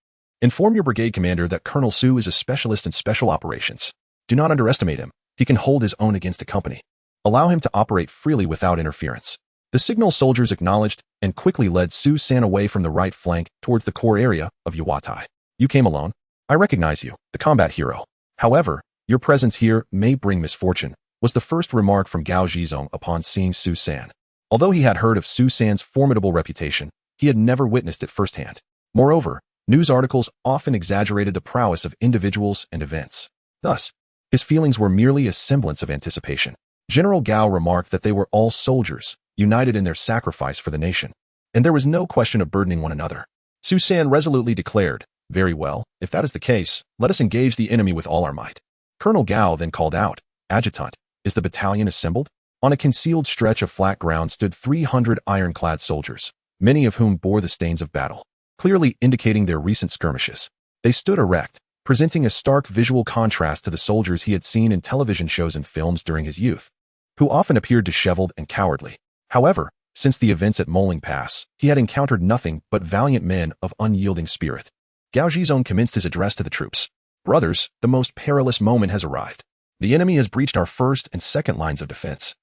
inform your brigade commander that Colonel Su is a specialist in special operations. Do not underestimate him. He can hold his own against the company. Allow him to operate freely without interference. The signal soldiers acknowledged and quickly led Su San away from the right flank towards the core area of Yawatai. You came alone. I recognize you, the combat hero. However, your presence here may bring misfortune, was the first remark from Gao Zhizong upon seeing Su San. Although he had heard of Su San's formidable reputation, he had never witnessed it firsthand. Moreover, news articles often exaggerated the prowess of individuals and events. Thus, his feelings were merely a semblance of anticipation. General Gao remarked that they were all soldiers, united in their sacrifice for the nation, and there was no question of burdening one another. Su San resolutely declared, very well, if that is the case, let us engage the enemy with all our might. Colonel Gao then called out, Adjutant, is the battalion assembled? On a concealed stretch of flat ground stood 300 ironclad soldiers, many of whom bore the stains of battle, clearly indicating their recent skirmishes. They stood erect, presenting a stark visual contrast to the soldiers he had seen in television shows and films during his youth, who often appeared disheveled and cowardly. However, since the events at Moling Pass, he had encountered nothing but valiant men of unyielding spirit. Gao Zhizong commenced his address to the troops. Brothers, the most perilous moment has arrived. The enemy has breached our first and second lines of defense.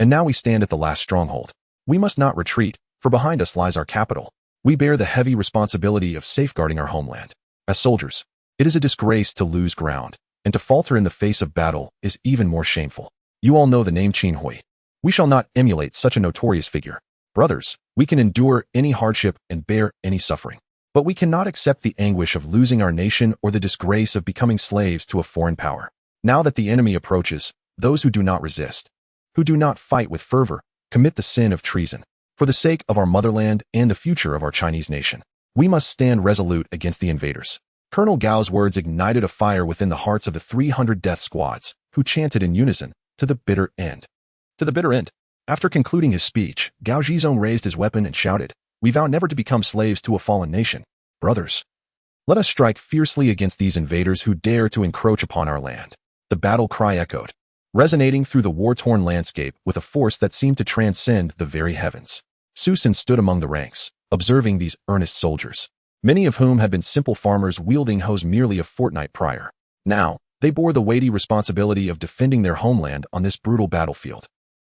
And now we stand at the last stronghold. We must not retreat, for behind us lies our capital. We bear the heavy responsibility of safeguarding our homeland. As soldiers, it is a disgrace to lose ground, and to falter in the face of battle is even more shameful. You all know the name Qin Hui. We shall not emulate such a notorious figure. Brothers, we can endure any hardship and bear any suffering. But we cannot accept the anguish of losing our nation or the disgrace of becoming slaves to a foreign power. Now that the enemy approaches, those who do not resist, who do not fight with fervor, commit the sin of treason. For the sake of our motherland and the future of our Chinese nation, we must stand resolute against the invaders. Colonel Gao's words ignited a fire within the hearts of the 300 death squads, who chanted in unison, "To the bitter end." To the bitter end. After concluding his speech, Gao Zhizong raised his weapon and shouted, "We vow never to become slaves to a fallen nation. Brothers, let us strike fiercely against these invaders who dare to encroach upon our land." The battle cry echoed, resonating through the war-torn landscape with a force that seemed to transcend the very heavens. Su San stood among the ranks, observing these earnest soldiers, many of whom had been simple farmers wielding hoes merely a fortnight prior. Now, they bore the weighty responsibility of defending their homeland on this brutal battlefield.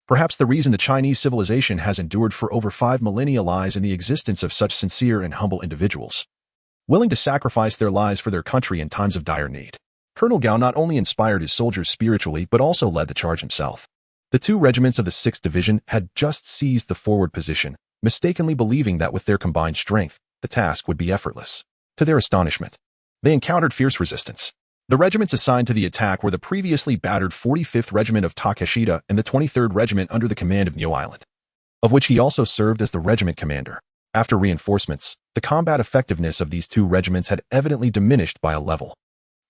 Perhaps the reason the Chinese civilization has endured for over 5 millennia lies in the existence of such sincere and humble individuals, willing to sacrifice their lives for their country in times of dire need. Colonel Gao not only inspired his soldiers spiritually but also led the charge himself. The 2 regiments of the 6th Division had just seized the forward position, mistakenly believing that with their combined strength, the task would be effortless. To their astonishment, they encountered fierce resistance. The regiments assigned to the attack were the previously battered 45th Regiment of Takeshita and the 23rd Regiment under the command of Niu Island, of which he also served as the regiment commander. After reinforcements, the combat effectiveness of these 2 regiments had evidently diminished by a level.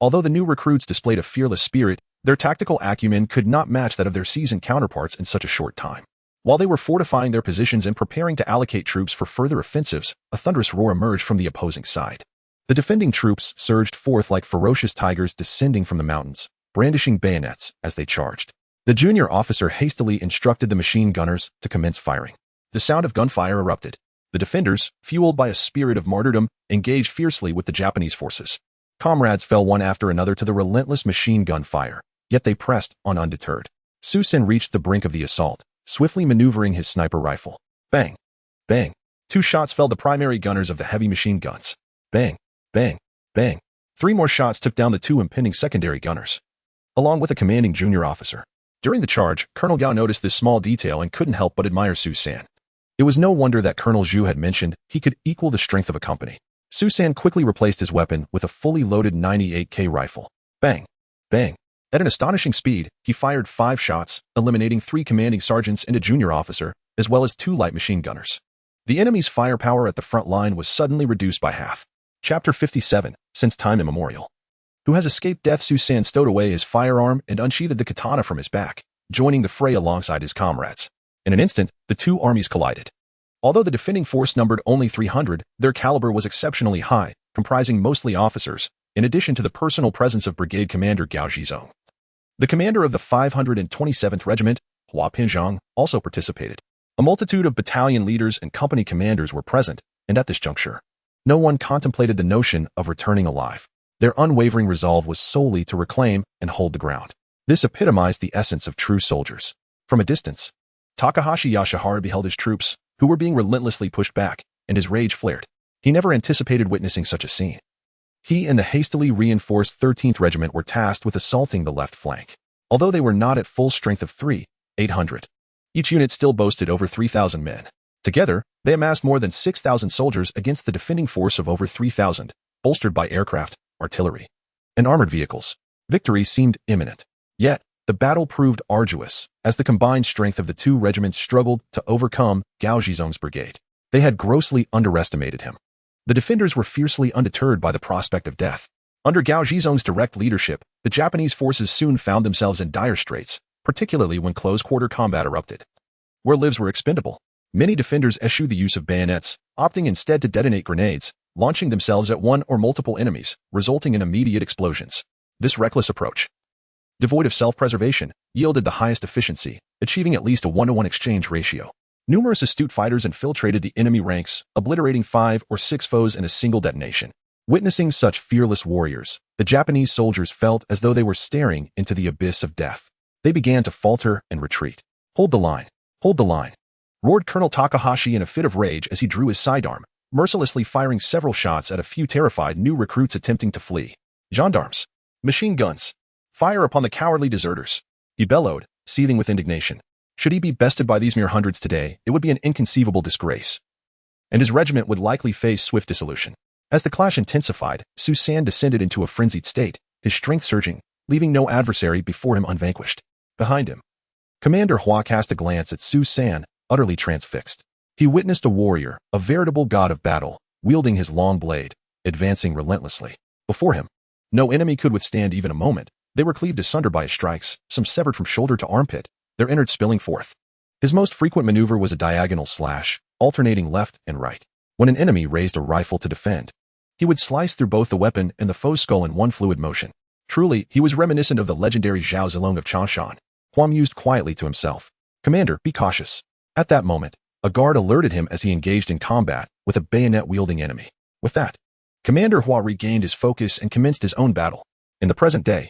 Although the new recruits displayed a fearless spirit, their tactical acumen could not match that of their seasoned counterparts in such a short time. While they were fortifying their positions and preparing to allocate troops for further offensives, a thunderous roar emerged from the opposing side. The defending troops surged forth like ferocious tigers descending from the mountains, brandishing bayonets as they charged. The junior officer hastily instructed the machine gunners to commence firing. The sound of gunfire erupted. The defenders, fueled by a spirit of martyrdom, engaged fiercely with the Japanese forces. Comrades fell one after another to the relentless machine gun fire, yet they pressed on undeterred. Su San reached the brink of the assault, swiftly maneuvering his sniper rifle. Bang! Bang! 2 shots felled the primary gunners of the heavy machine guns. Bang! Bang! Bang! 3 more shots took down the 2 impending secondary gunners, along with a commanding junior officer. During the charge, Colonel Gao noticed this small detail and couldn't help but admire Su San. It was no wonder that Colonel Zhu had mentioned he could equal the strength of a company. Su San quickly replaced his weapon with a fully loaded 98K rifle. Bang! Bang! At an astonishing speed, he fired 5 shots, eliminating 3 commanding sergeants and a junior officer, as well as 2 light machine gunners. The enemy's firepower at the front line was suddenly reduced by half. Chapter 57, Since Time Immemorial. Who has escaped death? Su San stowed away his firearm and unsheathed the katana from his back, joining the fray alongside his comrades. In an instant, the 2 armies collided. Although the defending force numbered only 300, their caliber was exceptionally high, comprising mostly officers, in addition to the personal presence of Brigade Commander Gao Zhizong. The commander of the 527th Regiment, Hua Pinzhang, also participated. A multitude of battalion leaders and company commanders were present, and at this juncture, no one contemplated the notion of returning alive. Their unwavering resolve was solely to reclaim and hold the ground. This epitomized the essence of true soldiers. From a distance, Takahashi Yashihara beheld his troops, who were being relentlessly pushed back, and his rage flared. He never anticipated witnessing such a scene. He and the hastily reinforced 13th Regiment were tasked with assaulting the left flank. Although they were not at full strength of 3,800, each unit still boasted over 3,000 men. Together, they amassed more than 6,000 soldiers against the defending force of over 3,000, bolstered by aircraft, artillery, and armored vehicles. Victory seemed imminent. Yet, the battle proved arduous, as the combined strength of the 2 regiments struggled to overcome Gao Zhizong's brigade. They had grossly underestimated him. The defenders were fiercely undeterred by the prospect of death. Under Gao Zhizong's direct leadership, the Japanese forces soon found themselves in dire straits, particularly when close-quarter combat erupted. Where lives were expendable, many defenders eschewed the use of bayonets, opting instead to detonate grenades, launching themselves at one or multiple enemies, resulting in immediate explosions. This reckless approach, devoid of self-preservation, yielded the highest efficiency, achieving at least a 1-to-1 exchange ratio. Numerous astute fighters infiltrated the enemy ranks, obliterating 5 or 6 foes in a single detonation. Witnessing such fearless warriors, the Japanese soldiers felt as though they were staring into the abyss of death. They began to falter and retreat. "Hold the line! Hold the line!" roared Colonel Takahashi in a fit of rage as he drew his sidearm, mercilessly firing several shots at a few terrified new recruits attempting to flee. "Gendarmes! Machine guns! Fire upon the cowardly deserters!" he bellowed, seething with indignation. Should he be bested by these mere hundreds today, it would be an inconceivable disgrace, and his regiment would likely face swift dissolution. As the clash intensified, Su San descended into a frenzied state, his strength surging, leaving no adversary before him unvanquished. Behind him, Commander Hua cast a glance at Su San, utterly transfixed. He witnessed a warrior, a veritable god of battle, wielding his long blade, advancing relentlessly. Before him, no enemy could withstand even a moment. They were cleaved asunder by his strikes, some severed from shoulder to armpit, their innards spilling forth. His most frequent maneuver was a diagonal slash, alternating left and right. When an enemy raised a rifle to defend, he would slice through both the weapon and the foe's skull in one fluid motion. Truly, he was reminiscent of the legendary Zhao Zilong of Changshan. Hua mused quietly to himself. "Commander, be cautious." At that moment, a guard alerted him as he engaged in combat with a bayonet-wielding enemy. With that, Commander Hua regained his focus and commenced his own battle. In the present day,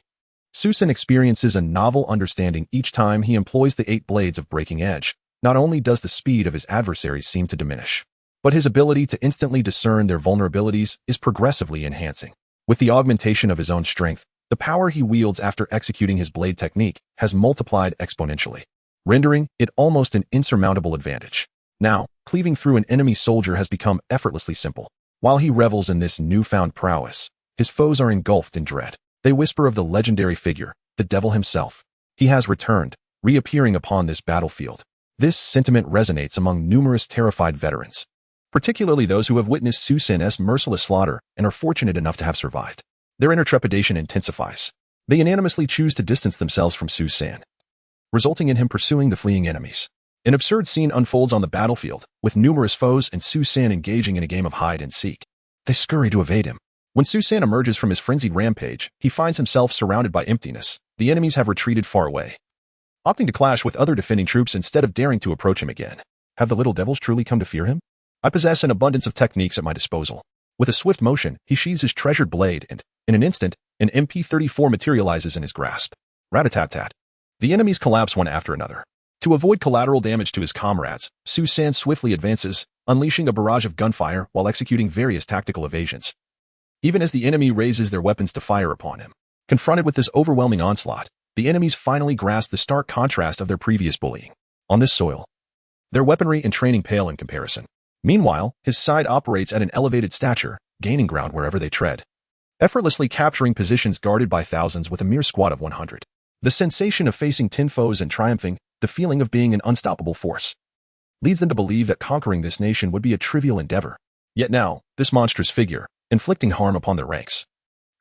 Su San experiences a novel understanding each time he employs the 8 blades of breaking edge. Not only does the speed of his adversaries seem to diminish, but his ability to instantly discern their vulnerabilities is progressively enhancing. With the augmentation of his own strength, the power he wields after executing his blade technique has multiplied exponentially, rendering it almost an insurmountable advantage. Now, cleaving through an enemy soldier has become effortlessly simple. While he revels in this newfound prowess, his foes are engulfed in dread. They whisper of the legendary figure, the devil himself. He has returned, reappearing upon this battlefield. This sentiment resonates among numerous terrified veterans, particularly those who have witnessed Su San's merciless slaughter and are fortunate enough to have survived. Their inner trepidation intensifies. They unanimously choose to distance themselves from Su San, resulting in him pursuing the fleeing enemies. An absurd scene unfolds on the battlefield, with numerous foes and Su San engaging in a game of hide and seek. They scurry to evade him. When Su San emerges from his frenzied rampage, he finds himself surrounded by emptiness. The enemies have retreated far away, opting to clash with other defending troops instead of daring to approach him again. Have the little devils truly come to fear him? I possess an abundance of techniques at my disposal. With a swift motion, he sheathes his treasured blade and, in an instant, an MP-34 materializes in his grasp. Rat-a-tat-tat. The enemies collapse one after another. To avoid collateral damage to his comrades, Su San swiftly advances, unleashing a barrage of gunfire while executing various tactical evasions. Even as the enemy raises their weapons to fire upon him, confronted with this overwhelming onslaught, the enemies finally grasp the stark contrast of their previous bullying. On this soil, their weaponry and training pale in comparison. Meanwhile, his side operates at an elevated stature, gaining ground wherever they tread, effortlessly capturing positions guarded by thousands with a mere squad of 100. The sensation of facing 10 foes and triumphing, the feeling of being an unstoppable force, leads them to believe that conquering this nation would be a trivial endeavor. Yet now, this monstrous figure, inflicting harm upon their ranks,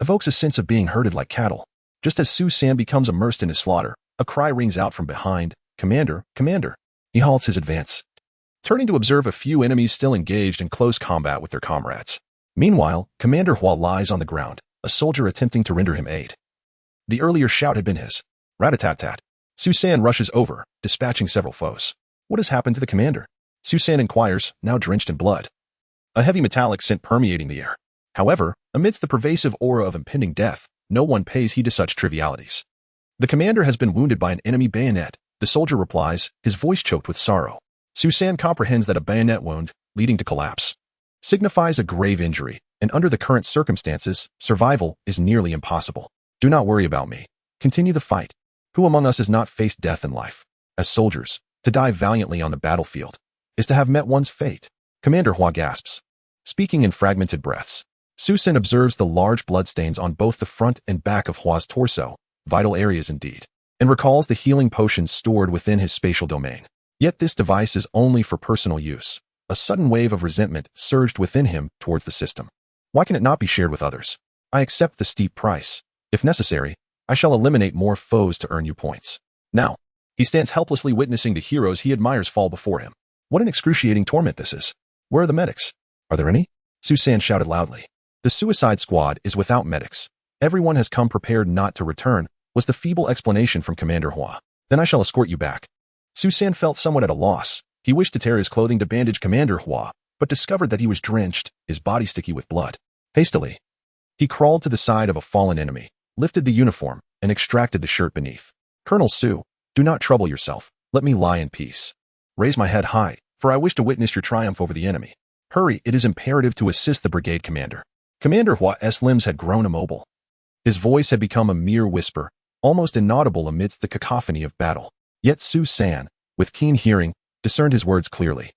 evokes a sense of being herded like cattle. Just as Su San becomes immersed in his slaughter, a cry rings out from behind, "Commander, Commander!" He halts his advance, turning to observe a few enemies still engaged in close combat with their comrades. Meanwhile, Commander Hua lies on the ground, a soldier attempting to render him aid. The earlier shout had been his. Rat-a-tat-tat. Su San rushes over, dispatching several foes. What has happened to the commander? Su San inquires, now drenched in blood. A heavy metallic scent permeating the air. However, amidst the pervasive aura of impending death, no one pays heed to such trivialities. The commander has been wounded by an enemy bayonet, the soldier replies, his voice choked with sorrow. Su San comprehends that a bayonet wound, leading to collapse, signifies a grave injury, and under the current circumstances, survival is nearly impossible. Do not worry about me. Continue the fight. Who among us has not faced death in life? As soldiers, to die valiantly on the battlefield is to have met one's fate. Commander Hua gasps, speaking in fragmented breaths. Su San observes the large bloodstains on both the front and back of Hua's torso, vital areas indeed, and recalls the healing potions stored within his spatial domain. Yet this device is only for personal use. A sudden wave of resentment surged within him towards the system. Why can it not be shared with others? I accept the steep price. If necessary, I shall eliminate more foes to earn you points. Now, he stands helplessly witnessing the heroes he admires fall before him. What an excruciating torment this is. Where are the medics? Are there any? Susan shouted loudly. The suicide squad is without medics. Everyone has come prepared not to return, was the feeble explanation from Commander Hua. Then I shall escort you back. Susan felt somewhat at a loss. He wished to tear his clothing to bandage Commander Hua, but discovered that he was drenched, his body sticky with blood. Hastily, he crawled to the side of a fallen enemy, lifted the uniform, and extracted the shirt beneath. Colonel Su, do not trouble yourself. Let me lie in peace. Raise my head high, for I wish to witness your triumph over the enemy. Hurry, it is imperative to assist the brigade commander. Commander Hua's limbs had grown immobile. His voice had become a mere whisper, almost inaudible amidst the cacophony of battle. Yet Su San, with keen hearing, discerned his words clearly.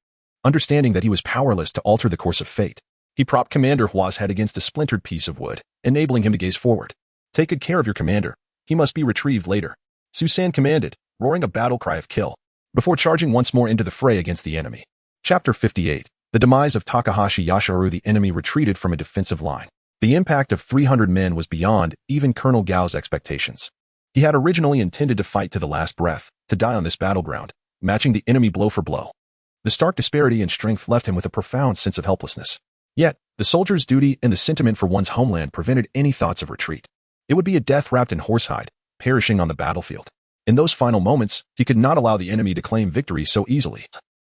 Understanding that he was powerless to alter the course of fate, he propped Commander Hua's head against a splintered piece of wood, enabling him to gaze forward. Take good care of your commander. He must be retrieved later. Su San commanded, roaring a battle cry of kill, before charging once more into the fray against the enemy. Chapter 58. The demise of Takahashi Yasharu. The enemy retreated from a defensive line. The impact of 300 men was beyond even Colonel Gao's expectations. He had originally intended to fight to the last breath, to die on this battleground, matching the enemy blow for blow. The stark disparity in strength left him with a profound sense of helplessness. Yet, the soldier's duty and the sentiment for one's homeland prevented any thoughts of retreat. It would be a death wrapped in horsehide, perishing on the battlefield. In those final moments, he could not allow the enemy to claim victory so easily.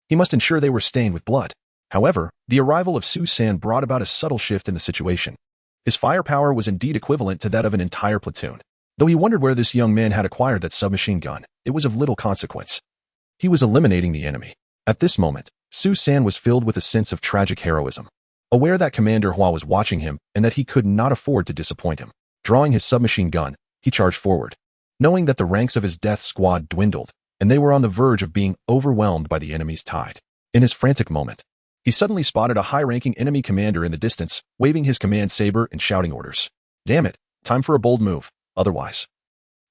He must ensure they were stained with blood. However, the arrival of Su San brought about a subtle shift in the situation. His firepower was indeed equivalent to that of an entire platoon. Though he wondered where this young man had acquired that submachine gun, it was of little consequence. He was eliminating the enemy. At this moment, Su San was filled with a sense of tragic heroism. Aware that Commander Hua was watching him and that he could not afford to disappoint him, drawing his submachine gun, he charged forward. Knowing that the ranks of his death squad dwindled, and they were on the verge of being overwhelmed by the enemy's tide. In his frantic moment, he suddenly spotted a high-ranking enemy commander in the distance, waving his command saber and shouting orders. Damn it, time for a bold move, otherwise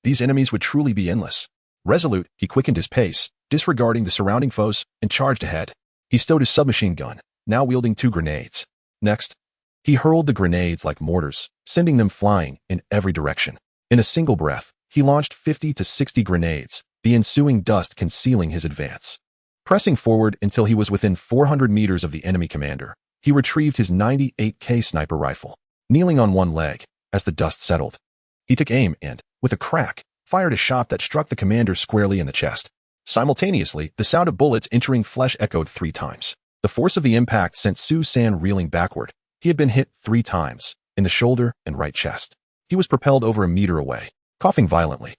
these enemies would truly be endless. Resolute, he quickened his pace, disregarding the surrounding foes, and charged ahead. He stowed his submachine gun, now wielding 2 grenades. Next, he hurled the grenades like mortars, sending them flying in every direction. In a single breath, he launched 50 to 60 grenades, the ensuing dust concealing his advance. Pressing forward until he was within 400 meters of the enemy commander, he retrieved his 98K sniper rifle. Kneeling on one leg, as the dust settled, he took aim and, with a crack, fired a shot that struck the commander squarely in the chest. Simultaneously, the sound of bullets entering flesh echoed 3 times. The force of the impact sent Su San reeling backward. He had been hit 3 times, in the shoulder and right chest. He was propelled over a meter away, coughing violently.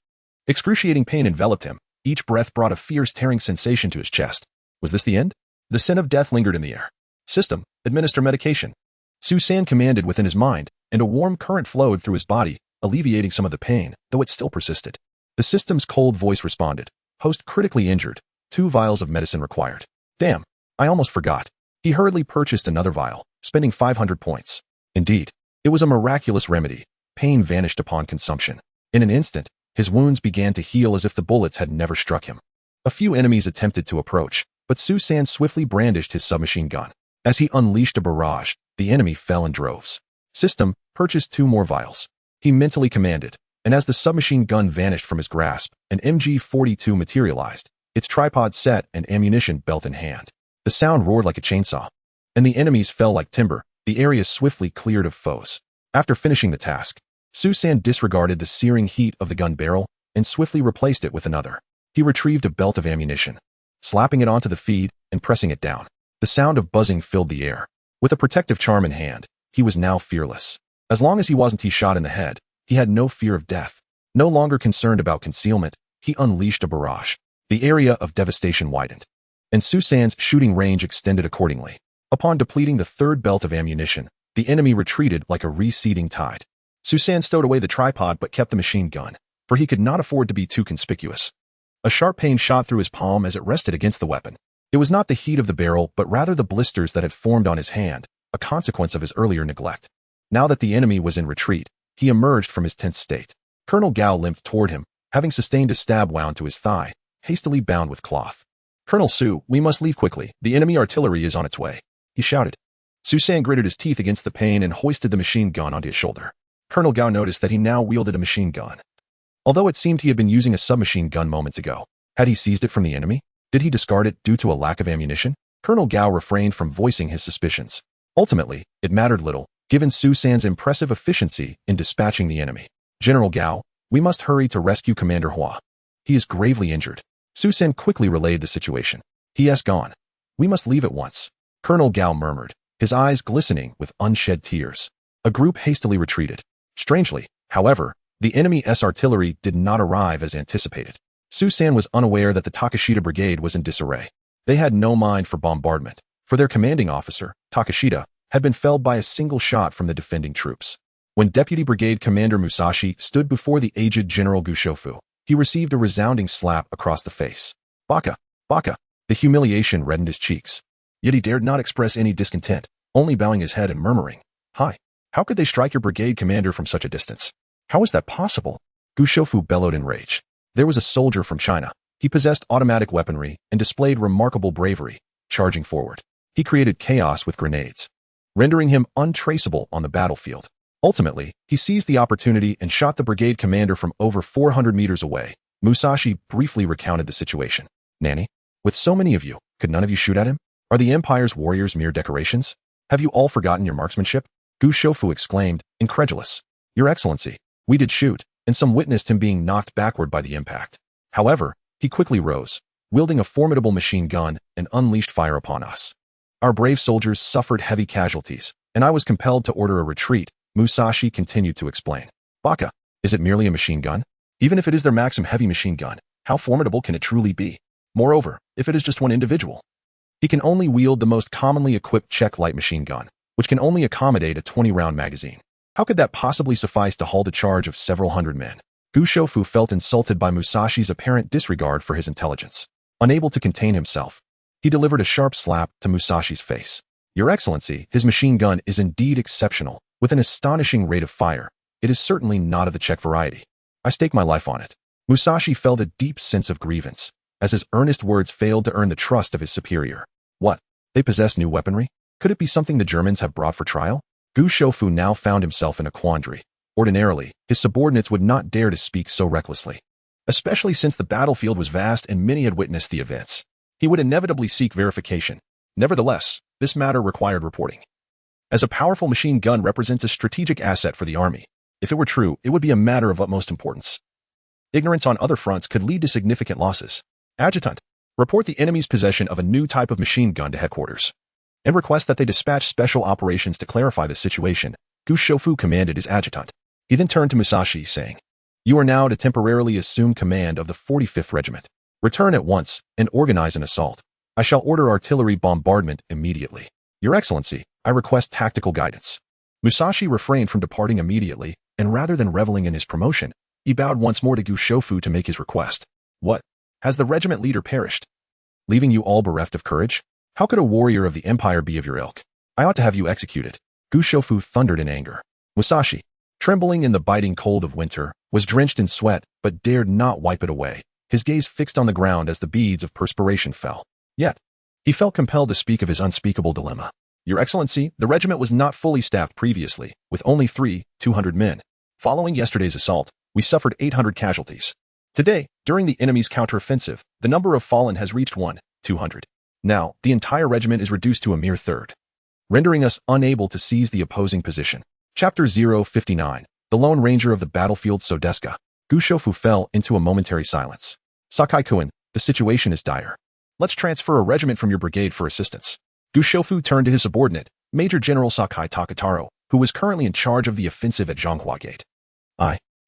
Excruciating pain enveloped him. Each breath brought a fierce tearing sensation to his chest. Was this the end? The scent of death lingered in the air. System, administer medication. Su San commanded within his mind, and a warm current flowed through his body, alleviating some of the pain, though it still persisted. The system's cold voice responded. Host critically injured. 2 vials of medicine required. Damn, I almost forgot. He hurriedly purchased another vial, spending 500 points. Indeed, it was a miraculous remedy. Pain vanished upon consumption. In an instant, his wounds began to heal as if the bullets had never struck him. A few enemies attempted to approach, but Su San swiftly brandished his submachine gun. As he unleashed a barrage, the enemy fell in droves. System, purchased 2 more vials. He mentally commanded, and as the submachine gun vanished from his grasp, an MG-42 materialized, its tripod set and ammunition belt in hand. The sound roared like a chainsaw, and the enemies fell like timber. The area swiftly cleared of foes. After finishing the task, Su San disregarded the searing heat of the gun barrel and swiftly replaced it with another. He retrieved a belt of ammunition, slapping it onto the feed and pressing it down. The sound of buzzing filled the air. With a protective charm in hand, he was now fearless. As long as he wasn't shot in the head, he had no fear of death. No longer concerned about concealment, he unleashed a barrage. The area of devastation widened, and Su San's shooting range extended accordingly. Upon depleting the 3rd belt of ammunition, the enemy retreated like a receding tide. Su San stowed away the tripod but kept the machine gun, for he could not afford to be too conspicuous. A sharp pain shot through his palm as it rested against the weapon. It was not the heat of the barrel but rather the blisters that had formed on his hand, a consequence of his earlier neglect. Now that the enemy was in retreat, he emerged from his tense state. Colonel Gao limped toward him, having sustained a stab wound to his thigh, hastily bound with cloth. Colonel Su, we must leave quickly. The enemy artillery is on its way, he shouted. Su San gritted his teeth against the pain and hoisted the machine gun onto his shoulder. Colonel Gao noticed that he now wielded a machine gun. although it seemed he had been using a submachine gun moments ago. Had he seized it from the enemy? Did he discard it due to a lack of ammunition? Colonel Gao refrained from voicing his suspicions. Ultimately, it mattered little, given Su San's impressive efficiency in dispatching the enemy. General Gao, we must hurry to rescue Commander Hua. He is gravely injured. Su San quickly relayed the situation. He has gone. We must leave at once. Colonel Gao murmured, his eyes glistening with unshed tears. A group hastily retreated. Strangely, however, the enemy's artillery did not arrive as anticipated. Su San was unaware that the Takeshita Brigade was in disarray. They had no mind for bombardment, for their commanding officer, Takeshita, had been felled by a single shot from the defending troops. When Deputy Brigade Commander Musashi stood before the aged General Gushofu, he received a resounding slap across the face. Baka! Baka! The humiliation reddened his cheeks. Yet he dared not express any discontent, only bowing his head and murmuring, "Hi! How could they strike your brigade commander from such a distance? How is that possible?" Gushofu bellowed in rage. There was a soldier from China. He possessed automatic weaponry and displayed remarkable bravery, charging forward. He created chaos with grenades, rendering him untraceable on the battlefield. Ultimately, he seized the opportunity and shot the brigade commander from over 400 meters away. Musashi briefly recounted the situation. "Nanny, with so many of you, could none of you shoot at him? Are the Empire's warriors mere decorations? Have you all forgotten your marksmanship?" Gushofu exclaimed, incredulous. "Your Excellency, we did shoot, and some witnessed him being knocked backward by the impact. However, he quickly rose, wielding a formidable machine gun, and unleashed fire upon us. Our brave soldiers suffered heavy casualties, and I was compelled to order a retreat," Musashi continued to explain. "Baka, is it merely a machine gun? Even if it is their Maxim heavy machine gun, how formidable can it truly be? Moreover, if it is just one individual, he can only wield the most commonly equipped Czech light machine gun, which can only accommodate a 20-round magazine. How could that possibly suffice to halt a charge of several hundred men?" Gushofu felt insulted by Musashi's apparent disregard for his intelligence. Unable to contain himself, he delivered a sharp slap to Musashi's face. "Your Excellency, his machine gun is indeed exceptional, with an astonishing rate of fire. It is certainly not of the Czech variety. I stake my life on it." Musashi felt a deep sense of grievance, as his earnest words failed to earn the trust of his superior. What? They possess new weaponry? Could it be something the Germans have brought for trial? Gushofu now found himself in a quandary. Ordinarily, his subordinates would not dare to speak so recklessly, especially since the battlefield was vast and many had witnessed the events. He would inevitably seek verification. Nevertheless, this matter required reporting. As a powerful machine gun represents a strategic asset for the army, if it were true, it would be a matter of utmost importance. Ignorance on other fronts could lead to significant losses. Adjutant, report the enemy's possession of a new type of machine gun to headquarters, and request that they dispatch special operations to clarify the situation, Gushofu commanded his adjutant. He then turned to Musashi, saying, "You are now to temporarily assume command of the 45th Regiment. Return at once and organize an assault. I shall order artillery bombardment immediately. Your Excellency, I request tactical guidance." Musashi refrained from departing immediately, and rather than reveling in his promotion, he bowed once more to Gushofu to make his request. "What? Has the regiment leader perished, leaving you all bereft of courage? How could a warrior of the Empire be of your ilk? I ought to have you executed." Gushofu thundered in anger. Musashi, trembling in the biting cold of winter, was drenched in sweat but dared not wipe it away, his gaze fixed on the ground as the beads of perspiration fell. Yet, he felt compelled to speak of his unspeakable dilemma. "Your Excellency, the regiment was not fully staffed previously, with only 200 men. Following yesterday's assault, we suffered 800 casualties. Today, during the enemy's counteroffensive, the number of fallen has reached 200. Now, the entire regiment is reduced to a mere third, rendering us unable to seize the opposing position." Chapter 059, The Lone Ranger of the Battlefield Sodeska. Gushofu fell into a momentary silence. "Sakai-kun, the situation is dire. Let's transfer a regiment from your brigade for assistance." Gushofu turned to his subordinate, Major General Sakai Takataro, who was currently in charge of the offensive at Zhonghua Gate.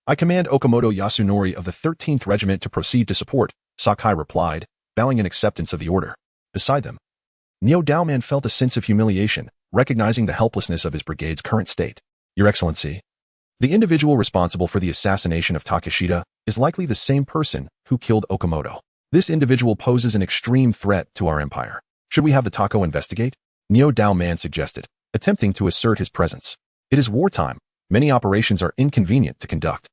I command Okamoto Yasunori of the 13th Regiment to proceed to support," Sakai replied, bowing in acceptance of the order. Beside them, Neo Daoman felt a sense of humiliation, recognizing the helplessness of his brigade's current state. "Your Excellency, the individual responsible for the assassination of Takeshita is likely the same person who killed Okamoto. This individual poses an extreme threat to our empire. Should we have the Tako investigate?" Neo Daoman suggested, attempting to assert his presence. "It is wartime. Many operations are inconvenient to conduct."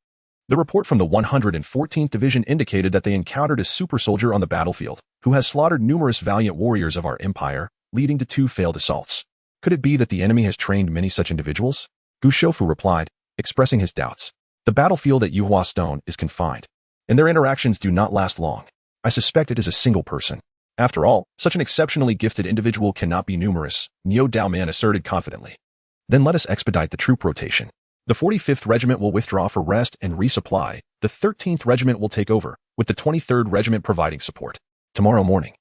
The report from the 114th Division indicated that they encountered a super soldier on the battlefield, who has slaughtered numerous valiant warriors of our empire, leading to 2 failed assaults. Could it be that the enemy has trained many such individuals? Gushofu replied, expressing his doubts. The battlefield at Yuhua Stone is confined, and their interactions do not last long. I suspect it is a single person. After all, such an exceptionally gifted individual cannot be numerous, Neo Dao Man asserted confidently. Then let us expedite the troop rotation. The 45th Regiment will withdraw for rest and resupply. The 13th Regiment will take over, with the 23rd Regiment providing support. Tomorrow morning,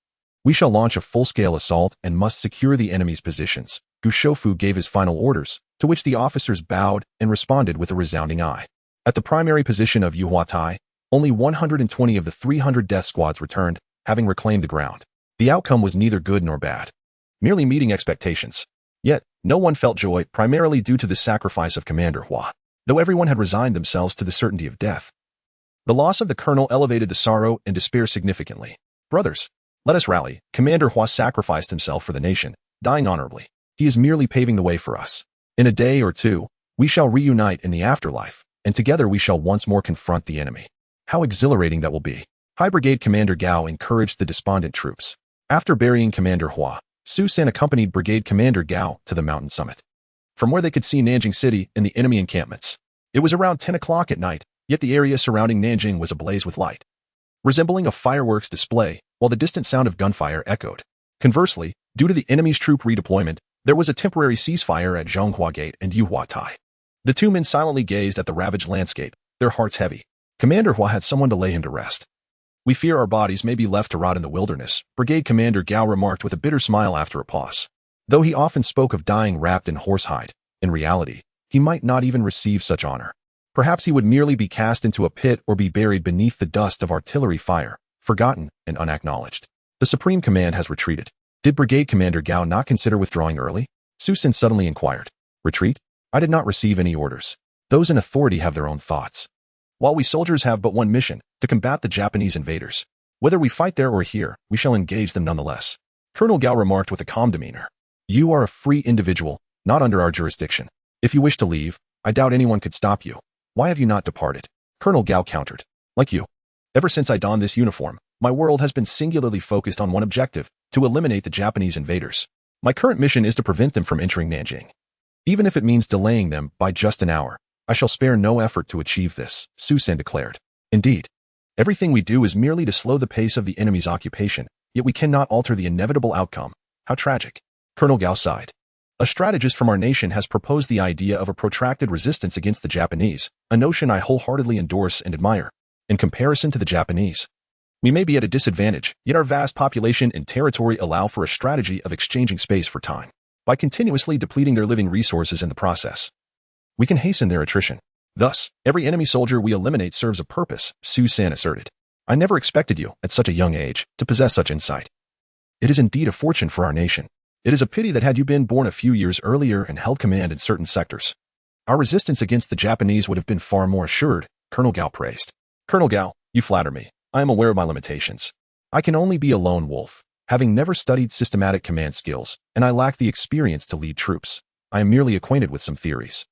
we shall launch a full-scale assault and must secure the enemy's positions. Gu Shoufu gave his final orders, to which the officers bowed and responded with a resounding aye. At the primary position of Yuhuatai, only 120 of the 300 death squads returned, having reclaimed the ground. The outcome was neither good nor bad, merely meeting expectations. Yet, no one felt joy, primarily due to the sacrifice of Commander Hua, though everyone had resigned themselves to the certainty of death. The loss of the colonel elevated the sorrow and despair significantly. Brothers, let us rally. Commander Hua sacrificed himself for the nation, dying honorably. He is merely paving the way for us. In a day or two, we shall reunite in the afterlife, and together we shall once more confront the enemy. How exhilarating that will be. High Brigade Commander Gao encouraged the despondent troops. After burying Commander Hua, Su San accompanied Brigade Commander Gao to the mountain summit, from where they could see Nanjing City and the enemy encampments. It was around 10 o'clock at night, yet the area surrounding Nanjing was ablaze with light, resembling a fireworks display, while the distant sound of gunfire echoed. Conversely, due to the enemy's troop redeployment, there was a temporary ceasefire at Zhonghua Gate and Yuhuatai. The two men silently gazed at the ravaged landscape, their hearts heavy. Commander Hua had someone to lay him to rest. We fear our bodies may be left to rot in the wilderness, Brigade Commander Gao remarked with a bitter smile after a pause. Though he often spoke of dying wrapped in horsehide, in reality, he might not even receive such honor. Perhaps he would merely be cast into a pit or be buried beneath the dust of artillery fire, forgotten and unacknowledged. The Supreme Command has retreated. Did Brigade Commander Gao not consider withdrawing early? Su Sin suddenly inquired. Retreat? I did not receive any orders. Those in authority have their own thoughts. While we soldiers have but one mission, to combat the Japanese invaders. Whether we fight there or here, we shall engage them nonetheless. Colonel Gao remarked with a calm demeanor. You are a free individual, not under our jurisdiction. If you wish to leave, I doubt anyone could stop you. Why have you not departed? Colonel Gao countered. Like you. Ever since I donned this uniform, my world has been singularly focused on one objective, to eliminate the Japanese invaders. My current mission is to prevent them from entering Nanjing. Even if it means delaying them by just an hour, I shall spare no effort to achieve this, Su San declared. Indeed, everything we do is merely to slow the pace of the enemy's occupation, yet we cannot alter the inevitable outcome. How tragic. Colonel Gao sighed. A strategist from our nation has proposed the idea of a protracted resistance against the Japanese, a notion I wholeheartedly endorse and admire. In comparison to the Japanese, we may be at a disadvantage, yet our vast population and territory allow for a strategy of exchanging space for time, by continuously depleting their living resources in the process. We can hasten their attrition. Thus, every enemy soldier we eliminate serves a purpose, Su San asserted. I never expected you, at such a young age, to possess such insight. It is indeed a fortune for our nation. It is a pity that had you been born a few years earlier and held command in certain sectors, our resistance against the Japanese would have been far more assured, Colonel Gao praised. Colonel Gao, you flatter me. I am aware of my limitations. I can only be a lone wolf, having never studied systematic command skills, and I lack the experience to lead troops. I am merely acquainted with some theories.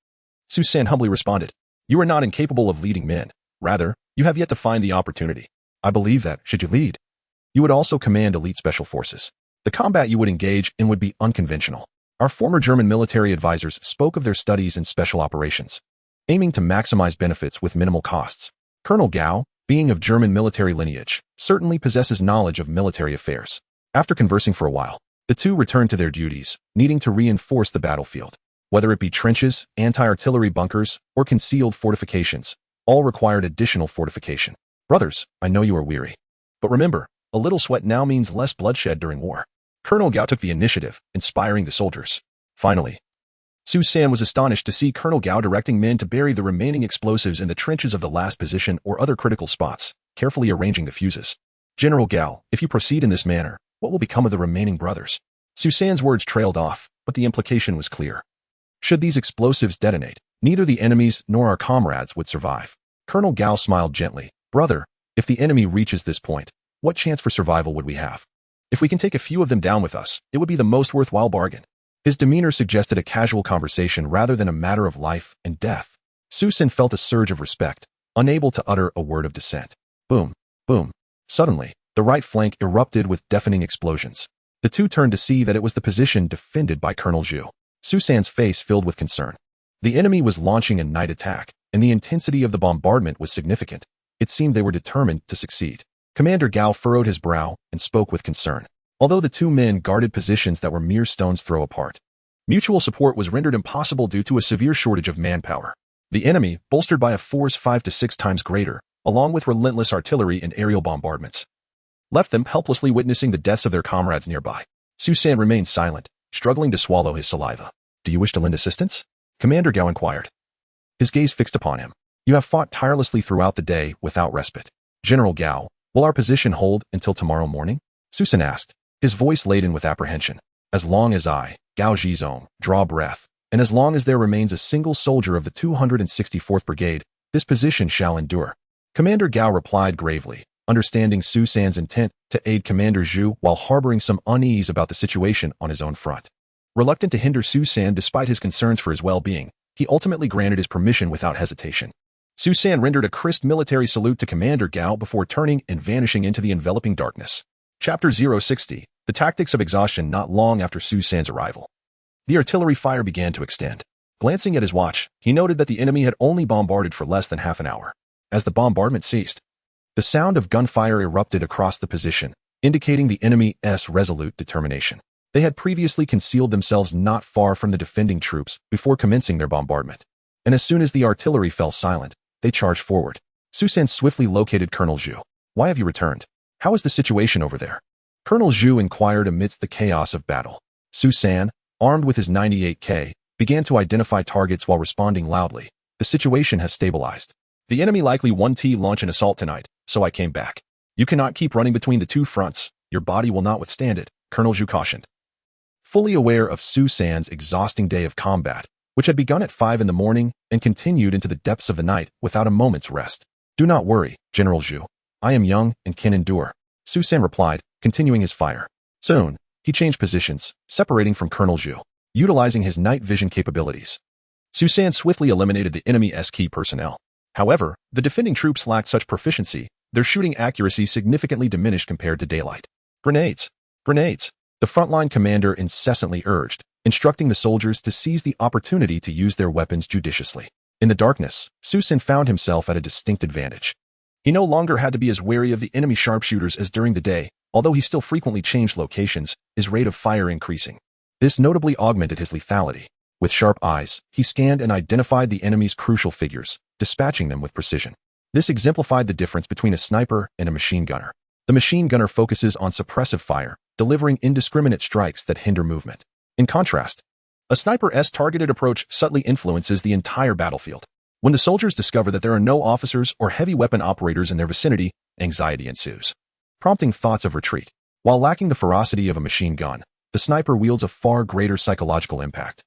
Su San humbly responded. You are not incapable of leading men. Rather, you have yet to find the opportunity. I believe that, should you lead, you would also command elite special forces. The combat you would engage in would be unconventional. Our former German military advisors spoke of their studies in special operations, aiming to maximize benefits with minimal costs. Colonel Gao, being of German military lineage, certainly possesses knowledge of military affairs. After conversing for a while, the two returned to their duties, needing to reinforce the battlefield. Whether it be trenches, anti-artillery bunkers, or concealed fortifications, all required additional fortification. Brothers, I know you are weary. But remember, a little sweat now means less bloodshed during war. Colonel Gao took the initiative, inspiring the soldiers. Finally, Su San was astonished to see Colonel Gao directing men to bury the remaining explosives in the trenches of the last position or other critical spots, carefully arranging the fuses. General Gao, if you proceed in this manner, what will become of the remaining brothers? Su San's words trailed off, but the implication was clear. Should these explosives detonate, neither the enemies nor our comrades would survive. Colonel Gao smiled gently. Brother, if the enemy reaches this point, what chance for survival would we have? If we can take a few of them down with us, it would be the most worthwhile bargain. His demeanor suggested a casual conversation rather than a matter of life and death. Su San felt a surge of respect, unable to utter a word of dissent. Boom, boom. Suddenly, the right flank erupted with deafening explosions. The two turned to see that it was the position defended by Colonel Zhu. Su San's face filled with concern. The enemy was launching a night attack, and the intensity of the bombardment was significant. It seemed they were determined to succeed. Commander Gao furrowed his brow and spoke with concern. Although the two men guarded positions that were mere stone's throw apart, mutual support was rendered impossible due to a severe shortage of manpower. The enemy, bolstered by a force 5 to 6 times greater, along with relentless artillery and aerial bombardments, left them helplessly witnessing the deaths of their comrades nearby. Su San remained silent, struggling to swallow his saliva. "Do you wish to lend assistance?" Commander Gao inquired. His gaze fixed upon him. "You have fought tirelessly throughout the day without respite. General Gao, will our position hold until tomorrow morning?" Su San asked, his voice laden with apprehension. "As long as I, Gao Zhizong, draw breath, and as long as there remains a single soldier of the 264th Brigade, this position shall endure." Commander Gao replied gravely, understanding Su San's intent to aid Commander Zhu while harboring some unease about the situation on his own front. Reluctant to hinder Su San despite his concerns for his well-being, he ultimately granted his permission without hesitation. Su San rendered a crisp military salute to Commander Gao before turning and vanishing into the enveloping darkness. Chapter 060, The Tactics of Exhaustion. Not long after Su San's arrival, the artillery fire began to extend. Glancing at his watch, he noted that the enemy had only bombarded for less than half an hour. As the bombardment ceased, the sound of gunfire erupted across the position, indicating the enemy's resolute determination. They had previously concealed themselves not far from the defending troops before commencing their bombardment, and as soon as the artillery fell silent, they charged forward. Su San swiftly located Colonel Zhu. "Why have you returned? How is the situation over there?" Colonel Zhu inquired amidst the chaos of battle. Su San, armed with his 98K, began to identify targets while responding loudly. "The situation has stabilized. The enemy likely won't launch an assault tonight, so I came back. You cannot keep running between the two fronts. Your body will not withstand it," Colonel Zhu cautioned. Fully aware of Su San's exhausting day of combat, which had begun at 5 in the morning and continued into the depths of the night without a moment's rest. "Do not worry, General Zhu. I am young and can endure," Su San replied, continuing his fire. Soon, he changed positions, separating from Colonel Zhu, utilizing his night vision capabilities. Su San swiftly eliminated the enemy's key personnel. However, the defending troops lacked such proficiency, their shooting accuracy significantly diminished compared to daylight. "Grenades! Grenades!" the frontline commander incessantly urged, instructing the soldiers to seize the opportunity to use their weapons judiciously. In the darkness, Su San found himself at a distinct advantage. He no longer had to be as wary of the enemy sharpshooters as during the day, although he still frequently changed locations, his rate of fire increasing. This notably augmented his lethality. With sharp eyes, he scanned and identified the enemy's crucial figures, dispatching them with precision. This exemplified the difference between a sniper and a machine gunner. The machine gunner focuses on suppressive fire, delivering indiscriminate strikes that hinder movement. In contrast, a sniper's targeted approach subtly influences the entire battlefield. When the soldiers discover that there are no officers or heavy weapon operators in their vicinity, anxiety ensues, prompting thoughts of retreat. While lacking the ferocity of a machine gun, the sniper wields a far greater psychological impact.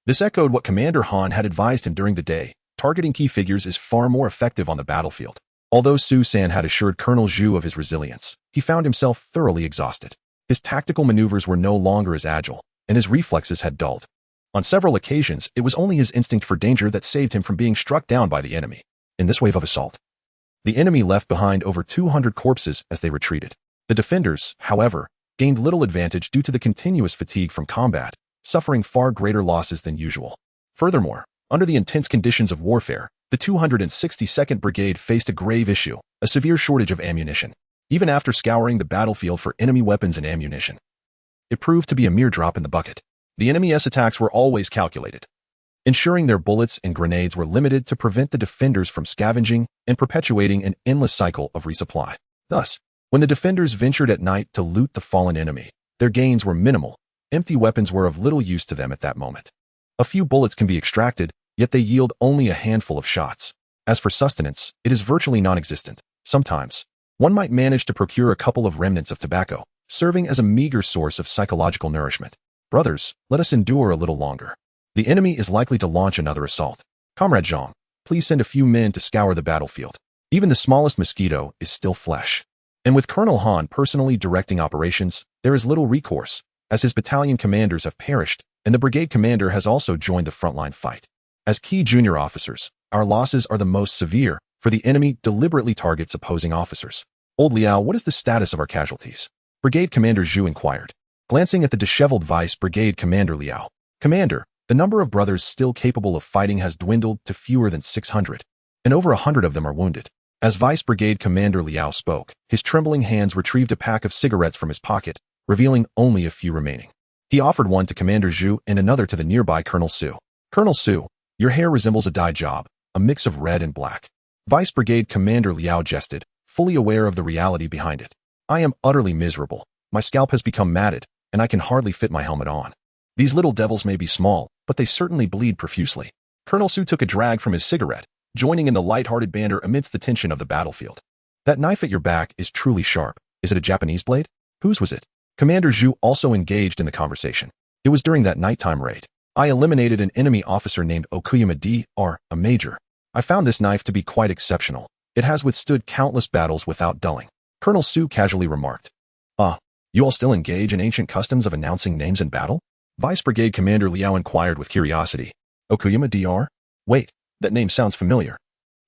This echoed what Commander Han had advised him during the day. Targeting key figures is far more effective on the battlefield. Although Su San had assured Colonel Zhu of his resilience, he found himself thoroughly exhausted. His tactical maneuvers were no longer as agile, and his reflexes had dulled. On several occasions, it was only his instinct for danger that saved him from being struck down by the enemy. In this wave of assault, the enemy left behind over 200 corpses as they retreated. The defenders, however, gained little advantage due to the continuous fatigue from combat, suffering far greater losses than usual. Furthermore, under the intense conditions of warfare, the 262nd Brigade faced a grave issue, a severe shortage of ammunition. Even after scouring the battlefield for enemy weapons and ammunition, it proved to be a mere drop in the bucket. The enemy's attacks were always calculated, ensuring their bullets and grenades were limited to prevent the defenders from scavenging and perpetuating an endless cycle of resupply. Thus, when the defenders ventured at night to loot the fallen enemy, their gains were minimal. Empty weapons were of little use to them at that moment. A few bullets can be extracted, yet they yield only a handful of shots. As for sustenance, it is virtually non-existent. Sometimes, one might manage to procure a couple of remnants of tobacco, serving as a meager source of psychological nourishment. Brothers, let us endure a little longer. The enemy is likely to launch another assault. Comrade Zhang, please send a few men to scour the battlefield. Even the smallest mosquito is still flesh. And with Colonel Han personally directing operations, there is little recourse, as his battalion commanders have perished, and the brigade commander has also joined the frontline fight. As key junior officers, our losses are the most severe, for the enemy deliberately targets opposing officers. Old Liao, what is the status of our casualties? Brigade Commander Zhu inquired, glancing at the disheveled Vice Brigade Commander Liao. Commander, the number of brothers still capable of fighting has dwindled to fewer than 600. and over 100 of them are wounded. As Vice Brigade Commander Liao spoke, his trembling hands retrieved a pack of cigarettes from his pocket, revealing only a few remaining. He offered one to Commander Zhu and another to the nearby Colonel Su. Colonel Su, your hair resembles a dye job, a mix of red and black. Vice Brigade Commander Liao jested, fully aware of the reality behind it. I am utterly miserable. My scalp has become matted, and I can hardly fit my helmet on. These little devils may be small, but they certainly bleed profusely. Colonel Su took a drag from his cigarette, joining in the light-hearted banter amidst the tension of the battlefield. That knife at your back is truly sharp. Is it a Japanese blade? Whose was it? Commander Zhu also engaged in the conversation. It was during that nighttime raid. I eliminated an enemy officer named Okuyama Dr., a major. I found this knife to be quite exceptional. It has withstood countless battles without dulling. Colonel Su casually remarked. You all still engage in ancient customs of announcing names in battle? Vice Brigade Commander Liao inquired with curiosity. Okuyama Dr.? Wait, that name sounds familiar.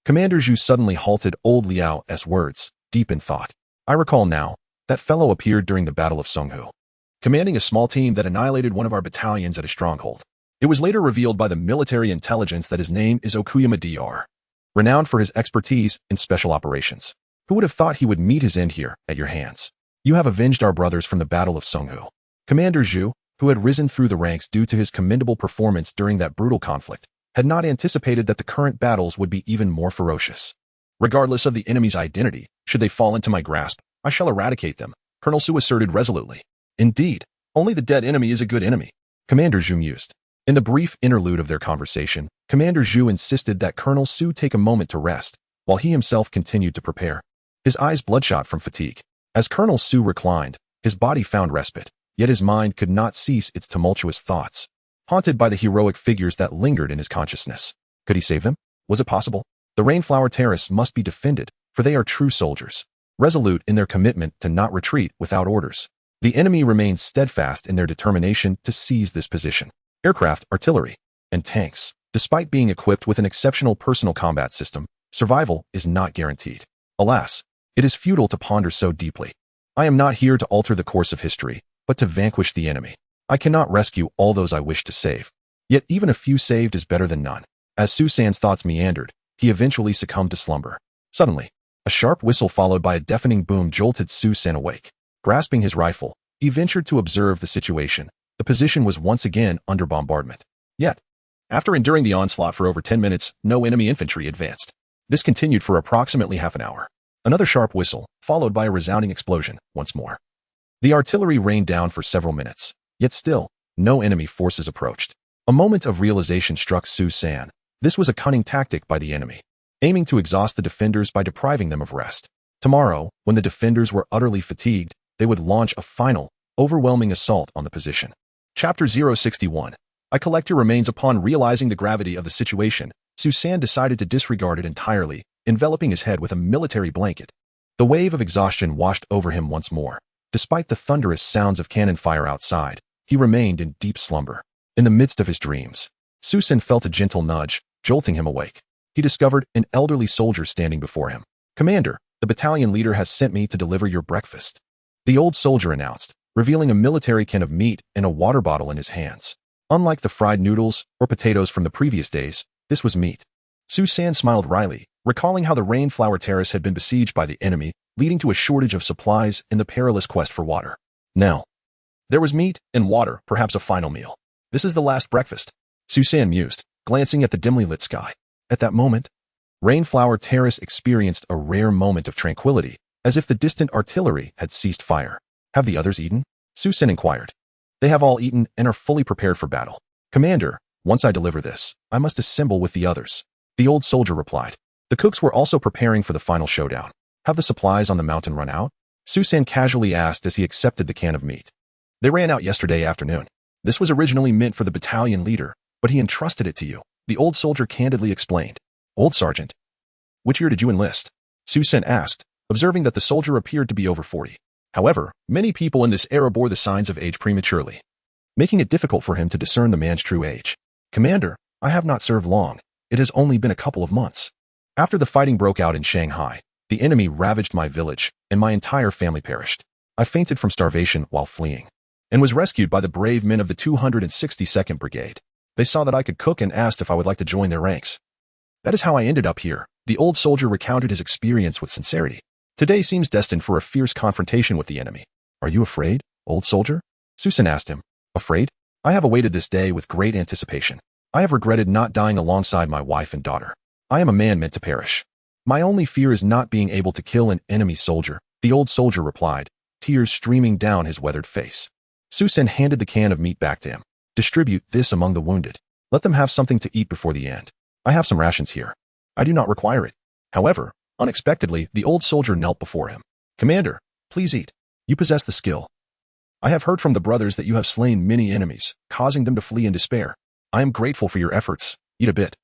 Commander Zhu suddenly halted old Liao's words, deep in thought. I recall now, that fellow appeared during the Battle of Songhu, commanding a small team that annihilated one of our battalions at a stronghold. It was later revealed by the military intelligence that his name is Okuyama Dr., renowned for his expertise in special operations. Who would have thought he would meet his end here, at your hands? You have avenged our brothers from the Battle of Songhu. Commander Zhu, who had risen through the ranks due to his commendable performance during that brutal conflict, had not anticipated that the current battles would be even more ferocious. Regardless of the enemy's identity, should they fall into my grasp, I shall eradicate them, Colonel Su asserted resolutely. Indeed, only the dead enemy is a good enemy, Commander Zhu mused. In the brief interlude of their conversation, Commander Zhu insisted that Colonel Su take a moment to rest, while he himself continued to prepare. His eyes bloodshot from fatigue. As Colonel Su reclined, his body found respite, yet his mind could not cease its tumultuous thoughts, haunted by the heroic figures that lingered in his consciousness. Could he save them? Was it possible? The Rainflower Terrace must be defended, for they are true soldiers, resolute in their commitment to not retreat without orders. The enemy remains steadfast in their determination to seize this position. Aircraft, artillery, and tanks. Despite being equipped with an exceptional personal combat system, survival is not guaranteed. Alas, it is futile to ponder so deeply. I am not here to alter the course of history, but to vanquish the enemy. I cannot rescue all those I wish to save. Yet even a few saved is better than none. As Su San's thoughts meandered, he eventually succumbed to slumber. Suddenly, a sharp whistle followed by a deafening boom jolted Su San awake. Grasping his rifle, he ventured to observe the situation. The position was once again under bombardment. Yet, after enduring the onslaught for over 10 minutes, no enemy infantry advanced. This continued for approximately half an hour. Another sharp whistle, followed by a resounding explosion, once more. The artillery rained down for several minutes, yet still, no enemy forces approached. A moment of realization struck Su San. This was a cunning tactic by the enemy, aiming to exhaust the defenders by depriving them of rest. Tomorrow, when the defenders were utterly fatigued, they would launch a final, overwhelming assault on the position. Chapter 061. I collect your remains. Upon realizing the gravity of the situation, Su San decided to disregard it entirely, enveloping his head with a military blanket. The wave of exhaustion washed over him once more. Despite the thunderous sounds of cannon fire outside, he remained in deep slumber. In the midst of his dreams, Su San felt a gentle nudge, jolting him awake. He discovered an elderly soldier standing before him. Commander, the battalion leader has sent me to deliver your breakfast, the old soldier announced, revealing a military can of meat and a water bottle in his hands. Unlike the fried noodles or potatoes from the previous days, this was meat. Su San smiled wryly, recalling how the Rainflower Terrace had been besieged by the enemy, leading to a shortage of supplies in the perilous quest for water. Now, there was meat and water, perhaps a final meal. This is the last breakfast, Su San mused, glancing at the dimly lit sky. At that moment, Rainflower Terrace experienced a rare moment of tranquility, as if the distant artillery had ceased fire. Have the others eaten? Su San inquired. They have all eaten and are fully prepared for battle. Commander, once I deliver this, I must assemble with the others, the old soldier replied. The cooks were also preparing for the final showdown. Have the supplies on the mountain run out? Su San casually asked as he accepted the can of meat. They ran out yesterday afternoon. This was originally meant for the battalion leader, but he entrusted it to you, the old soldier candidly explained. Old sergeant, which year did you enlist? Su San asked, observing that the soldier appeared to be over 40. However, many people in this era bore the signs of age prematurely, making it difficult for him to discern the man's true age. Commander, I have not served long. It has only been a couple of months. After the fighting broke out in Shanghai, the enemy ravaged my village, and my entire family perished. I fainted from starvation while fleeing, and was rescued by the brave men of the 262nd Brigade. They saw that I could cook and asked if I would like to join their ranks. That is how I ended up here, The old soldier recounted his experience with sincerity. Today seems destined for a fierce confrontation with the enemy. Are you afraid, old soldier? Susan asked him. Afraid? I have awaited this day with great anticipation. I have regretted not dying alongside my wife and daughter. I am a man meant to perish. My only fear is not being able to kill an enemy soldier, the old soldier replied, tears streaming down his weathered face. Susan handed the can of meat back to him. Distribute this among the wounded. Let them have something to eat before the end. I have some rations here. I do not require it. However, unexpectedly, the old soldier knelt before him. Commander, please eat. You possess the skill. I have heard from the brothers that you have slain many enemies, causing them to flee in despair. I am grateful for your efforts. Eat a bit,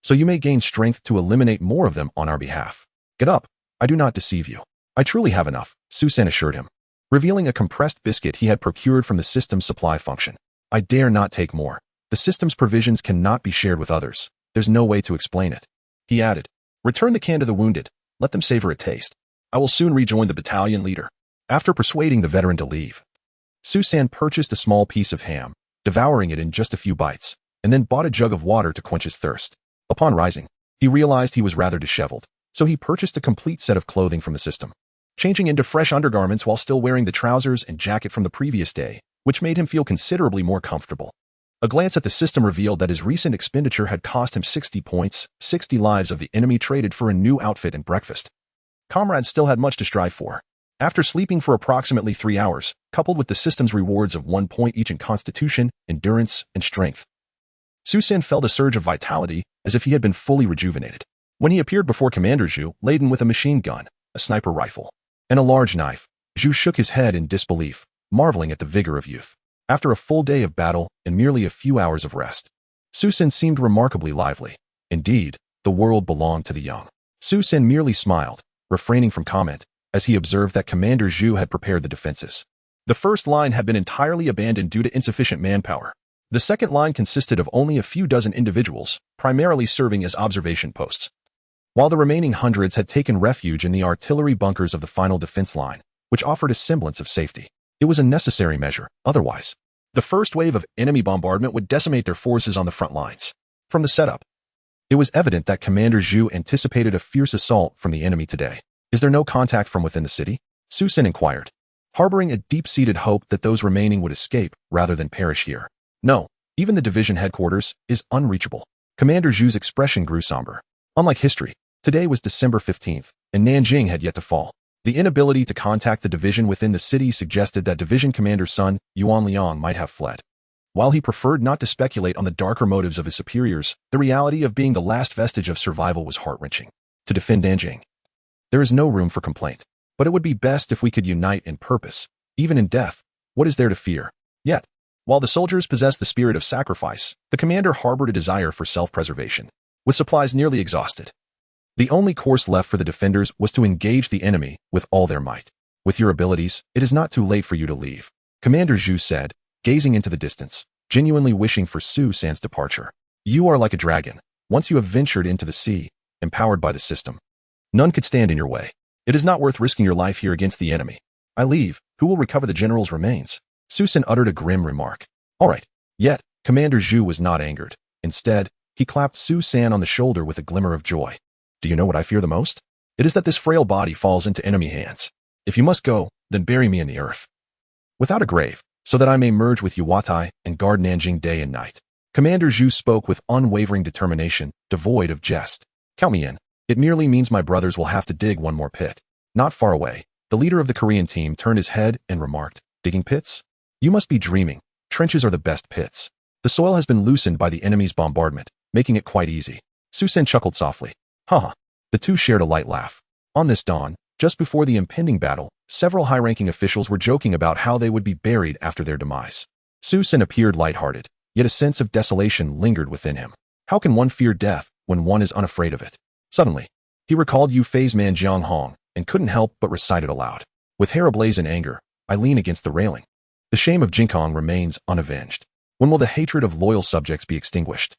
so you may gain strength to eliminate more of them on our behalf. Get up. I do not deceive you. I truly have enough, Susan assured him, revealing a compressed biscuit he had procured from the system's supply function. I dare not take more. The system's provisions cannot be shared with others. There's no way to explain it. He added, return the can to the wounded. Let them savor a taste. I will soon rejoin the battalion leader. After persuading the veteran to leave, Susan purchased a small piece of ham, devouring it in just a few bites, and then bought a jug of water to quench his thirst. Upon rising, he realized he was rather disheveled, so he purchased a complete set of clothing from the system, changing into fresh undergarments while still wearing the trousers and jacket from the previous day, which made him feel considerably more comfortable. A glance at the system revealed that his recent expenditure had cost him 60 points, 60 lives of the enemy traded for a new outfit and breakfast. Comrades still had much to strive for. After sleeping for approximately 3 hours, coupled with the system's rewards of 1 point each in constitution, endurance, and strength, Susan felt a surge of vitality as if he had been fully rejuvenated. When he appeared before Commander Zhu, laden with a machine gun, a sniper rifle, and a large knife, Zhu shook his head in disbelief, marveling at the vigor of youth. After a full day of battle and merely a few hours of rest, Susan seemed remarkably lively. Indeed, the world belonged to the young. Susan merely smiled, refraining from comment, as he observed that Commander Zhu had prepared the defenses. The first line had been entirely abandoned due to insufficient manpower. The second line consisted of only a few dozen individuals, primarily serving as observation posts, while the remaining hundreds had taken refuge in the artillery bunkers of the final defense line, which offered a semblance of safety. It was a necessary measure, otherwise, the first wave of enemy bombardment would decimate their forces on the front lines. From the setup, it was evident that Commander Zhu anticipated a fierce assault from the enemy today. Is there no contact from within the city? Susan inquired, harboring a deep-seated hope that those remaining would escape rather than perish here. No, even the division headquarters is unreachable. Commander Zhu's expression grew somber. Unlike history, today was December 15th, and Nanjing had yet to fall. The inability to contact the division within the city suggested that Division Commander's son, Yuan Liang, might have fled. While he preferred not to speculate on the darker motives of his superiors, the reality of being the last vestige of survival was heart-wrenching. To defend Nanjing, there is no room for complaint, but it would be best if we could unite in purpose. Even in death, what is there to fear? Yet, while the soldiers possessed the spirit of sacrifice, the commander harbored a desire for self-preservation. With supplies nearly exhausted, the only course left for the defenders was to engage the enemy with all their might. With your abilities, it is not too late for you to leave, Commander Zhu said, gazing into the distance, genuinely wishing for Susan's departure. You are like a dragon. Once you have ventured into the sea, empowered by the system, none could stand in your way. It is not worth risking your life here against the enemy. I leave. Who will recover the general's remains? Susan uttered a grim remark. All right. Yet, Commander Zhu was not angered. Instead, he clapped Susan on the shoulder with a glimmer of joy. Do you know what I fear the most? It is that this frail body falls into enemy hands. If you must go, then bury me in the earth, without a grave, so that I may merge with Yuwatai and guard Nanjing day and night. Commander Zhu spoke with unwavering determination, devoid of jest. Count me in. It merely means my brothers will have to dig one more pit. Not far away, the leader of the Korean team turned his head and remarked, digging pits? You must be dreaming. Trenches are the best pits. The soil has been loosened by the enemy's bombardment, making it quite easy. Susan chuckled softly. Haha. The two shared a light laugh. On this dawn, just before the impending battle, several high-ranking officials were joking about how they would be buried after their demise. Susan appeared lighthearted, yet a sense of desolation lingered within him. How can one fear death when one is unafraid of it? Suddenly, he recalled Yu Fei's man Jiang Hong and couldn't help but recite it aloud. With hair ablaze in anger, I lean against the railing. The shame of Jinkong remains unavenged. When will the hatred of loyal subjects be extinguished?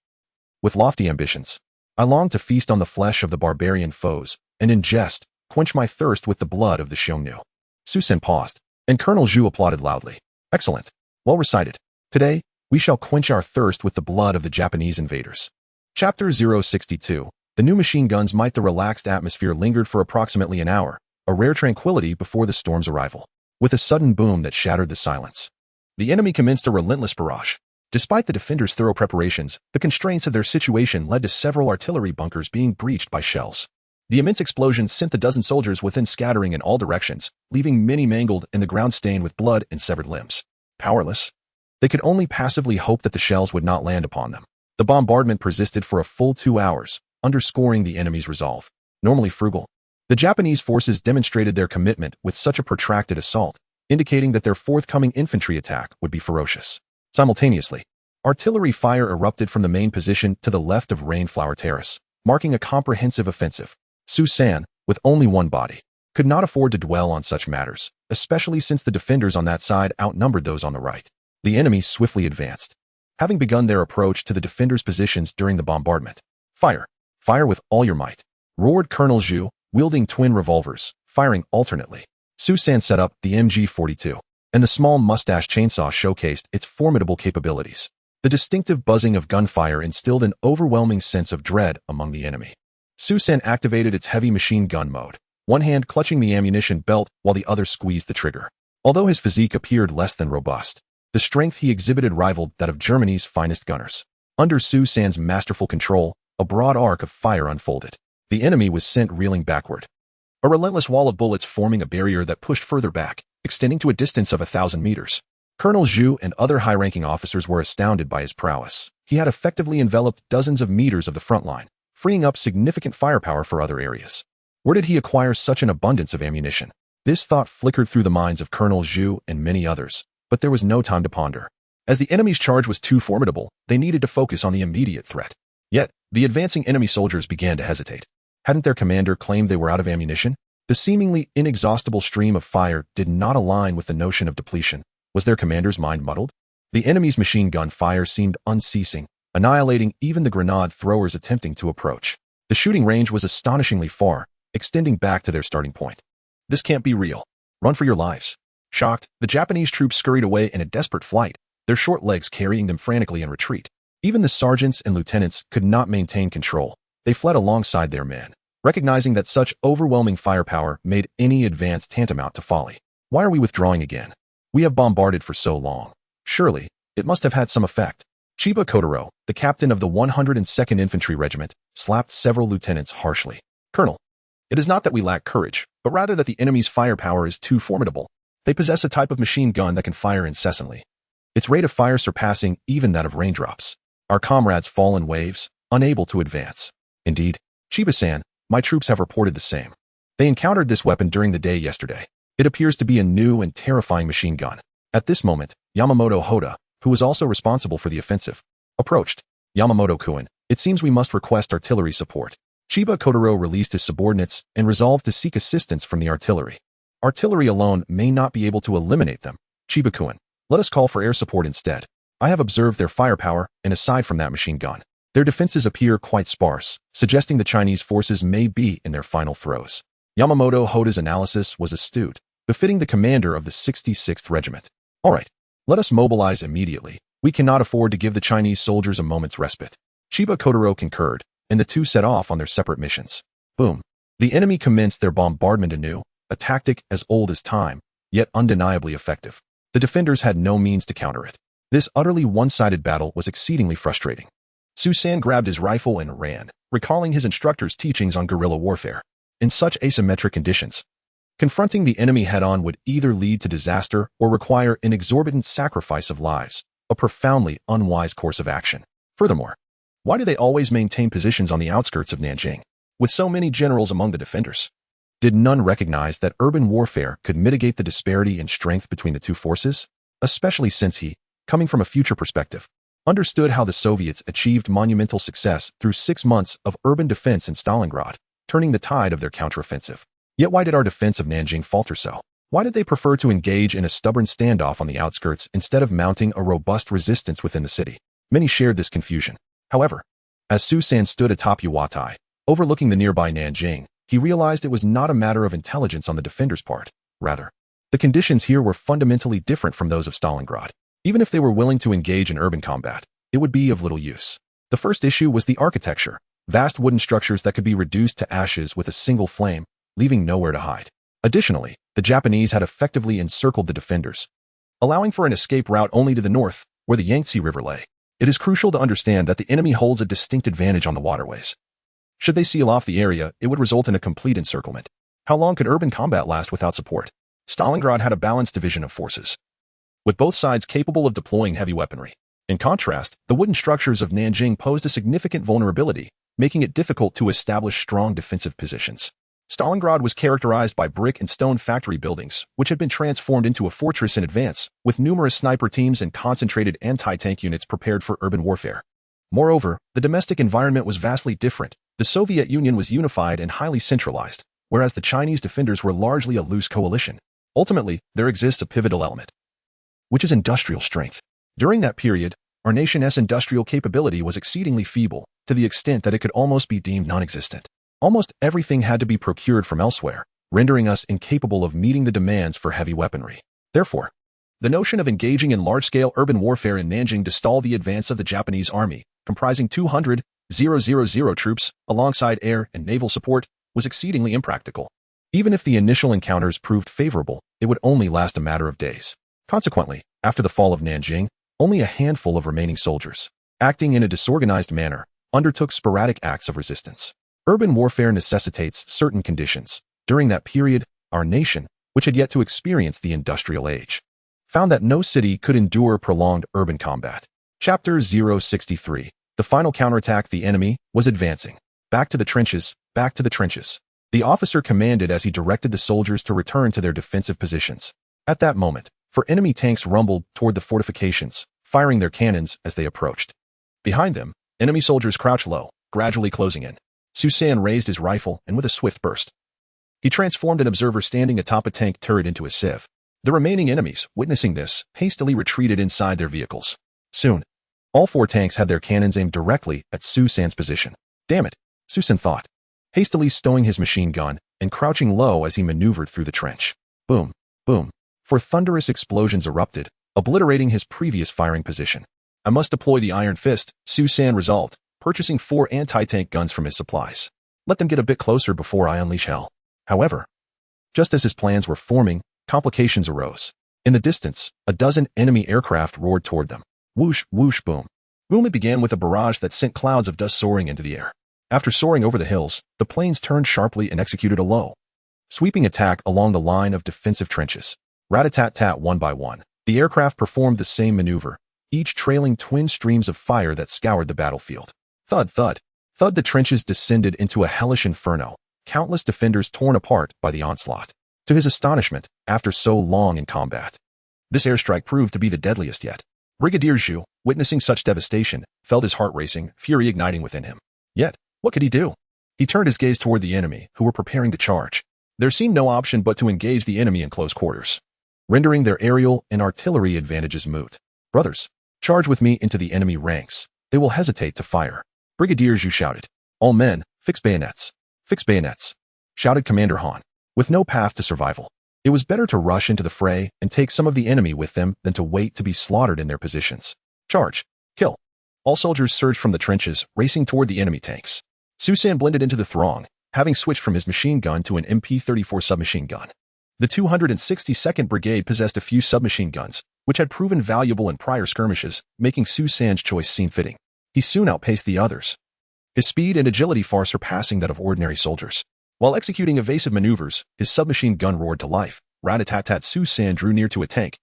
With lofty ambitions, I long to feast on the flesh of the barbarian foes, and in jest, quench my thirst with the blood of the Xiongnu. Susan paused, and Colonel Zhu applauded loudly. Excellent. Well recited. Today, we shall quench our thirst with the blood of the Japanese invaders. Chapter 062. The new machine guns might the relaxed atmosphere lingered for approximately an hour, a rare tranquility before the storm's arrival. With a sudden boom that shattered the silence, the enemy commenced a relentless barrage. Despite the defenders' thorough preparations, the constraints of their situation led to several artillery bunkers being breached by shells. The immense explosion sent the dozen soldiers within scattering in all directions, leaving many mangled and the ground stained with blood and severed limbs. Powerless, they could only passively hope that the shells would not land upon them. The bombardment persisted for a full 2 hours, underscoring the enemy's resolve. Normally frugal, the Japanese forces demonstrated their commitment with such a protracted assault, indicating that their forthcoming infantry attack would be ferocious. Simultaneously, artillery fire erupted from the main position to the left of Rainflower Terrace, marking a comprehensive offensive. Susan, with only one body, could not afford to dwell on such matters, especially since the defenders on that side outnumbered those on the right. The enemy swiftly advanced, having begun their approach to the defenders' positions during the bombardment. Fire! Fire with all your might! Roared Colonel Zhu, wielding twin revolvers, firing alternately. Susan set up the MG-42, and the small mustache chainsaw showcased its formidable capabilities. The distinctive buzzing of gunfire instilled an overwhelming sense of dread among the enemy. Susan activated its heavy machine gun mode, one hand clutching the ammunition belt while the other squeezed the trigger. Although his physique appeared less than robust, the strength he exhibited rivaled that of Germany's finest gunners. Under Susan's masterful control, a broad arc of fire unfolded. The enemy was sent reeling backward, a relentless wall of bullets forming a barrier that pushed further back, extending to a distance of 1,000 meters. Colonel Zhu and other high-ranking officers were astounded by his prowess. He had effectively enveloped dozens of meters of the front line, freeing up significant firepower for other areas. Where did he acquire such an abundance of ammunition? This thought flickered through the minds of Colonel Zhu and many others, but there was no time to ponder. As the enemy's charge was too formidable, they needed to focus on the immediate threat. Yet, the advancing enemy soldiers began to hesitate. Hadn't their commander claimed they were out of ammunition? The seemingly inexhaustible stream of fire did not align with the notion of depletion. Was their commander's mind muddled? The enemy's machine gun fire seemed unceasing, annihilating even the grenade throwers attempting to approach. The shooting range was astonishingly far, extending back to their starting point. This can't be real. Run for your lives. Shocked, the Japanese troops scurried away in a desperate flight, their short legs carrying them frantically in retreat. Even the sergeants and lieutenants could not maintain control. They fled alongside their men, recognizing that such overwhelming firepower made any advance tantamount to folly. Why are we withdrawing again? We have bombarded for so long. Surely, it must have had some effect. Chiba Kotaro, the captain of the 102nd Infantry Regiment, slapped several lieutenants harshly. Colonel, it is not that we lack courage, but rather that the enemy's firepower is too formidable. They possess a type of machine gun that can fire incessantly, its rate of fire surpassing even that of raindrops. Our comrades fall in waves, unable to advance. Indeed, Chiba-san, my troops have reported the same. They encountered this weapon during the day yesterday. It appears to be a new and terrifying machine gun. At this moment, Yamamoto Hoda, who was also responsible for the offensive, approached. Yamamoto-kun, it seems we must request artillery support. Chiba Kotaro released his subordinates and resolved to seek assistance from the artillery. Artillery alone may not be able to eliminate them. Chiba-kun, let us call for air support instead. I have observed their firepower, and aside from that machine gun, their defenses appear quite sparse, suggesting the Chinese forces may be in their final throes. Yamamoto Hoda's analysis was astute, befitting the commander of the 66th Regiment. All right, let us mobilize immediately. We cannot afford to give the Chinese soldiers a moment's respite. Chiba Kotaro concurred, and the two set off on their separate missions. Boom. The enemy commenced their bombardment anew, a tactic as old as time, yet undeniably effective. The defenders had no means to counter it. This utterly one-sided battle was exceedingly frustrating. Susan grabbed his rifle and ran, recalling his instructor's teachings on guerrilla warfare. In such asymmetric conditions, confronting the enemy head-on would either lead to disaster or require an exorbitant sacrifice of lives, a profoundly unwise course of action. Furthermore, why do they always maintain positions on the outskirts of Nanjing, with so many generals among the defenders? Did none recognize that urban warfare could mitigate the disparity in strength between the two forces? Especially since he, coming from a future perspective, understood how the Soviets achieved monumental success through 6 months of urban defense in Stalingrad, turning the tide of their counteroffensive. Yet why did our defense of Nanjing falter so? Why did they prefer to engage in a stubborn standoff on the outskirts instead of mounting a robust resistance within the city? Many shared this confusion. However, as Susan stood atop Yuwatai, overlooking the nearby Nanjing, he realized it was not a matter of intelligence on the defenders' part. Rather, the conditions here were fundamentally different from those of Stalingrad. Even if they were willing to engage in urban combat, it would be of little use. The first issue was the architecture. vast wooden structures that could be reduced to ashes with a single flame, leaving nowhere to hide. Additionally, the Japanese had effectively encircled the defenders, allowing for an escape route only to the north, where the Yangtze River lay. It is crucial to understand that the enemy holds a distinct advantage on the waterways. Should they seal off the area, it would result in a complete encirclement. How long could urban combat last without support? Stalingrad had a balanced division of forces, with both sides capable of deploying heavy weaponry. In contrast, the wooden structures of Nanjing posed a significant vulnerability, making it difficult to establish strong defensive positions. Stalingrad was characterized by brick and stone factory buildings, which had been transformed into a fortress in advance, with numerous sniper teams and concentrated anti-tank units prepared for urban warfare. Moreover, the domestic environment was vastly different. The Soviet Union was unified and highly centralized, whereas the Chinese defenders were largely a loose coalition. Ultimately, there exists a pivotal element, which is industrial strength. During that period, our nation's industrial capability was exceedingly feeble, to the extent that it could almost be deemed non-existent. Almost everything had to be procured from elsewhere, rendering us incapable of meeting the demands for heavy weaponry. Therefore, the notion of engaging in large-scale urban warfare in Nanjing to stall the advance of the Japanese army, comprising 200,000 troops, alongside air and naval support, was exceedingly impractical. Even if the initial encounters proved favorable, it would only last a matter of days. Consequently, after the fall of Nanjing, only a handful of remaining soldiers, acting in a disorganized manner, undertook sporadic acts of resistance. Urban warfare necessitates certain conditions. During that period, our nation, which had yet to experience the industrial age, found that no city could endure prolonged urban combat. Chapter 063. The final counterattack. The enemy was advancing. Back to the trenches, back to the trenches. The officer commanded as he directed the soldiers to return to their defensive positions. At that moment, enemy tanks rumbled toward the fortifications, firing their cannons as they approached. Behind them, enemy soldiers crouched low, gradually closing in. Susan raised his rifle, and with a swift burst, he transformed an observer standing atop a tank turret into a sieve. The remaining enemies, witnessing this, hastily retreated inside their vehicles. Soon, all 4 tanks had their cannons aimed directly at Susan's position. Damn it, Susan thought, hastily stowing his machine gun and crouching low as he maneuvered through the trench. Boom, boom. 4 thunderous explosions erupted, obliterating his previous firing position. I must deploy the Iron Fist, Susan resolved, purchasing 4 anti-tank guns from his supplies. Let them get a bit closer before I unleash hell. However, just as his plans were forming, complications arose. In the distance, a dozen enemy aircraft roared toward them. Whoosh, whoosh, boom. Boom. It began with a barrage that sent clouds of dust soaring into the air. After soaring over the hills, the planes turned sharply and executed a low, sweeping attack along the line of defensive trenches. Rat-a-tat-tat. One by one, the aircraft performed the same maneuver, each trailing twin streams of fire that scoured the battlefield. Thud, thud, thud. The trenches descended into a hellish inferno, countless defenders torn apart by the onslaught. To his astonishment, after so long in combat, this airstrike proved to be the deadliest yet. Brigadier Zhu, witnessing such devastation, felt his heart racing, fury igniting within him. Yet, what could he do? He turned his gaze toward the enemy, who were preparing to charge. There seemed no option but to engage the enemy in close quarters, rendering their aerial and artillery advantages moot. Brothers, charge with me into the enemy ranks. They will hesitate to fire. Brigadier Zhu shouted. All men, fix bayonets. Fix bayonets, shouted Commander Han. With no path to survival, it was better to rush into the fray and take some of the enemy with them than to wait to be slaughtered in their positions. Charge. Kill. All soldiers surged from the trenches, racing toward the enemy tanks. Susan blended into the throng, having switched from his machine gun to an MP-34 submachine gun. The 262nd Brigade possessed a few submachine guns, which had proven valuable in prior skirmishes, making Susan's choice scene-fitting. He soon outpaced the others, his speed and agility far surpassing that of ordinary soldiers. While executing evasive maneuvers, his submachine gun roared to life. Rat-a-tat-tat. Susan drew near to a tank,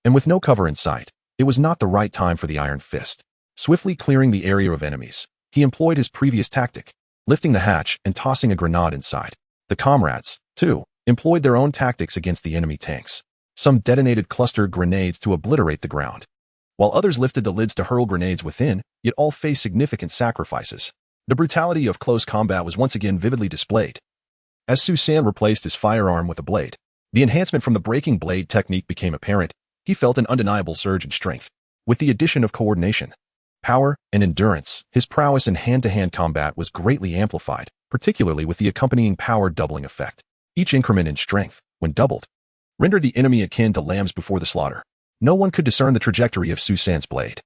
and with no cover in sight, it was not the right time for the Iron Fist. Swiftly clearing the area of enemies, he employed his previous tactic, lifting the hatch and tossing a grenade inside. The comrades, too, employed their own tactics against the enemy tanks. Some detonated cluster grenades to obliterate the ground, while others lifted the lids to hurl grenades within, yet all faced significant sacrifices. The brutality of close combat was once again vividly displayed, as Susan replaced his firearm with a blade. The enhancement from the breaking blade technique became apparent. He felt an undeniable surge in strength. With the addition of coordination, power, and endurance, his prowess in hand-to-hand combat was greatly amplified, particularly with the accompanying power doubling effect. Each increment in strength, when doubled, rendered the enemy akin to lambs before the slaughter. No one could discern the trajectory of Susan's blade.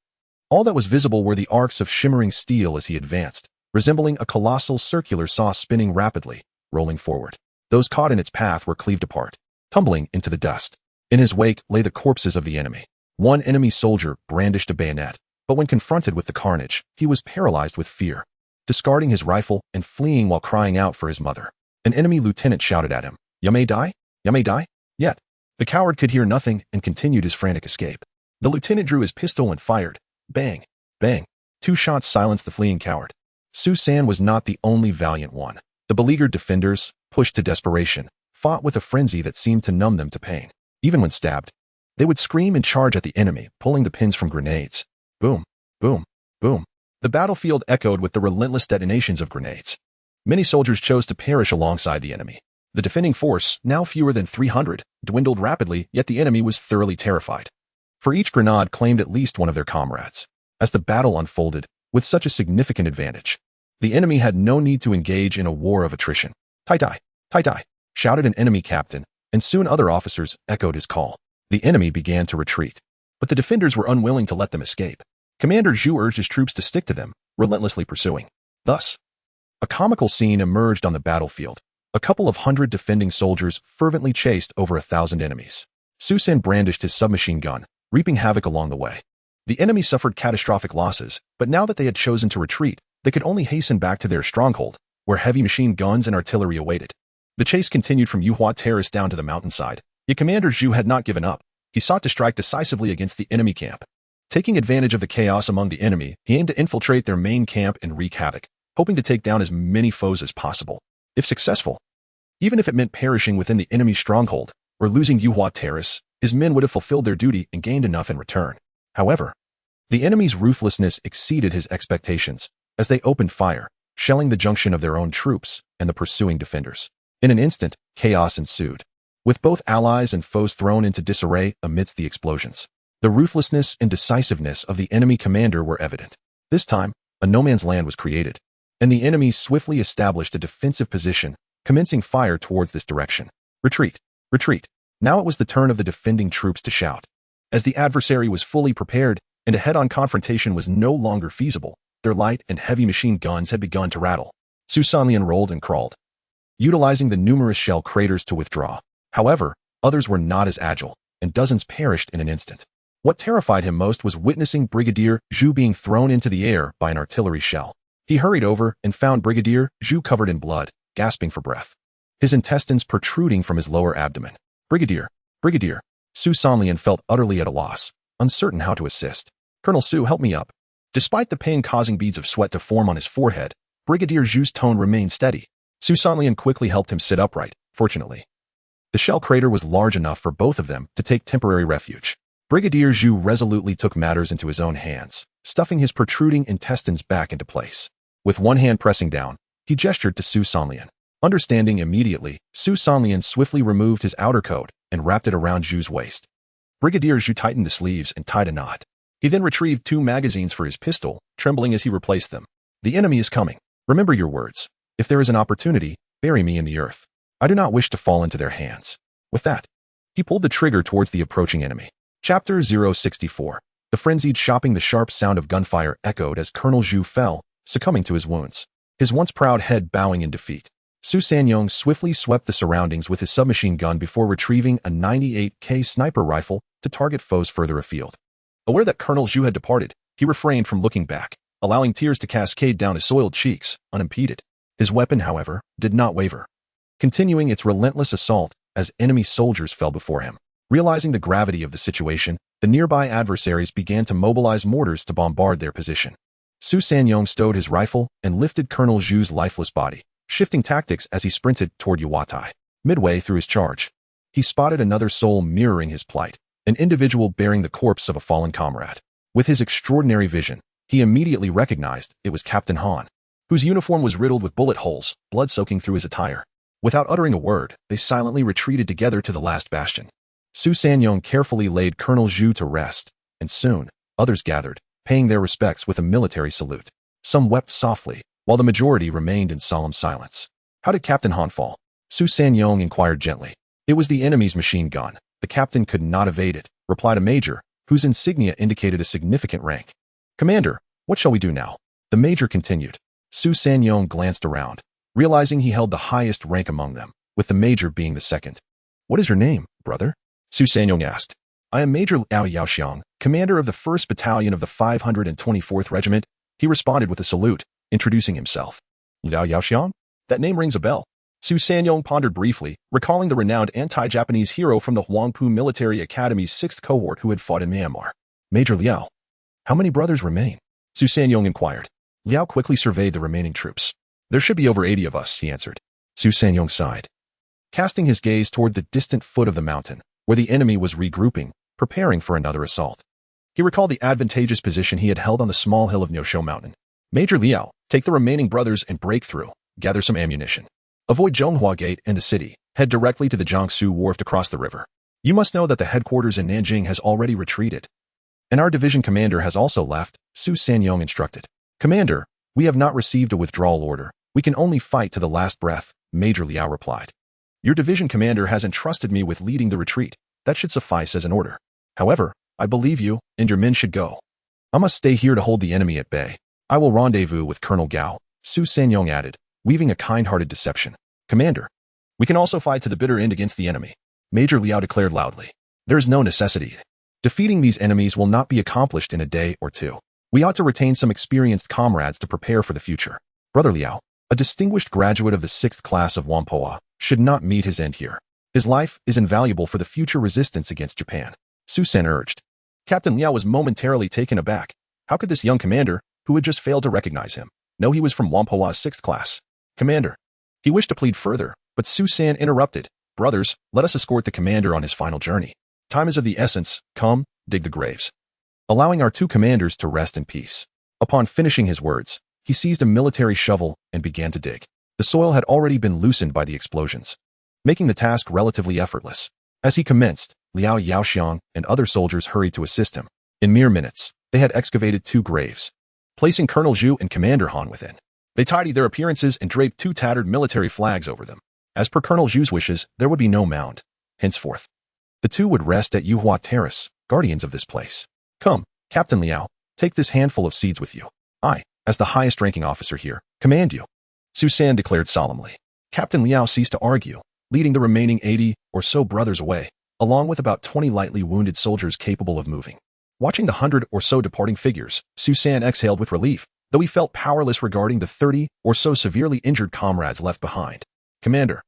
All that was visible were the arcs of shimmering steel as he advanced, resembling a colossal circular saw spinning rapidly, rolling forward. Those caught in its path were cleaved apart, tumbling into the dust. In his wake lay the corpses of the enemy. One enemy soldier brandished a bayonet, but when confronted with the carnage, he was paralyzed with fear, discarding his rifle and fleeing while crying out for his mother. An enemy lieutenant shouted at him, "You may die? You may die?" Yet, the coward could hear nothing and continued his frantic escape. The lieutenant drew his pistol and fired. Bang! Bang! 2 shots silenced the fleeing coward. Su San was not the only valiant one. The beleaguered defenders, pushed to desperation, fought with a frenzy that seemed to numb them to pain. Even when stabbed, they would scream and charge at the enemy, pulling the pins from grenades. Boom! Boom! Boom! The battlefield echoed with the relentless detonations of grenades. Many soldiers chose to perish alongside the enemy. The defending force, now fewer than 300, dwindled rapidly, yet the enemy was thoroughly terrified. For each grenade claimed at least one of their comrades. As the battle unfolded, with such a significant advantage, the enemy had no need to engage in a war of attrition. "Tai-tai! Tai-tai!" shouted an enemy captain, and soon other officers echoed his call. The enemy began to retreat, but the defenders were unwilling to let them escape. Commander Zhu urged his troops to stick to them, relentlessly pursuing. Thus, a comical scene emerged on the battlefield. A couple of hundred defending soldiers fervently chased over 1,000 enemies. Su San brandished his submachine gun, reaping havoc along the way. The enemy suffered catastrophic losses, but now that they had chosen to retreat, they could only hasten back to their stronghold, where heavy machine guns and artillery awaited. The chase continued from Yuhua Terrace down to the mountainside. Yet Commander Zhu had not given up. He sought to strike decisively against the enemy camp. Taking advantage of the chaos among the enemy, he aimed to infiltrate their main camp and wreak havoc, hoping to take down as many foes as possible. If successful, even if it meant perishing within the enemy's stronghold or losing Yuhua Terrace, his men would have fulfilled their duty and gained enough in return. However, the enemy's ruthlessness exceeded his expectations as they opened fire, shelling the junction of their own troops and the pursuing defenders. In an instant, chaos ensued, with both allies and foes thrown into disarray amidst the explosions. The ruthlessness and decisiveness of the enemy commander were evident. This time, a no-man's land was created, and the enemy swiftly established a defensive position, commencing fire towards this direction. Retreat! Retreat! Now it was the turn of the defending troops to shout. As the adversary was fully prepared and a head-on confrontation was no longer feasible, their light and heavy machine guns had begun to rattle. Su Sanlian rolled and crawled, utilizing the numerous shell craters to withdraw. However, others were not as agile, and dozens perished in an instant. What terrified him most was witnessing Brigadier Zhu being thrown into the air by an artillery shell. He hurried over and found Brigadier Zhu covered in blood, gasping for breath, his intestines protruding from his lower abdomen. Brigadier! Brigadier! Su Sanlian felt utterly at a loss, uncertain how to assist. "Colonel Su, help me up." Despite the pain causing beads of sweat to form on his forehead, Brigadier Zhu's tone remained steady. Su Sanlian quickly helped him sit upright, fortunately. The shell crater was large enough for both of them to take temporary refuge. Brigadier Zhu resolutely took matters into his own hands, stuffing his protruding intestines back into place. With one hand pressing down, he gestured to Su Sanlian. Understanding immediately, Su Sanlian swiftly removed his outer coat and wrapped it around Zhu's waist. Brigadier Zhu tightened the sleeves and tied a knot. He then retrieved 2 magazines for his pistol, trembling as he replaced them. "The enemy is coming. Remember your words. If there is an opportunity, bury me in the earth. I do not wish to fall into their hands." With that, he pulled the trigger towards the approaching enemy. Chapter 064. The frenzied shopping. The sharp sound of gunfire echoed as Colonel Zhu fell, succumbing to his wounds, his once proud head bowing in defeat. Su Sanyong swiftly swept the surroundings with his submachine gun before retrieving a 98K sniper rifle to target foes further afield. Aware that Colonel Zhu had departed, he refrained from looking back, allowing tears to cascade down his soiled cheeks, unimpeded. His weapon, however, did not waver, continuing its relentless assault as enemy soldiers fell before him. Realizing the gravity of the situation, the nearby adversaries began to mobilize mortars to bombard their position. Su Sanyong stowed his rifle and lifted Colonel Zhu's lifeless body, shifting tactics as he sprinted toward Yuwatai. Midway through his charge, he spotted another soul mirroring his plight, an individual bearing the corpse of a fallen comrade. With his extraordinary vision, he immediately recognized it was Captain Han, whose uniform was riddled with bullet holes, blood soaking through his attire. Without uttering a word, they silently retreated together to the last bastion. Su Sanyong carefully laid Colonel Zhu to rest, and soon, others gathered, paying their respects with a military salute. Some wept softly, while the majority remained in solemn silence. "How did Captain Han fall?" Su Sanyong inquired gently. "It was the enemy's machine gun. The captain could not evade it," replied a major, whose insignia indicated a significant rank. "Commander, what shall we do now?" The major continued. Su Sanyong glanced around, realizing he held the highest rank among them, with the major being the second. "What is your name, brother?" Su Sanyong asked. "I am Major Liao Yaoxiang, commander of the 1st Battalion of the 524th Regiment," he responded with a salute, introducing himself. "Liao Yaoxiang? That name rings a bell." Su Sanyong pondered briefly, recalling the renowned anti-Japanese hero from the Huangpu Military Academy's 6th cohort who had fought in Myanmar. "Major Liao, how many brothers remain?" Su Sanyong inquired. Liao quickly surveyed the remaining troops. "There should be over 80 of us," he answered. Su Sanyong sighed, casting his gaze toward the distant foot of the mountain, where the enemy was regrouping, preparing for another assault. He recalled the advantageous position he had held on the small hill of Nyosho Mountain. "Major Liao, take the remaining brothers and break through. Gather some ammunition. Avoid Zhonghua Gate and the city. Head directly to the Jiangsu Wharf to cross the river. You must know that the headquarters in Nanjing has already retreated. And our division commander has also left," Su Sanyong instructed. "Commander, we have not received a withdrawal order. We can only fight to the last breath," Major Liao replied. "Your division commander has entrusted me with leading the retreat. That should suffice as an order. However, I believe you, and your men should go. I must stay here to hold the enemy at bay. I will rendezvous with Colonel Gao," Su Sanyong added, weaving a kind-hearted deception. "Commander, we can also fight to the bitter end against the enemy," Major Liao declared loudly. "There is no necessity. Defeating these enemies will not be accomplished in a day or two. We ought to retain some experienced comrades to prepare for the future. Brother Liao, a distinguished graduate of the 6th class of Whampoa, should not meet his end here. His life is invaluable for the future resistance against Japan," Su San urged. Captain Liao was momentarily taken aback. How could this young commander, who had just failed to recognize him, know he was from Whampoa's 6th class? "Commander." He wished to plead further, but Su San interrupted. "Brothers, let us escort the commander on his final journey. Time is of the essence. Come, dig the graves." Allowing our 2 commanders to rest in peace. Upon finishing his words, he seized a military shovel and began to dig. The soil had already been loosened by the explosions, making the task relatively effortless. As he commenced, Liao Yaoxiang and other soldiers hurried to assist him. In mere minutes, they had excavated 2 graves, placing Colonel Zhu and Commander Han within. They tidied their appearances and draped 2 tattered military flags over them. As per Colonel Zhu's wishes, there would be no mound. Henceforth, the 2 would rest at Yuhua Terrace, guardians of this place. "Come, Captain Liao, take this handful of seeds with you. I, as the highest-ranking officer here, command you," Su San declared solemnly. Captain Liao ceased to argue, leading the remaining 80 or so brothers away, along with about 20 lightly wounded soldiers capable of moving. Watching the 100 or so departing figures, Su San exhaled with relief, though he felt powerless regarding the 30 or so severely injured comrades left behind. "Commander,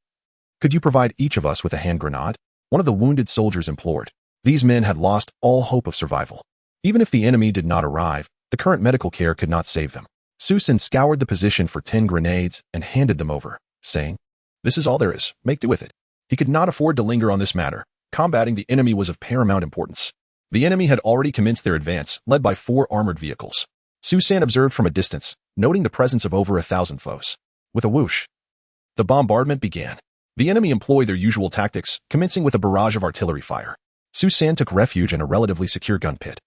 could you provide each of us with a hand grenade?" one of the wounded soldiers implored. These men had lost all hope of survival. Even if the enemy did not arrive, the current medical care could not save them. Su San scoured the position for 10 grenades and handed them over, saying, "This is all there is. Make do with it." He could not afford to linger on this matter. Combating the enemy was of paramount importance. The enemy had already commenced their advance, led by 4 armored vehicles. Su San observed from a distance, noting the presence of over 1,000 foes. With a whoosh, the bombardment began. The enemy employed their usual tactics, commencing with a barrage of artillery fire. Su San took refuge in a relatively secure gun pit,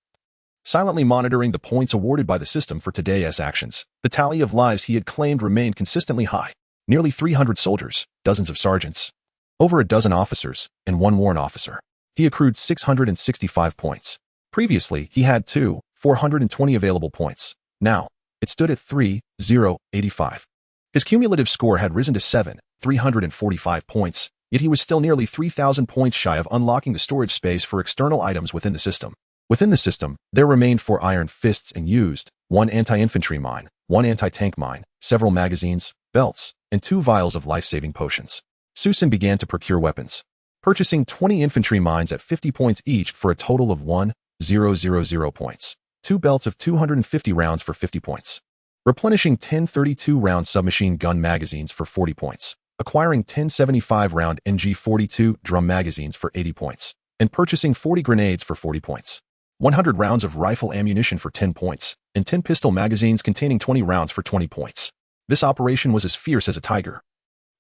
silently monitoring the points awarded by the system for today's actions. The tally of lives he had claimed remained consistently high. Nearly 300 soldiers, dozens of sergeants, over a dozen officers, and 1 warrant officer. He accrued 665 points. Previously, he had 420 available points. Now, it stood at 3,085. His cumulative score had risen to 7,345 points, yet he was still nearly 3,000 points shy of unlocking the storage space for external items within the system. Within the system, there remained 4 iron fists and used, 1 anti-infantry mine, 1 anti-tank mine, several magazines, belts, and 2 vials of life-saving potions. Su San began to procure weapons, purchasing 20 infantry mines at 50 points each for a total of 1,000 points. 2 belts of 250 rounds for 50 points. Replenishing 10 32-round submachine gun magazines for 40 points. Acquiring 10 75-round NG-42 drum magazines for 80 points. And purchasing 40 grenades for 40 points. 100 rounds of rifle ammunition for 10 points. And 10 pistol magazines containing 20 rounds for 20 points. This operation was as fierce as a tiger,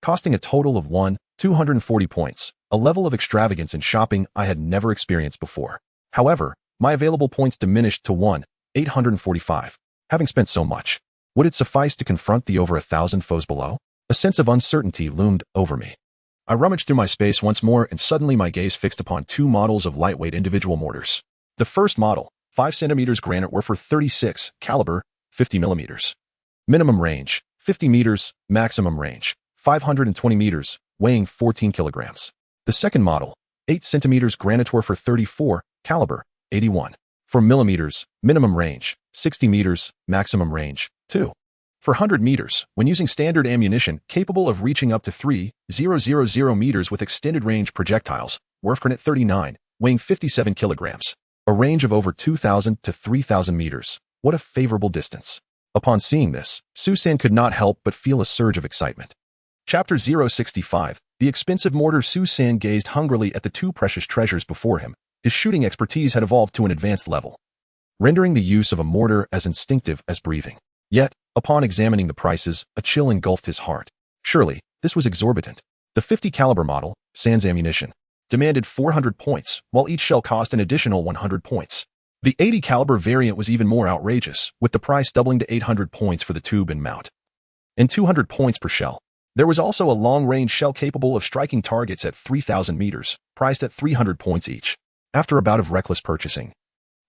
costing a total of 240 points, a level of extravagance in shopping I had never experienced before. However, my available points diminished to 845. Having spent so much, would it suffice to confront the over 1,000 foes below? A sense of uncertainty loomed over me. I rummaged through my space once more, and suddenly my gaze fixed upon 2 models of lightweight individual mortars. The first model, 5 centimeters granite, were for 36 caliber, 50 millimeters. Minimum range, 50 meters. Maximum range, 520 meters, weighing 14 kilograms. The second model, 8 centimeters Granator for 34, caliber, 81. 4 millimeters, minimum range, 60 meters, maximum range, 2. 400 meters, when using standard ammunition capable of reaching up to 3,000 meters with extended range projectiles, Granate 39, weighing 57 kilograms. A range of over 2,000 to 3,000 meters. What a favorable distance. Upon seeing this, Susan could not help but feel a surge of excitement. Chapter 065. The expensive mortar. Susan gazed hungrily at the two precious treasures before him. His shooting expertise had evolved to an advanced level, rendering the use of a mortar as instinctive as breathing. Yet, upon examining the prices, a chill engulfed his heart. Surely, this was exorbitant. The 50 caliber model, sans ammunition, demanded 400 points, while each shell cost an additional 100 points. The 80 caliber variant was even more outrageous, with the price doubling to 800 points for the tube and mount, and 200 points per shell. There was also a long-range shell capable of striking targets at 3,000 meters, priced at 300 points each. After a bout of reckless purchasing,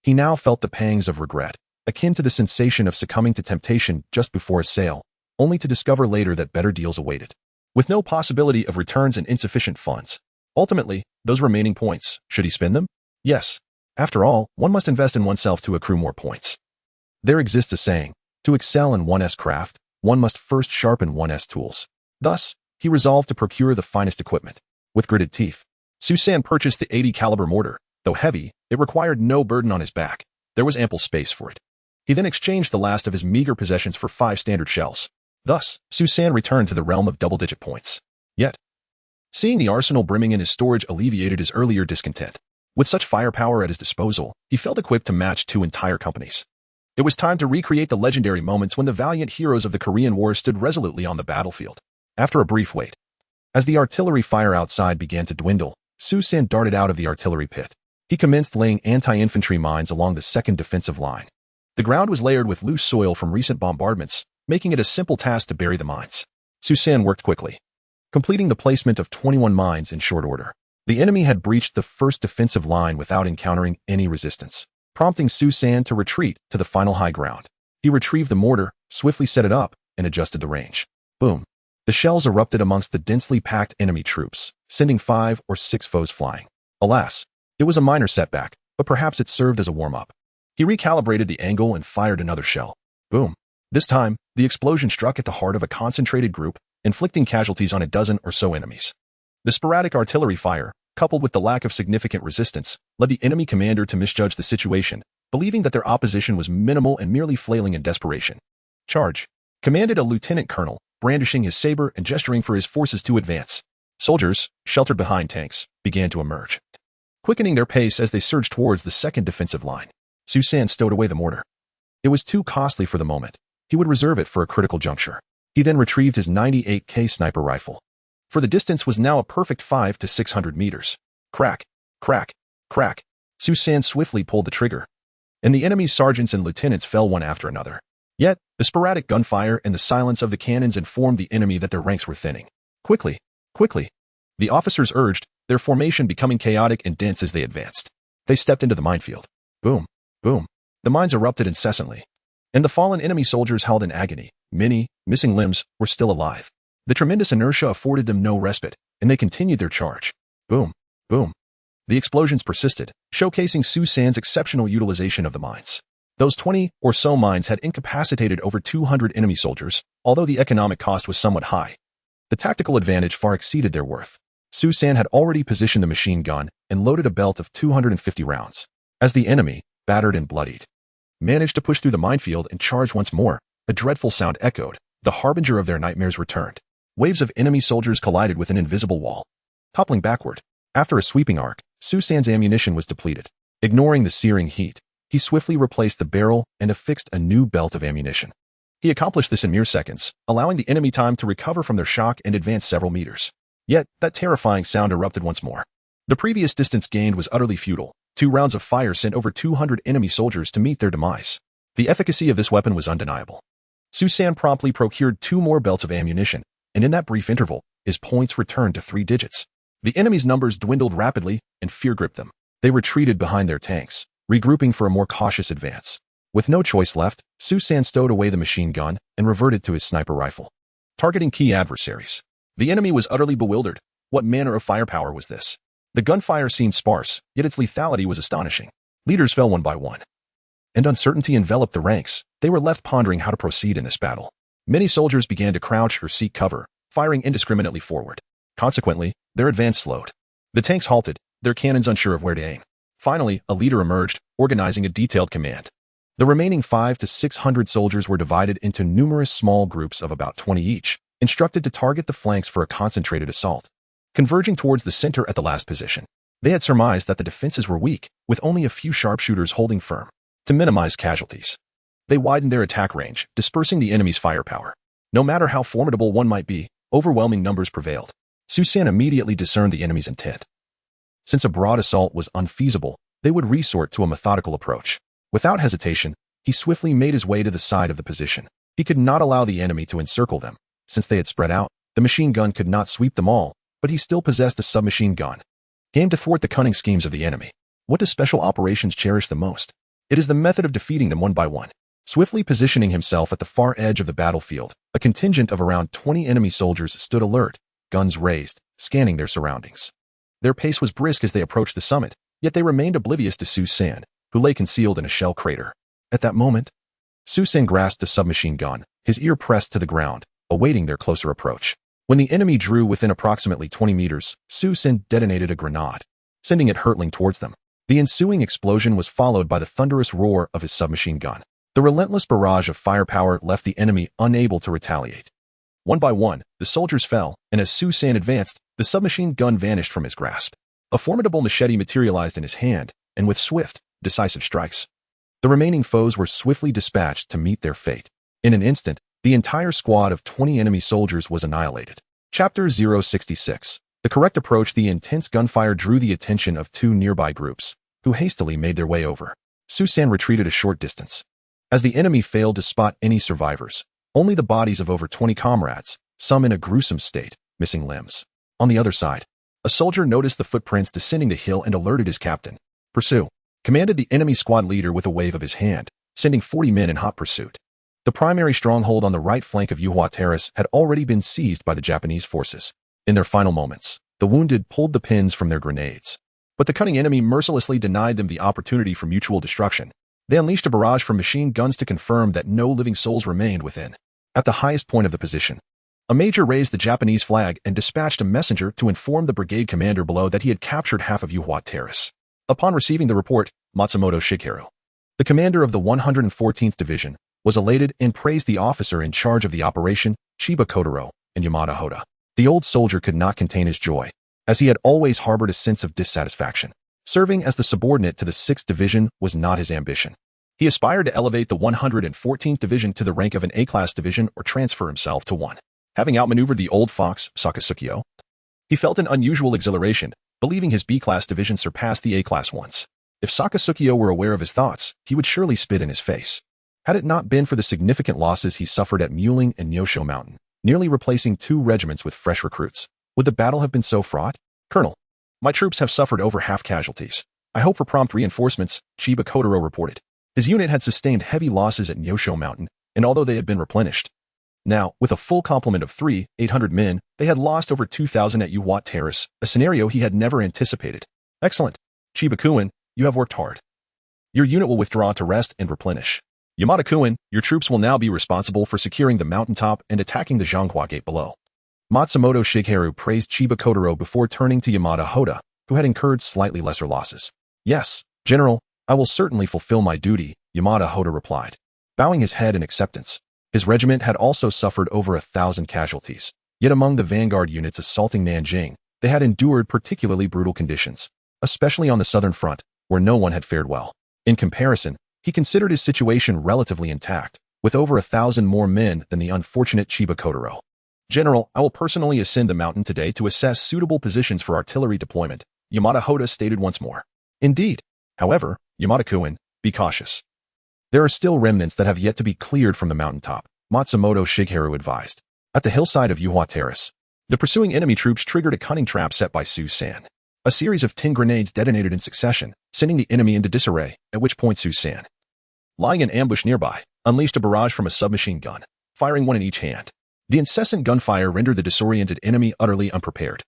he now felt the pangs of regret, akin to the sensation of succumbing to temptation just before a sale, only to discover later that better deals awaited. With no possibility of returns and insufficient funds, ultimately, those remaining points, should he spend them? Yes. After all, one must invest in oneself to accrue more points. There exists a saying, to excel in one's craft, one must first sharpen one's tools. Thus, he resolved to procure the finest equipment. With gritted teeth, Susan purchased the 80 caliber mortar. Though heavy, it required no burden on his back. There was ample space for it. He then exchanged the last of his meager possessions for 5 standard shells. Thus, Susan returned to the realm of double-digit points. Yet, seeing the arsenal brimming in his storage alleviated his earlier discontent. With such firepower at his disposal, he felt equipped to match 2 entire companies. It was time to recreate the legendary moments when the valiant heroes of the Korean War stood resolutely on the battlefield. After a brief wait, as the artillery fire outside began to dwindle, Susan darted out of the artillery pit. He commenced laying anti-infantry mines along the second defensive line. The ground was layered with loose soil from recent bombardments, making it a simple task to bury the mines. Susan worked quickly, completing the placement of 21 mines in short order. The enemy had breached the first defensive line without encountering any resistance, prompting Susan to retreat to the final high ground. He retrieved the mortar, swiftly set it up, and adjusted the range. Boom. The shells erupted amongst the densely packed enemy troops, sending 5 or 6 foes flying. Alas, it was a minor setback, but perhaps it served as a warm-up. He recalibrated the angle and fired another shell. Boom. This time, the explosion struck at the heart of a concentrated group, inflicting casualties on a dozen or so enemies. The sporadic artillery fire, coupled with the lack of significant resistance, led the enemy commander to misjudge the situation, believing that their opposition was minimal and merely flailing in desperation. Charge, commanded a lieutenant colonel, brandishing his saber and gesturing for his forces to advance. Soldiers, sheltered behind tanks, began to emerge, quickening their pace as they surged towards the second defensive line. Susan stowed away the mortar. It was too costly for the moment. He would reserve it for a critical juncture. He then retrieved his 98K sniper rifle. For the distance was now a perfect 500 to 600 meters. Crack, crack, crack. Susan swiftly pulled the trigger, and the enemy's sergeants and lieutenants fell one after another. Yet, the sporadic gunfire and the silence of the cannons informed the enemy that their ranks were thinning. Quickly, quickly. The officers urged, their formation becoming chaotic and dense as they advanced. They stepped into the minefield. Boom, boom. The mines erupted incessantly, and the fallen enemy soldiers howled in agony. Many, missing limbs, were still alive. The tremendous inertia afforded them no respite, and they continued their charge. Boom, boom. The explosions persisted, showcasing Susan's exceptional utilization of the mines. Those 20 or so mines had incapacitated over 200 enemy soldiers, although the economic cost was somewhat high. The tactical advantage far exceeded their worth. Susan had already positioned the machine gun and loaded a belt of 250 rounds. As the enemy, battered and bloodied, managed to push through the minefield and charge once more, a dreadful sound echoed. The harbinger of their nightmares returned. Waves of enemy soldiers collided with an invisible wall, toppling backward. After a sweeping arc, Susan's ammunition was depleted. Ignoring the searing heat, he swiftly replaced the barrel and affixed a new belt of ammunition. He accomplished this in mere seconds, allowing the enemy time to recover from their shock and advance several meters. Yet, that terrifying sound erupted once more. The previous distance gained was utterly futile. 2 rounds of fire sent over 200 enemy soldiers to meet their demise. The efficacy of this weapon was undeniable. Susan promptly procured 2 more belts of ammunition, and in that brief interval, his points returned to 3 digits. The enemy's numbers dwindled rapidly, and fear gripped them. They retreated behind their tanks, regrouping for a more cautious advance. With no choice left, Su-san stowed away the machine gun and reverted to his sniper rifle, targeting key adversaries. The enemy was utterly bewildered. What manner of firepower was this? The gunfire seemed sparse, yet its lethality was astonishing. Leaders fell one by one, and uncertainty enveloped the ranks. They were left pondering how to proceed in this battle. Many soldiers began to crouch or seek cover, firing indiscriminately forward. Consequently, their advance slowed. The tanks halted, their cannons unsure of where to aim. Finally, a leader emerged, organizing a detailed command. The remaining 500 to 600 soldiers were divided into numerous small groups of about 20 each, instructed to target the flanks for a concentrated assault. Converging towards the center at the last position, they had surmised that the defenses were weak, with only a few sharpshooters holding firm. To minimize casualties, they widened their attack range, dispersing the enemy's firepower. No matter how formidable one might be, overwhelming numbers prevailed. Su-san immediately discerned the enemy's intent. Since a broad assault was unfeasible, they would resort to a methodical approach. Without hesitation, he swiftly made his way to the side of the position. He could not allow the enemy to encircle them. Since they had spread out, the machine gun could not sweep them all, but he still possessed a submachine gun. He aimed to thwart the cunning schemes of the enemy. What do special operations cherish the most? It is the method of defeating them one by one. Swiftly positioning himself at the far edge of the battlefield, a contingent of around 20 enemy soldiers stood alert, guns raised, scanning their surroundings. Their pace was brisk as they approached the summit, yet they remained oblivious to Su-san, who lay concealed in a shell crater. At that moment, Su-san grasped a submachine gun, his ear pressed to the ground, awaiting their closer approach. When the enemy drew within approximately 20 meters, Su-san detonated a grenade, sending it hurtling towards them. The ensuing explosion was followed by the thunderous roar of his submachine gun. The relentless barrage of firepower left the enemy unable to retaliate. One by one, the soldiers fell, and as Su-san advanced, the submachine gun vanished from his grasp. A formidable machete materialized in his hand, and with swift, decisive strikes, the remaining foes were swiftly dispatched to meet their fate. In an instant, the entire squad of 20 enemy soldiers was annihilated. Chapter 066. The correct approach. The intense gunfire drew the attention of two nearby groups, who hastily made their way over. Su-san retreated a short distance. As the enemy failed to spot any survivors, only the bodies of over 20 comrades, some in a gruesome state, missing limbs. On the other side, a soldier noticed the footprints descending the hill and alerted his captain. "Pursue," commanded the enemy squad leader with a wave of his hand, sending 40 men in hot pursuit. The primary stronghold on the right flank of Yuhua Terrace had already been seized by the Japanese forces. In their final moments, the wounded pulled the pins from their grenades. But the cunning enemy mercilessly denied them the opportunity for mutual destruction. They unleashed a barrage from machine guns to confirm that no living souls remained within. At the highest point of the position, a major raised the Japanese flag and dispatched a messenger to inform the brigade commander below that he had captured half of Yuhua Terrace. Upon receiving the report, Matsumoto Shigeru, the commander of the 114th Division, was elated and praised the officer in charge of the operation, Chiba Kotaro, and Yamada Hoda. The old soldier could not contain his joy, as he had always harbored a sense of dissatisfaction. Serving as the subordinate to the 6th Division was not his ambition. He aspired to elevate the 114th Division to the rank of an A-class division or transfer himself to one. Having outmaneuvered the old fox, Sakasukio, he felt an unusual exhilaration, believing his B-class division surpassed the A-class ones. If Sakasukio were aware of his thoughts, he would surely spit in his face. Had it not been for the significant losses he suffered at Muling and Nyosho Mountain, nearly replacing 2 regiments with fresh recruits, would the battle have been so fraught? "Colonel, my troops have suffered over half casualties. I hope for prompt reinforcements," Chiba Kotaro reported. His unit had sustained heavy losses at Nyosho Mountain, and although they had been replenished, now, with a full complement of 800 men, they had lost over 2,000 at Yuhua Terrace, a scenario he had never anticipated. "Excellent. Chiba-kun, you have worked hard. Your unit will withdraw to rest and replenish. Yamada-kun, your troops will now be responsible for securing the mountaintop and attacking the Zhonghua gate below." Matsumoto Shigeru praised Chiba Kotaro before turning to Yamada Hoda, who had incurred slightly lesser losses. "Yes, General, I will certainly fulfill my duty," Yamada Hoda replied, bowing his head in acceptance. His regiment had also suffered over 1,000 casualties, yet among the vanguard units assaulting Nanjing, they had endured particularly brutal conditions, especially on the southern front, where no one had fared well. In comparison, he considered his situation relatively intact, with over 1,000 more men than the unfortunate Chiba Kotaro. "General, I will personally ascend the mountain today to assess suitable positions for artillery deployment," Yamada Hoda stated once more. "Indeed. However, Yamada-kun, be cautious. There are still remnants that have yet to be cleared from the mountaintop," Matsumoto Shigeru advised. At the hillside of Yuhua Terrace, the pursuing enemy troops triggered a cunning trap set by Su-san. A series of 10 grenades detonated in succession, sending the enemy into disarray, at which point Su-san lying in ambush nearby, unleashed a barrage from a submachine gun, firing one in each hand. The incessant gunfire rendered the disoriented enemy utterly unprepared,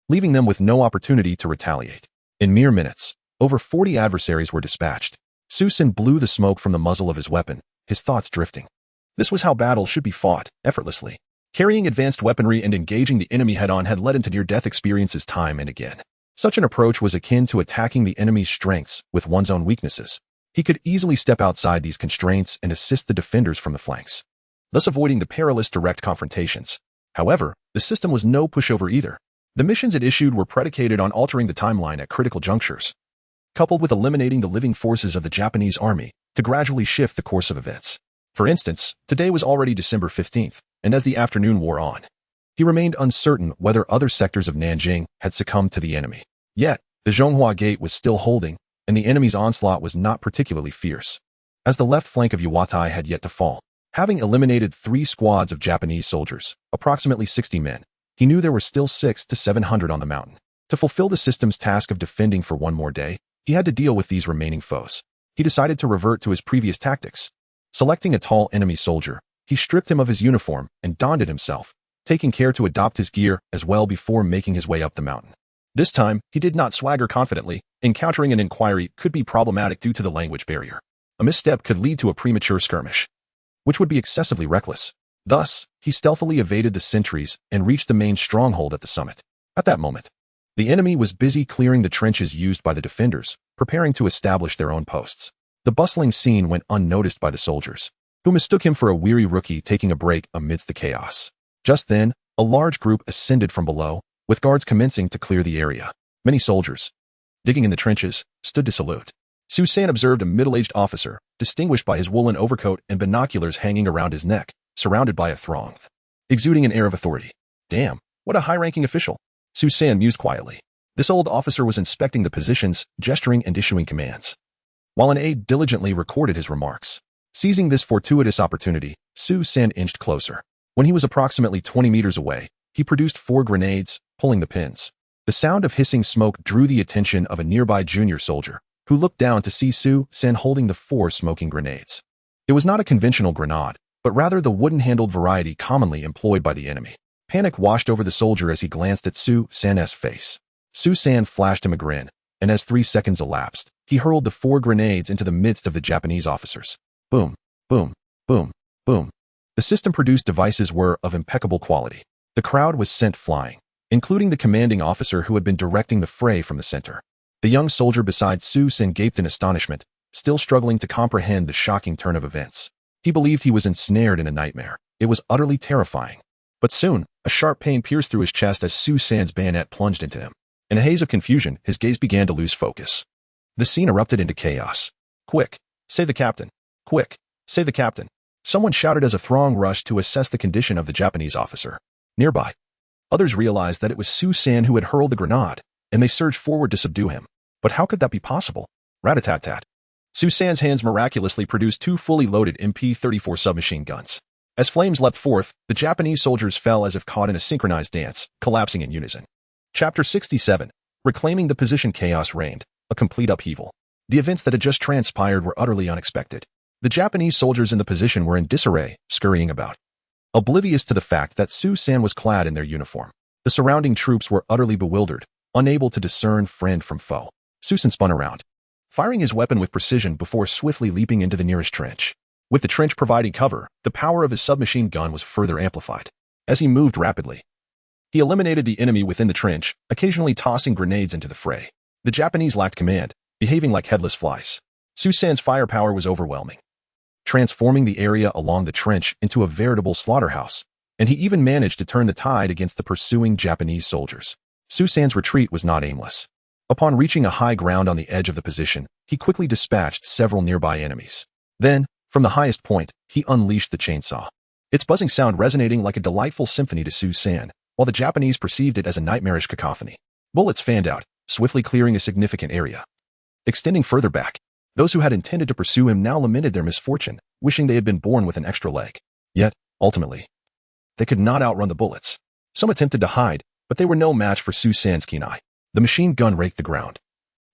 leaving them with no opportunity to retaliate. In mere minutes, over 40 adversaries were dispatched. Su San blew the smoke from the muzzle of his weapon, his thoughts drifting. This was how battles should be fought, effortlessly. Carrying advanced weaponry and engaging the enemy head-on had led into near-death experiences time and again. Such an approach was akin to attacking the enemy's strengths with one's own weaknesses. He could easily step outside these constraints and assist the defenders from the flanks, thus avoiding the perilous direct confrontations. However, the system was no pushover either. The missions it issued were predicated on altering the timeline at critical junctures, coupled with eliminating the living forces of the Japanese army to gradually shift the course of events. For instance, today was already December 15th, and as the afternoon wore on, he remained uncertain whether other sectors of Nanjing had succumbed to the enemy. Yet, the Zhonghua Gate was still holding, and the enemy's onslaught was not particularly fierce, as the left flank of Yuwatai had yet to fall. Having eliminated 3 squads of Japanese soldiers, approximately 60 men, he knew there were still 600 to 700 on the mountain. To fulfill the system's task of defending for one more day, he had to deal with these remaining foes. He decided to revert to his previous tactics. Selecting a tall enemy soldier, he stripped him of his uniform and donned it himself, taking care to adopt his gear as well before making his way up the mountain. This time, he did not swagger confidently. Encountering an inquiry could be problematic due to the language barrier. A misstep could lead to a premature skirmish, which would be excessively reckless. Thus, he stealthily evaded the sentries and reached the main stronghold at the summit. At that moment, the enemy was busy clearing the trenches used by the defenders, preparing to establish their own posts. The bustling scene went unnoticed by the soldiers, who mistook him for a weary rookie taking a break amidst the chaos. Just then, a large group ascended from below, with guards commencing to clear the area. Many soldiers, digging in the trenches, stood to salute. Su San observed a middle-aged officer, distinguished by his woolen overcoat and binoculars hanging around his neck, surrounded by a throng, exuding an air of authority. Damn, what a high-ranking official, Su San mused quietly. This old officer was inspecting the positions, gesturing and issuing commands, while an aide diligently recorded his remarks. Seizing this fortuitous opportunity, Su San inched closer. When he was approximately 20 meters away, he produced 4 grenades, pulling the pins. The sound of hissing smoke drew the attention of a nearby junior soldier, who looked down to see Su San holding the 4 smoking grenades. It was not a conventional grenade, but rather the wooden-handled variety commonly employed by the enemy. Panic washed over the soldier as he glanced at Su San's face. Su San flashed him a grin, and as 3 seconds elapsed, he hurled the 4 grenades into the midst of the Japanese officers. Boom, boom, boom, boom. The system-produced devices were of impeccable quality. The crowd was sent flying, including the commanding officer who had been directing the fray from the center. The young soldier beside Su San gaped in astonishment, still struggling to comprehend the shocking turn of events. He believed he was ensnared in a nightmare. It was utterly terrifying. But soon, a sharp pain pierced through his chest as Su San's bayonet plunged into him. In a haze of confusion, his gaze began to lose focus. The scene erupted into chaos. Quick, save the captain. Quick, save the captain. Someone shouted as a throng rushed to assess the condition of the Japanese officer. Nearby, others realized that it was Su San who had hurled the grenade, and they surged forward to subdue him. But how could that be possible? Rat-a-tat-tat. Su San's hands miraculously produced 2 fully loaded MP-34 submachine guns. As flames leapt forth, the Japanese soldiers fell as if caught in a synchronized dance, collapsing in unison. Chapter 67. Reclaiming the position. Chaos reigned, a complete upheaval. The events that had just transpired were utterly unexpected. The Japanese soldiers in the position were in disarray, scurrying about, oblivious to the fact that Su San was clad in their uniform. The surrounding troops were utterly bewildered, unable to discern friend from foe. Su San spun around, firing his weapon with precision before swiftly leaping into the nearest trench. With the trench providing cover, the power of his submachine gun was further amplified. As he moved rapidly, he eliminated the enemy within the trench, occasionally tossing grenades into the fray. The Japanese lacked command, behaving like headless flies. Su San's firepower was overwhelming, transforming the area along the trench into a veritable slaughterhouse, and he even managed to turn the tide against the pursuing Japanese soldiers. Su San's retreat was not aimless. Upon reaching a high ground on the edge of the position, he quickly dispatched several nearby enemies. Then, from the highest point, he unleashed the chainsaw, its buzzing sound resonating like a delightful symphony to Su San, while the Japanese perceived it as a nightmarish cacophony. Bullets fanned out, swiftly clearing a significant area. Extending further back, those who had intended to pursue him now lamented their misfortune, wishing they had been born with an extra leg. Yet, ultimately, they could not outrun the bullets. Some attempted to hide, but they were no match for Su San's keen eye. The machine gun raked the ground,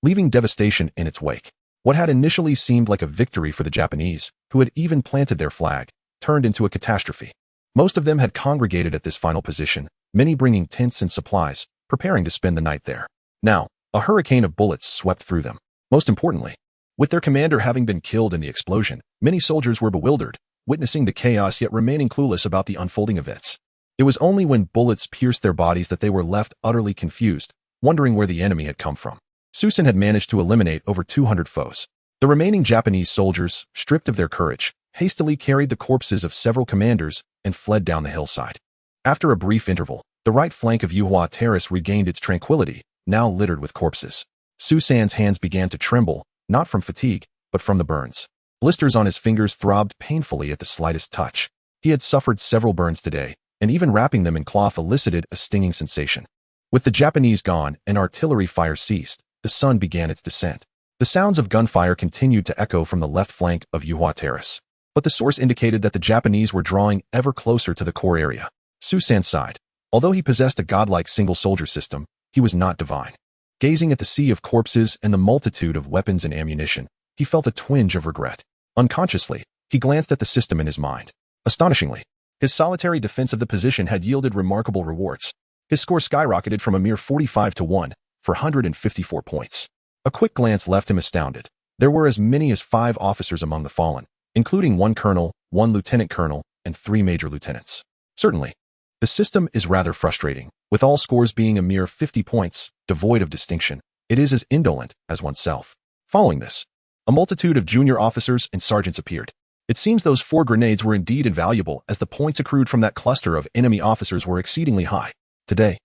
leaving devastation in its wake. What had initially seemed like a victory for the Japanese, who had even planted their flag, turned into a catastrophe. Most of them had congregated at this final position, many bringing tents and supplies, preparing to spend the night there. Now, a hurricane of bullets swept through them. Most importantly, with their commander having been killed in the explosion, many soldiers were bewildered, witnessing the chaos yet remaining clueless about the unfolding events. It was only when bullets pierced their bodies that they were left utterly confused, wondering where the enemy had come from. Susan had managed to eliminate over 200 foes. The remaining Japanese soldiers, stripped of their courage, hastily carried the corpses of several commanders and fled down the hillside. After a brief interval, the right flank of Yuhua Terrace regained its tranquility, now littered with corpses. Susan's hands began to tremble, not from fatigue, but from the burns. Blisters on his fingers throbbed painfully at the slightest touch. He had suffered several burns today, and even wrapping them in cloth elicited a stinging sensation. With the Japanese gone and artillery fire ceased, the sun began its descent. The sounds of gunfire continued to echo from the left flank of Yuhua Terrace, but the source indicated that the Japanese were drawing ever closer to the core area. Susan sighed. Although he possessed a godlike single-soldier system, he was not divine. Gazing at the sea of corpses and the multitude of weapons and ammunition, he felt a twinge of regret. Unconsciously, he glanced at the system in his mind. Astonishingly, his solitary defense of the position had yielded remarkable rewards. His score skyrocketed from a mere 45-1 for 154 points. A quick glance left him astounded. There were as many as 5 officers among the fallen, including 1 colonel, 1 lieutenant colonel, and 3 major lieutenants. Certainly, the system is rather frustrating, with all scores being a mere 50 points, devoid of distinction. It is as indolent as oneself. Following this, a multitude of junior officers and sergeants appeared. It seems those 4 grenades were indeed invaluable, as the points accrued from that cluster of enemy officers were exceedingly high. Today,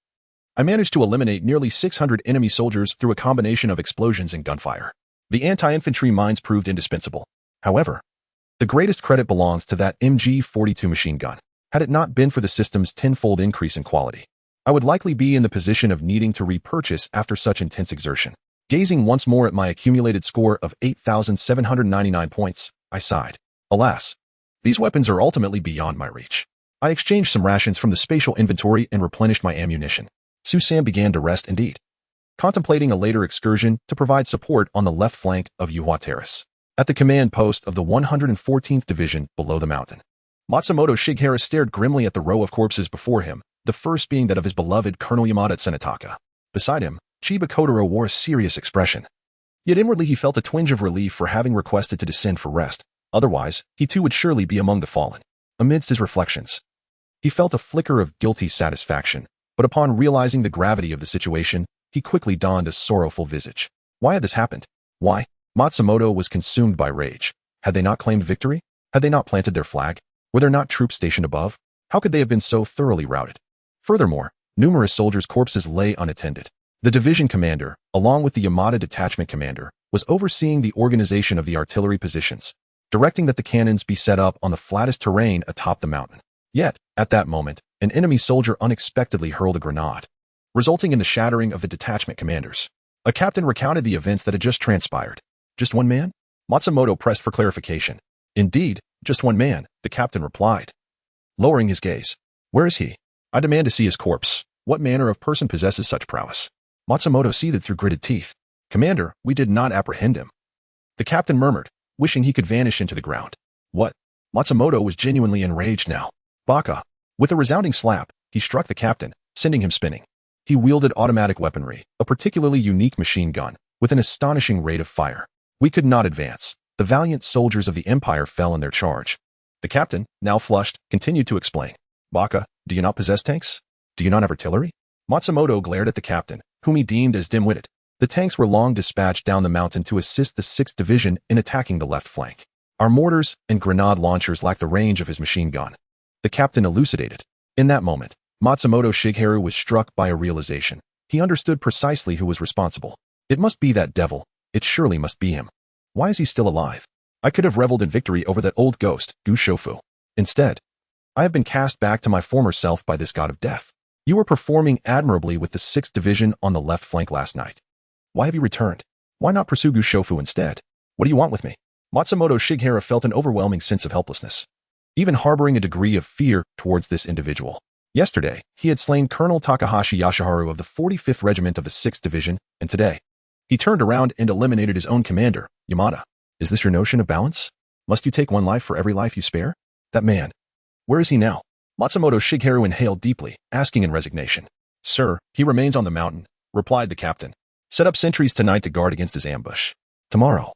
I managed to eliminate nearly 600 enemy soldiers through a combination of explosions and gunfire. The anti-infantry mines proved indispensable. However, the greatest credit belongs to that MG-42 machine gun. Had it not been for the system's tenfold increase in quality, I would likely be in the position of needing to repurchase after such intense exertion. Gazing once more at my accumulated score of 8,799 points, I sighed. Alas, these weapons are ultimately beyond my reach. I exchanged some rations from the spatial inventory and replenished my ammunition. Susan began to rest indeed, contemplating a later excursion to provide support on the left flank of Yuhua Terrace, at the command post of the 114th Division below the mountain. Matsumoto Shigeru stared grimly at the row of corpses before him, the first being that of his beloved Colonel Yamada Tsunetaka. Beside him, Chiba Kotaro wore a serious expression. Yet inwardly he felt a twinge of relief for having requested to descend for rest. Otherwise, he too would surely be among the fallen. Amidst his reflections, he felt a flicker of guilty satisfaction, but upon realizing the gravity of the situation, he quickly donned a sorrowful visage. Why had this happened? Why? Matsumoto was consumed by rage. Had they not claimed victory? Had they not planted their flag? Were there not troops stationed above? How could they have been so thoroughly routed? Furthermore, numerous soldiers' corpses lay unattended. The division commander, along with the Yamada detachment commander, was overseeing the organization of the artillery positions, directing that the cannons be set up on the flattest terrain atop the mountain. Yet, at that moment, an enemy soldier unexpectedly hurled a grenade, resulting in the shattering of the detachment commanders. A captain recounted the events that had just transpired. Just one man? Matsumoto pressed for clarification. Indeed, just one man, the captain replied, lowering his gaze. Where is he? I demand to see his corpse. What manner of person possesses such prowess? Matsumoto seethed through gritted teeth. Commander, we did not apprehend him. The captain murmured, wishing he could vanish into the ground. What? Matsumoto was genuinely enraged now. Baka. With a resounding slap, he struck the captain, sending him spinning. He wielded automatic weaponry, a particularly unique machine gun, with an astonishing rate of fire. We could not advance. The valiant soldiers of the Empire fell in their charge. The captain, now flushed, continued to explain. Baka, do you not possess tanks? Do you not have artillery? Matsumoto glared at the captain, whom he deemed as dim-witted. The tanks were long dispatched down the mountain to assist the 6th Division in attacking the left flank. Our mortars and grenade launchers lacked the range of his machine gun. The captain elucidated. In that moment, Matsumoto Shigeru was struck by a realization. He understood precisely who was responsible. It must be that devil. It surely must be him. Why is he still alive? I could have reveled in victory over that old ghost, Gushofu. Instead, I have been cast back to my former self by this god of death. You were performing admirably with the 6th Division on the left flank last night. Why have you returned? Why not pursue Gushofu instead? What do you want with me? Matsumoto Shigeru felt an overwhelming sense of helplessness, even harboring a degree of fear towards this individual. Yesterday, he had slain Colonel Takahashi Yashiharu of the 45th Regiment of the 6th Division, and today, He turned around and eliminated his own commander, Yamada. Is this your notion of balance? Must you take one life for every life you spare? That man. Where is he now? Matsumoto Shigeru inhaled deeply, asking in resignation. Sir, he remains on the mountain, replied the captain. Set up sentries tonight to guard against his ambush. Tomorrow.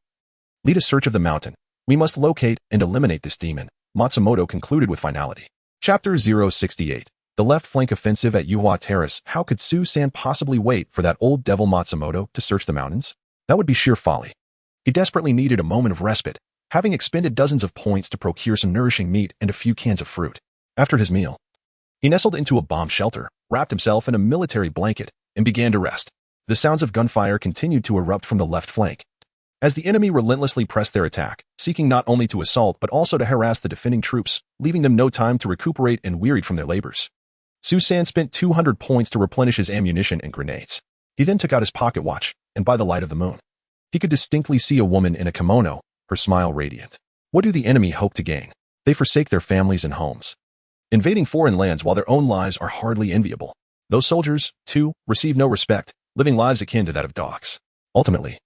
Lead a search of the mountain. We must locate and eliminate this demon, Matsumoto concluded with finality. Chapter 068. The left flank offensive at Yuhua Terrace. How could Su-san possibly wait for that old devil Matsumoto to search the mountains? That would be sheer folly. He desperately needed a moment of respite, having expended dozens of points to procure some nourishing meat and a few cans of fruit. After his meal, he nestled into a bomb shelter, wrapped himself in a military blanket, and began to rest. The sounds of gunfire continued to erupt from the left flank, as the enemy relentlessly pressed their attack, seeking not only to assault but also to harass the defending troops, leaving them no time to recuperate and wearied from their labors. Su-san spent 200 points to replenish his ammunition and grenades. He then took out his pocket watch, and by the light of the moon, he could distinctly see a woman in a kimono, her smile radiant. What do the enemy hope to gain? They forsake their families and homes, invading foreign lands while their own lives are hardly enviable. Those soldiers, too, receive no respect, living lives akin to that of dogs. Ultimately,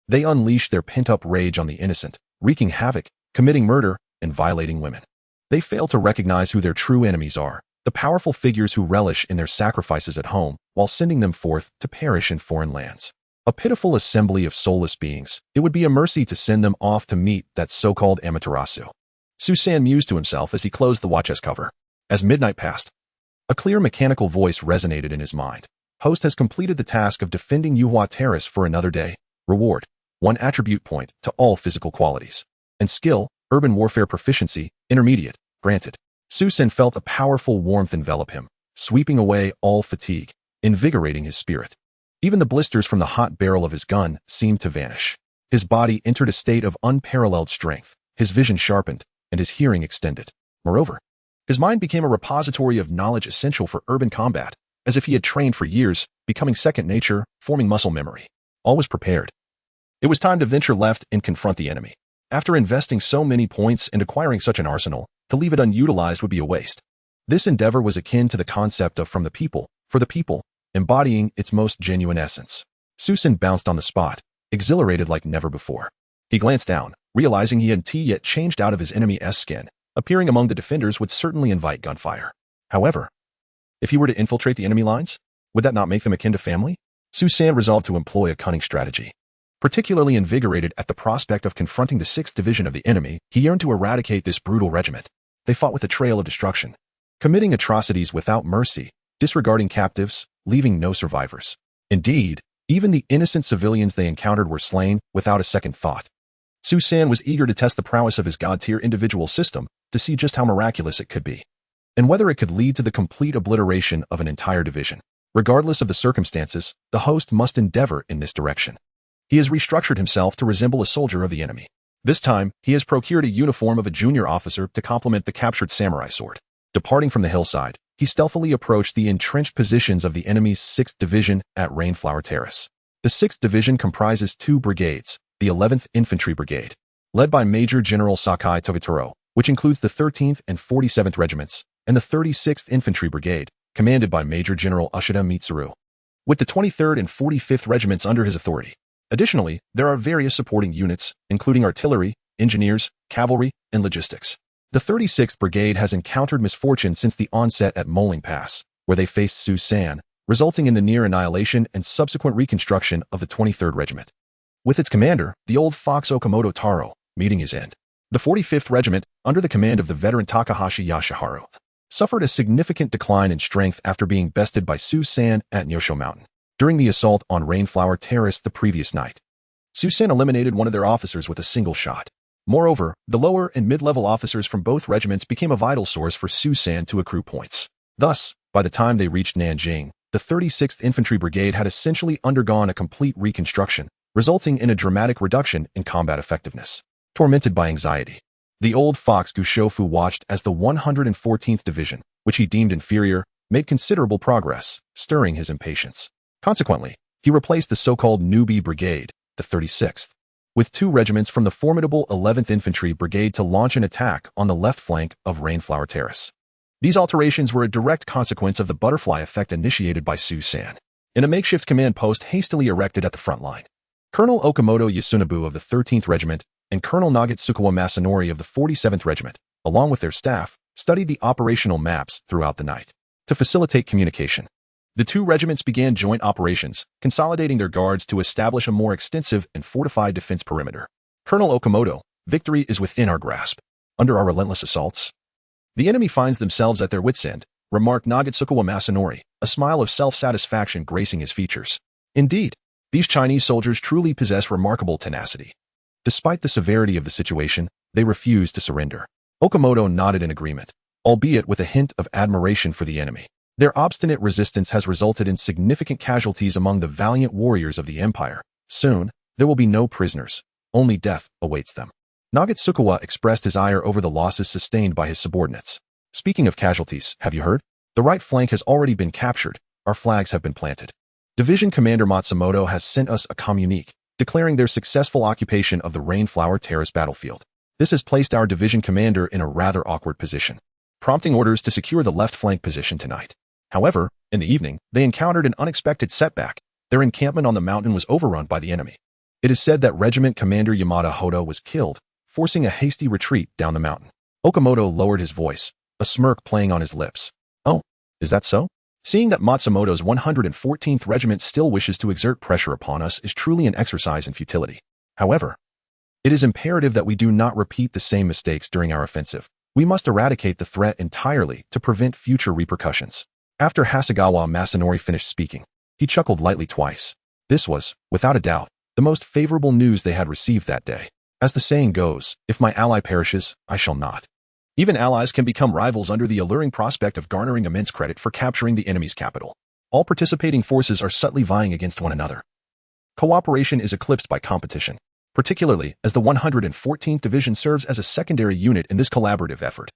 they unleash their pent-up rage on the innocent, wreaking havoc, committing murder, and violating women. They fail to recognize who their true enemies are, the powerful figures who relish in their sacrifices at home while sending them forth to perish in foreign lands. A pitiful assembly of soulless beings. It would be a mercy to send them off to meet that so-called Amaterasu. Su-san mused to himself as he closed the watch's cover. As midnight passed, a clear mechanical voice resonated in his mind. Host has completed the task of defending Yuhua Terrace for another day. Reward: 1 attribute point to all physical qualities. And skill, urban warfare proficiency, intermediate, granted. Su-san felt a powerful warmth envelop him, sweeping away all fatigue, invigorating his spirit. Even the blisters from the hot barrel of his gun seemed to vanish. His body entered a state of unparalleled strength, his vision sharpened, and his hearing extended. Moreover, his mind became a repository of knowledge essential for urban combat, as if he had trained for years, becoming second nature, forming muscle memory. All was prepared. It was time to venture left and confront the enemy. After investing so many points and acquiring such an arsenal, to leave it unutilized would be a waste. This endeavor was akin to the concept of from the people, for the people, embodying its most genuine essence. Su-san bounced on the spot, exhilarated like never before. He glanced down, realizing he hadn't yet changed out of his enemy's skin. Appearing among the defenders would certainly invite gunfire. However, if he were to infiltrate the enemy lines, would that not make them akin to family? Su-san resolved to employ a cunning strategy. Particularly invigorated at the prospect of confronting the 6th Division of the enemy, he yearned to eradicate this brutal regiment. They fought with a trail of destruction, committing atrocities without mercy, disregarding captives, leaving no survivors. Indeed, even the innocent civilians they encountered were slain without a second thought. Su-san was eager to test the prowess of his god-tier individual system to see just how miraculous it could be, and whether it could lead to the complete obliteration of an entire division. Regardless of the circumstances, the host must endeavor in this direction. He has restructured himself to resemble a soldier of the enemy. This time, he has procured a uniform of a junior officer to complement the captured samurai sword. Departing from the hillside, he stealthily approached the entrenched positions of the enemy's 6th Division at Rainflower Terrace. The 6th Division comprises 2 brigades, the 11th Infantry Brigade, led by Major General Sakai Togataro, which includes the 13th and 47th Regiments, and the 36th Infantry Brigade, commanded by Major General Ushida Mitsuru, with the 23rd and 45th Regiments under his authority. Additionally, there are various supporting units, including artillery, engineers, cavalry, and logistics. The 36th Brigade has encountered misfortune since the onset at Moling Pass, where they faced Su-san, resulting in the near annihilation and subsequent reconstruction of the 23rd Regiment, with its commander, the old fox Okamoto Taro, meeting his end. The 45th Regiment, under the command of the veteran Takahashi Yashiharu, suffered a significant decline in strength after being bested by Su-san at Nyosho Mountain during the assault on Rainflower Terrace the previous night. Su-san eliminated one of their officers with a single shot. Moreover, the lower and mid-level officers from both regiments became a vital source for Su-san to accrue points. Thus, by the time they reached Nanjing, the 36th Infantry Brigade had essentially undergone a complete reconstruction, resulting in a dramatic reduction in combat effectiveness. Tormented by anxiety, the old fox Gushofu watched as the 114th Division, which he deemed inferior, made considerable progress, stirring his impatience. Consequently, he replaced the so-called newbie brigade, the 36th, with 2 regiments from the formidable 11th Infantry Brigade to launch an attack on the left flank of Rainflower Terrace. These alterations were a direct consequence of the butterfly effect initiated by Su-san, in a makeshift command post hastily erected at the front line. Colonel Okamoto Yasunobu of the 13th Regiment and Colonel Nagatsukawa Masanori of the 47th Regiment, along with their staff, studied the operational maps throughout the night. To facilitate communication, the two regiments began joint operations, consolidating their guards to establish a more extensive and fortified defense perimeter. Colonel Okamoto, victory is within our grasp. Under our relentless assaults, the enemy finds themselves at their wits' end, remarked Nagatsukawa Masanori, a smile of self-satisfaction gracing his features. Indeed, these Chinese soldiers truly possess remarkable tenacity. Despite the severity of the situation, they refused to surrender. Okamoto nodded in agreement, albeit with a hint of admiration for the enemy. Their obstinate resistance has resulted in significant casualties among the valiant warriors of the empire. Soon, there will be no prisoners. Only death awaits them. Nagatsukawa expressed his ire over the losses sustained by his subordinates. Speaking of casualties, have you heard? The right flank has already been captured. Our flags have been planted. Division Commander Matsumoto has sent us a communique, declaring their successful occupation of the Rainflower Terrace battlefield. This has placed our division commander in a rather awkward position, prompting orders to secure the left flank position tonight. However, in the evening, they encountered an unexpected setback. Their encampment on the mountain was overrun by the enemy. It is said that Regiment Commander Yamada Hodo was killed, forcing a hasty retreat down the mountain. Okamoto lowered his voice, a smirk playing on his lips. Oh, is that so? Seeing that Matsumoto's 114th Regiment still wishes to exert pressure upon us is truly an exercise in futility. However, it is imperative that we do not repeat the same mistakes during our offensive. We must eradicate the threat entirely to prevent future repercussions. After Hasegawa Masanori finished speaking, he chuckled lightly twice. This was, without a doubt, the most favorable news they had received that day. As the saying goes, if my ally perishes, I shall not. Even allies can become rivals under the alluring prospect of garnering immense credit for capturing the enemy's capital. All participating forces are subtly vying against one another. Cooperation is eclipsed by competition, particularly as the 114th Division serves as a secondary unit in this collaborative effort.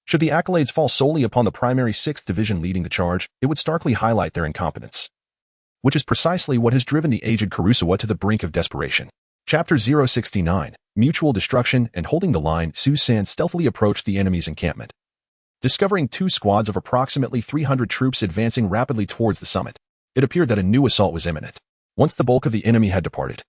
Should the accolades fall solely upon the primary 6th Division leading the charge, it would starkly highlight their incompetence, which is precisely what has driven the aged Kurusawa to the brink of desperation. Chapter 069, Mutual Destruction and Holding the Line. Susan stealthily approached the enemy's encampment, discovering two squads of approximately 300 troops advancing rapidly towards the summit. It appeared that a new assault was imminent. Once the bulk of the enemy had departed,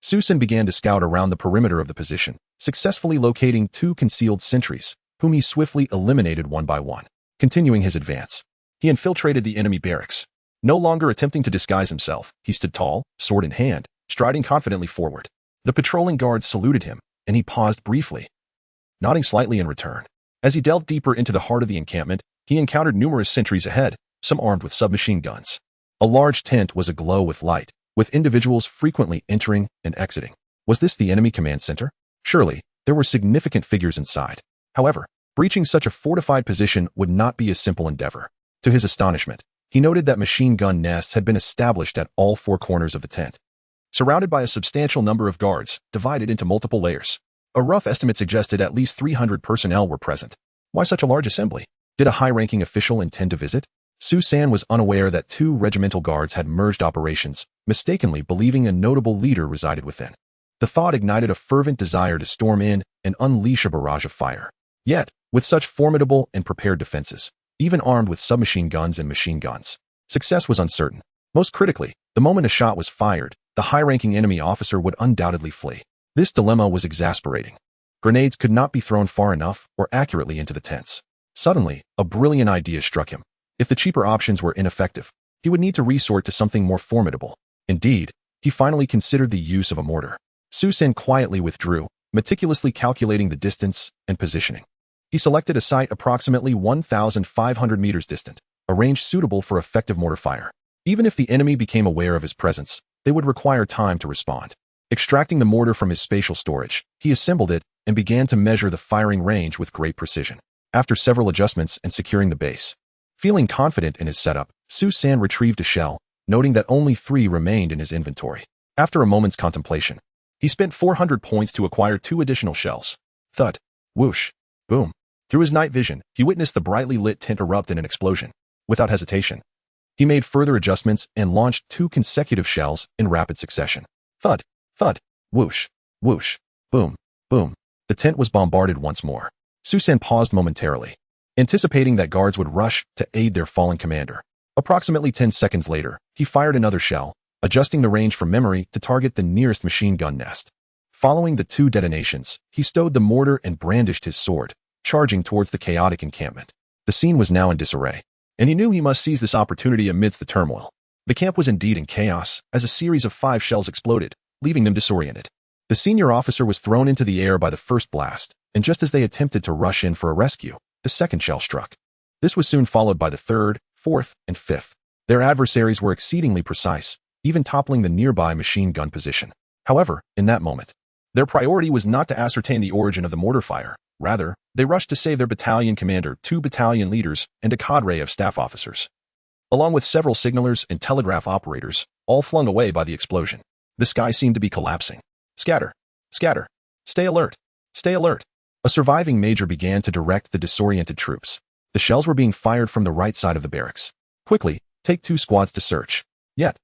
Susan began to scout around the perimeter of the position, successfully locating two concealed sentries, whom he swiftly eliminated one by one. Continuing his advance, he infiltrated the enemy barracks. No longer attempting to disguise himself, he stood tall, sword in hand, striding confidently forward. The patrolling guards saluted him, and he paused briefly, nodding slightly in return. As he delved deeper into the heart of the encampment, he encountered numerous sentries ahead, some armed with submachine guns. A large tent was aglow with light, with individuals frequently entering and exiting. Was this the enemy command center? Surely, there were significant figures inside. However, breaching such a fortified position would not be a simple endeavor. To his astonishment, he noted that machine gun nests had been established at all four corners of the tent, surrounded by a substantial number of guards, divided into multiple layers. A rough estimate suggested at least 300 personnel were present. Why such a large assembly? Did a high-ranking official intend to visit? Susan was unaware that two regimental guards had merged operations, mistakenly believing a notable leader resided within. The thought ignited a fervent desire to storm in and unleash a barrage of fire. Yet, with such formidable and prepared defenses, even armed with submachine guns and machine guns, success was uncertain. Most critically, the moment a shot was fired, the high-ranking enemy officer would undoubtedly flee. This dilemma was exasperating. Grenades could not be thrown far enough or accurately into the tents. Suddenly, a brilliant idea struck him. If the cheaper options were ineffective, he would need to resort to something more formidable. Indeed, he finally considered the use of a mortar. Susan quietly withdrew, meticulously calculating the distance and positioning. He selected a site approximately 1,500 meters distant, a range suitable for effective mortar fire. Even if the enemy became aware of his presence, they would require time to respond. Extracting the mortar from his spatial storage, he assembled it and began to measure the firing range with great precision. After several adjustments and securing the base, feeling confident in his setup, Susan retrieved a shell, noting that only 3 remained in his inventory. After a moment's contemplation, he spent 400 points to acquire 2 additional shells. Thud, whoosh, boom. Through his night vision, he witnessed the brightly lit tent erupt in an explosion. Without hesitation, he made further adjustments and launched 2 consecutive shells in rapid succession. Thud, thud, whoosh, whoosh, boom, boom. The tent was bombarded once more. Susan paused momentarily, anticipating that guards would rush to aid their fallen commander. Approximately 10 seconds later, he fired another shell, adjusting the range from memory to target the nearest machine gun nest. Following the 2 detonations, he stowed the mortar and brandished his sword, charging towards the chaotic encampment. The scene was now in disarray, and he knew he must seize this opportunity amidst the turmoil. The camp was indeed in chaos, as a series of 5 shells exploded, leaving them disoriented. The senior officer was thrown into the air by the first blast, and just as they attempted to rush in for a rescue, the second shell struck. This was soon followed by the third, fourth, and fifth. Their adversaries were exceedingly precise, even toppling the nearby machine gun position. However, in that moment, their priority was not to ascertain the origin of the mortar fire. Rather, they rushed to save their battalion commander, 2 battalion leaders, and a cadre of staff officers, along with several signalers and telegraph operators, all flung away by the explosion. The sky seemed to be collapsing. Scatter! Scatter! Stay alert! Stay alert! A surviving major began to direct the disoriented troops. The shells were being fired from the right side of the barracks. Quickly, take 2 squads to search. Yet,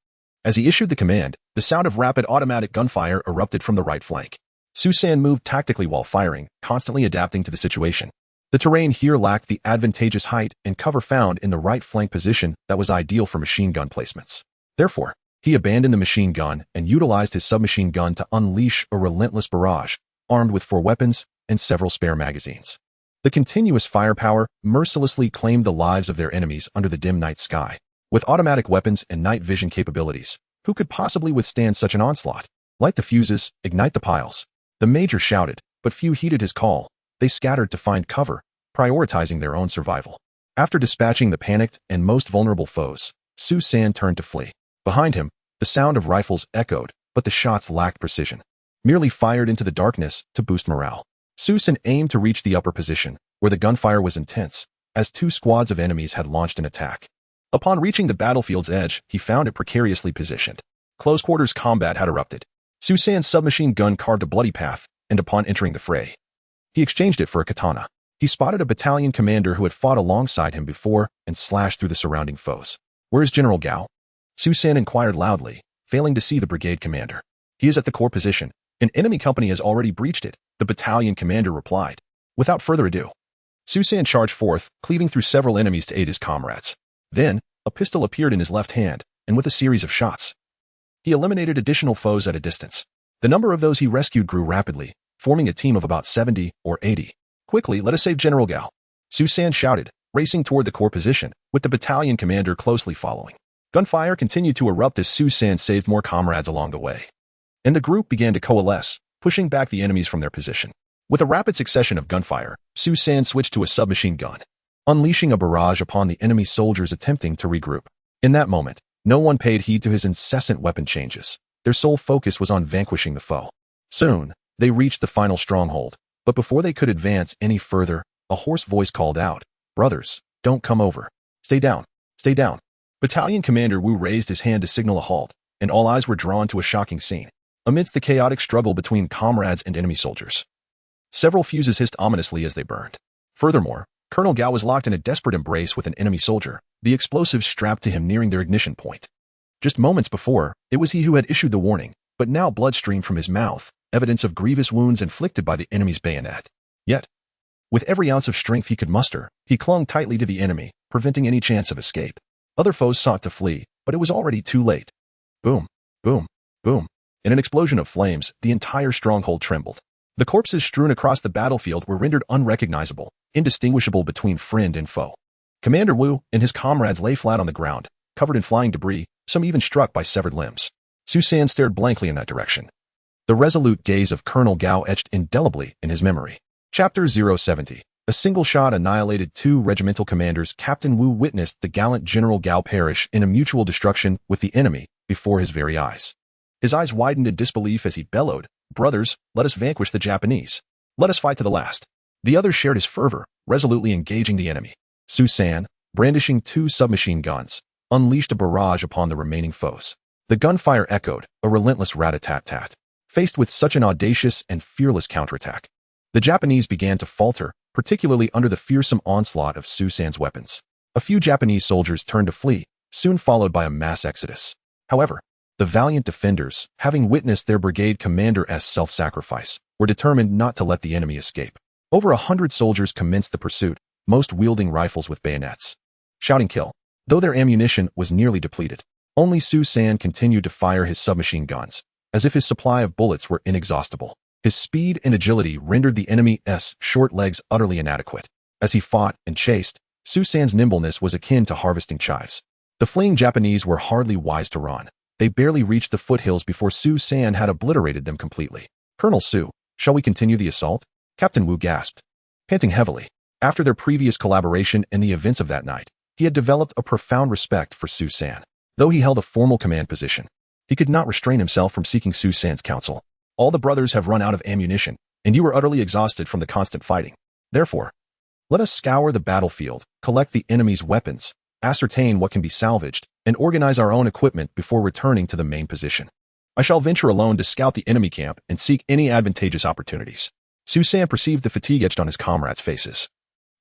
as he issued the command, the sound of rapid automatic gunfire erupted from the right flank. Susan moved tactically while firing, constantly adapting to the situation. The terrain here lacked the advantageous height and cover found in the right flank position that was ideal for machine gun placements. Therefore, he abandoned the machine gun and utilized his submachine gun to unleash a relentless barrage, armed with 4 weapons and several spare magazines. The continuous firepower mercilessly claimed the lives of their enemies under the dim night sky. With automatic weapons and night vision capabilities, who could possibly withstand such an onslaught? Light the fuses, ignite the piles. The major shouted, but few heeded his call. They scattered to find cover, prioritizing their own survival. After dispatching the panicked and most vulnerable foes, Susan turned to flee. Behind him, the sound of rifles echoed, but the shots lacked precision, merely fired into the darkness to boost morale. Susan aimed to reach the upper position, where the gunfire was intense, as 2 squads of enemies had launched an attack. Upon reaching the battlefield's edge, he found it precariously positioned. Close quarters combat had erupted. Susan's submachine gun carved a bloody path, and upon entering the fray, he exchanged it for a katana. He spotted a battalion commander who had fought alongside him before and slashed through the surrounding foes. "Where is General Gao?" Susan inquired loudly, failing to see the brigade commander. "He is at the core position. An enemy company has already breached it," the battalion commander replied. Without further ado, Susan charged forth, cleaving through several enemies to aid his comrades. Then, a pistol appeared in his left hand, and with a series of shots, he eliminated additional foes at a distance. The number of those he rescued grew rapidly, forming a team of about 70 or 80. "Quickly, let us save General Gao," Susan shouted, racing toward the core position, with the battalion commander closely following. Gunfire continued to erupt as Susan saved more comrades along the way, and the group began to coalesce, pushing back the enemies from their position. With a rapid succession of gunfire, Susan switched to a submachine gun, unleashing a barrage upon the enemy soldiers attempting to regroup. In that moment, no one paid heed to his incessant weapon changes. Their sole focus was on vanquishing the foe. Soon, they reached the final stronghold, but before they could advance any further, a hoarse voice called out, "Brothers, don't come over. Stay down. Stay down." Battalion Commander Wu raised his hand to signal a halt, and all eyes were drawn to a shocking scene. Amidst the chaotic struggle between comrades and enemy soldiers, several fuses hissed ominously as they burned. Furthermore, Colonel Gao was locked in a desperate embrace with an enemy soldier, the explosives strapped to him nearing their ignition point. Just moments before, it was he who had issued the warning, but now blood streamed from his mouth, evidence of grievous wounds inflicted by the enemy's bayonet. Yet, with every ounce of strength he could muster, he clung tightly to the enemy, preventing any chance of escape. Other foes sought to flee, but it was already too late. Boom, boom, boom. In an explosion of flames, the entire stronghold trembled. The corpses strewn across the battlefield were rendered unrecognizable, indistinguishable between friend and foe. Commander Wu and his comrades lay flat on the ground, covered in flying debris, some even struck by severed limbs. Susan stared blankly in that direction, the resolute gaze of Colonel Gao etched indelibly in his memory. Chapter 070. A single shot annihilated 2 regimental commanders. Captain Wu witnessed the gallant General Gao perish in a mutual destruction with the enemy before his very eyes. His eyes widened in disbelief as he bellowed, "Brothers, let us vanquish the Japanese. Let us fight to the last." The others shared his fervor, resolutely engaging the enemy. Susan, brandishing 2 submachine guns, unleashed a barrage upon the remaining foes. The gunfire echoed, a relentless rat-a-tat-tat. Faced with such an audacious and fearless counterattack, the Japanese began to falter, particularly under the fearsome onslaught of Susan's weapons. A few Japanese soldiers turned to flee, soon followed by a mass exodus. However, the valiant defenders, having witnessed their brigade commander's self-sacrifice, were determined not to let the enemy escape. Over 100 soldiers commenced the pursuit, most wielding rifles with bayonets, shouting "kill," though their ammunition was nearly depleted. Only Su San continued to fire his submachine guns, as if his supply of bullets were inexhaustible. His speed and agility rendered the enemy's short legs utterly inadequate. As he fought and chased, Su San's nimbleness was akin to harvesting chives. The fleeing Japanese were hardly wise to run. They barely reached the foothills before Su San had obliterated them completely. Colonel Su, shall we continue the assault? Captain Wu gasped, panting heavily. After their previous collaboration and the events of that night, he had developed a profound respect for Su San. Though he held a formal command position, he could not restrain himself from seeking Su San's counsel. All the brothers have run out of ammunition, and you are utterly exhausted from the constant fighting. Therefore, let us scour the battlefield, collect the enemy's weapons, ascertain what can be salvaged, and organize our own equipment before returning to the main position. I shall venture alone to scout the enemy camp and seek any advantageous opportunities. Su San perceived the fatigue etched on his comrades' faces.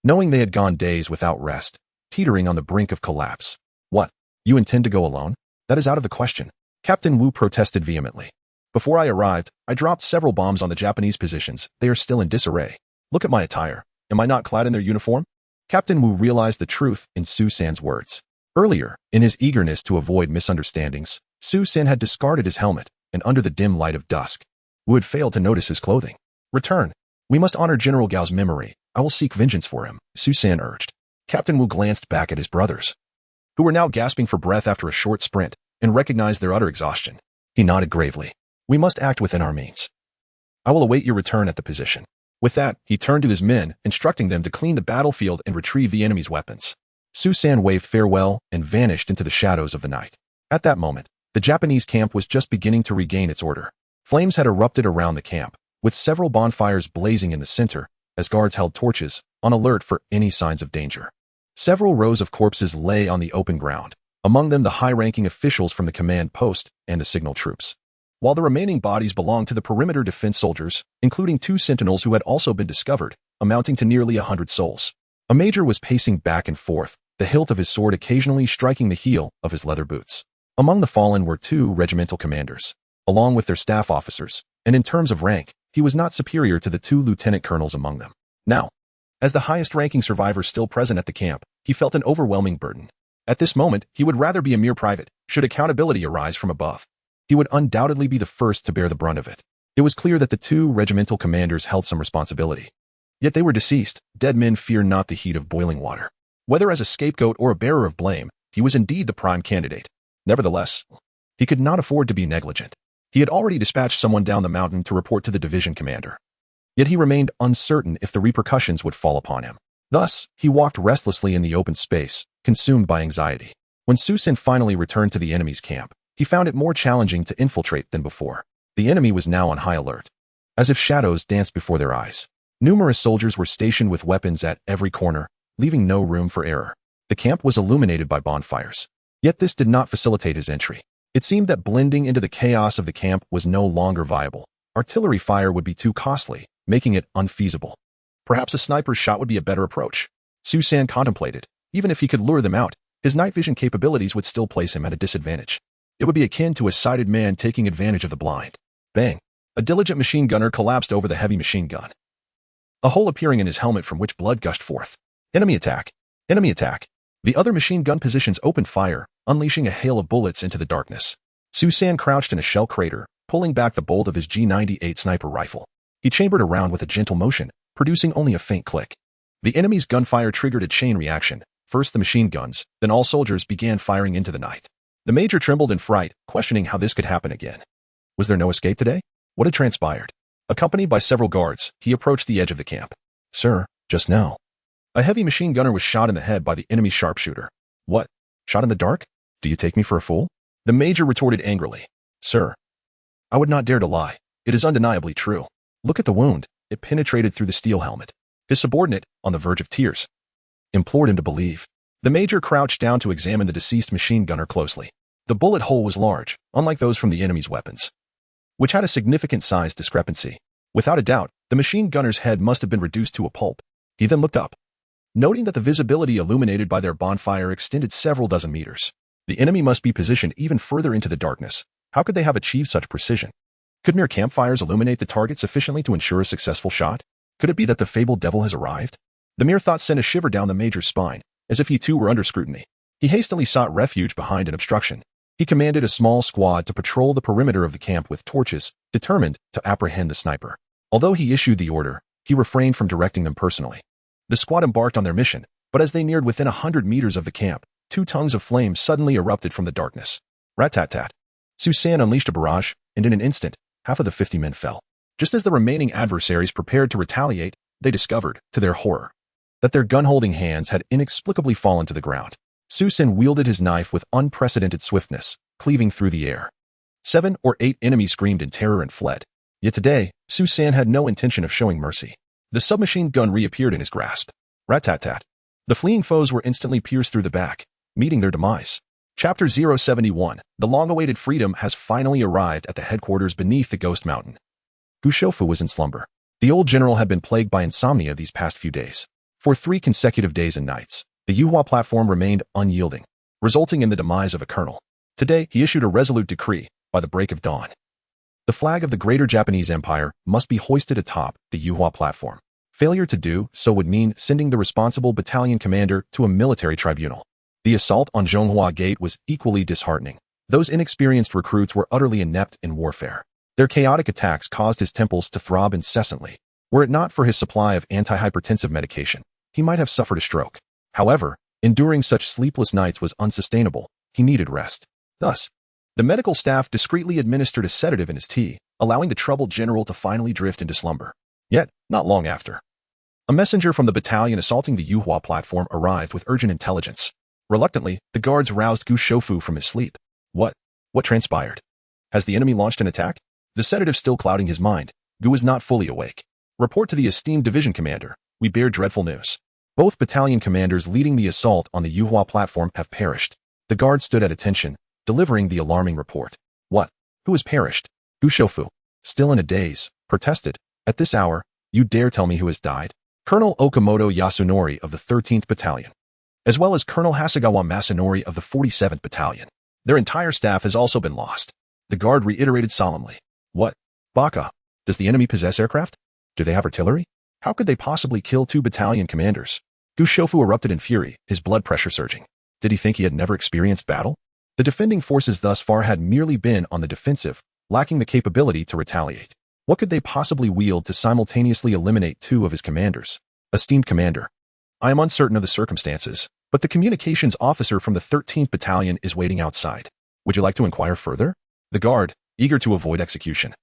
Knowing they had gone days without rest, teetering on the brink of collapse. What? You intend to go alone? That is out of the question. Captain Wu protested vehemently. Before I arrived, I dropped several bombs on the Japanese positions. They are still in disarray. Look at my attire. Am I not clad in their uniform? Captain Wu realized the truth in Su San's words. Earlier, in his eagerness to avoid misunderstandings, Su San had discarded his helmet, and under the dim light of dusk, Wu had failed to notice his clothing. Return. We must honor General Gao's memory. I will seek vengeance for him, Su San urged. Captain Wu glanced back at his brothers, who were now gasping for breath after a short sprint, and recognized their utter exhaustion. He nodded gravely. We must act within our means. I will await your return at the position. With that, he turned to his men, instructing them to clean the battlefield and retrieve the enemy's weapons. Su San waved farewell and vanished into the shadows of the night. At that moment, the Japanese camp was just beginning to regain its order. Flames had erupted around the camp, with several bonfires blazing in the center, as guards held torches, on alert for any signs of danger. Several rows of corpses lay on the open ground, among them the high-ranking officials from the command post and the signal troops, while the remaining bodies belonged to the perimeter defense soldiers, including 2 sentinels who had also been discovered, amounting to nearly 100 souls. A major was pacing back and forth, the hilt of his sword occasionally striking the heel of his leather boots. Among the fallen were 2 regimental commanders, along with their staff officers, and in terms of rank, he was not superior to the 2 lieutenant colonels among them. Now, as the highest-ranking survivor still present at the camp, he felt an overwhelming burden. At this moment, he would rather be a mere private, should accountability arise from above. He would undoubtedly be the first to bear the brunt of it. It was clear that the 2 regimental commanders held some responsibility. Yet they were deceased. Dead men fear not the heat of boiling water. Whether as a scapegoat or a bearer of blame, he was indeed the prime candidate. Nevertheless, he could not afford to be negligent. He had already dispatched someone down the mountain to report to the division commander. Yet he remained uncertain if the repercussions would fall upon him. Thus, he walked restlessly in the open space, consumed by anxiety. When Su San finally returned to the enemy's camp, he found it more challenging to infiltrate than before. The enemy was now on high alert. As if shadows danced before their eyes, numerous soldiers were stationed with weapons at every corner, leaving no room for error. The camp was illuminated by bonfires. Yet this did not facilitate his entry. It seemed that blending into the chaos of the camp was no longer viable. Artillery fire would be too costly, making it unfeasible. Perhaps a sniper's shot would be a better approach. Su San contemplated. Even if he could lure them out, his night vision capabilities would still place him at a disadvantage. It would be akin to a sighted man taking advantage of the blind. Bang! A diligent machine gunner collapsed over the heavy machine gun, a hole appearing in his helmet from which blood gushed forth. Enemy attack! Enemy attack! The other machine gun positions opened fire, unleashing a hail of bullets into the darkness. Su San crouched in a shell crater, pulling back the bolt of his G98 sniper rifle. He chambered around with a gentle motion, producing only a faint click. The enemy's gunfire triggered a chain reaction. First the machine guns, then all soldiers began firing into the night. The major trembled in fright, questioning how this could happen again. Was there no escape today? What had transpired? Accompanied by several guards, he approached the edge of the camp. Sir, just now, a heavy machine gunner was shot in the head by the enemy sharpshooter. What? Shot in the dark? Do you take me for a fool? The major retorted angrily. Sir, I would not dare to lie. It is undeniably true. Look at the wound. It penetrated through the steel helmet. His subordinate, on the verge of tears, implored him to believe. The major crouched down to examine the deceased machine gunner closely. The bullet hole was large, unlike those from the enemy's weapons, which had a significant size discrepancy. Without a doubt, the machine gunner's head must have been reduced to a pulp. He then looked up, noting that the visibility illuminated by their bonfire extended several dozen meters. The enemy must be positioned even further into the darkness. How could they have achieved such precision? Could mere campfires illuminate the target sufficiently to ensure a successful shot? Could it be that the fabled devil has arrived? The mere thought sent a shiver down the major's spine, as if he too were under scrutiny. He hastily sought refuge behind an obstruction. He commanded a small squad to patrol the perimeter of the camp with torches, determined to apprehend the sniper. Although he issued the order, he refrained from directing them personally. The squad embarked on their mission, but as they neared within 100 meters of the camp, 2 tongues of flame suddenly erupted from the darkness. Rat-tat-tat. Susan unleashed a barrage, and in an instant, half of the 50 men fell. Just as the remaining adversaries prepared to retaliate, they discovered, to their horror, that their gun-holding hands had inexplicably fallen to the ground. Susan wielded his knife with unprecedented swiftness, cleaving through the air. 7 or 8 enemies screamed in terror and fled. Yet today, Susan had no intention of showing mercy. The submachine gun reappeared in his grasp. Rat-tat-tat. The fleeing foes were instantly pierced through the back, meeting their demise. Chapter 071. The long-awaited freedom has finally arrived at the headquarters beneath the Ghost Mountain. Gu Shoufu was in slumber. The old general had been plagued by insomnia these past few days. For 3 consecutive days and nights, the Yuhua platform remained unyielding, resulting in the demise of a colonel. Today, he issued a resolute decree by the break of dawn. The flag of the Greater Japanese Empire must be hoisted atop the Yuhua platform. Failure to do so would mean sending the responsible battalion commander to a military tribunal. The assault on Zhonghua Gate was equally disheartening. Those inexperienced recruits were utterly inept in warfare. Their chaotic attacks caused his temples to throb incessantly. Were it not for his supply of antihypertensive medication, he might have suffered a stroke. However, enduring such sleepless nights was unsustainable. He needed rest. Thus, the medical staff discreetly administered a sedative in his tea, allowing the troubled general to finally drift into slumber. Yet, not long after, a messenger from the battalion assaulting the Yuhua platform arrived with urgent intelligence. Reluctantly, the guards roused Gu Shoufu from his sleep. What transpired? Has the enemy launched an attack? The sedative still clouding his mind, Gu was not fully awake. Report to the esteemed division commander. We bear dreadful news. Both battalion commanders leading the assault on the Yuhua platform have perished. The guard stood at attention, delivering the alarming report. What? Who has perished? Gu Shoufu, still in a daze, protested. At this hour, you dare tell me who has died? Colonel Okamoto Yasunori of the 13th Battalion, as well as Colonel Hasegawa Masanori of the 47th Battalion. Their entire staff has also been lost. The guard reiterated solemnly. What? Baka, does the enemy possess aircraft? Do they have artillery? How could they possibly kill 2 battalion commanders? Gu Shoufu erupted in fury, his blood pressure surging. Did he think he had never experienced battle? The defending forces thus far had merely been on the defensive, lacking the capability to retaliate. What could they possibly wield to simultaneously eliminate 2 of his commanders? Esteemed commander, I am uncertain of the circumstances, but the communications officer from the 13th Battalion is waiting outside. Would you like to inquire further? The guard, eager to avoid execution,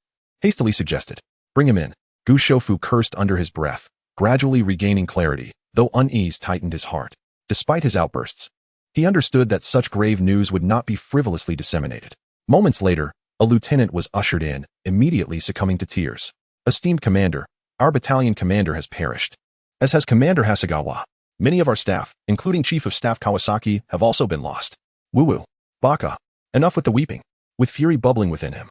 hastily suggested. Bring him in. Gu Shoufu cursed under his breath, gradually regaining clarity, though unease tightened his heart. Despite his outbursts, he understood that such grave news would not be frivolously disseminated. Moments later, a lieutenant was ushered in, immediately succumbing to tears. Esteemed commander, our battalion commander has perished, as has Commander Hasegawa. Many of our staff, including Chief of Staff Kawasaki, have also been lost. Woo-woo. Baka. Enough with the weeping. With fury bubbling within him,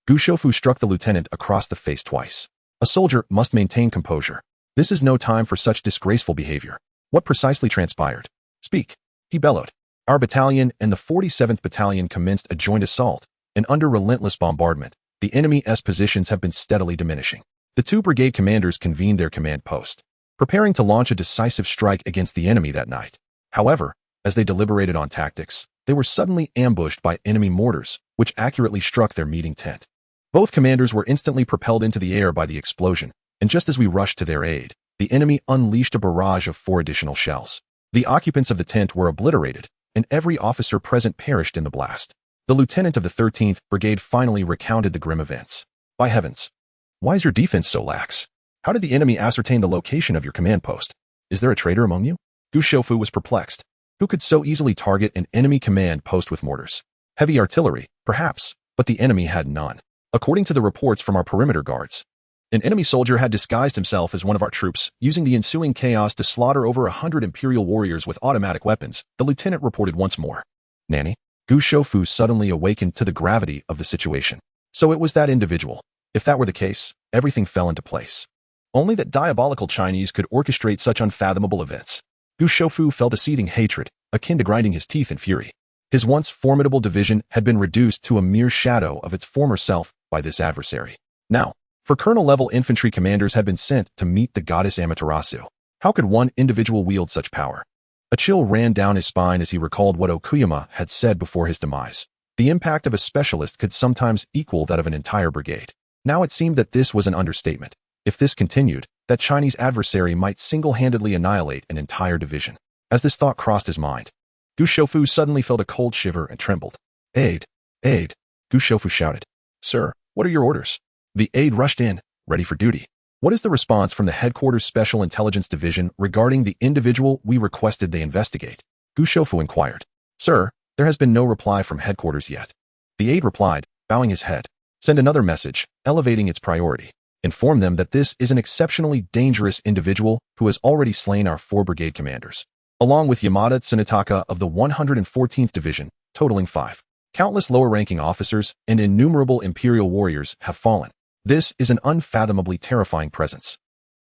Gu Shoufu struck the lieutenant across the face twice. A soldier must maintain composure. This is no time for such disgraceful behavior. What precisely transpired? Speak. He bellowed. Our battalion and the 47th Battalion commenced a joint assault, and under relentless bombardment, the enemy's positions have been steadily diminishing. The 2 brigade commanders convened their command post, preparing to launch a decisive strike against the enemy that night. However, as they deliberated on tactics, they were suddenly ambushed by enemy mortars, which accurately struck their meeting tent. Both commanders were instantly propelled into the air by the explosion, and just as we rushed to their aid, the enemy unleashed a barrage of 4 additional shells. The occupants of the tent were obliterated, and every officer present perished in the blast. The lieutenant of the 13th Brigade finally recounted the grim events. By heavens, why is your defense so lax? How did the enemy ascertain the location of your command post? Is there a traitor among you? Gu Shoufu was perplexed. Who could so easily target an enemy command post with mortars? Heavy artillery, perhaps, but the enemy had none. According to the reports from our perimeter guards, an enemy soldier had disguised himself as one of our troops, using the ensuing chaos to slaughter over 100 Imperial warriors with automatic weapons, the lieutenant reported once more. Nanny? Gu Shoufu suddenly awakened to the gravity of the situation. So it was that individual. If that were the case, everything fell into place. Only that diabolical Chinese could orchestrate such unfathomable events. Gu Shoufu felt a seething hatred, akin to grinding his teeth in fury. His once formidable division had been reduced to a mere shadow of its former self by this adversary. Now, for colonel-level infantry commanders had been sent to meet the goddess Amaterasu. How could one individual wield such power? A chill ran down his spine as he recalled what Okuyama had said before his demise. The impact of a specialist could sometimes equal that of an entire brigade. Now it seemed that this was an understatement. If this continued, that Chinese adversary might single-handedly annihilate an entire division. As this thought crossed his mind, Gu Shoufu suddenly felt a cold shiver and trembled. "Aide! Aide!" Gu Shoufu shouted. "Sir, what are your orders?" The aide rushed in, ready for duty. "What is the response from the Headquarters Special Intelligence Division regarding the individual we requested they investigate?" Gu Shoufu inquired. "Sir, there has been no reply from headquarters yet." The aide replied, bowing his head. "Send another message, elevating its priority. Inform them that this is an exceptionally dangerous individual who has already slain our 4 brigade commanders, along with Yamada Tsunetaka of the 114th Division, totaling 5. Countless lower-ranking officers and innumerable imperial warriors have fallen. This is an unfathomably terrifying presence.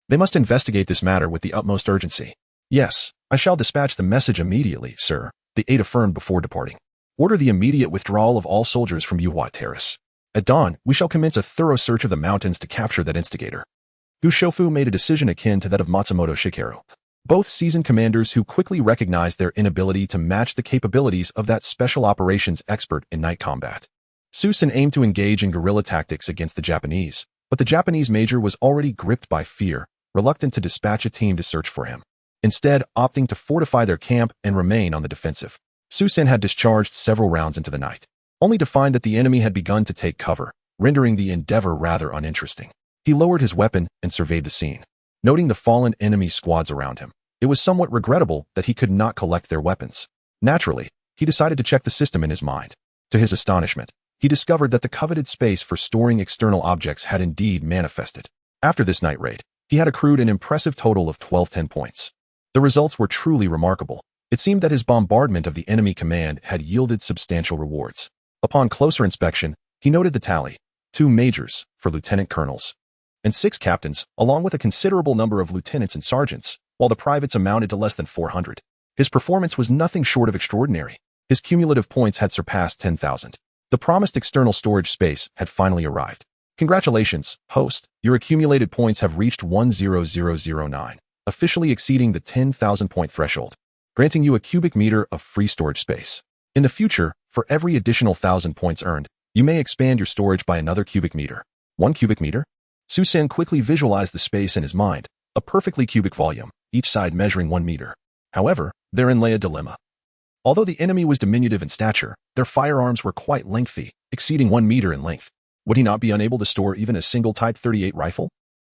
They must investigate this matter with the utmost urgency." "Yes, I shall dispatch the message immediately, sir," the aide affirmed before departing. "Order the immediate withdrawal of all soldiers from Yuhua Terrace. At dawn, we shall commence a thorough search of the mountains to capture that instigator." Gu Shoufu made a decision akin to that of Matsumoto Shigeru. Both seasoned commanders who quickly recognized their inability to match the capabilities of that special operations expert in night combat. Susan aimed to engage in guerrilla tactics against the Japanese, but the Japanese major was already gripped by fear, reluctant to dispatch a team to search for him, instead opting to fortify their camp and remain on the defensive. Susan had discharged several rounds into the night, only to find that the enemy had begun to take cover, rendering the endeavor rather uninteresting. He lowered his weapon and surveyed the scene. Noting the fallen enemy squads around him, it was somewhat regrettable that he could not collect their weapons. Naturally, he decided to check the system in his mind. To his astonishment, he discovered that the coveted space for storing external objects had indeed manifested. After this night raid, he had accrued an impressive total of 1210 points. The results were truly remarkable. It seemed that his bombardment of the enemy command had yielded substantial rewards. Upon closer inspection, he noted the tally: 2 majors for lieutenant colonels, and 6 captains, along with a considerable number of lieutenants and sergeants, while the privates amounted to less than 400. His performance was nothing short of extraordinary. His cumulative points had surpassed 10,000. The promised external storage space had finally arrived. "Congratulations, host. Your accumulated points have reached 10009, officially exceeding the 10,000 point threshold, granting you a cubic meter of free storage space. In the future, for every additional 1,000 points earned, you may expand your storage by another cubic meter." 1 cubic meter? Susan quickly visualized the space in his mind, a perfectly cubic volume, each side measuring 1 meter. However, therein lay a dilemma. Although the enemy was diminutive in stature, their firearms were quite lengthy, exceeding 1 meter in length. Would he not be unable to store even a single Type 38 rifle?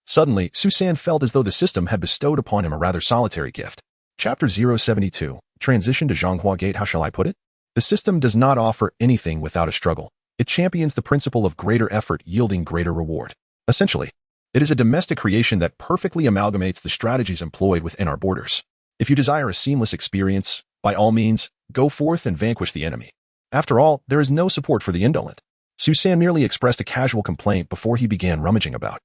Suddenly, Susan felt as though the system had bestowed upon him a rather solitary gift. Chapter 072, Transition to Zhonghua Gate. How shall I put it? The system does not offer anything without a struggle. It champions the principle of greater effort yielding greater reward. Essentially, it is a domestic creation that perfectly amalgamates the strategies employed within our borders. If you desire a seamless experience, by all means, go forth and vanquish the enemy. After all, there is no support for the indolent. Susan merely expressed a casual complaint before he began rummaging about,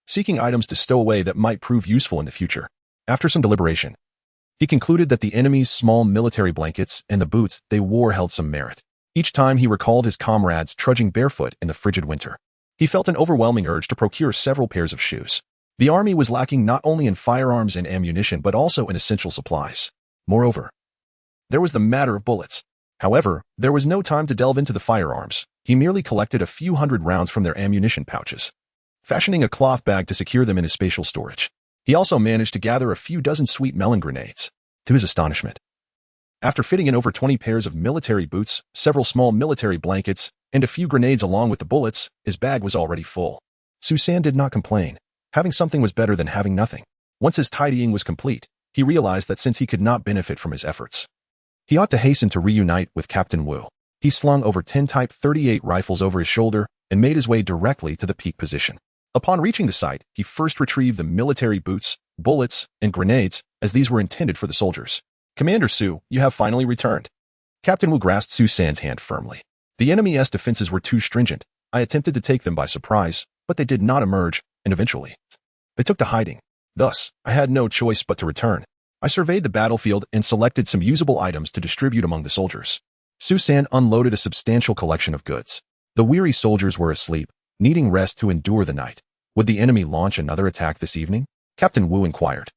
seeking items to stow away that might prove useful in the future. After some deliberation, he concluded that the enemy's small military blankets and the boots they wore held some merit. Each time he recalled his comrades trudging barefoot in the frigid winter, he felt an overwhelming urge to procure several pairs of shoes. The army was lacking not only in firearms and ammunition but also in essential supplies. Moreover, there was the matter of bullets. However, there was no time to delve into the firearms. He merely collected a few hundred rounds from their ammunition pouches, fashioning a cloth bag to secure them in his spatial storage. He also managed to gather a few dozen sweet melon grenades. To his astonishment, after fitting in over 20 pairs of military boots, several small military blankets, and a few grenades along with the bullets, his bag was already full. Susan did not complain. Having something was better than having nothing. Once his tidying was complete, he realized that since he could not benefit from his efforts, he ought to hasten to reunite with Captain Wu. He slung over 10 Type 38 rifles over his shoulder and made his way directly to the peak position. Upon reaching the site, he first retrieved the military boots, bullets, and grenades, as these were intended for the soldiers. "Commander Su, you have finally returned." Captain Wu grasped Susan's hand firmly. "The enemy's defenses were too stringent. I attempted to take them by surprise, but they did not emerge, and eventually, they took to hiding. Thus, I had no choice but to return. I surveyed the battlefield and selected some usable items to distribute among the soldiers." Susan unloaded a substantial collection of goods. The weary soldiers were asleep, needing rest to endure the night. Would the enemy launch another attack this evening? Captain Wu inquired.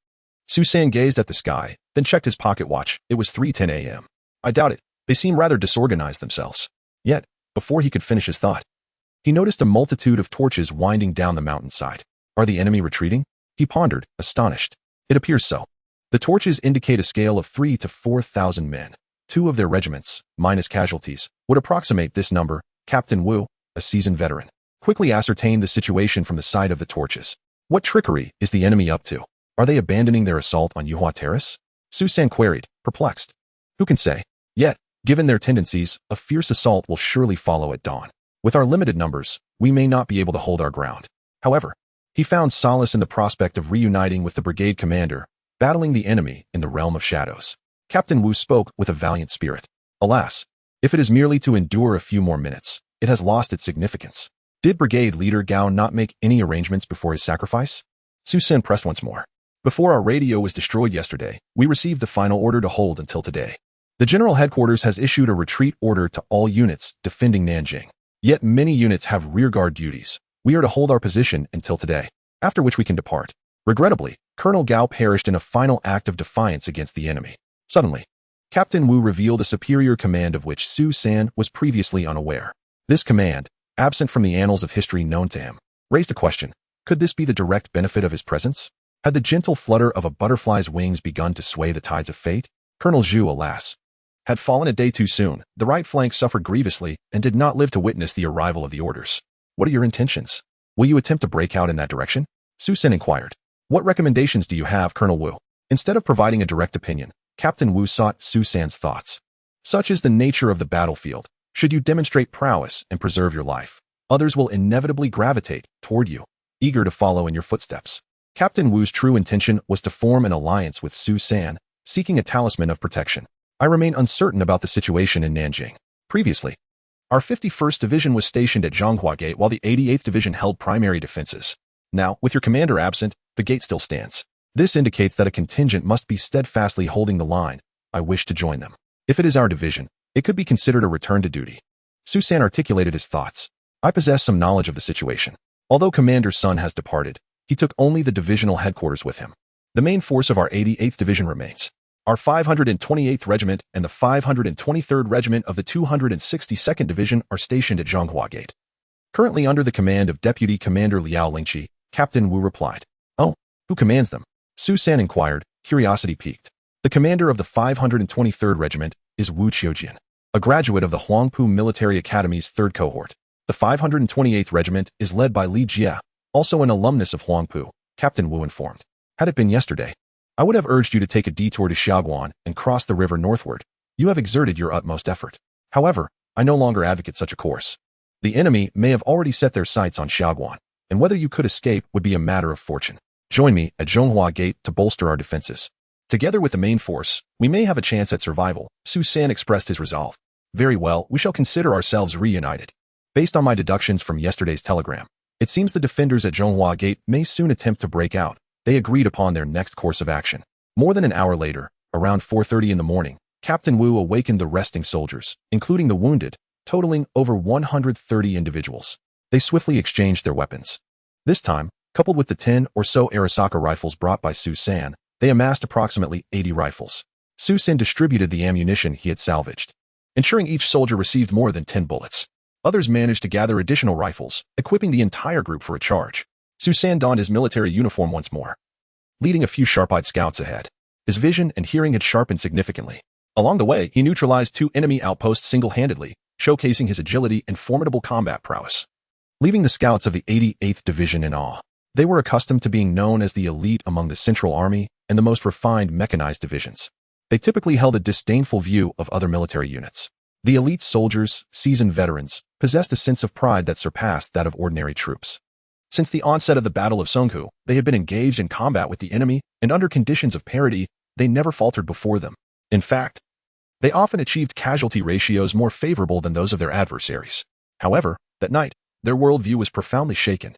Susan gazed at the sky, then checked his pocket watch. It was 3:10 a.m. "I doubt it. They seem rather disorganized themselves. Yet, Before he could finish his thought, he noticed a multitude of torches winding down the mountainside. Are the enemy retreating? He pondered, astonished. It appears so. The torches indicate a scale of 3,000 to 4,000 men. 2 of their regiments, minus casualties, would approximate this number. Captain Wu, a seasoned veteran, quickly ascertained the situation from the sight of the torches. What trickery is the enemy up to? Are they abandoning their assault on Yuhua Terrace? Su San queried, perplexed. Who can say? Yet, given their tendencies, a fierce assault will surely follow at dawn. With our limited numbers, we may not be able to hold our ground. However, he found solace in the prospect of reuniting with the brigade commander, battling the enemy in the realm of shadows. Captain Wu spoke with a valiant spirit. Alas, if it is merely to endure a few more minutes, it has lost its significance. Did Brigade Leader Gao not make any arrangements before his sacrifice? Su Sin pressed once more. Before our radio was destroyed yesterday, we received the final order to hold until today. The General Headquarters has issued a retreat order to all units defending Nanjing. Yet many units have rearguard duties. We are to hold our position until today, after which we can depart. Regrettably, Colonel Gao perished in a final act of defiance against the enemy. Suddenly, Captain Wu revealed a superior command of which Su San was previously unaware. This command, absent from the annals of history known to him, raised a question. Could this be the direct benefit of his presence? Had the gentle flutter of a butterfly's wings begun to sway the tides of fate? Colonel Zhu, alas, had fallen a day too soon. The right flank suffered grievously and did not live to witness the arrival of the orders. What are your intentions? Will you attempt to break out in that direction? Su Sin inquired. What recommendations do you have, Colonel Wu? Instead of providing a direct opinion, Captain Wu sought Su San's thoughts. Such is the nature of the battlefield. Should you demonstrate prowess and preserve your life, others will inevitably gravitate toward you, eager to follow in your footsteps. Captain Wu's true intention was to form an alliance with Su San, seeking a talisman of protection. I remain uncertain about the situation in Nanjing. Previously, our 51st Division was stationed at Zhonghua Gate while the 88th Division held primary defenses. Now, with your commander absent, the gate still stands. This indicates that a contingent must be steadfastly holding the line. I wish to join them. If it is our division, it could be considered a return to duty. Su San articulated his thoughts. I possess some knowledge of the situation. Although Commander Sun has departed, he took only the divisional headquarters with him. The main force of our 88th Division remains. Our 528th Regiment and the 523rd Regiment of the 262nd Division are stationed at Zhonghua Gate. Currently under the command of Deputy Commander Liao Lingqi, Captain Wu replied. Oh, who commands them? Su San inquired, curiosity piqued. The commander of the 523rd Regiment is Wu Qiujian, a graduate of the Huangpu Military Academy's 3rd cohort. The 528th Regiment is led by Li Jie, also an alumnus of Huangpu, Captain Wu informed. Had it been yesterday, I would have urged you to take a detour to Xiaoguan and cross the river northward. You have exerted your utmost effort. However, I no longer advocate such a course. The enemy may have already set their sights on Xiaoguan, and whether you could escape would be a matter of fortune. Join me at Zhonghua Gate to bolster our defenses. Together with the main force, we may have a chance at survival. Su San expressed his resolve. Very well, we shall consider ourselves reunited. Based on my deductions from yesterday's telegram, it seems the defenders at Zhonghua Gate may soon attempt to break out. They agreed upon their next course of action. More than an hour later, around 4:30 in the morning, Captain Wu awakened the resting soldiers, including the wounded, totaling over 130 individuals. They swiftly exchanged their weapons. This time, coupled with the 10 or so Arasaka rifles brought by Su San, they amassed approximately 80 rifles. Su San distributed the ammunition he had salvaged, ensuring each soldier received more than 10 bullets. Others managed to gather additional rifles, equipping the entire group for a charge. Su San donned his military uniform once more, leading a few sharp-eyed scouts ahead. His vision and hearing had sharpened significantly. Along the way, he neutralized 2 enemy outposts single-handedly, showcasing his agility and formidable combat prowess, leaving the scouts of the 88th Division in awe. They were accustomed to being known as the elite among the Central Army and the most refined mechanized divisions. They typically held a disdainful view of other military units. The elite soldiers, seasoned veterans, possessed a sense of pride that surpassed that of ordinary troops. Since the onset of the Battle of Songhu, they had been engaged in combat with the enemy, and under conditions of parity, they never faltered before them. In fact, they often achieved casualty ratios more favorable than those of their adversaries. However, that night, their worldview was profoundly shaken.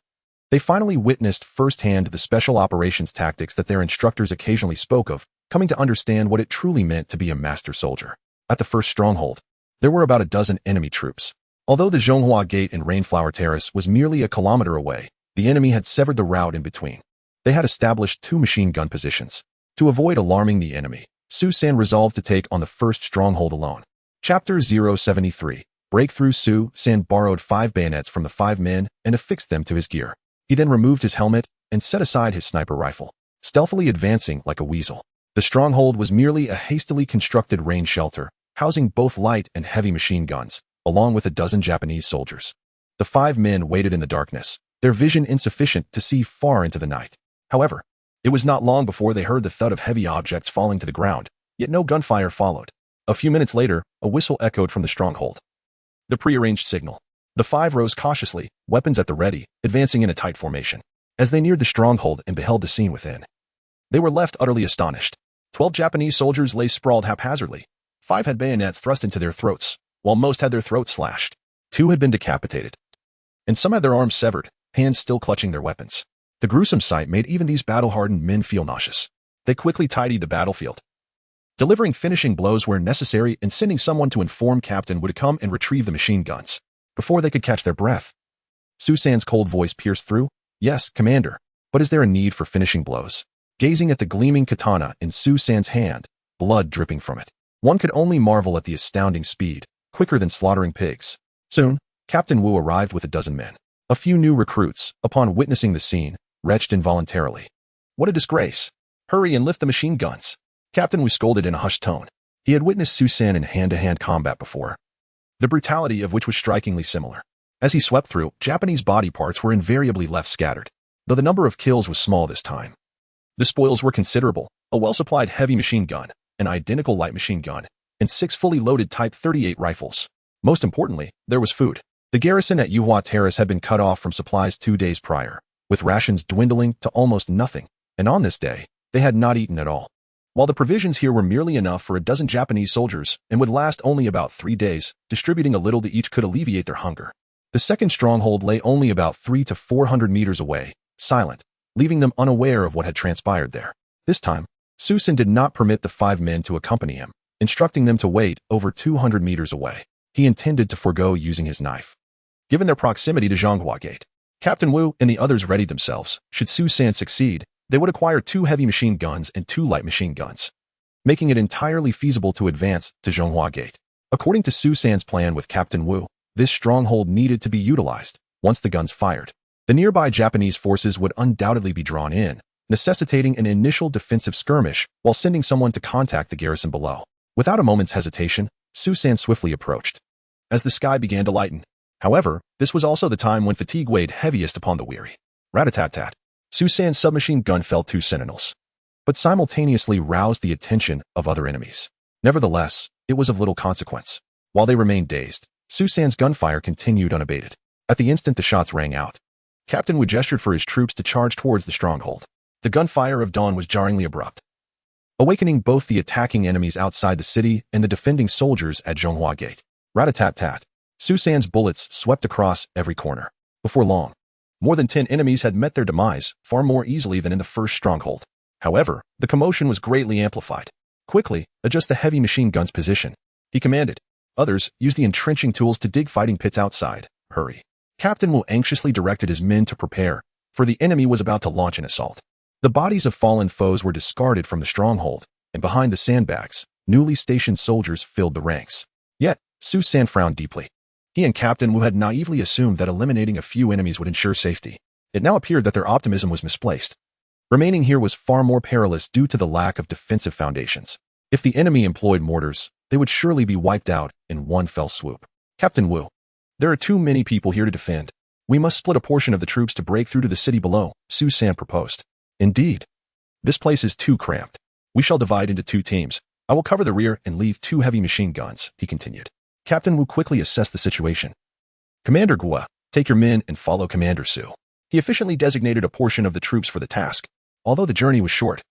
They finally witnessed firsthand the special operations tactics that their instructors occasionally spoke of, coming to understand what it truly meant to be a master soldier. At the first stronghold, there were about a dozen enemy troops. Although the Zhonghua Gate and Rainflower Terrace was merely a kilometer away, the enemy had severed the route in between. They had established 2 machine gun positions. To avoid alarming the enemy, Su San resolved to take on the first stronghold alone. Chapter 073. Breakthrough Su San borrowed 5 bayonets from the 5 men and affixed them to his gear. He then removed his helmet and set aside his sniper rifle, stealthily advancing like a weasel. The stronghold was merely a hastily constructed rain shelter, housing both light and heavy machine guns, along with a dozen Japanese soldiers. The 5 men waited in the darkness, their vision insufficient to see far into the night. However, it was not long before they heard the thud of heavy objects falling to the ground, yet no gunfire followed. A few minutes later, a whistle echoed from the stronghold. The prearranged signal. The 5 rose cautiously, weapons at the ready, advancing in a tight formation. As they neared the stronghold and beheld the scene within, they were left utterly astonished. 12 Japanese soldiers lay sprawled haphazardly. 5 had bayonets thrust into their throats, while most had their throats slashed. 2 had been decapitated, and some had their arms severed, hands still clutching their weapons. The gruesome sight made even these battle-hardened men feel nauseous. They quickly tidied the battlefield, delivering finishing blows where necessary and sending someone to inform Captain Wu to come and retrieve the machine guns. Before they could catch their breath, Su San's cold voice pierced through. "Yes, Commander, but is there a need for finishing blows?" Gazing at the gleaming katana in Su San's hand, blood dripping from it, one could only marvel at the astounding speed, quicker than slaughtering pigs. Soon, Captain Wu arrived with a dozen men. A few new recruits, upon witnessing the scene, retched involuntarily. "What a disgrace! Hurry and lift the machine guns!" Captain Wu scolded in a hushed tone. He had witnessed Su San in hand-to-hand combat before, the brutality of which was strikingly similar. As he swept through, Japanese body parts were invariably left scattered, though the number of kills was small this time. The spoils were considerable: a well-supplied heavy machine gun, an identical light machine gun, and 6 fully loaded Type 38 rifles. Most importantly, there was food. The garrison at Yuhua Terrace had been cut off from supplies 2 days prior, with rations dwindling to almost nothing, and on this day, they had not eaten at all. While the provisions here were merely enough for a dozen Japanese soldiers and would last only about 3 days, distributing a little to each could alleviate their hunger. The second stronghold lay only about 300 to 400 meters away, silent, leaving them unaware of what had transpired there. This time, Su San did not permit the 5 men to accompany him, instructing them to wait over 200 meters away. He intended to forego using his knife. Given their proximity to Zhonghua Gate, Captain Wu and the others readied themselves. Should Su San succeed, they would acquire 2 heavy machine guns and 2 light machine guns, making it entirely feasible to advance to Zhonghua Gate. According to Su San's plan with Captain Wu, this stronghold needed to be utilized. Once the guns fired, the nearby Japanese forces would undoubtedly be drawn in, necessitating an initial defensive skirmish while sending someone to contact the garrison below. Without a moment's hesitation, Su San swiftly approached. As the sky began to lighten, however, this was also the time when fatigue weighed heaviest upon the weary. Rat-a-tat-tat. Su San's submachine gun felled 2 sentinels, but simultaneously roused the attention of other enemies. Nevertheless, it was of little consequence. While they remained dazed, Su San's gunfire continued unabated. At the instant the shots rang out, Captain Wu gestured for his troops to charge towards the stronghold. The gunfire of dawn was jarringly abrupt, awakening both the attacking enemies outside the city and the defending soldiers at Zhonghua Gate. Rat-a-tat-tat. Su San's bullets swept across every corner. Before long, more than 10 enemies had met their demise far more easily than in the first stronghold. However, the commotion was greatly amplified. "Quickly, adjust the heavy machine gun's position," he commanded. Others used the entrenching tools to dig fighting pits outside. "Hurry." Captain Wu anxiously directed his men to prepare, for the enemy was about to launch an assault. The bodies of fallen foes were discarded from the stronghold, and behind the sandbags, newly stationed soldiers filled the ranks. Yet, Su San frowned deeply. He and Captain Wu had naively assumed that eliminating a few enemies would ensure safety. It now appeared that their optimism was misplaced. Remaining here was far more perilous due to the lack of defensive foundations. If the enemy employed mortars, they would surely be wiped out in one fell swoop. "Captain Wu, there are too many people here to defend. We must split a portion of the troops to break through to the city below," Su San proposed. "Indeed. This place is too cramped. We shall divide into 2 teams. I will cover the rear and leave 2 heavy machine guns," he continued. Captain Wu quickly assessed the situation. "Commander Gua, take your men and follow Commander Su." He efficiently designated a portion of the troops for the task. Although the journey was short,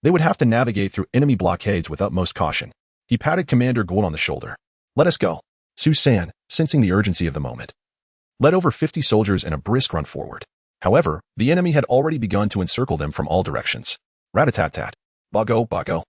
they would have to navigate through enemy blockades with utmost caution. He patted Commander Gua on the shoulder. "Let us go." Su San, sensing the urgency of the moment, led over 50 soldiers in a brisk run forward. However, the enemy had already begun to encircle them from all directions. Rat-a-tat-tat. Bago, bago.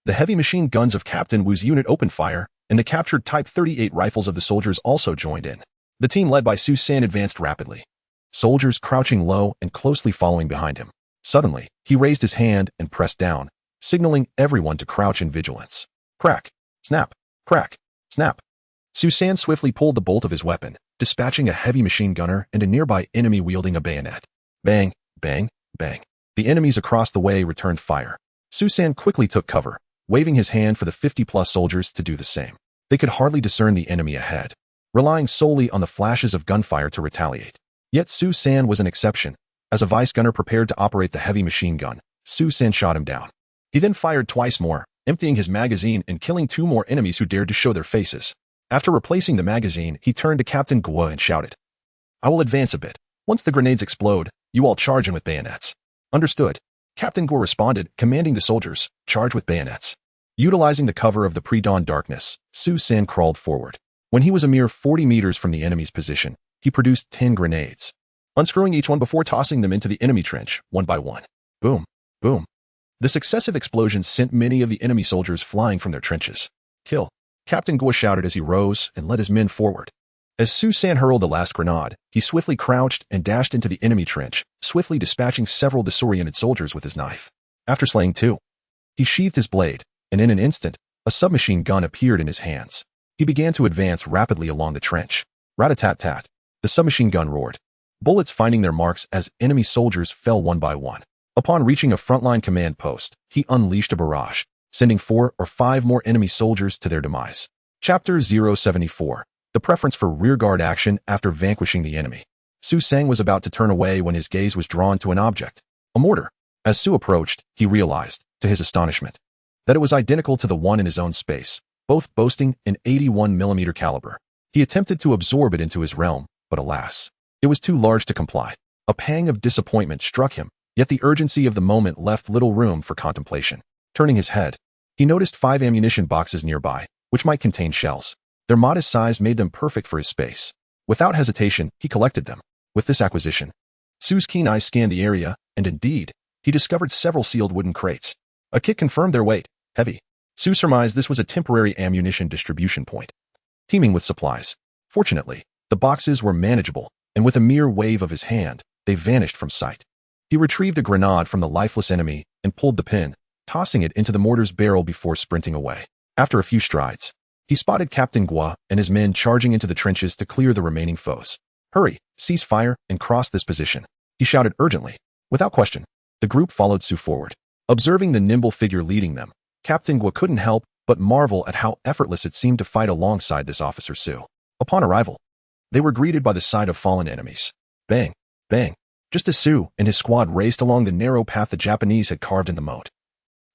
The heavy machine guns of Captain Wu's unit opened fire, and the captured Type 38 rifles of the soldiers also joined in. The team led by Su San advanced rapidly, soldiers crouching low and closely following behind him. Suddenly, he raised his hand and pressed down, signaling everyone to crouch in vigilance. Crack, snap, crack, snap. Su San swiftly pulled the bolt of his weapon, dispatching a heavy machine gunner and a nearby enemy wielding a bayonet. Bang, bang, bang. The enemies across the way returned fire. Su San quickly took cover, waving his hand for the 50-plus soldiers to do the same. They could hardly discern the enemy ahead, relying solely on the flashes of gunfire to retaliate. Yet Su San was an exception. As a vice gunner prepared to operate the heavy machine gun, Su San shot him down. He then fired twice more, emptying his magazine and killing 2 more enemies who dared to show their faces. After replacing the magazine, he turned to Captain Guo and shouted, "I will advance a bit. Once the grenades explode, you all charge in with bayonets." "Understood." Captain Guo responded, commanding the soldiers, "Charge with bayonets." Utilizing the cover of the pre-dawn darkness, Su San crawled forward. When he was a mere 40 meters from the enemy's position, he produced 10 grenades, unscrewing each one before tossing them into the enemy trench, one by one. Boom, boom. The successive explosions sent many of the enemy soldiers flying from their trenches. "Kill," Captain Guo shouted as he rose and led his men forward. As Su San hurled the last grenade, he swiftly crouched and dashed into the enemy trench, swiftly dispatching several disoriented soldiers with his knife. After slaying 2, he sheathed his blade, and in an instant, a submachine gun appeared in his hands. He began to advance rapidly along the trench. Rat-a-tat-tat. The submachine gun roared, bullets finding their marks as enemy soldiers fell one by one. Upon reaching a frontline command post, he unleashed a barrage, sending 4 or 5 more enemy soldiers to their demise. Chapter 074. The preference for rearguard action after vanquishing the enemy. Su San was about to turn away when his gaze was drawn to an object, a mortar. As Su approached, he realized, to his astonishment, that it was identical to the one in his own space, both boasting an 81mm caliber. He attempted to absorb it into his realm, but alas, it was too large to comply. A pang of disappointment struck him, yet the urgency of the moment left little room for contemplation. Turning his head, he noticed 5 ammunition boxes nearby, which might contain shells. Their modest size made them perfect for his space. Without hesitation, he collected them. With this acquisition, Su's keen eyes scanned the area, and indeed, he discovered several sealed wooden crates. A kick confirmed their weight, heavy. Su surmised this was a temporary ammunition distribution point, teeming with supplies. Fortunately, the boxes were manageable, and with a mere wave of his hand, they vanished from sight. He retrieved a grenade from the lifeless enemy and pulled the pin, tossing it into the mortar's barrel before sprinting away. After a few strides, he spotted Captain Guo and his men charging into the trenches to clear the remaining foes. "Hurry, cease fire, and cross this position," he shouted urgently. Without question, the group followed Su forward. Observing the nimble figure leading them, Captain Guo couldn't help but marvel at how effortless it seemed to fight alongside this officer Su. Upon arrival, they were greeted by the sight of fallen enemies. Bang, bang. Just as Su and his squad raced along the narrow path the Japanese had carved in the moat,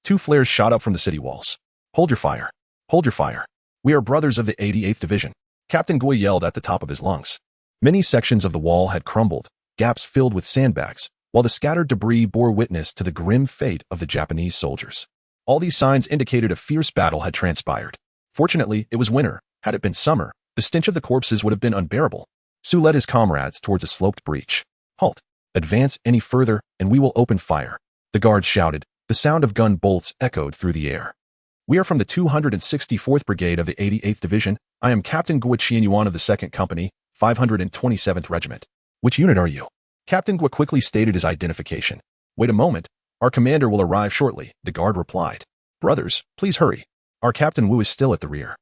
2 flares shot up from the city walls. "Hold your fire. Hold your fire. We are brothers of the 88th Division," Captain Guo yelled at the top of his lungs. Many sections of the wall had crumbled, gaps filled with sandbags, while the scattered debris bore witness to the grim fate of the Japanese soldiers. All these signs indicated a fierce battle had transpired. Fortunately, it was winter. Had it been summer, the stench of the corpses would have been unbearable. Su led his comrades towards a sloped breach. "Halt! Advance any further, and we will open fire," the guards shouted. The sound of gun bolts echoed through the air. "We are from the 264th Brigade of the 88th Division. I am Captain Guo Qianyuan of the 2nd Company, 527th Regiment." "Which unit are you?" Captain Guo quickly stated his identification. "Wait a moment. Our commander will arrive shortly," the guard replied. "Brothers, please hurry. Our Captain Wu is still at the rear.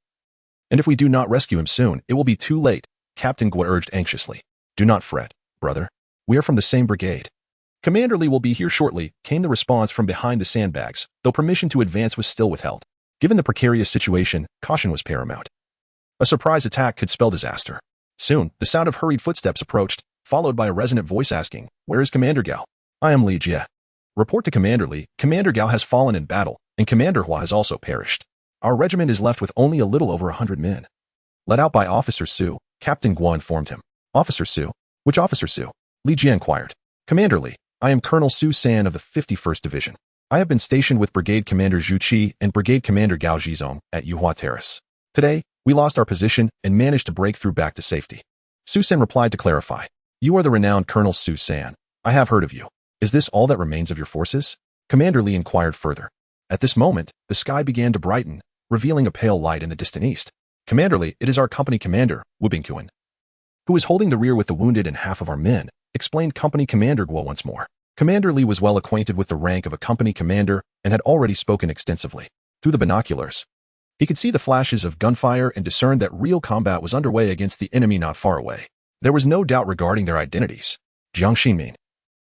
And if we do not rescue him soon, it will be too late," Captain Guo urged anxiously. "Do not fret, brother. We are from the same brigade. Commander Lee will be here shortly," came the response from behind the sandbags, though permission to advance was still withheld. Given the precarious situation, caution was paramount. A surprise attack could spell disaster. Soon, the sound of hurried footsteps approached, followed by a resonant voice asking, "Where is Commander Gao?" "I am Li Jie." "Report to Commander Li. Commander Gao has fallen in battle, and Commander Hua has also perished. Our regiment is left with only a little over 100 men." Led out by Officer Su, Captain Guo informed him. "Officer Su? Which Officer Su?" Li Jie inquired. "Commander Li, I am Colonel Su San of the 51st Division. I have been stationed with Brigade Commander Zhu Qi and Brigade Commander Gao Zhizong at Yuhua Terrace. Today, we lost our position and managed to break through back to safety." Su San replied to clarify. "You are the renowned Colonel Su San. I have heard of you. Is this all that remains of your forces?" Commander Li inquired further. At this moment, the sky began to brighten, revealing a pale light in the distant east. "Commander Li, it is our company commander, Wu Bingquan, who is holding the rear with the wounded and half of our men," explained Company Commander Guo once more. Commander Li was well acquainted with the rank of a company commander and had already spoken extensively, through the binoculars, He could see the flashes of gunfire and discerned that real combat was underway against the enemy not far away. There was no doubt regarding their identities. Jiang Xinmin.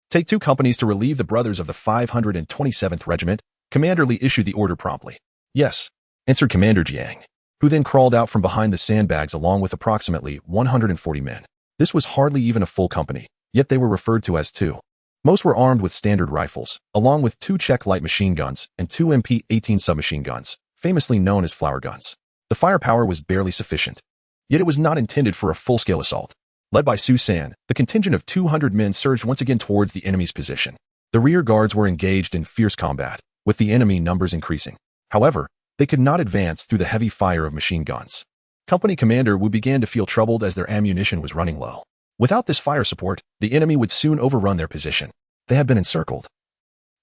Take 2 companies to relieve the brothers of the 527th Regiment. Commander Li issued the order promptly. Yes, answered Commander Jiang, who then crawled out from behind the sandbags along with approximately 140 men. This was hardly even a full company, yet they were referred to as 2. Most were armed with standard rifles, along with 2 Czech light machine guns and 2 MP-18 submachine guns, famously known as flower guns. The firepower was barely sufficient, yet it was not intended for a full-scale assault. Led by Su San, the contingent of 200 men surged once again towards the enemy's position. The rear guards were engaged in fierce combat, with the enemy numbers increasing. However, they could not advance through the heavy fire of machine guns. Company Commander Wu began to feel troubled as their ammunition was running low. Without this fire support, the enemy would soon overrun their position. They had been encircled,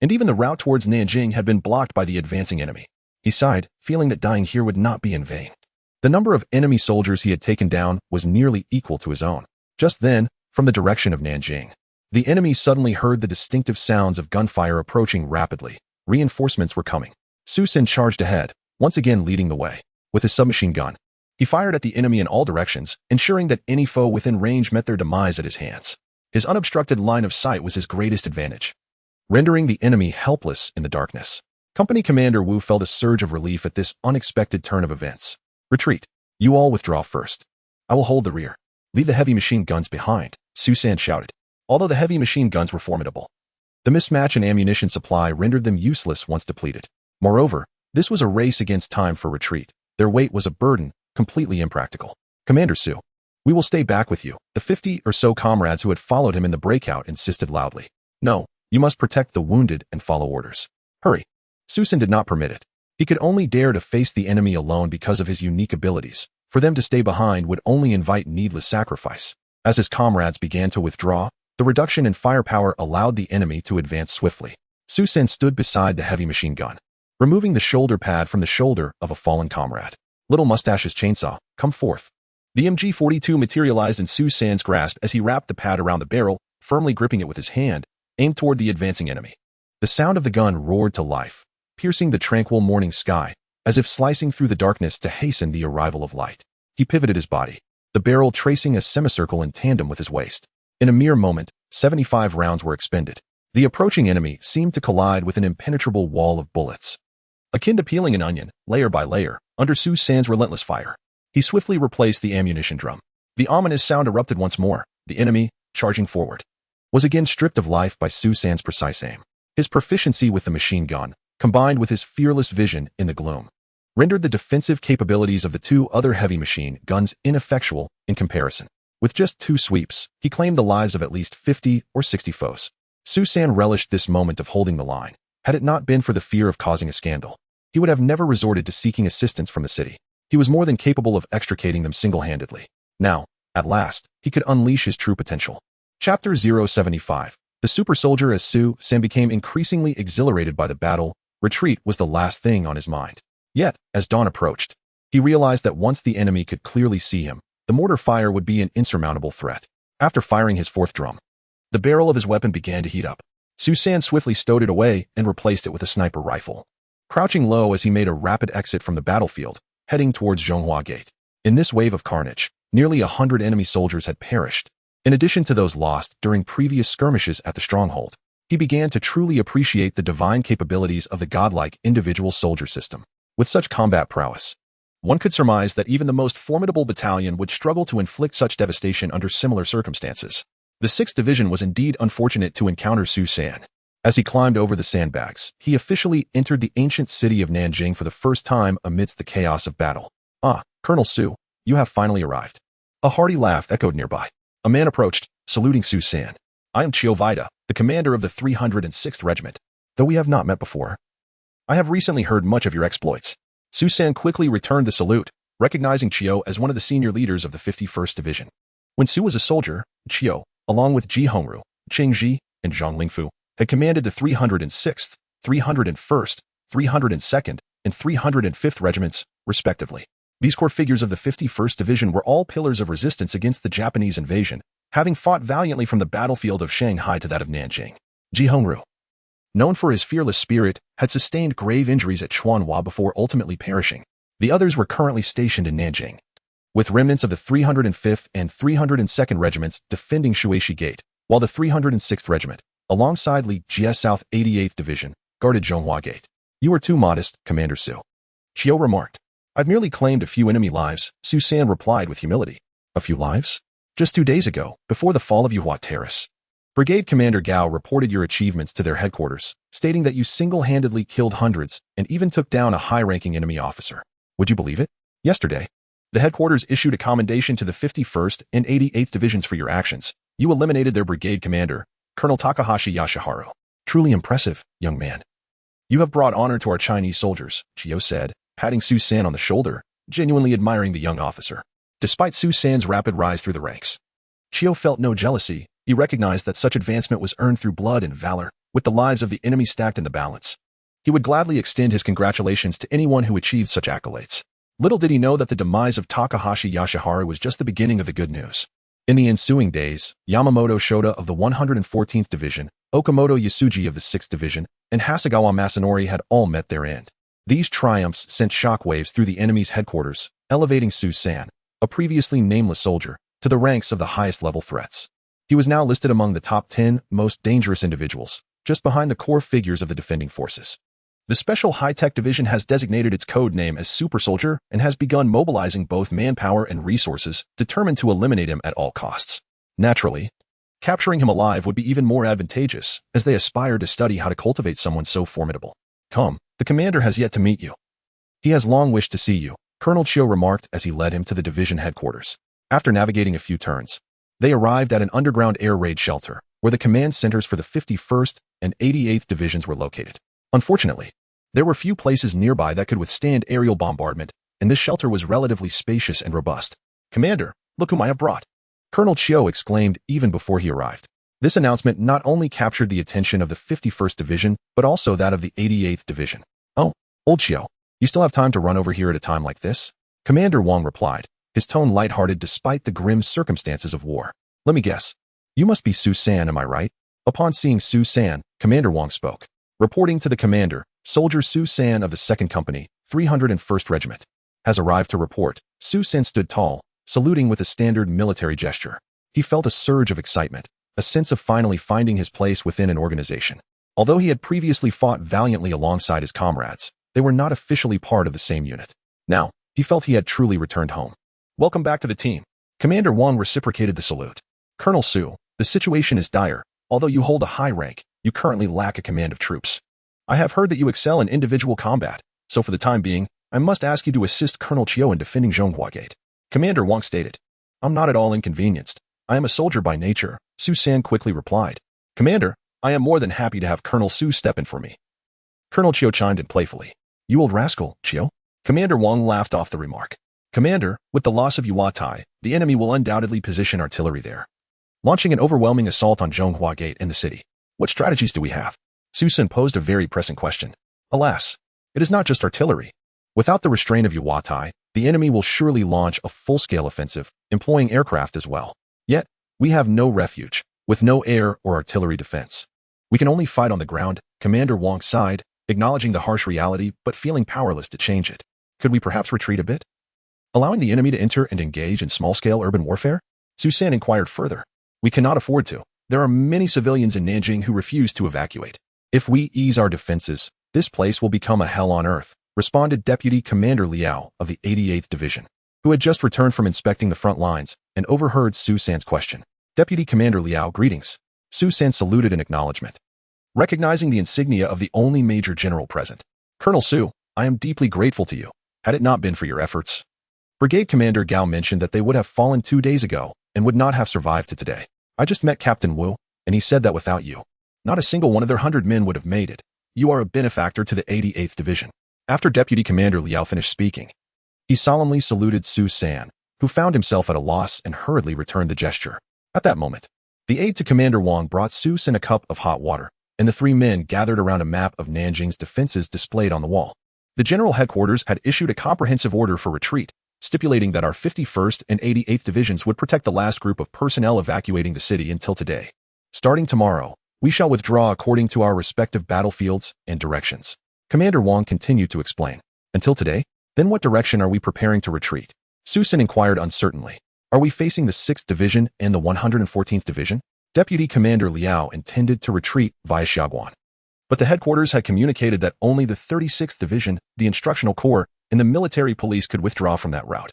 and even the route towards Nanjing had been blocked by the advancing enemy. He sighed, feeling that dying here would not be in vain. The number of enemy soldiers he had taken down was nearly equal to his own. Just then, from the direction of Nanjing, the enemy suddenly heard the distinctive sounds of gunfire approaching rapidly. Reinforcements were coming. Su San charged ahead, once again leading the way. With his submachine gun, he fired at the enemy in all directions, ensuring that any foe within range met their demise at his hands. His unobstructed line of sight was his greatest advantage, rendering the enemy helpless in the darkness. Company Commander Wu felt a surge of relief at this unexpected turn of events. Retreat. You all withdraw first. I will hold the rear. Leave the heavy machine guns behind, Su San shouted. Although the heavy machine guns were formidable, the mismatch in ammunition supply rendered them useless once depleted. Moreover, this was a race against time for retreat. Their weight was a burden, completely impractical. Commander Su, we will stay back with you. The 50 or so comrades who had followed him in the breakout insisted loudly. No, you must protect the wounded and follow orders. Hurry. Su San did not permit it. He could only dare to face the enemy alone because of his unique abilities. For them to stay behind would only invite needless sacrifice. As his comrades began to withdraw, the reduction in firepower allowed the enemy to advance swiftly. Su San stood beside the heavy machine gun, removing the shoulder pad from the shoulder of a fallen comrade. Little Mustache's chainsaw, come forth. The MG-42 materialized in Su San's grasp as he wrapped the pad around the barrel, firmly gripping it with his hand, aimed toward the advancing enemy. The sound of the gun roared to life, piercing the tranquil morning sky, as if slicing through the darkness to hasten the arrival of light. He pivoted his body, the barrel tracing a semicircle in tandem with his waist. In a mere moment, 75 rounds were expended. The approaching enemy seemed to collide with an impenetrable wall of bullets, akin to peeling an onion, layer by layer, under Su San's relentless fire. He swiftly replaced the ammunition drum. The ominous sound erupted once more. The enemy, charging forward, was again stripped of life by Su San's precise aim. His proficiency with the machine gun, combined with his fearless vision in the gloom, rendered the defensive capabilities of the 2 other heavy machine guns ineffectual in comparison. With just 2 sweeps, he claimed the lives of at least 50 or 60 foes. Su San relished this moment of holding the line. Had it not been for the fear of causing a scandal, he would have never resorted to seeking assistance from the city. He was more than capable of extricating them single-handedly. Now, at last, he could unleash his true potential. Chapter 075. The super soldier. As Su San became increasingly exhilarated by the battle, retreat was the last thing on his mind. Yet, as dawn approached, he realized that once the enemy could clearly see him, the mortar fire would be an insurmountable threat. After firing his 4th drum, the barrel of his weapon began to heat up. Su San swiftly stowed it away and replaced it with a sniper rifle, crouching low as he made a rapid exit from the battlefield, heading towards Zhonghua Gate. In this wave of carnage, nearly 100 enemy soldiers had perished. In addition to those lost during previous skirmishes at the stronghold, he began to truly appreciate the divine capabilities of the godlike individual soldier system. With such combat prowess, one could surmise that even the most formidable battalion would struggle to inflict such devastation under similar circumstances. The 6th Division was indeed unfortunate to encounter Su San. As he climbed over the sandbags, he officially entered the ancient city of Nanjing for the first time amidst the chaos of battle. Ah, Colonel Su, you have finally arrived. A hearty laugh echoed nearby. A man approached, saluting Su San. I am Chiu Vida, the commander of the 306th Regiment. Though we have not met before, I have recently heard much of your exploits. Su San quickly returned the salute, recognizing Chiu as one of the senior leaders of the 51st Division. When Su was a soldier, Chiu, along with Ji Hongru, Cheng Ji, and Zhang Lingfu, had commanded the 306th, 301st, 302nd, and 305th Regiments, respectively. These core figures of the 51st Division were all pillars of resistance against the Japanese invasion, having fought valiantly from the battlefield of Shanghai to that of Nanjing. Ji Hongru, known for his fearless spirit, had sustained grave injuries at Chuanhua before ultimately perishing. The others were currently stationed in Nanjing, with remnants of the 305th and 302nd Regiments defending Shuishi Gate, while the 306th Regiment, alongside Li Jie's South 88th Division, guarded Zhonghua Gate. You are too modest, Commander Su, Chiu remarked. I've merely claimed a few enemy lives, Su San replied with humility. A few lives? Just 2 days ago, before the fall of Yuhua Terrace, Brigade Commander Gao reported your achievements to their headquarters, stating that you single-handedly killed hundreds and even took down a high-ranking enemy officer. Would you believe it? Yesterday, the headquarters issued a commendation to the 51st and 88th Divisions for your actions. You eliminated their brigade commander, Colonel Takahashi Yashiharu. Truly impressive, young man. You have brought honor to our Chinese soldiers, Chiu said, patting Su San on the shoulder, genuinely admiring the young officer. Despite Su San's rapid rise through the ranks, Chiu felt no jealousy. He recognized that such advancement was earned through blood and valor, with the lives of the enemy stacked in the balance. He would gladly extend his congratulations to anyone who achieved such accolades. Little did he know that the demise of Takahashi Yashiharu was just the beginning of the good news. In the ensuing days, Yamamoto Shoda of the 114th Division, Okamoto Yasuji of the 6th Division, and Hasegawa Masanori had all met their end. These triumphs sent shockwaves through the enemy's headquarters, elevating Su San, a previously nameless soldier, to the ranks of the highest level threats. He was now listed among the top 10 most dangerous individuals, just behind the core figures of the defending forces. The Special High-Tech Division has designated its code name as Super Soldier and has begun mobilizing both manpower and resources, determined to eliminate him at all costs. Naturally, capturing him alive would be even more advantageous, as they aspire to study how to cultivate someone so formidable. Come, the commander has yet to meet you. He has long wished to see you, Colonel Chiu remarked as he led him to the division headquarters. After navigating a few turns, they arrived at an underground air raid shelter, where the command centers for the 51st and 88th Divisions were located. Unfortunately, there were few places nearby that could withstand aerial bombardment, and this shelter was relatively spacious and robust. Commander, look whom I have brought, Colonel Chiu exclaimed even before he arrived. This announcement not only captured the attention of the 51st Division, but also that of the 88th Division. Oh, old Chiu, you still have time to run over here at a time like this? Commander Wang replied, his tone lighthearted despite the grim circumstances of war. Let me guess. You must be Su San, am I right? Upon seeing Su San, Commander Wang spoke. Reporting to the commander, Soldier Su San of the 2nd Company, 301st Regiment, has arrived to report. Su San stood tall, saluting with a standard military gesture. He felt a surge of excitement, a sense of finally finding his place within an organization. Although he had previously fought valiantly alongside his comrades, they were not officially part of the same unit. Now, he felt he had truly returned home. Welcome back to the team. Commander Wang reciprocated the salute. Colonel Su, the situation is dire. Although you hold a high rank, you currently lack a command of troops. I have heard that you excel in individual combat, so for the time being, I must ask you to assist Colonel Chiu in defending Zhonghua Gate. Commander Wang stated. I'm not at all inconvenienced. I am a soldier by nature, Su San quickly replied. Commander, I am more than happy to have Colonel Su step in for me. Colonel Chiu chimed in playfully. You old rascal, Chiu. Commander Wang laughed off the remark. Commander, with the loss of Yuatai, the enemy will undoubtedly position artillery there, launching an overwhelming assault on Zhonghua Gate and the city. What strategies do we have? Su San posed a very pressing question. Alas, it is not just artillery. Without the restraint of Yuatai, the enemy will surely launch a full-scale offensive, employing aircraft as well. Yet, we have no refuge, with no air or artillery defense. We can only fight on the ground, Commander Wang sighed, acknowledging the harsh reality but feeling powerless to change it. Could we perhaps retreat a bit, allowing the enemy to enter and engage in small-scale urban warfare? Su San inquired further. We cannot afford to. There are many civilians in Nanjing who refuse to evacuate. If we ease our defenses, this place will become a hell on earth, responded Deputy Commander Liao of the 88th Division, who had just returned from inspecting the front lines and overheard Su San's question. Deputy Commander Liao, greetings. Su San saluted in acknowledgement, recognizing the insignia of the only major general present. Colonel Su, I am deeply grateful to you. Had it not been for your efforts, Brigade Commander Gao mentioned that they would have fallen 2 days ago and would not have survived to today. I just met Captain Wu, and he said that without you, not a single one of their 100 men would have made it. You are a benefactor to the 88th Division. After Deputy Commander Liao finished speaking, he solemnly saluted Su San, who found himself at a loss and hurriedly returned the gesture. At that moment, the aide to Commander Wang brought Su San a cup of hot water, and the 3 men gathered around a map of Nanjing's defenses displayed on the wall. The General Headquarters had issued a comprehensive order for retreat, stipulating that our 51st and 88th Divisions would protect the last group of personnel evacuating the city until today. Starting tomorrow, we shall withdraw according to our respective battlefields and directions. Commander Wang continued to explain. Until today, Then what direction are we preparing to retreat? Su San inquired uncertainly. Are we facing the 6th Division and the 114th Division? Deputy Commander Liao intended to retreat via Xiaoguan. But the headquarters had communicated that only the 36th Division, the instructional corps, and the military police could withdraw from that route.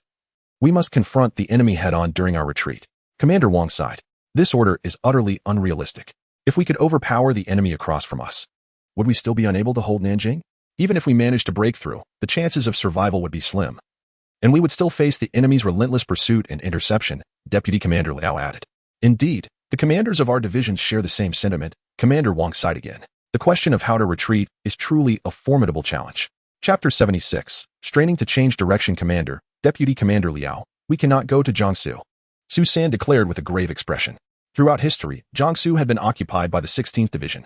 We must confront the enemy head-on during our retreat. Commander Wang sighed. This order is utterly unrealistic. If we could overpower the enemy across from us, would we still be unable to hold Nanjing? Even if we managed to break through, the chances of survival would be slim. And we would still face the enemy's relentless pursuit and interception, Deputy Commander Liao added. Indeed, the commanders of our divisions share the same sentiment. Commander Wang sighed again. The question of how to retreat is truly a formidable challenge. Chapter 76. Straining to change direction. Commander, Deputy Commander Liao, we cannot go to Jiangsu. Su San declared with a grave expression. Throughout history, Jiangsu had been occupied by the 16th Division,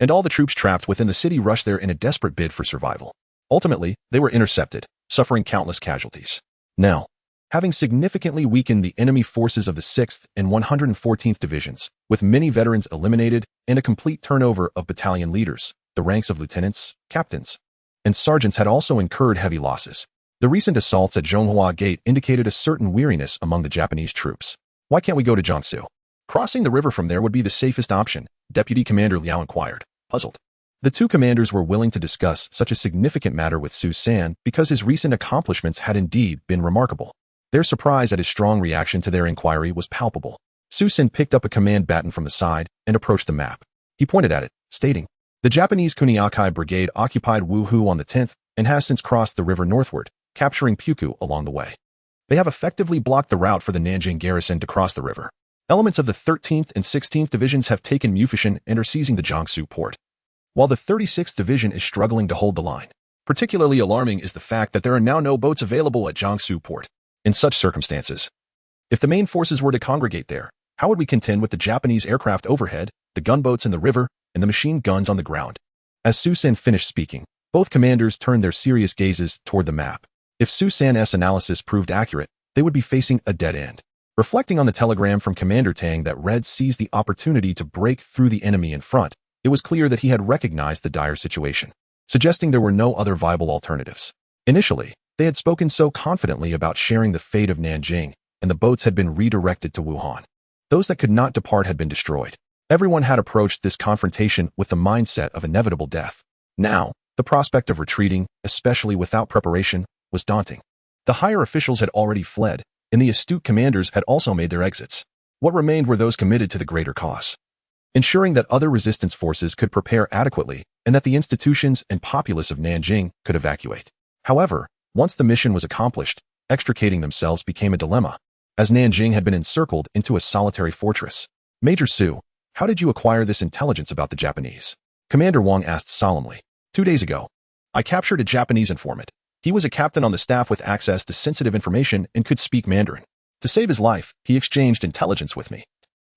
and all the troops trapped within the city rushed there in a desperate bid for survival. Ultimately, they were intercepted, suffering countless casualties. Now, having significantly weakened the enemy forces of the 6th and 114th Divisions, with many veterans eliminated and a complete turnover of battalion leaders, the ranks of lieutenants, captains, and sergeants had also incurred heavy losses. The recent assaults at Zhonghua Gate indicated a certain weariness among the Japanese troops. Why can't we go to Jiangsu? Crossing the river from there would be the safest option, Deputy Commander Liao inquired, puzzled. The two commanders were willing to discuss such a significant matter with Su San because his recent accomplishments had indeed been remarkable. Their surprise at his strong reaction to their inquiry was palpable. Su San picked up a command baton from the side and approached the map. He pointed at it, stating, "The Japanese Kuniakai Brigade occupied Wuhu on the 10th and has since crossed the river northward, capturing Puku along the way. They have effectively blocked the route for the Nanjing garrison to cross the river. Elements of the 13th and 16th Divisions have taken Mufushan and are seizing the Jiangsu port, while the 36th Division is struggling to hold the line. Particularly alarming is the fact that there are now no boats available at Jiangsu port. In such circumstances, if the main forces were to congregate there, how would we contend with the Japanese aircraft overhead, the gunboats in the river, and the machine guns on the ground?" As Su San finished speaking, both commanders turned their serious gazes toward the map. If Su San's analysis proved accurate, they would be facing a dead end. Reflecting on the telegram from Commander Tang that Red seized the opportunity to break through the enemy in front, it was clear that he had recognized the dire situation, suggesting there were no other viable alternatives. Initially, they had spoken so confidently about sharing the fate of Nanjing, and the boats had been redirected to Wuhan. Those that could not depart had been destroyed. Everyone had approached this confrontation with the mindset of inevitable death. Now, the prospect of retreating, especially without preparation, was daunting. The higher officials had already fled, and the astute commanders had also made their exits. What remained were those committed to the greater cause, ensuring that other resistance forces could prepare adequately and that the institutions and populace of Nanjing could evacuate. However, once the mission was accomplished, extricating themselves became a dilemma, as Nanjing had been encircled into a solitary fortress. "Major Su, how did you acquire this intelligence about the Japanese?" Commander Wang asked solemnly. 2 days ago, I captured a Japanese informant. He was a captain on the staff with access to sensitive information and could speak Mandarin. To save his life, he exchanged intelligence with me,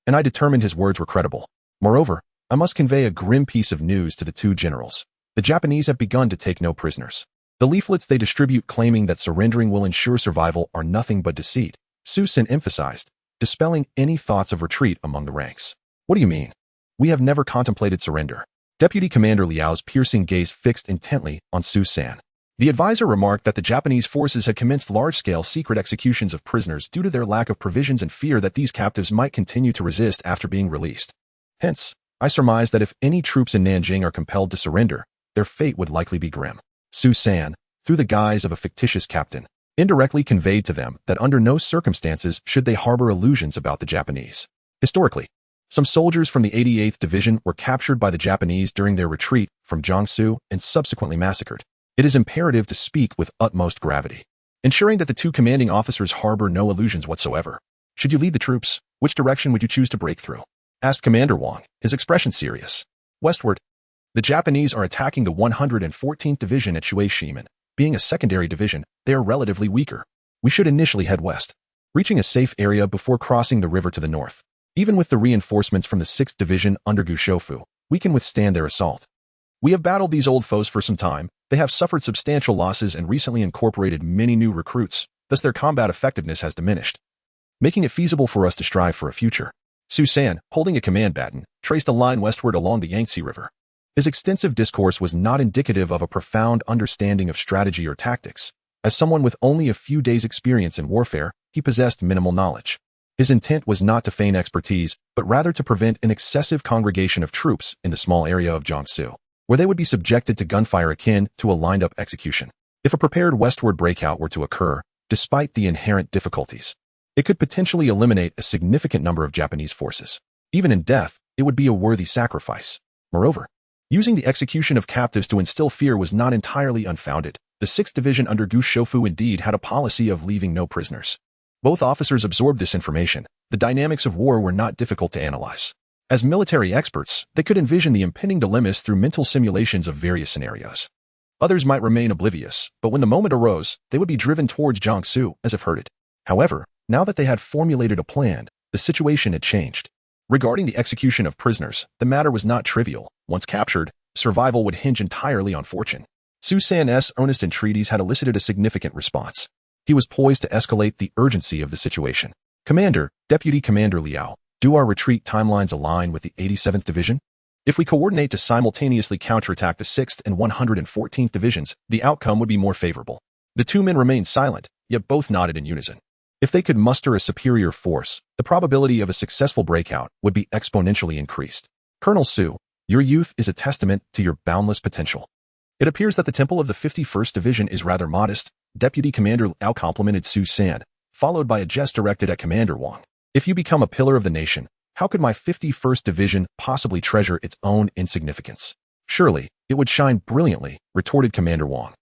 and I determined his words were credible. Moreover, I must convey a grim piece of news to the two generals. The Japanese have begun to take no prisoners. The leaflets they distribute claiming that surrendering will ensure survival are nothing but deceit, Su San emphasized, dispelling any thoughts of retreat among the ranks. What do you mean? We have never contemplated surrender. Deputy Commander Liao's piercing gaze fixed intently on Su San. The advisor remarked that the Japanese forces had commenced large-scale secret executions of prisoners due to their lack of provisions and fear that these captives might continue to resist after being released. Hence, I surmise that if any troops in Nanjing are compelled to surrender, their fate would likely be grim. Su San, through the guise of a fictitious captain, indirectly conveyed to them that under no circumstances should they harbor illusions about the Japanese. Historically, some soldiers from the 88th Division were captured by the Japanese during their retreat from Jiangsu and subsequently massacred. It is imperative to speak with utmost gravity, ensuring that the two commanding officers harbor no illusions whatsoever. Should you lead the troops, which direction would you choose to break through? Asked Commander Wang, his expression serious. Westward. The Japanese are attacking the 114th Division at Shueishimen. Being a secondary division, they are relatively weaker. We should initially head west, reaching a safe area before crossing the river to the north. Even with the reinforcements from the 6th Division under Gushofu, we can withstand their assault. We have battled these old foes for some time. They have suffered substantial losses and recently incorporated many new recruits, thus their combat effectiveness has diminished, making it feasible for us to strive for a future. Su San, holding a command baton, traced a line westward along the Yangtze River. His extensive discourse was not indicative of a profound understanding of strategy or tactics, As someone with only a few days' experience in warfare, he possessed minimal knowledge. His intent was not to feign expertise, but rather to prevent an excessive congregation of troops in the small area of Jiangsu, where they would be subjected to gunfire akin to a lined-up execution. If a prepared westward breakout were to occur, despite the inherent difficulties, it could potentially eliminate a significant number of Japanese forces. Even in death, it would be a worthy sacrifice. Moreover, using the execution of captives to instill fear was not entirely unfounded. The 6th Division under Gu Shofu indeed had a policy of leaving no prisoners. Both officers absorbed this information. The dynamics of war were not difficult to analyze. As military experts, they could envision the impending dilemmas through mental simulations of various scenarios. Others might remain oblivious, but when the moment arose, they would be driven towards Jiangsu as if herded. However, now that they had formulated a plan, the situation had changed. Regarding the execution of prisoners, the matter was not trivial. Once captured, survival would hinge entirely on fortune. Su San's earnest entreaties had elicited a significant response. He was poised to escalate the urgency of the situation. Commander, Deputy Commander Liao, do our retreat timelines align with the 87th Division? If we coordinate to simultaneously counterattack the 6th and 114th Divisions, the outcome would be more favorable. The two men remained silent, yet both nodded in unison. If they could muster a superior force, the probability of a successful breakout would be exponentially increased. Colonel Su, your youth is a testament to your boundless potential. It appears that the temple of the 51st Division is rather modest. Deputy Commander Liao complimented Su San, followed by a jest directed at Commander Wang. If you become a pillar of the nation, how could my 51st Division possibly treasure its own insignificance? Surely, it would shine brilliantly, retorted Commander Wang,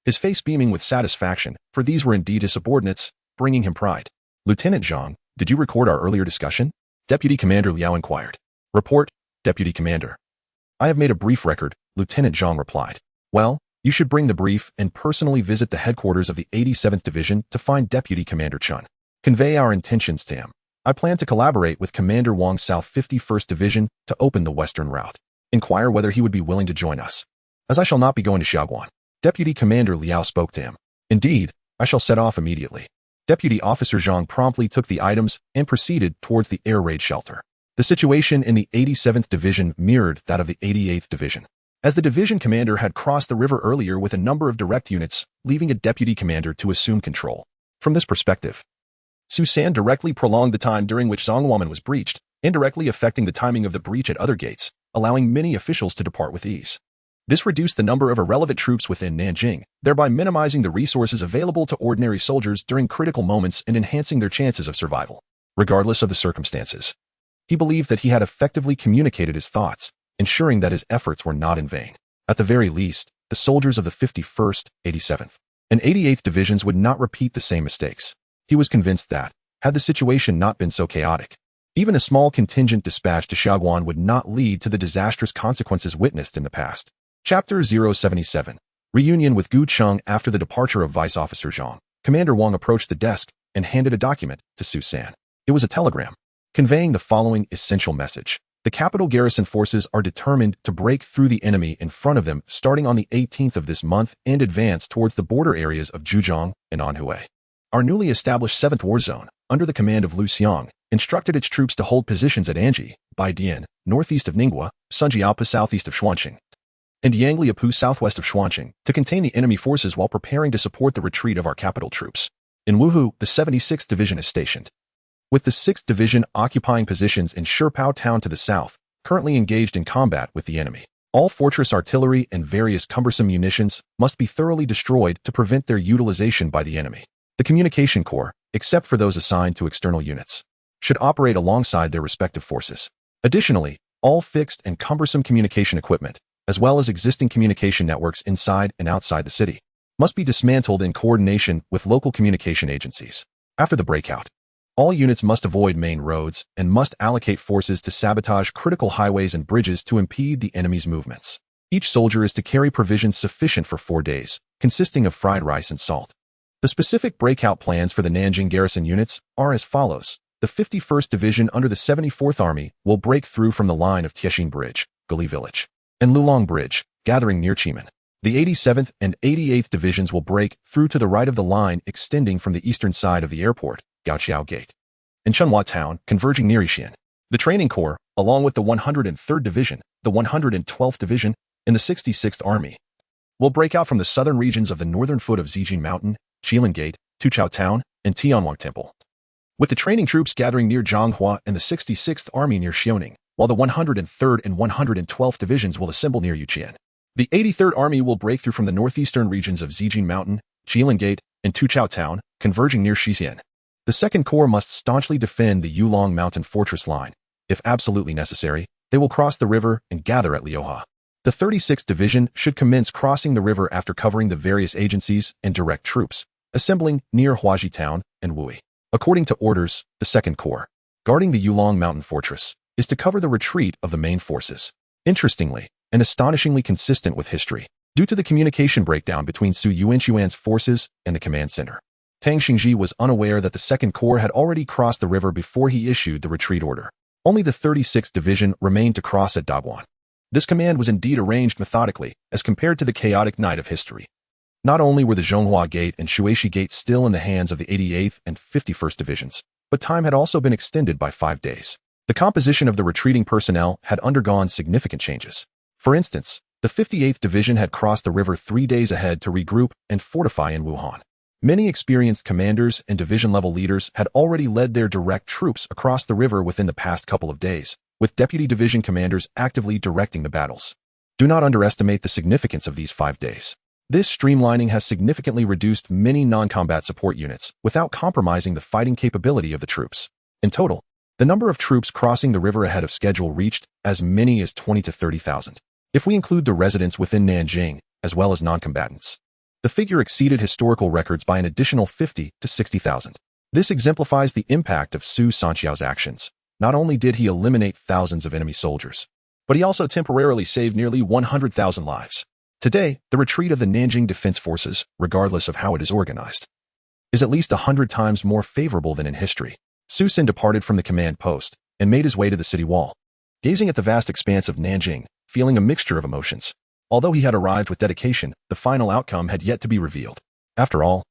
his face beaming with satisfaction, for these were indeed his subordinates, bringing him pride. Lieutenant Zhang, did you record our earlier discussion? Deputy Commander Liao inquired. Report, Deputy Commander. I have made a brief record, Lieutenant Zhang replied. Well, you should bring the brief and personally visit the headquarters of the 87th Division to find Deputy Commander Chun. Convey our intentions to him. I plan to collaborate with Commander Wang's South 51st Division to open the western route. Inquire whether he would be willing to join us. As I shall not be going to Xiaoguan. Deputy Commander Liao spoke to him. Indeed, I shall set off immediately. Deputy Officer Zhang promptly took the items and proceeded towards the air raid shelter. The situation in the 87th Division mirrored that of the 88th Division, as the division commander had crossed the river earlier with a number of direct units, leaving a deputy commander to assume control. From this perspective, Su San directly prolonged the time during which Zhonghuamen was breached, indirectly affecting the timing of the breach at other gates, allowing many officials to depart with ease. This reduced the number of irrelevant troops within Nanjing, thereby minimizing the resources available to ordinary soldiers during critical moments and enhancing their chances of survival. Regardless of the circumstances, he believed that he had effectively communicated his thoughts, ensuring that his efforts were not in vain. At the very least, the soldiers of the 51st, 87th, and 88th Divisions would not repeat the same mistakes. He was convinced that, had the situation not been so chaotic, even a small contingent dispatched to Xiaoguan would not lead to the disastrous consequences witnessed in the past. Chapter 077. Reunion with Gu Cheng. After the departure of Vice Officer Zhang, Commander Wang approached the desk and handed a document to Su San. It was a telegram, conveying the following essential message. The capital garrison forces are determined to break through the enemy in front of them starting on the 18th of this month and advance towards the border areas of Zhejiang and Anhui. Our newly established 7th War Zone, under the command of Lu Xiang, instructed its troops to hold positions at Anji, Baidian, northeast of Ningbo, Sunjiaopa southeast of Xuanqing, and Yangliapu southwest of Xuanqing, to contain the enemy forces while preparing to support the retreat of our capital troops. In Wuhu, the 76th Division is stationed, with the 6th Division occupying positions in Shipao Town to the south, currently engaged in combat with the enemy. All fortress artillery and various cumbersome munitions must be thoroughly destroyed to prevent their utilization by the enemy. The communication corps, except for those assigned to external units, should operate alongside their respective forces. Additionally, all fixed and cumbersome communication equipment, as well as existing communication networks inside and outside the city, must be dismantled in coordination with local communication agencies. After the breakout, all units must avoid main roads and must allocate forces to sabotage critical highways and bridges to impede the enemy's movements. Each soldier is to carry provisions sufficient for 4 days, consisting of fried rice and salt. The specific breakout plans for the Nanjing garrison units are as follows. The 51st Division under the 74th Army will break through from the line of Tiexin Bridge, Guli Village, and Lulong Bridge, gathering near Qimen. The 87th and 88th Divisions will break through to the right of the line extending from the eastern side of the airport, Gaoqiao Gate, and Chunhua Town, converging near Yixian. The Training Corps, along with the 103rd Division, the 112th Division, and the 66th Army, will break out from the southern regions of the northern foot of Zijin Mountain Qilin Gate, Tuqiao Town, and Tianwang Temple. With the training troops gathering near Zhanghua and the 66th Army near Xiaoning, while the 103rd and 112th Divisions will assemble near Yuqian. The 83rd Army will break through from the northeastern regions of Zijin Mountain, Qilin Gate, and Tuqiao Town, converging near Shixian. The 2nd Corps must staunchly defend the Yulong Mountain fortress line. If absolutely necessary, they will cross the river and gather at Liuhua. The 36th Division should commence crossing the river after covering the various agencies and direct troops, assembling near Huaji Town and Wui. According to orders, the 2nd Corps, guarding the Yulong Mountain fortress, is to cover the retreat of the main forces. Interestingly, and astonishingly consistent with history, due to the communication breakdown between Su Yuanquan's forces and the command center, Tang Xingji was unaware that the 2nd Corps had already crossed the river before he issued the retreat order. Only the 36th Division remained to cross at Daguan. This command was indeed arranged methodically, as compared to the chaotic night of history. Not only were the Zhonghua Gate and Shuishi Gate still in the hands of the 88th and 51st Divisions, but time had also been extended by 5 days. The composition of the retreating personnel had undergone significant changes. For instance, the 58th Division had crossed the river 3 days ahead to regroup and fortify in Wuhan. Many experienced commanders and division-level leaders had already led their direct troops across the river within the past couple of days, with deputy division commanders actively directing the battles. Do not underestimate the significance of these 5 days. This streamlining has significantly reduced many non-combat support units without compromising the fighting capability of the troops. In total, the number of troops crossing the river ahead of schedule reached as many as 20 to 30,000. If we include the residents within Nanjing, as well as non-combatants, the figure exceeded historical records by an additional 50 to 60,000. This exemplifies the impact of Su Sanqiao's actions. Not only did he eliminate thousands of enemy soldiers, but he also temporarily saved nearly 100,000 lives. Today, the retreat of the Nanjing Defense Forces, regardless of how it is organized, is at least 100 times more favorable than in history. Su Sin departed from the command post and made his way to the city wall, gazing at the vast expanse of Nanjing, feeling a mixture of emotions. Although he had arrived with dedication, the final outcome had yet to be revealed. After all,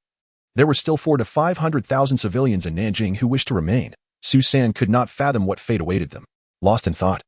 there were still 400,000 to 500,000 civilians in Nanjing who wished to remain. Su San could not fathom what fate awaited them. Lost in thought,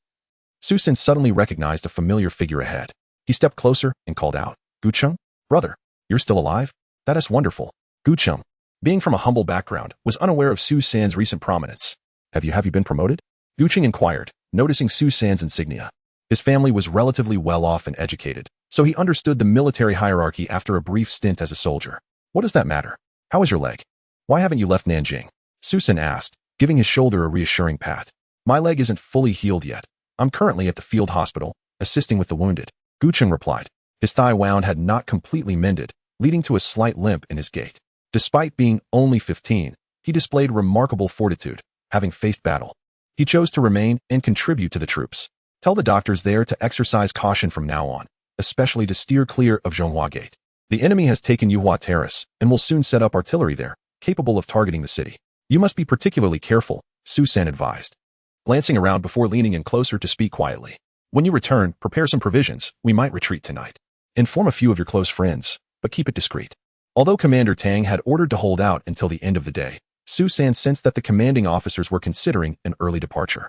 Su Sin suddenly recognized a familiar figure ahead. He stepped closer and called out, "Gucheng, brother, you're still alive? That is wonderful." Gucheng, being from a humble background, was unaware of Su San's recent prominence. Have you been promoted?" Gucheng inquired, noticing Su San's insignia. His family was relatively well-off and educated, so he understood the military hierarchy after a brief stint as a soldier. "What does that matter? How is your leg? Why haven't you left Nanjing?" Su San asked, giving his shoulder a reassuring pat. "My leg isn't fully healed yet. I'm currently at the field hospital, assisting with the wounded," Gucheng replied. His thigh wound had not completely mended, leading to a slight limp in his gait. Despite being only 15, he displayed remarkable fortitude, having faced battle. He chose to remain and contribute to the troops. "Tell the doctors there to exercise caution from now on, especially to steer clear of Zhonghua Gate. The enemy has taken Yuhua Terrace and will soon set up artillery there, capable of targeting the city. You must be particularly careful," Su San advised, glancing around before leaning in closer to speak quietly. "When you return, prepare some provisions. We might retreat tonight. Inform a few of your close friends, but keep it discreet." Although Commander Tang had ordered to hold out until the end of the day, Su San sensed that the commanding officers were considering an early departure.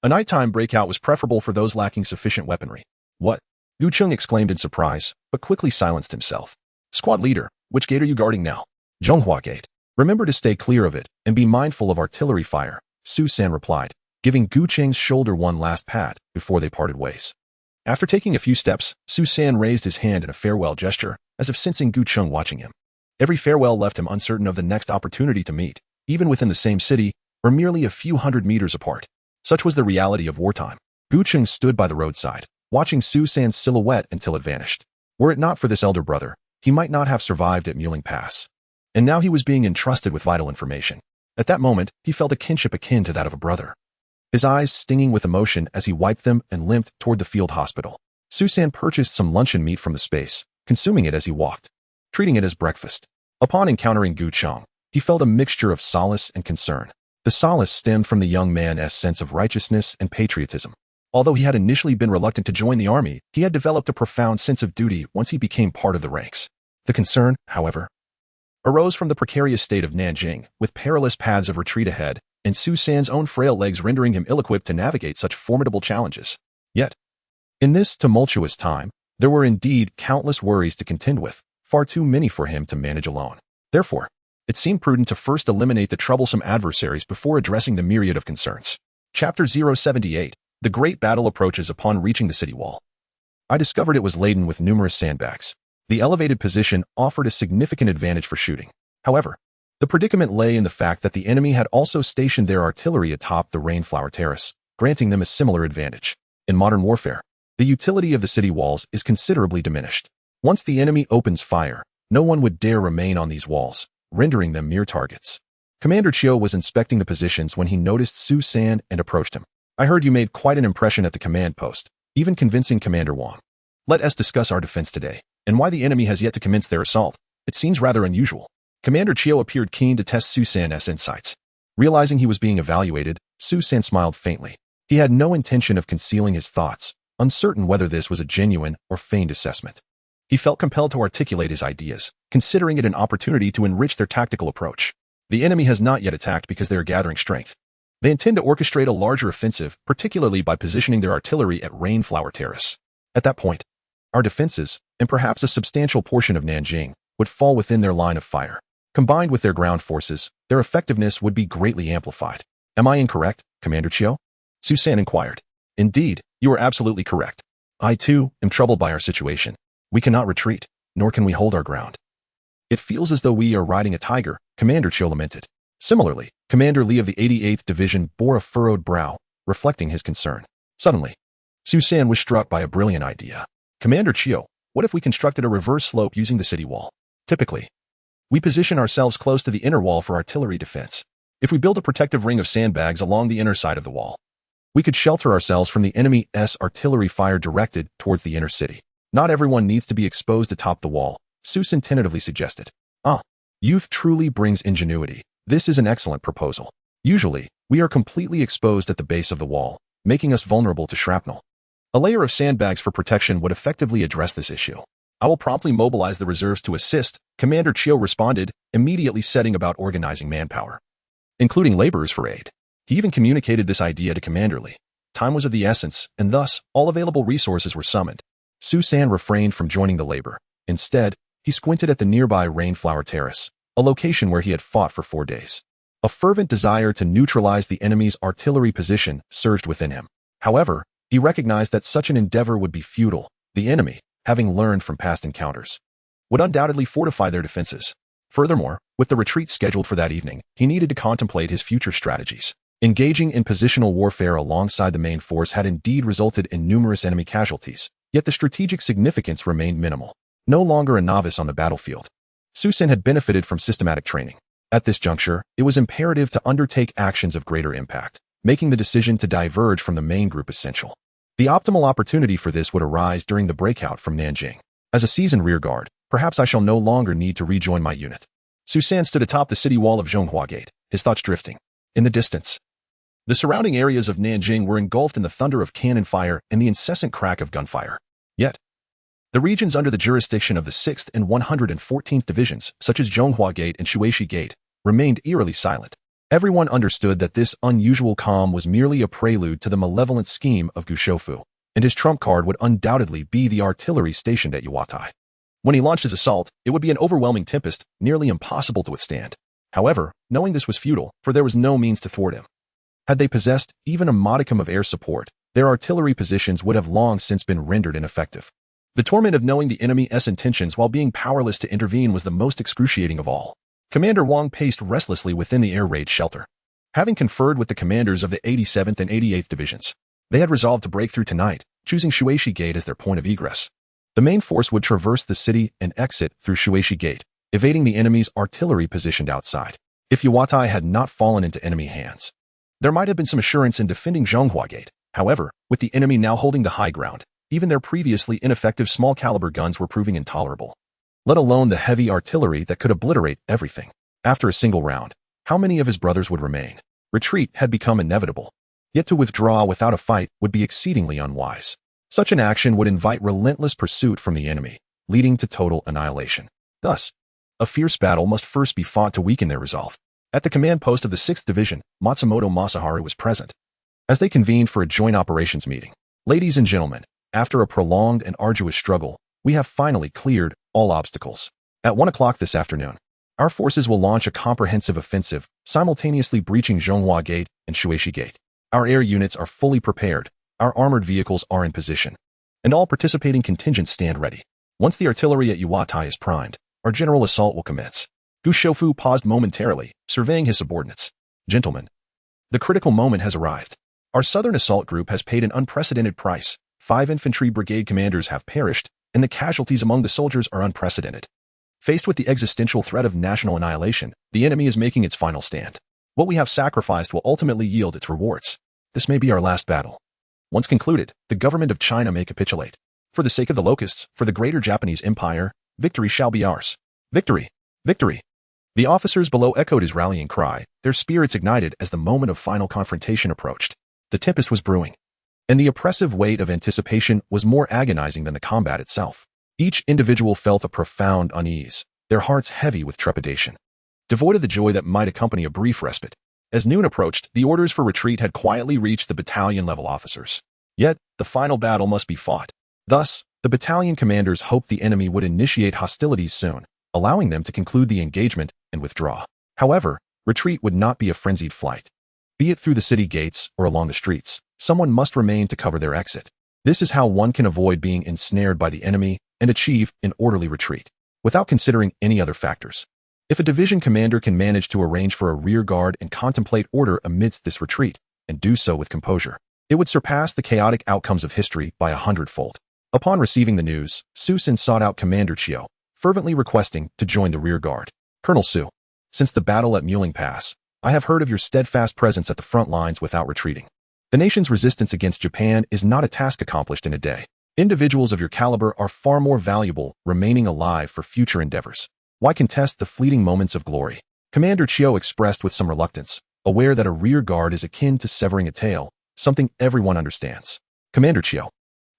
A nighttime breakout was preferable for those lacking sufficient weaponry. "What?" Gucheng exclaimed in surprise, but quickly silenced himself. "Squad leader, which gate are you guarding now?" "Zhonghua Gate. Remember to stay clear of it and be mindful of artillery fire," Su San replied, giving Gucheng's shoulder one last pat before they parted ways. After taking a few steps, Su San raised his hand in a farewell gesture, as if sensing Gucheng watching him. Every farewell left him uncertain of the next opportunity to meet, even within the same city, or merely a few hundred meters apart. Such was the reality of wartime. Gucheng stood by the roadside, watching Su San's silhouette until it vanished. Were it not for this elder brother, he might not have survived at Muling Pass. And now he was being entrusted with vital information. At that moment, he felt a kinship akin to that of a brother. His eyes stinging with emotion as he wiped them and limped toward the field hospital. Su San purchased some luncheon meat from the space, consuming it as he walked, treating it as breakfast. Upon encountering Gucheng, he felt a mixture of solace and concern. The solace stemmed from the young man's sense of righteousness and patriotism. Although he had initially been reluctant to join the army, he had developed a profound sense of duty once he became part of the ranks. The concern, however, arose from the precarious state of Nanjing, with perilous paths of retreat ahead, and Su San's own frail legs rendering him ill-equipped to navigate such formidable challenges. Yet, in this tumultuous time, there were indeed countless worries to contend with, far too many for him to manage alone. Therefore, it seemed prudent to first eliminate the troublesome adversaries before addressing the myriad of concerns. Chapter 078. The Great Battle approaches upon reaching the city wall. I discovered it was laden with numerous sandbags. The elevated position offered a significant advantage for shooting. However, the predicament lay in the fact that the enemy had also stationed their artillery atop the Rainflower Terrace, granting them a similar advantage. In modern warfare, the utility of the city walls is considerably diminished. Once the enemy opens fire, no one would dare remain on these walls, rendering them mere targets. Commander Chiu was inspecting the positions when he noticed Su San and approached him. I heard you made quite an impression at the command post, even convincing Commander Wang. Let us discuss our defense today, and why the enemy has yet to commence their assault. It seems rather unusual. Commander Chiu appeared keen to test Su San's insights. Realizing he was being evaluated, Su San smiled faintly. He had no intention of concealing his thoughts, uncertain whether this was a genuine or feigned assessment. He felt compelled to articulate his ideas, considering it an opportunity to enrich their tactical approach. The enemy has not yet attacked because they are gathering strength. They intend to orchestrate a larger offensive, particularly by positioning their artillery at Rainflower Terrace. At that point, our defenses, and perhaps a substantial portion of Nanjing, would fall within their line of fire. Combined with their ground forces, their effectiveness would be greatly amplified. Am I incorrect, Commander Chiu? Su San inquired. Indeed, you are absolutely correct. I, too, am troubled by our situation. We cannot retreat, nor can we hold our ground. It feels as though we are riding a tiger, Commander Chiu lamented. Similarly, Commander Li of the 88th Division bore a furrowed brow, reflecting his concern. Suddenly, Su San was struck by a brilliant idea. Commander Chiu, what if we constructed a reverse slope using the city wall? Typically, we position ourselves close to the inner wall for artillery defense. If we build a protective ring of sandbags along the inner side of the wall, we could shelter ourselves from the enemy's artillery fire directed towards the inner city. Not everyone needs to be exposed atop the wall, Su San tentatively suggested. Youth truly brings ingenuity. This is an excellent proposal. Usually, we are completely exposed at the base of the wall, making us vulnerable to shrapnel. A layer of sandbags for protection would effectively address this issue. I will promptly mobilize the reserves to assist, Commander Chiu responded, immediately setting about organizing manpower, including laborers for aid. He even communicated this idea to Commander Li. Time was of the essence, and thus, all available resources were summoned. Su San refrained from joining the labor. Instead, he squinted at the nearby Rainflower Terrace, a location where he had fought for 4 days. A fervent desire to neutralize the enemy's artillery position surged within him. However, he recognized that such an endeavor would be futile. The enemy, having learned from past encounters, would undoubtedly fortify their defenses. Furthermore, with the retreat scheduled for that evening, he needed to contemplate his future strategies. Engaging in positional warfare alongside the main force had indeed resulted in numerous enemy casualties, yet the strategic significance remained minimal. No longer a novice on the battlefield, Su San had benefited from systematic training. At this juncture, it was imperative to undertake actions of greater impact, making the decision to diverge from the main group essential. The optimal opportunity for this would arise during the breakout from Nanjing. As a seasoned rearguard, perhaps I shall no longer need to rejoin my unit. Su San stood atop the city wall of Zhonghua Gate, his thoughts drifting. In the distance, the surrounding areas of Nanjing were engulfed in the thunder of cannon fire and the incessant crack of gunfire. Yet, the regions under the jurisdiction of the 6th and 114th Divisions, such as Zhonghua Gate and Shuishi Gate, remained eerily silent. Everyone understood that this unusual calm was merely a prelude to the malevolent scheme of Gu Shoufu, and his trump card would undoubtedly be the artillery stationed at Yuatai. When he launched his assault, it would be an overwhelming tempest, nearly impossible to withstand. However, knowing this was futile, for there was no means to thwart him. Had they possessed even a modicum of air support, their artillery positions would have long since been rendered ineffective. The torment of knowing the enemy's intentions while being powerless to intervene was the most excruciating of all. Commander Wang paced restlessly within the air raid shelter. Having conferred with the commanders of the 87th and 88th Divisions, they had resolved to break through tonight, choosing Shuishi Gate as their point of egress. The main force would traverse the city and exit through Shuishi Gate, evading the enemy's artillery positioned outside. If Yuatai had not fallen into enemy hands, there might have been some assurance in defending Zhonghua Gate. However, with the enemy now holding the high ground, even their previously ineffective small-caliber guns were proving intolerable, let alone the heavy artillery that could obliterate everything. After a single round, how many of his brothers would remain? Retreat had become inevitable, yet to withdraw without a fight would be exceedingly unwise. Such an action would invite relentless pursuit from the enemy, leading to total annihilation. Thus, a fierce battle must first be fought to weaken their resolve. At the command post of the 6th Division, Matsumoto Masaharu was present. As they convened for a joint operations meeting, ladies and gentlemen, after a prolonged and arduous struggle, we have finally cleared all obstacles. At 1 o'clock this afternoon, Our forces will launch a comprehensive offensive, simultaneously breaching Zhonghua Gate and Shuishi Gate. Our air units are fully prepared, our armored vehicles are in position, and all participating contingents stand ready. Once the artillery at Yuatai is primed, our general assault will commence. Gu Shoufu paused momentarily, surveying his subordinates. Gentlemen, the critical moment has arrived. Our southern assault group has paid an unprecedented price. 5 infantry brigade commanders have perished, and the casualties among the soldiers are unprecedented. Faced with the existential threat of national annihilation, the enemy is making its final stand. What we have sacrificed will ultimately yield its rewards. This may be our last battle. Once concluded, the government of China may capitulate. For the sake of the locusts, for the greater Japanese empire, victory shall be ours. Victory! Victory! The officers below echoed his rallying cry, their spirits ignited as the moment of final confrontation approached. The tempest was brewing, and the oppressive weight of anticipation was more agonizing than the combat itself. Each individual felt a profound unease, their hearts heavy with trepidation, devoid of the joy that might accompany a brief respite. As noon approached, the orders for retreat had quietly reached the battalion-level officers. Yet, the final battle must be fought. Thus, the battalion commanders hoped the enemy would initiate hostilities soon, allowing them to conclude the engagement and withdraw. However, retreat would not be a frenzied flight. Be it through the city gates or along the streets, someone must remain to cover their exit. This is how one can avoid being ensnared by the enemy and achieve an orderly retreat, without considering any other factors. If a division commander can manage to arrange for a rear guard and contemplate order amidst this retreat, and do so with composure, it would surpass the chaotic outcomes of history by 100-fold. Upon receiving the news, Su Sin sought out Commander Chiu, fervently requesting to join the rear guard. Colonel Su, since the battle at Muling Pass, I have heard of your steadfast presence at the front lines without retreating. The nation's resistance against Japan is not a task accomplished in a day. Individuals of your caliber are far more valuable remaining alive for future endeavors. Why contest the fleeting moments of glory? Commander Chiu expressed with some reluctance, aware that a rear guard is akin to severing a tail, something everyone understands. Commander Chiu,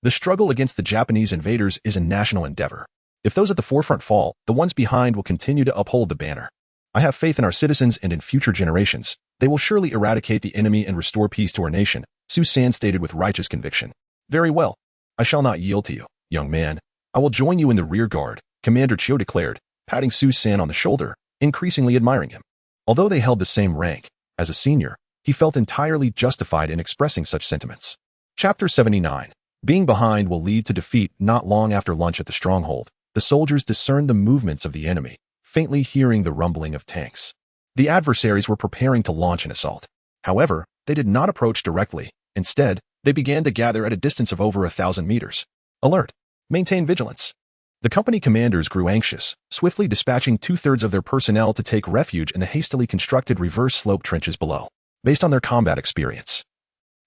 the struggle against the Japanese invaders is a national endeavor. If those at the forefront fall, the ones behind will continue to uphold the banner. I have faith in our citizens and in future generations. They will surely eradicate the enemy and restore peace to our nation, Su San stated with righteous conviction. Very well. I shall not yield to you, young man. I will join you in the rear guard, Commander Chiu declared, patting Su San on the shoulder, increasingly admiring him. Although they held the same rank, as a senior, he felt entirely justified in expressing such sentiments. Chapter 79. Being behind will lead to defeat. Not long after lunch at the stronghold, the soldiers discerned the movements of the enemy, faintly hearing the rumbling of tanks. The adversaries were preparing to launch an assault. However, they did not approach directly. Instead, they began to gather at a distance of over 1,000 meters. Alert! Maintain vigilance. The company commanders grew anxious, swiftly dispatching 2/3 of their personnel to take refuge in the hastily constructed reverse slope trenches below. Based on their combat experience,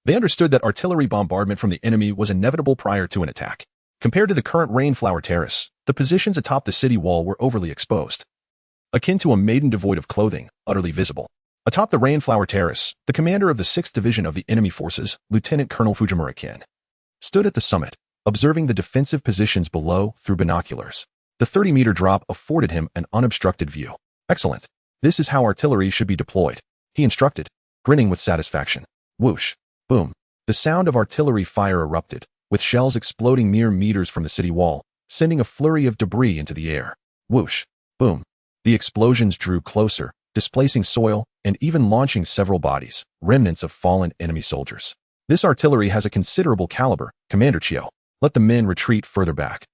they understood that artillery bombardment from the enemy was inevitable prior to an attack. Compared to the current Rainflower Terrace, the positions atop the city wall were overly exposed, akin to a maiden devoid of clothing, utterly visible. Atop the Rainflower Terrace, the commander of the 6th Division of the enemy forces, Lieutenant Colonel Fujimura Ken, stood at the summit, observing the defensive positions below through binoculars. The 30-meter drop afforded him an unobstructed view. Excellent. This is how artillery should be deployed, he instructed, grinning with satisfaction. Whoosh. Boom. The sound of artillery fire erupted, with shells exploding mere meters from the city wall, sending a flurry of debris into the air. Whoosh. Boom. The explosions drew closer, displacing soil and even launching several bodies, remnants of fallen enemy soldiers. This artillery has a considerable caliber, Commander Chiu. Let the men retreat further back,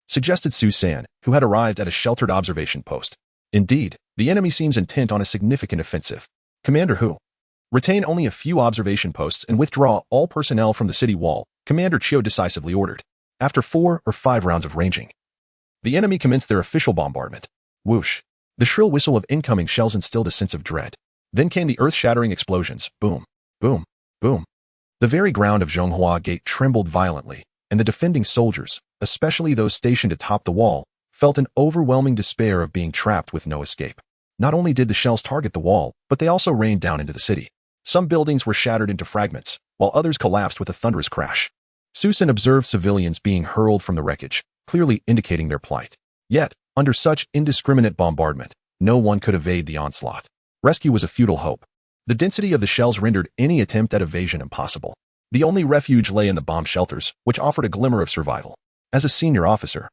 suggested Su San, who had arrived at a sheltered observation post. Indeed, the enemy seems intent on a significant offensive. Commander Hu, retain only a few observation posts and withdraw all personnel from the city wall, Commander Chiu decisively ordered. After 4 or 5 rounds of ranging, the enemy commenced their official bombardment. Whoosh. The shrill whistle of incoming shells instilled a sense of dread. Then came the earth-shattering explosions. Boom. Boom. Boom. The very ground of Zhonghua Gate trembled violently, and the defending soldiers, especially those stationed atop the wall, felt an overwhelming despair of being trapped with no escape. Not only did the shells target the wall, but they also rained down into the city. Some buildings were shattered into fragments, while others collapsed with a thunderous crash. Su San observed civilians being hurled from the wreckage, clearly indicating their plight. Yet, under such indiscriminate bombardment, no one could evade the onslaught. Rescue was a futile hope. The density of the shells rendered any attempt at evasion impossible. The only refuge lay in the bomb shelters, which offered a glimmer of survival. As a senior officer,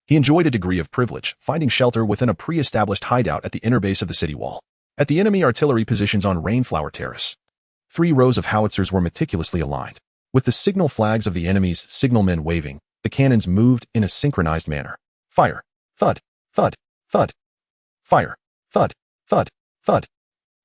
He enjoyed a degree of privilege, finding shelter within a pre-established hideout at the inner base of the city wall. At the enemy artillery positions on Rainflower Terrace, 3 rows of howitzers were meticulously aligned. With the signal flags of the enemy's signalmen waving, the cannons moved in a synchronized manner. Fire! Thud! Thud! Thud! Fire! Thud! Thud! Thud!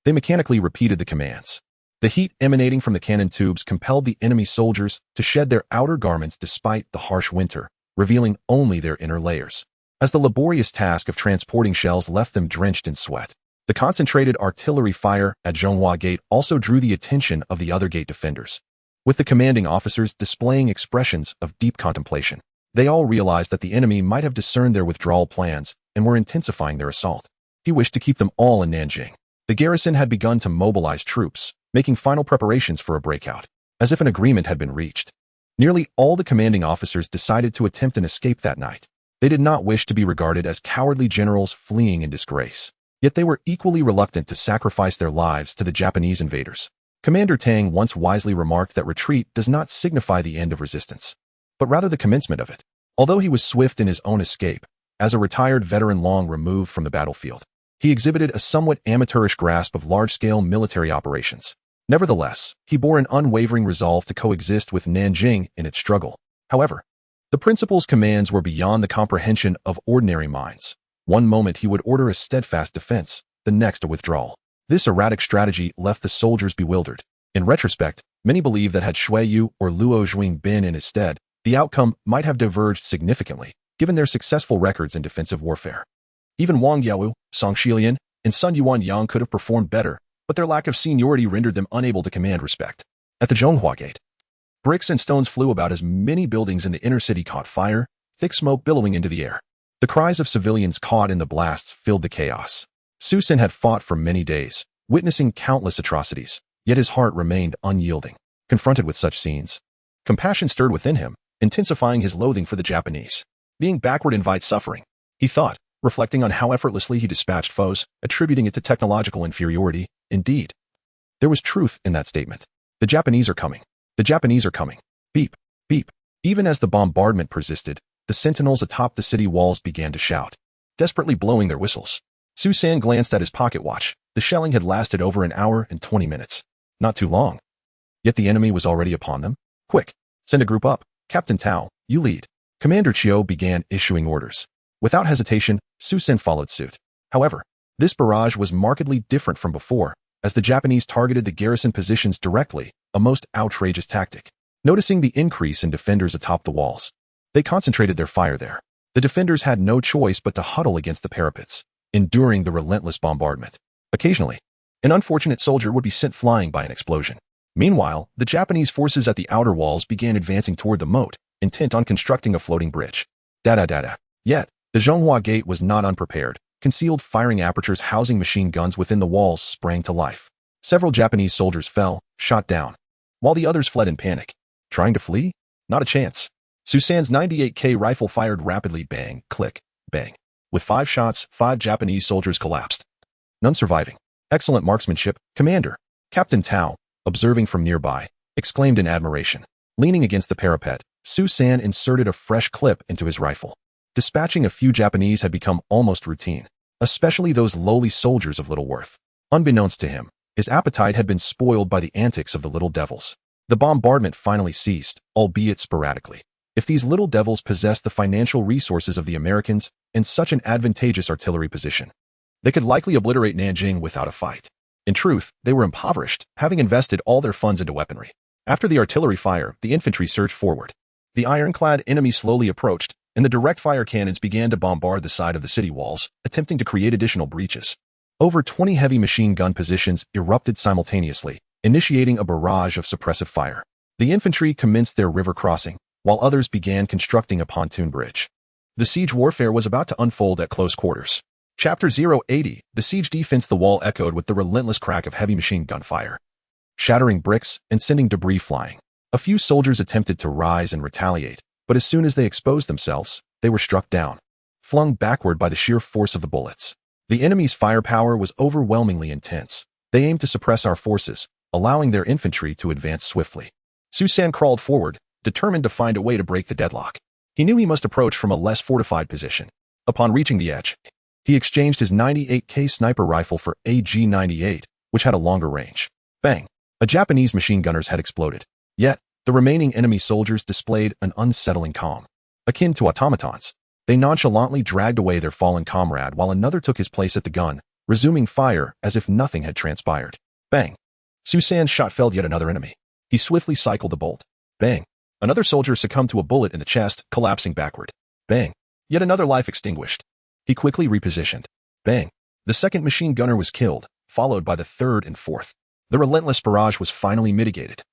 They mechanically repeated the commands. The heat emanating from the cannon tubes compelled the enemy soldiers to shed their outer garments despite the harsh winter, revealing only their inner layers. As the laborious task of transporting shells left them drenched in sweat, the concentrated artillery fire at Zhonghua Gate also drew the attention of the other gate defenders. With the commanding officers displaying expressions of deep contemplation, they all realized that the enemy might have discerned their withdrawal plans and were intensifying their assault. He wished to keep them all in Nanjing. The garrison had begun to mobilize troops, making final preparations for a breakout, as if an agreement had been reached. Nearly all the commanding officers decided to attempt an escape that night. They did not wish to be regarded as cowardly generals fleeing in disgrace. Yet they were equally reluctant to sacrifice their lives to the Japanese invaders. Commander Tang once wisely remarked that retreat does not signify the end of resistance, but rather the commencement of it. Although he was swift in his own escape, as a retired veteran long removed from the battlefield, he exhibited a somewhat amateurish grasp of large-scale military operations. Nevertheless, he bore an unwavering resolve to coexist with Nanjing in its struggle. However, the principal's commands were beyond the comprehension of ordinary minds. One moment he would order a steadfast defense, the next a withdrawal. This erratic strategy left the soldiers bewildered. In retrospect, many believe that had Shui Yu or Luo Jing been in his stead, the outcome might have diverged significantly, given their successful records in defensive warfare. Even Wang Yao, Song Shilian, and Sun Yuanyang could have performed better, but their lack of seniority rendered them unable to command respect. At the Zhonghua Gate, bricks and stones flew about as many buildings in the inner city caught fire, thick smoke billowing into the air. The cries of civilians caught in the blasts filled the chaos. Su Sin had fought for many days, witnessing countless atrocities, yet his heart remained unyielding. Confronted with such scenes, compassion stirred within him, intensifying his loathing for the Japanese. Being backward invites suffering, he thought, reflecting on how effortlessly he dispatched foes, attributing it to technological inferiority. Indeed, there was truth in that statement. The Japanese are coming. The Japanese are coming. Beep, beep. Even as the bombardment persisted, the sentinels atop the city walls began to shout, desperately blowing their whistles. Su San glanced at his pocket watch. The shelling had lasted over an hour and 20 minutes. Not too long. Yet the enemy was already upon them. Quick, send a group up. Captain Tao, you lead. Commander Chiu began issuing orders. Without hesitation, Su Sin followed suit. However, this barrage was markedly different from before, as the Japanese targeted the garrison positions directly, a most outrageous tactic. Noticing the increase in defenders atop the walls, they concentrated their fire there. The defenders had no choice but to huddle against the parapets, enduring the relentless bombardment. Occasionally, an unfortunate soldier would be sent flying by an explosion. Meanwhile, the Japanese forces at the outer walls began advancing toward the moat, intent on constructing a floating bridge. Dada. Yet, the Zhonghua Gate was not unprepared. Concealed firing apertures housing machine guns within the walls sprang to life. Several Japanese soldiers fell, shot down, while the others fled in panic. Trying to flee? Not a chance. Su San's 98K rifle fired rapidly, bang, click, bang. With 5 shots, 5 Japanese soldiers collapsed. None surviving. Excellent marksmanship, Commander. Captain Tao, observing from nearby, exclaimed in admiration. Leaning against the parapet, Su San inserted a fresh clip into his rifle. Dispatching a few Japanese had become almost routine, especially those lowly soldiers of little worth. Unbeknownst to him, his appetite had been spoiled by the antics of the little devils. The bombardment finally ceased, albeit sporadically. If these little devils possessed the financial resources of the Americans in such an advantageous artillery position, they could likely obliterate Nanjing without a fight. In truth, they were impoverished, having invested all their funds into weaponry. After the artillery fire, the infantry surged forward. The ironclad enemy slowly approached, and the direct fire cannons began to bombard the side of the city walls, attempting to create additional breaches. Over 20 heavy machine gun positions erupted simultaneously, initiating a barrage of suppressive fire. The infantry commenced their river crossing, while others began constructing a pontoon bridge. The siege warfare was about to unfold at close quarters. Chapter 080, the siege defense. The wall echoed with the relentless crack of heavy machine gun fire, shattering bricks and sending debris flying. A few soldiers attempted to rise and retaliate, but as soon as they exposed themselves, they were struck down, flung backward by the sheer force of the bullets. The enemy's firepower was overwhelmingly intense. They aimed to suppress our forces, allowing their infantry to advance swiftly. Su San crawled forward, determined to find a way to break the deadlock. He knew he must approach from a less fortified position. Upon reaching the edge, he exchanged his 98K sniper rifle for a G98, which had a longer range. Bang! A Japanese machine gunner's head exploded. Yet, the remaining enemy soldiers displayed an unsettling calm. Akin to automatons, they nonchalantly dragged away their fallen comrade while another took his place at the gun, resuming fire as if nothing had transpired. Bang! Susan's shot felled yet another enemy. He swiftly cycled the bolt. Bang! Another soldier succumbed to a bullet in the chest, collapsing backward. Bang! Yet another life extinguished. He quickly repositioned. Bang! The second machine gunner was killed, followed by the third and fourth. The relentless barrage was finally mitigated,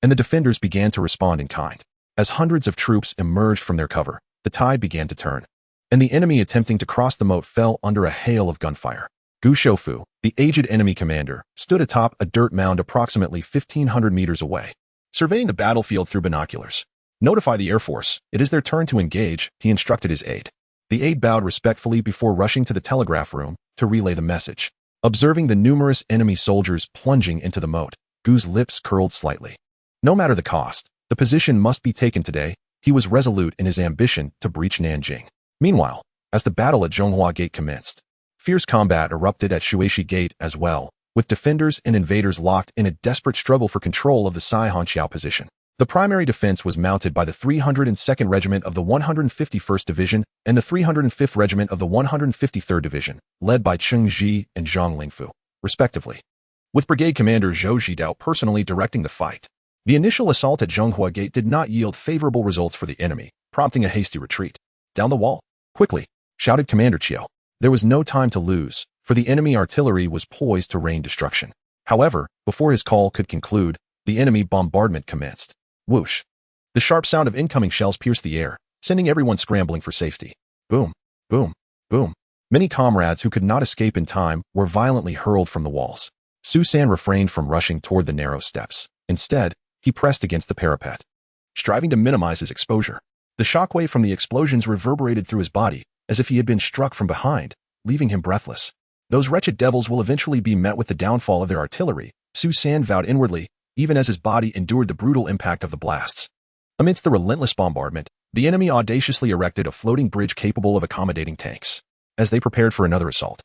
and the defenders began to respond in kind. As hundreds of troops emerged from their cover, the tide began to turn, and the enemy attempting to cross the moat fell under a hail of gunfire. Gu Shoufu, the aged enemy commander, stood atop a dirt mound approximately 1,500 meters away, surveying the battlefield through binoculars. "Notify the Air Force. It is their turn to engage," he instructed his aide. The aide bowed respectfully before rushing to the telegraph room to relay the message. Observing the numerous enemy soldiers plunging into the moat, Gu's lips curled slightly. No matter the cost, the position must be taken today. He was resolute in his ambition to breach Nanjing. Meanwhile, as the battle at Zhonghua Gate commenced, fierce combat erupted at Shuishi Gate as well, with defenders and invaders locked in a desperate struggle for control of the Saihanqiao position. The primary defense was mounted by the 302nd Regiment of the 151st Division and the 305th Regiment of the 153rd Division, led by Cheng Ji and Zhang Lingfu, respectively, with Brigade Commander Zhou Zhidao personally directing the fight. The initial assault at Zhonghua Gate did not yield favorable results for the enemy, prompting a hasty retreat. "Down the wall, quickly!" shouted Commander Chiao. There was no time to lose, for the enemy artillery was poised to rain destruction. However, before his call could conclude, the enemy bombardment commenced. Whoosh! The sharp sound of incoming shells pierced the air, sending everyone scrambling for safety. Boom! Boom! Boom! Many comrades who could not escape in time were violently hurled from the walls. Susan refrained from rushing toward the narrow steps. Instead, he pressed against the parapet, striving to minimize his exposure. The shockwave from the explosions reverberated through his body, as if he had been struck from behind, leaving him breathless. "Those wretched devils will eventually be met with the downfall of their artillery," Susan vowed inwardly, even as his body endured the brutal impact of the blasts. Amidst the relentless bombardment, the enemy audaciously erected a floating bridge capable of accommodating tanks. As they prepared for another assault,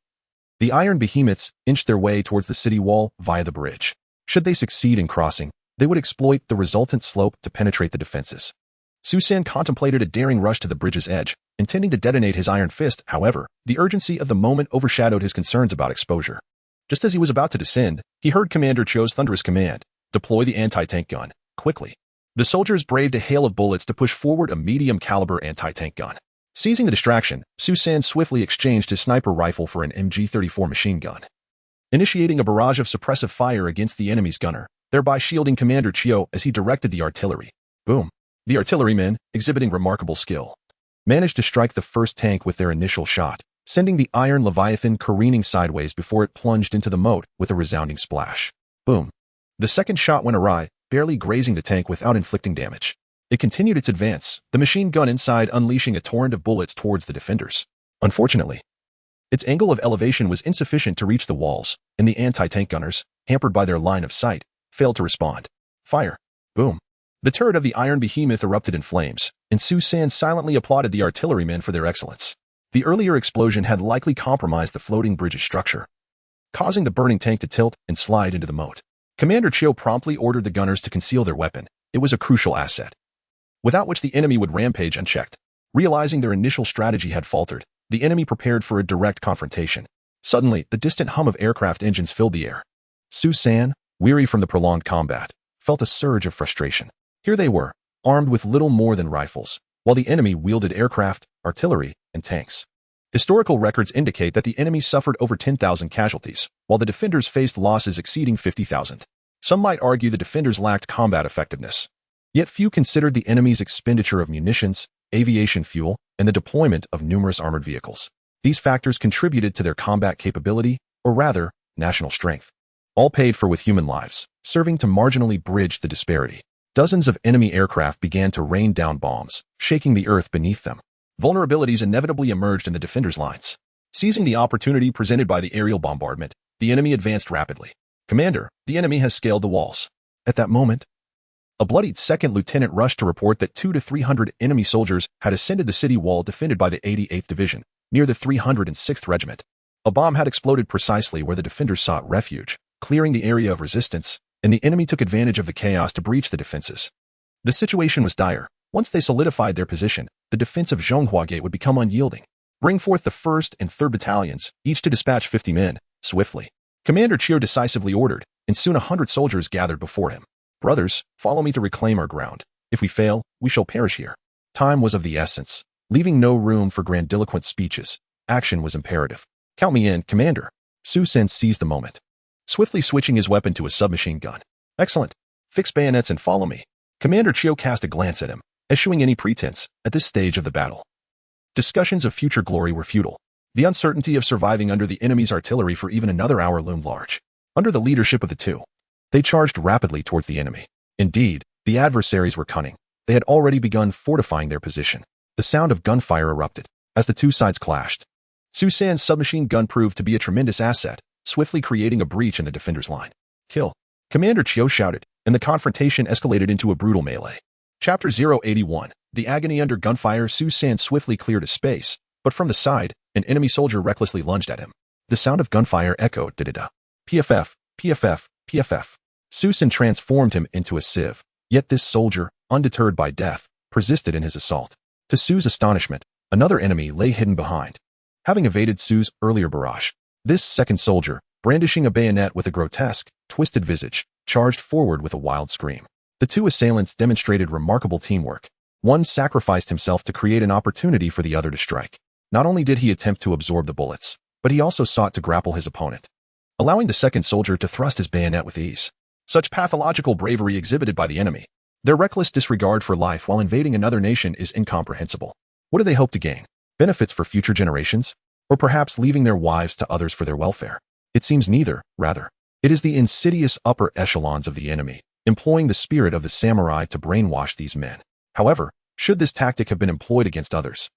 the iron behemoths inched their way towards the city wall via the bridge. Should they succeed in crossing, they would exploit the resultant slope to penetrate the defenses. Susan contemplated a daring rush to the bridge's edge, intending to detonate his iron fist. However, the urgency of the moment overshadowed his concerns about exposure. Just as he was about to descend, he heard Commander Cho's thunderous command: "Deploy the anti-tank gun, quickly." The soldiers braved a hail of bullets to push forward a medium-caliber anti-tank gun. Seizing the distraction, Susan swiftly exchanged his sniper rifle for an MG-34 machine gun, initiating a barrage of suppressive fire against the enemy's gunner, thereby shielding Commander Chio as he directed the artillery. Boom! The artillerymen, exhibiting remarkable skill, managed to strike the first tank with their initial shot, sending the iron Leviathan careening sideways before it plunged into the moat with a resounding splash. Boom! The second shot went awry, barely grazing the tank without inflicting damage. It continued its advance, the machine gun inside unleashing a torrent of bullets towards the defenders. Unfortunately, its angle of elevation was insufficient to reach the walls, and the anti-tank gunners, hampered by their line of sight, failed to respond. Fire! Boom! The turret of the iron behemoth erupted in flames, and Susan silently applauded the artillerymen for their excellence. The earlier explosion had likely compromised the floating bridge's structure, causing the burning tank to tilt and slide into the moat. Commander Chio promptly ordered the gunners to conceal their weapon. It was a crucial asset, without which the enemy would rampage unchecked. Realizing their initial strategy had faltered, the enemy prepared for a direct confrontation. Suddenly, the distant hum of aircraft engines filled the air. Susan, weary from the prolonged combat, felt a surge of frustration. Here they were, armed with little more than rifles, while the enemy wielded aircraft, artillery, and tanks. Historical records indicate that the enemy suffered over 10,000 casualties, while the defenders faced losses exceeding 50,000. Some might argue the defenders lacked combat effectiveness. Yet few considered the enemy's expenditure of munitions, aviation fuel, and the deployment of numerous armored vehicles. These factors contributed to their combat capability, or rather, national strength. All paid for with human lives, serving to marginally bridge the disparity. Dozens of enemy aircraft began to rain down bombs, shaking the earth beneath them. Vulnerabilities inevitably emerged in the defenders' lines. Seizing the opportunity presented by the aerial bombardment, the enemy advanced rapidly. "Commander, the enemy has scaled the walls." At that moment, A bloodied second lieutenant rushed to report that 200 to 300 enemy soldiers had ascended the city wall defended by the 88th Division, near the 306th Regiment. A bomb had exploded precisely where the defenders sought refuge, clearing the area of resistance, and the enemy took advantage of the chaos to breach the defenses. The situation was dire. Once they solidified their position, the defense of Zhonghua Gate would become unyielding. Bring forth the 1st and 3rd Battalions, each to dispatch 50 men, swiftly. Commander Chiu decisively ordered, and soon 100 soldiers gathered before him. Brothers, follow me to reclaim our ground. If we fail, we shall perish here. Time was of the essence. Leaving no room for grandiloquent speeches, action was imperative. Count me in, Commander. Su San seized the moment, swiftly switching his weapon to a submachine gun. Excellent. Fix bayonets and follow me. Commander Chiu cast a glance at him, eschewing any pretense at this stage of the battle. Discussions of future glory were futile. The uncertainty of surviving under the enemy's artillery for even another hour loomed large. Under the leadership of the two, they charged rapidly towards the enemy. Indeed, the adversaries were cunning. They had already begun fortifying their position. The sound of gunfire erupted as the two sides clashed. Su San's submachine gun proved to be a tremendous asset, swiftly creating a breach in the defender's line. Kill. Commander Chiu shouted, and the confrontation escalated into a brutal melee. Chapter 081. The agony under gunfire. Su San swiftly cleared a space, but from the side, an enemy soldier recklessly lunged at him. The sound of gunfire echoed, da-da-da. PFF, PFF, PFF. Su San transformed him into a sieve, yet this soldier, undeterred by death, persisted in his assault. To Su's astonishment, another enemy lay hidden behind. Having evaded Su's earlier barrage, this second soldier, brandishing a bayonet with a grotesque, twisted visage, charged forward with a wild scream. The two assailants demonstrated remarkable teamwork. One sacrificed himself to create an opportunity for the other to strike. Not only did he attempt to absorb the bullets, but he also sought to grapple his opponent, allowing the second soldier to thrust his bayonet with ease. Such pathological bravery exhibited by the enemy. Their reckless disregard for life while invading another nation is incomprehensible. What do they hope to gain? Benefits for future generations? Or perhaps leaving their wives to others for their welfare? It seems neither, rather. It is the insidious upper echelons of the enemy, employing the spirit of the samurai to brainwash these men. However, should this tactic have been employed against others,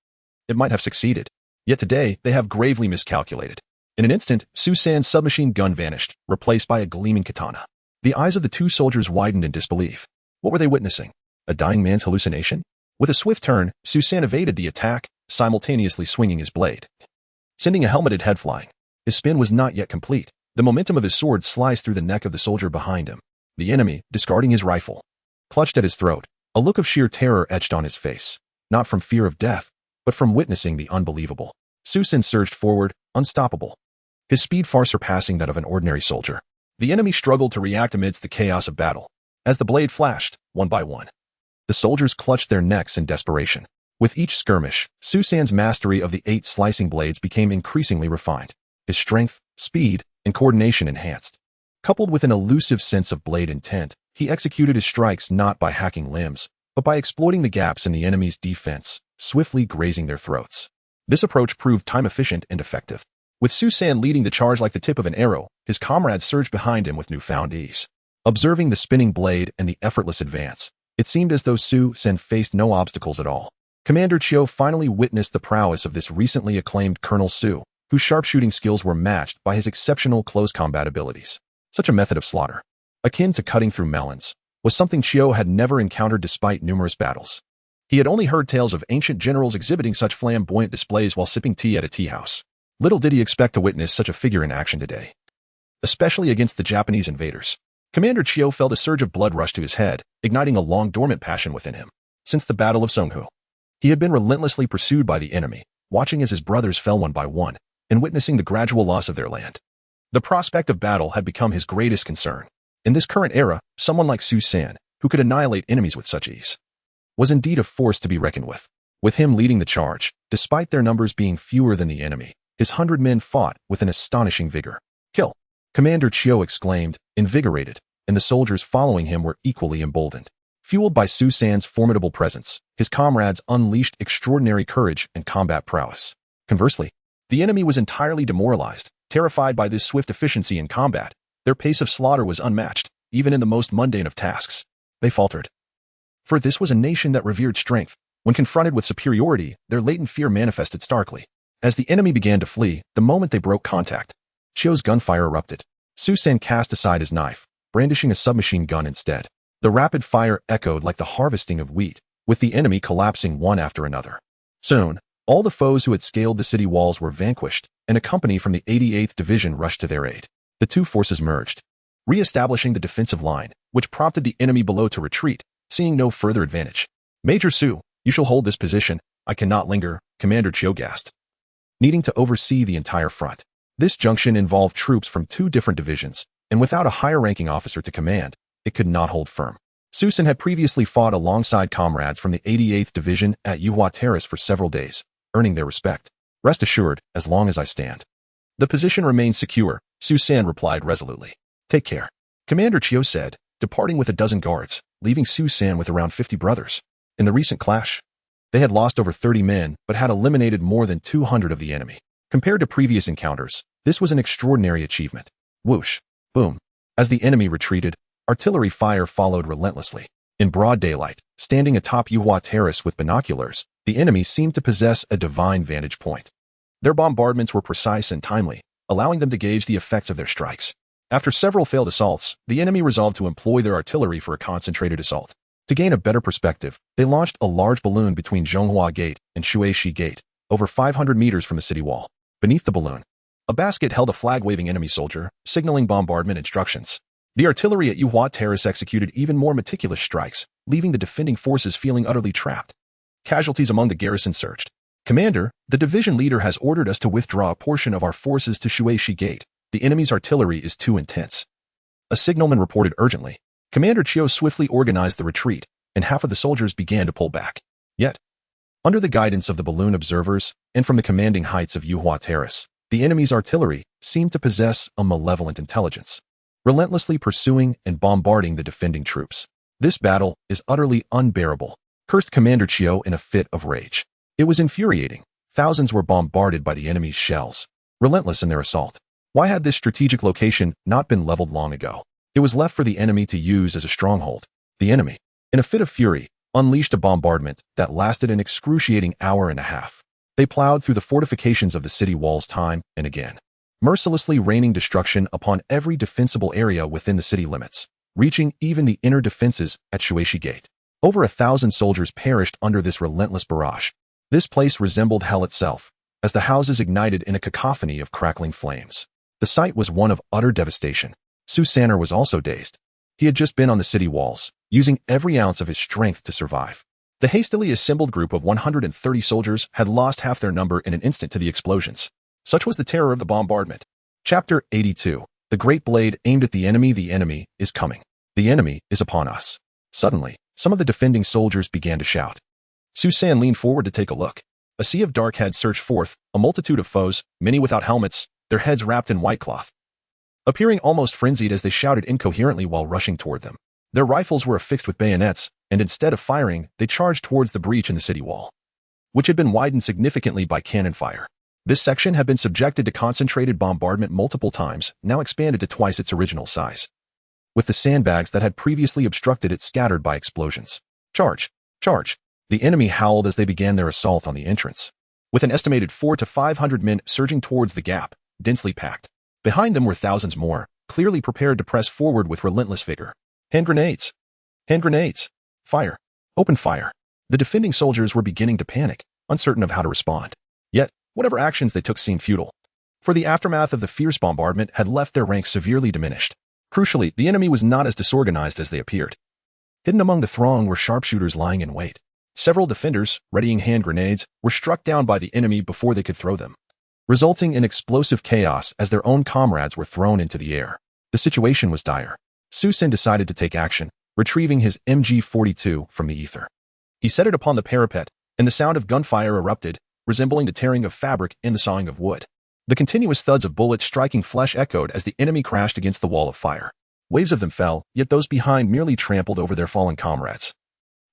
it might have succeeded. Yet today, they have gravely miscalculated. In an instant, Su San's submachine gun vanished, replaced by a gleaming katana. The eyes of the two soldiers widened in disbelief. What were they witnessing? A dying man's hallucination? With a swift turn, Su San evaded the attack, simultaneously swinging his blade, sending a helmeted head flying. His spin was not yet complete. The momentum of his sword sliced through the neck of the soldier behind him. The enemy, discarding his rifle, clutched at his throat. A look of sheer terror etched on his face, not from fear of death, but from witnessing the unbelievable. Su San surged forward, unstoppable, his speed far surpassing that of an ordinary soldier. The enemy struggled to react amidst the chaos of battle. As the blade flashed, one by one, the soldiers clutched their necks in desperation. With each skirmish, Su San's mastery of the 8 slicing blades became increasingly refined. His strength, speed, and coordination enhanced. Coupled with an elusive sense of blade intent, he executed his strikes not by hacking limbs, but by exploiting the gaps in the enemy's defense, swiftly grazing their throats. This approach proved time-efficient and effective. With Su San leading the charge like the tip of an arrow, his comrades surged behind him with newfound ease. Observing the spinning blade and the effortless advance, it seemed as though Su San faced no obstacles at all. Commander Chiu finally witnessed the prowess of this recently acclaimed Colonel Su, whose sharpshooting skills were matched by his exceptional close combat abilities. Such a method of slaughter, akin to cutting through melons, was something Chiu had never encountered despite numerous battles. He had only heard tales of ancient generals exhibiting such flamboyant displays while sipping tea at a tea house. Little did he expect to witness such a figure in action today, especially against the Japanese invaders. Commander Chiu felt a surge of blood rush to his head, igniting a long-dormant passion within him. Since the Battle of Songhu, he had been relentlessly pursued by the enemy, watching as his brothers fell one by one, and witnessing the gradual loss of their land. The prospect of battle had become his greatest concern. In this current era, someone like Su San, who could annihilate enemies with such ease, was indeed a force to be reckoned with. With him leading the charge, despite their numbers being fewer than the enemy, his 100 men fought with an astonishing vigor. Kill! Commander Chiu exclaimed, invigorated, and the soldiers following him were equally emboldened. Fueled by Su San's formidable presence, his comrades unleashed extraordinary courage and combat prowess. Conversely, the enemy was entirely demoralized, terrified by this swift efficiency in combat. Their pace of slaughter was unmatched, even in the most mundane of tasks. They faltered. For this was a nation that revered strength. When confronted with superiority, their latent fear manifested starkly. As the enemy began to flee, the moment they broke contact, Chiu's gunfire erupted. Su San cast aside his knife, brandishing a submachine gun instead. The rapid fire echoed like the harvesting of wheat, with the enemy collapsing one after another. Soon, all the foes who had scaled the city walls were vanquished, and a company from the 88th Division rushed to their aid. The two forces merged, re-establishing the defensive line, which prompted the enemy below to retreat, seeing no further advantage. Major Su, you shall hold this position. I cannot linger, Commander Chiu gasped, needing to oversee the entire front. This junction involved troops from two different divisions, and without a higher-ranking officer to command, it could not hold firm. Susan had previously fought alongside comrades from the 88th Division at Yuhua Terrace for several days, earning their respect. Rest assured, as long as I stand. The position remains secure, Su San replied resolutely. Take care. Commander Chiu said, departing with a dozen guards, leaving Su San with around 50 brothers. In the recent clash, they had lost over 30 men but had eliminated more than 200 of the enemy. Compared to previous encounters, this was an extraordinary achievement. Whoosh. Boom. As the enemy retreated, artillery fire followed relentlessly. In broad daylight, standing atop Yuhua Terrace with binoculars, the enemy seemed to possess a divine vantage point. Their bombardments were precise and timely, allowing them to gauge the effects of their strikes. After several failed assaults, the enemy resolved to employ their artillery for a concentrated assault. To gain a better perspective, they launched a large balloon between Zhonghua Gate and Shuishi Gate, over 500 meters from the city wall. Beneath the balloon, a basket held a flag-waving enemy soldier, signaling bombardment instructions. The artillery at Yuhua Terrace executed even more meticulous strikes, leaving the defending forces feeling utterly trapped. Casualties among the garrison surged. Commander, the division leader has ordered us to withdraw a portion of our forces to Shuishi Gate. The enemy's artillery is too intense. A signalman reported urgently. Commander Chiu swiftly organized the retreat, and half of the soldiers began to pull back. Yet, under the guidance of the balloon observers and from the commanding heights of Yuhua Terrace, the enemy's artillery seemed to possess a malevolent intelligence, relentlessly pursuing and bombarding the defending troops. This battle is utterly unbearable, cursed Commander Chiu in a fit of rage. It was infuriating. Thousands were bombarded by the enemy's shells, relentless in their assault. Why had this strategic location not been leveled long ago? It was left for the enemy to use as a stronghold. The enemy, in a fit of fury, unleashed a bombardment that lasted an excruciating hour and a half. They plowed through the fortifications of the city walls time and again, mercilessly raining destruction upon every defensible area within the city limits, reaching even the inner defenses at Shuishi Gate. Over 1,000 soldiers perished under this relentless barrage. This place resembled hell itself, as the houses ignited in a cacophony of crackling flames. The sight was one of utter devastation. Su Sanner was also dazed. He had just been on the city walls, using every ounce of his strength to survive. The hastily assembled group of 130 soldiers had lost half their number in an instant to the explosions. Such was the terror of the bombardment. Chapter 82. The Great Blade aimed at the enemy. The enemy is coming. The enemy is upon us. Suddenly, some of the defending soldiers began to shout. Su San leaned forward to take a look. A sea of dark had surged forth, a multitude of foes, many without helmets, their heads wrapped in white cloth, appearing almost frenzied as they shouted incoherently while rushing toward them. Their rifles were affixed with bayonets, and instead of firing, they charged towards the breach in the city wall, which had been widened significantly by cannon fire. This section had been subjected to concentrated bombardment multiple times, now expanded to twice its original size, with the sandbags that had previously obstructed it scattered by explosions. Charge! Charge! The enemy howled as they began their assault on the entrance, with an estimated 400 to 500 men surging towards the gap, densely packed. Behind them were thousands more, clearly prepared to press forward with relentless vigor. Hand grenades! Hand grenades! Fire! Open fire! The defending soldiers were beginning to panic, uncertain of how to respond. Yet, whatever actions they took seemed futile, for the aftermath of the fierce bombardment had left their ranks severely diminished. Crucially, the enemy was not as disorganized as they appeared. Hidden among the throng were sharpshooters lying in wait. Several defenders, readying hand grenades, were struck down by the enemy before they could throw them, resulting in explosive chaos as their own comrades were thrown into the air. The situation was dire. Su San decided to take action, retrieving his MG-42 from the ether. He set it upon the parapet, and the sound of gunfire erupted, resembling the tearing of fabric and the sawing of wood. The continuous thuds of bullets striking flesh echoed as the enemy crashed against the wall of fire. Waves of them fell, yet those behind merely trampled over their fallen comrades,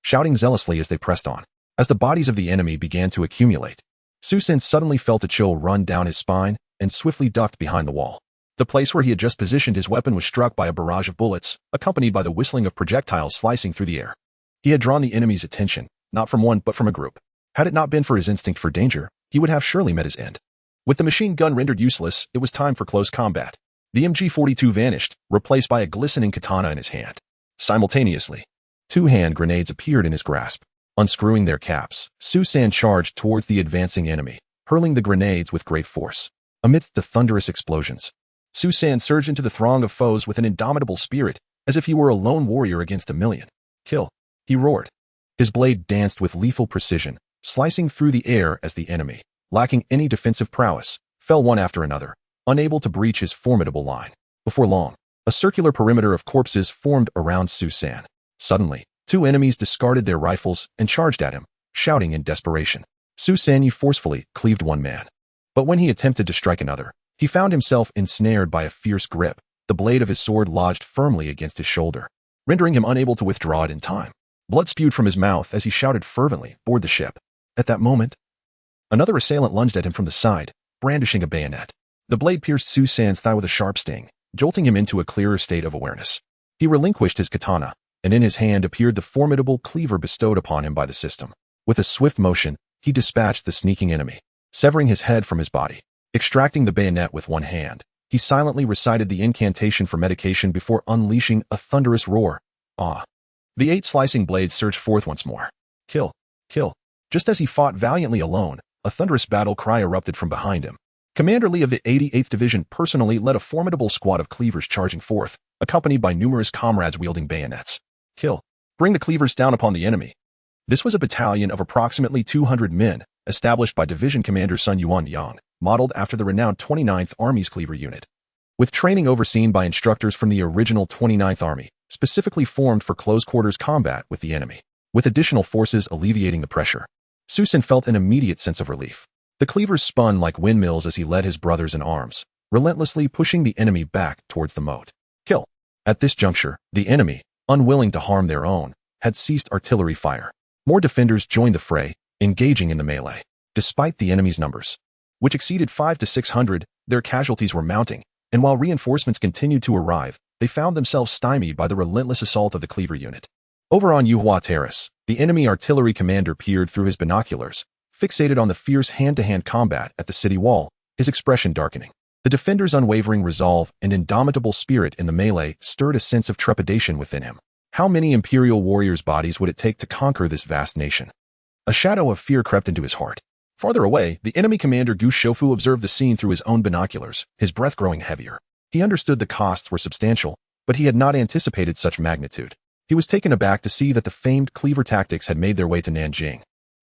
shouting zealously as they pressed on. As the bodies of the enemy began to accumulate, Su San suddenly felt a chill run down his spine and swiftly ducked behind the wall. The place where he had just positioned his weapon was struck by a barrage of bullets, accompanied by the whistling of projectiles slicing through the air. He had drawn the enemy's attention, not from one but from a group. Had it not been for his instinct for danger, he would have surely met his end. With the machine gun rendered useless, it was time for close combat. The MG-42 vanished, replaced by a glistening katana in his hand. Simultaneously, two hand grenades appeared in his grasp. Unscrewing their caps, Su San charged towards the advancing enemy, hurling the grenades with great force. Amidst the thunderous explosions, Su San surged into the throng of foes with an indomitable spirit, as if he were a lone warrior against a million. Kill! He roared. His blade danced with lethal precision, slicing through the air as the enemy, lacking any defensive prowess, fell one after another, unable to breach his formidable line. Before long, a circular perimeter of corpses formed around Su San. Suddenly, two enemies discarded their rifles and charged at him, shouting in desperation. Su San forcefully cleaved one man. But when he attempted to strike another, he found himself ensnared by a fierce grip. The blade of his sword lodged firmly against his shoulder, rendering him unable to withdraw it in time. Blood spewed from his mouth as he shouted fervently, "Board the ship." At that moment, another assailant lunged at him from the side, brandishing a bayonet. The blade pierced Su San's thigh with a sharp sting, jolting him into a clearer state of awareness. He relinquished his katana, and in his hand appeared the formidable cleaver bestowed upon him by the system. With a swift motion, he dispatched the sneaking enemy, severing his head from his body. Extracting the bayonet with one hand, he silently recited the incantation for medication before unleashing a thunderous roar. Ah! The 8 slicing blades surged forth once more. Kill! Kill! Just as he fought valiantly alone, a thunderous battle cry erupted from behind him. Commander Lee of the 88th Division personally led a formidable squad of cleavers charging forth, accompanied by numerous comrades wielding bayonets. Kill! Bring the cleavers down upon the enemy. This was a battalion of approximately 200 men, established by Division Commander Sun Yuan Yang, modeled after the renowned 29th Army's Cleaver Unit. With training overseen by instructors from the original 29th Army, specifically formed for close-quarters combat with the enemy, with additional forces alleviating the pressure, Su San felt an immediate sense of relief. The cleavers spun like windmills as he led his brothers in arms, relentlessly pushing the enemy back towards the moat. Kill! At this juncture, the enemy, unwilling to harm their own, had ceased artillery fire. More defenders joined the fray, engaging in the melee. Despite the enemy's numbers, which exceeded 500 to 600, their casualties were mounting, and while reinforcements continued to arrive, they found themselves stymied by the relentless assault of the Cleaver Unit. Over on Yuhua Terrace, the enemy artillery commander peered through his binoculars, fixated on the fierce hand-to-hand combat at the city wall, his expression darkening. The defender's unwavering resolve and indomitable spirit in the melee stirred a sense of trepidation within him. How many Imperial warriors' bodies would it take to conquer this vast nation? A shadow of fear crept into his heart. Farther away, the enemy commander Gu Shofu observed the scene through his own binoculars, his breath growing heavier. He understood the costs were substantial, but he had not anticipated such magnitude. He was taken aback to see that the famed cleaver tactics had made their way to Nanjing,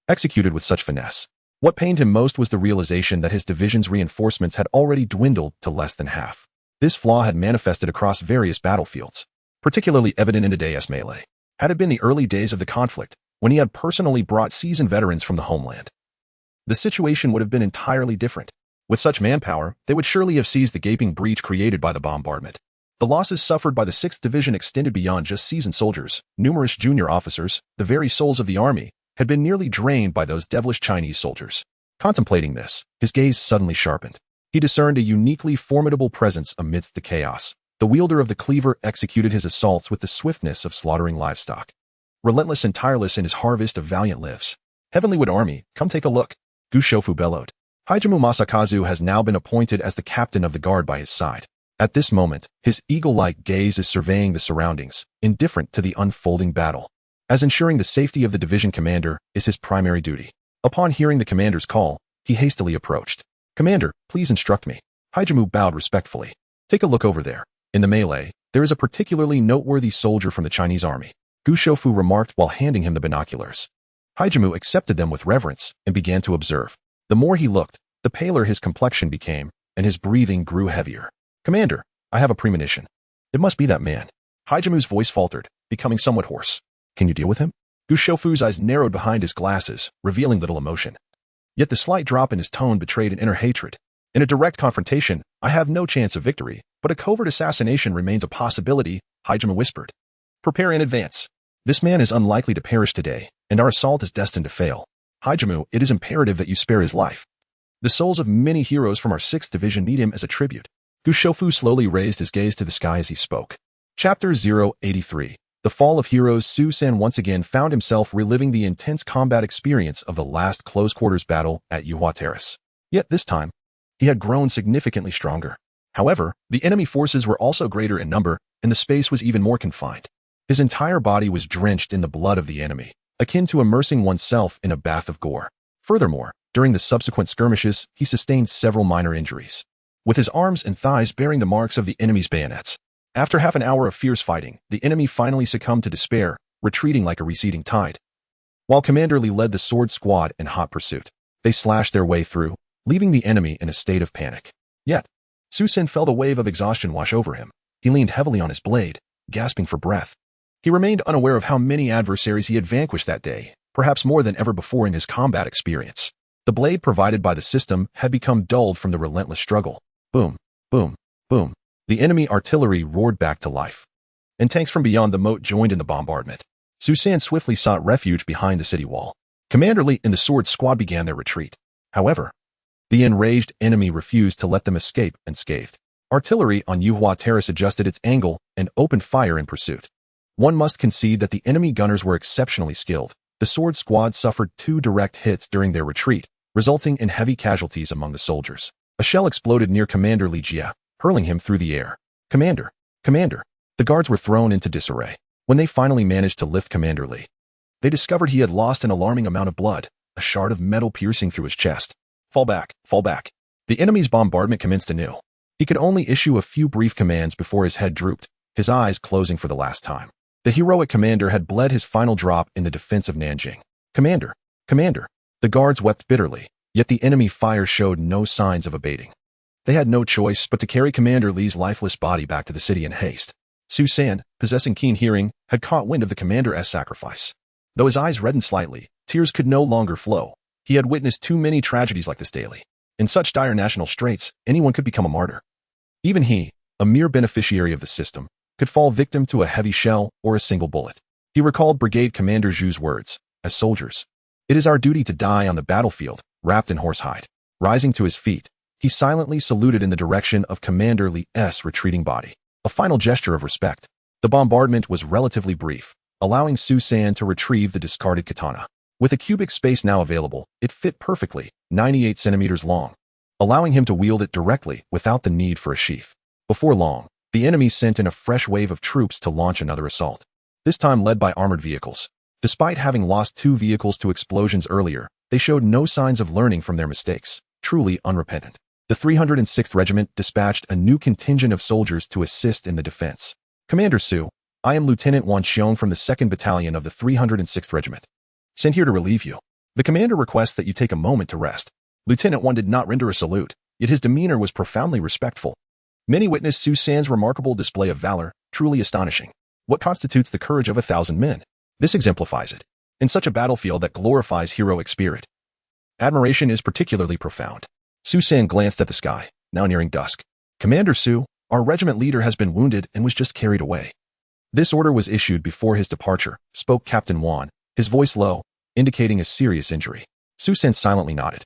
executed with such finesse. What pained him most was the realization that his division's reinforcements had already dwindled to less than half. This flaw had manifested across various battlefields, particularly evident in today's melee. Had it been the early days of the conflict, when he had personally brought seasoned veterans from the homeland, the situation would have been entirely different. With such manpower, they would surely have seized the gaping breach created by the bombardment. The losses suffered by the 6th Division extended beyond just seasoned soldiers. Numerous junior officers, the very souls of the army, had been nearly drained by those devilish Chinese soldiers. Contemplating this, his gaze suddenly sharpened. He discerned a uniquely formidable presence amidst the chaos. The wielder of the cleaver executed his assaults with the swiftness of slaughtering livestock, relentless and tireless in his harvest of valiant lives. Heavenlywood Army, come take a look, Gu Shofu bellowed. Haijimu Masakazu has now been appointed as the captain of the guard by his side. At this moment, his eagle-like gaze is surveying the surroundings, indifferent to the unfolding battle, as ensuring the safety of the division commander is his primary duty. Upon hearing the commander's call, he hastily approached. "Commander, please instruct me." Haijimu bowed respectfully. "Take a look over there. In the melee, there is a particularly noteworthy soldier from the Chinese army," Gu Shofu remarked while handing him the binoculars. Haijimu accepted them with reverence and began to observe. The more he looked, the paler his complexion became, and his breathing grew heavier. "Commander, I have a premonition. It must be that man." Haijimu's voice faltered, becoming somewhat hoarse. "Can you deal with him?" Gu Shofu's eyes narrowed behind his glasses, revealing little emotion. Yet the slight drop in his tone betrayed an inner hatred. "In a direct confrontation, I have no chance of victory, but a covert assassination remains a possibility," Haijimu whispered. "Prepare in advance. This man is unlikely to perish today, and our assault is destined to fail. Haijimu, it is imperative that you spare his life. The souls of many heroes from our 6th Division need him as a tribute." Gu Shofu slowly raised his gaze to the sky as he spoke. Chapter 083. The Fall of Heroes. Su San once again found himself reliving the intense combat experience of the last close-quarters battle at Yuhua Terrace. Yet this time, he had grown significantly stronger. However, the enemy forces were also greater in number, and the space was even more confined. His entire body was drenched in the blood of the enemy, akin to immersing oneself in a bath of gore. Furthermore, during the subsequent skirmishes, he sustained several minor injuries, with his arms and thighs bearing the marks of the enemy's bayonets. After half an hour of fierce fighting, the enemy finally succumbed to despair, retreating like a receding tide. While Commander Li led the sword squad in hot pursuit, they slashed their way through, leaving the enemy in a state of panic. Yet, Su Sin felt a wave of exhaustion wash over him. He leaned heavily on his blade, gasping for breath. He remained unaware of how many adversaries he had vanquished that day, perhaps more than ever before in his combat experience. The blade provided by the system had become dulled from the relentless struggle. Boom, boom, boom. The enemy artillery roared back to life, and tanks from beyond the moat joined in the bombardment. Su Sin swiftly sought refuge behind the city wall. Commander Li and the sword squad began their retreat. However, the enraged enemy refused to let them escape unscathed. Artillery on Yuhua Terrace adjusted its angle and opened fire in pursuit. One must concede that the enemy gunners were exceptionally skilled. The sword squad suffered 2 direct hits during their retreat, resulting in heavy casualties among the soldiers. A shell exploded near Commander Li Jia, hurling him through the air. Commander! Commander! The guards were thrown into disarray. When they finally managed to lift Commander Li, they discovered he had lost an alarming amount of blood, a shard of metal piercing through his chest. Fall back, fall back. The enemy's bombardment commenced anew. He could only issue a few brief commands before his head drooped, his eyes closing for the last time. The heroic commander had bled his final drop in the defense of Nanjing. Commander! Commander! The guards wept bitterly, yet the enemy fire showed no signs of abating. They had no choice but to carry Commander Li's lifeless body back to the city in haste. Su Sin, possessing keen hearing, had caught wind of the commander's sacrifice. Though his eyes reddened slightly, tears could no longer flow. He had witnessed too many tragedies like this daily. In such dire national straits, anyone could become a martyr. Even he, a mere beneficiary of the system, could fall victim to a heavy shell or a single bullet. He recalled Brigade Commander Zhu's words, "As soldiers, it is our duty to die on the battlefield, wrapped in horsehide." Rising to his feet, he silently saluted in the direction of Commander Li's retreating body, a final gesture of respect. The bombardment was relatively brief, allowing Su Sin to retrieve the discarded katana. With a cubic space now available, it fit perfectly, 98 centimeters long, allowing him to wield it directly without the need for a sheath. Before long, the enemy sent in a fresh wave of troops to launch another assault, this time led by armored vehicles. Despite having lost 2 vehicles to explosions earlier, they showed no signs of learning from their mistakes, truly unrepentant. The 306th Regiment dispatched a new contingent of soldiers to assist in the defense. Commander Su, I am Lieutenant Wan Xiong from the 2nd Battalion of the 306th Regiment. Sent here to relieve you. The commander requests that you take a moment to rest. Lieutenant Wan did not render a salute, yet his demeanor was profoundly respectful. Many witnessed Su Sin's remarkable display of valor, truly astonishing. What constitutes the courage of 1,000 men? This exemplifies it. In such a battlefield that glorifies heroic spirit, admiration is particularly profound. Su Sin glanced at the sky, now nearing dusk. Commander Su, our regiment leader has been wounded and was just carried away. This order was issued before his departure, spoke Captain Wan, his voice low, indicating a serious injury. Su Sin silently nodded.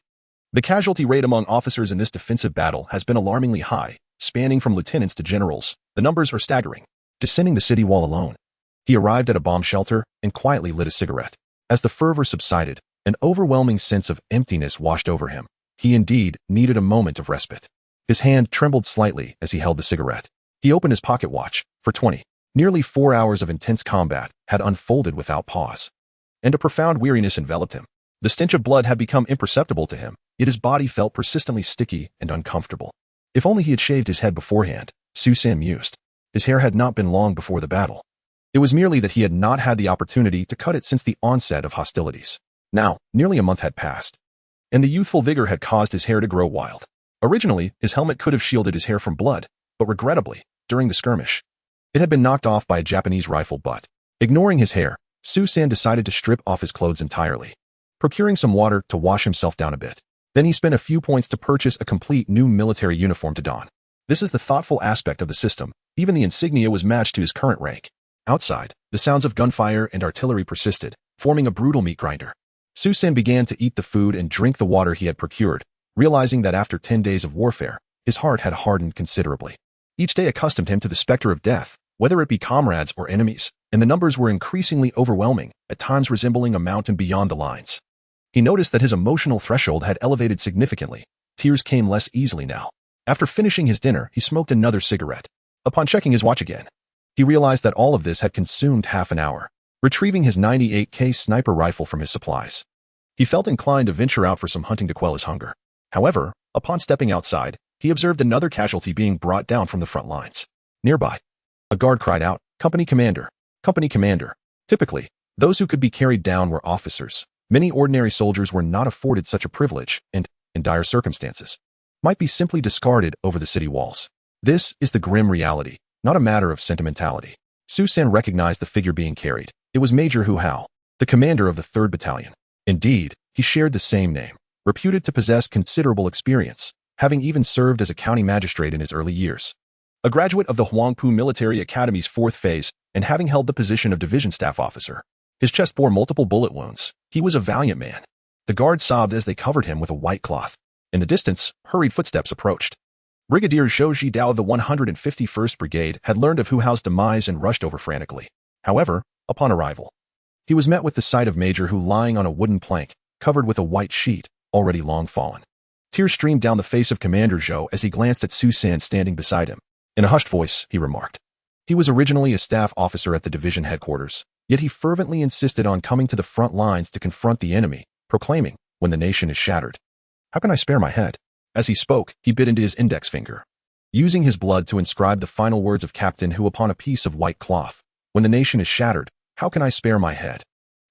The casualty rate among officers in this defensive battle has been alarmingly high, spanning from lieutenants to generals. The numbers are staggering. Descending the city wall alone, he arrived at a bomb shelter and quietly lit a cigarette. As the fervor subsided, an overwhelming sense of emptiness washed over him. He indeed needed a moment of respite. His hand trembled slightly as he held the cigarette. He opened his pocket watch. For 20, nearly 4 hours of intense combat had unfolded without pause, and a profound weariness enveloped him. The stench of blood had become imperceptible to him, yet his body felt persistently sticky and uncomfortable. If only he had shaved his head beforehand, Su Sin mused. His hair had not been long before the battle. It was merely that he had not had the opportunity to cut it since the onset of hostilities. Now, nearly a month had passed, and the youthful vigor had caused his hair to grow wild. Originally, his helmet could have shielded his hair from blood, but regrettably, during the skirmish, it had been knocked off by a Japanese rifle butt. Ignoring his hair, Su Sin decided to strip off his clothes entirely, procuring some water to wash himself down a bit. Then he spent a few points to purchase a complete new military uniform to don. This is the thoughtful aspect of the system. Even the insignia was matched to his current rank. Outside, the sounds of gunfire and artillery persisted, forming a brutal meat grinder. Su Sin began to eat the food and drink the water he had procured, realizing that after 10 days of warfare, his heart had hardened considerably. Each day accustomed him to the specter of death, whether it be comrades or enemies, and the numbers were increasingly overwhelming, at times resembling a mountain beyond the lines. He noticed that his emotional threshold had elevated significantly. Tears came less easily now. After finishing his dinner, he smoked another cigarette. Upon checking his watch again, He realized that all of this had consumed half an hour, retrieving his 98K sniper rifle from his supplies. He felt inclined to venture out for some hunting to quell his hunger. However, upon stepping outside, he observed another casualty being brought down from the front lines. Nearby, a guard cried out, "Company commander! Company commander!" Typically, those who could be carried down were officers. Many ordinary soldiers were not afforded such a privilege and, in dire circumstances, might be simply discarded over the city walls. This is the grim reality, not a matter of sentimentality. Susan recognized the figure being carried. It was Major Hu Hao, the commander of the 3rd Battalion. Indeed, he shared the same name, reputed to possess considerable experience, having even served as a county magistrate in his early years. A graduate of the Huangpu Military Academy's 4th phase and having held the position of division staff officer. His chest bore multiple bullet wounds. He was a valiant man. The guards sobbed as they covered him with a white cloth. In the distance, hurried footsteps approached. Brigadier Zhou Zhidao of the 151st Brigade had learned of Hu Hao's demise and rushed over frantically. However, upon arrival, he was met with the sight of Major Hu lying on a wooden plank, covered with a white sheet, already long fallen. Tears streamed down the face of Commander Zhou as he glanced at Susan standing beside him. In a hushed voice, he remarked. He was originally a staff officer at the division headquarters, yet he fervently insisted on coming to the front lines to confront the enemy, proclaiming, "When the nation is shattered, how can I spare my head?" As he spoke, he bit into his index finger, using his blood to inscribe the final words of Captain Hu upon a piece of white cloth. "When the nation is shattered, how can I spare my head?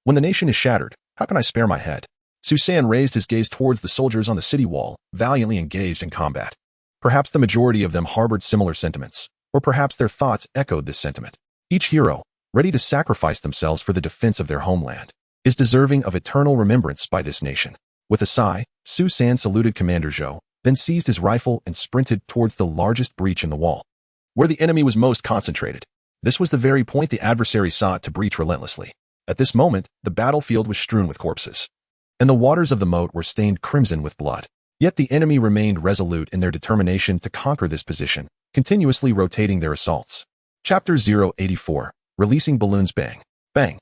When the nation is shattered, how can I spare my head?" Susan raised his gaze towards the soldiers on the city wall, valiantly engaged in combat. Perhaps the majority of them harbored similar sentiments, or perhaps their thoughts echoed this sentiment. Each hero, ready to sacrifice themselves for the defense of their homeland, is deserving of eternal remembrance by this nation. With a sigh, Susan saluted Commander Zhou, then seized his rifle and sprinted towards the largest breach in the wall, where the enemy was most concentrated. This was the very point the adversary sought to breach relentlessly. At this moment, the battlefield was strewn with corpses, and the waters of the moat were stained crimson with blood. Yet the enemy remained resolute in their determination to conquer this position, continuously rotating their assaults. Chapter 084, Releasing Balloons. Bang! Bang!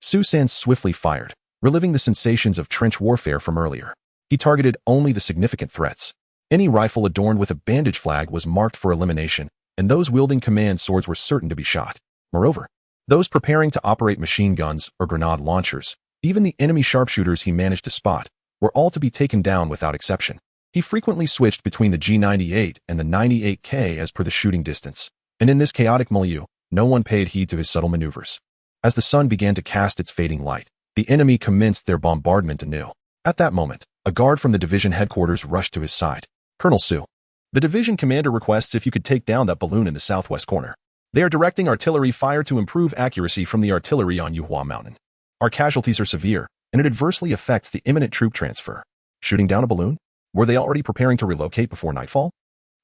Susan swiftly fired, reliving the sensations of trench warfare from earlier. He targeted only the significant threats. Any rifle adorned with a bandage flag was marked for elimination, and those wielding command swords were certain to be shot. Moreover, those preparing to operate machine guns or grenade launchers, even the enemy sharpshooters he managed to spot, were all to be taken down without exception. He frequently switched between the G98 and the 98K as per the shooting distance, and in this chaotic milieu, no one paid heed to his subtle maneuvers. As the sun began to cast its fading light, the enemy commenced their bombardment anew. At that moment, a guard from the division headquarters rushed to his side. "Colonel Su, the division commander requests if you could take down that balloon in the southwest corner. They are directing artillery fire to improve accuracy from the artillery on Yuhua Mountain. Our casualties are severe, and it adversely affects the imminent troop transfer." Shooting down a balloon? Were they already preparing to relocate before nightfall?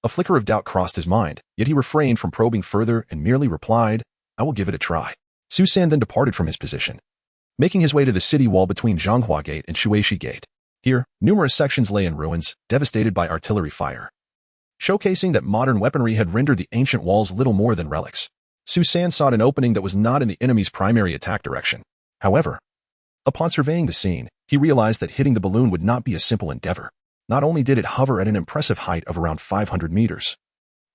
A flicker of doubt crossed his mind, yet he refrained from probing further and merely replied, "I will give it a try." Susan then departed from his position, making his way to the city wall between Zhanghua Gate and Shuishi Gate. Here, numerous sections lay in ruins, devastated by artillery fire, showcasing that modern weaponry had rendered the ancient walls little more than relics. Susan sought an opening that was not in the enemy's primary attack direction. However, upon surveying the scene, he realized that hitting the balloon would not be a simple endeavor. Not only did it hover at an impressive height of around 500 meters,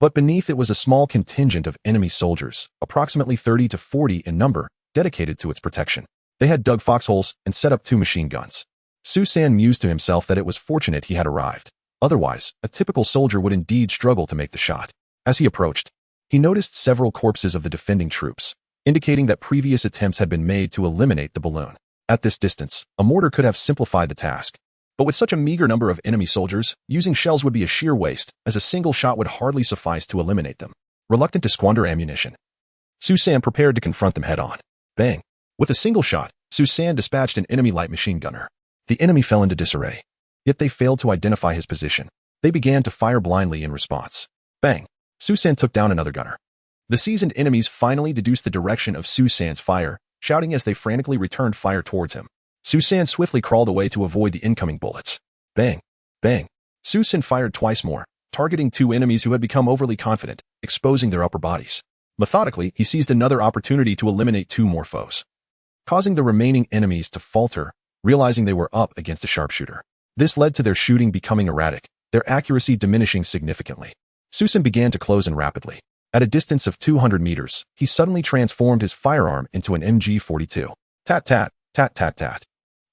but beneath it was a small contingent of enemy soldiers, approximately 30 to 40 in number, dedicated to its protection. They had dug foxholes and set up 2 machine guns. Susan mused to himself that it was fortunate he had arrived. Otherwise, a typical soldier would indeed struggle to make the shot. As he approached, he noticed several corpses of the defending troops, indicating that previous attempts had been made to eliminate the balloon. At this distance, a mortar could have simplified the task. But with such a meager number of enemy soldiers, using shells would be a sheer waste, as a single shot would hardly suffice to eliminate them. Reluctant to squander ammunition, Susan prepared to confront them head-on. Bang! With a single shot, Susan dispatched an enemy light machine gunner. The enemy fell into disarray, yet they failed to identify his position. They began to fire blindly in response. Bang! Susan took down another gunner. The seasoned enemies finally deduced the direction of Susan's fire, shouting as they frantically returned fire towards him. Susan swiftly crawled away to avoid the incoming bullets. Bang! Bang! Susan fired twice more, targeting 2 enemies who had become overly confident, exposing their upper bodies. Methodically, he seized another opportunity to eliminate 2 more foes, causing the remaining enemies to falter, realizing they were up against a sharpshooter. This led to their shooting becoming erratic, their accuracy diminishing significantly. Susan began to close in rapidly. At a distance of 200 meters, he suddenly transformed his firearm into an MG-42. Tat tat, tat tat tat.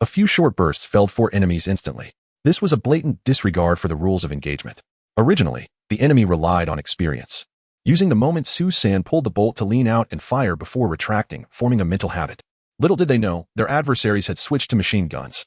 A few short bursts felled 4 enemies instantly. This was a blatant disregard for the rules of engagement. Originally, the enemy relied on experience. Using the moment, Su San pulled the bolt to lean out and fire before retracting, forming a mental habit. Little did they know, their adversaries had switched to machine guns,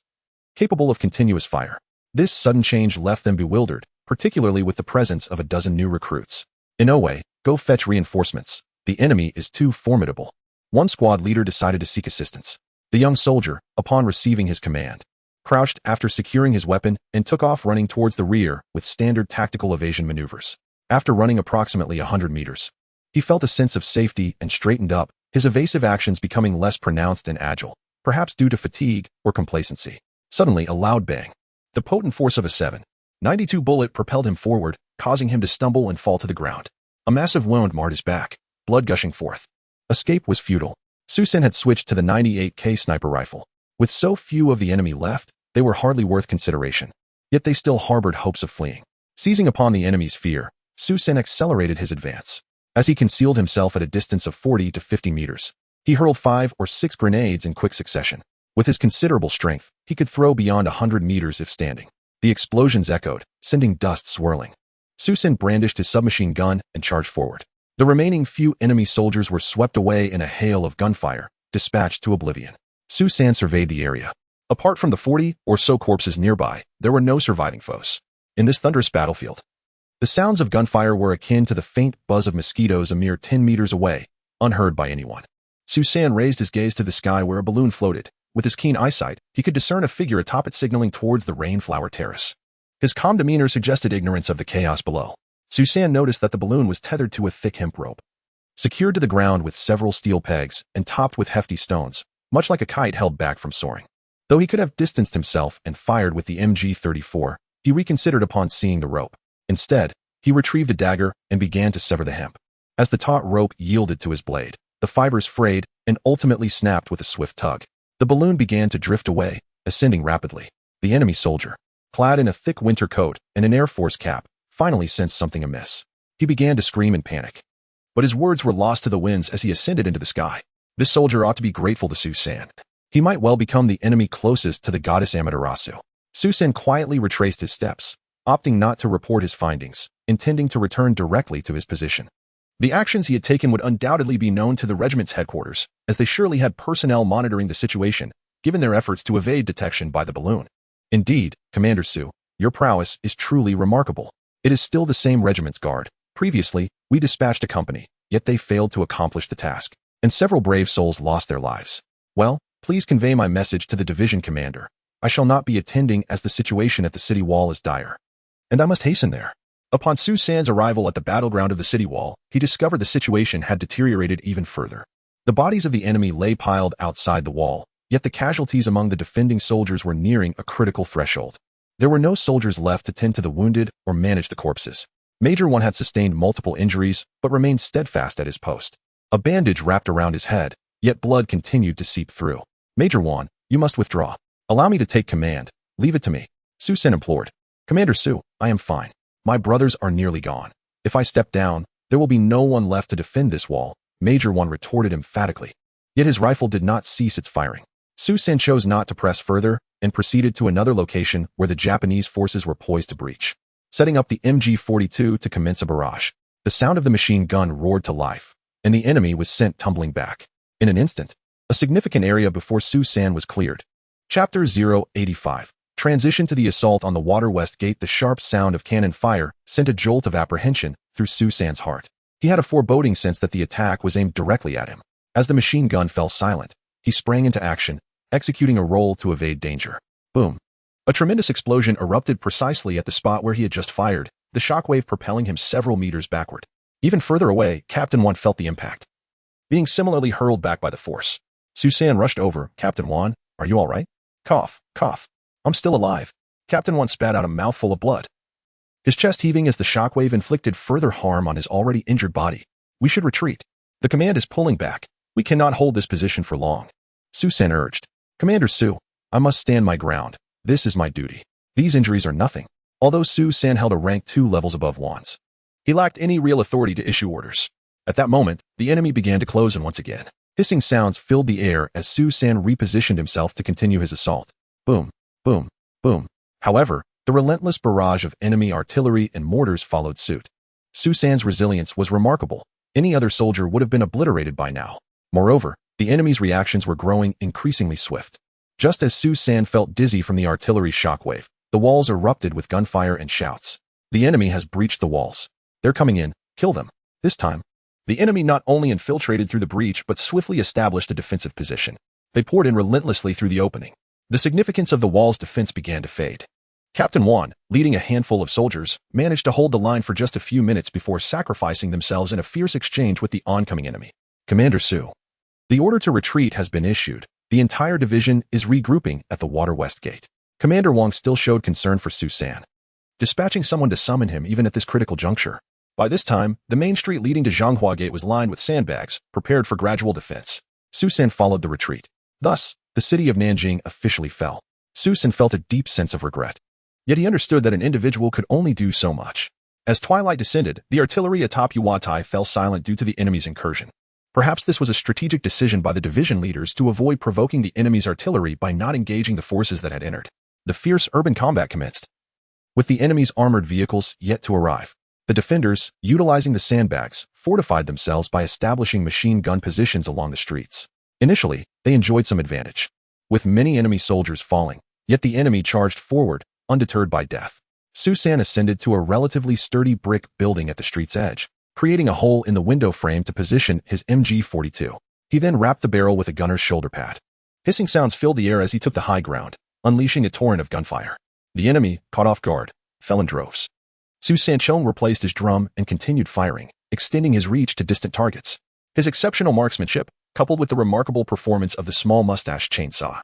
capable of continuous fire. This sudden change left them bewildered, particularly with the presence of a dozen new recruits. Inoue, go fetch reinforcements. The enemy is too formidable. One squad leader decided to seek assistance. The young soldier, upon receiving his command, crouched after securing his weapon and took off running towards the rear with standard tactical evasion maneuvers. After running approximately 100 meters, he felt a sense of safety and straightened up, his evasive actions becoming less pronounced and agile, perhaps due to fatigue or complacency. Suddenly, a loud bang. The potent force of a .7.92 bullet propelled him forward, causing him to stumble and fall to the ground. A massive wound marred his back, blood gushing forth. Escape was futile. Su San had switched to the 98K sniper rifle. With so few of the enemy left, they were hardly worth consideration. Yet they still harbored hopes of fleeing. Seizing upon the enemy's fear, Su San accelerated his advance. As he concealed himself at a distance of 40 to 50 meters, he hurled 5 or 6 grenades in quick succession. With his considerable strength, he could throw beyond 100 meters if standing. The explosions echoed, sending dust swirling. Su San brandished his submachine gun and charged forward. The remaining few enemy soldiers were swept away in a hail of gunfire, dispatched to oblivion. Su San surveyed the area. Apart from the 40 or so corpses nearby, there were no surviving foes. In this thunderous battlefield, the sounds of gunfire were akin to the faint buzz of mosquitoes a mere 10 meters away, unheard by anyone. Su San raised his gaze to the sky where a balloon floated. With his keen eyesight, he could discern a figure atop it signaling towards the Rainflower Terrace. His calm demeanor suggested ignorance of the chaos below. Su San noticed that the balloon was tethered to a thick hemp rope, secured to the ground with several steel pegs and topped with hefty stones, much like a kite held back from soaring. Though he could have distanced himself and fired with the MG-34, he reconsidered upon seeing the rope. Instead, he retrieved a dagger and began to sever the hemp. As the taut rope yielded to his blade, the fibers frayed and ultimately snapped with a swift tug. The balloon began to drift away, ascending rapidly. The enemy soldier, clad in a thick winter coat and an Air Force cap, finally sensed something amiss. He began to scream in panic. But his words were lost to the winds as he ascended into the sky. This soldier ought to be grateful to Su San. He might well become the enemy closest to the goddess Amaterasu. Su San quietly retraced his steps, opting not to report his findings, intending to return directly to his position. The actions he had taken would undoubtedly be known to the regiment's headquarters, as they surely had personnel monitoring the situation, given their efforts to evade detection by the balloon. Indeed, Commander Su, your prowess is truly remarkable. It is still the same regiment's guard. Previously, we dispatched a company, yet they failed to accomplish the task, and several brave souls lost their lives. Well, please convey my message to the division commander. I shall not be attending as the situation at the city wall is dire, and I must hasten there. Upon Su San's arrival at the battleground of the city wall, he discovered the situation had deteriorated even further. The bodies of the enemy lay piled outside the wall, yet the casualties among the defending soldiers were nearing a critical threshold. There were no soldiers left to tend to the wounded or manage the corpses. Major One had sustained multiple injuries, but remained steadfast at his post. A bandage wrapped around his head, yet blood continued to seep through. Major One, you must withdraw. Allow me to take command. Leave it to me. Su San implored. Commander Su, I am fine. My brothers are nearly gone. If I step down, there will be no one left to defend this wall, Major One retorted emphatically. Yet his rifle did not cease its firing. Su San chose not to press further and proceeded to another location where the Japanese forces were poised to breach, setting up the MG-42 to commence a barrage. The sound of the machine gun roared to life, and the enemy was sent tumbling back. In an instant, a significant area before Su San was cleared. Chapter 085. Transition to the assault on the Water West Gate. The sharp sound of cannon fire sent a jolt of apprehension through Su San's heart. He had a foreboding sense that the attack was aimed directly at him. As the machine gun fell silent, he sprang into action, executing a roll to evade danger. Boom. A tremendous explosion erupted precisely at the spot where he had just fired, the shockwave propelling him several meters backward. Even further away, Captain One felt the impact, being similarly hurled back by the force. Su San rushed over. Captain One, are you all right? Cough, cough. I'm still alive. Captain One spat out a mouthful of blood, his chest heaving as the shockwave inflicted further harm on his already injured body. We should retreat. The command is pulling back. We cannot hold this position for long. Su San urged. Commander Su, I must stand my ground. This is my duty. These injuries are nothing. Although Su San held a rank 2 levels above Wan's, he lacked any real authority to issue orders. At that moment, the enemy began to close in once again. Hissing sounds filled the air as Su San repositioned himself to continue his assault. Boom, boom, boom. However, the relentless barrage of enemy artillery and mortars followed suit. Su San's resilience was remarkable. Any other soldier would have been obliterated by now. Moreover, the enemy's reactions were growing increasingly swift. Just as Su San felt dizzy from the artillery's shockwave, the walls erupted with gunfire and shouts. The enemy has breached the walls. They're coming in. Kill them. This time, the enemy not only infiltrated through the breach but swiftly established a defensive position. They poured in relentlessly through the opening. The significance of the wall's defense began to fade. Captain Wan, leading a handful of soldiers, managed to hold the line for just a few minutes before sacrificing themselves in a fierce exchange with the oncoming enemy. Commander Su. The order to retreat has been issued. The entire division is regrouping at the Water West Gate. Commander Wang still showed concern for Su San, dispatching someone to summon him even at this critical juncture. By this time, the main street leading to Zhonghua Gate was lined with sandbags, prepared for gradual defense. Su San followed the retreat. Thus, the city of Nanjing officially fell. Su San felt a deep sense of regret. Yet he understood that an individual could only do so much. As twilight descended, the artillery atop Yuatai fell silent due to the enemy's incursion. Perhaps this was a strategic decision by the division leaders to avoid provoking the enemy's artillery by not engaging the forces that had entered. The fierce urban combat commenced. With the enemy's armored vehicles yet to arrive, the defenders, utilizing the sandbags, fortified themselves by establishing machine gun positions along the streets. Initially, they enjoyed some advantage, with many enemy soldiers falling, yet the enemy charged forward, undeterred by death. Su San ascended to a relatively sturdy brick building at the street's edge, creating a hole in the window frame to position his MG-42. He then wrapped the barrel with a gunner's shoulder pad. Hissing sounds filled the air as he took the high ground, unleashing a torrent of gunfire. The enemy, caught off guard, fell in droves. Su Sanchong replaced his drum and continued firing, extending his reach to distant targets. His exceptional marksmanship, coupled with the remarkable performance of the small mustache chainsaw,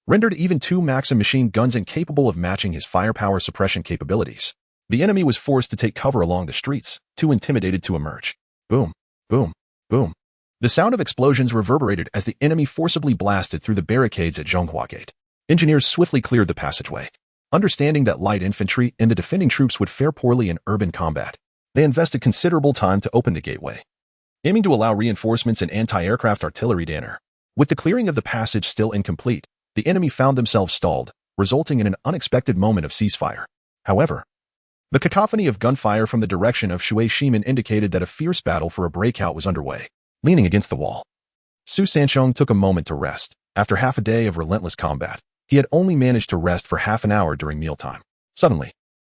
rendered even two Maxim machine guns incapable of matching his firepower suppression capabilities. The enemy was forced to take cover along the streets, too intimidated to emerge. Boom, boom, boom. The sound of explosions reverberated as the enemy forcibly blasted through the barricades at Zhonghua Gate. Engineers swiftly cleared the passageway. Understanding that light infantry and the defending troops would fare poorly in urban combat, they invested considerable time to open the gateway, aiming to allow reinforcements and anti-aircraft artillery to enter. With the clearing of the passage still incomplete, the enemy found themselves stalled, resulting in an unexpected moment of ceasefire. However, the cacophony of gunfire from the direction of Shui Shimen indicated that a fierce battle for a breakout was underway. Leaning against the wall, Su Sanchong took a moment to rest. After half a day of relentless combat, he had only managed to rest for half an hour during mealtime. Suddenly,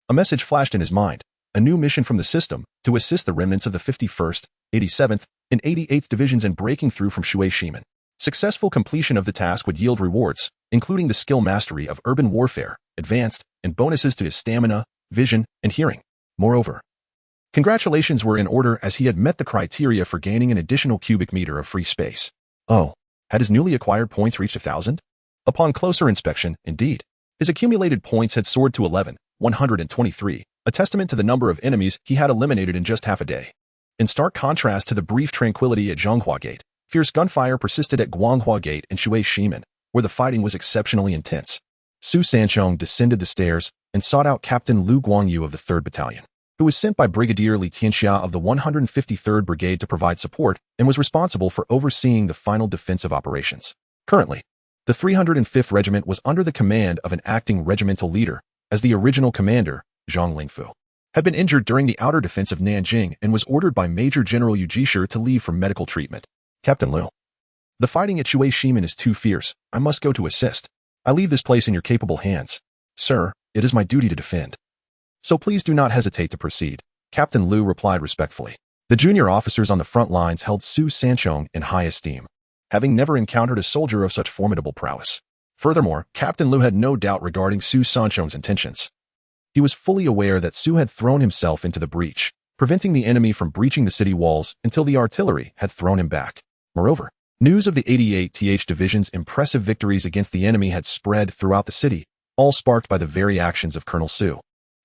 a message flashed in his mind, a new mission from the system to assist the remnants of the 51st, 87th, and 88th Divisions in breaking through from Shui Shimen. Successful completion of the task would yield rewards, including the skill mastery of urban warfare, advanced, and bonuses to his stamina, vision, and hearing. Moreover, congratulations were in order as he had met the criteria for gaining an additional cubic meter of free space. Oh, had his newly acquired points reached 1,000? Upon closer inspection, indeed, his accumulated points had soared to 11,123, a testament to the number of enemies he had eliminated in just half a day. In stark contrast to the brief tranquility at Zhonghua Gate, fierce gunfire persisted at Guanghua Gate and Shui Shimen, where the fighting was exceptionally intense. Su Sanchong descended the stairs and sought out Captain Lu Guangyu of the 3rd Battalion, who was sent by Brigadier Li Tianxia of the 153rd Brigade to provide support and was responsible for overseeing the final defensive operations. Currently, the 305th Regiment was under the command of an acting regimental leader, as the original commander, Zhang Lingfu, had been injured during the outer defense of Nanjing and was ordered by Major General Yu Jisher to leave for medical treatment. Captain Liu, the fighting at Shui Shimen is too fierce. I must go to assist. I leave this place in your capable hands. Sir, it is my duty to defend. So please do not hesitate to proceed, Captain Liu replied respectfully. The junior officers on the front lines held Su Sanchong in high esteem, having never encountered a soldier of such formidable prowess. Furthermore, Captain Liu had no doubt regarding Su Sanchong's intentions. He was fully aware that Su had thrown himself into the breach, preventing the enemy from breaching the city walls until the artillery had thrown him back. Moreover, news of the 88th Division's impressive victories against the enemy had spread throughout the city, all sparked by the very actions of Colonel Su,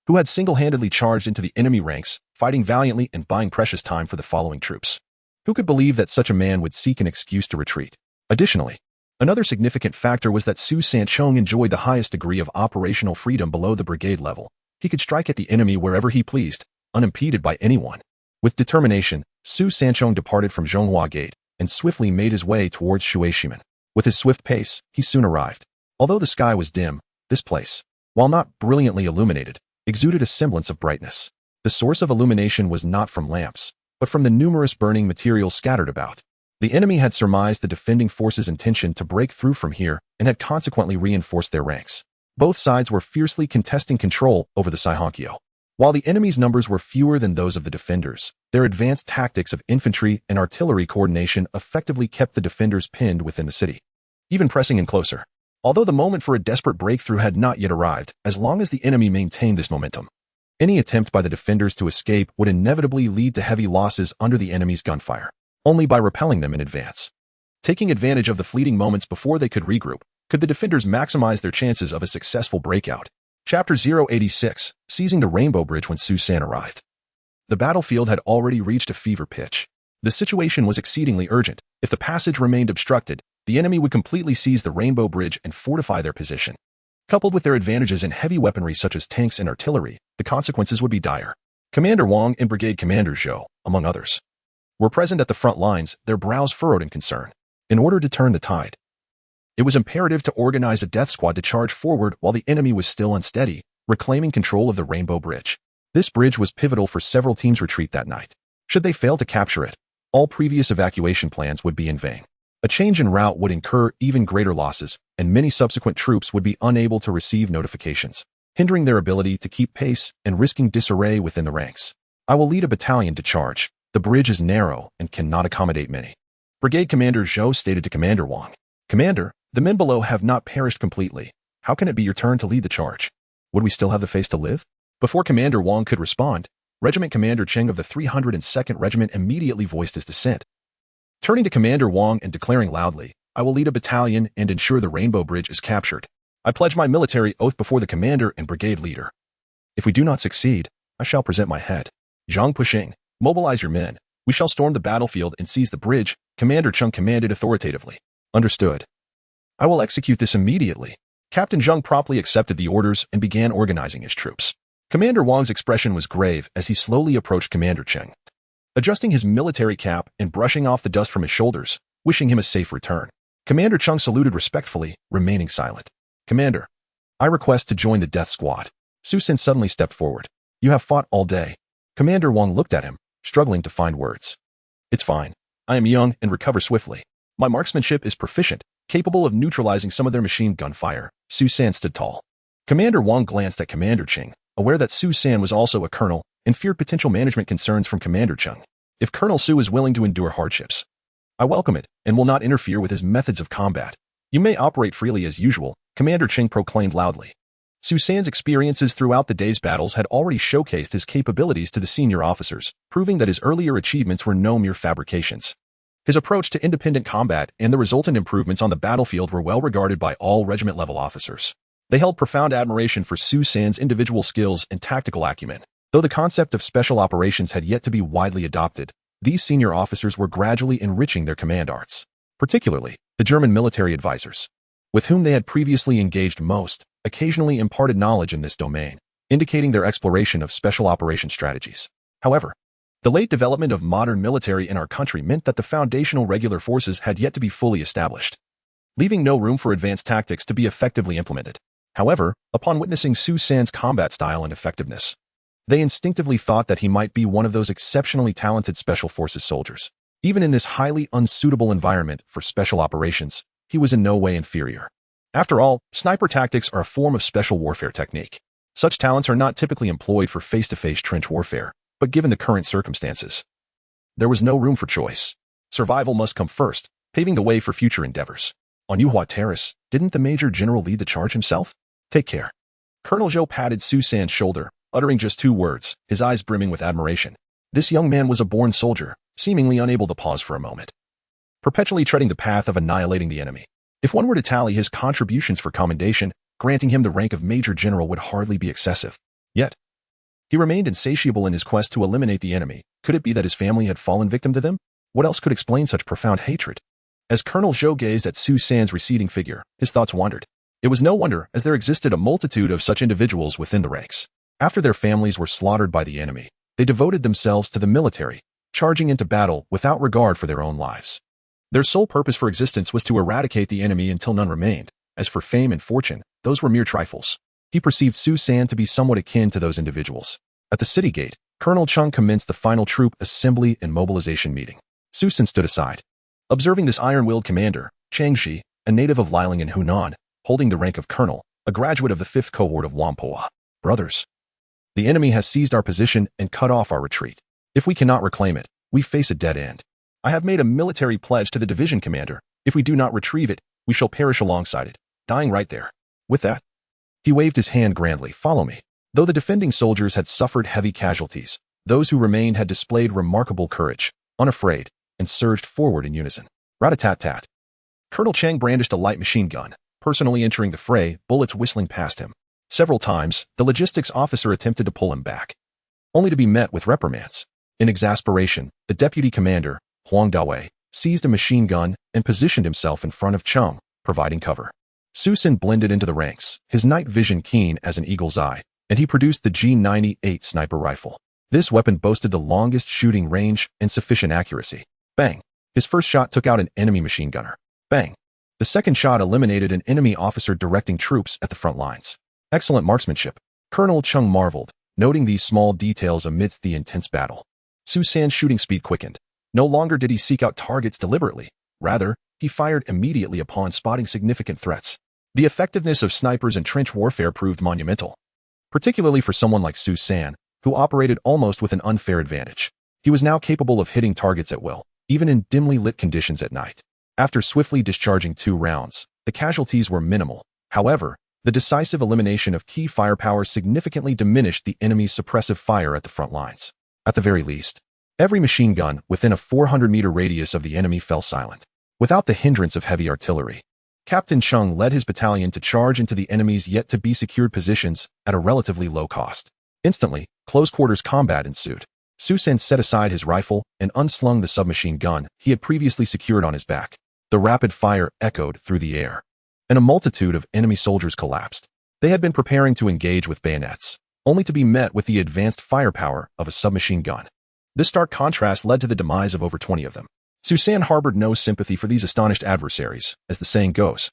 who had single-handedly charged into the enemy ranks, fighting valiantly and buying precious time for the following troops. Who could believe that such a man would seek an excuse to retreat? Additionally, another significant factor was that Su Sanchong enjoyed the highest degree of operational freedom below the brigade level. He could strike at the enemy wherever he pleased, unimpeded by anyone. With determination, Su Sanchong departed from Zhonghua Gate and swiftly made his way towards Shueishimen. With his swift pace, he soon arrived. Although the sky was dim, this place, while not brilliantly illuminated, exuded a semblance of brightness. The source of illumination was not from lamps, but from the numerous burning materials scattered about. The enemy had surmised the defending forces' intention to break through from here and had consequently reinforced their ranks. Both sides were fiercely contesting control over the Saihonkyo. While the enemy's numbers were fewer than those of the defenders, their advanced tactics of infantry and artillery coordination effectively kept the defenders pinned within the city, even pressing in closer. Although the moment for a desperate breakthrough had not yet arrived, as long as the enemy maintained this momentum, any attempt by the defenders to escape would inevitably lead to heavy losses under the enemy's gunfire, only by repelling them in advance. Taking advantage of the fleeting moments before they could regroup, could the defenders maximize their chances of a successful breakout. Chapter 086, Seizing the Rainbow Bridge when Su San arrived. The battlefield had already reached a fever pitch. The situation was exceedingly urgent. If the passage remained obstructed, the enemy would completely seize the Rainbow Bridge and fortify their position. Coupled with their advantages in heavy weaponry such as tanks and artillery, the consequences would be dire. Commander Wang and Brigade Commander Zhou, among others, were present at the front lines, their brows furrowed in concern. In order to turn the tide, it was imperative to organize a death squad to charge forward while the enemy was still unsteady, reclaiming control of the Rainbow Bridge. This bridge was pivotal for several teams' retreat that night. Should they fail to capture it, all previous evacuation plans would be in vain. A change in route would incur even greater losses, and many subsequent troops would be unable to receive notifications, hindering their ability to keep pace and risking disarray within the ranks. I will lead a battalion to charge. The bridge is narrow and cannot accommodate many. Brigade Commander Zhou stated to Commander Wang, Commander, the men below have not perished completely. How can it be your turn to lead the charge? Would we still have the face to live? Before Commander Wang could respond, Regiment Commander Cheng of the 302nd Regiment immediately voiced his dissent. Turning to Commander Wang and declaring loudly, I will lead a battalion and ensure the Rainbow Bridge is captured. I pledge my military oath before the commander and brigade leader. If we do not succeed, I shall present my head. Zhang Pushing, mobilize your men. We shall storm the battlefield and seize the bridge, Commander Cheng commanded authoritatively. Understood. I will execute this immediately. Captain Zheng promptly accepted the orders and began organizing his troops. Commander Wang's expression was grave as he slowly approached Commander Cheng, adjusting his military cap and brushing off the dust from his shoulders, wishing him a safe return. Commander Cheng saluted respectfully, remaining silent. Commander, I request to join the death squad. Su San suddenly stepped forward. You have fought all day. Commander Wang looked at him, struggling to find words. It's fine. I am young and recover swiftly. My marksmanship is proficient, capable of neutralizing some of their machine gun fire. Su San stood tall. Commander Wang glanced at Commander Cheng, aware that Su San was also a colonel, and feared potential management concerns from Commander Cheng. If Colonel Su is willing to endure hardships, I welcome it and will not interfere with his methods of combat. You may operate freely as usual, Commander Cheng proclaimed loudly. Su San's experiences throughout the day's battles had already showcased his capabilities to the senior officers, proving that his earlier achievements were no mere fabrications. His approach to independent combat and the resultant improvements on the battlefield were well regarded by all regiment-level officers. They held profound admiration for Su San's individual skills and tactical acumen. Though the concept of special operations had yet to be widely adopted, these senior officers were gradually enriching their command arts. Particularly, the German military advisors, with whom they had previously engaged most, occasionally imparted knowledge in this domain, indicating their exploration of special operation strategies. However, the late development of modern military in our country meant that the foundational regular forces had yet to be fully established, leaving no room for advanced tactics to be effectively implemented. However, upon witnessing Su San's combat style and effectiveness, they instinctively thought that he might be one of those exceptionally talented special forces soldiers. Even in this highly unsuitable environment for special operations, he was in no way inferior. After all, sniper tactics are a form of special warfare technique. Such talents are not typically employed for face-to-face trench warfare, but given the current circumstances, there was no room for choice. Survival must come first, paving the way for future endeavors. On Yuhua Terrace, didn't the Major General lead the charge himself? Take care. Colonel Zhou patted Su San's shoulder, uttering just 2 words, his eyes brimming with admiration. This young man was a born soldier, seemingly unable to pause for a moment, perpetually treading the path of annihilating the enemy. If one were to tally his contributions for commendation, granting him the rank of Major General would hardly be excessive. Yet, he remained insatiable in his quest to eliminate the enemy. Could it be that his family had fallen victim to them? What else could explain such profound hatred? As Colonel Zhou gazed at Su San's receding figure, his thoughts wandered. It was no wonder, as there existed a multitude of such individuals within the ranks. After their families were slaughtered by the enemy, they devoted themselves to the military, charging into battle without regard for their own lives. Their sole purpose for existence was to eradicate the enemy until none remained. As for fame and fortune, those were mere trifles. He perceived Su San to be somewhat akin to those individuals. At the city gate, Colonel Chung commenced the final troop assembly and mobilization meeting. Su San stood aside. Observing this iron-willed commander, Chang Shi, a native of Liling in Hunan, holding the rank of colonel, a graduate of the 5th cohort of Whampoa. Brothers, the enemy has seized our position and cut off our retreat. If we cannot reclaim it, we face a dead end. I have made a military pledge to the division commander. If we do not retrieve it, we shall perish alongside it, dying right there. With that, he waved his hand grandly. Follow me. Though the defending soldiers had suffered heavy casualties, those who remained had displayed remarkable courage, unafraid, and surged forward in unison. Rat-a-tat-tat. Colonel Chang brandished a light machine gun, personally entering the fray, bullets whistling past him. Several times, the logistics officer attempted to pull him back, only to be met with reprimands. In exasperation, the deputy commander, Huang Dawei, seized a machine gun and positioned himself in front of Chung, providing cover. Su San blended into the ranks, his night vision keen as an eagle's eye, and he produced the G98 sniper rifle. This weapon boasted the longest shooting range and sufficient accuracy. Bang! His first shot took out an enemy machine gunner. Bang! The second shot eliminated an enemy officer directing troops at the front lines. Excellent marksmanship. Colonel Chung marveled, noting these small details amidst the intense battle. Su San's shooting speed quickened. No longer did he seek out targets deliberately. Rather, he fired immediately upon spotting significant threats. The effectiveness of snipers in trench warfare proved monumental, particularly for someone like Su San, who operated almost with an unfair advantage. He was now capable of hitting targets at will, even in dimly lit conditions at night. After swiftly discharging 2 rounds, the casualties were minimal. However, the decisive elimination of key firepower significantly diminished the enemy's suppressive fire at the front lines. At the very least, every machine gun within a 400-meter radius of the enemy fell silent. Without the hindrance of heavy artillery, Captain Chung led his battalion to charge into the enemy's yet-to-be-secured positions at a relatively low cost. Instantly, close-quarters combat ensued. Su San set aside his rifle and unslung the submachine gun he had previously secured on his back. The rapid fire echoed through the air, and a multitude of enemy soldiers collapsed. They had been preparing to engage with bayonets, only to be met with the advanced firepower of a submachine gun. This stark contrast led to the demise of over 20 of them. Su San harbored no sympathy for these astonished adversaries, as the saying goes.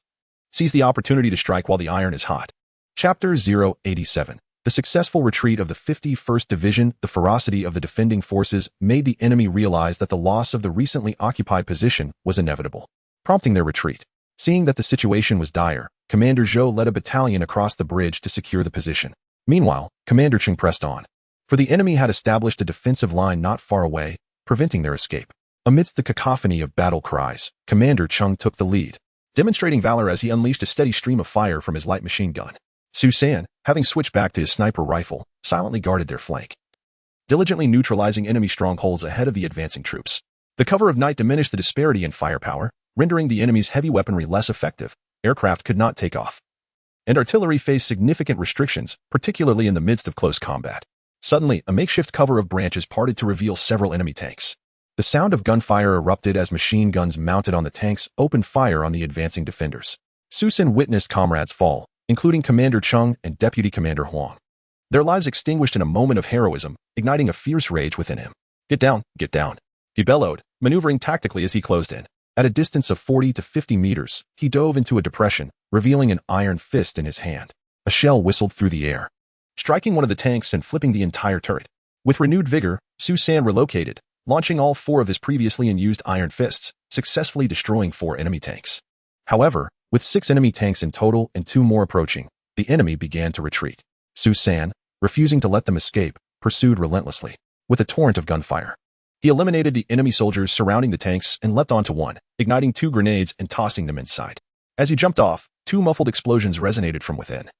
Seize the opportunity to strike while the iron is hot. Chapter 087. The successful retreat of the 51st Division, the ferocity of the defending forces, made the enemy realize that the loss of the recently occupied position was inevitable, prompting their retreat. Seeing that the situation was dire, Commander Zhou led a battalion across the bridge to secure the position. Meanwhile, Commander Cheng pressed on, for the enemy had established a defensive line not far away, preventing their escape. Amidst the cacophony of battle cries, Commander Chung took the lead, demonstrating valor as he unleashed a steady stream of fire from his light machine gun. Su San, having switched back to his sniper rifle, silently guarded their flank, diligently neutralizing enemy strongholds ahead of the advancing troops. The cover of night diminished the disparity in firepower, rendering the enemy's heavy weaponry less effective. Aircraft could not take off, and artillery faced significant restrictions, particularly in the midst of close combat. Suddenly, a makeshift cover of branches parted to reveal several enemy tanks. The sound of gunfire erupted as machine guns mounted on the tanks opened fire on the advancing defenders. Su San witnessed comrades fall, including Commander Chung and Deputy Commander Huang. Their lives extinguished in a moment of heroism, igniting a fierce rage within him. Get down, get down, he bellowed, maneuvering tactically as he closed in. At a distance of 40 to 50 meters, he dove into a depression, revealing an iron fist in his hand. A shell whistled through the air, striking one of the tanks and flipping the entire turret. With renewed vigor, Su San relocated, launching all 4 of his previously unused iron fists, successfully destroying 4 enemy tanks. However, with 6 enemy tanks in total and 2 more approaching, the enemy began to retreat. Su San, refusing to let them escape, pursued relentlessly, with a torrent of gunfire. He eliminated the enemy soldiers surrounding the tanks and leapt onto one, igniting 2 grenades and tossing them inside. As he jumped off, 2 muffled explosions resonated from within,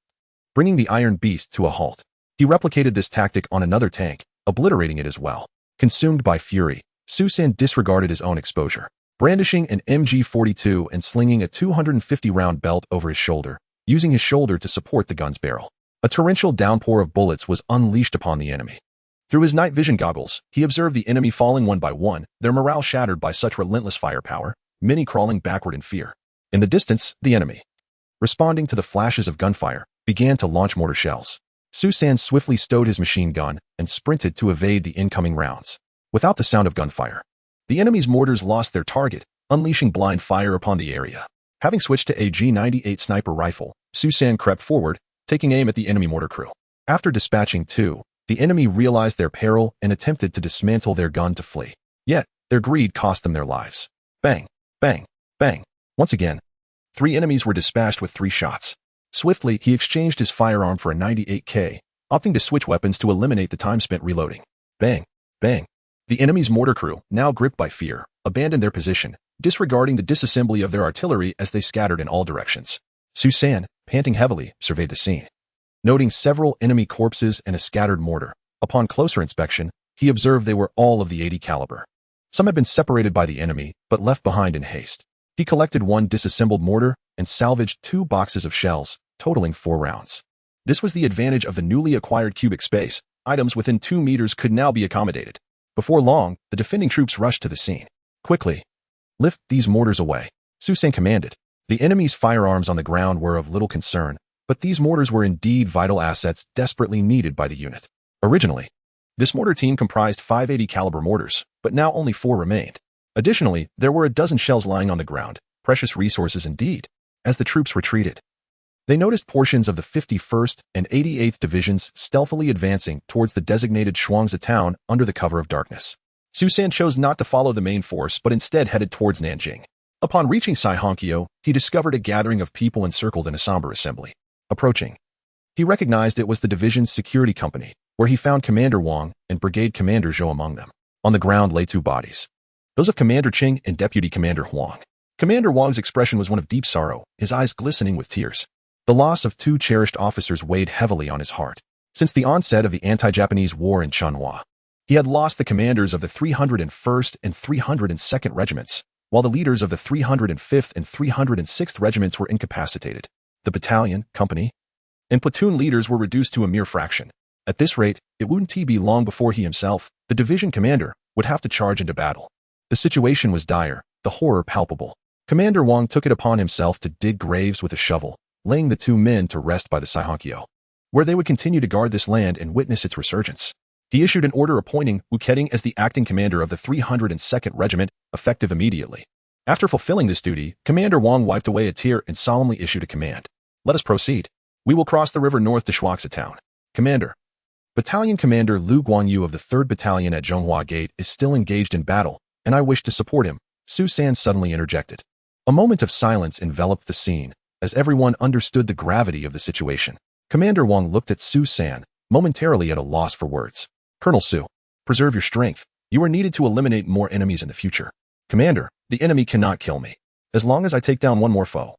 bringing the iron beast to a halt. He replicated this tactic on another tank, obliterating it as well. Consumed by fury, Su San disregarded his own exposure. Brandishing an MG42 and slinging a 250-round belt over his shoulder, using his shoulder to support the gun's barrel, a torrential downpour of bullets was unleashed upon the enemy. Through his night vision goggles, he observed the enemy falling one by one, their morale shattered by such relentless firepower, many crawling backward in fear. In the distance, the enemy, responding to the flashes of gunfire, began to launch mortar shells. Su San swiftly stowed his machine gun and sprinted to evade the incoming rounds. without the sound of gunfire. The enemy's mortars lost their target, unleashing blind fire upon the area. Having switched to a G98 sniper rifle, Susan crept forward, taking aim at the enemy mortar crew. After dispatching two, the enemy realized their peril and attempted to dismantle their gun to flee. Yet, their greed cost them their lives. Bang, bang, bang. Once again, 3 enemies were dispatched with 3 shots. Swiftly, he exchanged his firearm for a 98K, opting to switch weapons to eliminate the time spent reloading. Bang, bang. The enemy's mortar crew, now gripped by fear, abandoned their position, disregarding the disassembly of their artillery as they scattered in all directions. Susan, panting heavily, surveyed the scene. Noting several enemy corpses and a scattered mortar, upon closer inspection, he observed they were all of the 80 caliber. Some had been separated by the enemy, but left behind in haste. He collected 1 disassembled mortar and salvaged 2 boxes of shells, totaling 4 rounds. This was the advantage of the newly acquired cubic space. Items within 2 meters could now be accommodated. Before long, the defending troops rushed to the scene. Quickly, lift these mortars away, Susan commanded. The enemy's firearms on the ground were of little concern, but these mortars were indeed vital assets desperately needed by the unit. Originally, this mortar team comprised 580 caliber mortars, but now only 4 remained. Additionally, there were a dozen shells lying on the ground, precious resources indeed. As the troops retreated, they noticed portions of the 51st and 88th Divisions stealthily advancing towards the designated Shuangzi town under the cover of darkness. Susan chose not to follow the main force but instead headed towards Nanjing. Upon reaching Saihonkyo, he discovered a gathering of people encircled in a somber assembly. Approaching, he recognized it was the division's security company, where he found Commander Wang and Brigade Commander Zhou among them. On the ground lay 2 bodies, those of Commander Qing and Deputy Commander Huang. Commander Wang's expression was one of deep sorrow, his eyes glistening with tears. The loss of 2 cherished officers weighed heavily on his heart. Since the onset of the anti-Japanese war in Chunhua, he had lost the commanders of the 301st and 302nd Regiments, while the leaders of the 305th and 306th Regiments were incapacitated. The battalion, company, and platoon leaders were reduced to a mere fraction. At this rate, it wouldn't be long before he himself, the division commander, would have to charge into battle. The situation was dire, the horror palpable. Commander Wang took it upon himself to dig graves with a shovel, laying the 2 men to rest by the Saihonkyo, where they would continue to guard this land and witness its resurgence. He issued an order appointing Wu Keting as the acting commander of the 302nd Regiment, effective immediately. After fulfilling this duty, Commander Wang wiped away a tear and solemnly issued a command. Let us proceed. We will cross the river north to Shuangzi town. Commander. Battalion Commander Lu Guanyu of the 3rd Battalion at Zhonghua Gate is still engaged in battle, and I wish to support him, Susan suddenly interjected. A moment of silence enveloped the scene, as everyone understood the gravity of the situation. Commander Wang looked at Susan, momentarily at a loss for words. Colonel Su, preserve your strength. You are needed to eliminate more enemies in the future. Commander, the enemy cannot kill me. As long as I take down one more foe,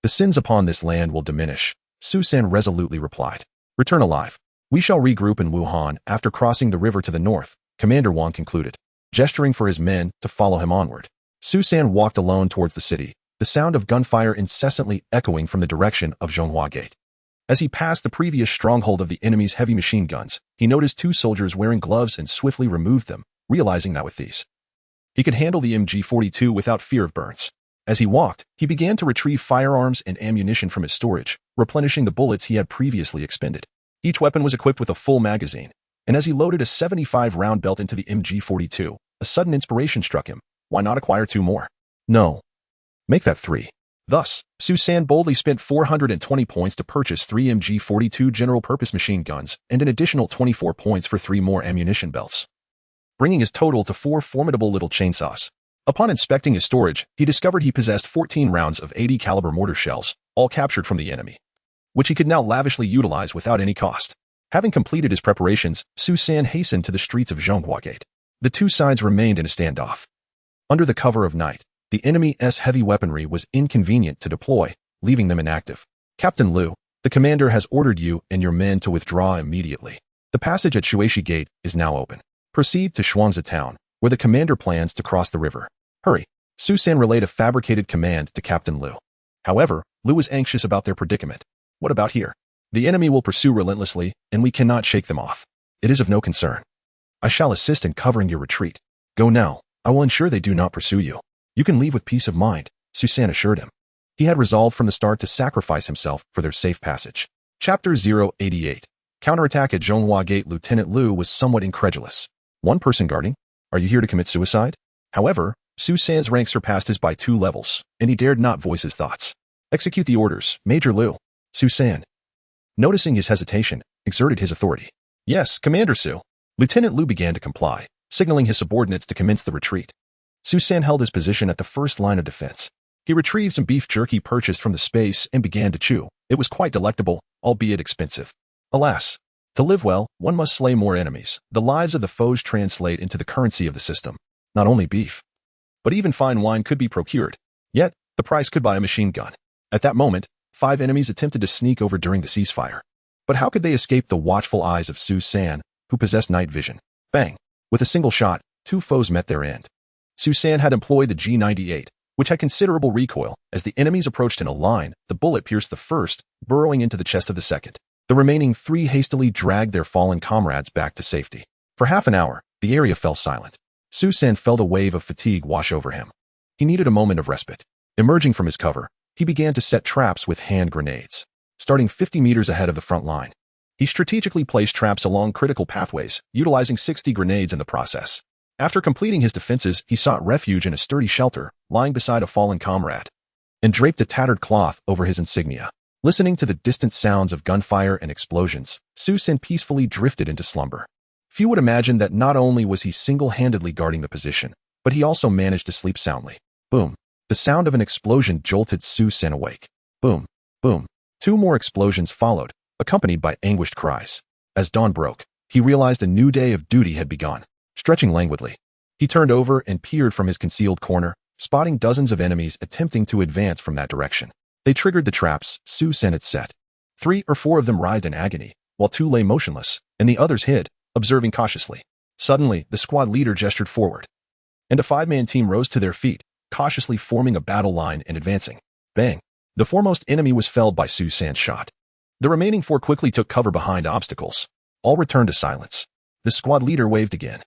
the sins upon this land will diminish, Susan resolutely replied. Return alive. We shall regroup in Wuhan after crossing the river to the north, Commander Wang concluded, gesturing for his men to follow him onward. Susan walked alone towards the city, the sound of gunfire incessantly echoing from the direction of Zhonghua Gate. As he passed the previous stronghold of the enemy's heavy machine guns, he noticed 2 soldiers wearing gloves and swiftly removed them, realizing that with these, he could handle the MG-42 without fear of burns. As he walked, he began to retrieve firearms and ammunition from his storage, replenishing the bullets he had previously expended. Each weapon was equipped with a full magazine, and as he loaded a 75-round belt into the MG-42, a sudden inspiration struck him. Why not acquire 2 more? No. Make that 3. Thus, Susan boldly spent 420 points to purchase 3 MG-42 general-purpose machine guns and an additional 24 points for 3 more ammunition belts, bringing his total to 4 formidable little chainsaws. Upon inspecting his storage, he discovered he possessed 14 rounds of 80 caliber mortar shells, all captured from the enemy, which he could now lavishly utilize without any cost. Having completed his preparations, Susan hastened to the streets of Zhonghua Gate. The 2 sides remained in a standoff. Under the cover of night, the enemy's heavy weaponry was inconvenient to deploy, leaving them inactive. Captain Liu, the commander has ordered you and your men to withdraw immediately. The passage at Shueshi Gate is now open. Proceed to Shuangzi town, where the commander plans to cross the river. Hurry. Susan relayed a fabricated command to Captain Liu. However, Liu was anxious about their predicament. What about here? The enemy will pursue relentlessly, and we cannot shake them off. It is of no concern. I shall assist in covering your retreat. Go now. I will ensure they do not pursue you. You can leave with peace of mind, Susan assured him. He had resolved from the start to sacrifice himself for their safe passage. Chapter 088. Counterattack at Zhonghua Gate. Lieutenant Liu was somewhat incredulous. 1 person guarding? Are you here to commit suicide? However, Su San's rank surpassed his by 2 levels, and he dared not voice his thoughts. Execute the orders, Major Liu. Su San, noticing his hesitation, exerted his authority. Yes, Commander Su. Lieutenant Liu began to comply, signaling his subordinates to commence the retreat. Su San held his position at the first line of defense. He retrieved some beef jerky purchased from the space and began to chew. It was quite delectable, albeit expensive. Alas, to live well, one must slay more enemies. The lives of the foes translate into the currency of the system. Not only beef, but even fine wine could be procured. Yet, the price could buy a machine gun. At that moment, 5 enemies attempted to sneak over during the ceasefire. But how could they escape the watchful eyes of Su San, who possessed night vision? Bang! With a single shot, 2 foes met their end. Su San had employed the G98, which had considerable recoil. As the enemies approached in a line, the bullet pierced the first, burrowing into the chest of the second. The remaining 3 hastily dragged their fallen comrades back to safety. For half an hour, the area fell silent. Su San felt a wave of fatigue wash over him. He needed a moment of respite. Emerging from his cover, he began to set traps with hand grenades. Starting 50 meters ahead of the front line, he strategically placed traps along critical pathways, utilizing 60 grenades in the process. After completing his defenses, he sought refuge in a sturdy shelter, lying beside a fallen comrade, and draped a tattered cloth over his insignia. Listening to the distant sounds of gunfire and explosions, Su San peacefully drifted into slumber. Few would imagine that not only was he single-handedly guarding the position, but he also managed to sleep soundly. Boom. The sound of an explosion jolted Su San awake. Boom. Boom. 2 more explosions followed, accompanied by anguished cries. As dawn broke, he realized a new day of duty had begun. Stretching languidly, he turned over and peered from his concealed corner, spotting dozens of enemies attempting to advance from that direction. They triggered the traps Su San had set. 3 or 4 of them writhed in agony, while 2 lay motionless, and the others hid, observing cautiously. Suddenly, the squad leader gestured forward, and a 5-man team rose to their feet, cautiously forming a battle line and advancing. Bang! The foremost enemy was felled by Su San's shot. The remaining 4 quickly took cover behind obstacles. All returned to silence. The squad leader waved again,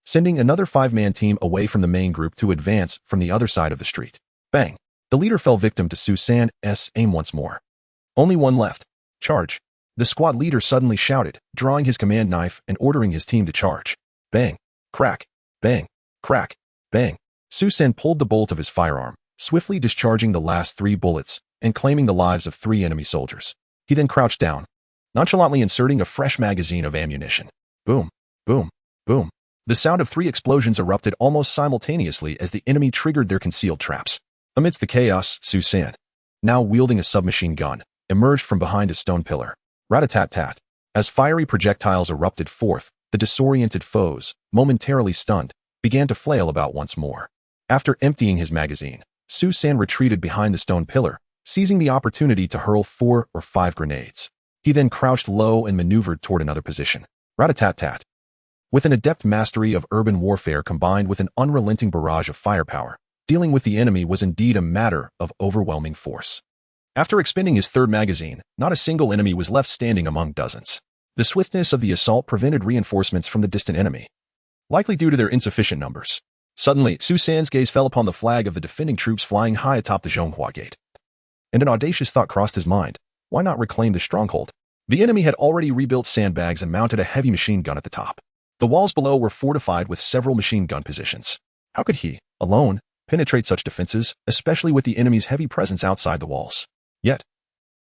sending another 5-man team away from the main group to advance from the other side of the street. Bang! The leader fell victim to Su San's aim once more. Only 1 left. Charge! The squad leader suddenly shouted, drawing his command knife and ordering his team to charge. Bang! Crack! Bang! Crack! Bang! Su San pulled the bolt of his firearm, swiftly discharging the last 3 bullets and claiming the lives of 3 enemy soldiers. He then crouched down, nonchalantly inserting a fresh magazine of ammunition. Boom! Boom! Boom! The sound of 3 explosions erupted almost simultaneously as the enemy triggered their concealed traps. Amidst the chaos, Su San, now wielding a submachine gun, emerged from behind a stone pillar. Rat-a-tat-tat. As fiery projectiles erupted forth, the disoriented foes, momentarily stunned, began to flail about once more. After emptying his magazine, Su San retreated behind the stone pillar, seizing the opportunity to hurl 4 or 5 grenades. He then crouched low and maneuvered toward another position. Rat-a-tat-tat. With an adept mastery of urban warfare combined with an unrelenting barrage of firepower, dealing with the enemy was indeed a matter of overwhelming force. After expending his 3rd magazine, not a single enemy was left standing among dozens. The swiftness of the assault prevented reinforcements from the distant enemy, likely due to their insufficient numbers. Suddenly, Su San's gaze fell upon the flag of the defending troops flying high atop the Zhonghua Gate. And an audacious thought crossed his mind. Why not reclaim the stronghold? The enemy had already rebuilt sandbags and mounted a heavy machine gun at the top. The walls below were fortified with several machine gun positions. How could he, alone, penetrate such defenses, especially with the enemy's heavy presence outside the walls? Yet,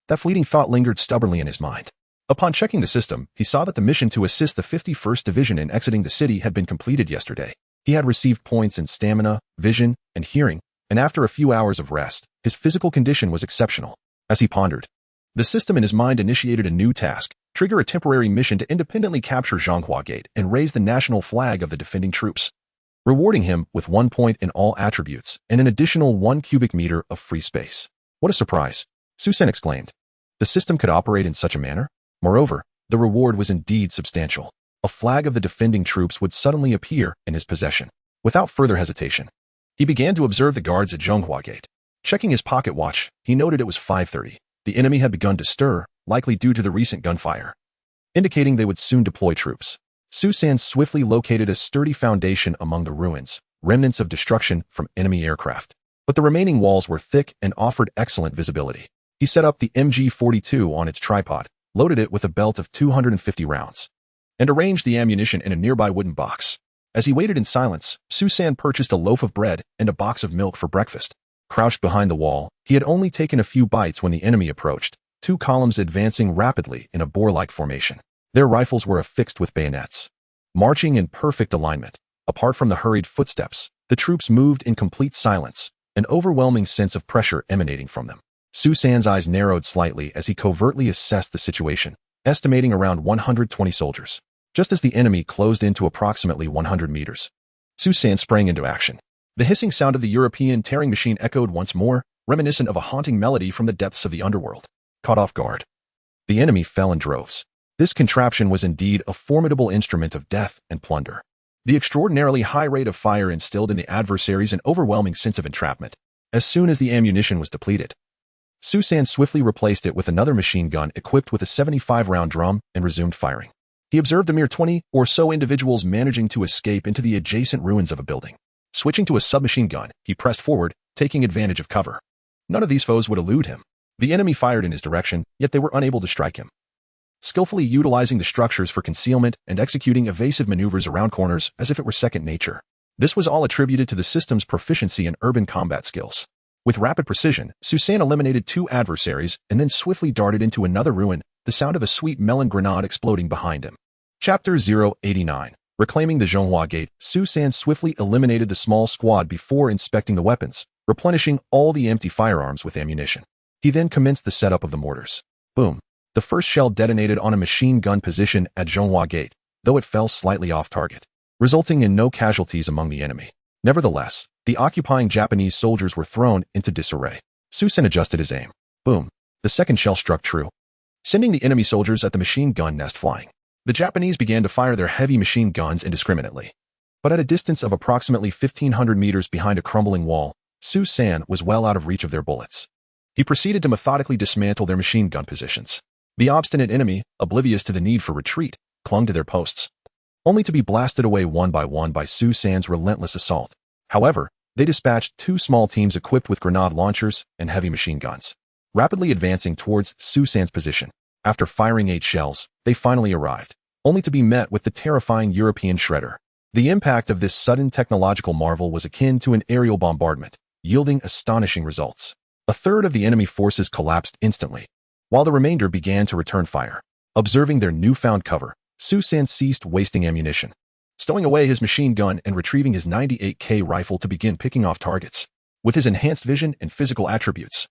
that fleeting thought lingered stubbornly in his mind. Upon checking the system, he saw that the mission to assist the 51st Division in exiting the city had been completed yesterday. He had received points in stamina, vision, and hearing, and after a few hours of rest, his physical condition was exceptional. As he pondered, the system in his mind initiated a new task: trigger a temporary mission to independently capture Zhonghua Gate and raise the national flag of the defending troops, rewarding him with 1 point in all attributes and an additional 1 cubic meter of free space. What a surprise! Su San exclaimed. The system could operate in such a manner? Moreover, the reward was indeed substantial. A flag of the defending troops would suddenly appear in his possession. Without further hesitation, he began to observe the guards at Zhonghua Gate. Checking his pocket watch, he noted it was 5:30. The enemy had begun to stir, likely due to the recent gunfire, indicating they would soon deploy troops. Su San swiftly located a sturdy foundation among the ruins, remnants of destruction from enemy aircraft. But the remaining walls were thick and offered excellent visibility. He set up the MG42 on its tripod, loaded it with a belt of 250 rounds, and arranged the ammunition in a nearby wooden box. As he waited in silence, Su San purchased a loaf of bread and a box of milk for breakfast. Crouched behind the wall, he had only taken a few bites when the enemy approached, two columns advancing rapidly in a boar-like formation. Their rifles were affixed with bayonets. Marching in perfect alignment, apart from the hurried footsteps, the troops moved in complete silence, an overwhelming sense of pressure emanating from them. Su San's eyes narrowed slightly as he covertly assessed the situation, estimating around 120 soldiers. Just as the enemy closed in to approximately 100 meters, Su San sprang into action. The hissing sound of the European tearing machine echoed once more, reminiscent of a haunting melody from the depths of the underworld. Caught off guard, the enemy fell in droves. This contraption was indeed a formidable instrument of death and plunder. The extraordinarily high rate of fire instilled in the adversaries an overwhelming sense of entrapment. As soon as the ammunition was depleted, Su San swiftly replaced it with another machine gun equipped with a 75-round drum and resumed firing. He observed a mere 20 or so individuals managing to escape into the adjacent ruins of a building. Switching to a submachine gun, he pressed forward, taking advantage of cover. None of these foes would elude him. The enemy fired in his direction, yet they were unable to strike him. Skillfully utilizing the structures for concealment and executing evasive maneuvers around corners as if it were second nature. This was all attributed to the system's proficiency in urban combat skills. With rapid precision, Su San eliminated two adversaries and then swiftly darted into another ruin, the sound of a sweet melon grenade exploding behind him. Chapter 089. Reclaiming the Zhonghua Gate, Su San swiftly eliminated the small squad before inspecting the weapons, replenishing all the empty firearms with ammunition. He then commenced the setup of the mortars. Boom. The first shell detonated on a machine gun position at Zhonghua Gate, though it fell slightly off target, resulting in no casualties among the enemy. Nevertheless, the occupying Japanese soldiers were thrown into disarray. Su San adjusted his aim. Boom. The second shell struck true, sending the enemy soldiers at the machine gun nest flying. The Japanese began to fire their heavy machine guns indiscriminately. But at a distance of approximately 1,500 meters behind a crumbling wall, Su San was well out of reach of their bullets. He proceeded to methodically dismantle their machine gun positions. The obstinate enemy, oblivious to the need for retreat, clung to their posts, only to be blasted away one by Su San's relentless assault. However, they dispatched two small teams equipped with grenade launchers and heavy machine guns, rapidly advancing towards Su San's position. After firing 8 shells, they finally arrived, only to be met with the terrifying European shredder. The impact of this sudden technological marvel was akin to an aerial bombardment, yielding astonishing results. A third of the enemy forces collapsed instantly, while the remainder began to return fire. Observing their newfound cover, Su San ceased wasting ammunition, stowing away his machine gun and retrieving his 98K rifle to begin picking off targets. With his enhanced vision and physical attributes,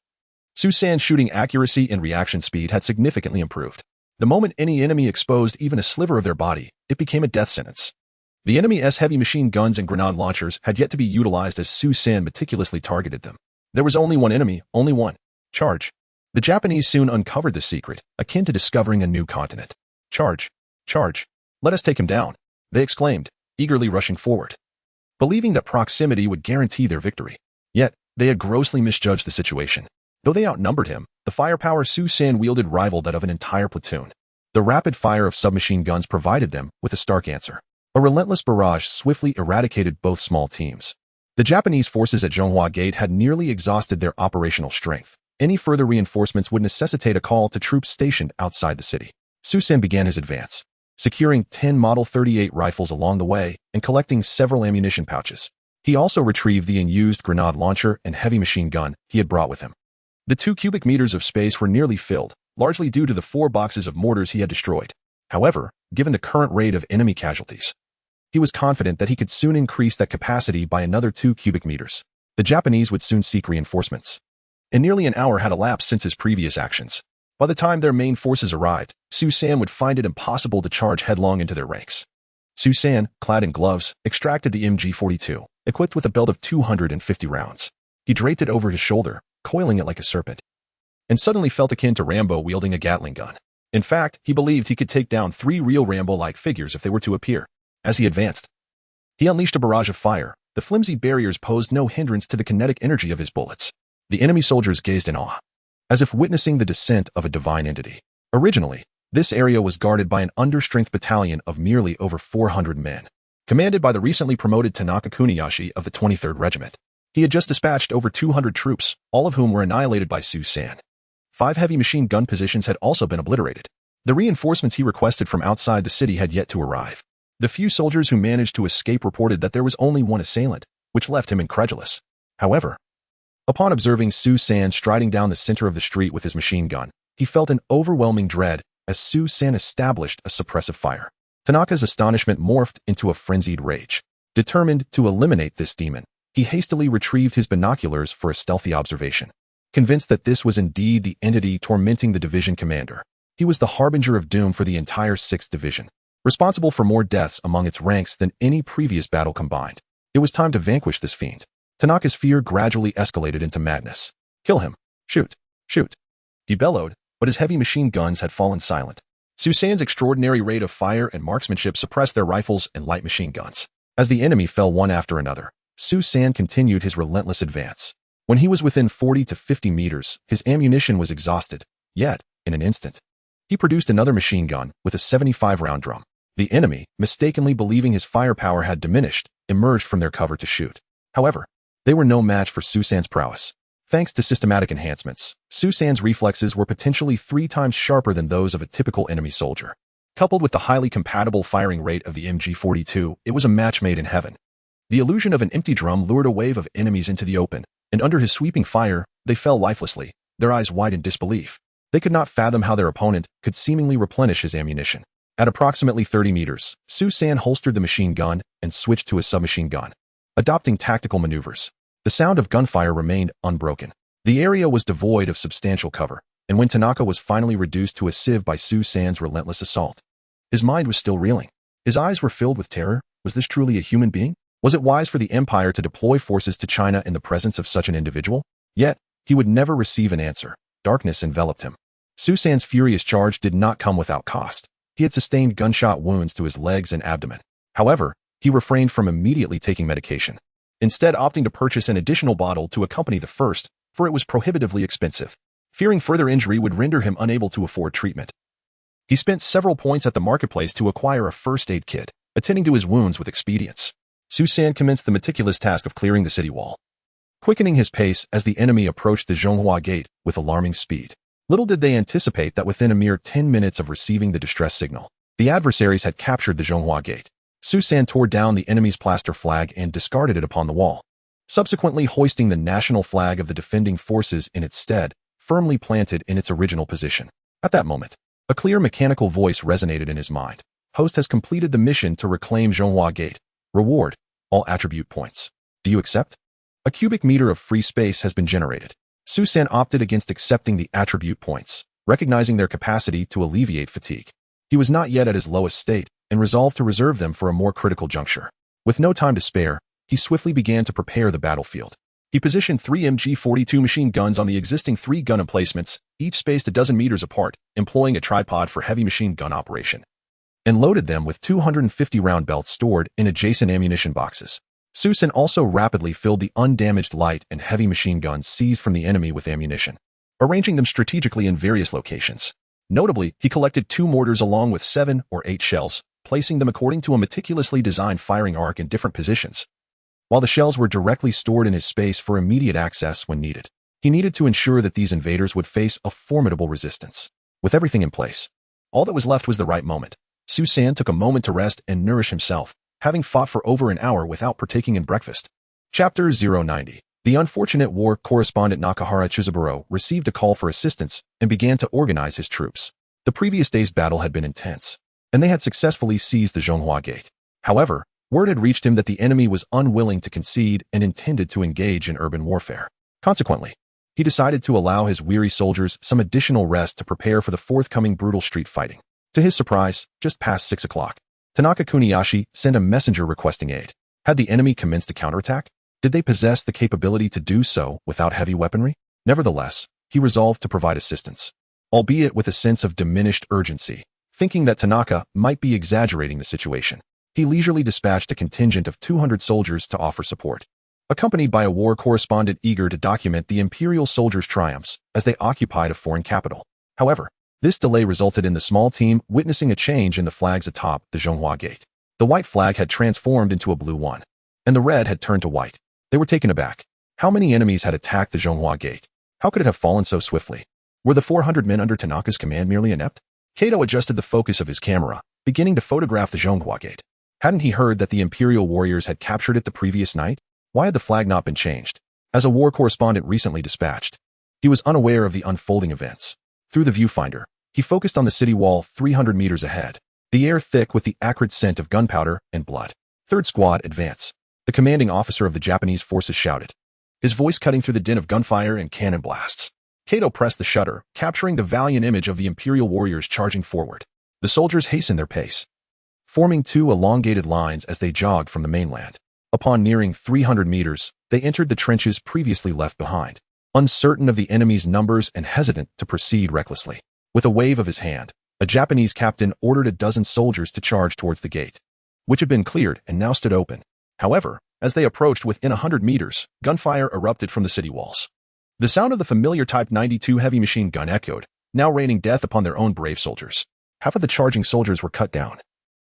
Su San's shooting accuracy and reaction speed had significantly improved. The moment any enemy exposed even a sliver of their body, it became a death sentence. The enemy's heavy machine guns and grenade launchers had yet to be utilized as Su San meticulously targeted them. There was only one enemy, only one. Charge. The Japanese soon uncovered the secret, akin to discovering a new continent. Charge. Charge. Let us take him down, they exclaimed, eagerly rushing forward, believing that proximity would guarantee their victory. Yet, they had grossly misjudged the situation. Though they outnumbered him, the firepower Su San wielded rivaled that of an entire platoon. The rapid fire of submachine guns provided them with a stark answer. A relentless barrage swiftly eradicated both small teams. The Japanese forces at Zhonghua Gate had nearly exhausted their operational strength. Any further reinforcements would necessitate a call to troops stationed outside the city. Su San began his advance, securing 10 Model 38 rifles along the way and collecting several ammunition pouches. He also retrieved the unused grenade launcher and heavy machine gun he had brought with him. The 2 cubic meters of space were nearly filled, largely due to the 4 boxes of mortars he had destroyed. However, given the current rate of enemy casualties, he was confident that he could soon increase that capacity by another 2 cubic meters. The Japanese would soon seek reinforcements. And nearly an hour had elapsed since his previous actions. By the time their main forces arrived, Su San would find it impossible to charge headlong into their ranks. Su San, clad in gloves, extracted the MG-42, equipped with a belt of 250 rounds. He draped it over his shoulder, coiling it like a serpent, and suddenly felt akin to Rambo wielding a Gatling gun. In fact, he believed he could take down 3 real Rambo-like figures if they were to appear. As he advanced, he unleashed a barrage of fire. The flimsy barriers posed no hindrance to the kinetic energy of his bullets. The enemy soldiers gazed in awe, as if witnessing the descent of a divine entity. Originally, this area was guarded by an understrength battalion of merely over 400 men, commanded by the recently promoted Tanaka Kuniyashi of the 23rd Regiment. He had just dispatched over 200 troops, all of whom were annihilated by Su San. 5 heavy machine gun positions had also been obliterated. The reinforcements he requested from outside the city had yet to arrive. The few soldiers who managed to escape reported that there was only one assailant, which left him incredulous. However, upon observing Su San striding down the center of the street with his machine gun, he felt an overwhelming dread as Su San established a suppressive fire. Tanaka's astonishment morphed into a frenzied rage. Determined to eliminate this demon, he hastily retrieved his binoculars for a stealthy observation. Convinced that this was indeed the entity tormenting the division commander, he was the harbinger of doom for the entire 6th Division, responsible for more deaths among its ranks than any previous battle combined. It was time to vanquish this fiend. Tanaka's fear gradually escalated into madness. Kill him. Shoot. Shoot. He bellowed, but his heavy machine guns had fallen silent. Su San's extraordinary rate of fire and marksmanship suppressed their rifles and light machine guns. As the enemy fell one after another, Su San continued his relentless advance. When he was within 40 to 50 meters, his ammunition was exhausted. Yet, in an instant, he produced another machine gun with a 75-round drum. The enemy, mistakenly believing his firepower had diminished, emerged from their cover to shoot. However, they were no match for Su San's prowess. Thanks to systematic enhancements, Su San's reflexes were potentially 3 times sharper than those of a typical enemy soldier. Coupled with the highly compatible firing rate of the MG42, it was a match made in heaven. The illusion of an empty drum lured a wave of enemies into the open, and under his sweeping fire, they fell lifelessly, their eyes wide in disbelief. They could not fathom how their opponent could seemingly replenish his ammunition. At approximately 30 meters, Su San holstered the machine gun and switched to a submachine gun, adopting tactical maneuvers. The sound of gunfire remained unbroken. The area was devoid of substantial cover, and when Tanaka was finally reduced to a sieve by Su San's relentless assault, his mind was still reeling. His eyes were filled with terror. Was this truly a human being? Was it wise for the Empire to deploy forces to China in the presence of such an individual? Yet, he would never receive an answer. Darkness enveloped him. Su San's furious charge did not come without cost. He had sustained gunshot wounds to his legs and abdomen. However, he refrained from immediately taking medication, instead opting to purchase an additional bottle to accompany the first, for it was prohibitively expensive. Fearing further injury would render him unable to afford treatment, he spent several points at the marketplace to acquire a first aid kit, attending to his wounds with expedience. Su San commenced the meticulous task of clearing the city wall, quickening his pace as the enemy approached the Zhonghua Gate with alarming speed. Little did they anticipate that within a mere 10 minutes of receiving the distress signal, the adversaries had captured the Zhonghua Gate. Su San tore down the enemy's plaster flag and discarded it upon the wall, subsequently hoisting the national flag of the defending forces in its stead, firmly planted in its original position. At that moment, a clear mechanical voice resonated in his mind. Host has completed the mission to reclaim Zhonghua Gate. Reward, all attribute points. Do you accept? A cubic meter of free space has been generated. Su San opted against accepting the attribute points, recognizing their capacity to alleviate fatigue. He was not yet at his lowest state, and resolved to reserve them for a more critical juncture. With no time to spare, he swiftly began to prepare the battlefield. He positioned 3 MG42 machine guns on the existing 3 gun emplacements, each spaced a dozen meters apart, employing a tripod for heavy machine gun operation, and loaded them with 250-round belts stored in adjacent ammunition boxes. Su San also rapidly filled the undamaged light and heavy machine guns seized from the enemy with ammunition, arranging them strategically in various locations. Notably, he collected 2 mortars along with 7 or 8 shells, placing them according to a meticulously designed firing arc in different positions. While the shells were directly stored in his space for immediate access when needed, he needed to ensure that these invaders would face a formidable resistance. With everything in place, all that was left was the right moment. Su San took a moment to rest and nourish himself, having fought for over an hour without partaking in breakfast. Chapter 090. The unfortunate war correspondent Nakahara Chizaburo received a call for assistance and began to organize his troops. The previous day's battle had been intense, and they had successfully seized the Zhonghua Gate. However, word had reached him that the enemy was unwilling to concede and intended to engage in urban warfare. Consequently, he decided to allow his weary soldiers some additional rest to prepare for the forthcoming brutal street fighting. To his surprise, just past 6 o'clock, Tanaka Kuniyashi sent a messenger requesting aid. Had the enemy commenced a counterattack? Did they possess the capability to do so without heavy weaponry? Nevertheless, he resolved to provide assistance, albeit with a sense of diminished urgency. Thinking that Tanaka might be exaggerating the situation, he leisurely dispatched a contingent of 200 soldiers to offer support, accompanied by a war correspondent eager to document the imperial soldiers' triumphs as they occupied a foreign capital. However, this delay resulted in the small team witnessing a change in the flags atop the Zhonghua Gate. The white flag had transformed into a blue one, and the red had turned to white. They were taken aback. How many enemies had attacked the Zhonghua Gate? How could it have fallen so swiftly? Were the 400 men under Tanaka's command merely inept? Kato adjusted the focus of his camera, beginning to photograph the Zhonghua Gate. Hadn't he heard that the Imperial warriors had captured it the previous night? Why had the flag not been changed? As a war correspondent recently dispatched, he was unaware of the unfolding events. Through the viewfinder, he focused on the city wall 300 meters ahead, the air thick with the acrid scent of gunpowder and blood. Third squad, advance. The commanding officer of the Japanese forces shouted, his voice cutting through the din of gunfire and cannon blasts. Kato pressed the shutter, capturing the valiant image of the Imperial warriors charging forward. The soldiers hastened their pace, forming two elongated lines as they jogged from the mainland. Upon nearing 300 meters, they entered the trenches previously left behind, uncertain of the enemy's numbers and hesitant to proceed recklessly. With a wave of his hand, a Japanese captain ordered a dozen soldiers to charge towards the gate, which had been cleared and now stood open. However, as they approached within 100 meters, gunfire erupted from the city walls. The sound of the familiar Type 92 heavy machine gun echoed, now raining death upon their own brave soldiers. Half of the charging soldiers were cut down,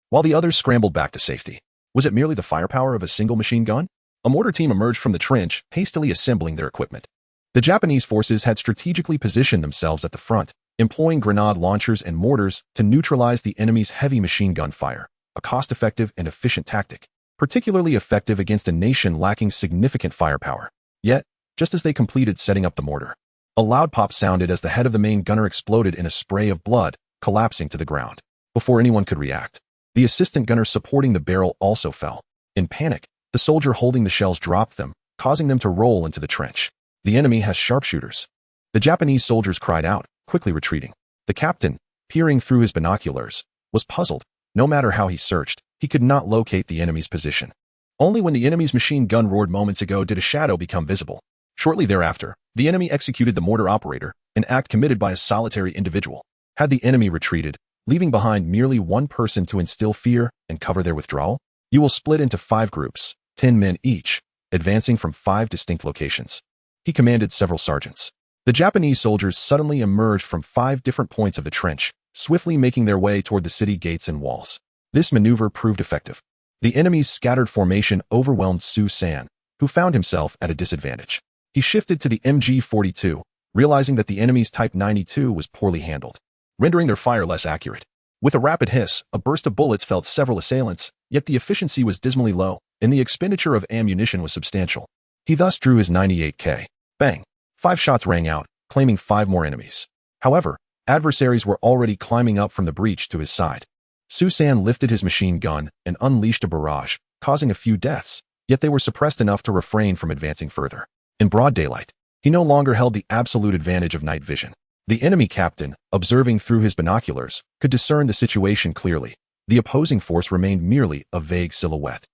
while the others scrambled back to safety. Was it merely the firepower of a single machine gun? A mortar team emerged from the trench, hastily assembling their equipment. The Japanese forces had strategically positioned themselves at the front, employing grenade launchers and mortars to neutralize the enemy's heavy machine gun fire, a cost-effective and efficient tactic, particularly effective against a nation lacking significant firepower. Yet, just as they completed setting up the mortar, a loud pop sounded as the head of the main gunner exploded in a spray of blood, collapsing to the ground. Before anyone could react, the assistant gunner supporting the barrel also fell. In panic, the soldier holding the shells dropped them, causing them to roll into the trench. The enemy has sharpshooters. The Japanese soldiers cried out, quickly retreating. The captain, peering through his binoculars, was puzzled. No matter how he searched, he could not locate the enemy's position. Only when the enemy's machine gun roared moments ago did a shadow become visible. Shortly thereafter, the enemy executed the mortar operator, an act committed by a solitary individual. Had the enemy retreated, leaving behind merely one person to instill fear and cover their withdrawal, you will split into 5 groups, 10 men each, advancing from 5 distinct locations. He commanded several sergeants. The Japanese soldiers suddenly emerged from 5 different points of the trench, swiftly making their way toward the city gates and walls. This maneuver proved effective. The enemy's scattered formation overwhelmed Su San, who found himself at a disadvantage. He shifted to the MG-42, realizing that the enemy's Type 92 was poorly handled, rendering their fire less accurate. With a rapid hiss, a burst of bullets felled several assailants, yet the efficiency was dismally low, and the expenditure of ammunition was substantial. He thus drew his 98K. Bang! 5 shots rang out, claiming 5 more enemies. However, adversaries were already climbing up from the breach to his side. Su San lifted his machine gun and unleashed a barrage, causing a few deaths, yet they were suppressed enough to refrain from advancing further. In broad daylight, he no longer held the absolute advantage of night vision. The enemy captain, observing through his binoculars, could discern the situation clearly. The opposing force remained merely a vague silhouette.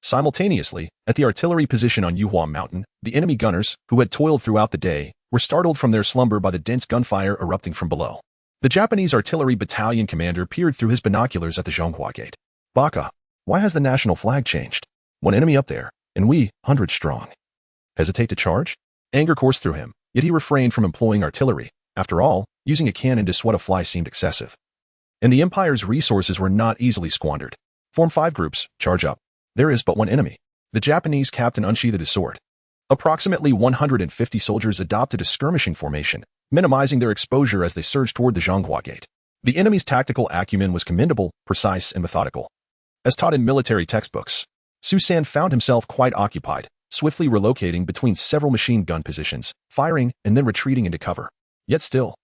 Simultaneously, at the artillery position on Yuhua Mountain, the enemy gunners, who had toiled throughout the day, were startled from their slumber by the dense gunfire erupting from below. The Japanese artillery battalion commander peered through his binoculars at the Zhonghua gate. Baka, why has the national flag changed? One enemy up there, and we, 100 strong. Hesitate to charge? Anger coursed through him, yet he refrained from employing artillery. After all, using a cannon to swat a fly seemed excessive. And the Empire's resources were not easily squandered. Form 5 groups, charge up. There is but one enemy. The Japanese captain unsheathed his sword. Approximately 150 soldiers adopted a skirmishing formation, minimizing their exposure as they surged toward the Zhonghua gate. The enemy's tactical acumen was commendable, precise, and methodical. As taught in military textbooks, Su San found himself quite occupied, swiftly relocating between several machine gun positions, firing and then retreating into cover. Yet still,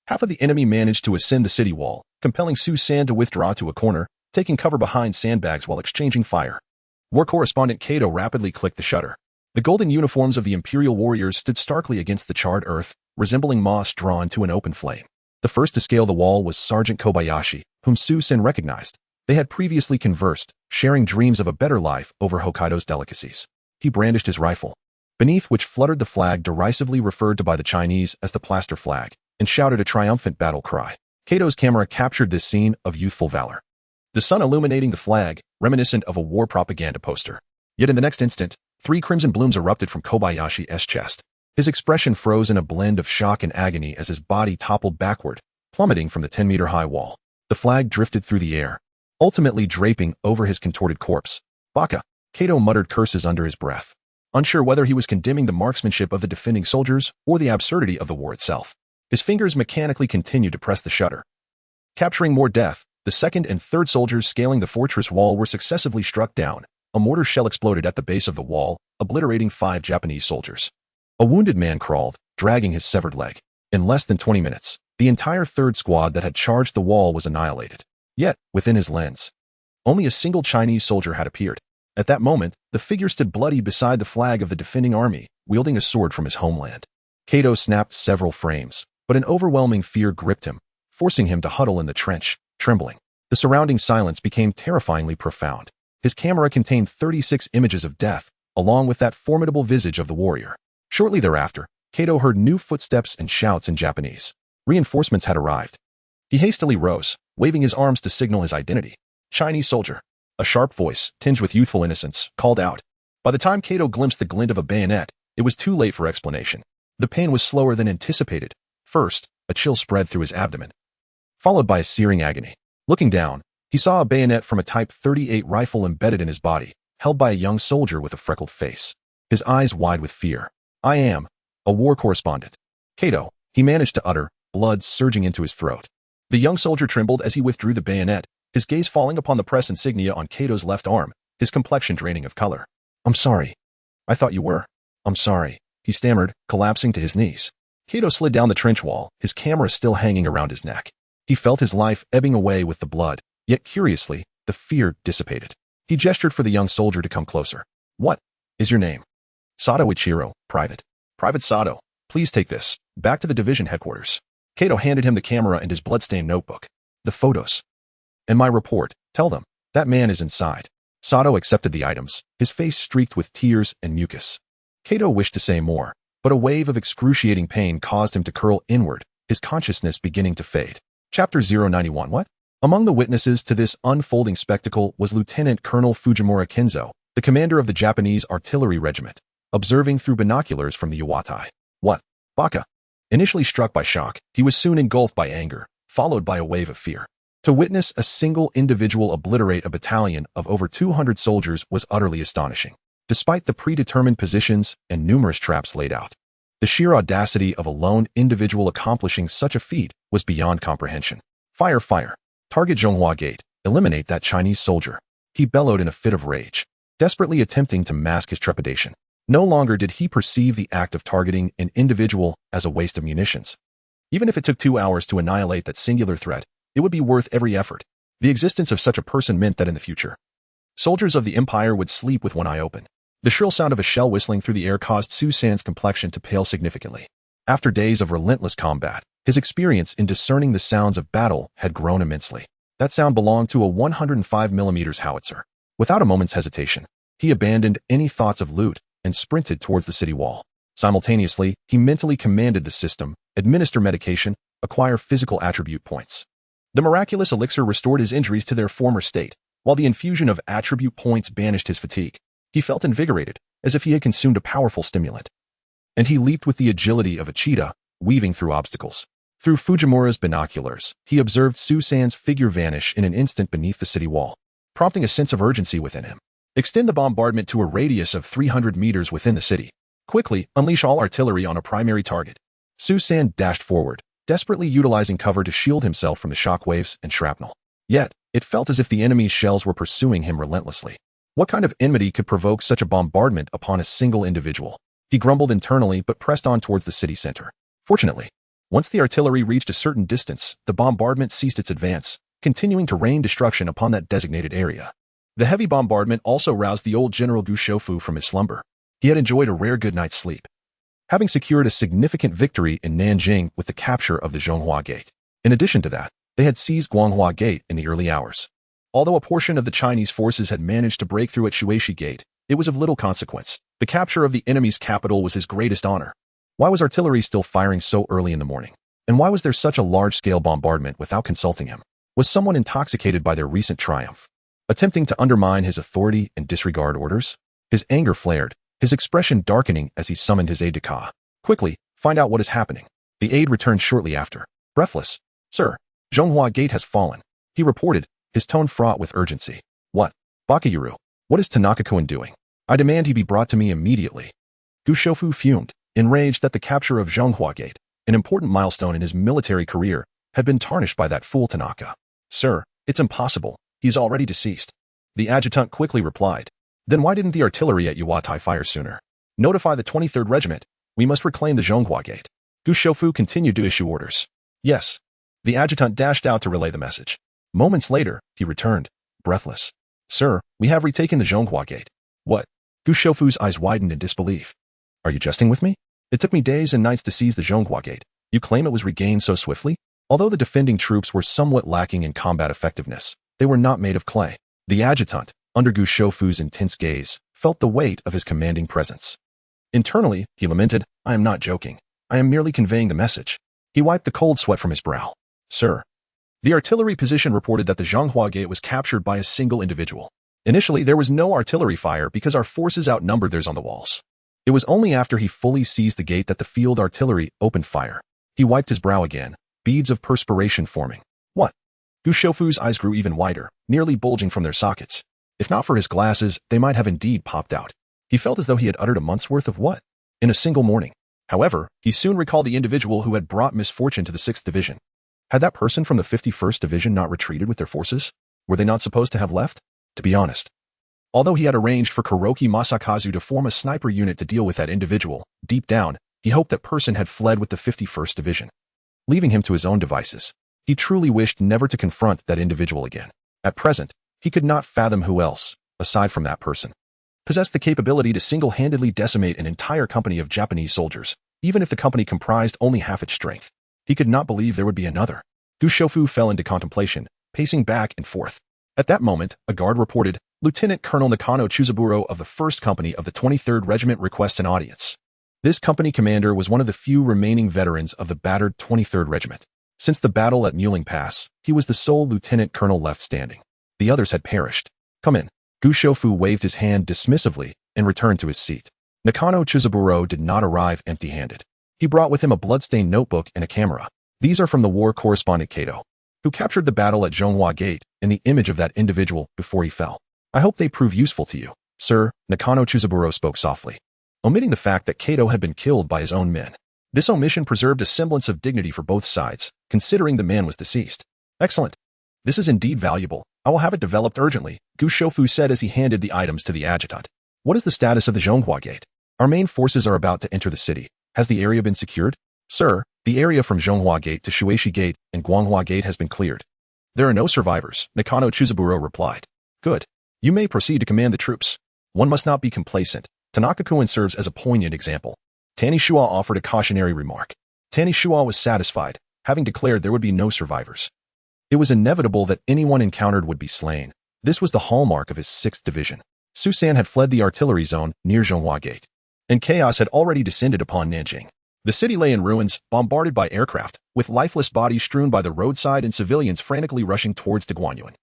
half of the enemy managed to ascend the city wall, compelling Su San to withdraw to a corner, taking cover behind sandbags while exchanging fire. War correspondent Kato rapidly clicked the shutter. The golden uniforms of the Imperial warriors stood starkly against the charred earth, resembling moss drawn to an open flame. The first to scale the wall was Sergeant Kobayashi, whom Su San recognized. They had previously conversed, sharing dreams of a better life over Hokkaido's delicacies. He brandished his rifle, beneath which fluttered the flag derisively referred to by the Chinese as the plaster flag, and shouted a triumphant battle cry. Kato's camera captured this scene of youthful valor, the sun illuminating the flag, reminiscent of a war propaganda poster. Yet in the next instant, 3 crimson blooms erupted from Kobayashi's chest. His expression froze in a blend of shock and agony as his body toppled backward, plummeting from the 10-meter-high wall. The flag drifted through the air, ultimately draping over his contorted corpse. Baka, Kato muttered curses under his breath, unsure whether he was condemning the marksmanship of the defending soldiers or the absurdity of the war itself. His fingers mechanically continued to press the shutter, capturing more death, The second and third soldiers scaling the fortress wall were successively struck down. A mortar shell exploded at the base of the wall, obliterating 5 Japanese soldiers. A wounded man crawled, dragging his severed leg. In less than 20 minutes, the entire third squad that had charged the wall was annihilated. Yet, within his lens, only a single Chinese soldier had appeared. At that moment, the figure stood bloody beside the flag of the defending army, wielding a sword from his homeland. Kato snapped several frames, but an overwhelming fear gripped him, forcing him to huddle in the trench, trembling. The surrounding silence became terrifyingly profound. His camera contained 36 images of death, along with that formidable visage of the warrior. Shortly thereafter, Kato heard new footsteps and shouts in Japanese. Reinforcements had arrived. He hastily rose, waving his arms to signal his identity. Chinese soldier. A sharp voice, tinged with youthful innocence, called out. By the time Kato glimpsed the glint of a bayonet, it was too late for explanation. The pain was slower than anticipated. First, a chill spread through his abdomen, followed by a searing agony. Looking down, he saw a bayonet from a Type 38 rifle embedded in his body, held by a young soldier with a freckled face. His eyes wide with fear. I am a war correspondent. Kato, he managed to utter, blood surging into his throat. The young soldier trembled as he withdrew the bayonet, his gaze falling upon the press insignia on Kato's left arm, his complexion draining of color. I'm sorry. I thought you were. I'm sorry, he stammered, collapsing to his knees. Kato slid down the trench wall, his camera still hanging around his neck. He felt his life ebbing away with the blood, yet curiously, the fear dissipated. He gestured for the young soldier to come closer. What is your name? Sato Ichiro, Private. Private Sato, please take this, back to the division headquarters. Kato handed him the camera and his bloodstained notebook. The photos. And my report, tell them, that man is inside. Sato accepted the items, his face streaked with tears and mucus. Kato wished to say more, but a wave of excruciating pain caused him to curl inward, his consciousness beginning to fade. Chapter 091. What? Among the witnesses to this unfolding spectacle was Lieutenant Colonel Fujimura Kenzo, the commander of the Japanese artillery regiment, observing through binoculars from the Yawatai. What? Baka. Initially struck by shock, he was soon engulfed by anger, followed by a wave of fear. To witness a single individual obliterate a battalion of over 200 soldiers was utterly astonishing, despite the predetermined positions and numerous traps laid out. The sheer audacity of a lone individual accomplishing such a feat was beyond comprehension. Fire, fire. Target Zhonghua Gate. Eliminate that Chinese soldier. He bellowed in a fit of rage, desperately attempting to mask his trepidation. No longer did he perceive the act of targeting an individual as a waste of munitions. Even if it took 2 hours to annihilate that singular threat, it would be worth every effort. The existence of such a person meant that in the future, soldiers of the Empire would sleep with one eye open. The shrill sound of a shell whistling through the air caused Su San's complexion to pale significantly. After days of relentless combat, his experience in discerning the sounds of battle had grown immensely. That sound belonged to a 105mm howitzer. Without a moment's hesitation, he abandoned any thoughts of loot and sprinted towards the city wall. Simultaneously, he mentally commanded the system, administer medication, acquire physical attribute points. The miraculous elixir restored his injuries to their former state, while the infusion of attribute points banished his fatigue. He felt invigorated, as if he had consumed a powerful stimulant. And he leaped with the agility of a cheetah, weaving through obstacles. Through Fujimura's binoculars, he observed Su San's figure vanish in an instant beneath the city wall, prompting a sense of urgency within him. Extend the bombardment to a radius of 300 meters within the city. Quickly, unleash all artillery on a primary target. Su San dashed forward, desperately utilizing cover to shield himself from the shockwaves and shrapnel. Yet, it felt as if the enemy's shells were pursuing him relentlessly. What kind of enmity could provoke such a bombardment upon a single individual? He grumbled internally but pressed on towards the city center. Fortunately, once the artillery reached a certain distance, the bombardment ceased its advance, continuing to rain destruction upon that designated area. The heavy bombardment also roused the old General Gu Shoufu from his slumber. He had enjoyed a rare good night's sleep, having secured a significant victory in Nanjing with the capture of the Zhonghua Gate. In addition to that, they had seized Guanghua Gate in the early hours. Although a portion of the Chinese forces had managed to break through at Shueisha Gate, it was of little consequence. The capture of the enemy's capital was his greatest honor. Why was artillery still firing so early in the morning? And why was there such a large-scale bombardment without consulting him? Was someone intoxicated by their recent triumph, attempting to undermine his authority and disregard orders? His anger flared, his expression darkening as he summoned his aide-de-camp. Quickly, find out what is happening. The aide returned shortly after. Breathless. Sir, Zhonghua Gate has fallen, he reported, his tone fraught with urgency. What? Bakayuru, what is Tanaka-kun doing? I demand he be brought to me immediately. Gu Shoufu fumed, enraged that the capture of Zhonghua Gate, an important milestone in his military career, had been tarnished by that fool Tanaka. Sir, It's impossible. He's already deceased. The adjutant quickly replied. Then why didn't the artillery at Yuatai fire sooner? Notify the 23rd Regiment. We must reclaim the Zhonghua Gate. Gu Shoufu continued to issue orders. Yes. The adjutant dashed out to relay the message. Moments later, he returned, breathless. Sir, we have retaken the Zhonghua Gate. What? Gu Shoufu's eyes widened in disbelief. Are you jesting with me? It took me days and nights to seize the Zhonghua Gate. You claim it was regained so swiftly? Although the defending troops were somewhat lacking in combat effectiveness, they were not made of clay. The adjutant, under Gu Shoufu's intense gaze, felt the weight of his commanding presence. Internally, he lamented, I am not joking. I am merely conveying the message. He wiped the cold sweat from his brow. Sir. The artillery position reported that the Zhonghua Gate was captured by a single individual. Initially, there was no artillery fire because our forces outnumbered theirs on the walls. It was only after he fully seized the gate that the field artillery opened fire. He wiped his brow again, beads of perspiration forming. What? Gu Shoufu's eyes grew even wider, nearly bulging from their sockets. If not for his glasses, they might have indeed popped out. He felt as though he had uttered a month's worth of what? In a single morning. However, he soon recalled the individual who had brought misfortune to the 6th Division. Had that person from the 51st Division not retreated with their forces? Were they not supposed to have left? To be honest. Although he had arranged for Kuroki Masakazu to form a sniper unit to deal with that individual, deep down, he hoped that person had fled with the 51st Division. Leaving him to his own devices, he truly wished never to confront that individual again. At present, he could not fathom who else, aside from that person, possessed the capability to single-handedly decimate an entire company of Japanese soldiers, even if the company comprised only half its strength. He could not believe there would be another. Gu Shoufu fell into contemplation, pacing back and forth. At that moment, a guard reported, Lieutenant Colonel Nakano Chuzaburo of the 1st Company of the 23rd Regiment requests an audience. This company commander was one of the few remaining veterans of the battered 23rd Regiment. Since the battle at Muling Pass, he was the sole lieutenant colonel left standing. The others had perished. Come in. Gu Shoufu waved his hand dismissively and returned to his seat. Nakano Chuzaburo did not arrive empty-handed. He brought with him a bloodstained notebook and a camera. These are from the war correspondent Kato, who captured the battle at Zhonghua Gate and the image of that individual before he fell. I hope they prove useful to you. Sir, Nakano Chuzaburo spoke softly, omitting the fact that Kato had been killed by his own men. This omission preserved a semblance of dignity for both sides, considering the man was deceased. Excellent. This is indeed valuable. I will have it developed urgently, Gu Shoufu said as he handed the items to the adjutant. What is the status of the Zhonghua Gate? Our main forces are about to enter the city. Has the area been secured? Sir, the area from Zhonghua Gate to Shueisha Gate and Guanghua Gate has been cleared. There are no survivors, Nakano Chuzaburo replied. Good. You may proceed to command the troops. One must not be complacent. Tanaka-kun serves as a poignant example. Tani Shua offered a cautionary remark. Tani Shua was satisfied, having declared there would be no survivors. It was inevitable that anyone encountered would be slain. This was the hallmark of his 6th Division. Susan had fled the artillery zone near Zhonghua Gate, and chaos had already descended upon Nanjing. The city lay in ruins, bombarded by aircraft, with lifeless bodies strewn by the roadside and civilians frantically rushing towards Guanyuan.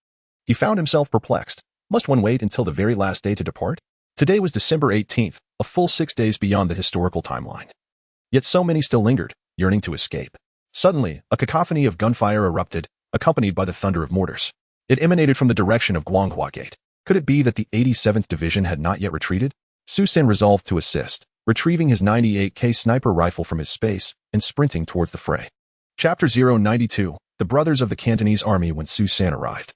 He found himself perplexed. Must one wait until the very last day to depart? Today was December 18th, a full 6 days beyond the historical timeline. Yet so many still lingered, yearning to escape. Suddenly, a cacophony of gunfire erupted, accompanied by the thunder of mortars. It emanated from the direction of Guanghua Gate. Could it be that the 87th Division had not yet retreated? Susan resolved to assist, retrieving his 98K sniper rifle from his space and sprinting towards the fray. Chapter 092, The Brothers of the Cantonese Army when Susan arrived.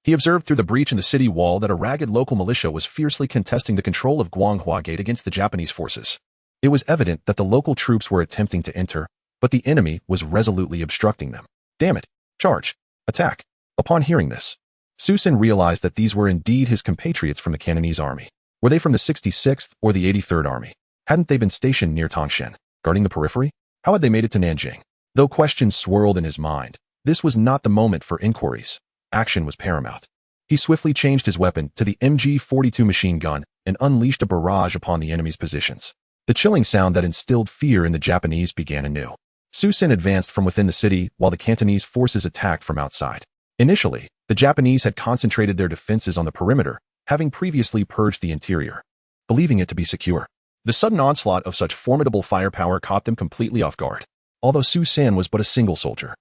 He observed through the breach in the city wall that a ragged local militia was fiercely contesting the control of Guanghua Gate against the Japanese forces. It was evident that the local troops were attempting to enter, but the enemy was resolutely obstructing them. Damn it! Charge! Attack! Upon hearing this, Susan realized that these were indeed his compatriots from the Cantonese army. Were they from the 66th or the 83rd Army? Hadn't they been stationed near Tangshan, guarding the periphery? How had they made it to Nanjing? Though questions swirled in his mind, this was not the moment for inquiries. Action was paramount. He swiftly changed his weapon to the MG-42 machine gun and unleashed a barrage upon the enemy's positions. The chilling sound that instilled fear in the Japanese began anew. Susan advanced from within the city while the Cantonese forces attacked from outside. Initially, the Japanese had concentrated their defenses on the perimeter, having previously purged the interior, believing it to be secure. The sudden onslaught of such formidable firepower caught them completely off guard. Although Susan was but a single soldier,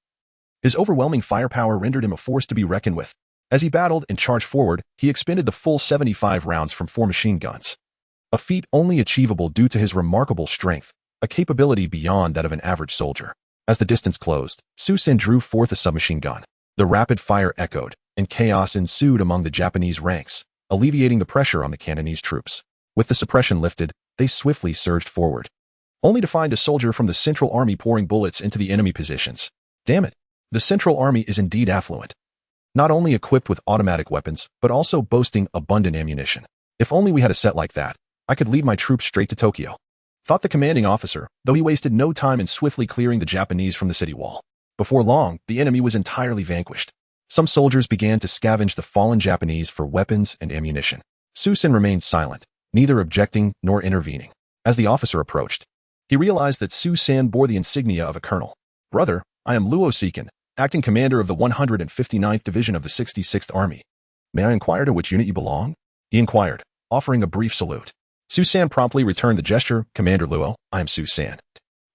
his overwhelming firepower rendered him a force to be reckoned with. As he battled and charged forward, he expended the full 75 rounds from 4 machine guns, a feat only achievable due to his remarkable strength, a capability beyond that of an average soldier. As the distance closed, Susan drew forth a submachine gun. The rapid fire echoed, and chaos ensued among the Japanese ranks, alleviating the pressure on the Cantonese troops. With the suppression lifted, they swiftly surged forward, only to find a soldier from the Central Army pouring bullets into the enemy positions. Damn it! The Central Army is indeed affluent. Not only equipped with automatic weapons, but also boasting abundant ammunition. If only we had a set like that, I could lead my troops straight to Tokyo, thought the commanding officer, though he wasted no time in swiftly clearing the Japanese from the city wall. Before long, the enemy was entirely vanquished. Some soldiers began to scavenge the fallen Japanese for weapons and ammunition. Susan remained silent, neither objecting nor intervening. As the officer approached, he realized that Susan bore the insignia of a colonel. "Brother, I am Luo Seiken, acting commander of the 159th Division of the 66th Army. May I inquire to which unit you belong?" He inquired, offering a brief salute. Susan promptly returned the gesture. "Commander Luo, I am Susan,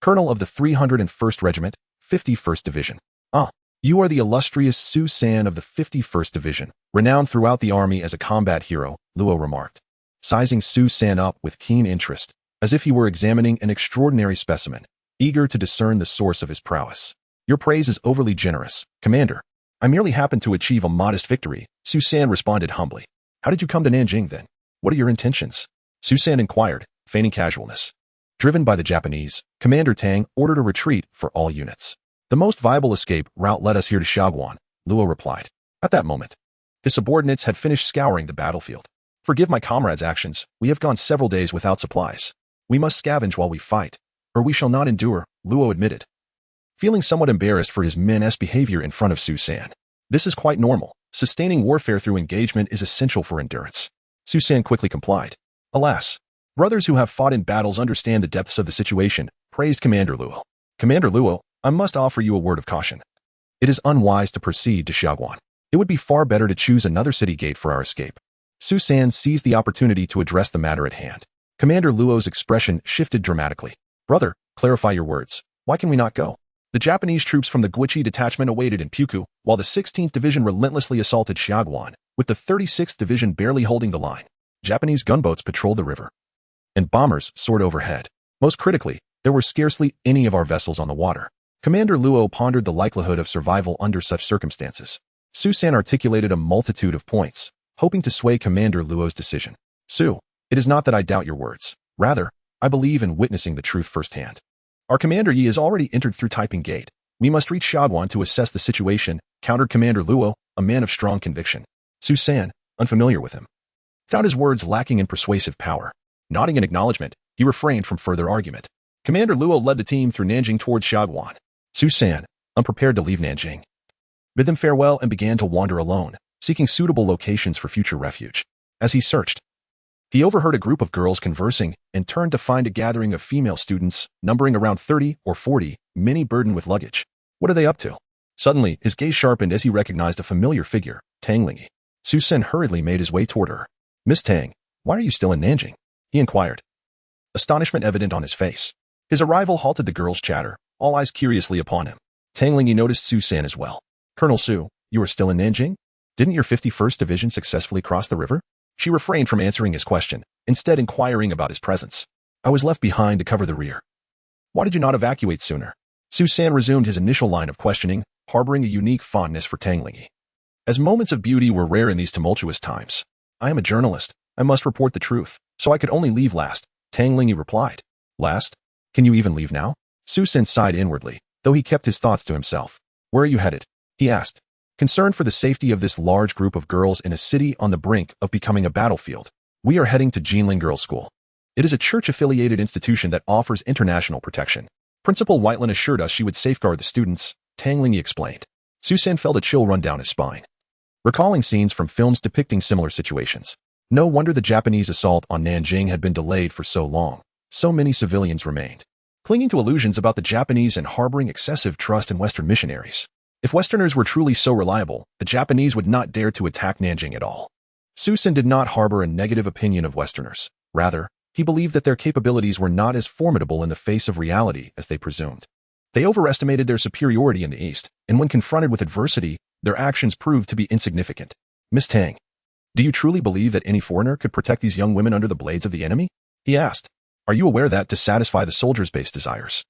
colonel of the 301st Regiment, 51st Division." "Ah, you are the illustrious Susan of the 51st Division, renowned throughout the army as a combat hero," Luo remarked, sizing Susan up with keen interest, as if he were examining an extraordinary specimen, eager to discern the source of his prowess. "Your praise is overly generous, Commander. I merely happened to achieve a modest victory," Susan responded humbly. "How did you come to Nanjing then? What are your intentions?" Susan inquired, feigning casualness. Driven by the Japanese, Commander Tang ordered a retreat for all units. "The most viable escape route led us here to Shaoguan," Luo replied. At that moment, his subordinates had finished scouring the battlefield. "Forgive my comrades' actions, we have gone several days without supplies. We must scavenge while we fight, or we shall not endure," Luo admitted, feeling somewhat embarrassed for his men's behavior in front of Susan. "This is quite normal. Sustaining warfare through engagement is essential for endurance." Susan quickly complied. "Alas, brothers who have fought in battles understand the depths of the situation," praised Commander Luo. "Commander Luo, I must offer you a word of caution. It is unwise to proceed to Shaoguan. It would be far better to choose another city gate for our escape." Susan seized the opportunity to address the matter at hand. Commander Luo's expression shifted dramatically. "Brother, clarify your words. Why can we not go?" The Japanese troops from the Guichi detachment awaited in Puku, while the 16th Division relentlessly assaulted Shaoguan, with the 36th Division barely holding the line. Japanese gunboats patrolled the river, and bombers soared overhead. Most critically, there were scarcely any of our vessels on the water. Commander Luo pondered the likelihood of survival under such circumstances. Susan articulated a multitude of points, hoping to sway Commander Luo's decision. "Su, it is not that I doubt your words. Rather, I believe in witnessing the truth firsthand. Our Commander Yi has already entered through Taiping Gate. We must reach Shaoguan to assess the situation," countered Commander Luo, a man of strong conviction. Susan, unfamiliar with him, found his words lacking in persuasive power. Nodding in acknowledgement, he refrained from further argument. Commander Luo led the team through Nanjing towards Shaoguan. Susan, unprepared to leave Nanjing, bid them farewell and began to wander alone, seeking suitable locations for future refuge. As he searched, he overheard a group of girls conversing and turned to find a gathering of female students, numbering around 30 or 40, many burdened with luggage. What are they up to? Suddenly, his gaze sharpened as he recognized a familiar figure, Tang Lingy. Susan hurriedly made his way toward her. "Miss Tang, why are you still in Nanjing?" he inquired, astonishment evident on his face. His arrival halted the girls' chatter, all eyes curiously upon him. Tang Lingy noticed Susan as well. "Colonel Su, you are still in Nanjing? Didn't your 51st Division successfully cross the river?" She refrained from answering his question, instead inquiring about his presence. "I was left behind to cover the rear." "Why did you not evacuate sooner?" Susan resumed his initial line of questioning, harboring a unique fondness for Tang Lingy. As moments of beauty were rare in these tumultuous times. "I am a journalist. I must report the truth, so I could only leave last," Tang Lingy replied. "Last? Can you even leave now?" Susan sighed inwardly, though he kept his thoughts to himself. "Where are you headed?" he asked, concerned for the safety of this large group of girls in a city on the brink of becoming a battlefield. "We are heading to Jinling Girls' School. It is a church-affiliated institution that offers international protection. Principal Whiteland assured us she would safeguard the students," Tang Lingy explained. Susan felt a chill run down his spine, recalling scenes from films depicting similar situations. No wonder the Japanese assault on Nanjing had been delayed for so long. So many civilians remained, clinging to illusions about the Japanese and harboring excessive trust in Western missionaries. If Westerners were truly so reliable, the Japanese would not dare to attack Nanjing at all. Susan did not harbor a negative opinion of Westerners. Rather, he believed that their capabilities were not as formidable in the face of reality as they presumed. They overestimated their superiority in the East, and when confronted with adversity, their actions proved to be insignificant. "Miss Tang, do you truly believe that any foreigner could protect these young women under the blades of the enemy?" he asked. "Are you aware that, to satisfy the soldiers' base desires,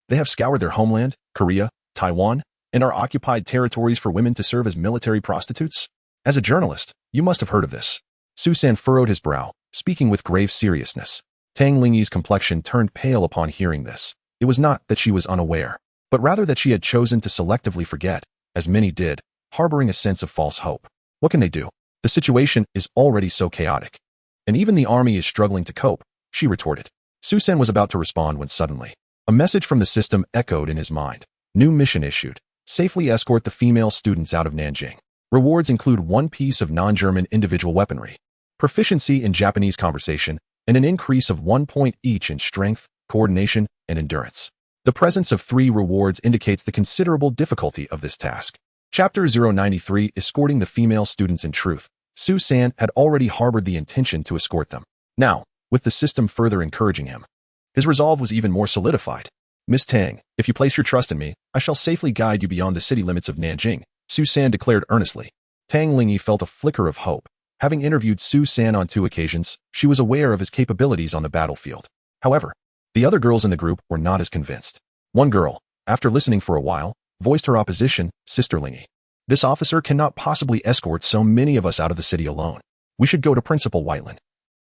they have scoured their homeland, Korea, Taiwan, and are occupied territories for women to serve as military prostitutes? As a journalist, you must have heard of this. Su-san furrowed his brow, speaking with grave seriousness. Tang Lingyi's complexion turned pale upon hearing this. It was not that she was unaware, but rather that she had chosen to selectively forget, as many did, harboring a sense of false hope. What can they do? The situation is already so chaotic. And even the army is struggling to cope, she retorted. Su-san was about to respond when suddenly, a message from the system echoed in his mind. New mission issued. Safely escort the female students out of Nanjing. Rewards include 1 piece of non-German individual weaponry, proficiency in Japanese conversation, and an increase of 1 point each in strength, coordination, and endurance. The presence of 3 rewards indicates the considerable difficulty of this task. Chapter 093, Escorting the Female Students. In truth, Su-san had already harbored the intention to escort them. Now, with the system further encouraging him, his resolve was even more solidified. Miss Tang, if you place your trust in me, I shall safely guide you beyond the city limits of Nanjing, Su-san declared earnestly. Tang Lingyi felt a flicker of hope. Having interviewed Su-san on 2 occasions, she was aware of his capabilities on the battlefield. However, the other girls in the group were not as convinced. One girl, after listening for a while, voiced her opposition. Sister Lingyi, this officer cannot possibly escort so many of us out of the city alone. We should go to Principal Whiteland.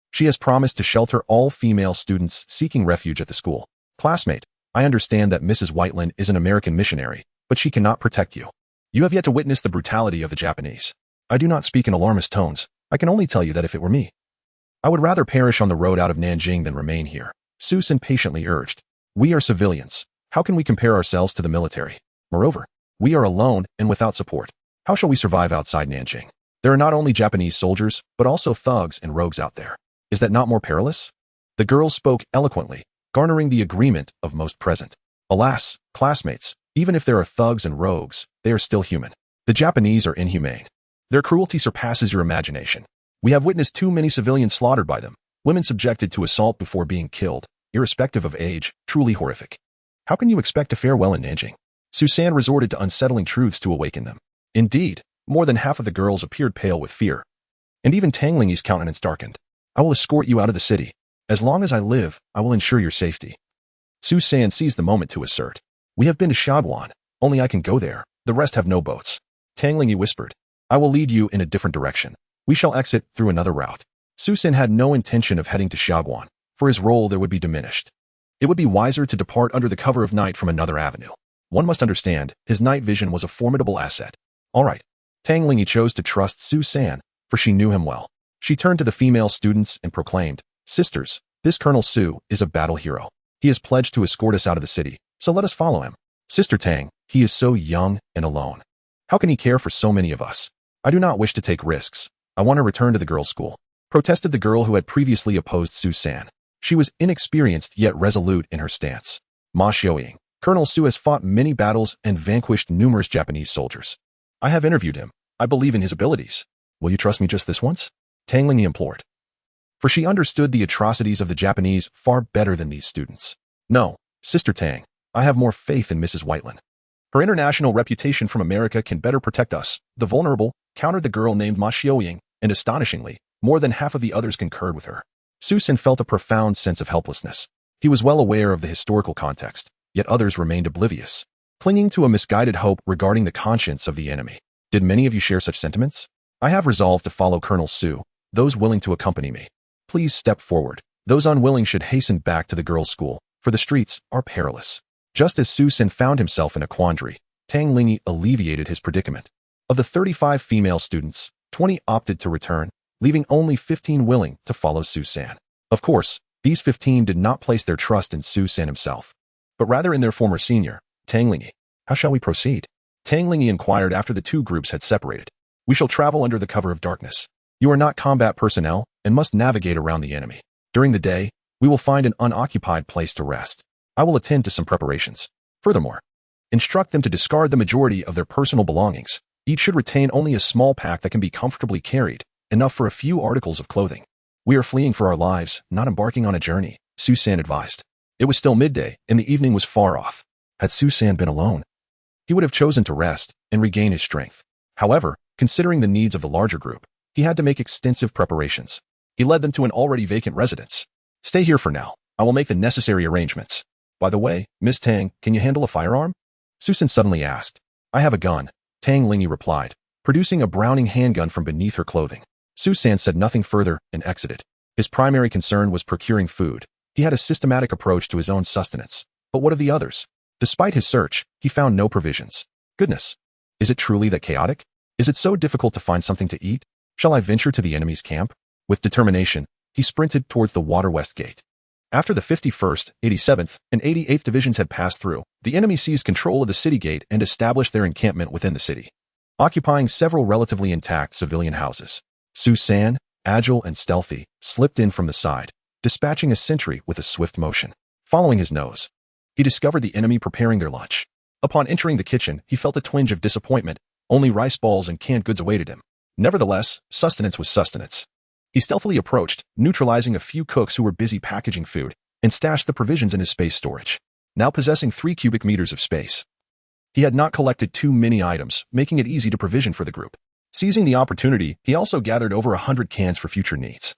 She has promised to shelter all female students seeking refuge at the school. Classmate, I understand that Mrs. Whiteland is an American missionary, but she cannot protect you. You have yet to witness the brutality of the Japanese. I do not speak in alarmist tones. I can only tell you that if it were me, I would rather perish on the road out of Nanjing than remain here. Su-san patiently urged. We are civilians. How can we compare ourselves to the military? Moreover, we are alone and without support. How shall we survive outside Nanjing? There are not only Japanese soldiers, but also thugs and rogues out there. Is that not more perilous? The girl spoke eloquently, garnering the agreement of most present. Alas, classmates, even if there are thugs and rogues, they are still human. The Japanese are inhumane. Their cruelty surpasses your imagination. We have witnessed too many civilians slaughtered by them, women subjected to assault before being killed, irrespective of age, truly horrific. How can you expect to fare well in Nanjing? Su-san resorted to unsettling truths to awaken them. Indeed, more than half of the girls appeared pale with fear. And even Tang Lingyi's countenance darkened. I will escort you out of the city. As long as I live, I will ensure your safety. Su-san seized the moment to assert. We have been to Shagwan. Only I can go there. The rest have no boats. Tang Lingyi whispered. I will lead you in a different direction. We shall exit through another route. Su-san had no intention of heading to Shagwan. For his role there would be diminished. It would be wiser to depart under the cover of night from another avenue. One must understand, his night vision was a formidable asset. All right. Tang Lingyi chose to trust Su-san, for she knew him well. She turned to the female students and proclaimed, Sisters, this Colonel Su is a battle hero. He has pledged to escort us out of the city, so let us follow him. Sister Tang, he is so young and alone. How can he care for so many of us? I do not wish to take risks. I want to return to the girls' school, protested the girl who had previously opposed Su-san. She was inexperienced yet resolute in her stance. Ma Xiaoying, Colonel Su has fought many battles and vanquished numerous Japanese soldiers. I have interviewed him. I believe in his abilities. Will you trust me just this once? Tang Lingyi implored. For she understood the atrocities of the Japanese far better than these students. No, Sister Tang, I have more faith in Mrs. Whiteland. Her international reputation from America can better protect us, the vulnerable, countered the girl named Ma Xiaoying, and astonishingly, more than half of the others concurred with her. Su-san felt a profound sense of helplessness. He was well aware of the historical context, yet others remained oblivious, clinging to a misguided hope regarding the conscience of the enemy. Did many of you share such sentiments? I have resolved to follow Colonel Su, those willing to accompany me. Please step forward. Those unwilling should hasten back to the girls' school, for the streets are perilous. Just as Su-san found himself in a quandary, Tang Lingyi alleviated his predicament. Of the 35 female students, 20 opted to return, leaving only 15 willing to follow Su-san. Of course, these 15 did not place their trust in Su-san himself, but rather in their former senior, Tang Lingyi. How shall we proceed? Tang Lingyi inquired after the 2 groups had separated. We shall travel under the cover of darkness. You are not combat personnel and must navigate around the enemy. During the day, we will find an unoccupied place to rest. I will attend to some preparations. Furthermore, instruct them to discard the majority of their personal belongings. Each should retain only a small pack that can be comfortably carried, enough for a few articles of clothing. We are fleeing for our lives, not embarking on a journey, Su-san advised. It was still midday, and the evening was far off. Had Su-san been alone, he would have chosen to rest and regain his strength. However, considering the needs of the larger group, he had to make extensive preparations. He led them to an already vacant residence. Stay here for now. I will make the necessary arrangements. By the way, Miss Tang, can you handle a firearm? Su-san suddenly asked. I have a gun, Tang Linyi replied, producing a Browning handgun from beneath her clothing. Su San said nothing further and exited. His primary concern was procuring food. He had a systematic approach to his own sustenance. But what of the others? Despite his search, he found no provisions. Goodness! Is it truly that chaotic? Is it so difficult to find something to eat? Shall I venture to the enemy's camp? With determination, he sprinted towards the Water West Gate. After the 51st, 87th, and 88th Divisions had passed through, the enemy seized control of the city gate and established their encampment within the city, occupying several relatively intact civilian houses. Su San, agile and stealthy, slipped in from the side, dispatching a sentry with a swift motion. Following his nose, he discovered the enemy preparing their lunch. Upon entering the kitchen, he felt a twinge of disappointment. Only rice balls and canned goods awaited him. Nevertheless, sustenance was sustenance. He stealthily approached, neutralizing a few cooks who were busy packaging food, and stashed the provisions in his space storage, now possessing 3 cubic meters of space. He had not collected too many items, making it easy to provision for the group. Seizing the opportunity, he also gathered over 100 cans for future needs.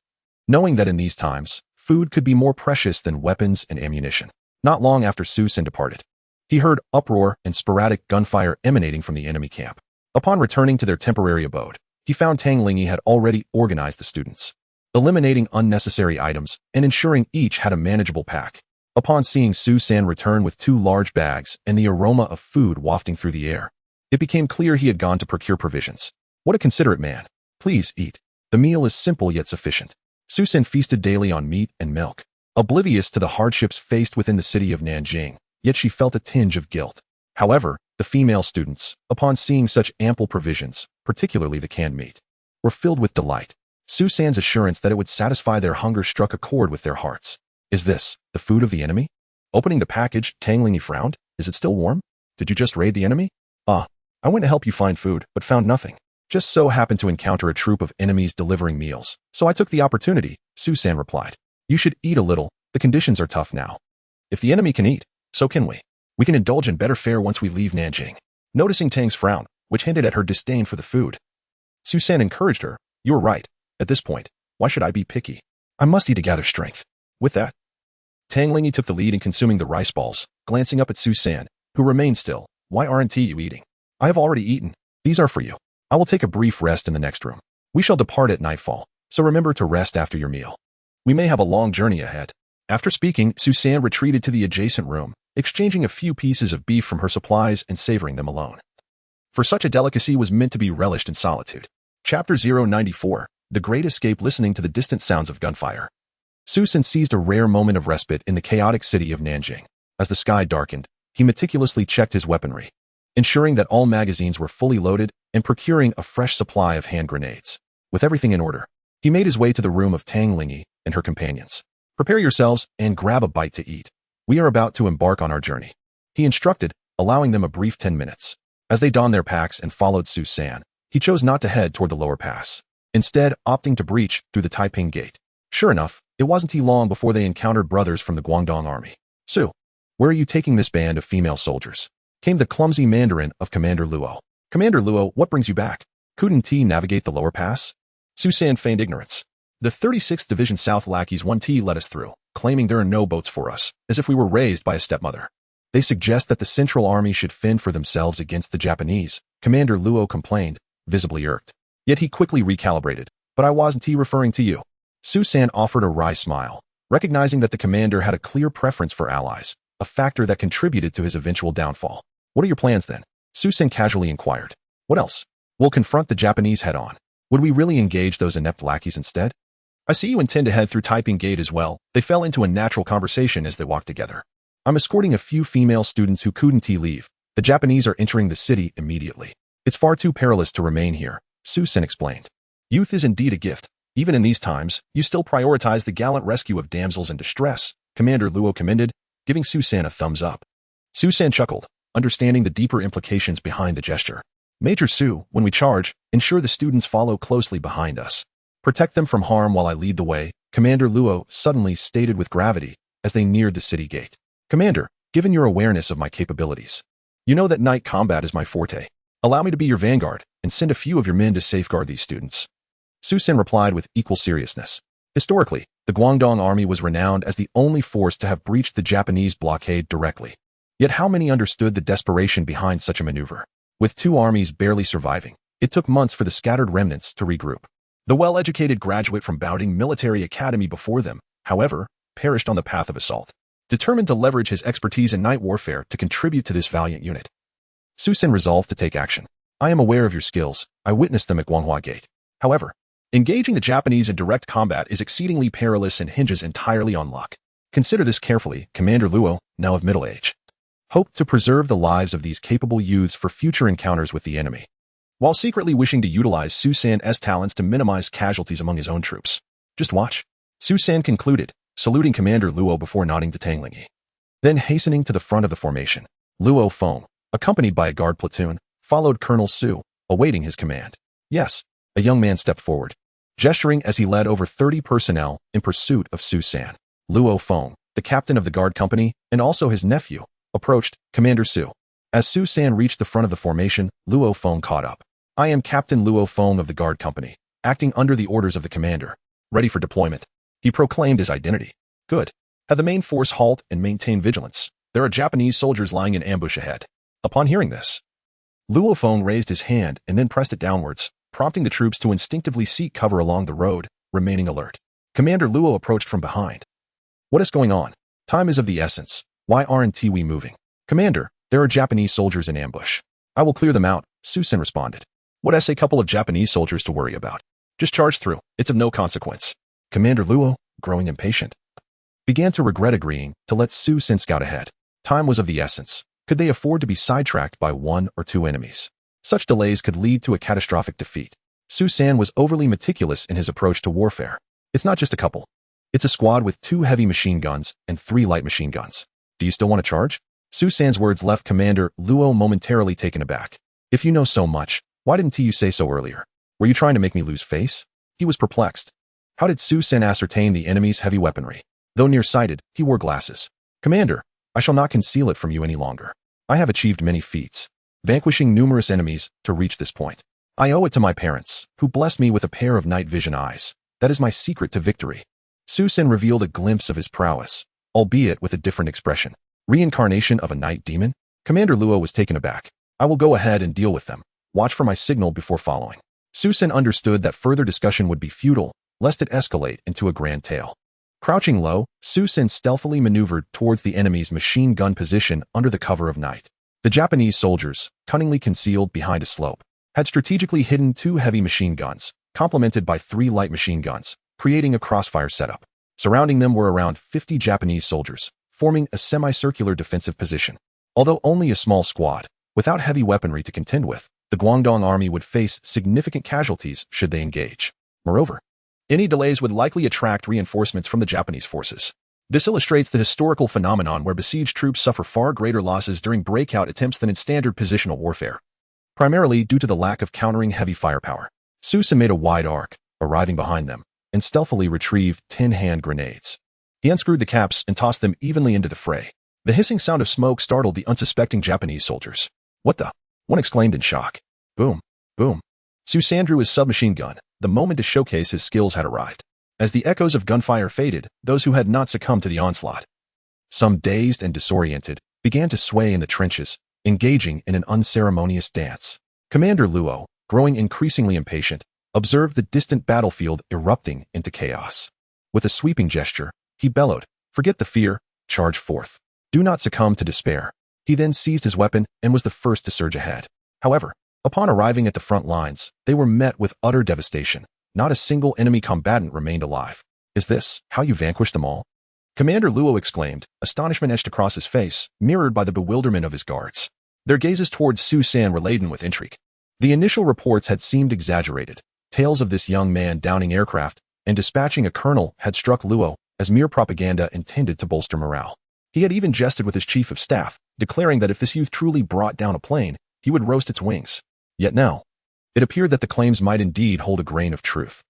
Knowing that in these times, food could be more precious than weapons and ammunition. Not long after Su San departed, he heard uproar and sporadic gunfire emanating from the enemy camp. Upon returning to their temporary abode, he found Tang Linyi had already organized the students, eliminating unnecessary items and ensuring each had a manageable pack. Upon seeing Su San return with 2 large bags and the aroma of food wafting through the air, it became clear he had gone to procure provisions. What a considerate man. Please eat. The meal is simple yet sufficient. Su San feasted daily on meat and milk, oblivious to the hardships faced within the city of Nanjing, yet she felt a tinge of guilt. However, the female students, upon seeing such ample provisions, particularly the canned meat, were filled with delight. Su San's assurance that it would satisfy their hunger struck a chord with their hearts. Is this the food of the enemy? Opening the package, Tang Linyi frowned. Is it still warm? Did you just raid the enemy? I went to help you find food, but found nothing. Just so happened to encounter a troop of enemies delivering meals, so I took the opportunity, Su San replied. You should eat a little. The conditions are tough now. If the enemy can eat, so can we. We can indulge in better fare once we leave Nanjing. Noticing Tang's frown, which hinted at her disdain for the food, Su San encouraged her. You're right. At this point, why should I be picky? I must eat to gather strength. With that, Tang Linyi took the lead in consuming the rice balls, glancing up at Su San, who remained still. Why aren't you eating? I have already eaten. These are for you. I will take a brief rest in the next room. We shall depart at nightfall, so remember to rest after your meal. We may have a long journey ahead. After speaking, Su San retreated to the adjacent room, exchanging a few pieces of beef from her supplies and savoring them alone. For such a delicacy was meant to be relished in solitude. Chapter 094, The Great Escape. Listening to the distant sounds of gunfire, Su San seized a rare moment of respite in the chaotic city of Nanjing. As the sky darkened, he meticulously checked his weaponry, ensuring that all magazines were fully loaded and procuring a fresh supply of hand grenades. With everything in order, he made his way to the room of Tang Linyi and her companions. Prepare yourselves and grab a bite to eat. We are about to embark on our journey, he instructed, allowing them a brief 10 minutes. As they donned their packs and followed Su San, he chose not to head toward the lower pass, instead opting to breach through the Taiping Gate. Sure enough, it wasn't long before they encountered brothers from the Guangdong army. Su, where are you taking this band of female soldiers? Came the clumsy Mandarin of Commander Luo. Commander Luo, what brings you back? Couldn't he navigate the lower pass? Su San feigned ignorance. The 36th Division South lackeys 1T let us through, claiming there are no boats for us, as if we were raised by a stepmother. They suggest that the Central Army should fend for themselves against the Japanese, Commander Luo complained, visibly irked. Yet he quickly recalibrated. But I wasn't referring to you. Su San offered a wry smile, recognizing that the commander had a clear preference for allies, a factor that contributed to his eventual downfall. What are your plans then? Su San casually inquired. What else? We'll confront the Japanese head-on. Would we really engage those inept lackeys instead? I see you intend to head through Taiping Gate as well. They fell into a natural conversation as they walked together. I'm escorting a few female students who couldn't leave. The Japanese are entering the city immediately. It's far too perilous to remain here, Su San explained. Youth is indeed a gift. Even in these times, you still prioritize the gallant rescue of damsels in distress, Commander Luo commended, giving Su San a thumbs up. Su San chuckled, understanding the deeper implications behind the gesture. Major Su, when we charge, ensure the students follow closely behind us. Protect them from harm while I lead the way, Commander Luo suddenly stated with gravity as they neared the city gate. Commander, given your awareness of my capabilities, you know that night combat is my forte. Allow me to be your vanguard and send a few of your men to safeguard these students. Su San replied with equal seriousness. Historically, the Guangdong army was renowned as the only force to have breached the Japanese blockade directly. Yet how many understood the desperation behind such a maneuver? With two armies barely surviving, it took months for the scattered remnants to regroup. The well-educated graduate from Baoding Military Academy before them, however, perished on the path of assault. Determined to leverage his expertise in night warfare to contribute to this valiant unit, Su Sen resolved to take action. I am aware of your skills. I witnessed them at Guanghua Gate. However, engaging the Japanese in direct combat is exceedingly perilous and hinges entirely on luck. Consider this carefully, Commander Luo, now of middle age. Hoped to preserve the lives of these capable youths for future encounters with the enemy, while secretly wishing to utilize Su San's talents to minimize casualties among his own troops. Just watch. Su San concluded, saluting Commander Luo before nodding to Tang Lingyi. Then hastening to the front of the formation, Luo Feng, accompanied by a guard platoon, followed Colonel Su, awaiting his command. Yes, a young man stepped forward, gesturing as he led over 30 personnel in pursuit of Su San. Luo Feng, the captain of the guard company, and also his nephew, approached Commander Su. As Su San reached the front of the formation, Luo Feng caught up. I am Captain Luo Feng of the guard company, acting under the orders of the commander. Ready for deployment. He proclaimed his identity. Good. Have the main force halt and maintain vigilance. There are Japanese soldiers lying in ambush ahead. Upon hearing this, Luo Feng raised his hand and then pressed it downwards, prompting the troops to instinctively seek cover along the road, remaining alert. Commander Luo approached from behind. What is going on? Time is of the essence. Why aren't we moving? Commander, there are Japanese soldiers in ambush. I will clear them out, Su Sen responded. What's a couple of Japanese soldiers to worry about? Just charge through. It's of no consequence. Commander Luo, growing impatient, began to regret agreeing to let Su Sen scout ahead. Time was of the essence. Could they afford to be sidetracked by one or two enemies? Such delays could lead to a catastrophic defeat. Su San was overly meticulous in his approach to warfare. It's not just a couple. It's a squad with 2 heavy machine guns and 3 light machine guns. Do you still want to charge? Su San's words left Commander Luo momentarily taken aback. If you know so much, why didn't you say so earlier? Were you trying to make me lose face? He was perplexed. How did Su Sen ascertain the enemy's heavy weaponry? Though nearsighted, he wore glasses. Commander, I shall not conceal it from you any longer. I have achieved many feats, vanquishing numerous enemies to reach this point. I owe it to my parents, who blessed me with a pair of night vision eyes. That is my secret to victory. Su Sen revealed a glimpse of his prowess, albeit with a different expression. Reincarnation of a night demon? Commander Luo was taken aback. I will go ahead and deal with them. Watch for my signal before following. Su Sen understood that further discussion would be futile, lest it escalate into a grand tale. Crouching low, Su Sen stealthily maneuvered towards the enemy's machine gun position under the cover of night. The Japanese soldiers, cunningly concealed behind a slope, had strategically hidden 2 heavy machine guns, complemented by 3 light machine guns, creating a crossfire setup. Surrounding them were around 50 Japanese soldiers, forming a semicircular defensive position. Although only a small squad, without heavy weaponry to contend with, the Guangdong army would face significant casualties should they engage. Moreover, any delays would likely attract reinforcements from the Japanese forces. This illustrates the historical phenomenon where besieged troops suffer far greater losses during breakout attempts than in standard positional warfare, primarily due to the lack of countering heavy firepower. Su Sen made a wide arc, arriving behind them, and stealthily retrieved 10 hand grenades. He unscrewed the caps and tossed them evenly into the fray. The hissing sound of smoke startled the unsuspecting Japanese soldiers. What the? One exclaimed in shock. Boom, boom. Su San drew his submachine gun. The moment to showcase his skills had arrived. As the echoes of gunfire faded, those who had not succumbed to the onslaught, some dazed and disoriented, began to sway in the trenches, engaging in an unceremonious dance. Commander Luo, growing increasingly impatient, observed the distant battlefield erupting into chaos. With a sweeping gesture, he bellowed, "Forget the fear, charge forth. Do not succumb to despair." He then seized his weapon and was the first to surge ahead. However, upon arriving at the front lines, they were met with utter devastation. Not a single enemy combatant remained alive. Is this how you vanquished them all? Commander Luo exclaimed, astonishment etched across his face, mirrored by the bewilderment of his guards. Their gazes towards Su San were laden with intrigue. The initial reports had seemed exaggerated. Tales of this young man downing aircraft and dispatching a colonel had struck Luo as mere propaganda intended to bolster morale. He had even jested with his chief of staff, declaring that if this youth truly brought down a plane, he would roast its wings. Yet now, it appeared that the claims might indeed hold a grain of truth.